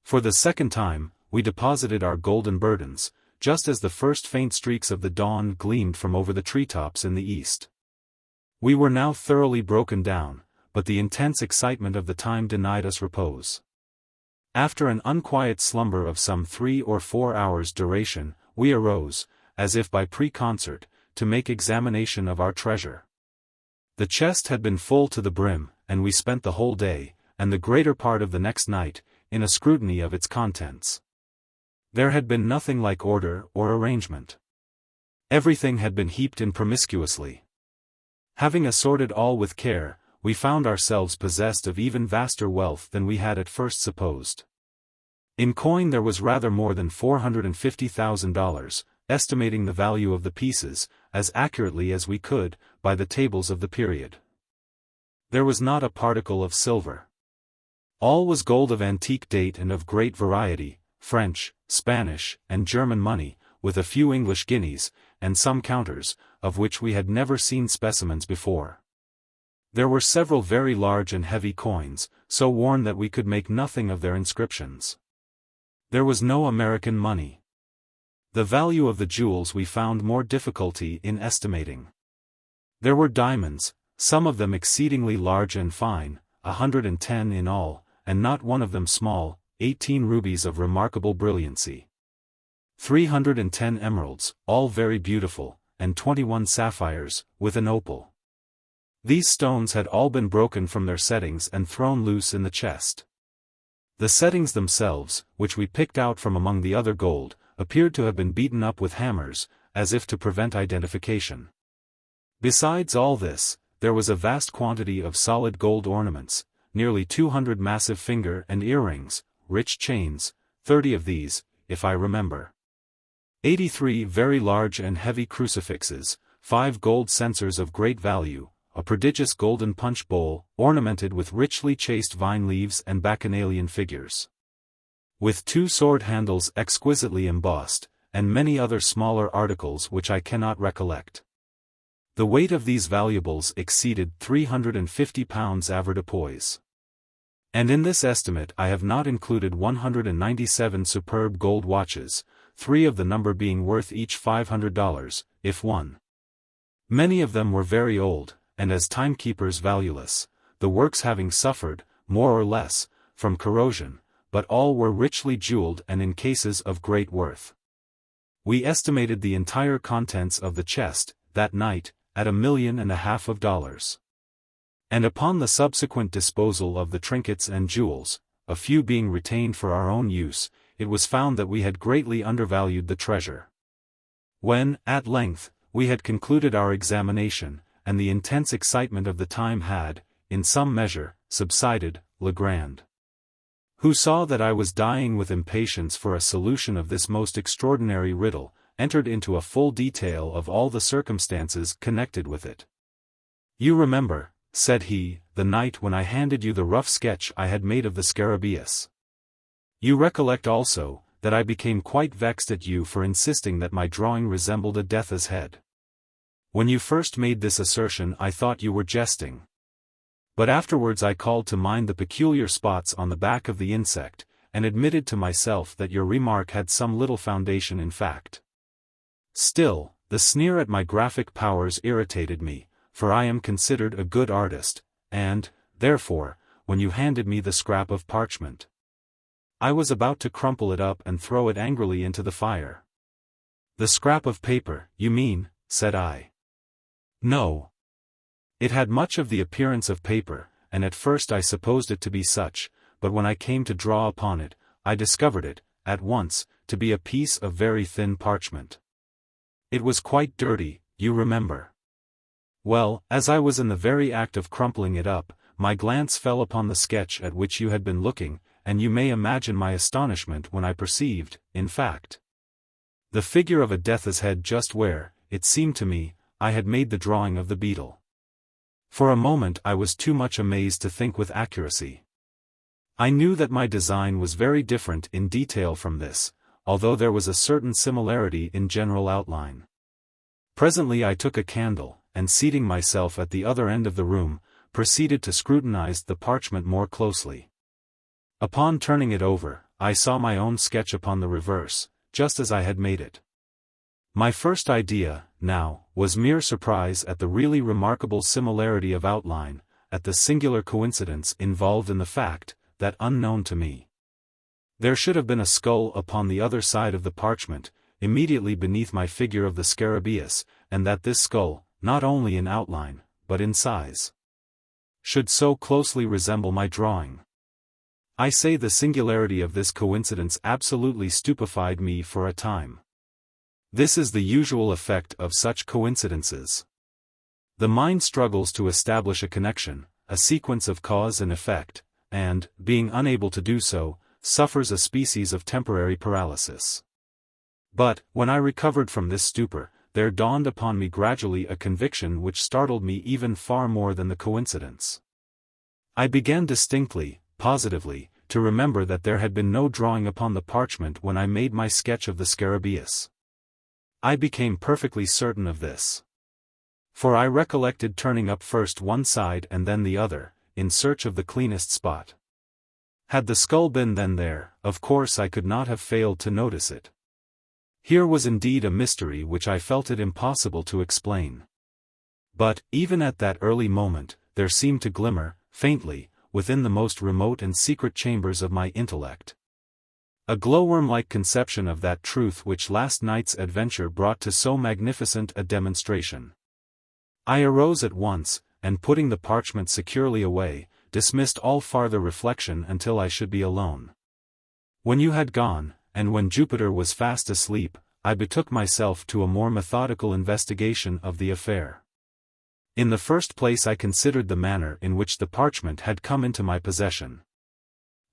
for the second time, we deposited our golden burdens, just as the first faint streaks of the dawn gleamed from over the treetops in the east. We were now thoroughly broken down, but the intense excitement of the time denied us repose. After an unquiet slumber of some 3 or 4 hours' duration, we arose, as if by preconcert, to make examination of our treasure. The chest had been full to the brim, and we spent the whole day, and the greater part of the next night, in a scrutiny of its contents. There had been nothing like order or arrangement. Everything had been heaped in promiscuously. Having assorted all with care, we found ourselves possessed of even vaster wealth than we had at first supposed. In coin there was rather more than $450,000, estimating the value of the pieces, as accurately as we could, by the tables of the period. There was not a particle of silver. All was gold of antique date and of great variety, French, Spanish, and German money, with a few English guineas, and some counters, of which we had never seen specimens before. There were several very large and heavy coins, so worn that we could make nothing of their inscriptions. There was no American money. The value of the jewels we found more difficulty in estimating. There were diamonds, some of them exceedingly large and fine, 110 in all, and not one of them small, 18 rubies of remarkable brilliancy. 310 emeralds, all very beautiful, and 21 sapphires, with an opal. These stones had all been broken from their settings and thrown loose in the chest. The settings themselves, which we picked out from among the other gold, appeared to have been beaten up with hammers, as if to prevent identification. Besides all this, there was a vast quantity of solid gold ornaments, nearly 200 massive finger and earrings, rich chains, 30 of these, if I remember. 83 very large and heavy crucifixes, 5 gold censers of great value, a prodigious golden punch bowl, ornamented with richly chased vine leaves and bacchanalian figures, with 2 sword handles exquisitely embossed, and many other smaller articles which I cannot recollect. The weight of these valuables exceeded 350 pounds avoirdupois. And in this estimate I have not included 197 superb gold watches, 3 of the number being worth each $500, if one. Many of them were very old, and as timekeepers valueless, the works having suffered, more or less, from corrosion, but all were richly jeweled and in cases of great worth. We estimated the entire contents of the chest, that night, at $1.5 million. And upon the subsequent disposal of the trinkets and jewels, a few being retained for our own use, it was found that we had greatly undervalued the treasure. When, at length, we had concluded our examination, and the intense excitement of the time had, in some measure, subsided, Legrand, who saw that I was dying with impatience for a solution of this most extraordinary riddle, entered into a full detail of all the circumstances connected with it. "You remember," said he, "the night when I handed you the rough sketch I had made of the scarabaeus. You recollect also, that I became quite vexed at you for insisting that my drawing resembled a death's head. When you first made this assertion I thought you were jesting. But afterwards I called to mind the peculiar spots on the back of the insect, and admitted to myself that your remark had some little foundation in fact. Still, the sneer at my graphic powers irritated me, for I am considered a good artist, and, therefore, when you handed me the scrap of parchment, I was about to crumple it up and throw it angrily into the fire." "The scrap of paper, you mean," said I. "No. It had much of the appearance of paper, and at first I supposed it to be such, but when I came to draw upon it, I discovered it, at once, to be a piece of very thin parchment. It was quite dirty, you remember. Well, as I was in the very act of crumpling it up, my glance fell upon the sketch at which you had been looking, and you may imagine my astonishment when I perceived, in fact, the figure of a death's head just where, it seemed to me, I had made the drawing of the beetle. For a moment I was too much amazed to think with accuracy. I knew that my design was very different in detail from this, although there was a certain similarity in general outline. Presently I took a candle, and seating myself at the other end of the room, proceeded to scrutinize the parchment more closely. Upon turning it over, I saw my own sketch upon the reverse, just as I had made it. My first idea, now, was mere surprise at the really remarkable similarity of outline, at the singular coincidence involved in the fact, that unknown to me, there should have been a skull upon the other side of the parchment, immediately beneath my figure of the scarabaeus, and that this skull, not only in outline, but in size, should so closely resemble my drawing. I say the singularity of this coincidence absolutely stupefied me for a time. This is the usual effect of such coincidences. The mind struggles to establish a connection, a sequence of cause and effect, and, being unable to do so, suffers a species of temporary paralysis. But, when I recovered from this stupor, there dawned upon me gradually a conviction which startled me even far more than the coincidence. I began distinctly, positively, to remember that there had been no drawing upon the parchment when I made my sketch of the scarabaeus. I became perfectly certain of this. For I recollected turning up first one side and then the other, in search of the cleanest spot. Had the skull been then there, of course I could not have failed to notice it. Here was indeed a mystery which I felt it impossible to explain. But, even at that early moment, there seemed to glimmer, faintly, within the most remote and secret chambers of my intellect, a glowworm-like conception of that truth which last night's adventure brought to so magnificent a demonstration. I arose at once, and putting the parchment securely away, dismissed all farther reflection until I should be alone. When you had gone, and when Jupiter was fast asleep, I betook myself to a more methodical investigation of the affair. In the first place I considered the manner in which the parchment had come into my possession.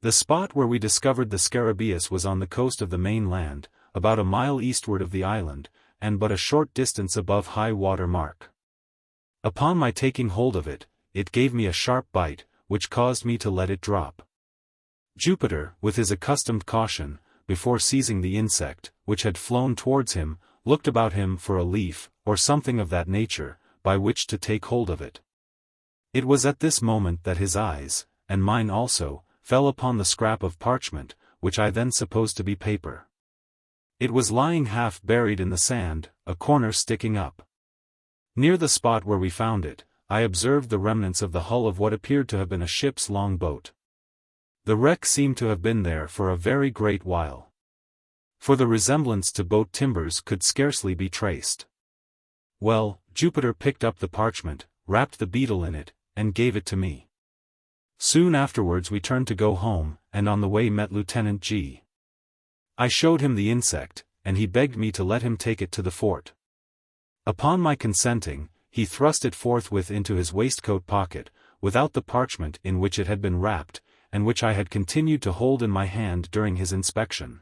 The spot where we discovered the scarabaeus was on the coast of the mainland, about a mile eastward of the island, and but a short distance above high water mark. Upon my taking hold of it, it gave me a sharp bite, which caused me to let it drop. Jupiter, with his accustomed caution, before seizing the insect, which had flown towards him, looked about him for a leaf, or something of that nature, by which to take hold of it. It was at this moment that his eyes, and mine also, fell upon the scrap of parchment, which I then supposed to be paper. It was lying half buried in the sand, a corner sticking up. Near the spot where we found it, I observed the remnants of the hull of what appeared to have been a ship's long boat. The wreck seemed to have been there for a very great while. For the resemblance to boat timbers could scarcely be traced. Well, Jupiter picked up the parchment, wrapped the beetle in it, and gave it to me. Soon afterwards we turned to go home, and on the way met Lieutenant G. I showed him the insect, and he begged me to let him take it to the fort. Upon my consenting, he thrust it forthwith into his waistcoat pocket, without the parchment in which it had been wrapped, and which I had continued to hold in my hand during his inspection.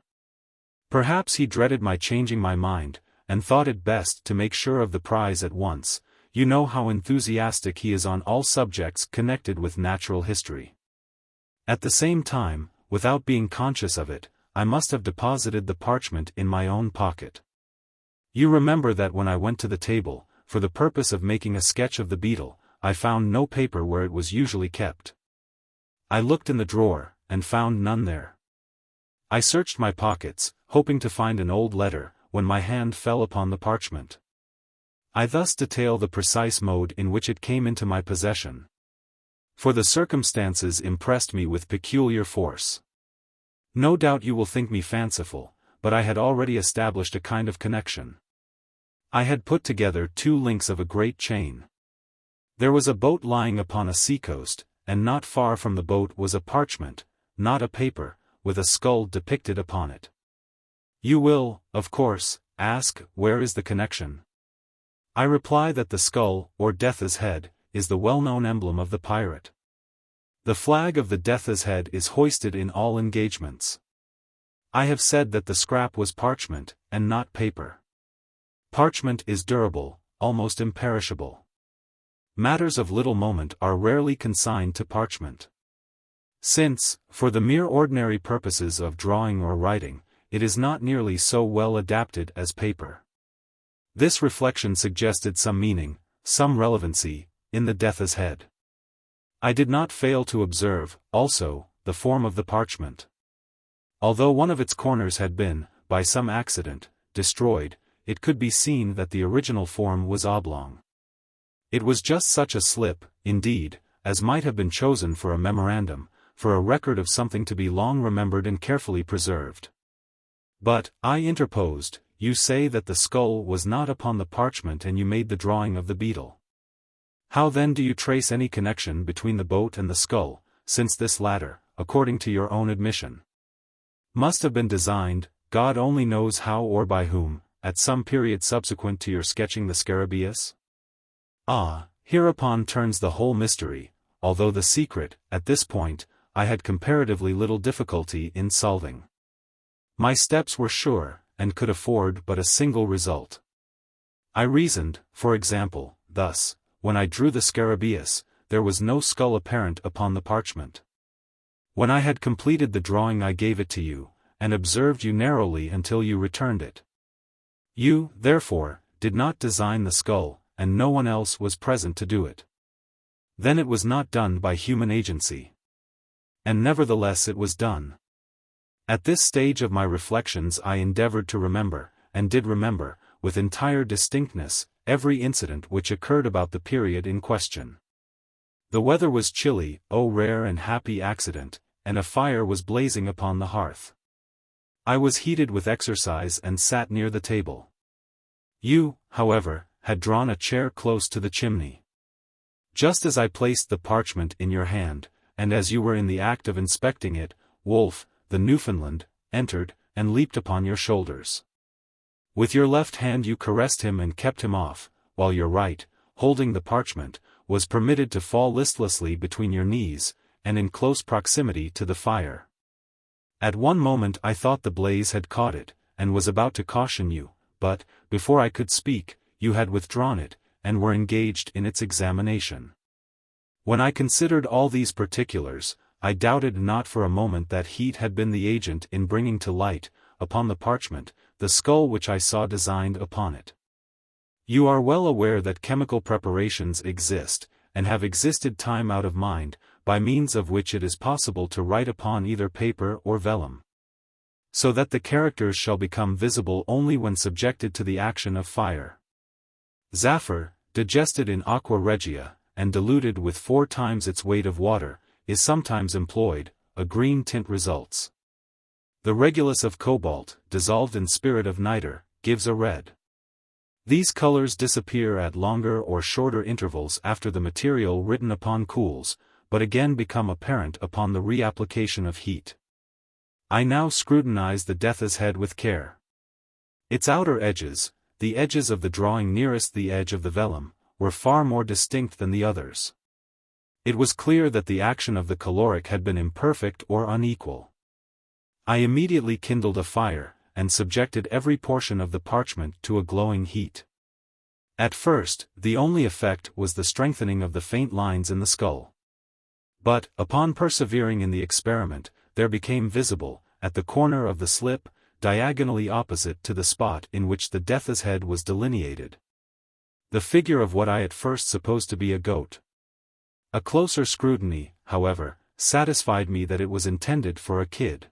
Perhaps he dreaded my changing my mind, and thought it best to make sure of the prize at once. You know how enthusiastic he is on all subjects connected with natural history. At the same time, without being conscious of it, I must have deposited the parchment in my own pocket. You remember that when I went to the table, for the purpose of making a sketch of the beetle, I found no paper where it was usually kept. I looked in the drawer, and found none there. I searched my pockets, hoping to find an old letter, when my hand fell upon the parchment. I thus detail the precise mode in which it came into my possession. For the circumstances impressed me with peculiar force. No doubt you will think me fanciful, but I had already established a kind of connection. I had put together two links of a great chain. There was a boat lying upon a seacoast, and not far from the boat was a parchment, not a paper, with a skull depicted upon it. You will, of course, ask, where is the connection? I reply that the skull, or Death's head, is the well-known emblem of the pirate. The flag of the Death's head is hoisted in all engagements. I have said that the scrap was parchment, and not paper. Parchment is durable, almost imperishable. Matters of little moment are rarely consigned to parchment. Since, for the mere ordinary purposes of drawing or writing, it is not nearly so well adapted as paper. This reflection suggested some meaning, some relevancy, in the Death's head. I did not fail to observe, also, the form of the parchment. Although one of its corners had been, by some accident, destroyed, it could be seen that the original form was oblong. It was just such a slip, indeed, as might have been chosen for a memorandum, for a record of something to be long remembered and carefully preserved. But, I interposed, you say that the skull was not upon the parchment and you made the drawing of the beetle. How then do you trace any connection between the boat and the skull, since this latter, according to your own admission, must have been designed, God only knows how or by whom, at some period subsequent to your sketching the scarabaeus? Ah, hereupon turns the whole mystery, although the secret, at this point, I had comparatively little difficulty in solving. My steps were sure, and could afford but a single result. I reasoned, for example, thus: when I drew the scarabaeus, there was no skull apparent upon the parchment. When I had completed the drawing I gave it to you, and observed you narrowly until you returned it. You, therefore, did not design the skull, and no one else was present to do it. Then it was not done by human agency. And nevertheless it was done. At this stage of my reflections I endeavored to remember, and did remember, with entire distinctness, every incident which occurred about the period in question. The weather was chilly, oh rare and happy accident, and a fire was blazing upon the hearth. I was heated with exercise and sat near the table. You, however, had drawn a chair close to the chimney. Just as I placed the parchment in your hand, and as you were in the act of inspecting it, Wolf, the Newfoundland, entered, and leaped upon your shoulders. With your left hand you caressed him and kept him off, while your right, holding the parchment, was permitted to fall listlessly between your knees, and in close proximity to the fire. At one moment I thought the blaze had caught it, and was about to caution you, but, before I could speak, you had withdrawn it, and were engaged in its examination. When I considered all these particulars, I doubted not for a moment that heat had been the agent in bringing to light, upon the parchment, the skull which I saw designed upon it. You are well aware that chemical preparations exist, and have existed time out of mind, by means of which it is possible to write upon either paper or vellum, so that the characters shall become visible only when subjected to the action of fire. Zephyr, digested in aqua regia, and diluted with 4 times its weight of water, is sometimes employed, a green tint results. The regulus of cobalt, dissolved in spirit of nitre, gives a red. These colors disappear at longer or shorter intervals after the material written upon cools, but again become apparent upon the reapplication of heat. I now scrutinize the death's head with care. Its outer edges, the edges of the drawing nearest the edge of the vellum, were far more distinct than the others. It was clear that the action of the caloric had been imperfect or unequal. I immediately kindled a fire, and subjected every portion of the parchment to a glowing heat. At first, the only effect was the strengthening of the faint lines in the skull. But, upon persevering in the experiment, there became visible, at the corner of the slip, diagonally opposite to the spot in which the death's head was delineated, the figure of what I at first supposed to be a goat. A closer scrutiny, however, satisfied me that it was intended for a kid.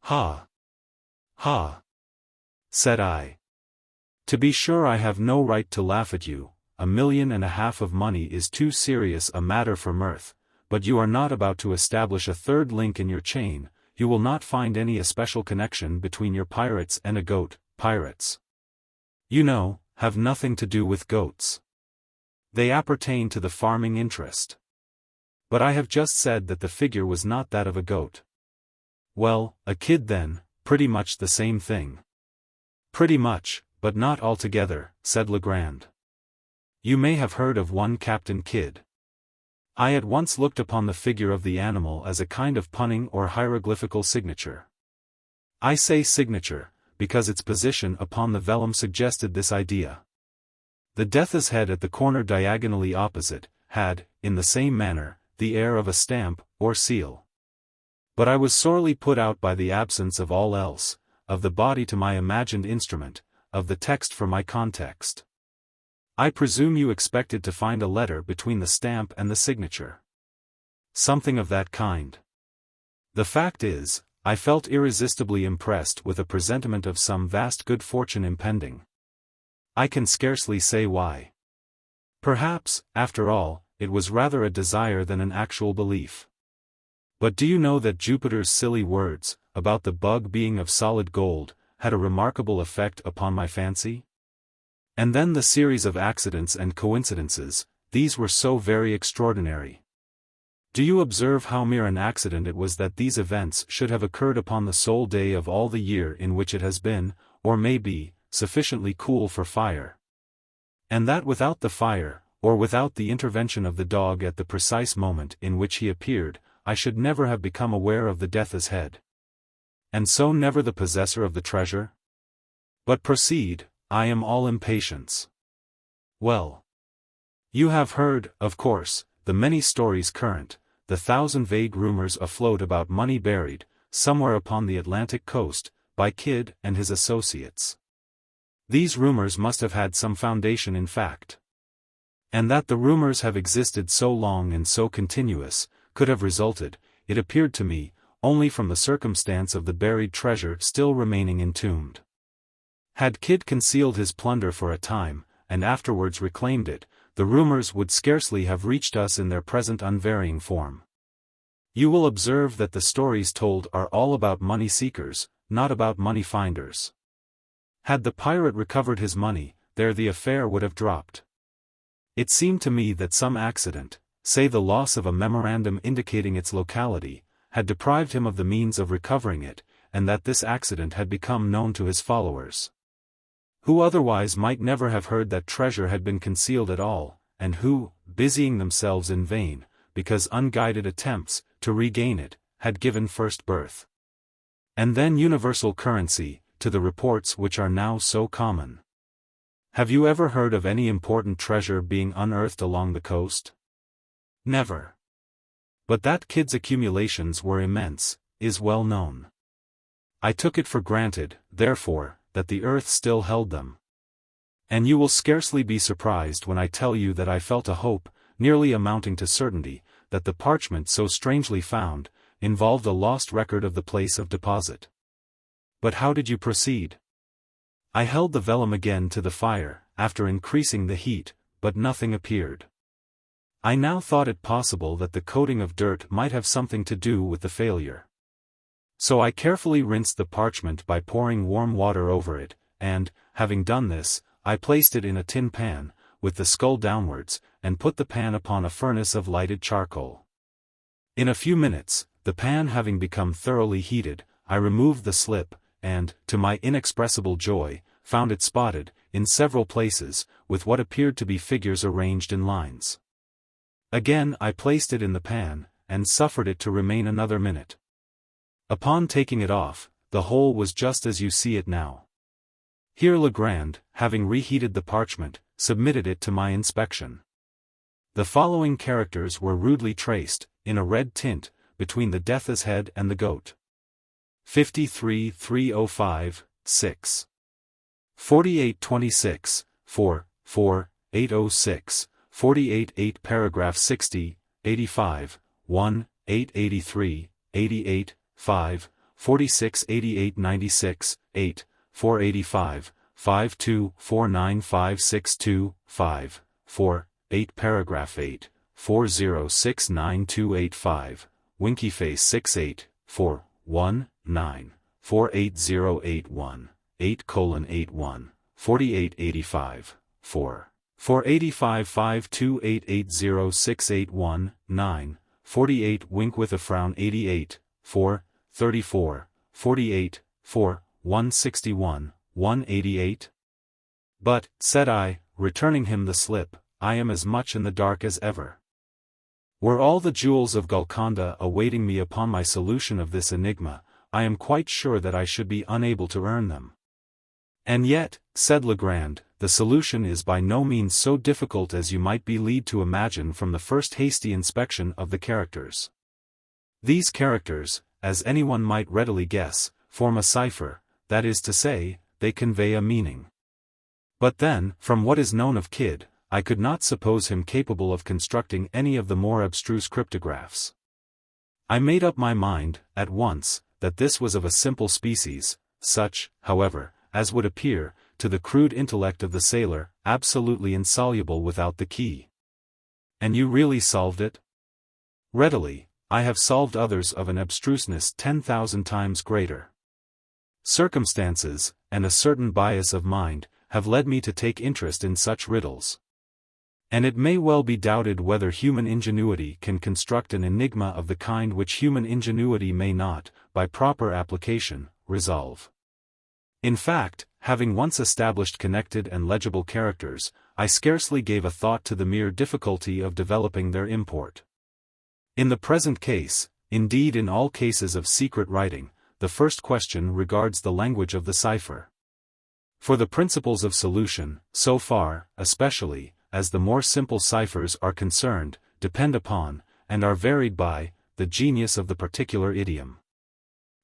"Ha! Ha!" said I. "To be sure I have no right to laugh at you, $1.5 million of money is too serious a matter for mirth, but you are not about to establish a third link in your chain, you will not find any especial connection between your pirates and a goat. Pirates, you know, have nothing to do with goats. They appertain to the farming interest. But I have just said that the figure was not that of a goat. Well, a kid then, pretty much the same thing." "Pretty much, but not altogether," said Legrand. "You may have heard of one Captain Kidd." I at once looked upon the figure of the animal as a kind of punning or hieroglyphical signature. I say signature, because its position upon the vellum suggested this idea. The death's head at the corner diagonally opposite, had, in the same manner, the air of a stamp, or seal. But I was sorely put out by the absence of all else, of the body to my imagined instrument, of the text for my context. I presume you expected to find a letter between the stamp and the signature. Something of that kind. The fact is, I felt irresistibly impressed with a presentiment of some vast good fortune impending. I can scarcely say why. Perhaps, after all, it was rather a desire than an actual belief. But do you know that Jupiter's silly words, about the bug being of solid gold, had a remarkable effect upon my fancy? And then the series of accidents and coincidences, these were so very extraordinary. Do you observe how mere an accident it was that these events should have occurred upon the sole day of all the year in which it has been, or may be, sufficiently cool for fire? And that without the fire, or without the intervention of the dog at the precise moment in which he appeared, I should never have become aware of the death's head. And so never the possessor of the treasure? But proceed, I am all impatience. Well, you have heard, of course, the many stories current, the 1,000 vague rumors afloat about money buried, somewhere upon the Atlantic coast, by Kidd and his associates. These rumors must have had some foundation in fact. And that the rumors have existed so long and so continuous, could have resulted, it appeared to me, only from the circumstance of the buried treasure still remaining entombed. Had Kidd concealed his plunder for a time, and afterwards reclaimed it, the rumors would scarcely have reached us in their present unvarying form. You will observe that the stories told are all about money seekers, not about money finders. Had the pirate recovered his money, there the affair would have dropped. It seemed to me that some accident, say the loss of a memorandum indicating its locality, had deprived him of the means of recovering it, and that this accident had become known to his followers, who otherwise might never have heard that treasure had been concealed at all, and who, busying themselves in vain, because unguided attempts to regain it had given first birth, and then universal currency, to the reports which are now so common. Have you ever heard of any important treasure being unearthed along the coast? Never. But that Kidd's accumulations were immense, is well known. I took it for granted, therefore, that the earth still held them. And you will scarcely be surprised when I tell you that I felt a hope, nearly amounting to certainty, that the parchment so strangely found, involved a lost record of the place of deposit. But how did you proceed? I held the vellum again to the fire, after increasing the heat, but nothing appeared. I now thought it possible that the coating of dirt might have something to do with the failure. So I carefully rinsed the parchment by pouring warm water over it, and, having done this, I placed it in a tin pan, with the skull downwards, and put the pan upon a furnace of lighted charcoal. In a few minutes, the pan having become thoroughly heated, I removed the slip, and, to my inexpressible joy, found it spotted, in several places, with what appeared to be figures arranged in lines. Again I placed it in the pan, and suffered it to remain another minute. Upon taking it off, the whole was just as you see it now. Here Legrand, having reheated the parchment, submitted it to my inspection. The following characters were rudely traced, in a red tint, between the death's head and the goat. 53-305, 6. 48-26, 4, 4, 806, 48-8 paragraph 60, 85, 1, 883, 88, 5, 46-88 96, 8, 485, 52, 49562, 5, 4, 8 paragraph 8, 40692885, Winkyface 68, 4, 1, 9, 48081, 8:81, 4885, 4, 485 52880681, 9, 48 Wink with a frown 88, 4, 34, 48, 4, 161, 188? But, said I, returning him the slip, I am as much in the dark as ever. Were all the jewels of Golconda awaiting me upon my solution of this enigma, I am quite sure that I should be unable to earn them. And yet, said Legrand, the solution is by no means so difficult as you might be led to imagine from the first hasty inspection of the characters. These characters, as anyone might readily guess, form a cipher, that is to say, they convey a meaning. But then, from what is known of Kidd, I could not suppose him capable of constructing any of the more abstruse cryptographs. I made up my mind, at once, that this was of a simple species, such, however, as would appear, to the crude intellect of the sailor, absolutely insoluble without the key. And you really solved it? Readily. I have solved others of an abstruseness 10,000 times greater. Circumstances, and a certain bias of mind, have led me to take interest in such riddles. And it may well be doubted whether human ingenuity can construct an enigma of the kind which human ingenuity may not, by proper application, resolve. In fact, having once established connected and legible characters, I scarcely gave a thought to the mere difficulty of developing their import. In the present case, indeed in all cases of secret writing, the first question regards the language of the cipher. For the principles of solution, so far, especially, as the more simple ciphers are concerned, depend upon, and are varied by, the genius of the particular idiom.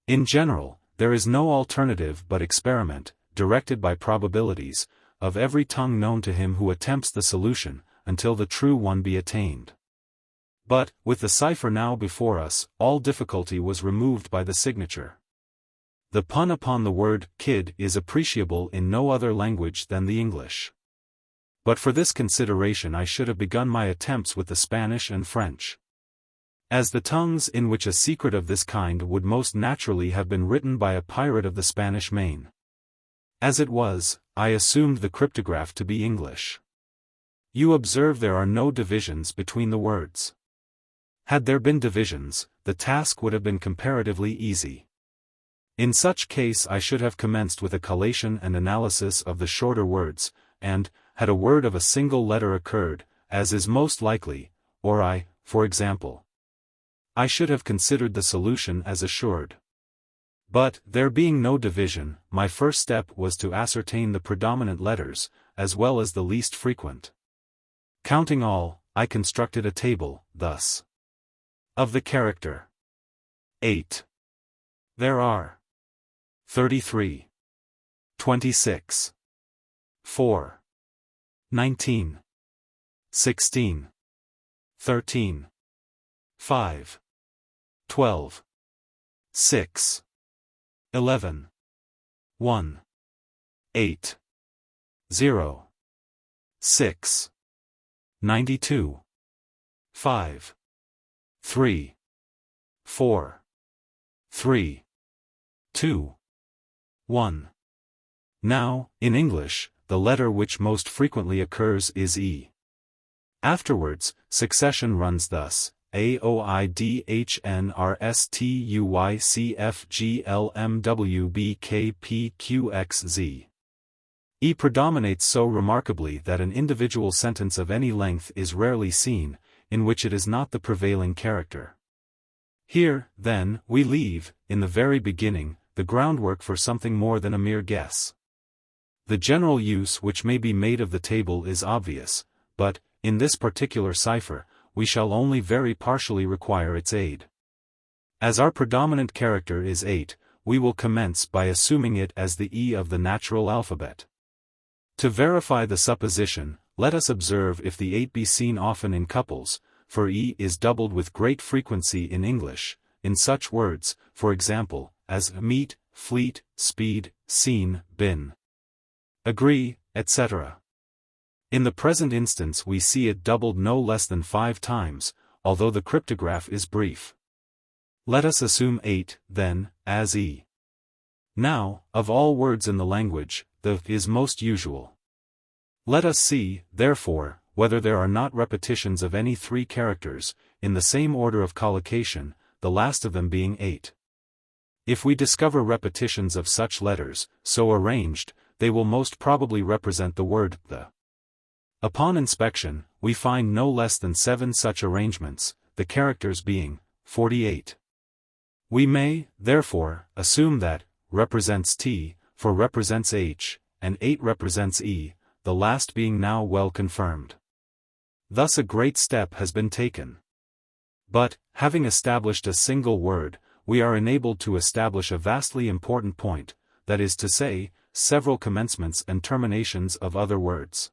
In general, there is no alternative but experiment, directed by probabilities, of every tongue known to him who attempts the solution, until the true one be attained. But, with the cipher now before us, all difficulty was removed by the signature. The pun upon the word kid is appreciable in no other language than the English. But for this consideration I should have begun my attempts with the Spanish and French, as the tongues in which a secret of this kind would most naturally have been written by a pirate of the Spanish Main. As it was, I assumed the cryptograph to be English. You observe there are no divisions between the words. Had there been divisions, the task would have been comparatively easy. In such case I should have commenced with a collation and analysis of the shorter words, and, had a word of a single letter occurred, as is most likely, or for example, I should have considered the solution as assured. But, there being no division, my first step was to ascertain the predominant letters, as well as the least frequent. Counting all, I constructed a table, thus. Of the character 8. There are 33. 26. 4. 19. 16. 13. 5. 12. 6. 11. 1. 8. 0. 6. 92. 5. 3. 4. 3. 2. 1. Now, in English, the letter which most frequently occurs is E. Afterwards, succession runs thus: A O I D H N R S T U Y C F G L M W B K P Q X Z. E predominates so remarkably that an individual sentence of any length is rarely seen, in which it is not the prevailing character. Here, then, we leave, in the very beginning, the groundwork for something more than a mere guess. The general use which may be made of the table is obvious, but, in this particular cipher, we shall only very partially require its aid. As our predominant character is 8, we will commence by assuming it as the E of the natural alphabet. To verify the supposition, let us observe if the 8 be seen often in couples, for E is doubled with great frequency in English, in such words, for example, as meet, fleet, speed, seen, been, agree, etc. In the present instance we see it doubled no less than 5 times, although the cryptograph is brief. Let us assume 8, then, as E. Now, of all words in the language, the is most usual. Let us see, therefore, whether there are not repetitions of any 3 characters, in the same order of collocation, the last of them being 8. If we discover repetitions of such letters, so arranged, they will most probably represent the word the. Upon inspection, we find no less than 7 such arrangements, the characters being 48. We may, therefore, assume that represents T, for represents H, and 8 represents E, the last being now well confirmed. Thus a great step has been taken. But, having established a single word, we are enabled to establish a vastly important point, that is to say, several commencements and terminations of other words.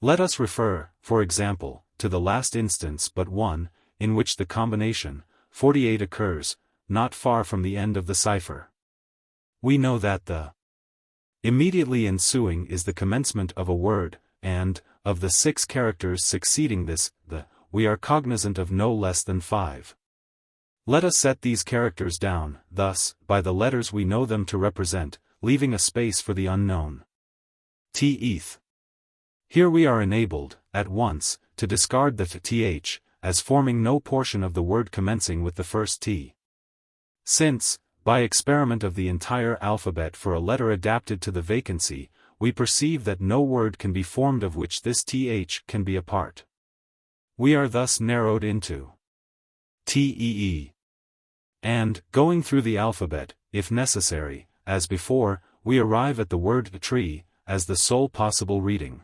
Let us refer, for example, to the last instance but one, in which the combination 48 occurs, not far from the end of the cipher. We know that the immediately ensuing is the commencement of a word, and, of the 6 characters succeeding this, we are cognizant of no less than 5. Let us set these characters down, thus, by the letters we know them to represent, leaving a space for the unknown. Th. Here we are enabled, at once, to discard the th, as forming no portion of the word commencing with the first T. Since, by experiment of the entire alphabet for a letter adapted to the vacancy, we perceive that no word can be formed of which this th can be a part. We are thus narrowed into tee. And, going through the alphabet, if necessary, as before, we arrive at the word tree, as the sole possible reading.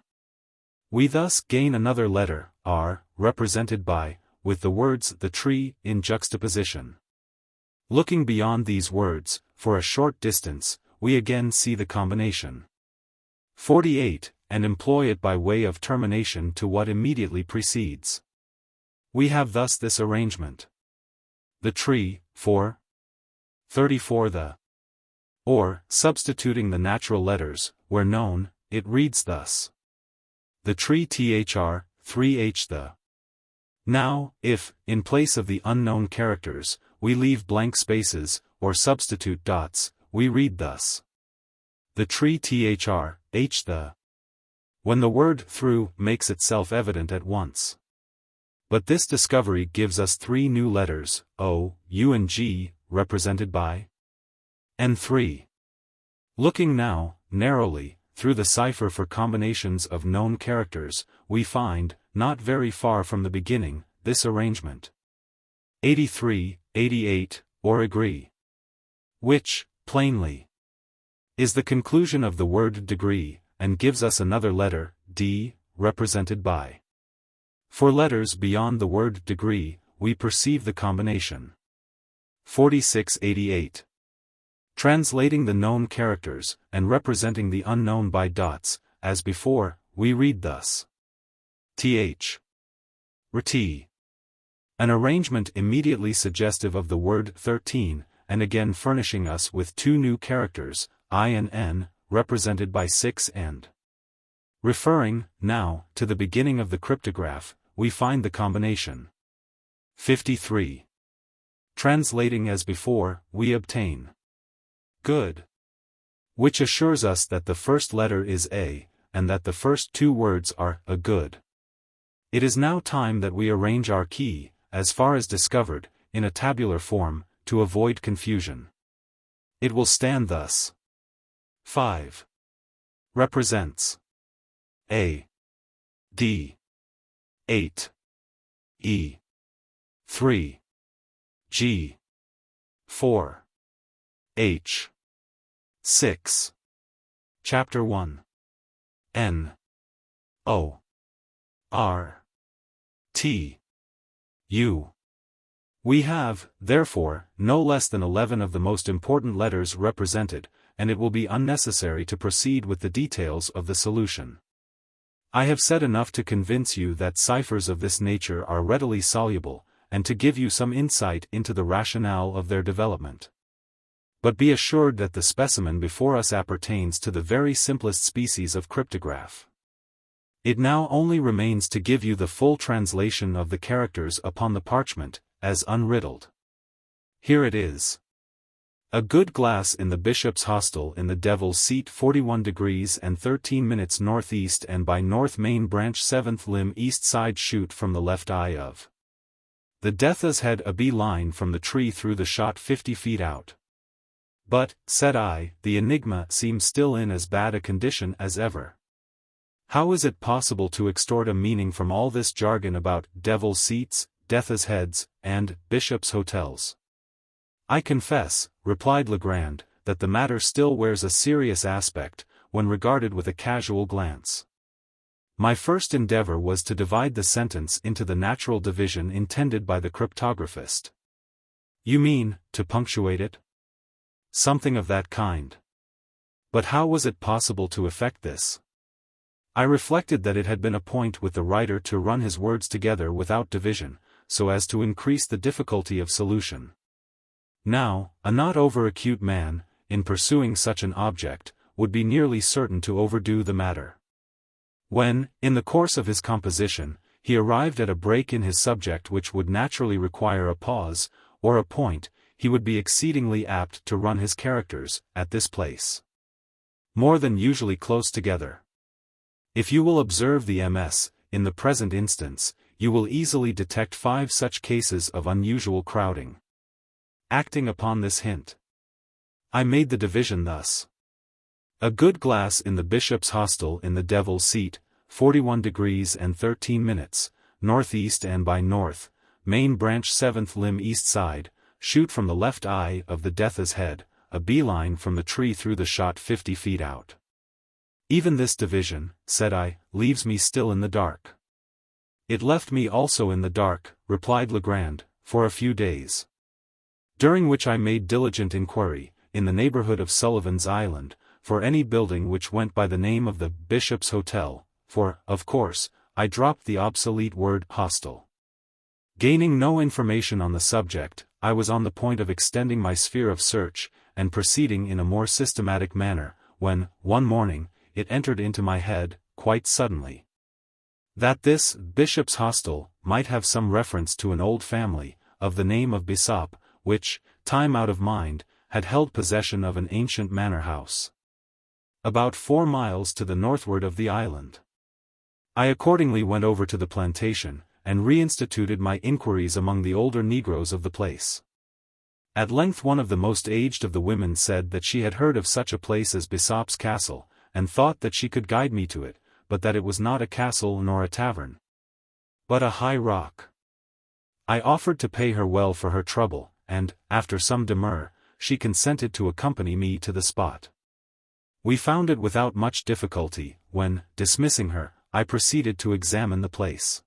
We thus gain another letter, R, represented by, with the words the tree, in juxtaposition. Looking beyond these words, for a short distance, we again see the combination 48, and employ it by way of termination to what immediately precedes. We have thus this arrangement. The tree, for 34 the, or, substituting the natural letters, where known, it reads thus. The tree thr, 3h the. Now, if, in place of the unknown characters, we leave blank spaces, or substitute dots, we read thus. The tree thr, h the. When the word through makes itself evident at once. But this discovery gives us three new letters, O, U and G, represented by N3. Looking now, narrowly, through the cipher for combinations of known characters, we find, not very far from the beginning, this arrangement. 83, 88, or agree. Which, plainly, is the conclusion of the word degree, and gives us another letter, D, represented by. For letters beyond the word degree, we perceive the combination. 4688. Translating the known characters, and representing the unknown by dots, as before, we read thus. Th. Rt. An arrangement immediately suggestive of the word 13, and again furnishing us with two new characters, I and N, represented by 6 and. Referring, now, to the beginning of the cryptograph, we find the combination. 53. Translating as before, we obtain good, which assures us that the first letter is A, and that the first two words are a good. It is now time that we arrange our key, as far as discovered, in a tabular form, to avoid confusion. It will stand thus. 5. Represents A. D. 8. E. 3. G. 4. H. 6. Chapter 1. N. O. R. T. U. We have, therefore, no less than 11 of the most important letters represented, and it will be unnecessary to proceed with the details of the solution. I have said enough to convince you that ciphers of this nature are readily soluble, and to give you some insight into the rationale of their development. But be assured that the specimen before us appertains to the very simplest species of cryptograph. It now only remains to give you the full translation of the characters upon the parchment, as unriddled. Here it is. A good glass in the bishop's hostel in the Devil's Seat 41 degrees and 13 minutes northeast and by North Main Branch 7th limb east side shoot from the left eye of the Death's Head a bee-line from the tree through the shot 50 feet out. But, said I, the enigma seems still in as bad a condition as ever. How is it possible to extort a meaning from all this jargon about devil's seats, death's heads, and bishops' hotels? I confess, replied Legrand, that the matter still wears a serious aspect, when regarded with a casual glance. My first endeavor was to divide the sentence into the natural division intended by the cryptographist. You mean, to punctuate it? Something of that kind. But how was it possible to effect this? I reflected that it had been a point with the writer to run his words together without division, so as to increase the difficulty of solution. Now, a not over-acute man, in pursuing such an object, would be nearly certain to overdo the matter. When, in the course of his composition, he arrived at a break in his subject which would naturally require a pause, or a point, he would be exceedingly apt to run his characters, at this place, more than usually close together. If you will observe the MS, in the present instance, you will easily detect 5 such cases of unusual crowding. Acting upon this hint, I made the division thus. A good glass in the bishop's hostel in the Devil's Seat, 41 degrees and 13 minutes, northeast and by North, Main Branch 7th limb east side, shoot from the left eye of the Death's Head, a bee-line from the tree through the shot 50 feet out. Even this division, said I, leaves me still in the dark. It left me also in the dark, replied Legrand, for a few days, during which I made diligent inquiry, in the neighborhood of Sullivan's Island, for any building which went by the name of the Bishop's Hotel, for, of course, I dropped the obsolete word hostel. Gaining no information on the subject, I was on the point of extending my sphere of search, and proceeding in a more systematic manner, when, one morning, it entered into my head, quite suddenly, that this Bishop's Hostel might have some reference to an old family, of the name of Bishop, which, time out of mind, had held possession of an ancient manor house about 4 miles to the northward of the island. I accordingly went over to the plantation, and reinstituted my inquiries among the older negroes of the place. At length one of the most aged of the women said that she had heard of such a place as Bishop's Castle, and thought that she could guide me to it, but that it was not a castle nor a tavern, but a high rock. I offered to pay her well for her trouble, and, after some demur, she consented to accompany me to the spot. We found it without much difficulty, when, dismissing her, I proceeded to examine the place.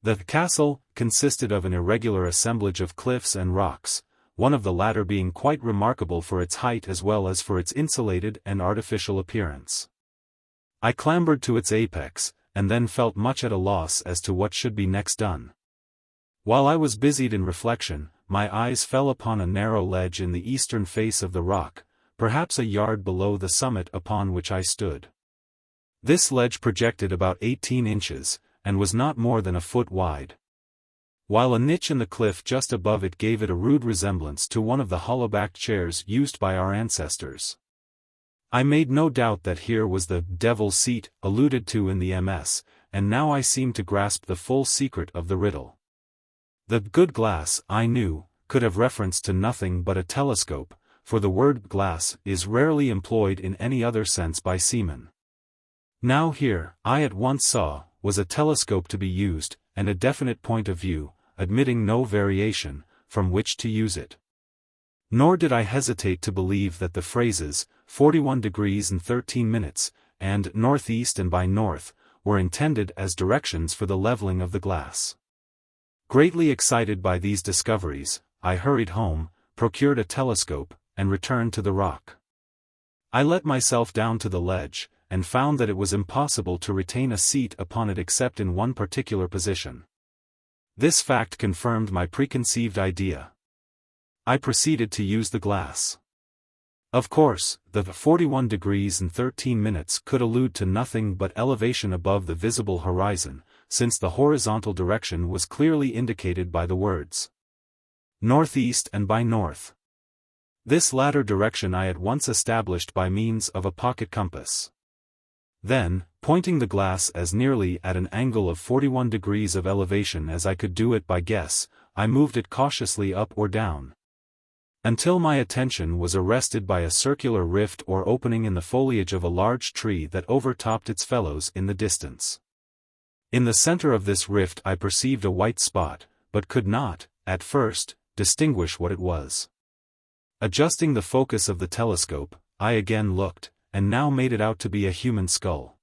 The castle consisted of an irregular assemblage of cliffs and rocks, one of the latter being quite remarkable for its height as well as for its insulated and artificial appearance. I clambered to its apex, and then felt much at a loss as to what should be next done. While I was busied in reflection, my eyes fell upon a narrow ledge in the eastern face of the rock, perhaps a yard below the summit upon which I stood. This ledge projected about 18 inches, and was not more than a foot wide, while a niche in the cliff just above it gave it a rude resemblance to one of the hollow-backed chairs used by our ancestors. I made no doubt that here was the devil's seat alluded to in the MS, and now I seemed to grasp the full secret of the riddle. The good glass, I knew, could have reference to nothing but a telescope, for the word glass is rarely employed in any other sense by seamen. Now here, I at once saw, was a telescope to be used, and a definite point of view, admitting no variation, from which to use it. Nor did I hesitate to believe that the phrases, 41 degrees and 13 minutes, and northeast and by north, were intended as directions for the leveling of the glass. Greatly excited by these discoveries, I hurried home, procured a telescope, and returned to the rock. I let myself down to the ledge, and found that it was impossible to retain a seat upon it except in one particular position. This fact confirmed my preconceived idea. I proceeded to use the glass. Of course, the 41 degrees and 13 minutes could allude to nothing but elevation above the visible horizon, since the horizontal direction was clearly indicated by the words northeast and by north. This latter direction I at once established by means of a pocket compass. Then, pointing the glass as nearly at an angle of 41 degrees of elevation as I could do it by guess, I moved it cautiously up or down, until my attention was arrested by a circular rift or opening in the foliage of a large tree that overtopped its fellows in the distance. In the center of this rift I perceived a white spot, but could not, at first, distinguish what it was. Adjusting the focus of the telescope, I again looked, and now made it out to be a human skull.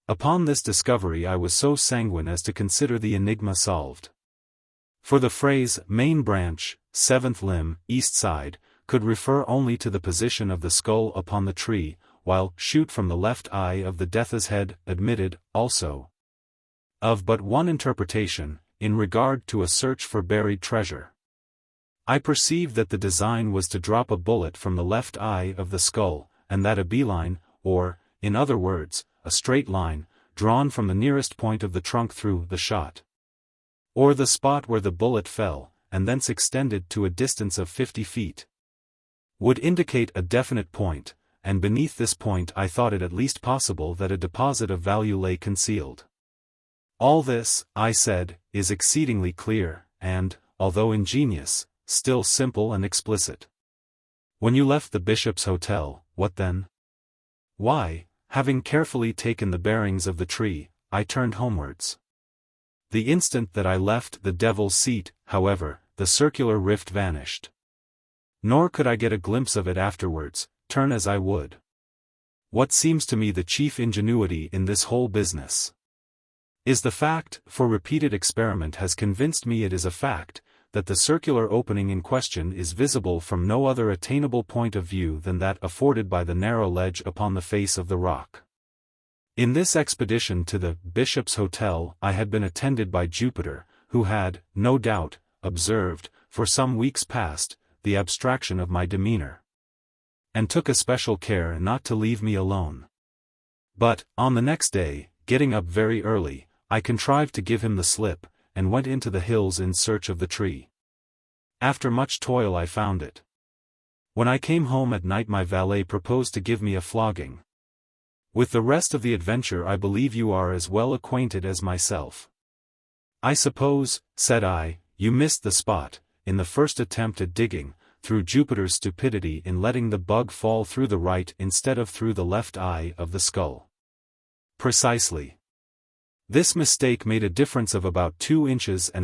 Upon this discovery I was so sanguine as to consider the enigma solved. For the phrase, main branch, seventh limb, east side, could refer only to the position of the skull upon the tree, while shoot from the left eye of the death's head admitted, also, of but one interpretation, in regard to a search for buried treasure. I perceived that the design was to drop a bullet from the left eye of the skull, and that a beeline, or, in other words, a straight line, drawn from the nearest point of the trunk through the shot, or the spot where the bullet fell, and thence extended to a distance of 50 feet, would indicate a definite point, and beneath this point I thought it at least possible that a deposit of value lay concealed. All this, I said, is exceedingly clear, and, although ingenious, still simple and explicit. When you left the Bishop's Hotel, what then? Why, having carefully taken the bearings of the tree, I turned homewards. The instant that I left the devil's seat, however, the circular rift vanished. Nor could I get a glimpse of it afterwards, turn as I would. What seems to me the chief ingenuity in this whole business is the fact, for repeated experiment has convinced me it is a fact, that the circular opening in question is visible from no other attainable point of view than that afforded by the narrow ledge upon the face of the rock. In this expedition to the Bishop's Hotel I had been attended by Jupiter, who had, no doubt, observed, for some weeks past, the abstraction of my demeanor, and took especial care not to leave me alone. But, on the next day, getting up very early, I contrived to give him the slip, and went into the hills in search of the tree. After much toil I found it. When I came home at night my valet proposed to give me a flogging. With the rest of the adventure I believe you are as well acquainted as myself. I suppose, said I, you missed the spot, in the first attempt at digging, through Jupiter's stupidity in letting the bug fall through the right instead of through the left eye of the skull. Precisely. This mistake made a difference of about 2.5 inches in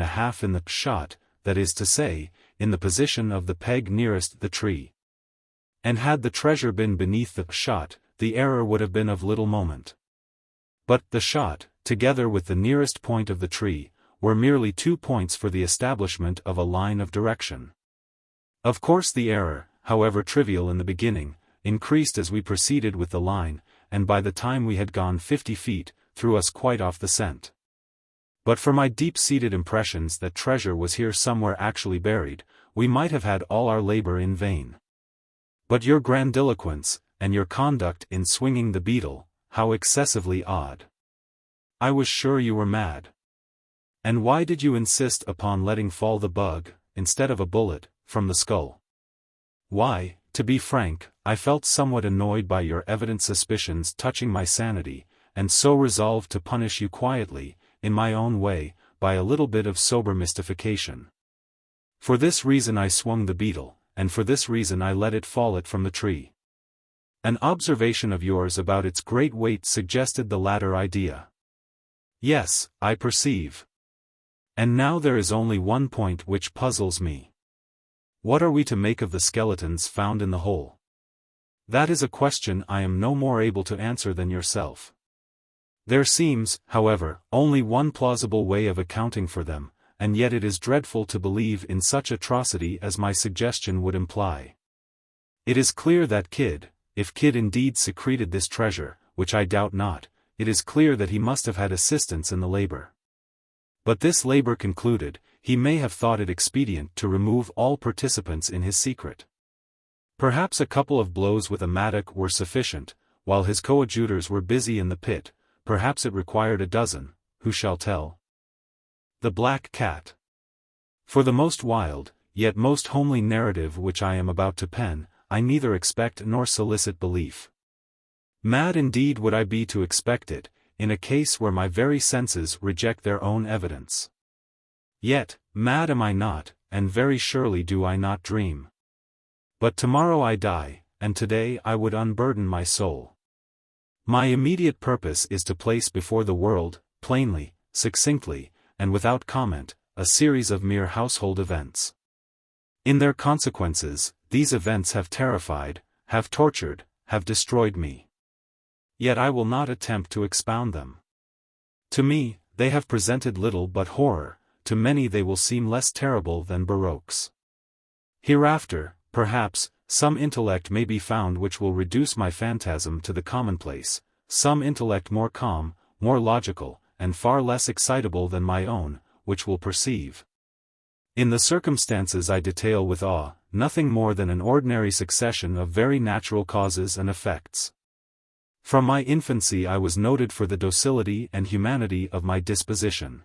the shot, that is to say, in the position of the peg nearest the tree. And had the treasure been beneath the shot, the error would have been of little moment. But the shot, together with the nearest point of the tree, were merely 2 points for the establishment of a line of direction. Of course the error, however trivial in the beginning, increased as we proceeded with the line, and by the time we had gone 50 feet, threw us quite off the scent. But for my deep-seated impressions that treasure was here somewhere actually buried, we might have had all our labor in vain. But your grandiloquence, and your conduct in swinging the beetle, how excessively odd. I was sure you were mad. And why did you insist upon letting fall the bug, instead of a bullet, from the skull? Why, to be frank, I felt somewhat annoyed by your evident suspicions touching my sanity, and so resolved to punish you quietly, in my own way, by a little bit of sober mystification. For this reason I swung the beetle, and for this reason I let it fall from the tree. An observation of yours about its great weight suggested the latter idea. Yes, I perceive. And now there is only one point which puzzles me. What are we to make of the skeletons found in the hole? That is a question I am no more able to answer than yourself. There seems, however, only one plausible way of accounting for them, and yet it is dreadful to believe in such atrocity as my suggestion would imply. It is clear that Kidd, if Kidd indeed secreted this treasure, which I doubt not, it is clear that he must have had assistance in the labor. But this labor concluded, he may have thought it expedient to remove all participants in his secret. Perhaps a couple of blows with a mattock were sufficient, while his coadjutors were busy in the pit, perhaps it required a dozen, who shall tell? The Black Cat. For the most wild, yet most homely narrative which I am about to pen, I neither expect nor solicit belief. Mad indeed would I be to expect it, in a case where my very senses reject their own evidence. Yet, mad am I not, and very surely do I not dream. But tomorrow I die, and today I would unburden my soul. My immediate purpose is to place before the world, plainly, succinctly, and without comment, a series of mere household events. In their consequences, these events have terrified, have tortured, have destroyed me. Yet I will not attempt to expound them. To me, they have presented little but horror, to many they will seem less terrible than baroques. Hereafter, perhaps, some intellect may be found which will reduce my phantasm to the commonplace, some intellect more calm, more logical, and far less excitable than my own, which will perceive, in the circumstances I detail with awe, nothing more than an ordinary succession of very natural causes and effects. From my infancy I was noted for the docility and humanity of my disposition.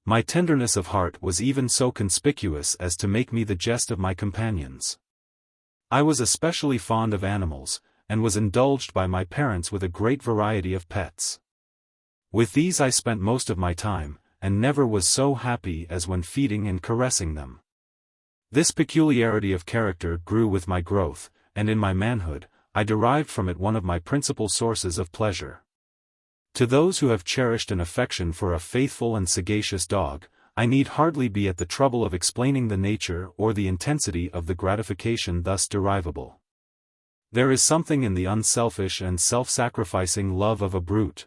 My tenderness of heart was even so conspicuous as to make me the jest of my companions. I was especially fond of animals, and was indulged by my parents with a great variety of pets. With these I spent most of my time, and never was so happy as when feeding and caressing them. This peculiarity of character grew with my growth, and in my manhood, I derived from it one of my principal sources of pleasure. To those who have cherished an affection for a faithful and sagacious dog, I need hardly be at the trouble of explaining the nature or the intensity of the gratification thus derivable. There is something in the unselfish and self-sacrificing love of a brute.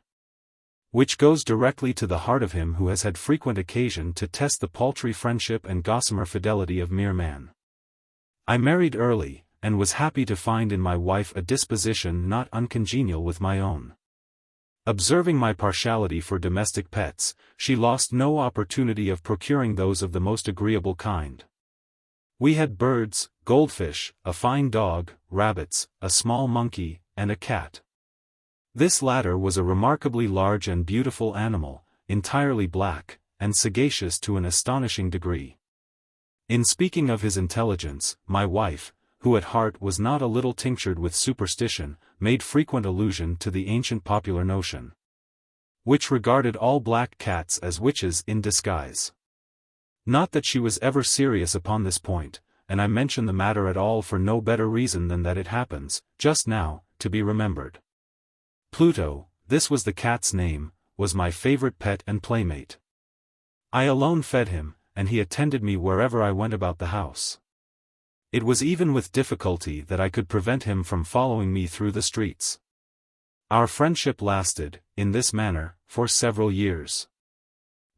which goes directly to the heart of him who has had frequent occasion to test the paltry friendship and gossamer fidelity of mere man. I married early, and was happy to find in my wife a disposition not uncongenial with my own. Observing my partiality for domestic pets, she lost no opportunity of procuring those of the most agreeable kind. We had birds, goldfish, a fine dog, rabbits, a small monkey, and a cat. This latter was a remarkably large and beautiful animal, entirely black, and sagacious to an astonishing degree. In speaking of his intelligence, my wife, who at heart was not a little tinctured with superstition, made frequent allusion to the ancient popular notion, which regarded all black cats as witches in disguise. Not that she was ever serious upon this point, and I mention the matter at all for no better reason than that it happens, just now, to be remembered. Pluto, this was the cat's name, was my favorite pet and playmate. I alone fed him, and he attended me wherever I went about the house. It was even with difficulty that I could prevent him from following me through the streets. Our friendship lasted, in this manner, for several years,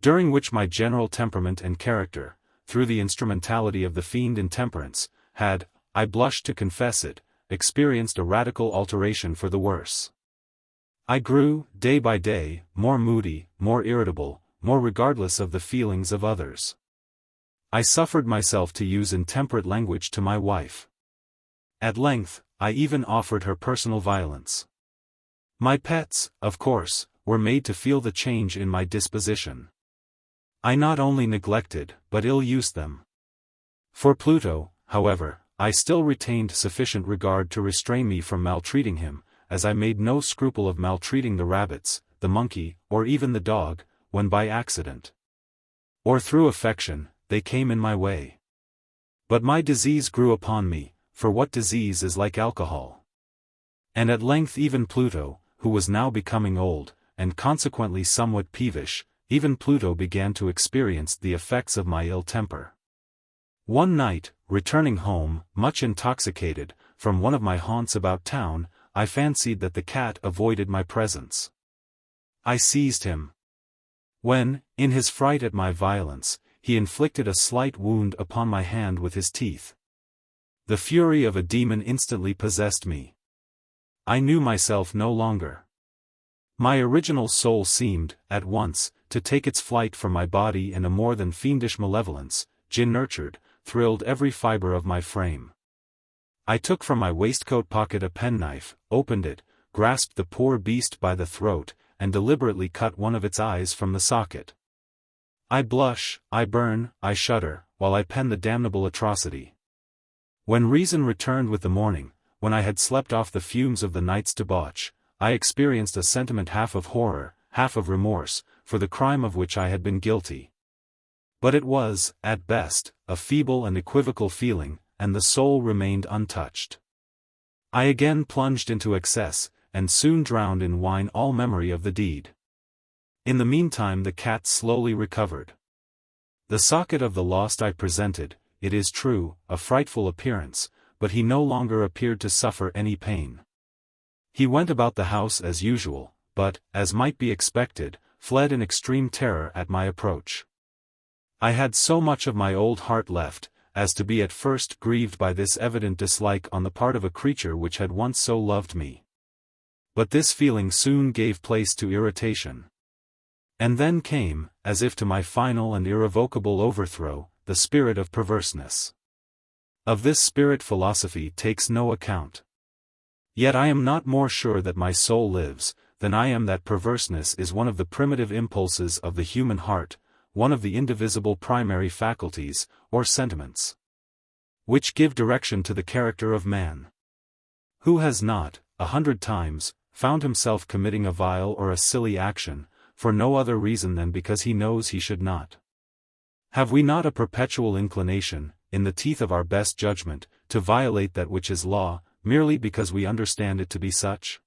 during which my general temperament and character, through the instrumentality of the fiend intemperance, had, I blush to confess it, experienced a radical alteration for the worse. I grew, day by day, more moody, more irritable, more regardless of the feelings of others. I suffered myself to use intemperate language to my wife. At length, I even offered her personal violence. My pets, of course, were made to feel the change in my disposition. I not only neglected, but ill-used them. For Pluto, however, I still retained sufficient regard to restrain me from maltreating him, as I made no scruple of maltreating the rabbits, the monkey, or even the dog, when by accident, or through affection, they came in my way. But my disease grew upon me, for what disease is like alcohol? And at length even Pluto, who was now becoming old, and consequently somewhat peevish, even Pluto began to experience the effects of my ill temper. One night, returning home, much intoxicated, from one of my haunts about town, I fancied that the cat avoided my presence. I seized him. When, in his fright at my violence, he inflicted a slight wound upon my hand with his teeth. The fury of a demon instantly possessed me. I knew myself no longer. My original soul seemed, at once, to take its flight from my body, and a more than fiendish malevolence, gin-nurtured, thrilled every fibre of my frame. I took from my waistcoat pocket a penknife, opened it, grasped the poor beast by the throat, and deliberately cut one of its eyes from the socket. I blush, I burn, I shudder, while I pen the damnable atrocity. When reason returned with the morning, when I had slept off the fumes of the night's debauch, I experienced a sentiment half of horror, half of remorse, for the crime of which I had been guilty. But it was, at best, a feeble and equivocal feeling, and the soul remained untouched. I again plunged into excess, and soon drowned in wine all memory of the deed. In the meantime the cat slowly recovered. The socket of the lost eye presented, it is true, a frightful appearance, but he no longer appeared to suffer any pain. He went about the house as usual, but, as might be expected, fled in extreme terror at my approach. I had so much of my old heart left, as to be at first grieved by this evident dislike on the part of a creature which had once so loved me. But this feeling soon gave place to irritation. And then came, as if to my final and irrevocable overthrow, the spirit of perverseness. Of this spirit philosophy takes no account. Yet I am not more sure that my soul lives, than I am that perverseness is one of the primitive impulses of the human heart, one of the indivisible primary faculties, or sentiments, which give direction to the character of man. Who has not, 100 times, found himself committing a vile or a silly action, for no other reason than because he knows he should not? Have we not a perpetual inclination, in the teeth of our best judgment, to violate that which is law, merely because we understand it to be such?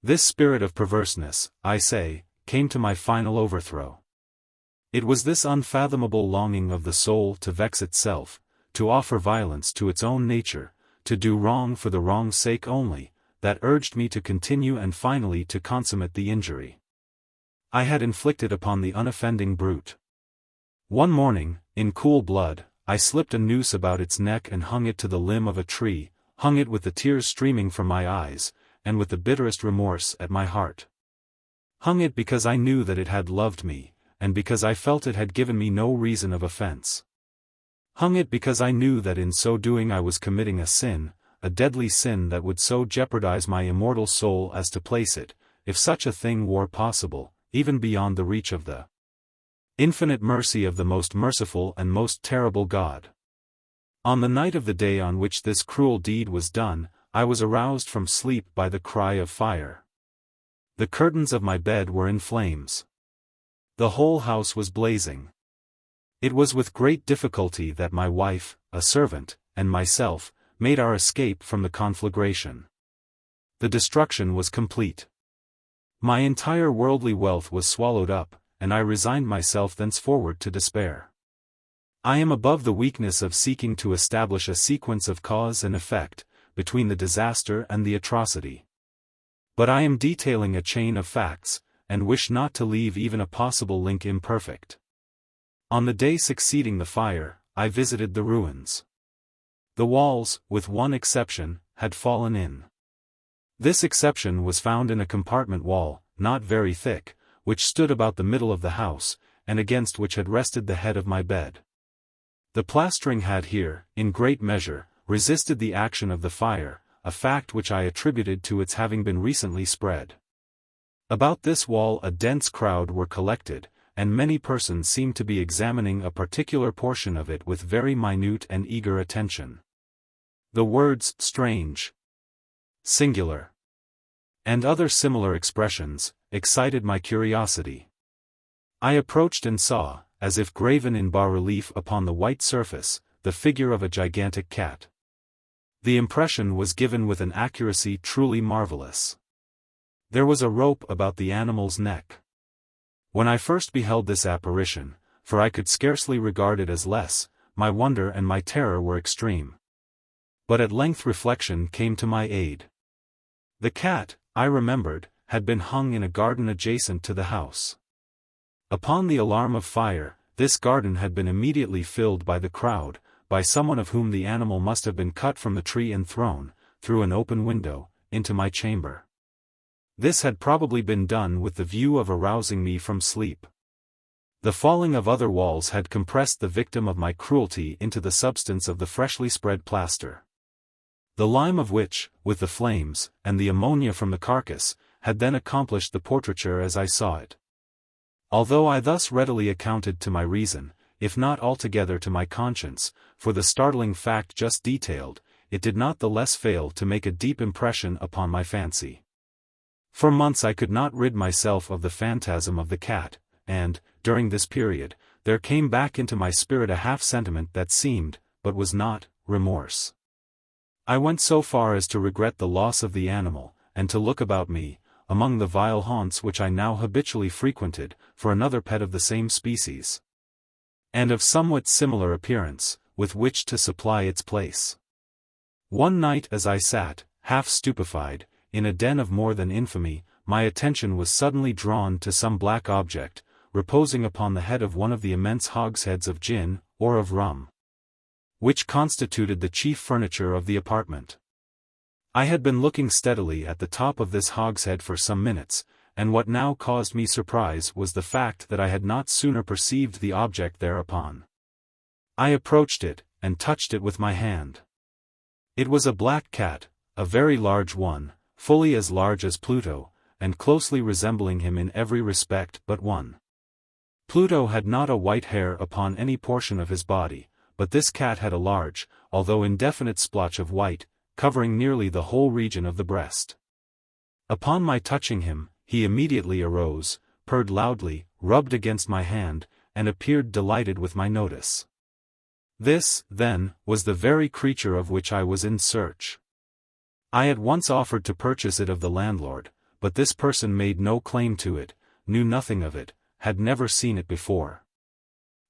This spirit of perverseness, I say, came to my final overthrow. It was this unfathomable longing of the soul to vex itself, to offer violence to its own nature, to do wrong for the wrong's sake only, that urged me to continue and finally to consummate the injury. I had inflicted upon the unoffending brute. One morning, in cool blood, I slipped a noose about its neck and hung it to the limb of a tree, hung it with the tears streaming from my eyes, and with the bitterest remorse at my heart. Hung it because I knew that it had loved me, and because I felt it had given me no reason of offense. Hung it because I knew that in so doing I was committing a sin, a deadly sin that would so jeopardize my immortal soul as to place it, if such a thing were possible, even beyond the reach of the infinite mercy of the most merciful and most terrible God. On the night of the day on which this cruel deed was done, I was aroused from sleep by the cry of fire. The curtains of my bed were in flames. The whole house was blazing. It was with great difficulty that my wife, a servant, and myself, made our escape from the conflagration. The destruction was complete. My entire worldly wealth was swallowed up, and I resigned myself thenceforward to despair. I am above the weakness of seeking to establish a sequence of cause and effect, between the disaster and the atrocity. But I am detailing a chain of facts, and wish not to leave even a possible link imperfect. On the day succeeding the fire, I visited the ruins. The walls, with one exception, had fallen in. This exception was found in a compartment wall, not very thick, which stood about the middle of the house, and against which had rested the head of my bed. The plastering had here, in great measure, resisted the action of the fire, a fact which I attributed to its having been recently spread. About this wall a dense crowd were collected, and many persons seemed to be examining a particular portion of it with very minute and eager attention. The words strange, singular, and other similar expressions, excited my curiosity. I approached and saw, as if graven in bas-relief upon the white surface, the figure of a gigantic cat. The impression was given with an accuracy truly marvelous. There was a rope about the animal's neck. When I first beheld this apparition, for I could scarcely regard it as less, my wonder and my terror were extreme. But at length reflection came to my aid. The cat, I remembered, had been hung in a garden adjacent to the house. Upon the alarm of fire, this garden had been immediately filled by the crowd, by someone of whom the animal must have been cut from the tree and thrown, through an open window, into my chamber. This had probably been done with the view of arousing me from sleep. The falling of other walls had compressed the victim of my cruelty into the substance of the freshly spread plaster. The lime of which, with the flames, and the ammonia from the carcass, had then accomplished the portraiture as I saw it. Although I thus readily accounted to my reason, if not altogether to my conscience, for the startling fact just detailed, it did not the less fail to make a deep impression upon my fancy. For months I could not rid myself of the phantasm of the cat, and, during this period, there came back into my spirit a half-sentiment that seemed, but was not, remorse. I went so far as to regret the loss of the animal, and to look about me, among the vile haunts which I now habitually frequented, for another pet of the same species, and of somewhat similar appearance, with which to supply its place. One night as I sat, half stupefied, in a den of more than infamy, my attention was suddenly drawn to some black object, reposing upon the head of one of the immense hogsheads of gin, or of rum, which constituted the chief furniture of the apartment. I had been looking steadily at the top of this hogshead for some minutes, and what now caused me surprise was the fact that I had not sooner perceived the object thereupon. I approached it, and touched it with my hand. It was a black cat, a very large one, fully as large as Pluto, and closely resembling him in every respect but one. Pluto had not a white hair upon any portion of his body, but this cat had a large, although indefinite splotch of white, covering nearly the whole region of the breast. Upon my touching him, he immediately arose, purred loudly, rubbed against my hand, and appeared delighted with my notice. This, then, was the very creature of which I was in search. I at once offered to purchase it of the landlord, but this person made no claim to it, knew nothing of it, had never seen it before.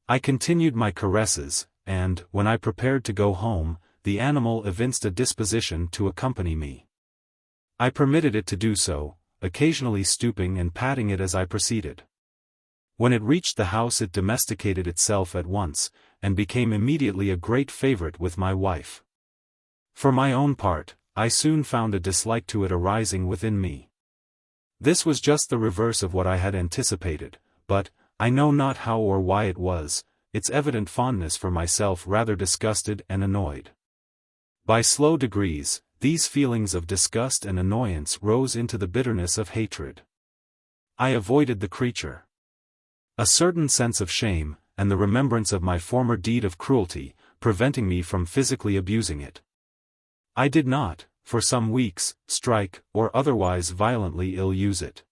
I continued my caresses, and, when I prepared to go home, the animal evinced a disposition to accompany me. I permitted it to do so, occasionally stooping and patting it as I proceeded. When it reached the house it domesticated itself at once, and became immediately a great favorite with my wife. For my own part, I soon found a dislike to it arising within me. This was just the reverse of what I had anticipated, but, I know not how or why it was, its evident fondness for myself rather disgusted and annoyed. By slow degrees, these feelings of disgust and annoyance rose into the bitterness of hatred. I avoided the creature. A certain sense of shame, and the remembrance of my former deed of cruelty, preventing me from physically abusing it. I did not, for some weeks, strike, or otherwise violently ill-use it.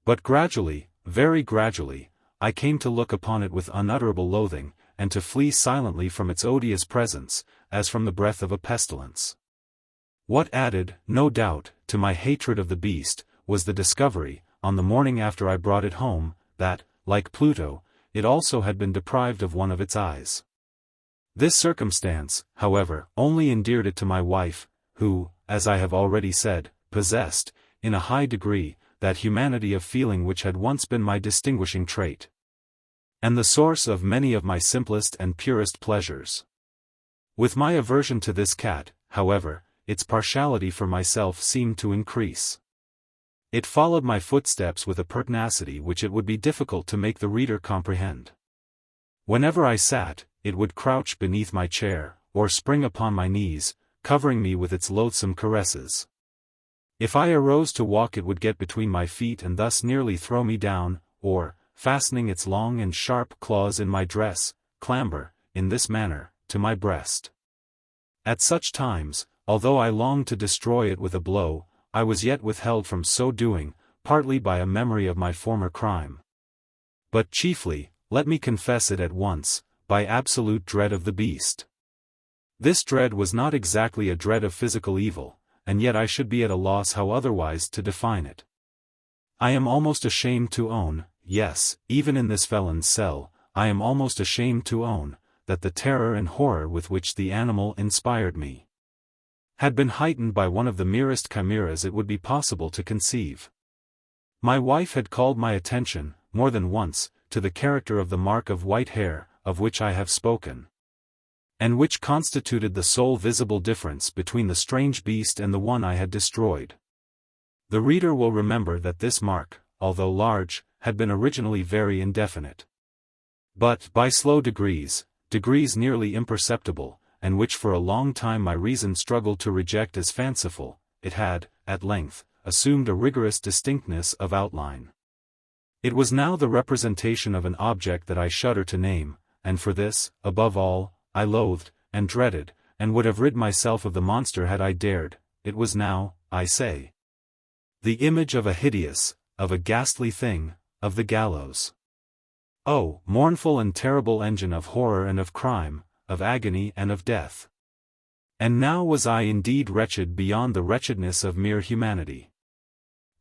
But gradually, very gradually, I came to look upon it with unutterable loathing, and to flee silently from its odious presence, as from the breath of a pestilence. What added, no doubt, to my hatred of the beast, was the discovery, on the morning after I brought it home, that, like Pluto, it also had been deprived of one of its eyes. This circumstance, however, only endeared it to my wife, who, as I have already said, possessed, in a high degree, that humanity of feeling which had once been my distinguishing trait, and the source of many of my simplest and purest pleasures. With my aversion to this cat, however, its partiality for myself seemed to increase. It followed my footsteps with a pertinacity which it would be difficult to make the reader comprehend. Whenever I sat, it would crouch beneath my chair, or spring upon my knees, covering me with its loathsome caresses. If I arose to walk it would get between my feet and thus nearly throw me down, or, fastening its long and sharp claws in my dress, clamber, in this manner, to my breast. At such times, although I longed to destroy it with a blow, I was yet withheld from so doing, partly by a memory of my former crime. But chiefly, let me confess it at once, by absolute dread of the beast. This dread was not exactly a dread of physical evil, and yet I should be at a loss how otherwise to define it. I am almost ashamed to own, yes, even in this felon's cell, I am almost ashamed to own, that the terror and horror with which the animal inspired me had been heightened by one of the merest chimeras it would be possible to conceive. My wife had called my attention, more than once, to the character of the mark of white hair, of which I have spoken, and which constituted the sole visible difference between the strange beast and the one I had destroyed. The reader will remember that this mark, although large, had been originally very indefinite. But, by slow degrees nearly imperceptible, and which for a long time my reason struggled to reject as fanciful, it had, at length, assumed a rigorous distinctness of outline. It was now the representation of an object that I shudder to name, and for this, above all, I loathed, and dreaded, and would have rid myself of the monster had I dared. It was now, I say, the image of a hideous, of a ghastly thing, of the gallows. Oh, mournful and terrible engine of horror and of crime, of agony and of death. And now was I indeed wretched beyond the wretchedness of mere humanity.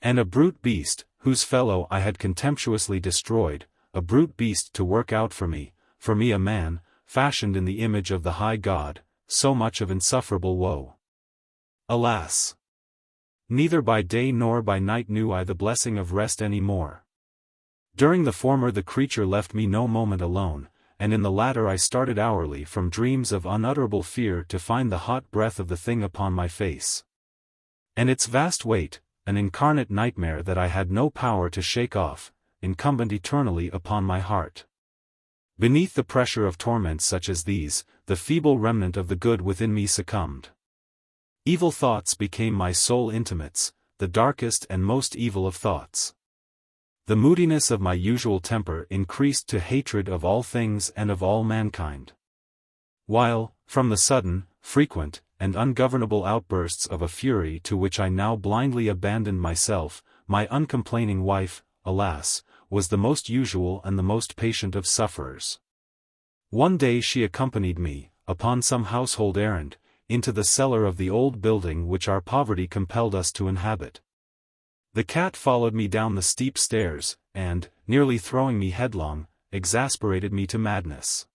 And a brute beast, whose fellow I had contemptuously destroyed, a brute beast to work out for me a man, fashioned in the image of the high God, so much of insufferable woe. Alas! Neither by day nor by night knew I the blessing of rest any more. During the former the creature left me no moment alone, and in the latter I started hourly from dreams of unutterable fear to find the hot breath of the thing upon my face. And its vast weight, an incarnate nightmare that I had no power to shake off, incumbent eternally upon my heart. Beneath the pressure of torments such as these, the feeble remnant of the good within me succumbed. Evil thoughts became my sole intimates, the darkest and most evil of thoughts. The moodiness of my usual temper increased to hatred of all things and of all mankind. While, from the sudden, frequent, and ungovernable outbursts of a fury to which I now blindly abandoned myself, my uncomplaining wife, alas, was the most usual and the most patient of sufferers. One day she accompanied me, upon some household errand, into the cellar of the old building which our poverty compelled us to inhabit. The cat followed me down the steep stairs, and, nearly throwing me headlong, exasperated me to madness.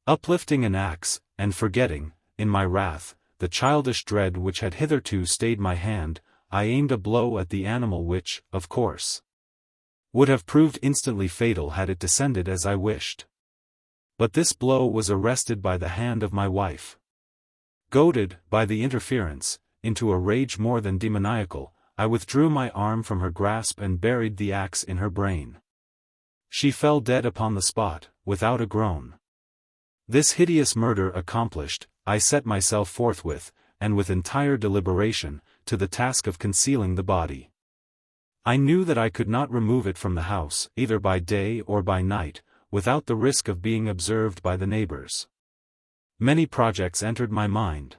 Uplifting an axe, and forgetting, in my wrath, the childish dread which had hitherto stayed my hand, I aimed a blow at the animal which, of course, would have proved instantly fatal had it descended as I wished. But this blow was arrested by the hand of my wife. Goaded, by the interference, into a rage more than demoniacal, I withdrew my arm from her grasp and buried the axe in her brain. She fell dead upon the spot, without a groan. This hideous murder accomplished, I set myself forthwith, and with entire deliberation, to the task of concealing the body. I knew that I could not remove it from the house, either by day or by night, without the risk of being observed by the neighbors. Many projects entered my mind.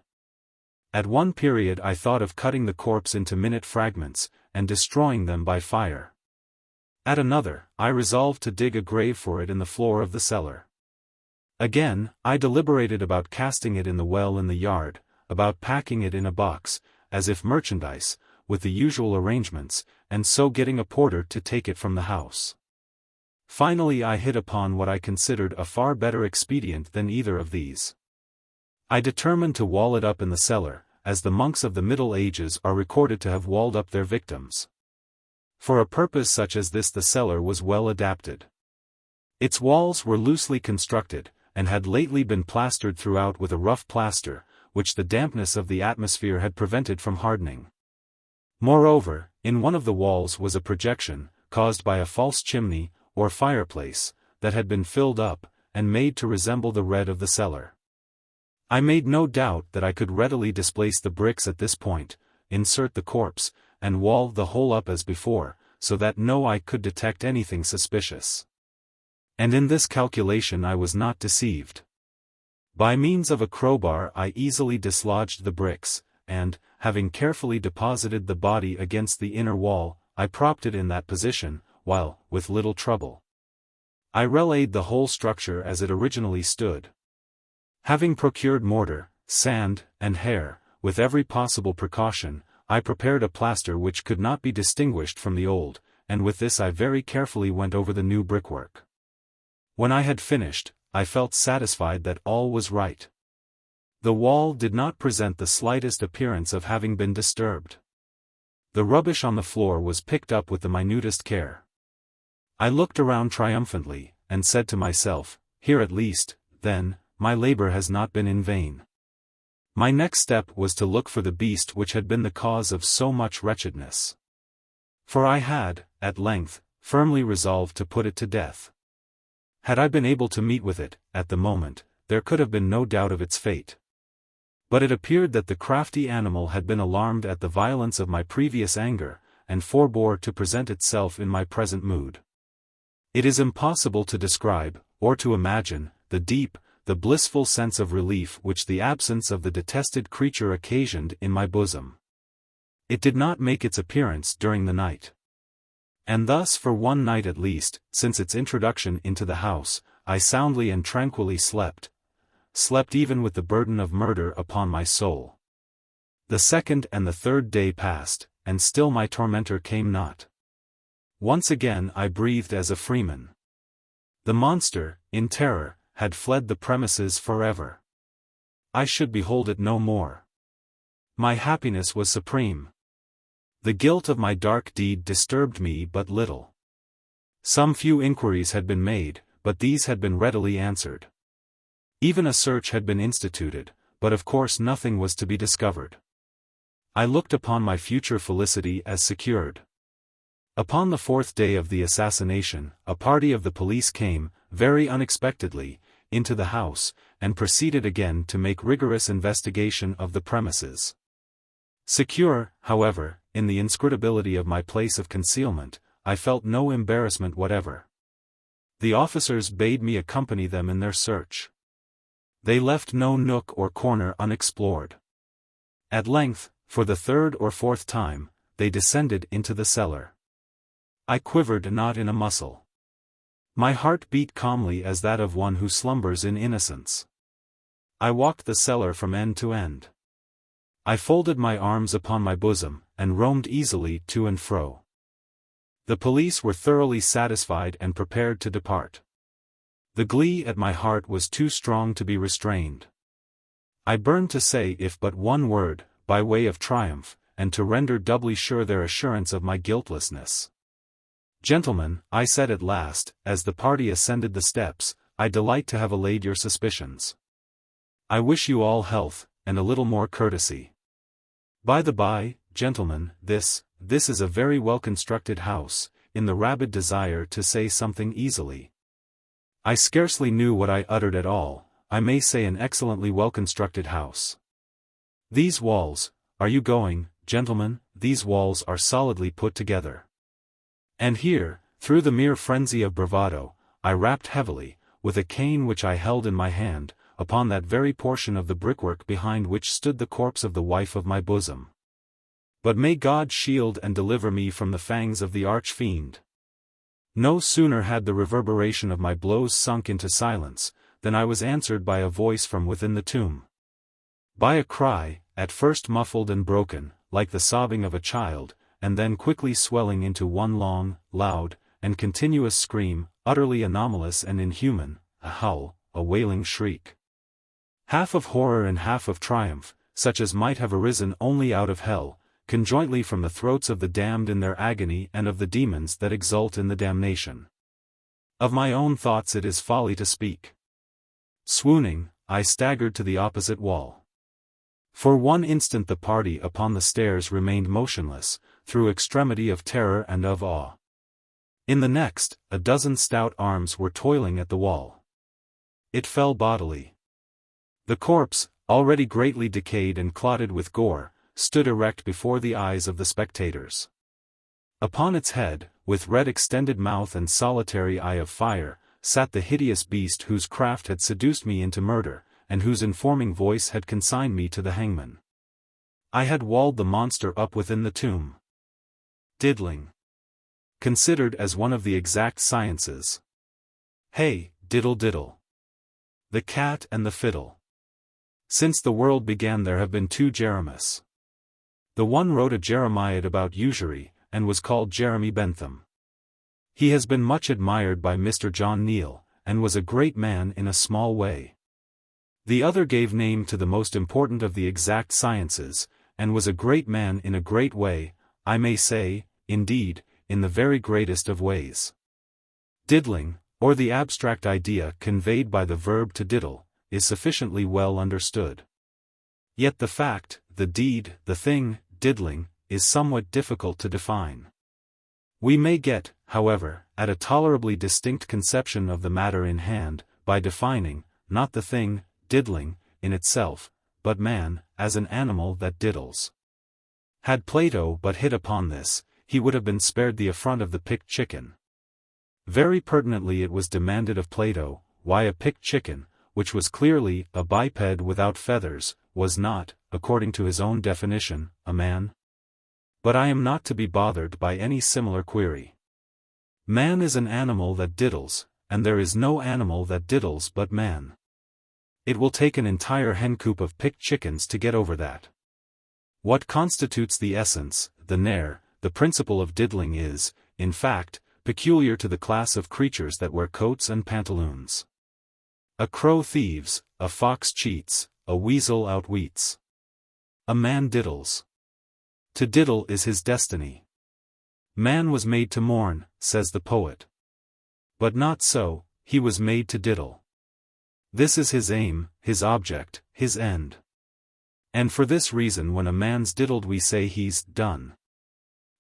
At one period I thought of cutting the corpse into minute fragments, and destroying them by fire. At another, I resolved to dig a grave for it in the floor of the cellar. Again, I deliberated about casting it in the well in the yard, about packing it in a box, as if merchandise, with the usual arrangements, and so getting a porter to take it from the house. Finally I hit upon what I considered a far better expedient than either of these. I determined to wall it up in the cellar, as the monks of the Middle Ages are recorded to have walled up their victims. For a purpose such as this the cellar was well adapted. Its walls were loosely constructed, and had lately been plastered throughout with a rough plaster, which the dampness of the atmosphere had prevented from hardening. Moreover, in one of the walls was a projection, caused by a false chimney, or fireplace, that had been filled up, and made to resemble the red of the cellar. I made no doubt that I could readily displace the bricks at this point, insert the corpse, and wall the whole up as before, so that no eye could detect anything suspicious. And in this calculation I was not deceived. By means of a crowbar I easily dislodged the bricks, and, having carefully deposited the body against the inner wall, I propped it in that position, while, with little trouble, I relaid the whole structure as it originally stood. Having procured mortar, sand, and hair, with every possible precaution, I prepared a plaster which could not be distinguished from the old, and with this I very carefully went over the new brickwork. When I had finished, I felt satisfied that all was right. The wall did not present the slightest appearance of having been disturbed. The rubbish on the floor was picked up with the minutest care. I looked around triumphantly, and said to myself, here at least, then, my labor has not been in vain. My next step was to look for the beast which had been the cause of so much wretchedness. For I had, at length, firmly resolved to put it to death. Had I been able to meet with it, at the moment, there could have been no doubt of its fate. But it appeared that the crafty animal had been alarmed at the violence of my previous anger, and forbore to present itself in my present mood. It is impossible to describe, or to imagine, the blissful sense of relief which the absence of the detested creature occasioned in my bosom. It did not make its appearance during the night. And thus for one night at least, since its introduction into the house, I soundly and tranquilly slept even with the burden of murder upon my soul. The second and the third day passed, and still my tormentor came not. Once again I breathed as a freeman. The monster, in terror, had fled the premises forever. I should behold it no more. My happiness was supreme. The guilt of my dark deed disturbed me but little. Some few inquiries had been made, but these had been readily answered. Even a search had been instituted, but of course nothing was to be discovered. I looked upon my future felicity as secured. Upon the fourth day of the assassination, a party of the police came, very unexpectedly, into the house, and proceeded again to make rigorous investigation of the premises. Secure, however, in the inscrutability of my place of concealment, I felt no embarrassment whatever. The officers bade me accompany them in their search. They left no nook or corner unexplored. At length, for the third or fourth time, they descended into the cellar. I quivered not in a muscle. My heart beat calmly as that of one who slumbers in innocence. I walked the cellar from end to end. I folded my arms upon my bosom, and roamed easily to and fro. The police were thoroughly satisfied and prepared to depart. The glee at my heart was too strong to be restrained. I burned to say if but one word, by way of triumph, and to render doubly sure their assurance of my guiltlessness. Gentlemen, I said at last, as the party ascended the steps, I delight to have allayed your suspicions. I wish you all health, and a little more courtesy. By the by, gentlemen, this is a very well-constructed house, in the rabid desire to say something easily. I scarcely knew what I uttered at all. I may say an excellently well-constructed house. These walls, are you going, gentlemen, these walls are solidly put together. And here, through the mere frenzy of bravado, I rapped heavily, with a cane which I held in my hand, upon that very portion of the brickwork behind which stood the corpse of the wife of my bosom. But may God shield and deliver me from the fangs of the arch-fiend. No sooner had the reverberation of my blows sunk into silence, than I was answered by a voice from within the tomb. By a cry, at first muffled and broken, like the sobbing of a child, and then quickly swelling into one long, loud, and continuous scream, utterly anomalous and inhuman, a howl, a wailing shriek. Half of horror and half of triumph, such as might have arisen only out of hell, conjointly from the throats of the damned in their agony and of the demons that exult in the damnation. Of my own thoughts it is folly to speak. Swooning, I staggered to the opposite wall. For one instant the party upon the stairs remained motionless, through extremity of terror and of awe. In the next, a dozen stout arms were toiling at the wall. It fell bodily. The corpse, already greatly decayed and clotted with gore, stood erect before the eyes of the spectators. Upon its head, with red extended mouth and solitary eye of fire, sat the hideous beast whose craft had seduced me into murder, and whose informing voice had consigned me to the hangman. I had walled the monster up within the tomb. Diddling. Considered as one of the exact sciences. Hey, diddle diddle. The cat and the fiddle. Since the world began there have been two Jeremies. The one wrote a Jeremiad about usury, and was called Jeremy Bentham. He has been much admired by Mr. John Neal, and was a great man in a small way. The other gave name to the most important of the exact sciences, and was a great man in a great way, I may say, indeed, in the very greatest of ways. Diddling, or the abstract idea conveyed by the verb to diddle, is sufficiently well understood. Yet the fact, the deed, the thing, diddling, is somewhat difficult to define. We may get, however, at a tolerably distinct conception of the matter in hand, by defining, not the thing, diddling, in itself, but man, as an animal that diddles. Had Plato but hit upon this, he would have been spared the affront of the picked chicken. Very pertinently it was demanded of Plato, why a picked chicken, which was clearly a biped without feathers, was not, according to his own definition, a man? But I am not to be bothered by any similar query. Man is an animal that diddles, and there is no animal that diddles but man. It will take an entire hencoop of picked chickens to get over that. What constitutes the essence, the nerve, the principle of diddling is, in fact, peculiar to the class of creatures that wear coats and pantaloons. A crow thieves, a fox cheats, a weasel outweets. A man diddles. To diddle is his destiny. Man was made to mourn, says the poet. But not so, he was made to diddle. This is his aim, his object, his end. And for this reason when a man's diddled we say he's done.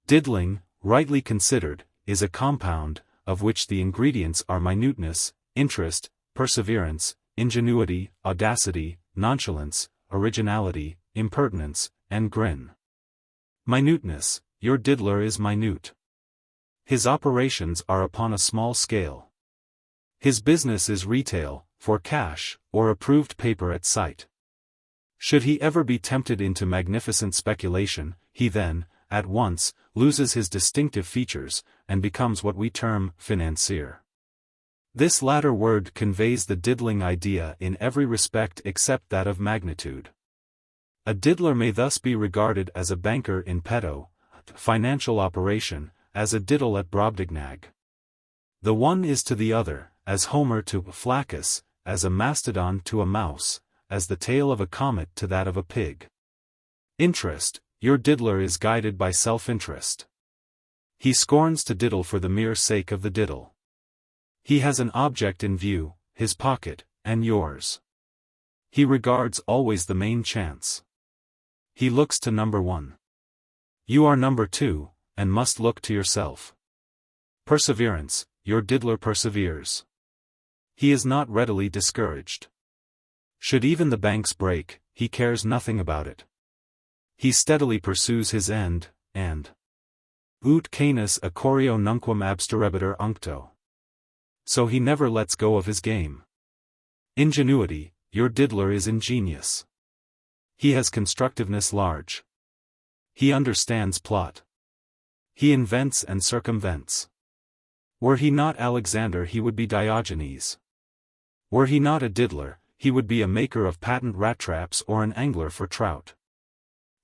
Diddling, rightly considered, is a compound, of which the ingredients are minuteness, interest, perseverance, ingenuity, audacity, nonchalance, originality, impertinence, and grin. Minuteness, your diddler is minute. His operations are upon a small scale. His business is retail, for cash, or approved paper at sight. Should he ever be tempted into magnificent speculation, he then, at once, loses his distinctive features, and becomes what we term financier. This latter word conveys the diddling idea in every respect except that of magnitude. A diddler may thus be regarded as a banker in petto, financial operation, as a diddle at Brobdingnag. The one is to the other, as Homer to Flaccus, as a mastodon to a mouse, as the tail of a comet to that of a pig. Interest, your diddler is guided by self-interest. He scorns to diddle for the mere sake of the diddle. He has an object in view, his pocket, and yours. He regards always the main chance. He looks to number one. You are number two, and must look to yourself. Perseverance, your diddler perseveres. He is not readily discouraged. Should even the banks break, he cares nothing about it. He steadily pursues his end, and ut canis accorio nunquam absterrebitur uncto. So he never lets go of his game. Ingenuity, your diddler is ingenious. He has constructiveness large. He understands plot. He invents and circumvents. Were he not Alexander, he would be Diogenes. Were he not a diddler, he would be a maker of patent rat traps or an angler for trout.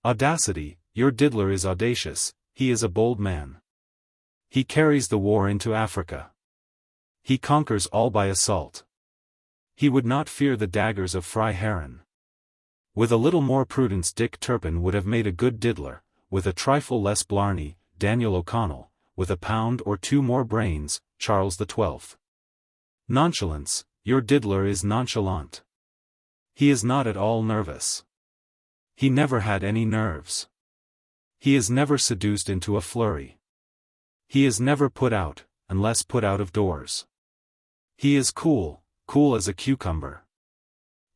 Audacity, your diddler is audacious, he is a bold man. He carries the war into Africa. He conquers all by assault. He would not fear the daggers of Freiherren. With a little more prudence Dick Turpin would have made a good diddler, with a trifle less blarney, Daniel O'Connell, with a pound or two more brains, Charles XII. Nonchalance, your diddler is nonchalant. He is not at all nervous. He never had any nerves. He is never seduced into a flurry. He is never put out, unless put out of doors. He is cool, cool as a cucumber.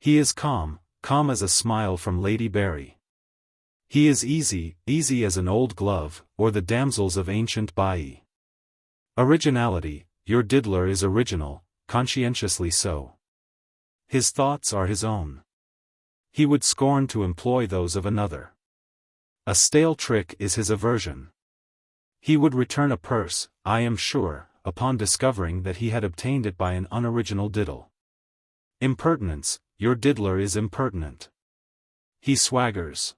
He is calm, calm as a smile from Lady Barry. He is easy, easy as an old glove, or the damsels of ancient Baiae. Originality, your diddler is original, conscientiously so. His thoughts are his own. He would scorn to employ those of another. A stale trick is his aversion. He would return a purse, I am sure, upon discovering that he had obtained it by an unoriginal diddle. Impertinence, your diddler is impertinent. He swaggers.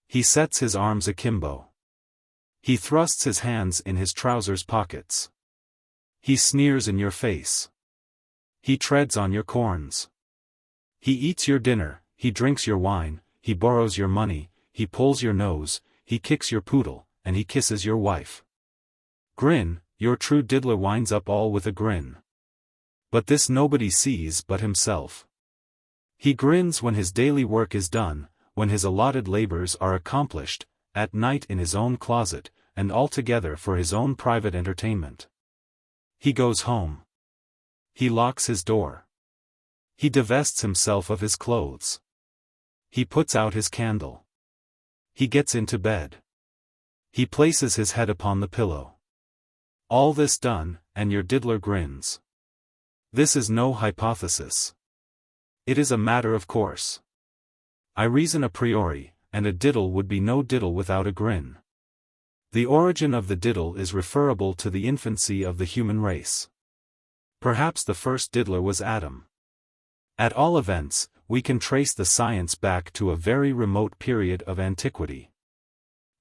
He sets his arms akimbo. He thrusts his hands in his trousers pockets. He sneers in your face. He treads on your corns. He eats your dinner, he drinks your wine, he borrows your money, he pulls your nose, he kicks your poodle, and he kisses your wife. Grin, your true diddler winds up all with a grin. But this nobody sees but himself. He grins when his daily work is done, when his allotted labors are accomplished, at night in his own closet, and altogether for his own private entertainment. He goes home. He locks his door. He divests himself of his clothes. He puts out his candle. He gets into bed. He places his head upon the pillow. All this done, and your diddler grins. This is no hypothesis. It is a matter of course. I reason a priori, and a diddle would be no diddle without a grin. The origin of the diddle is referable to the infancy of the human race. Perhaps the first diddler was Adam. At all events, we can trace the science back to a very remote period of antiquity.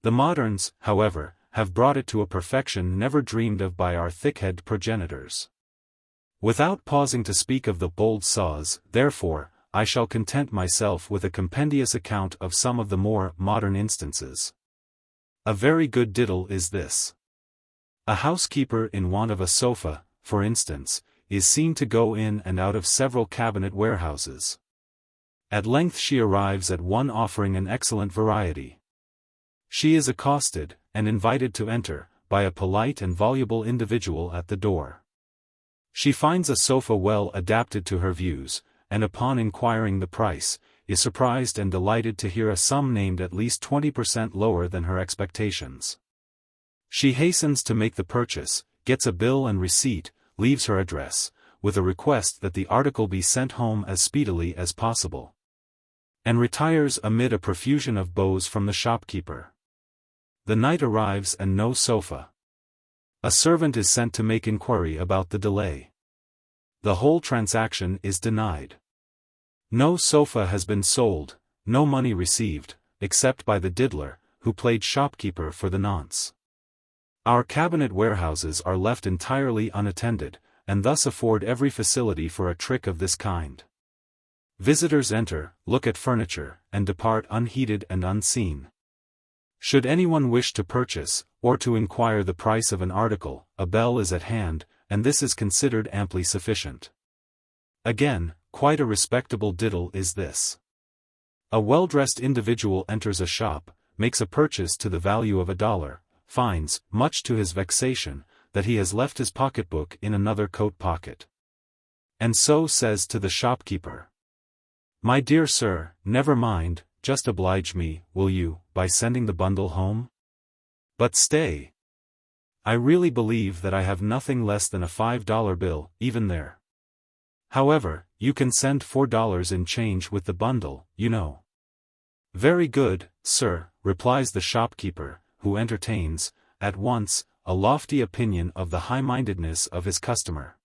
The moderns, however, have brought it to a perfection never dreamed of by our thick-head progenitors. Without pausing to speak of the bold saws, therefore, I shall content myself with a compendious account of some of the more modern instances. A very good diddle is this. A housekeeper in want of a sofa, for instance, is seen to go in and out of several cabinet warehouses. At length she arrives at one offering an excellent variety. She is accosted, and invited to enter, by a polite and voluble individual at the door. She finds a sofa well adapted to her views, and upon inquiring the price, is surprised and delighted to hear a sum named at least 20% lower than her expectations. She hastens to make the purchase, gets a bill and receipt, leaves her address, with a request that the article be sent home as speedily as possible, and retires amid a profusion of bows from the shopkeeper. The night arrives and no sofa. A servant is sent to make inquiry about the delay. The whole transaction is denied. No sofa has been sold, no money received, except by the diddler, who played shopkeeper for the nonce. Our cabinet warehouses are left entirely unattended, and thus afford every facility for a trick of this kind. Visitors enter, look at furniture, and depart unheeded and unseen. Should anyone wish to purchase, or to inquire the price of an article, a bell is at hand, and this is considered amply sufficient. Again, quite a respectable diddle is this. A well-dressed individual enters a shop, makes a purchase to the value of $1, finds, much to his vexation, that he has left his pocketbook in another coat pocket. And so says to the shopkeeper, "My dear sir, never mind, just oblige me, will you, by sending the bundle home? But stay! I really believe that I have nothing less than a $5 bill, even there. However, you can send $4 in change with the bundle, you know." "Very good, sir," replies the shopkeeper, who entertains, at once, a lofty opinion of the high-mindedness of his customer.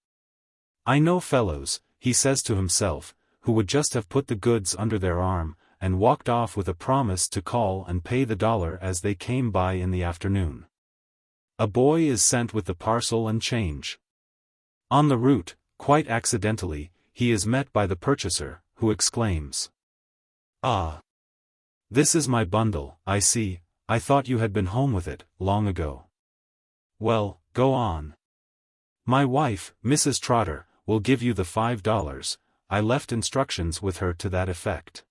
"I know fellows," he says to himself, "who would just have put the goods under their arm, and walked off with a promise to call and pay the $1 as they came by in the afternoon. A boy is sent with the parcel and change. On the route, quite accidentally, he is met by the purchaser, who exclaims, 'Ah! This is my bundle, I see. I thought you had been home with it, long ago. Well, go on. My wife, Mrs. Trotter, will give you the $5, I left instructions with her to that effect.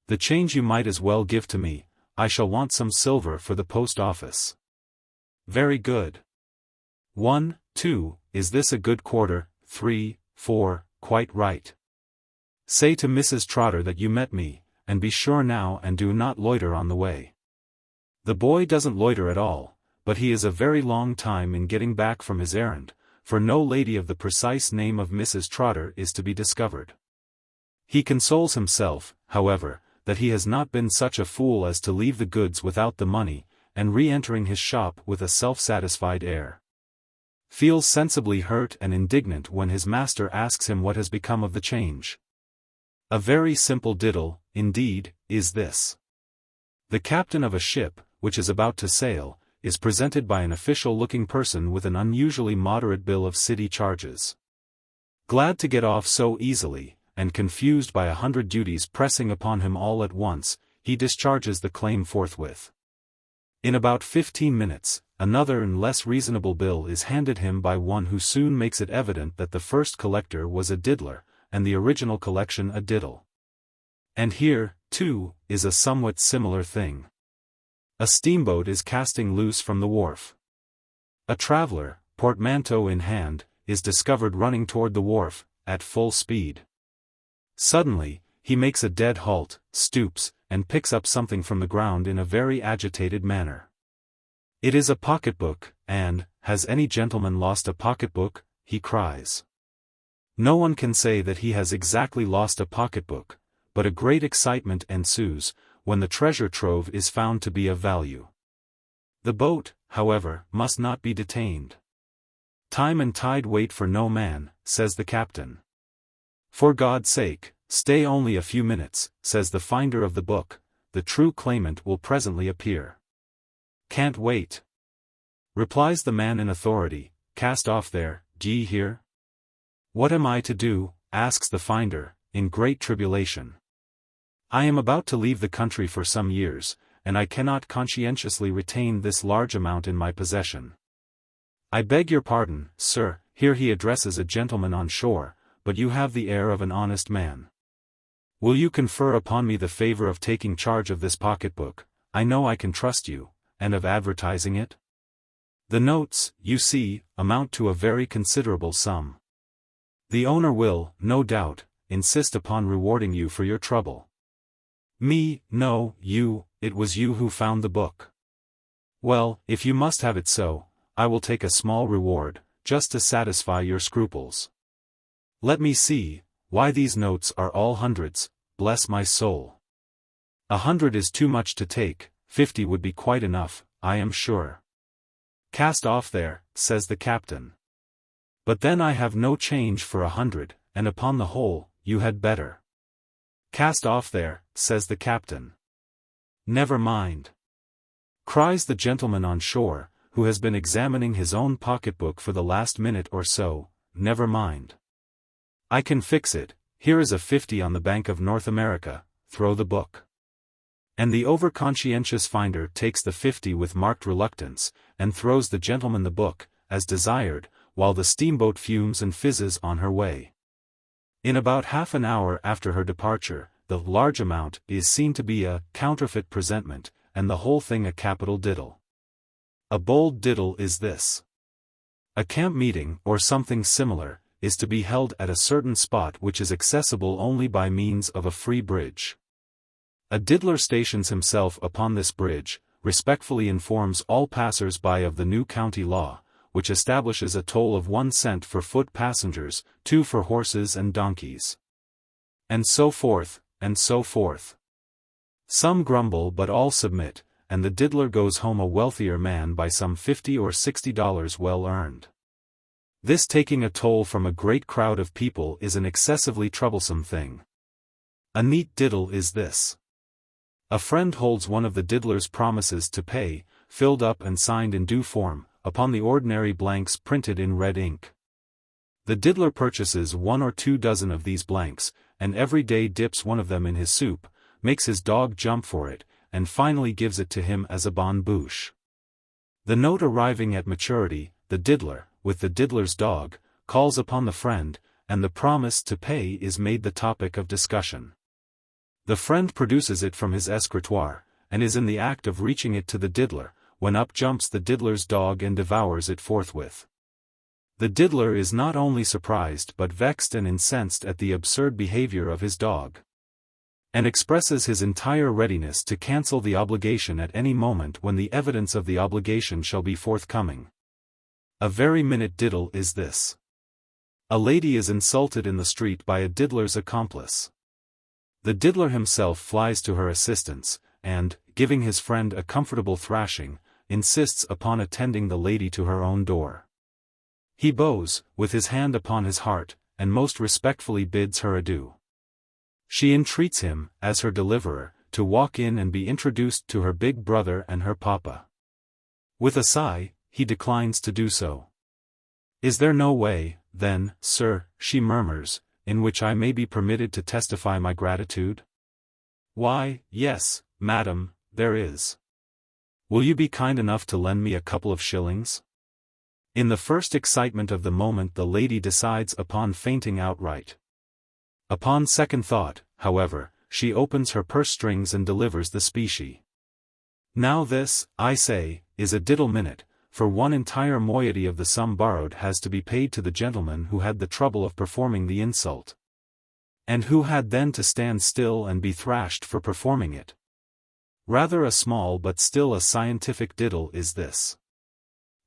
The change you might as well give to me, I shall want some silver for the post office.' Very good. 1, 2, is this a good quarter? 3, 4, quite right. Say to Mrs. Trotter that you met me, and be sure now and do not loiter on the way." The boy doesn't loiter at all, but he is a very long time in getting back from his errand, for no lady of the precise name of Mrs. Trotter is to be discovered. He consoles himself, however, that he has not been such a fool as to leave the goods without the money, and re-entering his shop with a self-satisfied air. Feels sensibly hurt and indignant when his master asks him what has become of the change. A very simple diddle, indeed, is this. The captain of a ship, which is about to sail, is presented by an official-looking person with an unusually moderate bill of city charges. Glad to get off so easily, and confused by 100 duties pressing upon him all at once, he discharges the claim forthwith. In about 15 minutes, another and less reasonable bill is handed him by one who soon makes it evident that the first collector was a diddler, and the original collection a diddle. And here, too, is a somewhat similar thing. A steamboat is casting loose from the wharf. A traveler, portmanteau in hand, is discovered running toward the wharf, at full speed. Suddenly, he makes a dead halt, stoops, and picks up something from the ground in a very agitated manner. It is a pocketbook, and, "Has any gentleman lost a pocketbook?" he cries. No one can say that he has exactly lost a pocketbook, but a great excitement ensues, when the treasure trove is found to be of value. The boat, however, must not be detained. "Time and tide wait for no man," says the captain. "For God's sake, stay only a few minutes," says the finder of the book, "the true claimant will presently appear." "Can't wait," replies the man in authority. "Cast off there, d'ye hear?" "What am I to do?" asks the finder, in great tribulation. "I am about to leave the country for some years, and I cannot conscientiously retain this large amount in my possession. I beg your pardon, sir," here he addresses a gentleman on shore, "but you have the air of an honest man. Will you confer upon me the favor of taking charge of this pocketbook? I know I can trust you, and of advertising it? The notes, you see, amount to a very considerable sum. The owner will, no doubt, insist upon rewarding you for your trouble." "Me, no, you, it was you who found the book." "Well, if you must have it so, I will take a small reward, just to satisfy your scruples. Let me see, why these notes are all hundreds, bless my soul. 100 is too much to take, 50 would be quite enough, I am sure." "Cast off there," says the captain. "But then I have no change for 100, and upon the whole, you had better." "Cast off there," says the captain. "Never mind," cries the gentleman on shore, who has been examining his own pocketbook for the last minute or so. "Never mind. I can fix it, here is a 50 on the Bank of North America, throw the book." And the over-conscientious finder takes the 50 with marked reluctance, and throws the gentleman the book, as desired, while the steamboat fumes and fizzes on her way. In about half an hour after her departure, the large amount is seen to be a counterfeit presentment, and the whole thing a capital diddle. A bold diddle is this. A camp meeting, or something similar, is to be held at a certain spot which is accessible only by means of a free bridge. A diddler stations himself upon this bridge, respectfully informs all passers-by of the new county law, which establishes a toll of 1 cent for foot passengers, 2 for horses and donkeys. And so forth, and so forth. Some grumble but all submit, and the diddler goes home a wealthier man by some $50 or $60 well earned. This taking a toll from a great crowd of people is an excessively troublesome thing. A neat diddle is this. A friend holds one of the diddler's promises to pay, filled up and signed in due form, upon the ordinary blanks printed in red ink. The diddler purchases 1 or 2 dozen of these blanks, and every day dips one of them in his soup, makes his dog jump for it, and finally gives it to him as a bonne bouche. The note arriving at maturity, the diddler, with the diddler's dog, calls upon the friend, and the promise to pay is made the topic of discussion. The friend produces it from his escritoire, and is in the act of reaching it to the diddler, when up jumps the diddler's dog and devours it forthwith. The diddler is not only surprised but vexed and incensed at the absurd behavior of his dog, and expresses his entire readiness to cancel the obligation at any moment when the evidence of the obligation shall be forthcoming. A very minute diddle is this. A lady is insulted in the street by a diddler's accomplice. The diddler himself flies to her assistance, and, giving his friend a comfortable thrashing, insists upon attending the lady to her own door. He bows, with his hand upon his heart, and most respectfully bids her adieu. She entreats him, as her deliverer, to walk in and be introduced to her big brother and her papa. With a sigh, he declines to do so. "Is there no way, then, sir," she murmurs, "in which I may be permitted to testify my gratitude?" "Why, yes, madam, there is. Will you be kind enough to lend me a couple of shillings?" In the first excitement of the moment the lady decides upon fainting outright. Upon second thought, however, she opens her purse strings and delivers the specie. Now this, I say, is a diddle minute, for 1 entire moiety of the sum borrowed has to be paid to the gentleman who had the trouble of performing the insult, and who had then to stand still and be thrashed for performing it. Rather a small but still a scientific diddle is this.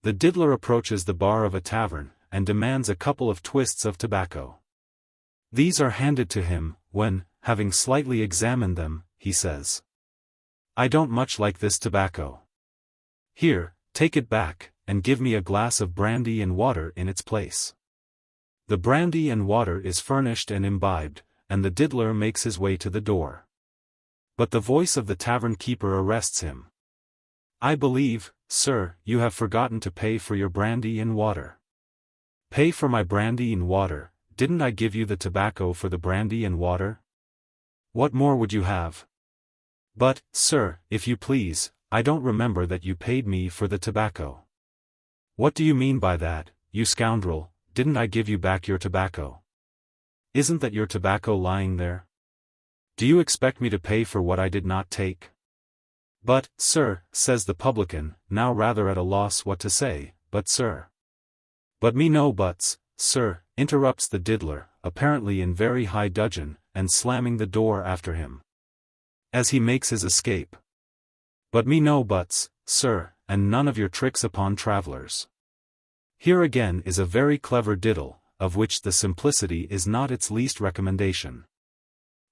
The diddler approaches the bar of a tavern, and demands a couple of twists of tobacco. These are handed to him, when, having slightly examined them, he says, "I don't much like this tobacco. Here, take it back, and give me a glass of brandy and water in its place." The brandy and water is furnished and imbibed, and the diddler makes his way to the door. But the voice of the tavern keeper arrests him. "I believe, sir, you have forgotten to pay for your brandy and water." "Pay for my brandy and water? Didn't I give you the tobacco for the brandy and water? What more would you have?" "But, sir, if you please, I don't remember that you paid me for the tobacco." "What do you mean by that, you scoundrel? Didn't I give you back your tobacco? Isn't that your tobacco lying there? Do you expect me to pay for what I did not take?" "But, sir," says the publican, now rather at a loss what to say, "but sir." "But me no buts, sir," interrupts the diddler, apparently in very high dudgeon, and slamming the door after him, as he makes his escape. "But me no buts, sir, and none of your tricks upon travellers." Here again is a very clever diddle, of which the simplicity is not its least recommendation.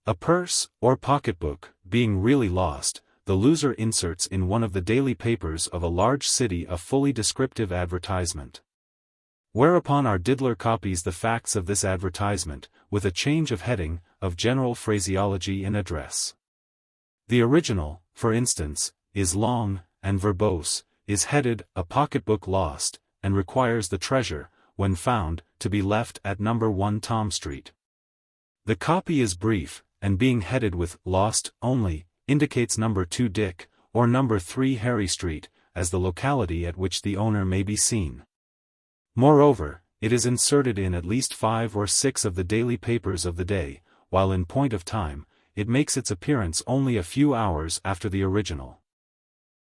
A purse, or pocketbook, being really lost, the loser inserts in one of the daily papers of a large city a fully descriptive advertisement. Whereupon our diddler copies the facts of this advertisement, with a change of heading, of general phraseology and address. The original, for instance, is long, and verbose, is headed, "A Pocketbook Lost," and requires the treasure, when found, to be left at No. 1 Tom Street. The copy is brief, and being headed with "Lost" only, indicates number 2 Dick, or number 3 Harry Street, as the locality at which the owner may be seen. Moreover, it is inserted in at least 5 or 6 of the daily papers of the day, while in point of time, it makes its appearance only a few hours after the original.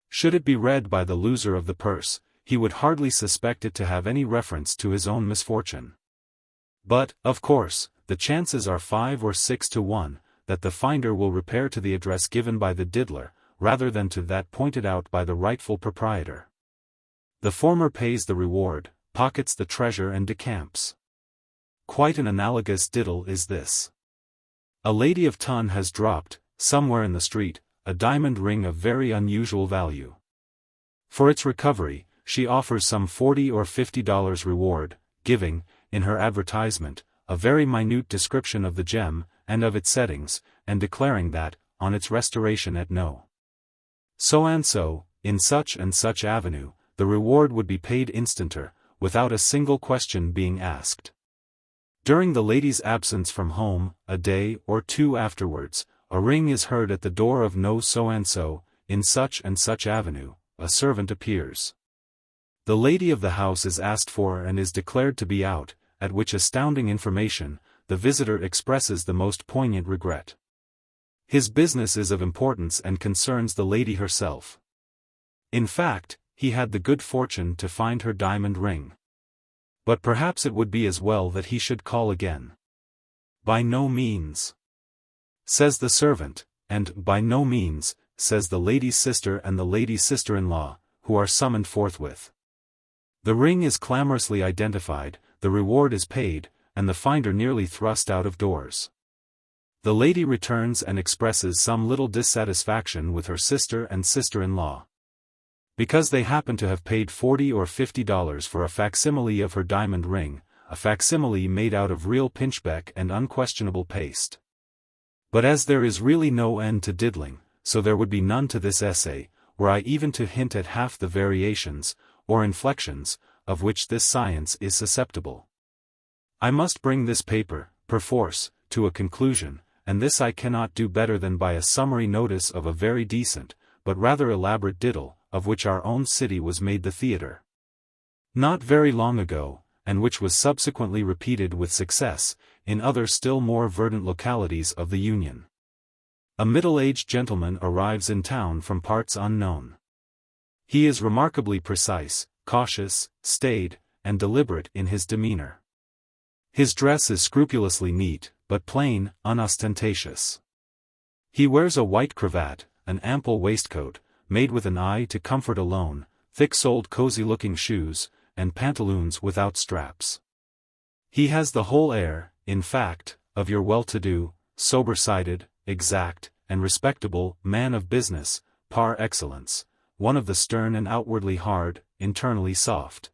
Should it be read by the loser of the purse, he would hardly suspect it to have any reference to his own misfortune. But, of course, the chances are 5 or 6 to 1, that the finder will repair to the address given by the diddler, rather than to that pointed out by the rightful proprietor. The former pays the reward, pockets the treasure and decamps. Quite an analogous diddle is this. A lady of ton has dropped, somewhere in the street, a diamond ring of very unusual value. For its recovery, she offers some $40 or $50 reward, giving, in her advertisement, a very minute description of the gem, and of its settings, and declaring that, on its restoration at no. So and so, in such and such avenue, the reward would be paid instanter, without a single question being asked. During the lady's absence from home, a day or 2 afterwards, a ring is heard at the door of no so and so, in such and such avenue, a servant appears. The lady of the house is asked for and is declared to be out, at which astounding information, the visitor expresses the most poignant regret. His business is of importance and concerns the lady herself. In fact, he had the good fortune to find her diamond ring. But perhaps it would be as well that he should call again. By no means, says the servant, and by no means, says the lady's sister and the lady's sister-in-law, who are summoned forthwith. The ring is clamorously identified, the reward is paid, and the finder nearly thrust out of doors. The lady returns and expresses some little dissatisfaction with her sister and sister-in-law. Because they happen to have paid $40 or $50 for a facsimile of her diamond ring, a facsimile made out of real pinchbeck and unquestionable paste. But as there is really no end to diddling, so there would be none to this essay, were I even to hint at half the variations, or inflections, of which this science is susceptible. I must bring this paper, perforce, to a conclusion, and this I cannot do better than by a summary notice of a very decent, but rather elaborate diddle, of which our own city was made the theatre. Not very long ago, and which was subsequently repeated with success, in other still more verdant localities of the Union. A middle-aged gentleman arrives in town from parts unknown. He is remarkably precise, cautious, staid, and deliberate in his demeanor. His dress is scrupulously neat, but plain, unostentatious. He wears a white cravat, an ample waistcoat, made with an eye to comfort alone, thick-soled cozy-looking shoes, and pantaloons without straps. He has the whole air, in fact, of your well-to-do, sober-sided, exact, and respectable man of business, par excellence, one of the stern and outwardly hard, internally soft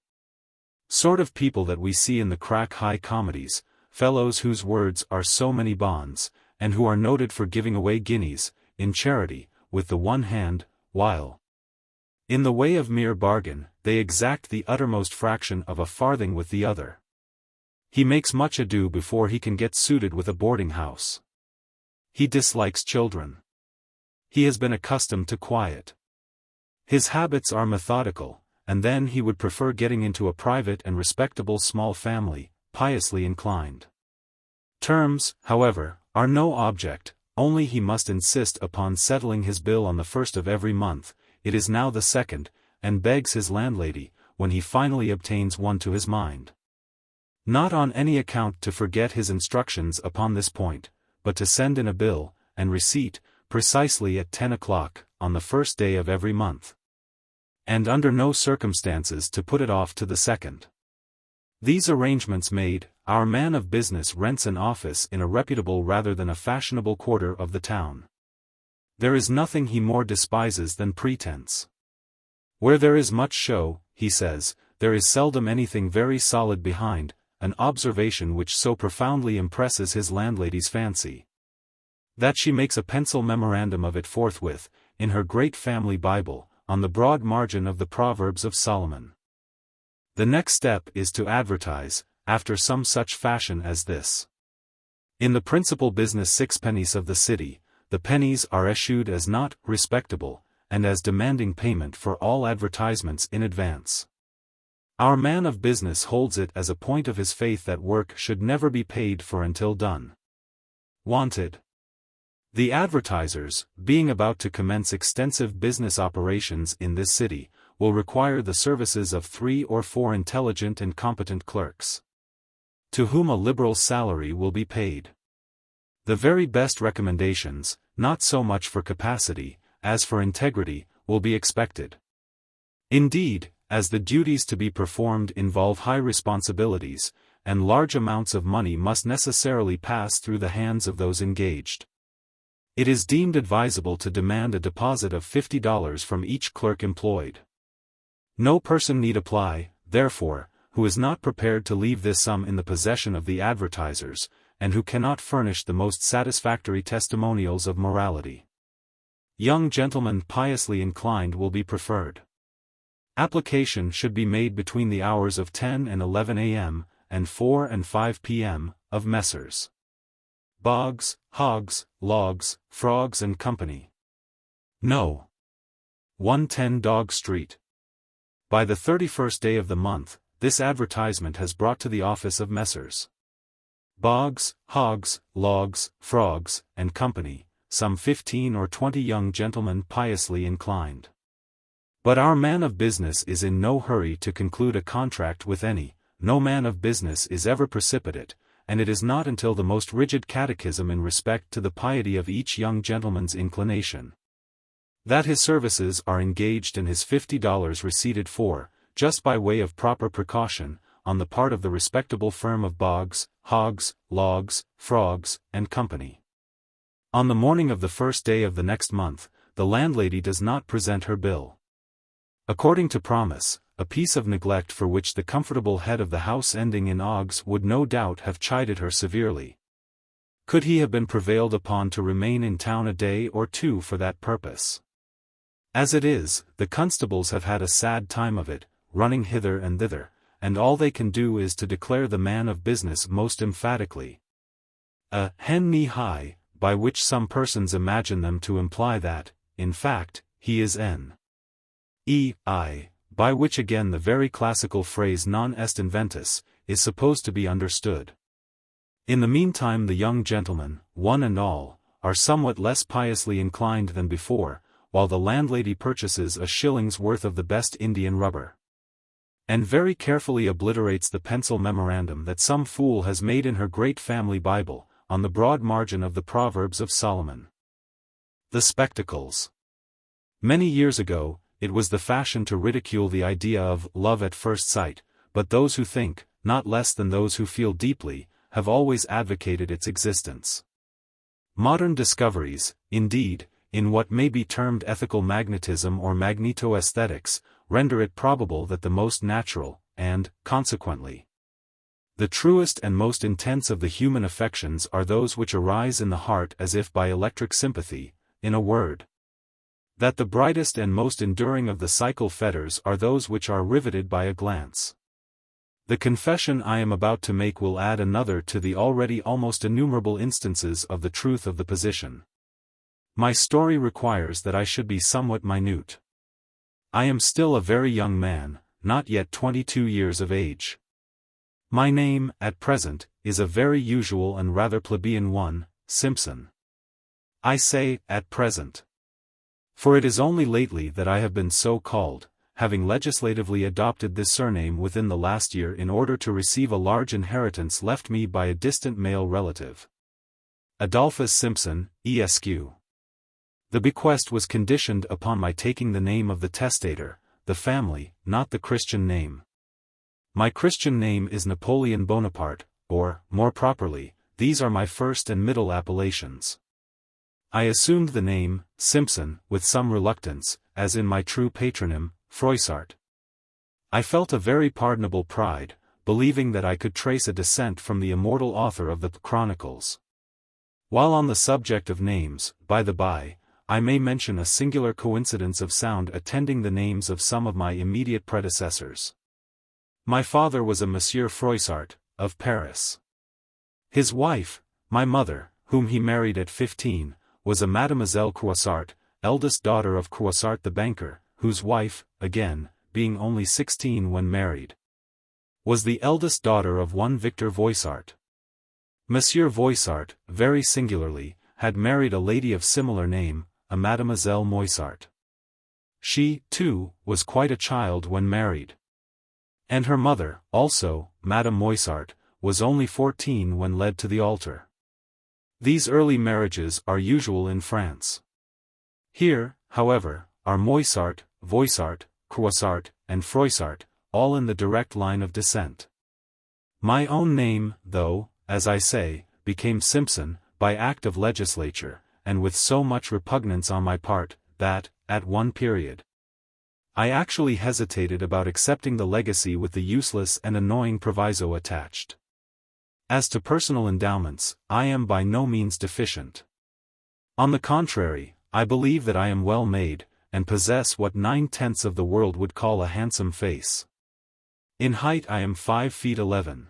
sort of people that we see in the crack high comedies, fellows whose words are so many bonds, and who are noted for giving away guineas, in charity, with the one hand, while, in the way of mere bargain, they exact the uttermost fraction of a farthing with the other. He makes much ado before he can get suited with a boarding house. He dislikes children. He has been accustomed to quiet. His habits are methodical, and then he would prefer getting into a private and respectable small family, piously inclined. Terms, however, are no object, only he must insist upon settling his bill on the 1st of every month, it is now the 2nd, and begs his landlady, when he finally obtains one to his mind, not on any account to forget his instructions upon this point, but to send in a bill, and receipt, precisely at 10 o'clock, on the 1st day of every month. And under no circumstances to put it off to the 2nd. These arrangements made, our man of business rents an office in a reputable rather than a fashionable quarter of the town. There is nothing he more despises than pretense. Where there is much show, he says, there is seldom anything very solid behind, an observation which so profoundly impresses his landlady's fancy, that she makes a pencil memorandum of it forthwith, in her great family Bible, on the broad margin of the Proverbs of Solomon. The next step is to advertise, after some such fashion as this. In the principal business sixpennies of the city, the pennies are issued as not respectable, and as demanding payment for all advertisements in advance. Our man of business holds it as a point of his faith that work should never be paid for until done. Wanted. The advertisers, being about to commence extensive business operations in this city, will require the services of 3 or 4 intelligent and competent clerks, to whom a liberal salary will be paid. The very best recommendations, not so much for capacity, as for integrity, will be expected. Indeed, as the duties to be performed involve high responsibilities, and large amounts of money must necessarily pass through the hands of those engaged, it is deemed advisable to demand a deposit of $50 from each clerk employed. No person need apply, therefore, who is not prepared to leave this sum in the possession of the advertisers, and who cannot furnish the most satisfactory testimonials of morality. Young gentlemen piously inclined will be preferred. Application should be made between the hours of 10 and 11 a.m., and 4 and 5 p.m., of Messrs. Boggs, Hoggs, Logs, Frogs and Company. No. 110 Dog Street. By the 31st day of the month, this advertisement has brought to the office of Messrs. Boggs, Hoggs, Logs, Frogs, and Company, some 15 or 20 young gentlemen piously inclined. But our man of business is in no hurry to conclude a contract with any. No man of business is ever precipitate, and it is not until the most rigid catechism in respect to the piety of each young gentleman's inclination, that his services are engaged and his $50 receipted for, just by way of proper precaution, on the part of the respectable firm of Boggs, Hoggs, Logs, Frogs, and Company. On the morning of the first day of the next month, the landlady does not present her bill. According to promise, a piece of neglect for which the comfortable head of the house ending in Oggs would no doubt have chided her severely, could he have been prevailed upon to remain in town a day or two for that purpose. As it is, the constables have had a sad time of it, running hither and thither, and all they can do is to declare the man of business most emphatically a hen knee-high, by which some persons imagine them to imply that, in fact, he is N.E.I., by which again the very classical phrase non est inventus, is supposed to be understood. In the meantime the young gentlemen, one and all, are somewhat less piously inclined than before, while the landlady purchases a shilling's worth of the best Indian rubber, and very carefully obliterates the pencil memorandum that some fool has made in her great family Bible, on the broad margin of the Proverbs of Solomon. The spectacles. Many years ago, it was the fashion to ridicule the idea of love at first sight, but those who think, not less than those who feel deeply, have always advocated its existence. Modern discoveries, indeed, in what may be termed ethical magnetism or magneto-aesthetics, render it probable that the most natural, and, consequently, the truest and most intense of the human affections are those which arise in the heart as if by electric sympathy, in a word, that the brightest and most enduring of the psychal fetters are those which are riveted by a glance. The confession I am about to make will add another to the already almost innumerable instances of the truth of the position. My story requires that I should be somewhat minute. I am still a very young man, not yet 22 years of age. My name, at present, is a very usual and rather plebeian one, Simpson. I say, at present, for it is only lately that I have been so called, having legislatively adopted this surname within the last year in order to receive a large inheritance left me by a distant male relative, Adolphus Simpson, Esq. The bequest was conditioned upon my taking the name of the testator, the family, not the Christian name. My Christian name is Napoleon Bonaparte, or, more properly, these are my first and middle appellations. I assumed the name, Simpson, with some reluctance, as in my true patronym, Froissart. I felt a very pardonable pride, believing that I could trace a descent from the immortal author of the Chronicles. While on the subject of names, by the by, I may mention a singular coincidence of sound attending the names of some of my immediate predecessors. My father was a Monsieur Froissart, of Paris. His wife, my mother, whom he married at 15, was a Mademoiselle Croissart, eldest daughter of Croissart the banker, whose wife, again, being only 16 when married, was the eldest daughter of one Victor Voissart. Monsieur Voissart, very singularly, had married a lady of similar name, a Mademoiselle Moissart. She, too, was quite a child when married. And her mother, also, Madame Moissart, was only 14 when led to the altar. These early marriages are usual in France. Here, however, are Moissart, Voissart, Croissart, and Froissart, all in the direct line of descent. My own name, though, as I say, became Simpson, by act of legislature, and with so much repugnance on my part, that, at one period, I actually hesitated about accepting the legacy with the useless and annoying proviso attached. As to personal endowments, I am by no means deficient. On the contrary, I believe that I am well made, and possess what 9/10 of the world would call a handsome face. In height I am 5 feet 11.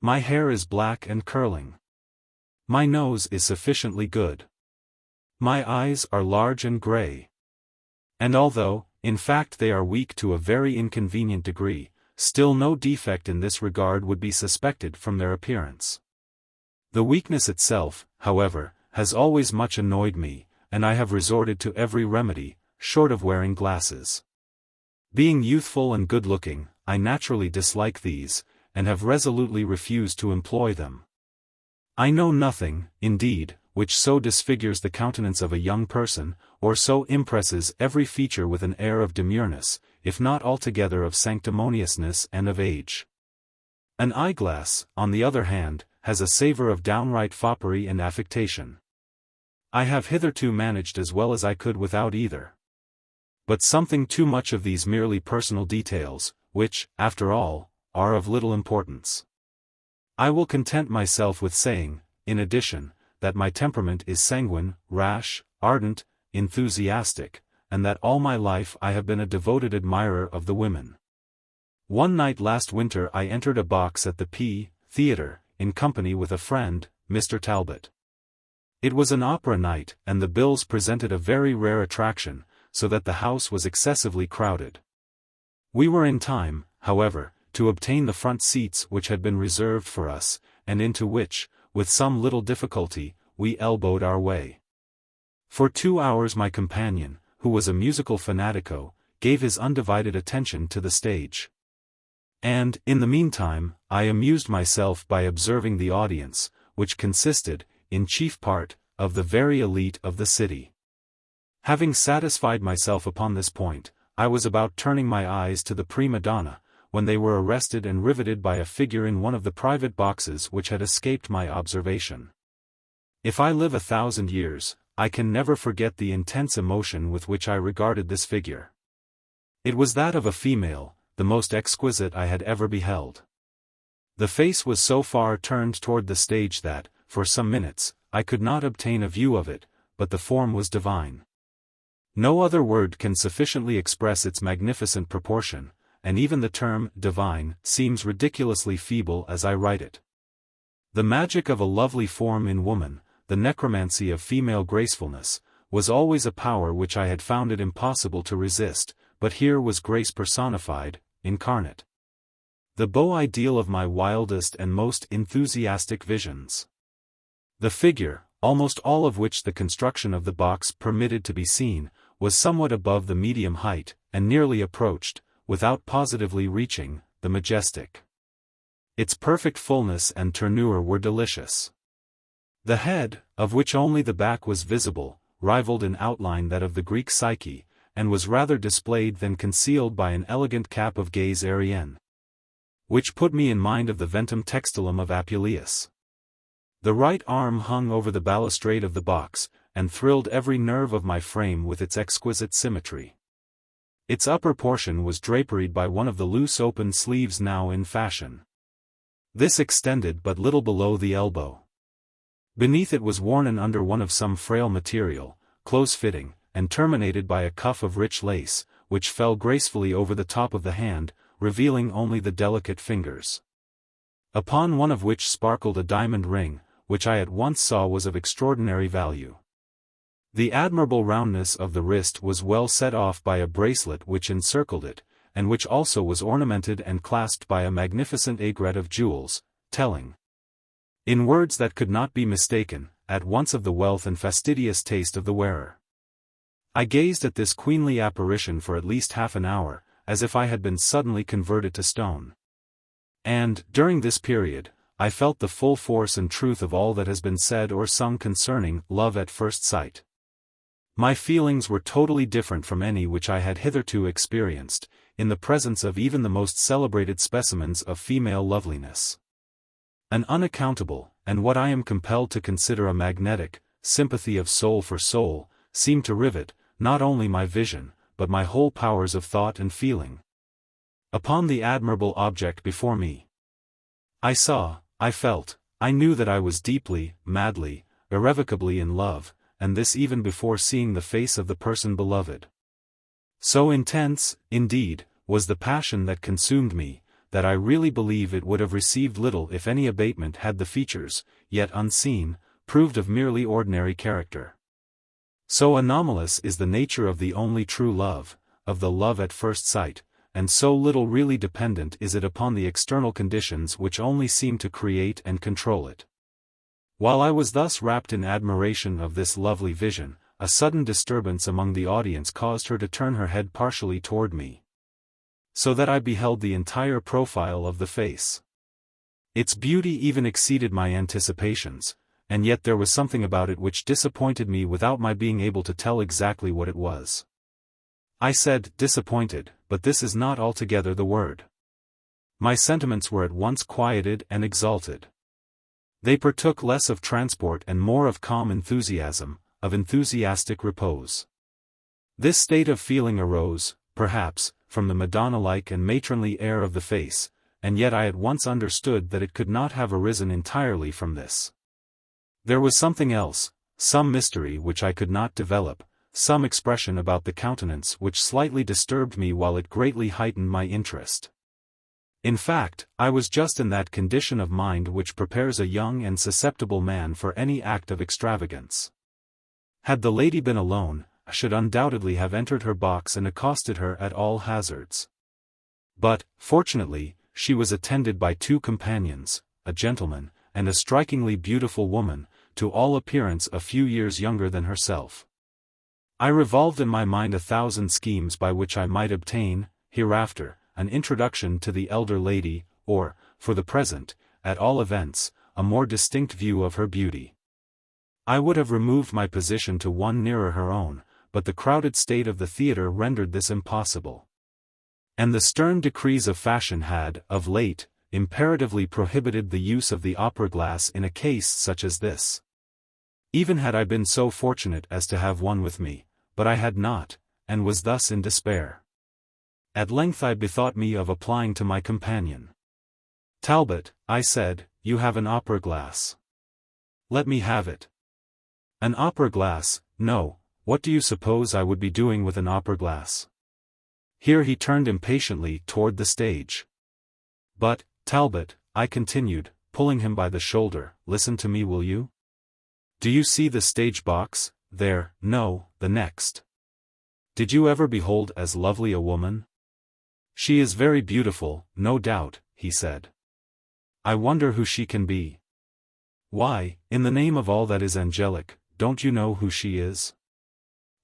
My hair is black and curling. My nose is sufficiently good. My eyes are large and gray. And although, in fact, they are weak to a very inconvenient degree, still no defect in this regard would be suspected from their appearance. The weakness itself, however, has always much annoyed me, and I have resorted to every remedy, short of wearing glasses. Being youthful and good-looking, I naturally dislike these, and have resolutely refused to employ them. I know nothing, indeed, which so disfigures the countenance of a young person, or so impresses every feature with an air of demureness, if not altogether of sanctimoniousness and of age. An eyeglass, on the other hand, has a savour of downright foppery and affectation. I have hitherto managed as well as I could without either. But something too much of these merely personal details, which, after all, are of little importance. I will content myself with saying, in addition, that my temperament is sanguine, rash, ardent, enthusiastic, and that all my life I have been a devoted admirer of the women. One night last winter I entered a box at the P. Theatre, in company with a friend, Mr. Talbot. It was an opera night, and the bills presented a very rare attraction, so that the house was excessively crowded. We were in time, however, to obtain the front seats which had been reserved for us, and into which, with some little difficulty, we elbowed our way. For 2 hours my companion, who was a musical fanatico, gave his undivided attention to the stage. And, in the meantime, I amused myself by observing the audience, which consisted, in chief part, of the very elite of the city. Having satisfied myself upon this point, I was about turning my eyes to the prima donna, when they were arrested and riveted by a figure in one of the private boxes which had escaped my observation. If I live 1,000 years, I can never forget the intense emotion with which I regarded this figure. It was that of a female, the most exquisite I had ever beheld. The face was so far turned toward the stage that, for some minutes, I could not obtain a view of it, but the form was divine. No other word can sufficiently express its magnificent proportion, and even the term divine seems ridiculously feeble as I write it. The magic of a lovely form in woman, the necromancy of female gracefulness, was always a power which I had found it impossible to resist, but here was grace personified, incarnate. The beau ideal of my wildest and most enthusiastic visions. The figure, almost all of which the construction of the box permitted to be seen, was somewhat above the medium height, and nearly approached, without positively reaching, the majestic. Its perfect fullness and tournure were delicious. The head, of which only the back was visible, rivaled in outline that of the Greek Psyche, and was rather displayed than concealed by an elegant cap of gaze aérienne, which put me in mind of the ventum textilum of Apuleius. The right arm hung over the balustrade of the box, and thrilled every nerve of my frame with its exquisite symmetry. Its upper portion was draperied by one of the loose open sleeves now in fashion. This extended but little below the elbow. Beneath it was worn an under one of some frail material, close-fitting, and terminated by a cuff of rich lace, which fell gracefully over the top of the hand, revealing only the delicate fingers, upon one of which sparkled a diamond ring, which I at once saw was of extraordinary value. The admirable roundness of the wrist was well set off by a bracelet which encircled it, and which also was ornamented and clasped by a magnificent aigrette of jewels, telling, in words that could not be mistaken, at once of the wealth and fastidious taste of the wearer. I gazed at this queenly apparition for at least half an hour, as if I had been suddenly converted to stone. And, during this period, I felt the full force and truth of all that has been said or sung concerning love at first sight. My feelings were totally different from any which I had hitherto experienced, in the presence of even the most celebrated specimens of female loveliness. An unaccountable, and what I am compelled to consider a magnetic, sympathy of soul for soul, seemed to rivet, not only my vision, but my whole powers of thought and feeling, upon the admirable object before me. I saw, I felt, I knew that I was deeply, madly, irrevocably in love, and this even before seeing the face of the person beloved. So intense, indeed, was the passion that consumed me, that I really believe it would have received little if any abatement had the features, yet unseen, proved of merely ordinary character. So anomalous is the nature of the only true love, of the love at first sight, and so little really dependent is it upon the external conditions which only seem to create and control it. While I was thus wrapped in admiration of this lovely vision, a sudden disturbance among the audience caused her to turn her head partially toward me, so that I beheld the entire profile of the face. Its beauty even exceeded my anticipations, and yet there was something about it which disappointed me without my being able to tell exactly what it was. I said disappointed, but this is not altogether the word. My sentiments were at once quieted and exalted. They partook less of transport and more of calm enthusiasm, of enthusiastic repose. This state of feeling arose, perhaps, from the Madonna-like and matronly air of the face, and yet I at once understood that it could not have arisen entirely from this. There was something else, some mystery which I could not develop, some expression about the countenance which slightly disturbed me while it greatly heightened my interest. In fact, I was just in that condition of mind which prepares a young and susceptible man for any act of extravagance. Had the lady been alone, I should undoubtedly have entered her box and accosted her at all hazards. But, fortunately, she was attended by two companions, a gentleman, and a strikingly beautiful woman, to all appearance a few years younger than herself. I revolved in my mind 1,000 schemes by which I might obtain, hereafter, an introduction to the elder lady, or, for the present, at all events, a more distinct view of her beauty. I would have removed my position to one nearer her own, but the crowded state of the theatre rendered this impossible. And the stern decrees of fashion had, of late, imperatively prohibited the use of the opera glass in a case such as this. Even had I been so fortunate as to have one with me, but I had not, and was thus in despair. At length I bethought me of applying to my companion. "Talbot," I said, "you have an opera glass. Let me have it." An opera glass, no, what do you suppose I would be doing with an opera glass? Here he turned impatiently toward the stage. "But, Talbot," I continued, pulling him by the shoulder, "listen to me, will you? Do you see the stage box, there? No, the next. Did you ever behold as lovely a woman? She is very beautiful, no doubt," he said. "I wonder who she can be." "Why, in the name of all that is angelic, don't you know who she is?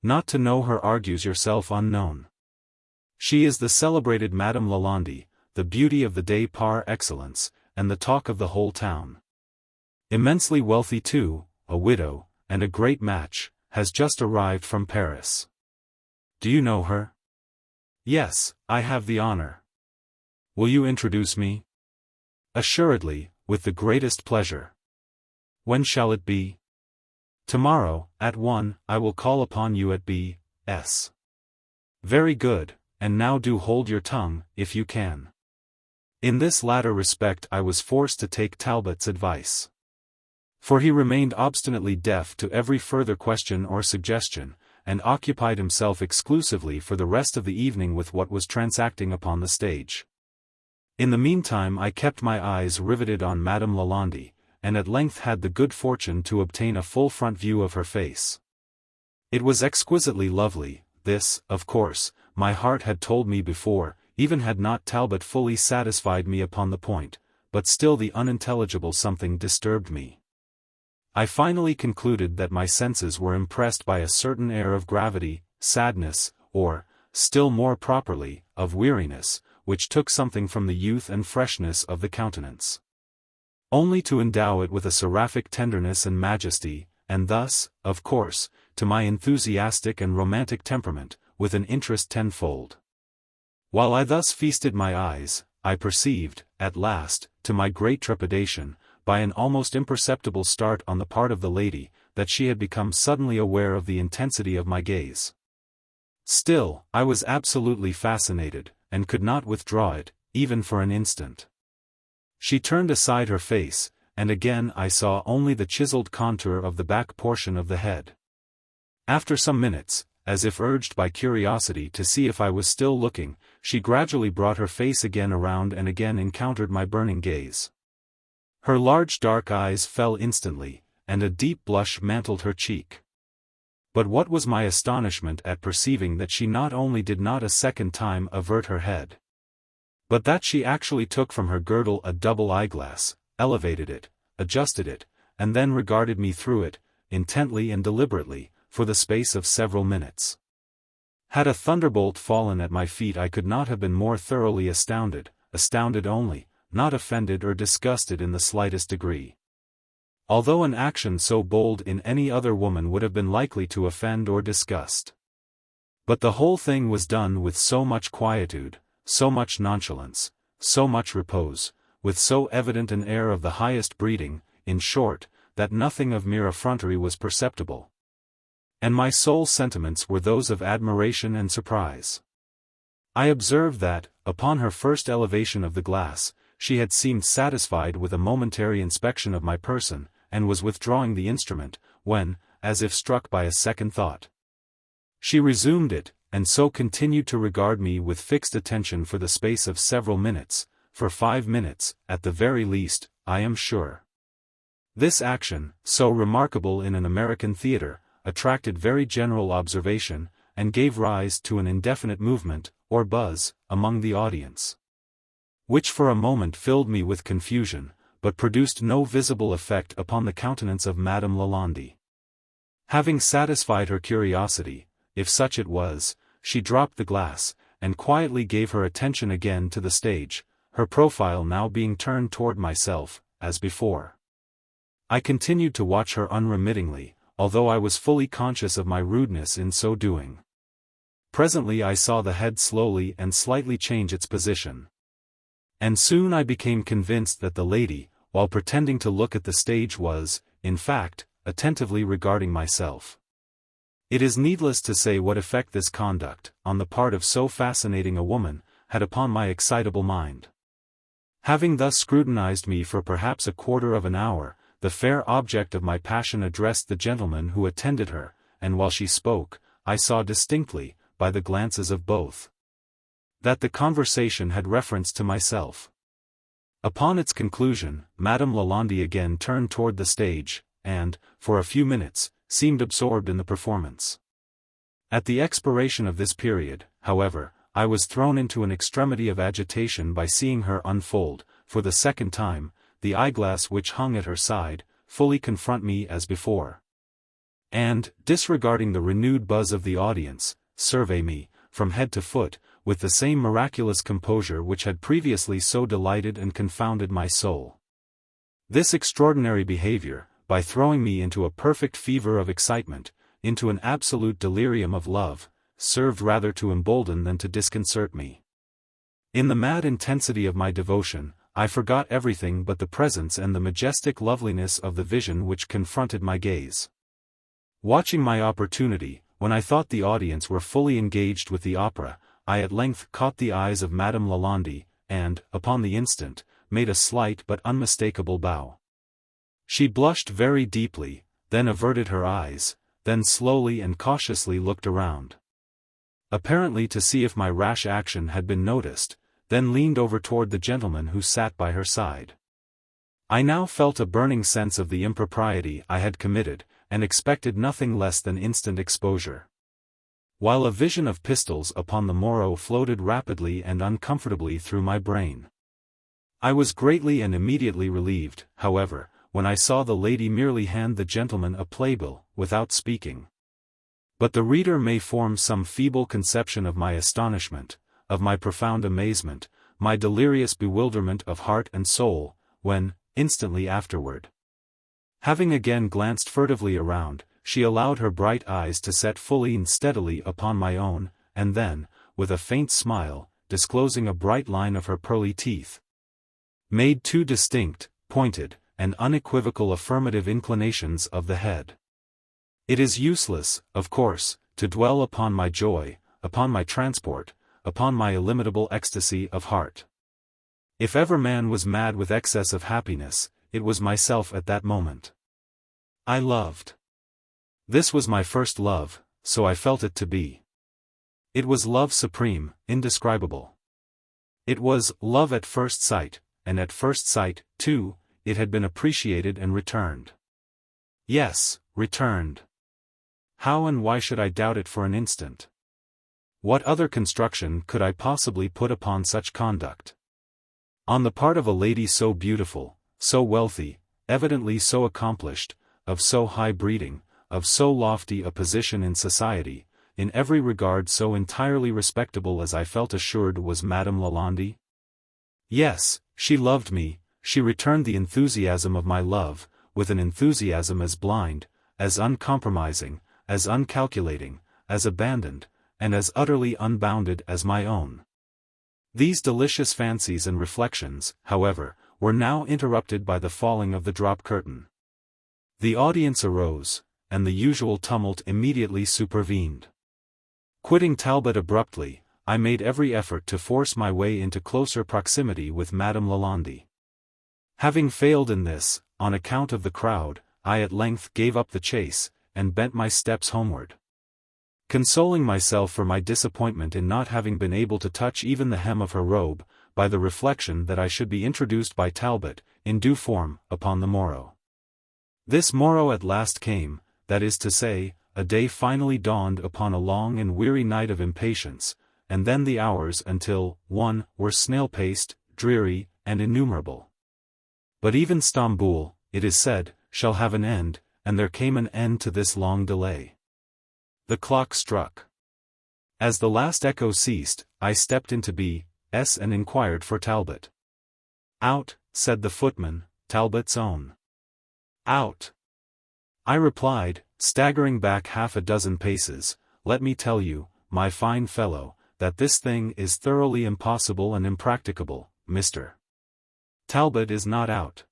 Not to know her argues yourself unknown. She is the celebrated Madame Lalande, the beauty of the day par excellence, and the talk of the whole town. Immensely wealthy too, a widow, and a great match, has just arrived from Paris. Do you know her?" "Yes, I have the honor." "Will you introduce me?" "Assuredly, with the greatest pleasure." "When shall it be?" "Tomorrow, at 1, I will call upon you at B.S." "Very good, and now do hold your tongue, if you can." In this latter respect I was forced to take Talbot's advice. For he remained obstinately deaf to every further question or suggestion, and occupied himself exclusively for the rest of the evening with what was transacting upon the stage. In the meantime I kept my eyes riveted on Madame Lalande, and at length had the good fortune to obtain a full front view of her face. It was exquisitely lovely, this, of course, my heart had told me before, even had not Talbot fully satisfied me upon the point, but still the unintelligible something disturbed me. I finally concluded that my senses were impressed by a certain air of gravity, sadness, or, still more properly, of weariness, which took something from the youth and freshness of the countenance, only to endow it with a seraphic tenderness and majesty, and thus, of course, to my enthusiastic and romantic temperament, with an interest tenfold. While I thus feasted my eyes, I perceived, at last, to my great trepidation, by an almost imperceptible start on the part of the lady, that she had become suddenly aware of the intensity of my gaze. Still, I was absolutely fascinated, and could not withdraw it, even for an instant. She turned aside her face, and again I saw only the chiseled contour of the back portion of the head. After some minutes, as if urged by curiosity to see if I was still looking, she gradually brought her face again around and again encountered my burning gaze. Her large dark eyes fell instantly, and a deep blush mantled her cheek. But what was my astonishment at perceiving that she not only did not a second time avert her head, but that she actually took from her girdle a double eyeglass, elevated it, adjusted it, and then regarded me through it, intently and deliberately, for the space of several minutes. Had a thunderbolt fallen at my feet I could not have been more thoroughly astounded only, not offended or disgusted in the slightest degree. Although an action so bold in any other woman would have been likely to offend or disgust. But the whole thing was done with so much quietude, so much nonchalance, so much repose, with so evident an air of the highest breeding, in short, that nothing of mere effrontery was perceptible. And my sole sentiments were those of admiration and surprise. I observed that, upon her first elevation of the glass, she had seemed satisfied with a momentary inspection of my person, and was withdrawing the instrument, when, as if struck by a second thought, she resumed it, and so continued to regard me with fixed attention for the space of several minutes, for 5 minutes, at the very least, I am sure. This action, so remarkable in an American theatre, attracted very general observation, and gave rise to an indefinite movement, or buzz, among the audience, which for a moment filled me with confusion, but produced no visible effect upon the countenance of Madame Lalande. Having satisfied her curiosity, if such it was, she dropped the glass, and quietly gave her attention again to the stage, her profile now being turned toward myself, as before. I continued to watch her unremittingly, although I was fully conscious of my rudeness in so doing. Presently I saw the head slowly and slightly change its position. And soon I became convinced that the lady, while pretending to look at the stage was, in fact, attentively regarding myself. It is needless to say what effect this conduct, on the part of so fascinating a woman, had upon my excitable mind. Having thus scrutinized me for perhaps a quarter of an hour, the fair object of my passion addressed the gentleman who attended her, and while she spoke, I saw distinctly, by the glances of both, that the conversation had reference to myself. Upon its conclusion, Madame Lalande again turned toward the stage, and, for a few minutes, seemed absorbed in the performance. At the expiration of this period, however, I was thrown into an extremity of agitation by seeing her unfold, for the second time, the eyeglass which hung at her side, fully confront me as before, and, disregarding the renewed buzz of the audience, survey me, from head to foot, with the same miraculous composure which had previously so delighted and confounded my soul. This extraordinary behavior, by throwing me into a perfect fever of excitement, into an absolute delirium of love, served rather to embolden than to disconcert me. In the mad intensity of my devotion, I forgot everything but the presence and the majestic loveliness of the vision which confronted my gaze. Watching my opportunity, when I thought the audience were fully engaged with the opera, I at length caught the eyes of Madame Lalande, and, upon the instant, made a slight but unmistakable bow. She blushed very deeply, then averted her eyes, then slowly and cautiously looked around, apparently to see if my rash action had been noticed, then leaned over toward the gentleman who sat by her side. I now felt a burning sense of the impropriety I had committed, and expected nothing less than instant exposure. While a vision of pistols upon the morrow floated rapidly and uncomfortably through my brain. I was greatly and immediately relieved, however, when I saw the lady merely hand the gentleman a playbill, without speaking. But the reader may form some feeble conception of my astonishment, of my profound amazement, my delirious bewilderment of heart and soul, when, instantly afterward, having again glanced furtively around, she allowed her bright eyes to set fully and steadily upon my own, and then, with a faint smile, disclosing a bright line of her pearly teeth, made two distinct, pointed, and unequivocal affirmative inclinations of the head. It is useless, of course, to dwell upon my joy, upon my transport, upon my illimitable ecstasy of heart. If ever man was mad with excess of happiness, it was myself at that moment. I loved. This was my first love, so I felt it to be. It was love supreme, indescribable. It was love at first sight, and at first sight, too, it had been appreciated and returned. Yes, returned. How and why should I doubt it for an instant? What other construction could I possibly put upon such conduct? On the part of a lady so beautiful, so wealthy, evidently so accomplished, of so high breeding, of so lofty a position in society, in every regard so entirely respectable as I felt assured was Madame Lalande? Yes, she loved me, she returned the enthusiasm of my love, with an enthusiasm as blind, as uncompromising, as uncalculating, as abandoned, and as utterly unbounded as my own. These delicious fancies and reflections, however, were now interrupted by the falling of the drop curtain. The audience arose, and the usual tumult immediately supervened. Quitting Talbot abruptly, I made every effort to force my way into closer proximity with Madame Lalande. Having failed in this, on account of the crowd, I at length gave up the chase, and bent my steps homeward. Consoling myself for my disappointment in not having been able to touch even the hem of her robe, by the reflection that I should be introduced by Talbot, in due form, upon the morrow. This morrow at last came, that is to say, a day finally dawned upon a long and weary night of impatience, and then the hours until 1 were snail-paced, dreary, and innumerable. But even Stamboul, it is said, shall have an end, and there came an end to this long delay. The clock struck. As the last echo ceased, I stepped into B.S. and inquired for Talbot. "Out," said the footman, "Talbot's own." "Out." I replied, staggering back half a dozen paces, "Let me tell you, my fine fellow, that this thing is thoroughly impossible and impracticable, Mr. Talbot is not out."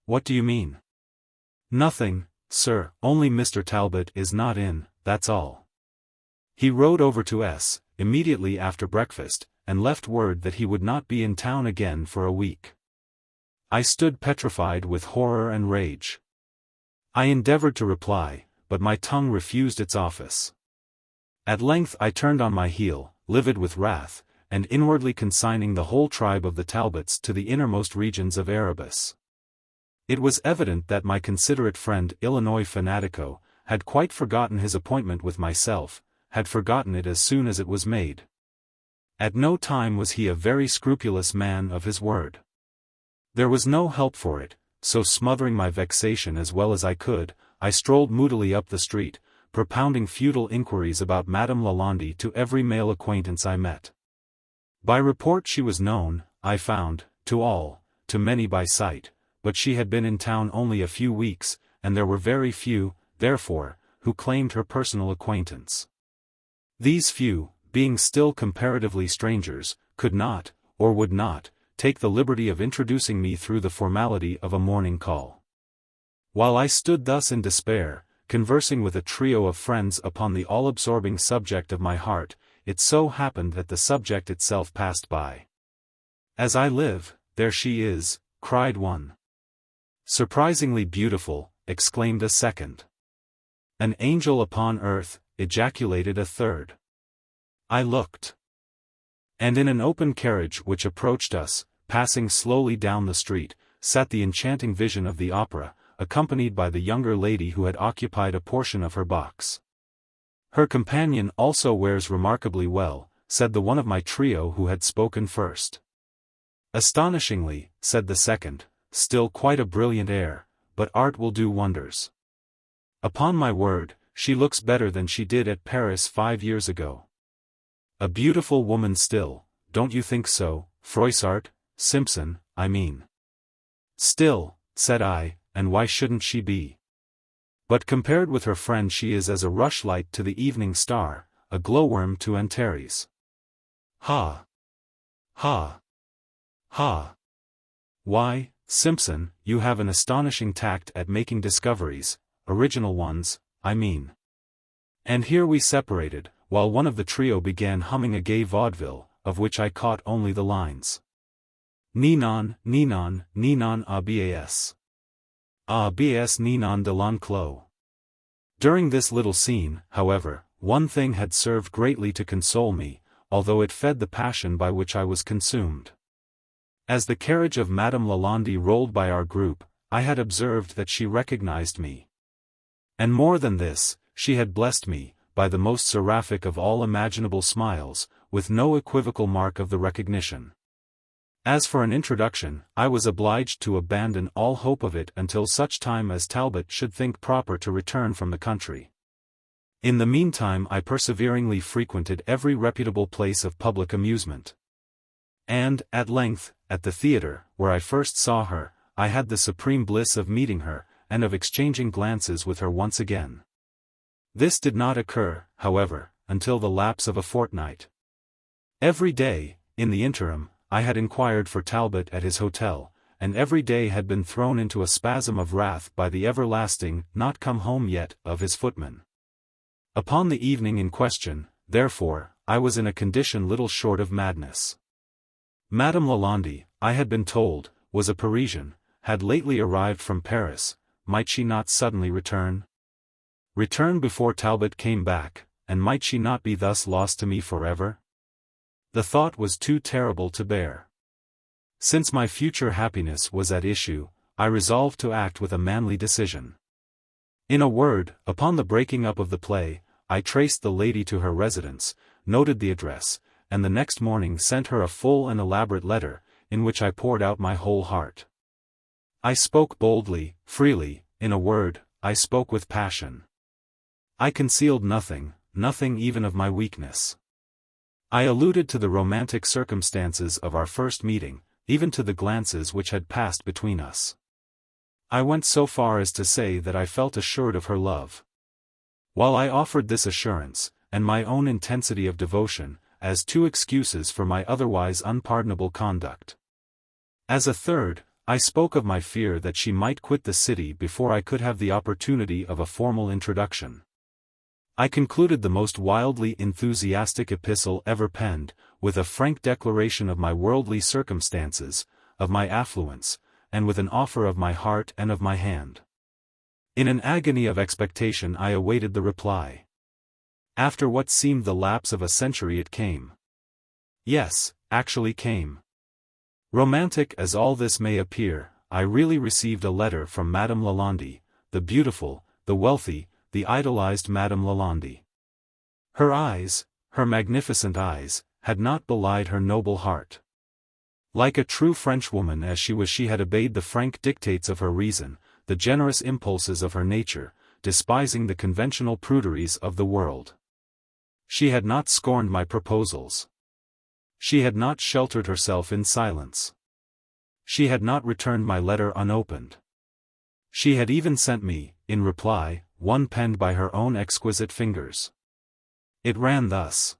"What do you mean?" "Nothing, sir, only Mr. Talbot is not in, that's all. He rode over to S. immediately after breakfast, and left word that he would not be in town again for a week." I stood petrified with horror and rage. I endeavored to reply, but my tongue refused its office. At length I turned on my heel, livid with wrath, and inwardly consigning the whole tribe of the Talbots to the innermost regions of Erebus. It was evident that my considerate friend Illinois Fanatico had quite forgotten his appointment with myself, had forgotten it as soon as it was made. At no time was he a very scrupulous man of his word. There was no help for it, so smothering my vexation as well as I could, I strolled moodily up the street, propounding futile inquiries about Madame Lalande to every male acquaintance I met. By report she was known, I found, to all, to many by sight, but she had been in town only a few weeks, and there were very few, therefore, who claimed her personal acquaintance. These few, being still comparatively strangers, could not, or would not, take the liberty of introducing me through the formality of a morning call. While I stood thus in despair, conversing with a trio of friends upon the all-absorbing subject of my heart, it so happened that the subject itself passed by. "As I live, there she is," cried one. "Surprisingly beautiful," exclaimed a second. "An angel upon earth," ejaculated a third. I looked. And in an open carriage which approached us, passing slowly down the street, sat the enchanting vision of the opera, accompanied by the younger lady who had occupied a portion of her box. "Her companion also wears remarkably well," said the one of my trio who had spoken first. "Astonishingly," said the second, "still quite a brilliant air, but art will do wonders. Upon my word, she looks better than she did at Paris 5 years ago. A beautiful woman still, don't you think so, Froissart, Simpson, I mean?" "Still," said I, "and why shouldn't she be? But compared with her friend she is as a rushlight to the evening star, a glowworm to Antares." "Ha! Ha! Ha! Why, Simpson, you have an astonishing tact at making discoveries, original ones, I mean." And here we separated, while one of the trio began humming a gay vaudeville, of which I caught only the lines. "Ninon, Ninon, Ninon abas. Abas Ninon de l'enclos." During this little scene, however, one thing had served greatly to console me, although it fed the passion by which I was consumed. As the carriage of Madame Lalande rolled by our group, I had observed that she recognized me. And more than this, she had blessed me, by the most seraphic of all imaginable smiles, with no equivocal mark of the recognition. As for an introduction, I was obliged to abandon all hope of it until such time as Talbot should think proper to return from the country. In the meantime I perseveringly frequented every reputable place of public amusement. And, at length, at the theatre, where I first saw her, I had the supreme bliss of meeting her, and of exchanging glances with her once again. This did not occur, however, until the lapse of a fortnight. Every day, in the interim, I had inquired for Talbot at his hotel, and every day had been thrown into a spasm of wrath by the everlasting "not come home yet" of his footman. Upon the evening in question, therefore, I was in a condition little short of madness. Madame Lalande, I had been told, was a Parisian, had lately arrived from Paris. Might she not suddenly return? Return before Talbot came back, and might she not be thus lost to me forever? The thought was too terrible to bear. Since my future happiness was at issue, I resolved to act with a manly decision. In a word, upon the breaking up of the play, I traced the lady to her residence, noted the address, and the next morning sent her a full and elaborate letter, in which I poured out my whole heart. I spoke boldly, freely, in a word, I spoke with passion. I concealed nothing, nothing even of my weakness. I alluded to the romantic circumstances of our first meeting, even to the glances which had passed between us. I went so far as to say that I felt assured of her love. While I offered this assurance, and my own intensity of devotion, as 2 excuses for my otherwise unpardonable conduct. As a third, I spoke of my fear that she might quit the city before I could have the opportunity of a formal introduction. I concluded the most wildly enthusiastic epistle ever penned, with a frank declaration of my worldly circumstances, of my affluence, and with an offer of my heart and of my hand. In an agony of expectation I awaited the reply. After what seemed the lapse of a century it came. Yes, actually came. Romantic as all this may appear, I really received a letter from Madame Lalande, the beautiful, the wealthy, the idolized Madame Lalande. Her eyes, her magnificent eyes, had not belied her noble heart. Like a true Frenchwoman as she was, she had obeyed the frank dictates of her reason, the generous impulses of her nature, despising the conventional pruderies of the world. She had not scorned my proposals. She had not sheltered herself in silence. She had not returned my letter unopened. She had even sent me, in reply, one penned by her own exquisite fingers. It ran thus.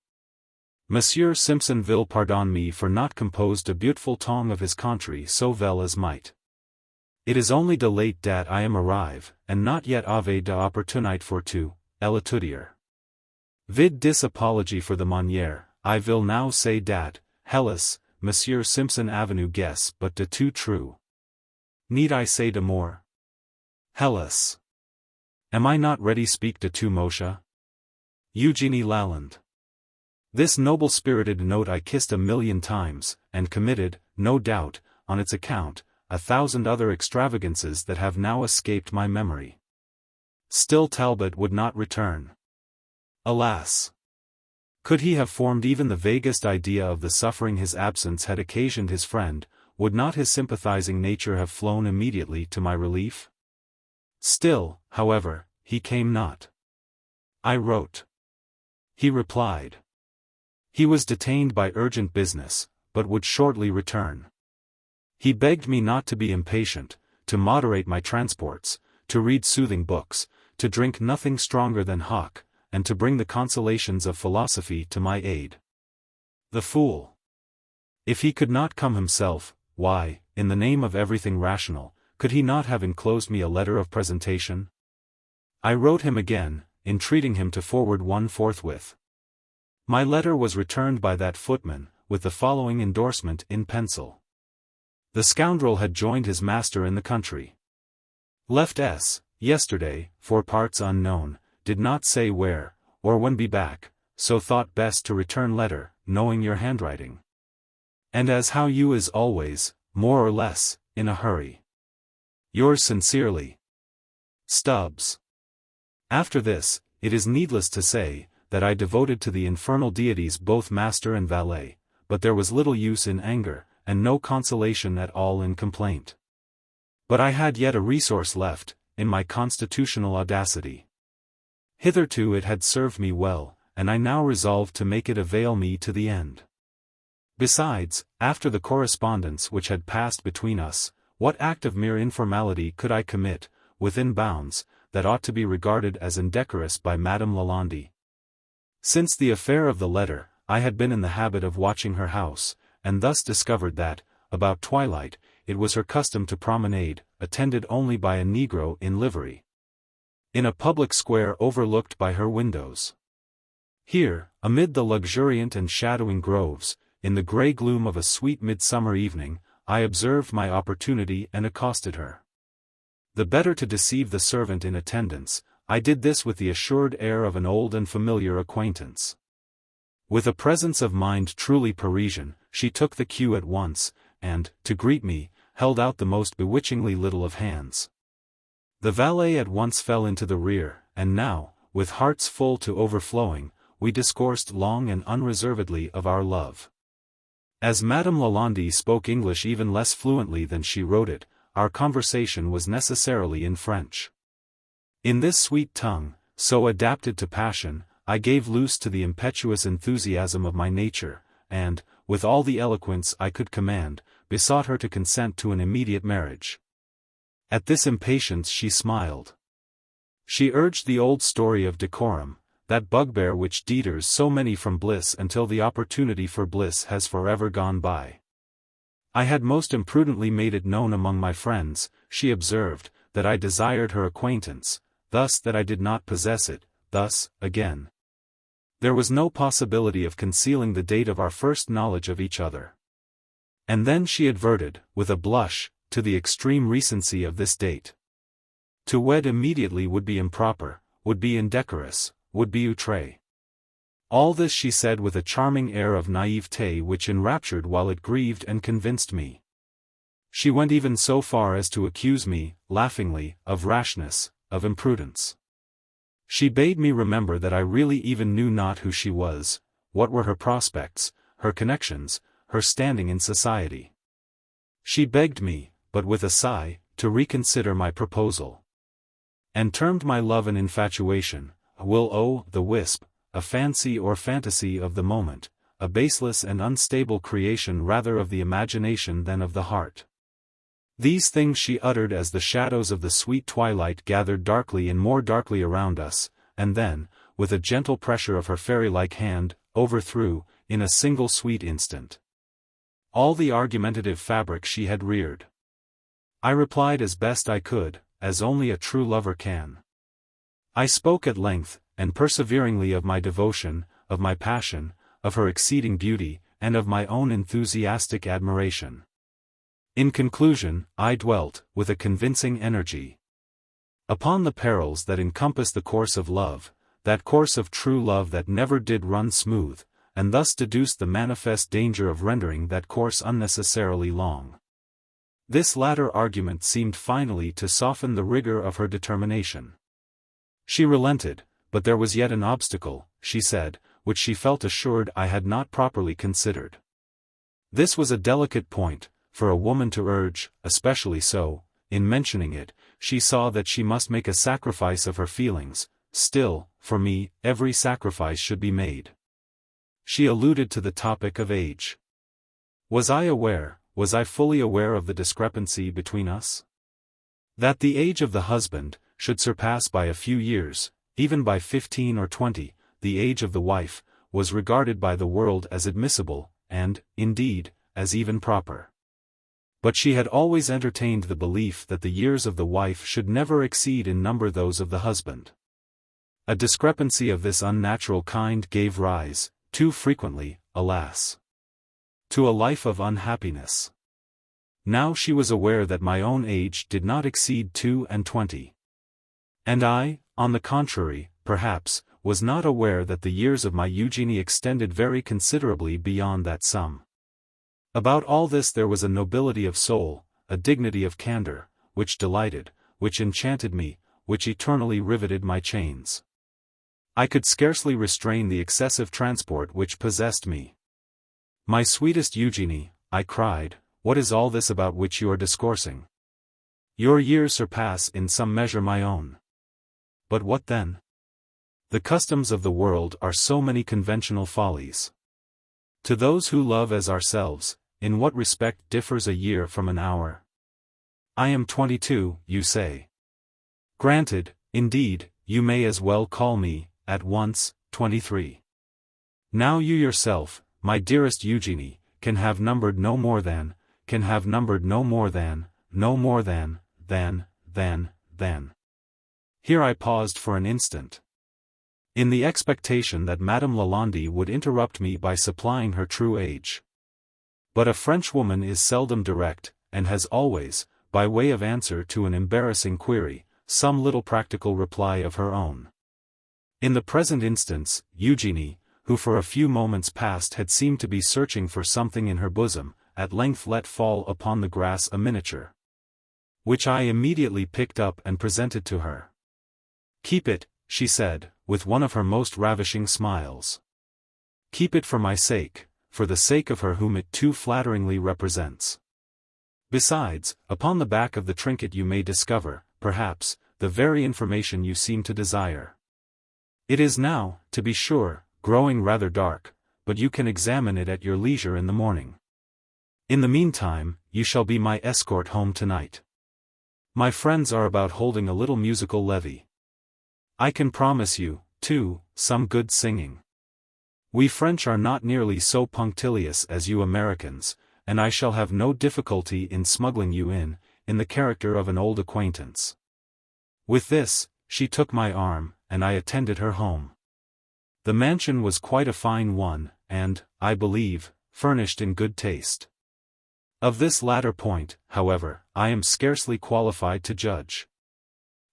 Monsieur Simpson will pardon me for not composed a beautiful tongue of his country so well as might. It is only de late dat I am arrive, and not yet ave de opportunite for to, l'étudier. Vid dis apology for the manière, I will now say dat, Hellas, Monsieur Simpson Avenue guess but de too true. Need I say de more? Hellas. Am I not ready speak de too Moshe? Eugenie Lalande. This noble-spirited note I kissed 1,000,000 times, and committed, no doubt, on its account, 1,000 other extravagances that have now escaped my memory. Still Talbot would not return. Alas! Could he have formed even the vaguest idea of the suffering his absence had occasioned his friend, would not his sympathizing nature have flown immediately to my relief? Still, however, he came not. I wrote. He replied. He was detained by urgent business, but would shortly return. He begged me not to be impatient, to moderate my transports, to read soothing books, to drink nothing stronger than hock, and to bring the consolations of philosophy to my aid. The fool! If he could not come himself, why, in the name of everything rational, could he not have enclosed me a letter of presentation? I wrote him again, entreating him to forward one forthwith. My letter was returned by that footman, with the following endorsement in pencil. The scoundrel had joined his master in the country. Left S, yesterday, for parts unknown, did not say where, or when be back, so thought best to return letter, knowing your handwriting. And as how you is always, more or less, in a hurry. Yours sincerely, Stubbs. After this, it is needless to say, that I devoted to the infernal deities both master and valet, but there was little use in anger, and no consolation at all in complaint. But I had yet a resource left, in my constitutional audacity. Hitherto it had served me well, and I now resolved to make it avail me to the end. Besides, after the correspondence which had passed between us, what act of mere informality could I commit, within bounds, that ought to be regarded as indecorous by Madame Lalande? Since the affair of the letter, I had been in the habit of watching her house, and thus discovered that, about twilight, it was her custom to promenade, attended only by a negro in livery, in a public square overlooked by her windows. Here, amid the luxuriant and shadowing groves, in the grey gloom of a sweet midsummer evening, I observed my opportunity and accosted her. The better to deceive the servant in attendance, I did this with the assured air of an old and familiar acquaintance. With a presence of mind truly Parisian, she took the cue at once, and, to greet me, held out the most bewitchingly little of hands. The valet at once fell into the rear, and now, with hearts full to overflowing, we discoursed long and unreservedly of our love. As Madame Lalande spoke English even less fluently than she wrote it, our conversation was necessarily in French. In this sweet tongue, so adapted to passion, I gave loose to the impetuous enthusiasm of my nature, and, with all the eloquence I could command, besought her to consent to an immediate marriage. At this impatience she smiled. She urged the old story of decorum, that bugbear which deters so many from bliss until the opportunity for bliss has forever gone by. I had most imprudently made it known among my friends, she observed, that I desired her acquaintance, thus that I did not possess it, thus, again. There was no possibility of concealing the date of our first knowledge of each other. And then she adverted, with a blush, to the extreme recency of this date. To wed immediately would be improper, would be indecorous, would be outré. All this she said with a charming air of naïveté which enraptured while it grieved and convinced me. She went even so far as to accuse me, laughingly, of rashness, of imprudence. She bade me remember that I really even knew not who she was, what were her prospects, her connections, her standing in society. She begged me, but with a sigh, to reconsider my proposal. And termed my love an infatuation, a will-o'-the-wisp, a fancy or fantasy of the moment, a baseless and unstable creation rather of the imagination than of the heart. These things she uttered as the shadows of the sweet twilight gathered darkly and more darkly around us, and then, with a gentle pressure of her fairy-like hand, overthrew, in a single sweet instant, all the argumentative fabric she had reared. I replied as best I could, as only a true lover can. I spoke at length, and perseveringly of my devotion, of my passion, of her exceeding beauty, and of my own enthusiastic admiration. In conclusion, I dwelt, with a convincing energy, upon the perils that encompass the course of love, that course of true love that never did run smooth, and thus deduced the manifest danger of rendering that course unnecessarily long. This latter argument seemed finally to soften the rigor of her determination. She relented, but there was yet an obstacle, she said, which she felt assured I had not properly considered. This was a delicate point, for a woman to urge, especially so. In mentioning it, she saw that she must make a sacrifice of her feelings. Still, for me, every sacrifice should be made. She alluded to the topic of age. Was I fully aware of the discrepancy between us? That the age of the husband should surpass by a few years, even by 15 or 20, the age of the wife, was regarded by the world as admissible, and, indeed, as even proper. But she had always entertained the belief that the years of the wife should never exceed in number those of the husband. A discrepancy of this unnatural kind gave rise, too frequently, alas, to a life of unhappiness. Now she was aware that my own age did not exceed 22. And I, on the contrary, perhaps, was not aware that the years of my Eugenie extended very considerably beyond that sum. About all this there was a nobility of soul, a dignity of candor, which delighted, which enchanted me, which eternally riveted my chains. I could scarcely restrain the excessive transport which possessed me. "My sweetest Eugenie," I cried, "what is all this about which you are discoursing? Your years surpass in some measure my own. But what then? The customs of the world are so many conventional follies. To those who love as ourselves, in what respect differs a year from an hour? I am 22, you say. Granted, indeed, you may as well call me, at once, 23. Now you yourself, my dearest Eugenie, can have numbered no more than, than. Here I paused for an instant, in the expectation that Madame Lalande would interrupt me by supplying her true age. But a Frenchwoman is seldom direct, and has always, by way of answer to an embarrassing query, some little practical reply of her own. In the present instance, Eugenie, who for a few moments past had seemed to be searching for something in her bosom, at length let fall upon the grass a miniature, which I immediately picked up and presented to her. "Keep it," she said, with one of her most ravishing smiles. "Keep it for my sake, for the sake of her whom it too flatteringly represents. Besides, upon the back of the trinket you may discover, perhaps, the very information you seem to desire. It is now, to be sure, growing rather dark, but you can examine it at your leisure in the morning. In the meantime, you shall be my escort home tonight. My friends are about holding a little musical levee. I can promise you, too, some good singing. We French are not nearly so punctilious as you Americans, and I shall have no difficulty in smuggling you in the character of an old acquaintance." With this, she took my arm, and I attended her home. The mansion was quite a fine one, and, I believe, furnished in good taste. Of this latter point, however, I am scarcely qualified to judge.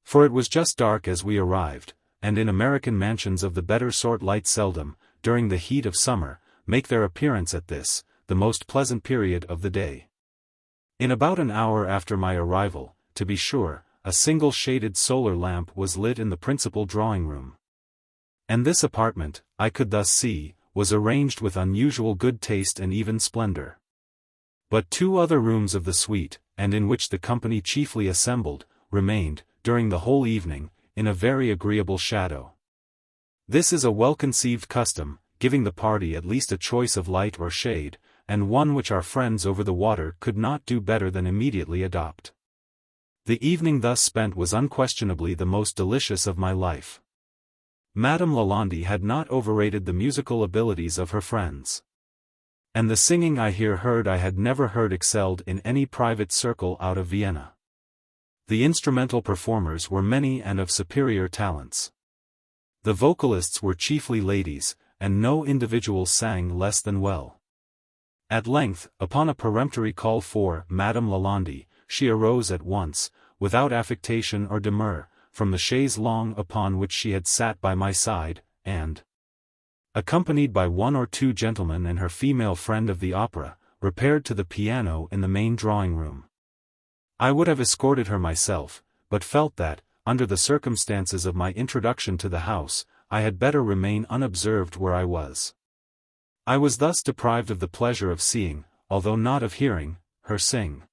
For it was just dark as we arrived, and in American mansions of the better sort light seldom, during the heat of summer, make their appearance at this, the most pleasant period of the day. In about an hour after my arrival, to be sure, a single shaded solar lamp was lit in the principal drawing-room. And this apartment, I could thus see, was arranged with unusual good taste and even splendor. But two other rooms of the suite, and in which the company chiefly assembled, remained, during the whole evening, in a very agreeable shadow. This is a well-conceived custom, giving the party at least a choice of light or shade, and one which our friends over the water could not do better than immediately adopt. The evening thus spent was unquestionably the most delicious of my life. Madame Lalande had not overrated the musical abilities of her friends. And the singing I here heard I had never heard excelled in any private circle out of Vienna. The instrumental performers were many and of superior talents. The vocalists were chiefly ladies, and no individual sang less than well. At length, upon a peremptory call for Madame Lalande, she arose at once, without affectation or demur, from the chaise longue upon which she had sat by my side, and, accompanied by one or two gentlemen and her female friend of the opera, repaired to the piano in the main drawing-room. I would have escorted her myself, but felt that, under the circumstances of my introduction to the house, I had better remain unobserved where I was. I was thus deprived of the pleasure of seeing, although not of hearing, her sing.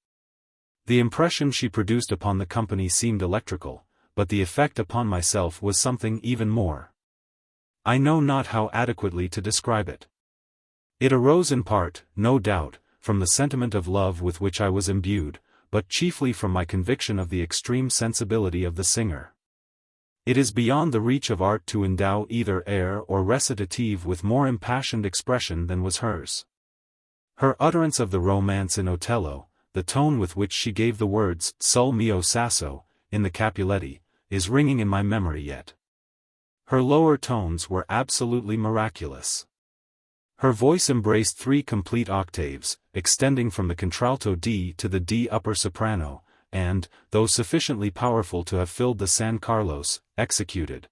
The impression she produced upon the company seemed electrical, but the effect upon myself was something even more. I know not how adequately to describe it. It arose in part, no doubt, from the sentiment of love with which I was imbued, but chiefly from my conviction of the extreme sensibility of the singer. It is beyond the reach of art to endow either air or recitative with more impassioned expression than was hers. Her utterance of the romance in Otello, the tone with which she gave the words "sul mio sasso" in the Capuletti, is ringing in my memory yet. Her lower tones were absolutely miraculous. Her voice embraced 3 complete octaves, extending from the contralto D to the D upper soprano, and, though sufficiently powerful to have filled the San Carlos, executed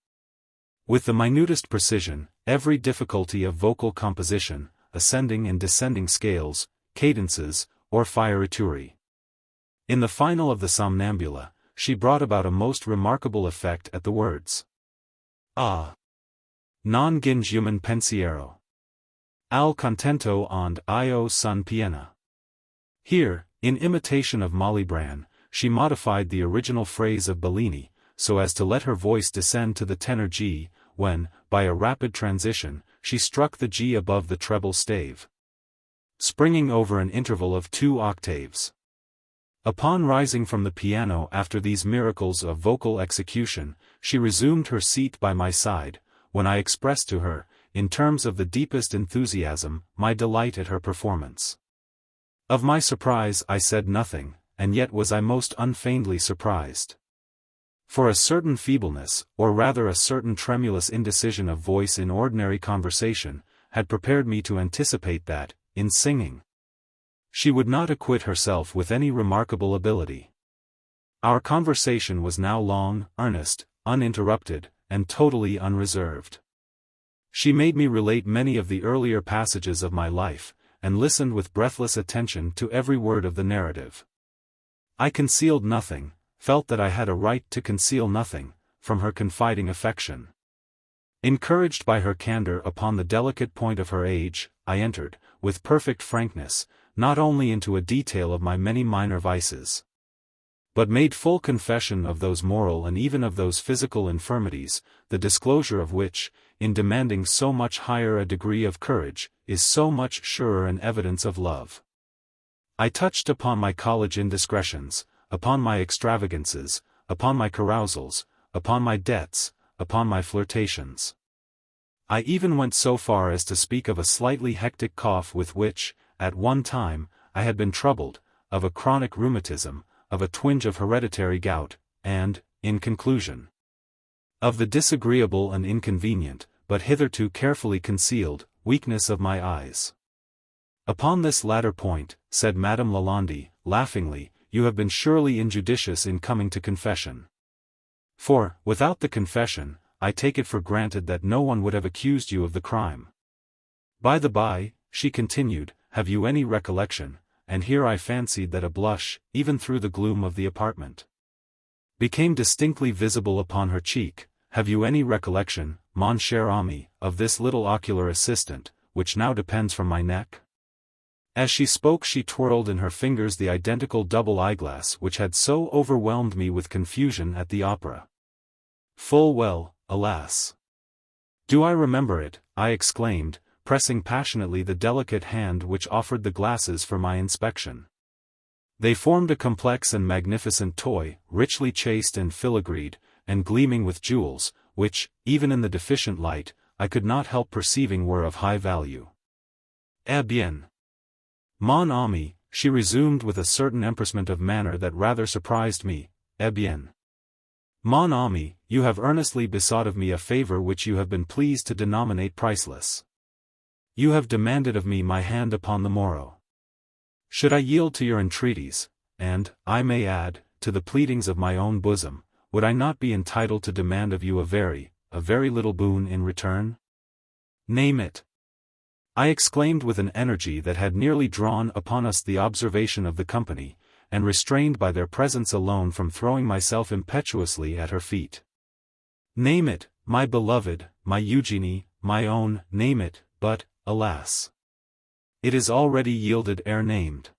with the minutest precision every difficulty of vocal composition, ascending and descending scales, cadences, or fioritura. In the final of the Somnambula, she brought about a most remarkable effect at the words. Ah! Non gingumen pensiero. Al contento and io son piena. Here, in imitation of Malibran, she modified the original phrase of Bellini, so as to let her voice descend to the tenor G, when, by a rapid transition, she struck the G above the treble stave, springing over an interval of 2 octaves. Upon rising from the piano after these miracles of vocal execution, she resumed her seat by my side, when I expressed to her, in terms of the deepest enthusiasm, my delight at her performance. Of my surprise I said nothing, and yet was I most unfeignedly surprised. For a certain feebleness, or rather a certain tremulous indecision of voice in ordinary conversation, had prepared me to anticipate that, in singing, she would not acquit herself with any remarkable ability. Our conversation was now long, earnest, uninterrupted, and totally unreserved. She made me relate many of the earlier passages of my life, and listened with breathless attention to every word of the narrative. I concealed nothing, felt that I had a right to conceal nothing, from her confiding affection. Encouraged by her candor upon the delicate point of her age, I entered, with perfect frankness, not only into a detail of my many minor vices, but made full confession of those moral and even of those physical infirmities, the disclosure of which, in demanding so much higher a degree of courage, is so much surer an evidence of love. I touched upon my college indiscretions, upon my extravagances, upon my carousals, upon my debts, upon my flirtations. I even went so far as to speak of a slightly hectic cough with which, at one time, I had been troubled, of a chronic rheumatism, of a twinge of hereditary gout, and, in conclusion, of the disagreeable and inconvenient, but hitherto carefully concealed, weakness of my eyes. Upon this latter point, said Madame Lalande, laughingly, you have been surely injudicious in coming to confession. For, without the confession, I take it for granted that no one would have accused you of the crime. By the by, she continued, have you any recollection, and here I fancied that a blush, even through the gloom of the apartment, became distinctly visible upon her cheek, have you any recollection, mon cher ami, of this little ocular assistant, which now depends from my neck? As she spoke she twirled in her fingers the identical double eyeglass which had so overwhelmed me with confusion at the opera. Full well, alas! Do I remember it, I exclaimed, pressing passionately the delicate hand which offered the glasses for my inspection. They formed a complex and magnificent toy, richly chased and filigreed, and gleaming with jewels, which, even in the deficient light, I could not help perceiving were of high value. Eh bien! Mon ami, she resumed with a certain empressement of manner that rather surprised me, eh bien! Mon ami, you have earnestly besought of me a favor which you have been pleased to denominate priceless. You have demanded of me my hand upon the morrow. Should I yield to your entreaties, and, I may add, to the pleadings of my own bosom, would I not be entitled to demand of you a very little boon in return? Name it. I exclaimed with an energy that had nearly drawn upon us the observation of the company, and restrained by their presence alone from throwing myself impetuously at her feet. Name it, my beloved, my Eugenie, my own, name it, but, alas! It is already yielded ere named.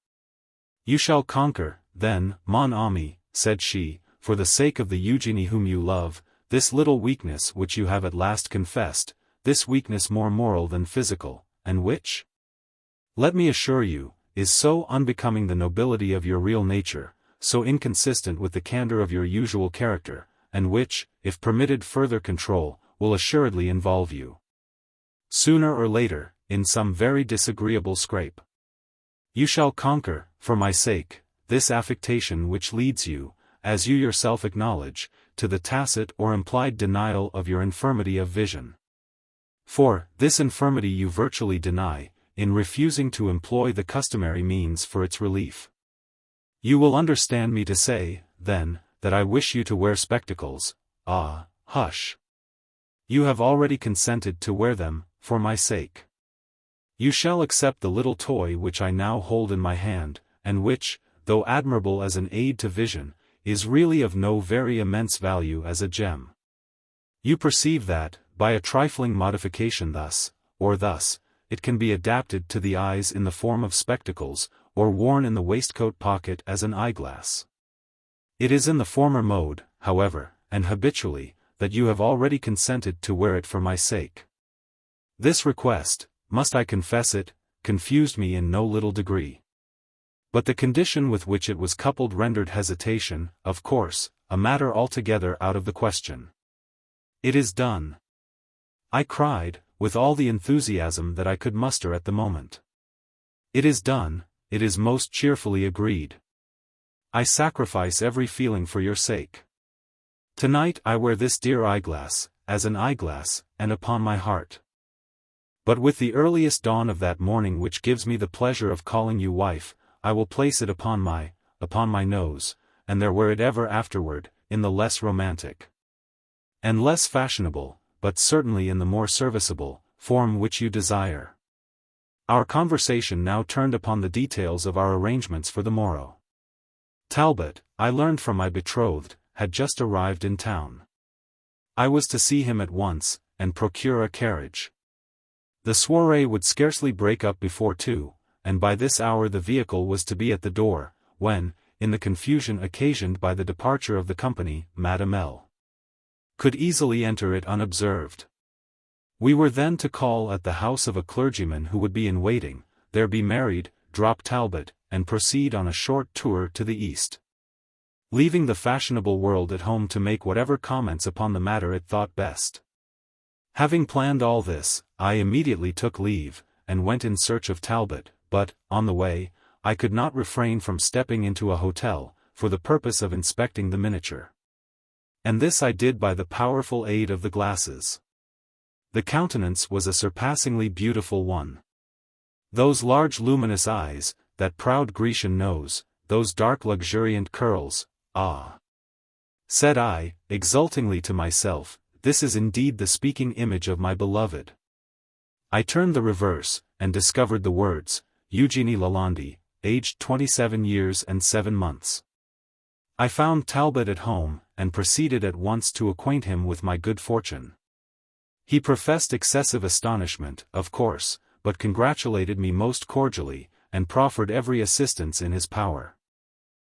You shall conquer, then, mon ami, said she, for the sake of the Eugenie whom you love, this little weakness which you have at last confessed, this weakness more moral than physical, and which, let me assure you, is so unbecoming the nobility of your real nature, so inconsistent with the candor of your usual character, and which, if permitted further control, will assuredly involve you, sooner or later, in some very disagreeable scrape. You shall conquer, for my sake, this affectation which leads you, as you yourself acknowledge, to the tacit or implied denial of your infirmity of vision. For, this infirmity you virtually deny, in refusing to employ the customary means for its relief. You will understand me to say, then, that I wish you to wear spectacles. Ah, hush! You have already consented to wear them, for my sake. You shall accept the little toy which I now hold in my hand, and which, though admirable as an aid to vision, is really of no very immense value as a gem. You perceive that, by a trifling modification thus, or thus, it can be adapted to the eyes in the form of spectacles, or worn in the waistcoat pocket as an eyeglass. It is in the former mode, however, and habitually, that you have already consented to wear it for my sake. This request, must I confess it, confused me in no little degree. But the condition with which it was coupled rendered hesitation, of course, a matter altogether out of the question. It is done, I cried, with all the enthusiasm that I could muster at the moment. It is done, it is most cheerfully agreed. I sacrifice every feeling for your sake. Tonight I wear this dear eyeglass, as an eyeglass, and upon my heart. But with the earliest dawn of that morning which gives me the pleasure of calling you wife, I will place it upon my nose, and there wear it ever afterward, in the less romantic and less fashionable, but certainly in the more serviceable, form which you desire. Our conversation now turned upon the details of our arrangements for the morrow. Talbot, I learned from my betrothed, had just arrived in town. I was to see him at once, and procure a carriage. The soirée would scarcely break up before 2, and by this hour the vehicle was to be at the door, when, in the confusion occasioned by the departure of the company, Madame L. could easily enter it unobserved. We were then to call at the house of a clergyman who would be in waiting, there be married, drop Talbot, and proceed on a short tour to the east, leaving the fashionable world at home to make whatever comments upon the matter it thought best. Having planned all this, I immediately took leave, and went in search of Talbot, but, on the way, I could not refrain from stepping into a hotel, for the purpose of inspecting the miniature. And this I did by the powerful aid of the glasses. The countenance was a surpassingly beautiful one. Those large luminous eyes, that proud Grecian nose, those dark luxuriant curls, ah! Said I, exultingly to myself, this is indeed the speaking image of my beloved. I turned the reverse, and discovered the words, Eugenie Lalande, aged 27 years and 7 months. I found Talbot at home, and proceeded at once to acquaint him with my good fortune. He professed excessive astonishment, of course, but congratulated me most cordially, and proffered every assistance in his power.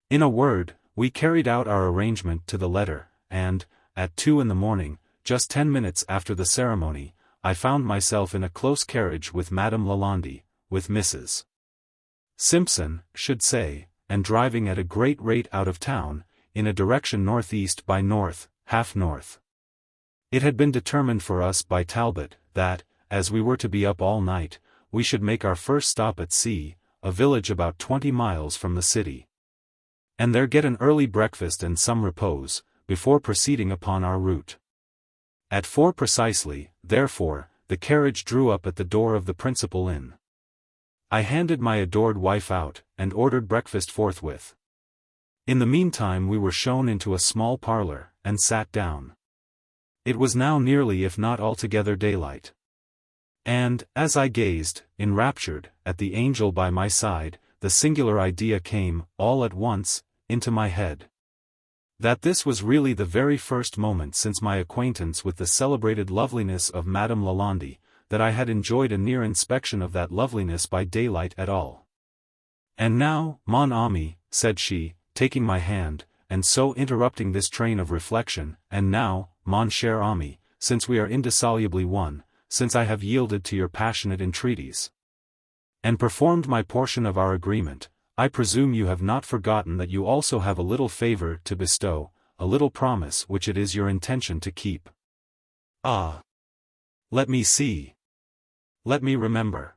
In a word, we carried out our arrangement to the letter, and, at 2 in the morning, just 10 minutes after the ceremony, I found myself in a close carriage with Madame Lalande, with Mrs. Simpson, should say, and driving at a great rate out of town, in a direction northeast by north, half north. It had been determined for us by Talbot, that, as we were to be up all night, we should make our first stop at C, a village about 20 miles from the city, and there get an early breakfast and some repose, before proceeding upon our route. At 4 precisely, therefore, the carriage drew up at the door of the principal inn. I handed my adored wife out, and ordered breakfast forthwith. In the meantime we were shown into a small parlor, and sat down. It was now nearly if not altogether daylight. And, as I gazed, enraptured, at the angel by my side, the singular idea came, all at once, into my head. That this was really the very first moment since my acquaintance with the celebrated loveliness of Madame Lalande, that I had enjoyed a near inspection of that loveliness by daylight at all. And now, mon ami, said she, taking my hand, and so interrupting this train of reflection, and now, mon cher ami, since we are indissolubly one, since I have yielded to your passionate entreaties, and performed my portion of our agreement, I presume you have not forgotten that you also have a little favor to bestow, a little promise which it is your intention to keep. Ah! Let me see. Let me remember.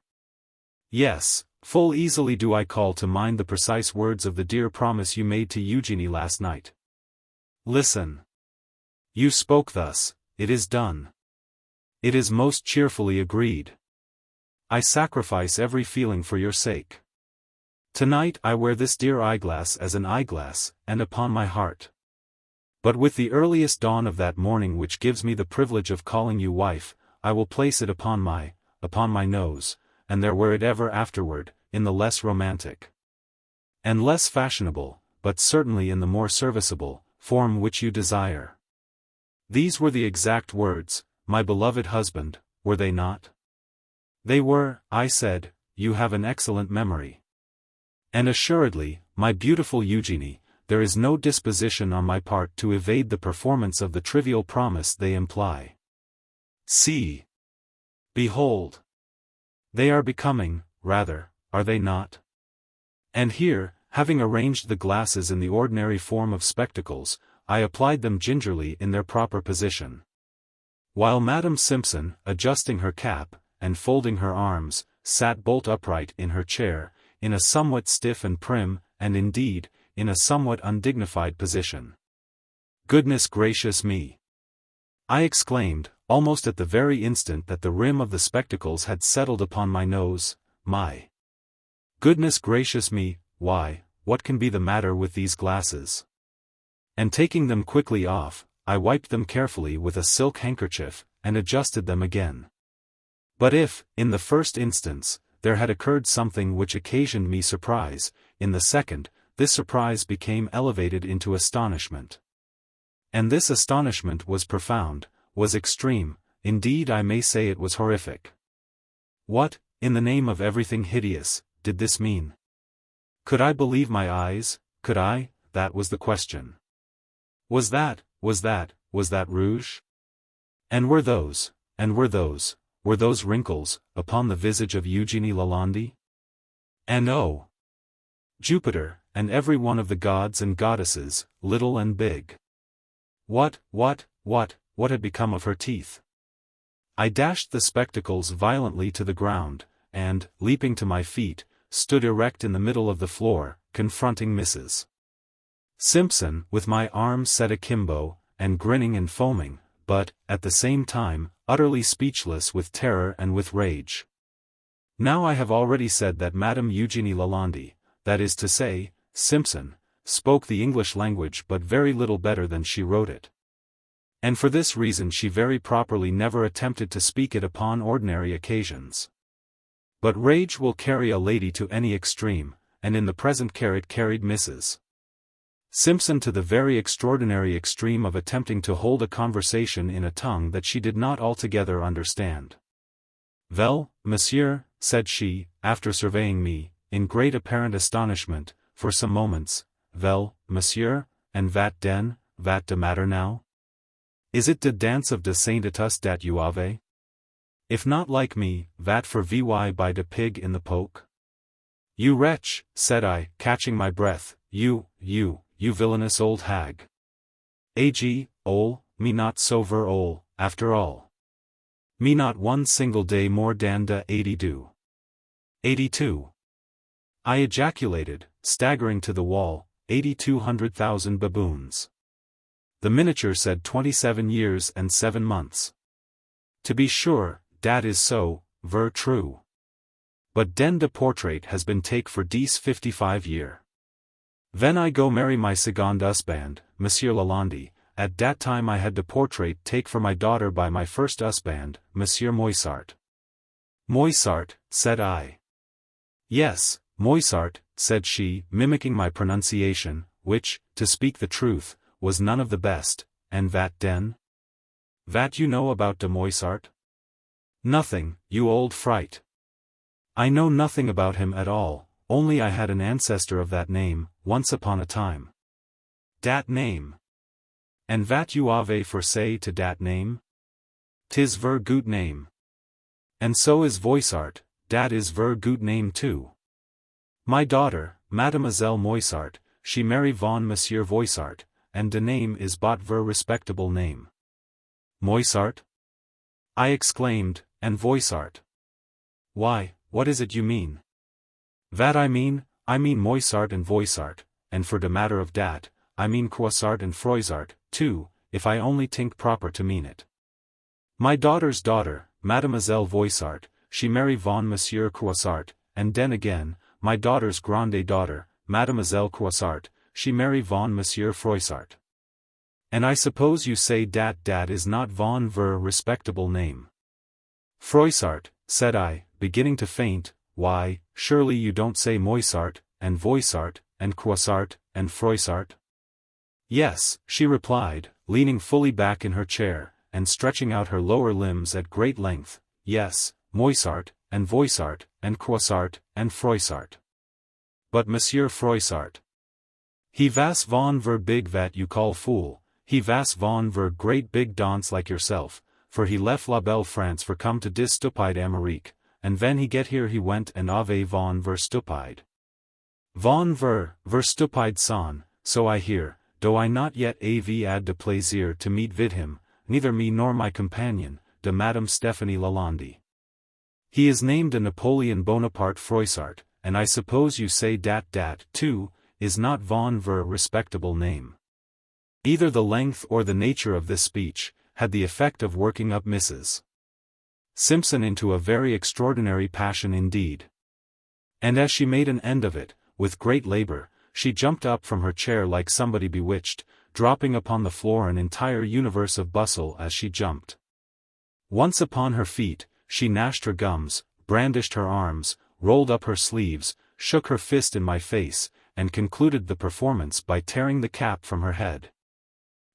Yes, full easily do I call to mind the precise words of the dear promise you made to Eugenie last night. Listen. You spoke thus, it is done. It is most cheerfully agreed. I sacrifice every feeling for your sake. Tonight I wear this dear eyeglass as an eyeglass, and upon my heart. But with the earliest dawn of that morning which gives me the privilege of calling you wife, I will place it upon my nose, and there wear it ever afterward, in the less romantic and less fashionable, but certainly in the more serviceable, form which you desire. These were the exact words, my beloved husband, were they not? They were, I said, you have an excellent memory. And assuredly, my beautiful Eugenie, there is no disposition on my part to evade the performance of the trivial promise they imply. See! Behold! They are becoming, rather, are they not? And here, having arranged the glasses in the ordinary form of spectacles, I applied them gingerly in their proper position. While Madame Simpson, adjusting her cap, and folding her arms, sat bolt upright in her chair, in a somewhat stiff and prim, and indeed, in a somewhat undignified position. Goodness gracious me! I exclaimed, almost at the very instant that the rim of the spectacles had settled upon my nose, my goodness gracious me, why, what can be the matter with these glasses? And taking them quickly off, I wiped them carefully with a silk handkerchief, and adjusted them again. But if, in the first instance, there had occurred something which occasioned me surprise, in the second, this surprise became elevated into astonishment. And this astonishment was profound, was extreme, indeed I may say it was horrific. What, in the name of everything hideous, did this mean? Could I believe my eyes, could I? That was the question. Was that rouge? And were those wrinkles, upon the visage of Eugenie Lalande? And oh! Jupiter, and every one of the gods and goddesses, little and big. What had become of her teeth? I dashed the spectacles violently to the ground, and, leaping to my feet, stood erect in the middle of the floor, confronting Mrs. Simpson, with my arms set akimbo, and grinning and foaming, but, at the same time, utterly speechless with terror and with rage. Now I have already said that Madame Eugenie Lalande, that is to say, Simpson, spoke the English language but very little better than she wrote it. And for this reason she very properly never attempted to speak it upon ordinary occasions. But rage will carry a lady to any extreme, and in the present case it carried Mrs. Simpson to the very extraordinary extreme of attempting to hold a conversation in a tongue that she did not altogether understand. "Well, monsieur," said she, after surveying me, in great apparent astonishment, for some moments, "Well, monsieur, and vat de matter now? Is it de dance of de saintitus dat you have? If not like me, vat for vy by de pig in the poke?" "You wretch," said I, catching my breath, you villainous old hag. Ag, me not so ver after all. Me not one single day more dan de 82. 82. I ejaculated, staggering to the wall, 82,000 baboons. The miniature said 27 years and 7 months. To be sure, dat is so, ver true. But den de portrait has been take for dese 55 year. Ven I go marry my second husband, Monsieur Lalande, at dat time I had de portrait take for my daughter by my first husband, Monsieur Moissart. Moissart, said I. Yes, Moissart, said she, mimicking my pronunciation, which, to speak the truth, was none of the best, and vat den? Vat you know about de Moissart? Nothing, you old fright. I know nothing about him at all, only I had an ancestor of that name, once upon a time. Dat name. And vat you ave for say to dat name? 'Tis ver goot name. And so is Voissart, dat is ver goot name too. My daughter, Mademoiselle Moissart, she marry von Monsieur Voissart, and de name is bot ver respectable name. Moissart? I exclaimed, and Voissart. Why, what is it you mean? Vat I mean Moissart and Voissart, and for de matter of dat, I mean Croissart and Froissart, too, if I only think proper to mean it. My daughter's daughter, Mademoiselle Voissart, she marry von Monsieur Croissart, and den again, my daughter's grande daughter, Mademoiselle Croissart, she marry von Monsieur Froissart. And I suppose you say dat is not von ver respectable name. Froissart, said I, beginning to faint. Why, surely you don't say Moissart, and Voissart, and Croissart, and Froissart? Yes, she replied, leaning fully back in her chair, and stretching out her lower limbs at great length. Yes, Moissart, and Voissart, and Croissart, and Froissart. But Monsieur Froissart. He vas von ver big vat you call fool, he vas von ver great big dance like yourself, for he left la belle France for come to dis stupide Amérique, and ven he get here he went and ave von ver stupide. Von ver stupide son, so I hear, though I not yet av ad de plaisir to meet vid him, neither me nor my companion, de Madame Stephanie Lalande. He is named a Napoleon Bonaparte Froissart, and I suppose you say dat, too, is not von ver respectable name. Either the length or the nature of this speech, had the effect of working up Mrs. Simpson into a very extraordinary passion indeed. And as she made an end of it, with great labor, she jumped up from her chair like somebody bewitched, dropping upon the floor an entire universe of bustle as she jumped. Once upon her feet, she gnashed her gums, brandished her arms, rolled up her sleeves, shook her fist in my face, and concluded the performance by tearing the cap from her head.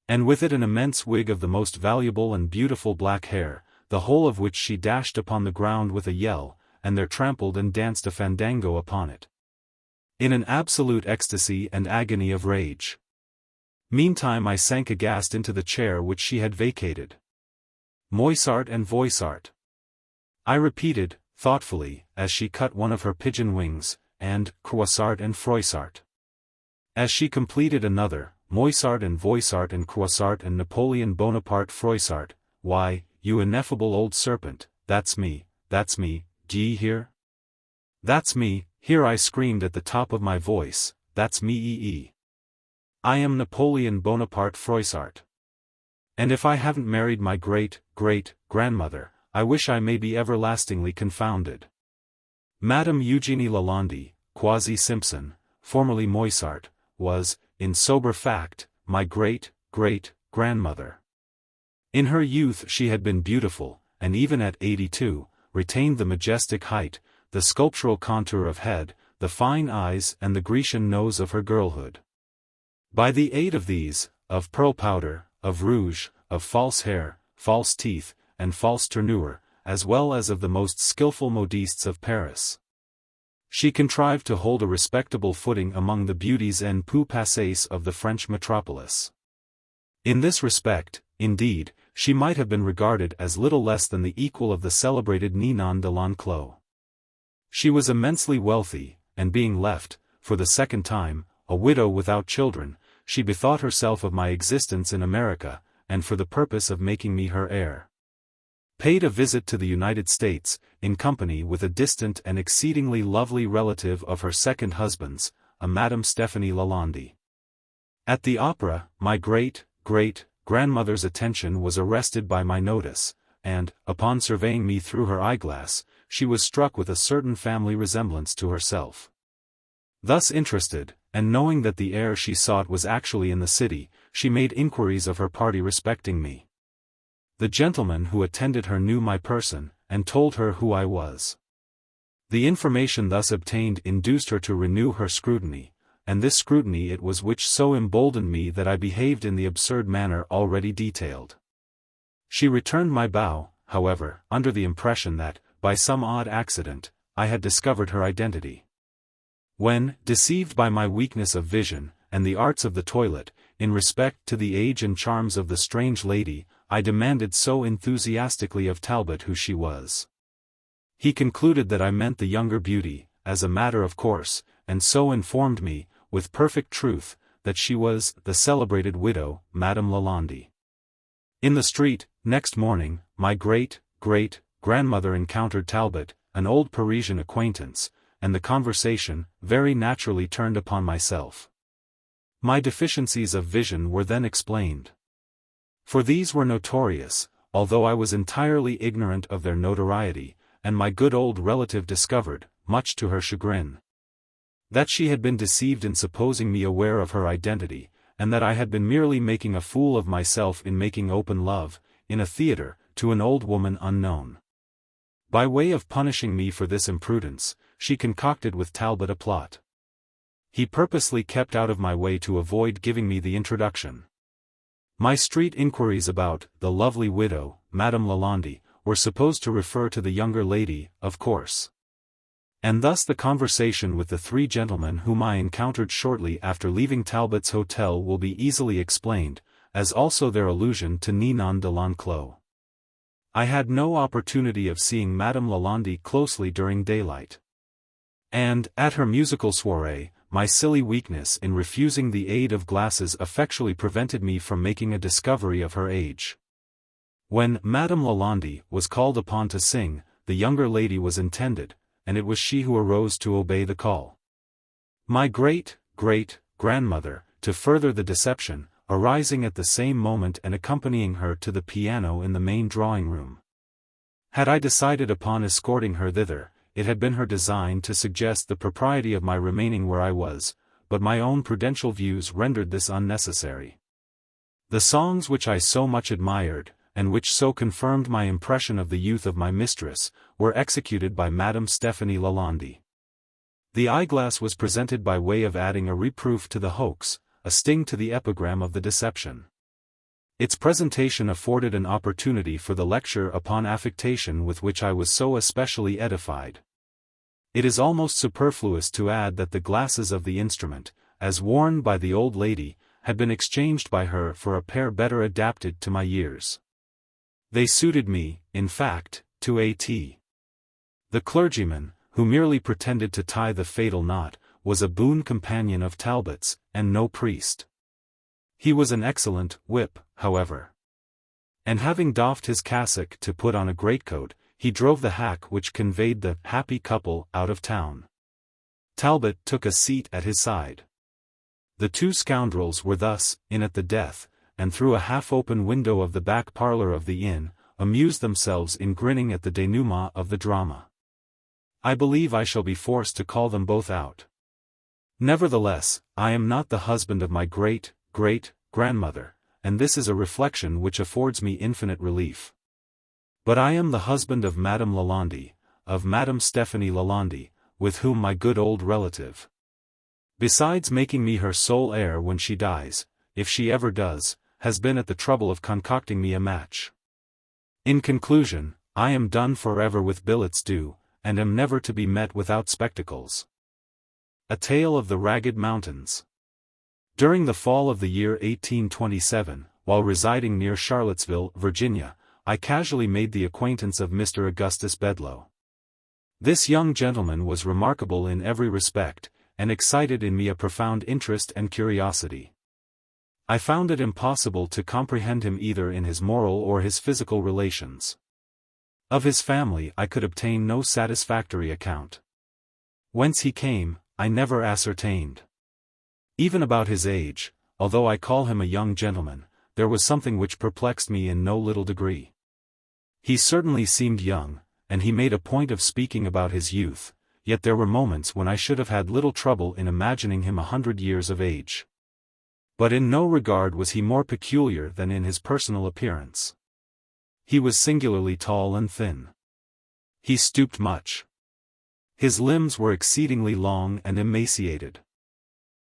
And with it an immense wig of the most valuable and beautiful black hair, the whole of which she dashed upon the ground with a yell, and there trampled and danced a fandango upon it. In an absolute ecstasy and agony of rage. Meantime I sank aghast into the chair which she had vacated. Moissart and Voissart. I repeated, thoughtfully, as she cut one of her pigeon wings, and Croissart and Froissart. As she completed another, Moissart and Voissart and Croissart and Napoleon Bonaparte Froissart. Why, you ineffable old serpent, that's me, d'ye hear? That's me, here I screamed at the top of my voice, that's me. I am Napoleon Bonaparte Froissart. And if I haven't married my great-grandmother, I wish I may be everlastingly confounded. Madame Eugénie Lalande, quasi-Simpson, formerly Moissart, was, in sober fact, my great-grandmother. In her youth she had been beautiful, and even at 82, retained the majestic height, the sculptural contour of head, the fine eyes and the Grecian nose of her girlhood. By the aid of these, of pearl powder, of rouge, of false hair, false teeth, and false tournure, as well as of the most skilful modistes of Paris, she contrived to hold a respectable footing among the beauties en peu passés of the French metropolis. In this respect, indeed, she might have been regarded as little less than the equal of the celebrated Ninon de l'Enclos. She was immensely wealthy, and being left, for the second time, a widow without children, she bethought herself of my existence in America, and for the purpose of making me her heir, paid a visit to the United States, in company with a distant and exceedingly lovely relative of her second husband's, a Madame Stephanie Lalande. At the opera, my great-grandmother's attention was arrested by my notice, and, upon surveying me through her eyeglass, she was struck with a certain family resemblance to herself. Thus interested, and knowing that the heir she sought was actually in the city, she made inquiries of her party respecting me. The gentleman who attended her knew my person, and told her who I was. The information thus obtained induced her to renew her scrutiny, and this scrutiny it was which so emboldened me that I behaved in the absurd manner already detailed. She returned my bow, however, under the impression that, by some odd accident, I had discovered her identity. When, deceived by my weakness of vision, and the arts of the toilet, in respect to the age and charms of the strange lady, I demanded so enthusiastically of Talbot who she was. He concluded that I meant the younger beauty, as a matter of course, and so informed me, with perfect truth, that she was the celebrated widow, Madame Lalande. In the street, next morning, my great-grandmother encountered Talbot, an old Parisian acquaintance, and the conversation, very naturally turned upon myself. My deficiencies of vision were then explained. For these were notorious, although I was entirely ignorant of their notoriety, and my good old relative discovered, much to her chagrin, that she had been deceived in supposing me aware of her identity, and that I had been merely making a fool of myself in making open love, in a theatre, to an old woman unknown. By way of punishing me for this imprudence, she concocted with Talbot a plot. He purposely kept out of my way to avoid giving me the introduction. My street inquiries about the lovely widow, Madame Lalande, were supposed to refer to the younger lady, of course. And thus the conversation with the three gentlemen whom I encountered shortly after leaving Talbot's hotel will be easily explained, as also their allusion to Ninon de l'Enclos. I had no opportunity of seeing Madame Lalande closely during daylight. And, at her musical soirée, my silly weakness in refusing the aid of glasses effectually prevented me from making a discovery of her age. When Madame Lalande was called upon to sing, the younger lady was intended, and it was she who arose to obey the call. My great-grandmother, to further the deception, arising at the same moment and accompanying her to the piano in the main drawing-room. Had I decided upon escorting her thither, it had been her design to suggest the propriety of my remaining where I was, but my own prudential views rendered this unnecessary. The songs which I so much admired, and which so confirmed my impression of the youth of my mistress, were executed by Madame Stephanie Lalande. The eyeglass was presented by way of adding a reproof to the hoax, a sting to the epigram of the deception. Its presentation afforded an opportunity for the lecture upon affectation with which I was so especially edified. It is almost superfluous to add that the glasses of the instrument, as worn by the old lady, had been exchanged by her for a pair better adapted to my years. They suited me, in fact, to a T. The clergyman, who merely pretended to tie the fatal knot, was a boon companion of Talbot's, and no priest. He was an excellent whip, however. And having doffed his cassock to put on a greatcoat, he drove the hack which conveyed the happy couple out of town. Talbot took a seat at his side. The two scoundrels were thus, in at the death, and through a half-open window of the back parlour of the inn, amused themselves in grinning at the denouement of the drama. I believe I shall be forced to call them both out. Nevertheless, I am not the husband of my great-grandmother, and this is a reflection which affords me infinite relief. But I am the husband of Madame Lalande, of Madame Stephanie Lalande, with whom my good old relative, besides making me her sole heir when she dies, if she ever does, has been at the trouble of concocting me a match. In conclusion, I am done forever with billets doux, and am never to be met without spectacles. A Tale of the Ragged Mountains. During the fall of the year 1827, while residing near Charlottesville, Virginia, I casually made the acquaintance of Mr. Augustus Bedloe. This young gentleman was remarkable in every respect, and excited in me a profound interest and curiosity. I found it impossible to comprehend him either in his moral or his physical relations. Of his family I could obtain no satisfactory account. Whence he came, I never ascertained. Even about his age, although I call him a young gentleman, there was something which perplexed me in no little degree. He certainly seemed young, and he made a point of speaking about his youth, yet there were moments when I should have had little trouble in imagining him 100 years of age. But in no regard was he more peculiar than in his personal appearance. He was singularly tall and thin. He stooped much. His limbs were exceedingly long and emaciated.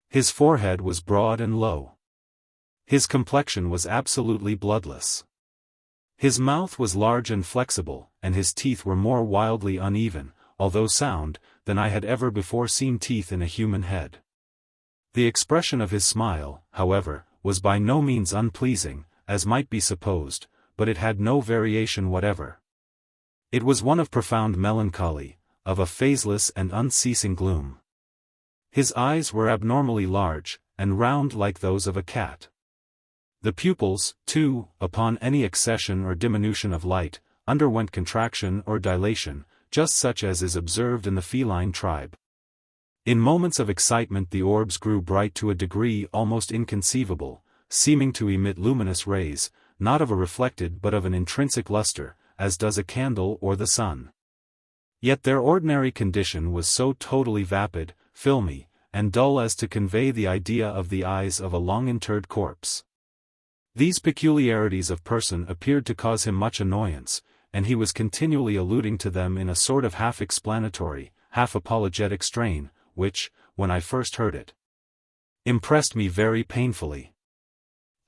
His forehead was broad and low. His complexion was absolutely bloodless. His mouth was large and flexible, and his teeth were more wildly uneven, although sound, than I had ever before seen teeth in a human head. The expression of his smile, however, was by no means unpleasing, as might be supposed, but it had no variation whatever. It was one of profound melancholy, of a phaseless and unceasing gloom. His eyes were abnormally large, and round like those of a cat. The pupils, too, upon any accession or diminution of light, underwent contraction or dilation, just such as is observed in the feline tribe. In moments of excitement the orbs grew bright to a degree almost inconceivable, seeming to emit luminous rays, not of a reflected but of an intrinsic luster, as does a candle or the sun. Yet their ordinary condition was so totally vapid, filmy, and dull as to convey the idea of the eyes of a long-interred corpse. These peculiarities of person appeared to cause him much annoyance, and he was continually alluding to them in a sort of half-explanatory, half-apologetic strain, which, when I first heard it, impressed me very painfully.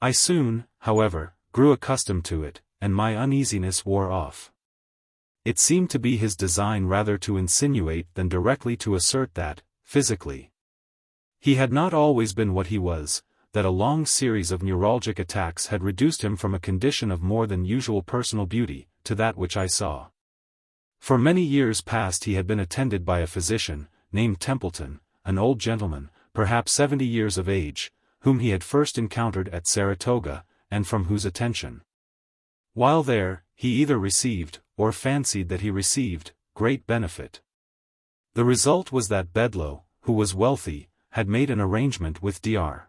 I soon, however, grew accustomed to it, and my uneasiness wore off. It seemed to be his design rather to insinuate than directly to assert that, physically, he had not always been what he was, that a long series of neuralgic attacks had reduced him from a condition of more than usual personal beauty, to that which I saw. For many years past he had been attended by a physician, named Templeton, an old gentleman, perhaps 70 years of age, whom he had first encountered at Saratoga, and from whose attention, while there, he either received, or fancied that he received, great benefit. The result was that Bedloe, who was wealthy, had made an arrangement with Dr.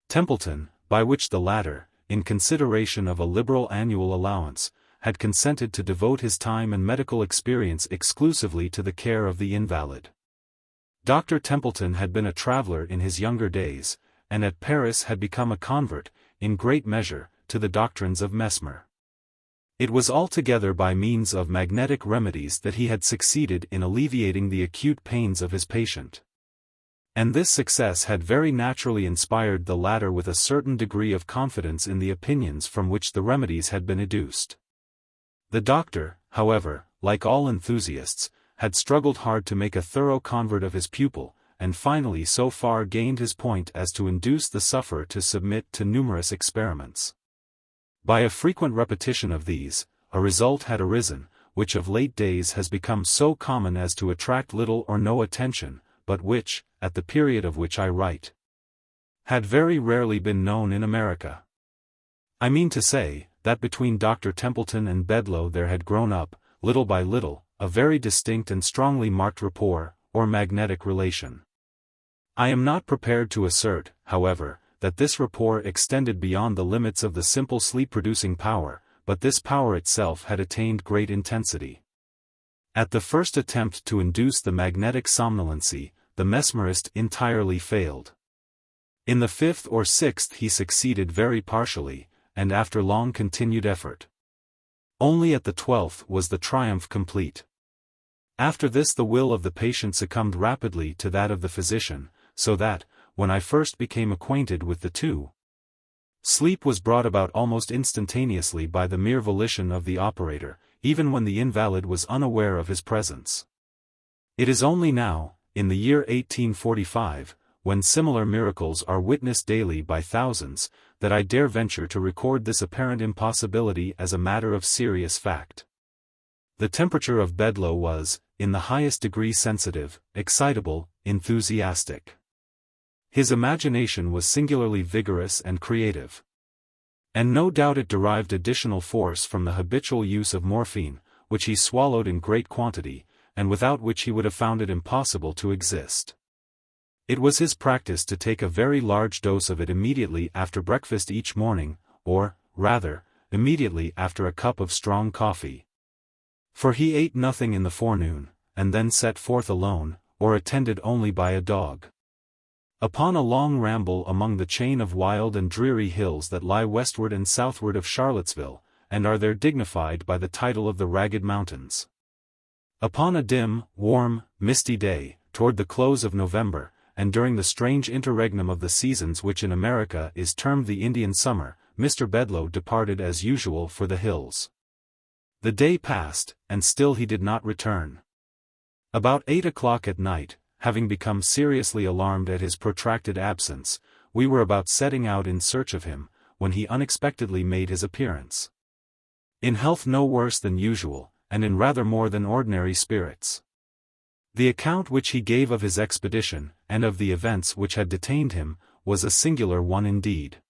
Templeton, by which the latter, in consideration of a liberal annual allowance, had consented to devote his time and medical experience exclusively to the care of the invalid. Dr. Templeton had been a traveler in his younger days, and at Paris had become a convert, in great measure, to the doctrines of Mesmer. It was altogether by means of magnetic remedies that he had succeeded in alleviating the acute pains of his patient. And this success had very naturally inspired the latter with a certain degree of confidence in the opinions from which the remedies had been educed. The doctor, however, like all enthusiasts, had struggled hard to make a thorough convert of his pupil, and finally so far gained his point as to induce the sufferer to submit to numerous experiments. By a frequent repetition of these, a result had arisen, which of late days has become so common as to attract little or no attention, but which, at the period of which I write, had very rarely been known in America. I mean to say, that between Dr. Templeton and Bedloe there had grown up, little by little, a very distinct and strongly marked rapport, or magnetic relation. I am not prepared to assert, however, that this rapport extended beyond the limits of the simple sleep-producing power, but this power itself had attained great intensity. At the first attempt to induce the magnetic somnolency, the mesmerist entirely failed. In the fifth or sixth he succeeded very partially, and after long continued effort. Only at the 12th was the triumph complete. After this the will of the patient succumbed rapidly to that of the physician, so that, when I first became acquainted with the two, sleep was brought about almost instantaneously by the mere volition of the operator, even when the invalid was unaware of his presence. It is only now, in the year 1845, when similar miracles are witnessed daily by thousands, that I dare venture to record this apparent impossibility as a matter of serious fact. The temperature of Bedloe was, in the highest degree sensitive, excitable, enthusiastic. His imagination was singularly vigorous and creative. And no doubt it derived additional force from the habitual use of morphine, which he swallowed in great quantity, and without which he would have found it impossible to exist. It was his practice to take a very large dose of it immediately after breakfast each morning, or, rather, immediately after a cup of strong coffee. For he ate nothing in the forenoon, and then set forth alone, or attended only by a dog, upon a long ramble among the chain of wild and dreary hills that lie westward and southward of Charlottesville, and are there dignified by the title of the Ragged Mountains. Upon a dim, warm, misty day, toward the close of November, and during the strange interregnum of the seasons which in America is termed the Indian summer, Mr. Bedloe departed as usual for the hills. The day passed, and still he did not return. About 8 o'clock at night, having become seriously alarmed at his protracted absence, we were about setting out in search of him, when he unexpectedly made his appearance. In health no worse than usual, and in rather more than ordinary spirits. The account which he gave of his expedition, and of the events which had detained him, was a singular one indeed.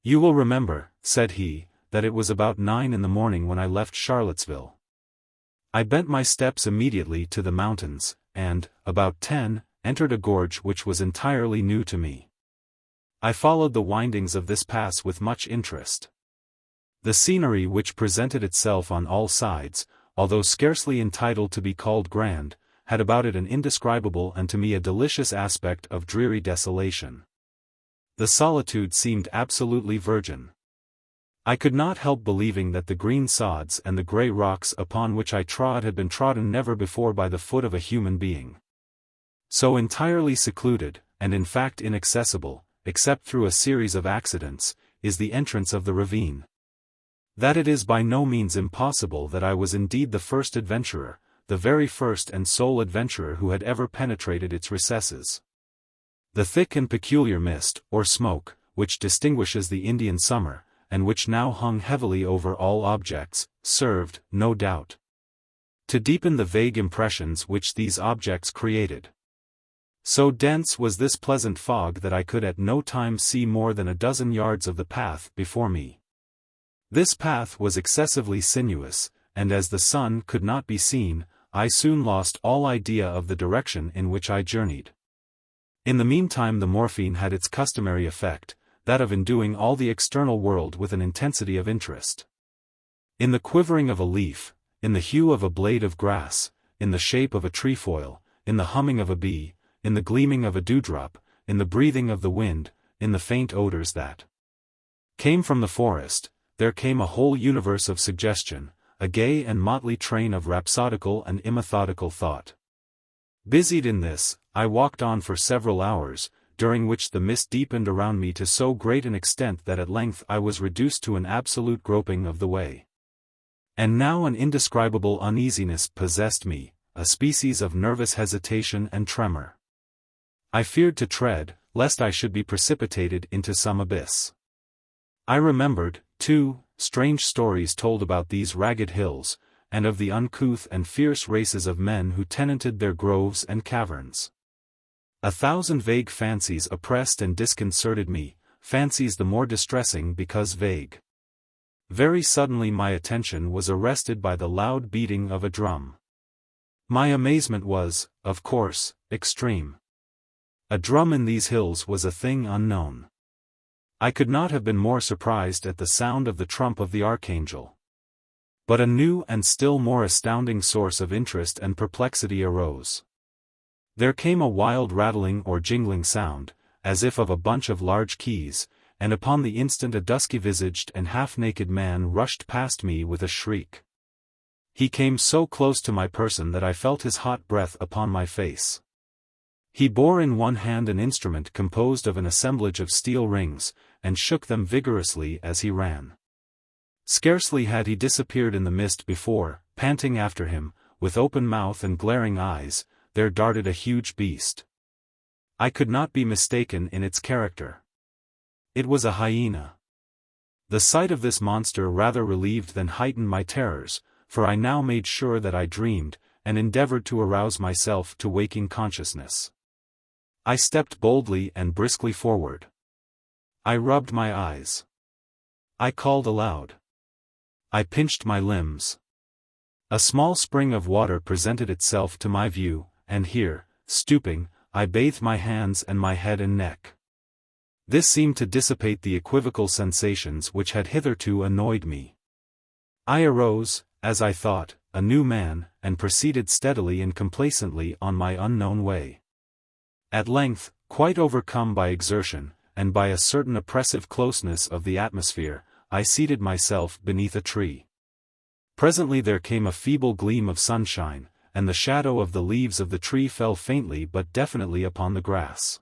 "You will remember," said he, "that it was about 9 in the morning when I left Charlottesville. I bent my steps immediately to the mountains, and, about 10, entered a gorge which was entirely new to me. I followed the windings of this pass with much interest. The scenery which presented itself on all sides, although scarcely entitled to be called grand, had about it an indescribable and to me a delicious aspect of dreary desolation. The solitude seemed absolutely virgin. I could not help believing that the green sods and the grey rocks upon which I trod had been trodden never before by the foot of a human being. So entirely secluded, and in fact inaccessible, except through a series of accidents, is the entrance of the ravine, that it is by no means impossible that I was indeed the first adventurer, the very first and sole adventurer who had ever penetrated its recesses. The thick and peculiar mist, or smoke, which distinguishes the Indian summer, and which now hung heavily over all objects, served, no doubt, to deepen the vague impressions which these objects created. So dense was this pleasant fog that I could at no time see more than a dozen yards of the path before me. This path was excessively sinuous, and as the sun could not be seen, I soon lost all idea of the direction in which I journeyed. In the meantime the morphine had its customary effect, that of enduing all the external world with an intensity of interest. In the quivering of a leaf, in the hue of a blade of grass, in the shape of a trefoil, in the humming of a bee, in the gleaming of a dewdrop, in the breathing of the wind, in the faint odors that came from the forest, there came a whole universe of suggestion, a gay and motley train of rhapsodical and immethodical thought. Busied in this, I walked on for several hours, during which the mist deepened around me to so great an extent that at length I was reduced to an absolute groping of the way. And now an indescribable uneasiness possessed me, a species of nervous hesitation and tremor. I feared to tread, lest I should be precipitated into some abyss. I remembered, too, strange stories told about these ragged hills, and of the uncouth and fierce races of men who tenanted their groves and caverns. 1,000 vague fancies oppressed and disconcerted me, fancies the more distressing because vague. Very suddenly my attention was arrested by the loud beating of a drum. My amazement was, of course, extreme. A drum in these hills was a thing unknown. I could not have been more surprised at the sound of the trump of the archangel. But a new and still more astounding source of interest and perplexity arose. There came a wild rattling or jingling sound, as if of a bunch of large keys, and upon the instant a dusky-visaged and half-naked man rushed past me with a shriek. He came so close to my person that I felt his hot breath upon my face. He bore in one hand an instrument composed of an assemblage of steel rings, and shook them vigorously as he ran. Scarcely had he disappeared in the mist before, panting after him, with open mouth and glaring eyes, there darted a huge beast. I could not be mistaken in its character. It was a hyena. The sight of this monster rather relieved than heightened my terrors, for I now made sure that I dreamed, and endeavored to arouse myself to waking consciousness. I stepped boldly and briskly forward. I rubbed my eyes. I called aloud. I pinched my limbs. A small spring of water presented itself to my view, and here, stooping, I bathed my hands and my head and neck. This seemed to dissipate the equivocal sensations which had hitherto annoyed me. I arose, as I thought, a new man, and proceeded steadily and complacently on my unknown way. At length, quite overcome by exertion, and by a certain oppressive closeness of the atmosphere, I seated myself beneath a tree. Presently there came a feeble gleam of sunshine, and the shadow of the leaves of the tree fell faintly but definitely upon the grass.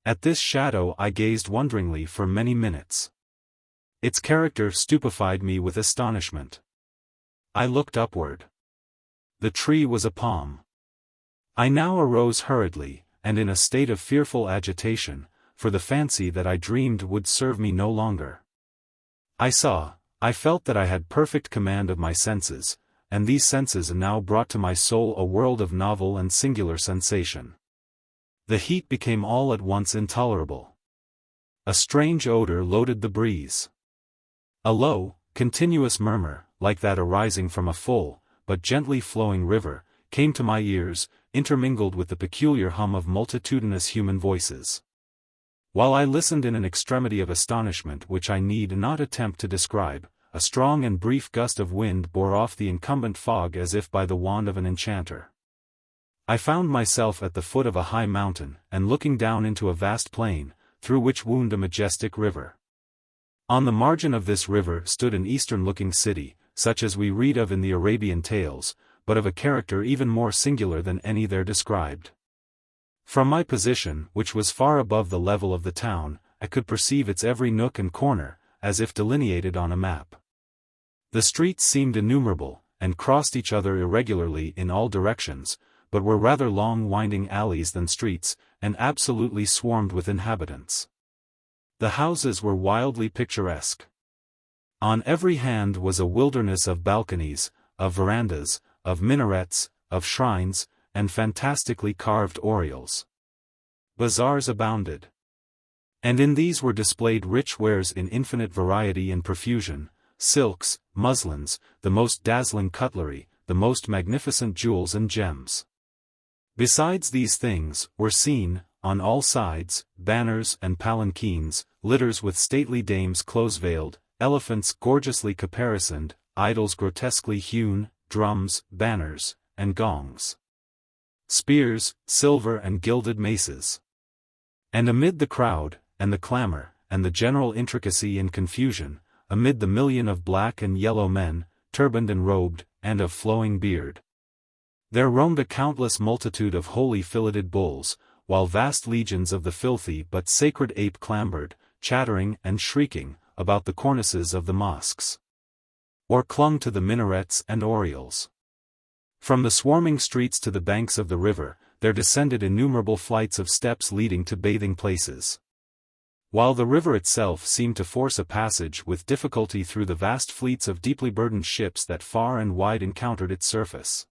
At this shadow I gazed wonderingly for many minutes. Its character stupefied me with astonishment. I looked upward. The tree was a palm. I now arose hurriedly, and in a state of fearful agitation, for the fancy that I dreamed would serve me no longer. I felt that I had perfect command of my senses, and these senses now brought to my soul a world of novel and singular sensation. The heat became all at once intolerable. A strange odor loaded the breeze. A low, continuous murmur, like that arising from a full, but gently flowing river, came to my ears, intermingled with the peculiar hum of multitudinous human voices. While I listened in an extremity of astonishment which I need not attempt to describe, a strong and brief gust of wind bore off the incumbent fog as if by the wand of an enchanter. I found myself at the foot of a high mountain, and looking down into a vast plain, through which wound a majestic river. On the margin of this river stood an eastern-looking city, such as we read of in the Arabian tales, but of a character even more singular than any there described. From my position, which was far above the level of the town, I could perceive its every nook and corner, as if delineated on a map. The streets seemed innumerable, and crossed each other irregularly in all directions, but were rather long winding alleys than streets, and absolutely swarmed with inhabitants. The houses were wildly picturesque. On every hand was a wilderness of balconies, of verandas, of minarets, of shrines, and fantastically carved oriels. Bazaars abounded. And in these were displayed rich wares in infinite variety and profusion, silks, muslins, the most dazzling cutlery, the most magnificent jewels and gems. Besides these things, were seen, on all sides, banners and palanquins, litters with stately dames close-veiled, elephants gorgeously caparisoned, idols grotesquely hewn, drums, banners, and gongs. Spears, silver and gilded maces. And amid the crowd, and the clamor, and the general intricacy and confusion, amid the million of black and yellow men, turbaned and robed, and of flowing beard, there roamed a countless multitude of holy filleted bulls, while vast legions of the filthy but sacred ape clambered, chattering and shrieking, about the cornices of the mosques, or clung to the minarets and oriels. From the swarming streets to the banks of the river, there descended innumerable flights of steps leading to bathing places. While the river itself seemed to force a passage with difficulty through the vast fleets of deeply burdened ships that far and wide encountered its surface.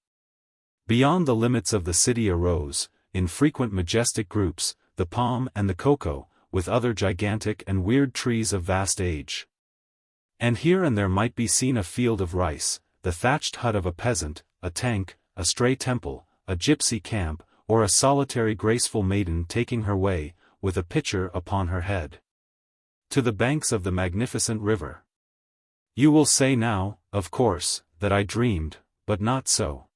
Beyond the limits of the city arose, in frequent majestic groups, the palm and the cocoa, with other gigantic and weird trees of vast age. And here and there might be seen a field of rice, the thatched hut of a peasant, a tank, a stray temple, a gypsy camp, or a solitary graceful maiden taking her way, with a pitcher upon her head, to the banks of the magnificent river. You will say now, of course, that I dreamed, but not so.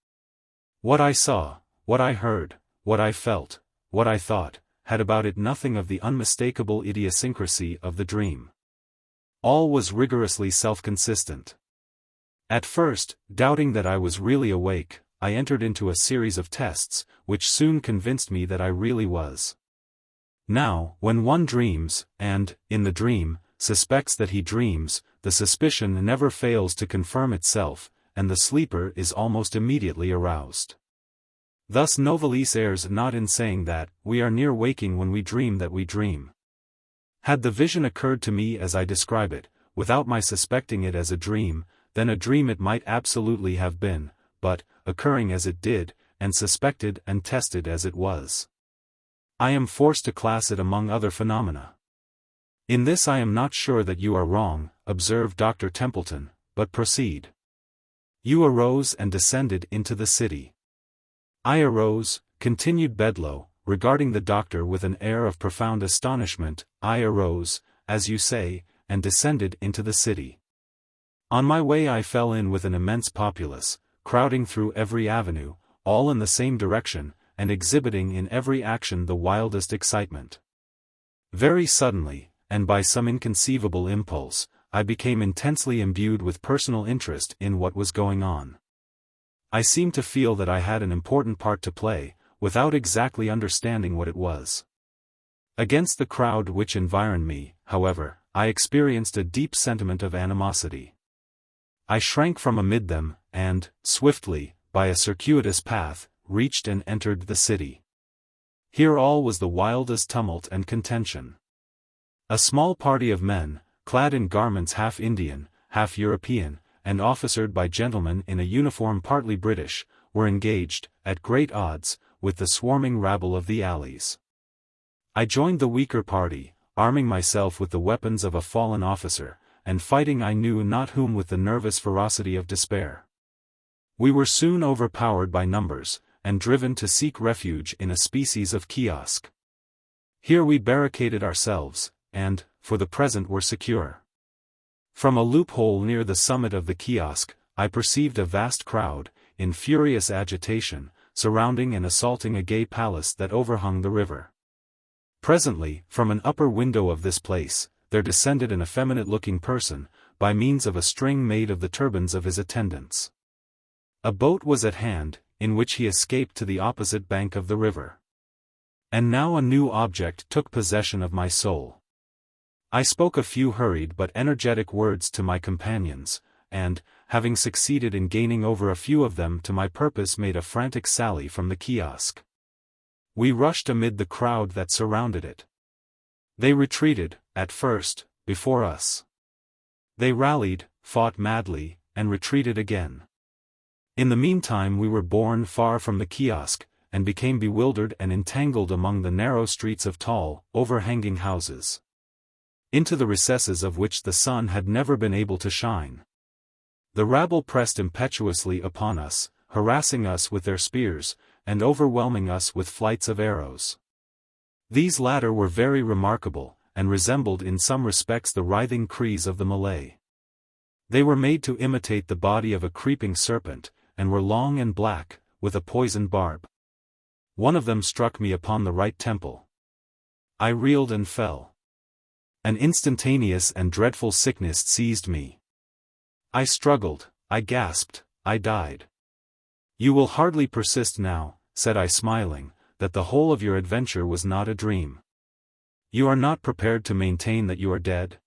What I saw, what I heard, what I felt, what I thought, had about it nothing of the unmistakable idiosyncrasy of the dream. All was rigorously self-consistent. At first, doubting that I was really awake, I entered into a series of tests, which soon convinced me that I really was. Now, when one dreams, and, in the dream, suspects that he dreams, the suspicion never fails to confirm itself, and the sleeper is almost immediately aroused. Thus Novalis errs not in saying that, we are near waking when we dream that we dream. Had the vision occurred to me as I describe it, without my suspecting it as a dream, then a dream it might absolutely have been, but, occurring as it did, and suspected and tested as it was, I am forced to class it among other phenomena. In this I am not sure that you are wrong, observed Dr. Templeton, but proceed. You arose and descended into the city. I arose, continued Bedloe, regarding the doctor with an air of profound astonishment, I arose, as you say, and descended into the city. On my way I fell in with an immense populace, crowding through every avenue, all in the same direction, and exhibiting in every action the wildest excitement. Very suddenly, and by some inconceivable impulse, I became intensely imbued with personal interest in what was going on. I seemed to feel that I had an important part to play, without exactly understanding what it was. Against the crowd which environed me, however, I experienced a deep sentiment of animosity. I shrank from amid them, and, swiftly, by a circuitous path, reached and entered the city. Here all was the wildest tumult and contention. A small party of men, clad in garments half Indian, half European, and officered by gentlemen in a uniform partly British, were engaged, at great odds, with the swarming rabble of the alleys. I joined the weaker party, arming myself with the weapons of a fallen officer, and fighting I knew not whom with the nervous ferocity of despair. We were soon overpowered by numbers, and driven to seek refuge in a species of kiosk. Here we barricaded ourselves, and, for the present were secure. From a loophole near the summit of the kiosk, I perceived a vast crowd, in furious agitation, surrounding and assaulting a gay palace that overhung the river. Presently, from an upper window of this place, there descended an effeminate-looking person, by means of a string made of the turbans of his attendants. A boat was at hand, in which he escaped to the opposite bank of the river. And now a new object took possession of my soul. I spoke a few hurried but energetic words to my companions, and, having succeeded in gaining over a few of them to my purpose, made a frantic sally from the kiosk. We rushed amid the crowd that surrounded it. They retreated, at first, before us. They rallied, fought madly, and retreated again. In the meantime we were borne far from the kiosk, and became bewildered and entangled among the narrow streets of tall, overhanging houses, into the recesses of which the sun had never been able to shine. The rabble pressed impetuously upon us, harassing us with their spears, and overwhelming us with flights of arrows. These latter were very remarkable, and resembled in some respects the writhing cries of the Malay. They were made to imitate the body of a creeping serpent, and were long and black, with a poisoned barb. One of them struck me upon the right temple. I reeled and fell. An instantaneous and dreadful sickness seized me. I struggled, I gasped, I died. "You will hardly persist now," said I smiling, "that the whole of your adventure was not a dream. You are not prepared to maintain that you are dead?"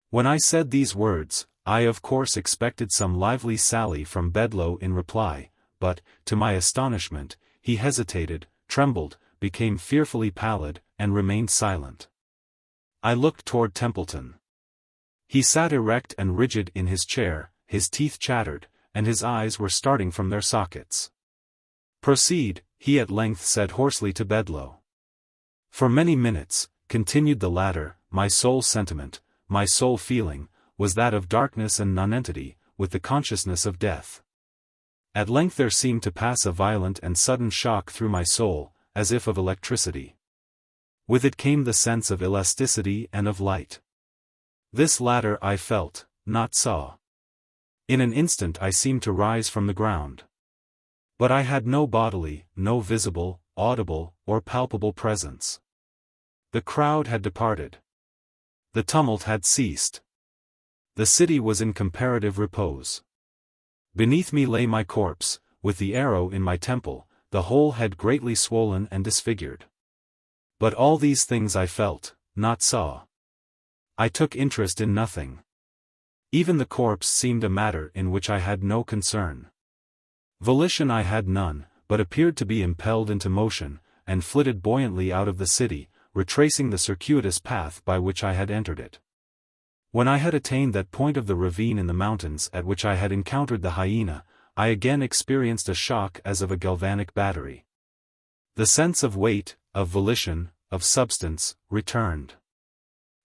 When I said these words, I of course expected some lively sally from Bedloe in reply, but, to my astonishment, he hesitated, trembled, became fearfully pallid, and remained silent. I looked toward Templeton. He sat erect and rigid in his chair, his teeth chattered, and his eyes were starting from their sockets. "Proceed," he at length said hoarsely to Bedloe. "For many minutes," continued the latter, "my sole sentiment, my sole feeling, was that of darkness and nonentity, with the consciousness of death. At length there seemed to pass a violent and sudden shock through my soul, as if of electricity. With it came the sense of elasticity and of light. This latter I felt, not saw. In an instant I seemed to rise from the ground. But I had no bodily, no visible, audible, or palpable presence. The crowd had departed. The tumult had ceased. The city was in comparative repose. Beneath me lay my corpse, with the arrow in my temple, the whole head greatly swollen and disfigured. But all these things I felt, not saw. I took interest in nothing. Even the corpse seemed a matter in which I had no concern. Volition I had none, but appeared to be impelled into motion, and flitted buoyantly out of the city, retracing the circuitous path by which I had entered it. When I had attained that point of the ravine in the mountains at which I had encountered the hyena, I again experienced a shock as of a galvanic battery. The sense of weight, of volition, of substance, returned.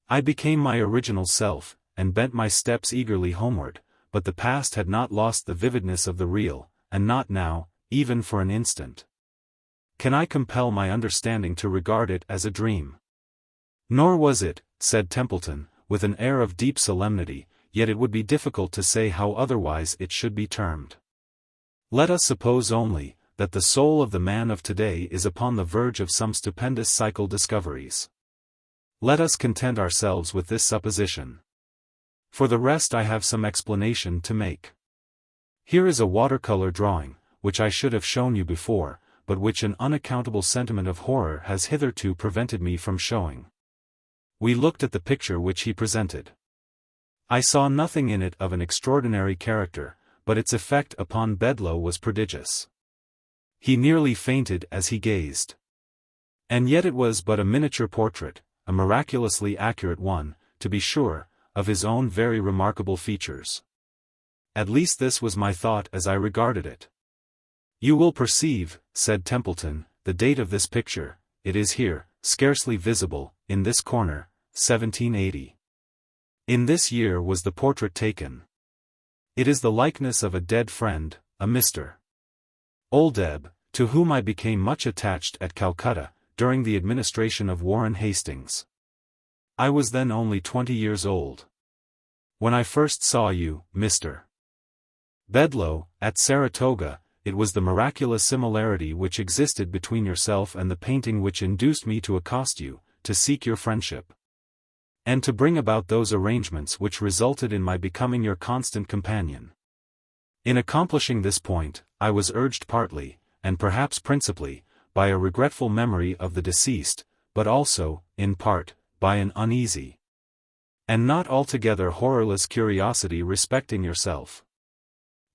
I became my original self, and bent my steps eagerly homeward, but the past had not lost the vividness of the real, and not now, even for an instant. Can I compel my understanding to regard it as a dream? Nor was it, said Templeton, with an air of deep solemnity, yet it would be difficult to say how otherwise it should be termed. Let us suppose only, that the soul of the man of today is upon the verge of some stupendous psychal discoveries. Let us content ourselves with this supposition. For the rest I have some explanation to make. Here is a watercolor drawing, which I should have shown you before, but which an unaccountable sentiment of horror has hitherto prevented me from showing. We looked at the picture which he presented. I saw nothing in it of an extraordinary character, but its effect upon Bedloe was prodigious. He nearly fainted as he gazed. And yet it was but a miniature portrait, a miraculously accurate one, to be sure, of his own very remarkable features. At least this was my thought as I regarded it. You will perceive, said Templeton, the date of this picture. It is here, scarcely visible, in this corner, 1780. In this year was the portrait taken. It is the likeness of a dead friend, a Mr. Oldeb, to whom I became much attached at Calcutta, during the administration of Warren Hastings. I was then only 20 years old. When I first saw you, Mr. Bedloe, at Saratoga, it was the miraculous similarity which existed between yourself and the painting which induced me to accost you, to seek your friendship, and to bring about those arrangements which resulted in my becoming your constant companion. In accomplishing this point, I was urged partly, and perhaps principally, by a regretful memory of the deceased, but also, in part, by an uneasy, and not altogether horrorless curiosity respecting yourself.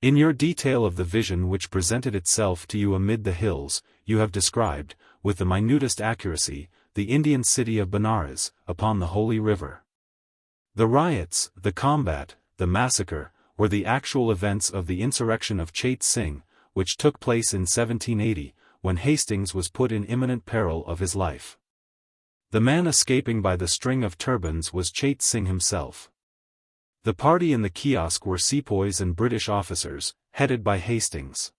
In your detail of the vision which presented itself to you amid the hills, you have described, with the minutest accuracy, the Indian city of Benares, upon the Holy River. The riots, the combat, the massacre, were the actual events of the insurrection of Chait Singh, which took place in 1780, when Hastings was put in imminent peril of his life. The man escaping by the string of turbans was Chait Singh himself. The party in the kiosk were sepoys and British officers, headed by Hastings.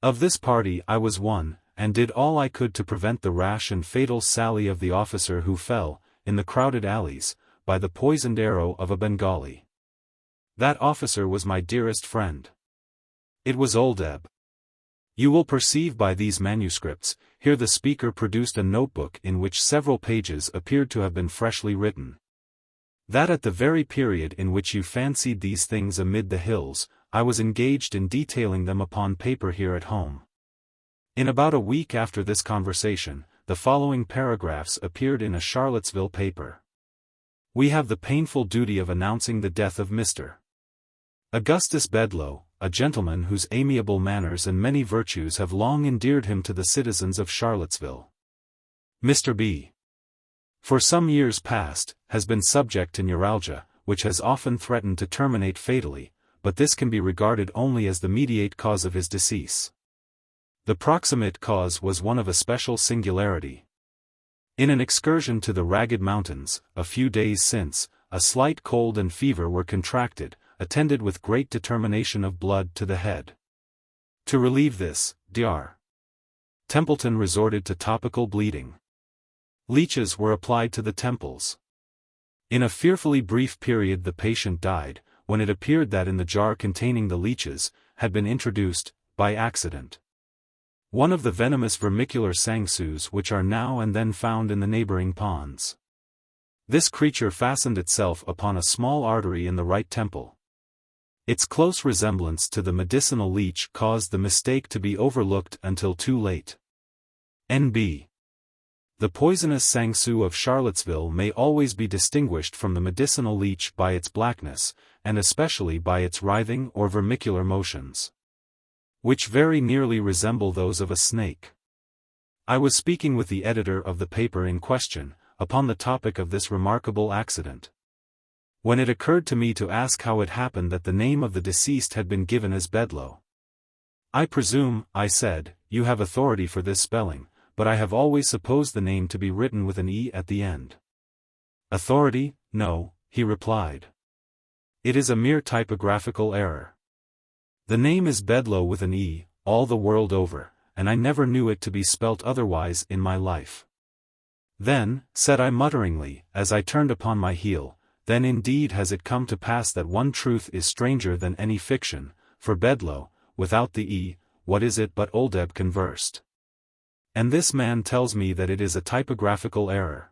Of this party I was one, and did all I could to prevent the rash and fatal sally of the officer who fell, in the crowded alleys, by the poisoned arrow of a Bengali. That officer was my dearest friend. It was Oldeb. You will perceive by these manuscripts, here the speaker produced a notebook in which several pages appeared to have been freshly written, that at the very period in which you fancied these things amid the hills, I was engaged in detailing them upon paper here at home. In about a week after this conversation, the following paragraphs appeared in a Charlottesville paper. We have the painful duty of announcing the death of Mr. Augustus Bedloe, a gentleman whose amiable manners and many virtues have long endeared him to the citizens of Charlottesville. Mr. B., for some years past, has been subject to neuralgia, which has often threatened to terminate fatally, but this can be regarded only as the mediate cause of his decease. The proximate cause was one of especial singularity. In an excursion to the Ragged Mountains, a few days since, a slight cold and fever were contracted, attended with great determination of blood to the head. To relieve this, Dr. Templeton resorted to topical bleeding. Leeches were applied to the temples. In a fearfully brief period the patient died, when it appeared that in the jar containing the leeches, had been introduced, by accident, one of the venomous vermicular sangsues which are now and then found in the neighboring ponds. This creature fastened itself upon a small artery in the right temple. Its close resemblance to the medicinal leech caused the mistake to be overlooked until too late. N.B. The poisonous sangsu of Charlottesville may always be distinguished from the medicinal leech by its blackness, and especially by its writhing or vermicular motions, which very nearly resemble those of a snake. I was speaking with the editor of the paper in question, upon the topic of this remarkable accident, when it occurred to me to ask how it happened that the name of the deceased had been given as Bedloe. I presume, I said, you have authority for this spelling, but I have always supposed the name to be written with an E at the end. Authority? No, he replied. It is a mere typographical error. The name is Bedloe with an E, all the world over, and I never knew it to be spelt otherwise in my life. Then, said I mutteringly, as I turned upon my heel, then indeed has it come to pass that one truth is stranger than any fiction, for Bedloe, without the E, what is it but Oldeb conversed? And this man tells me that it is a typographical error.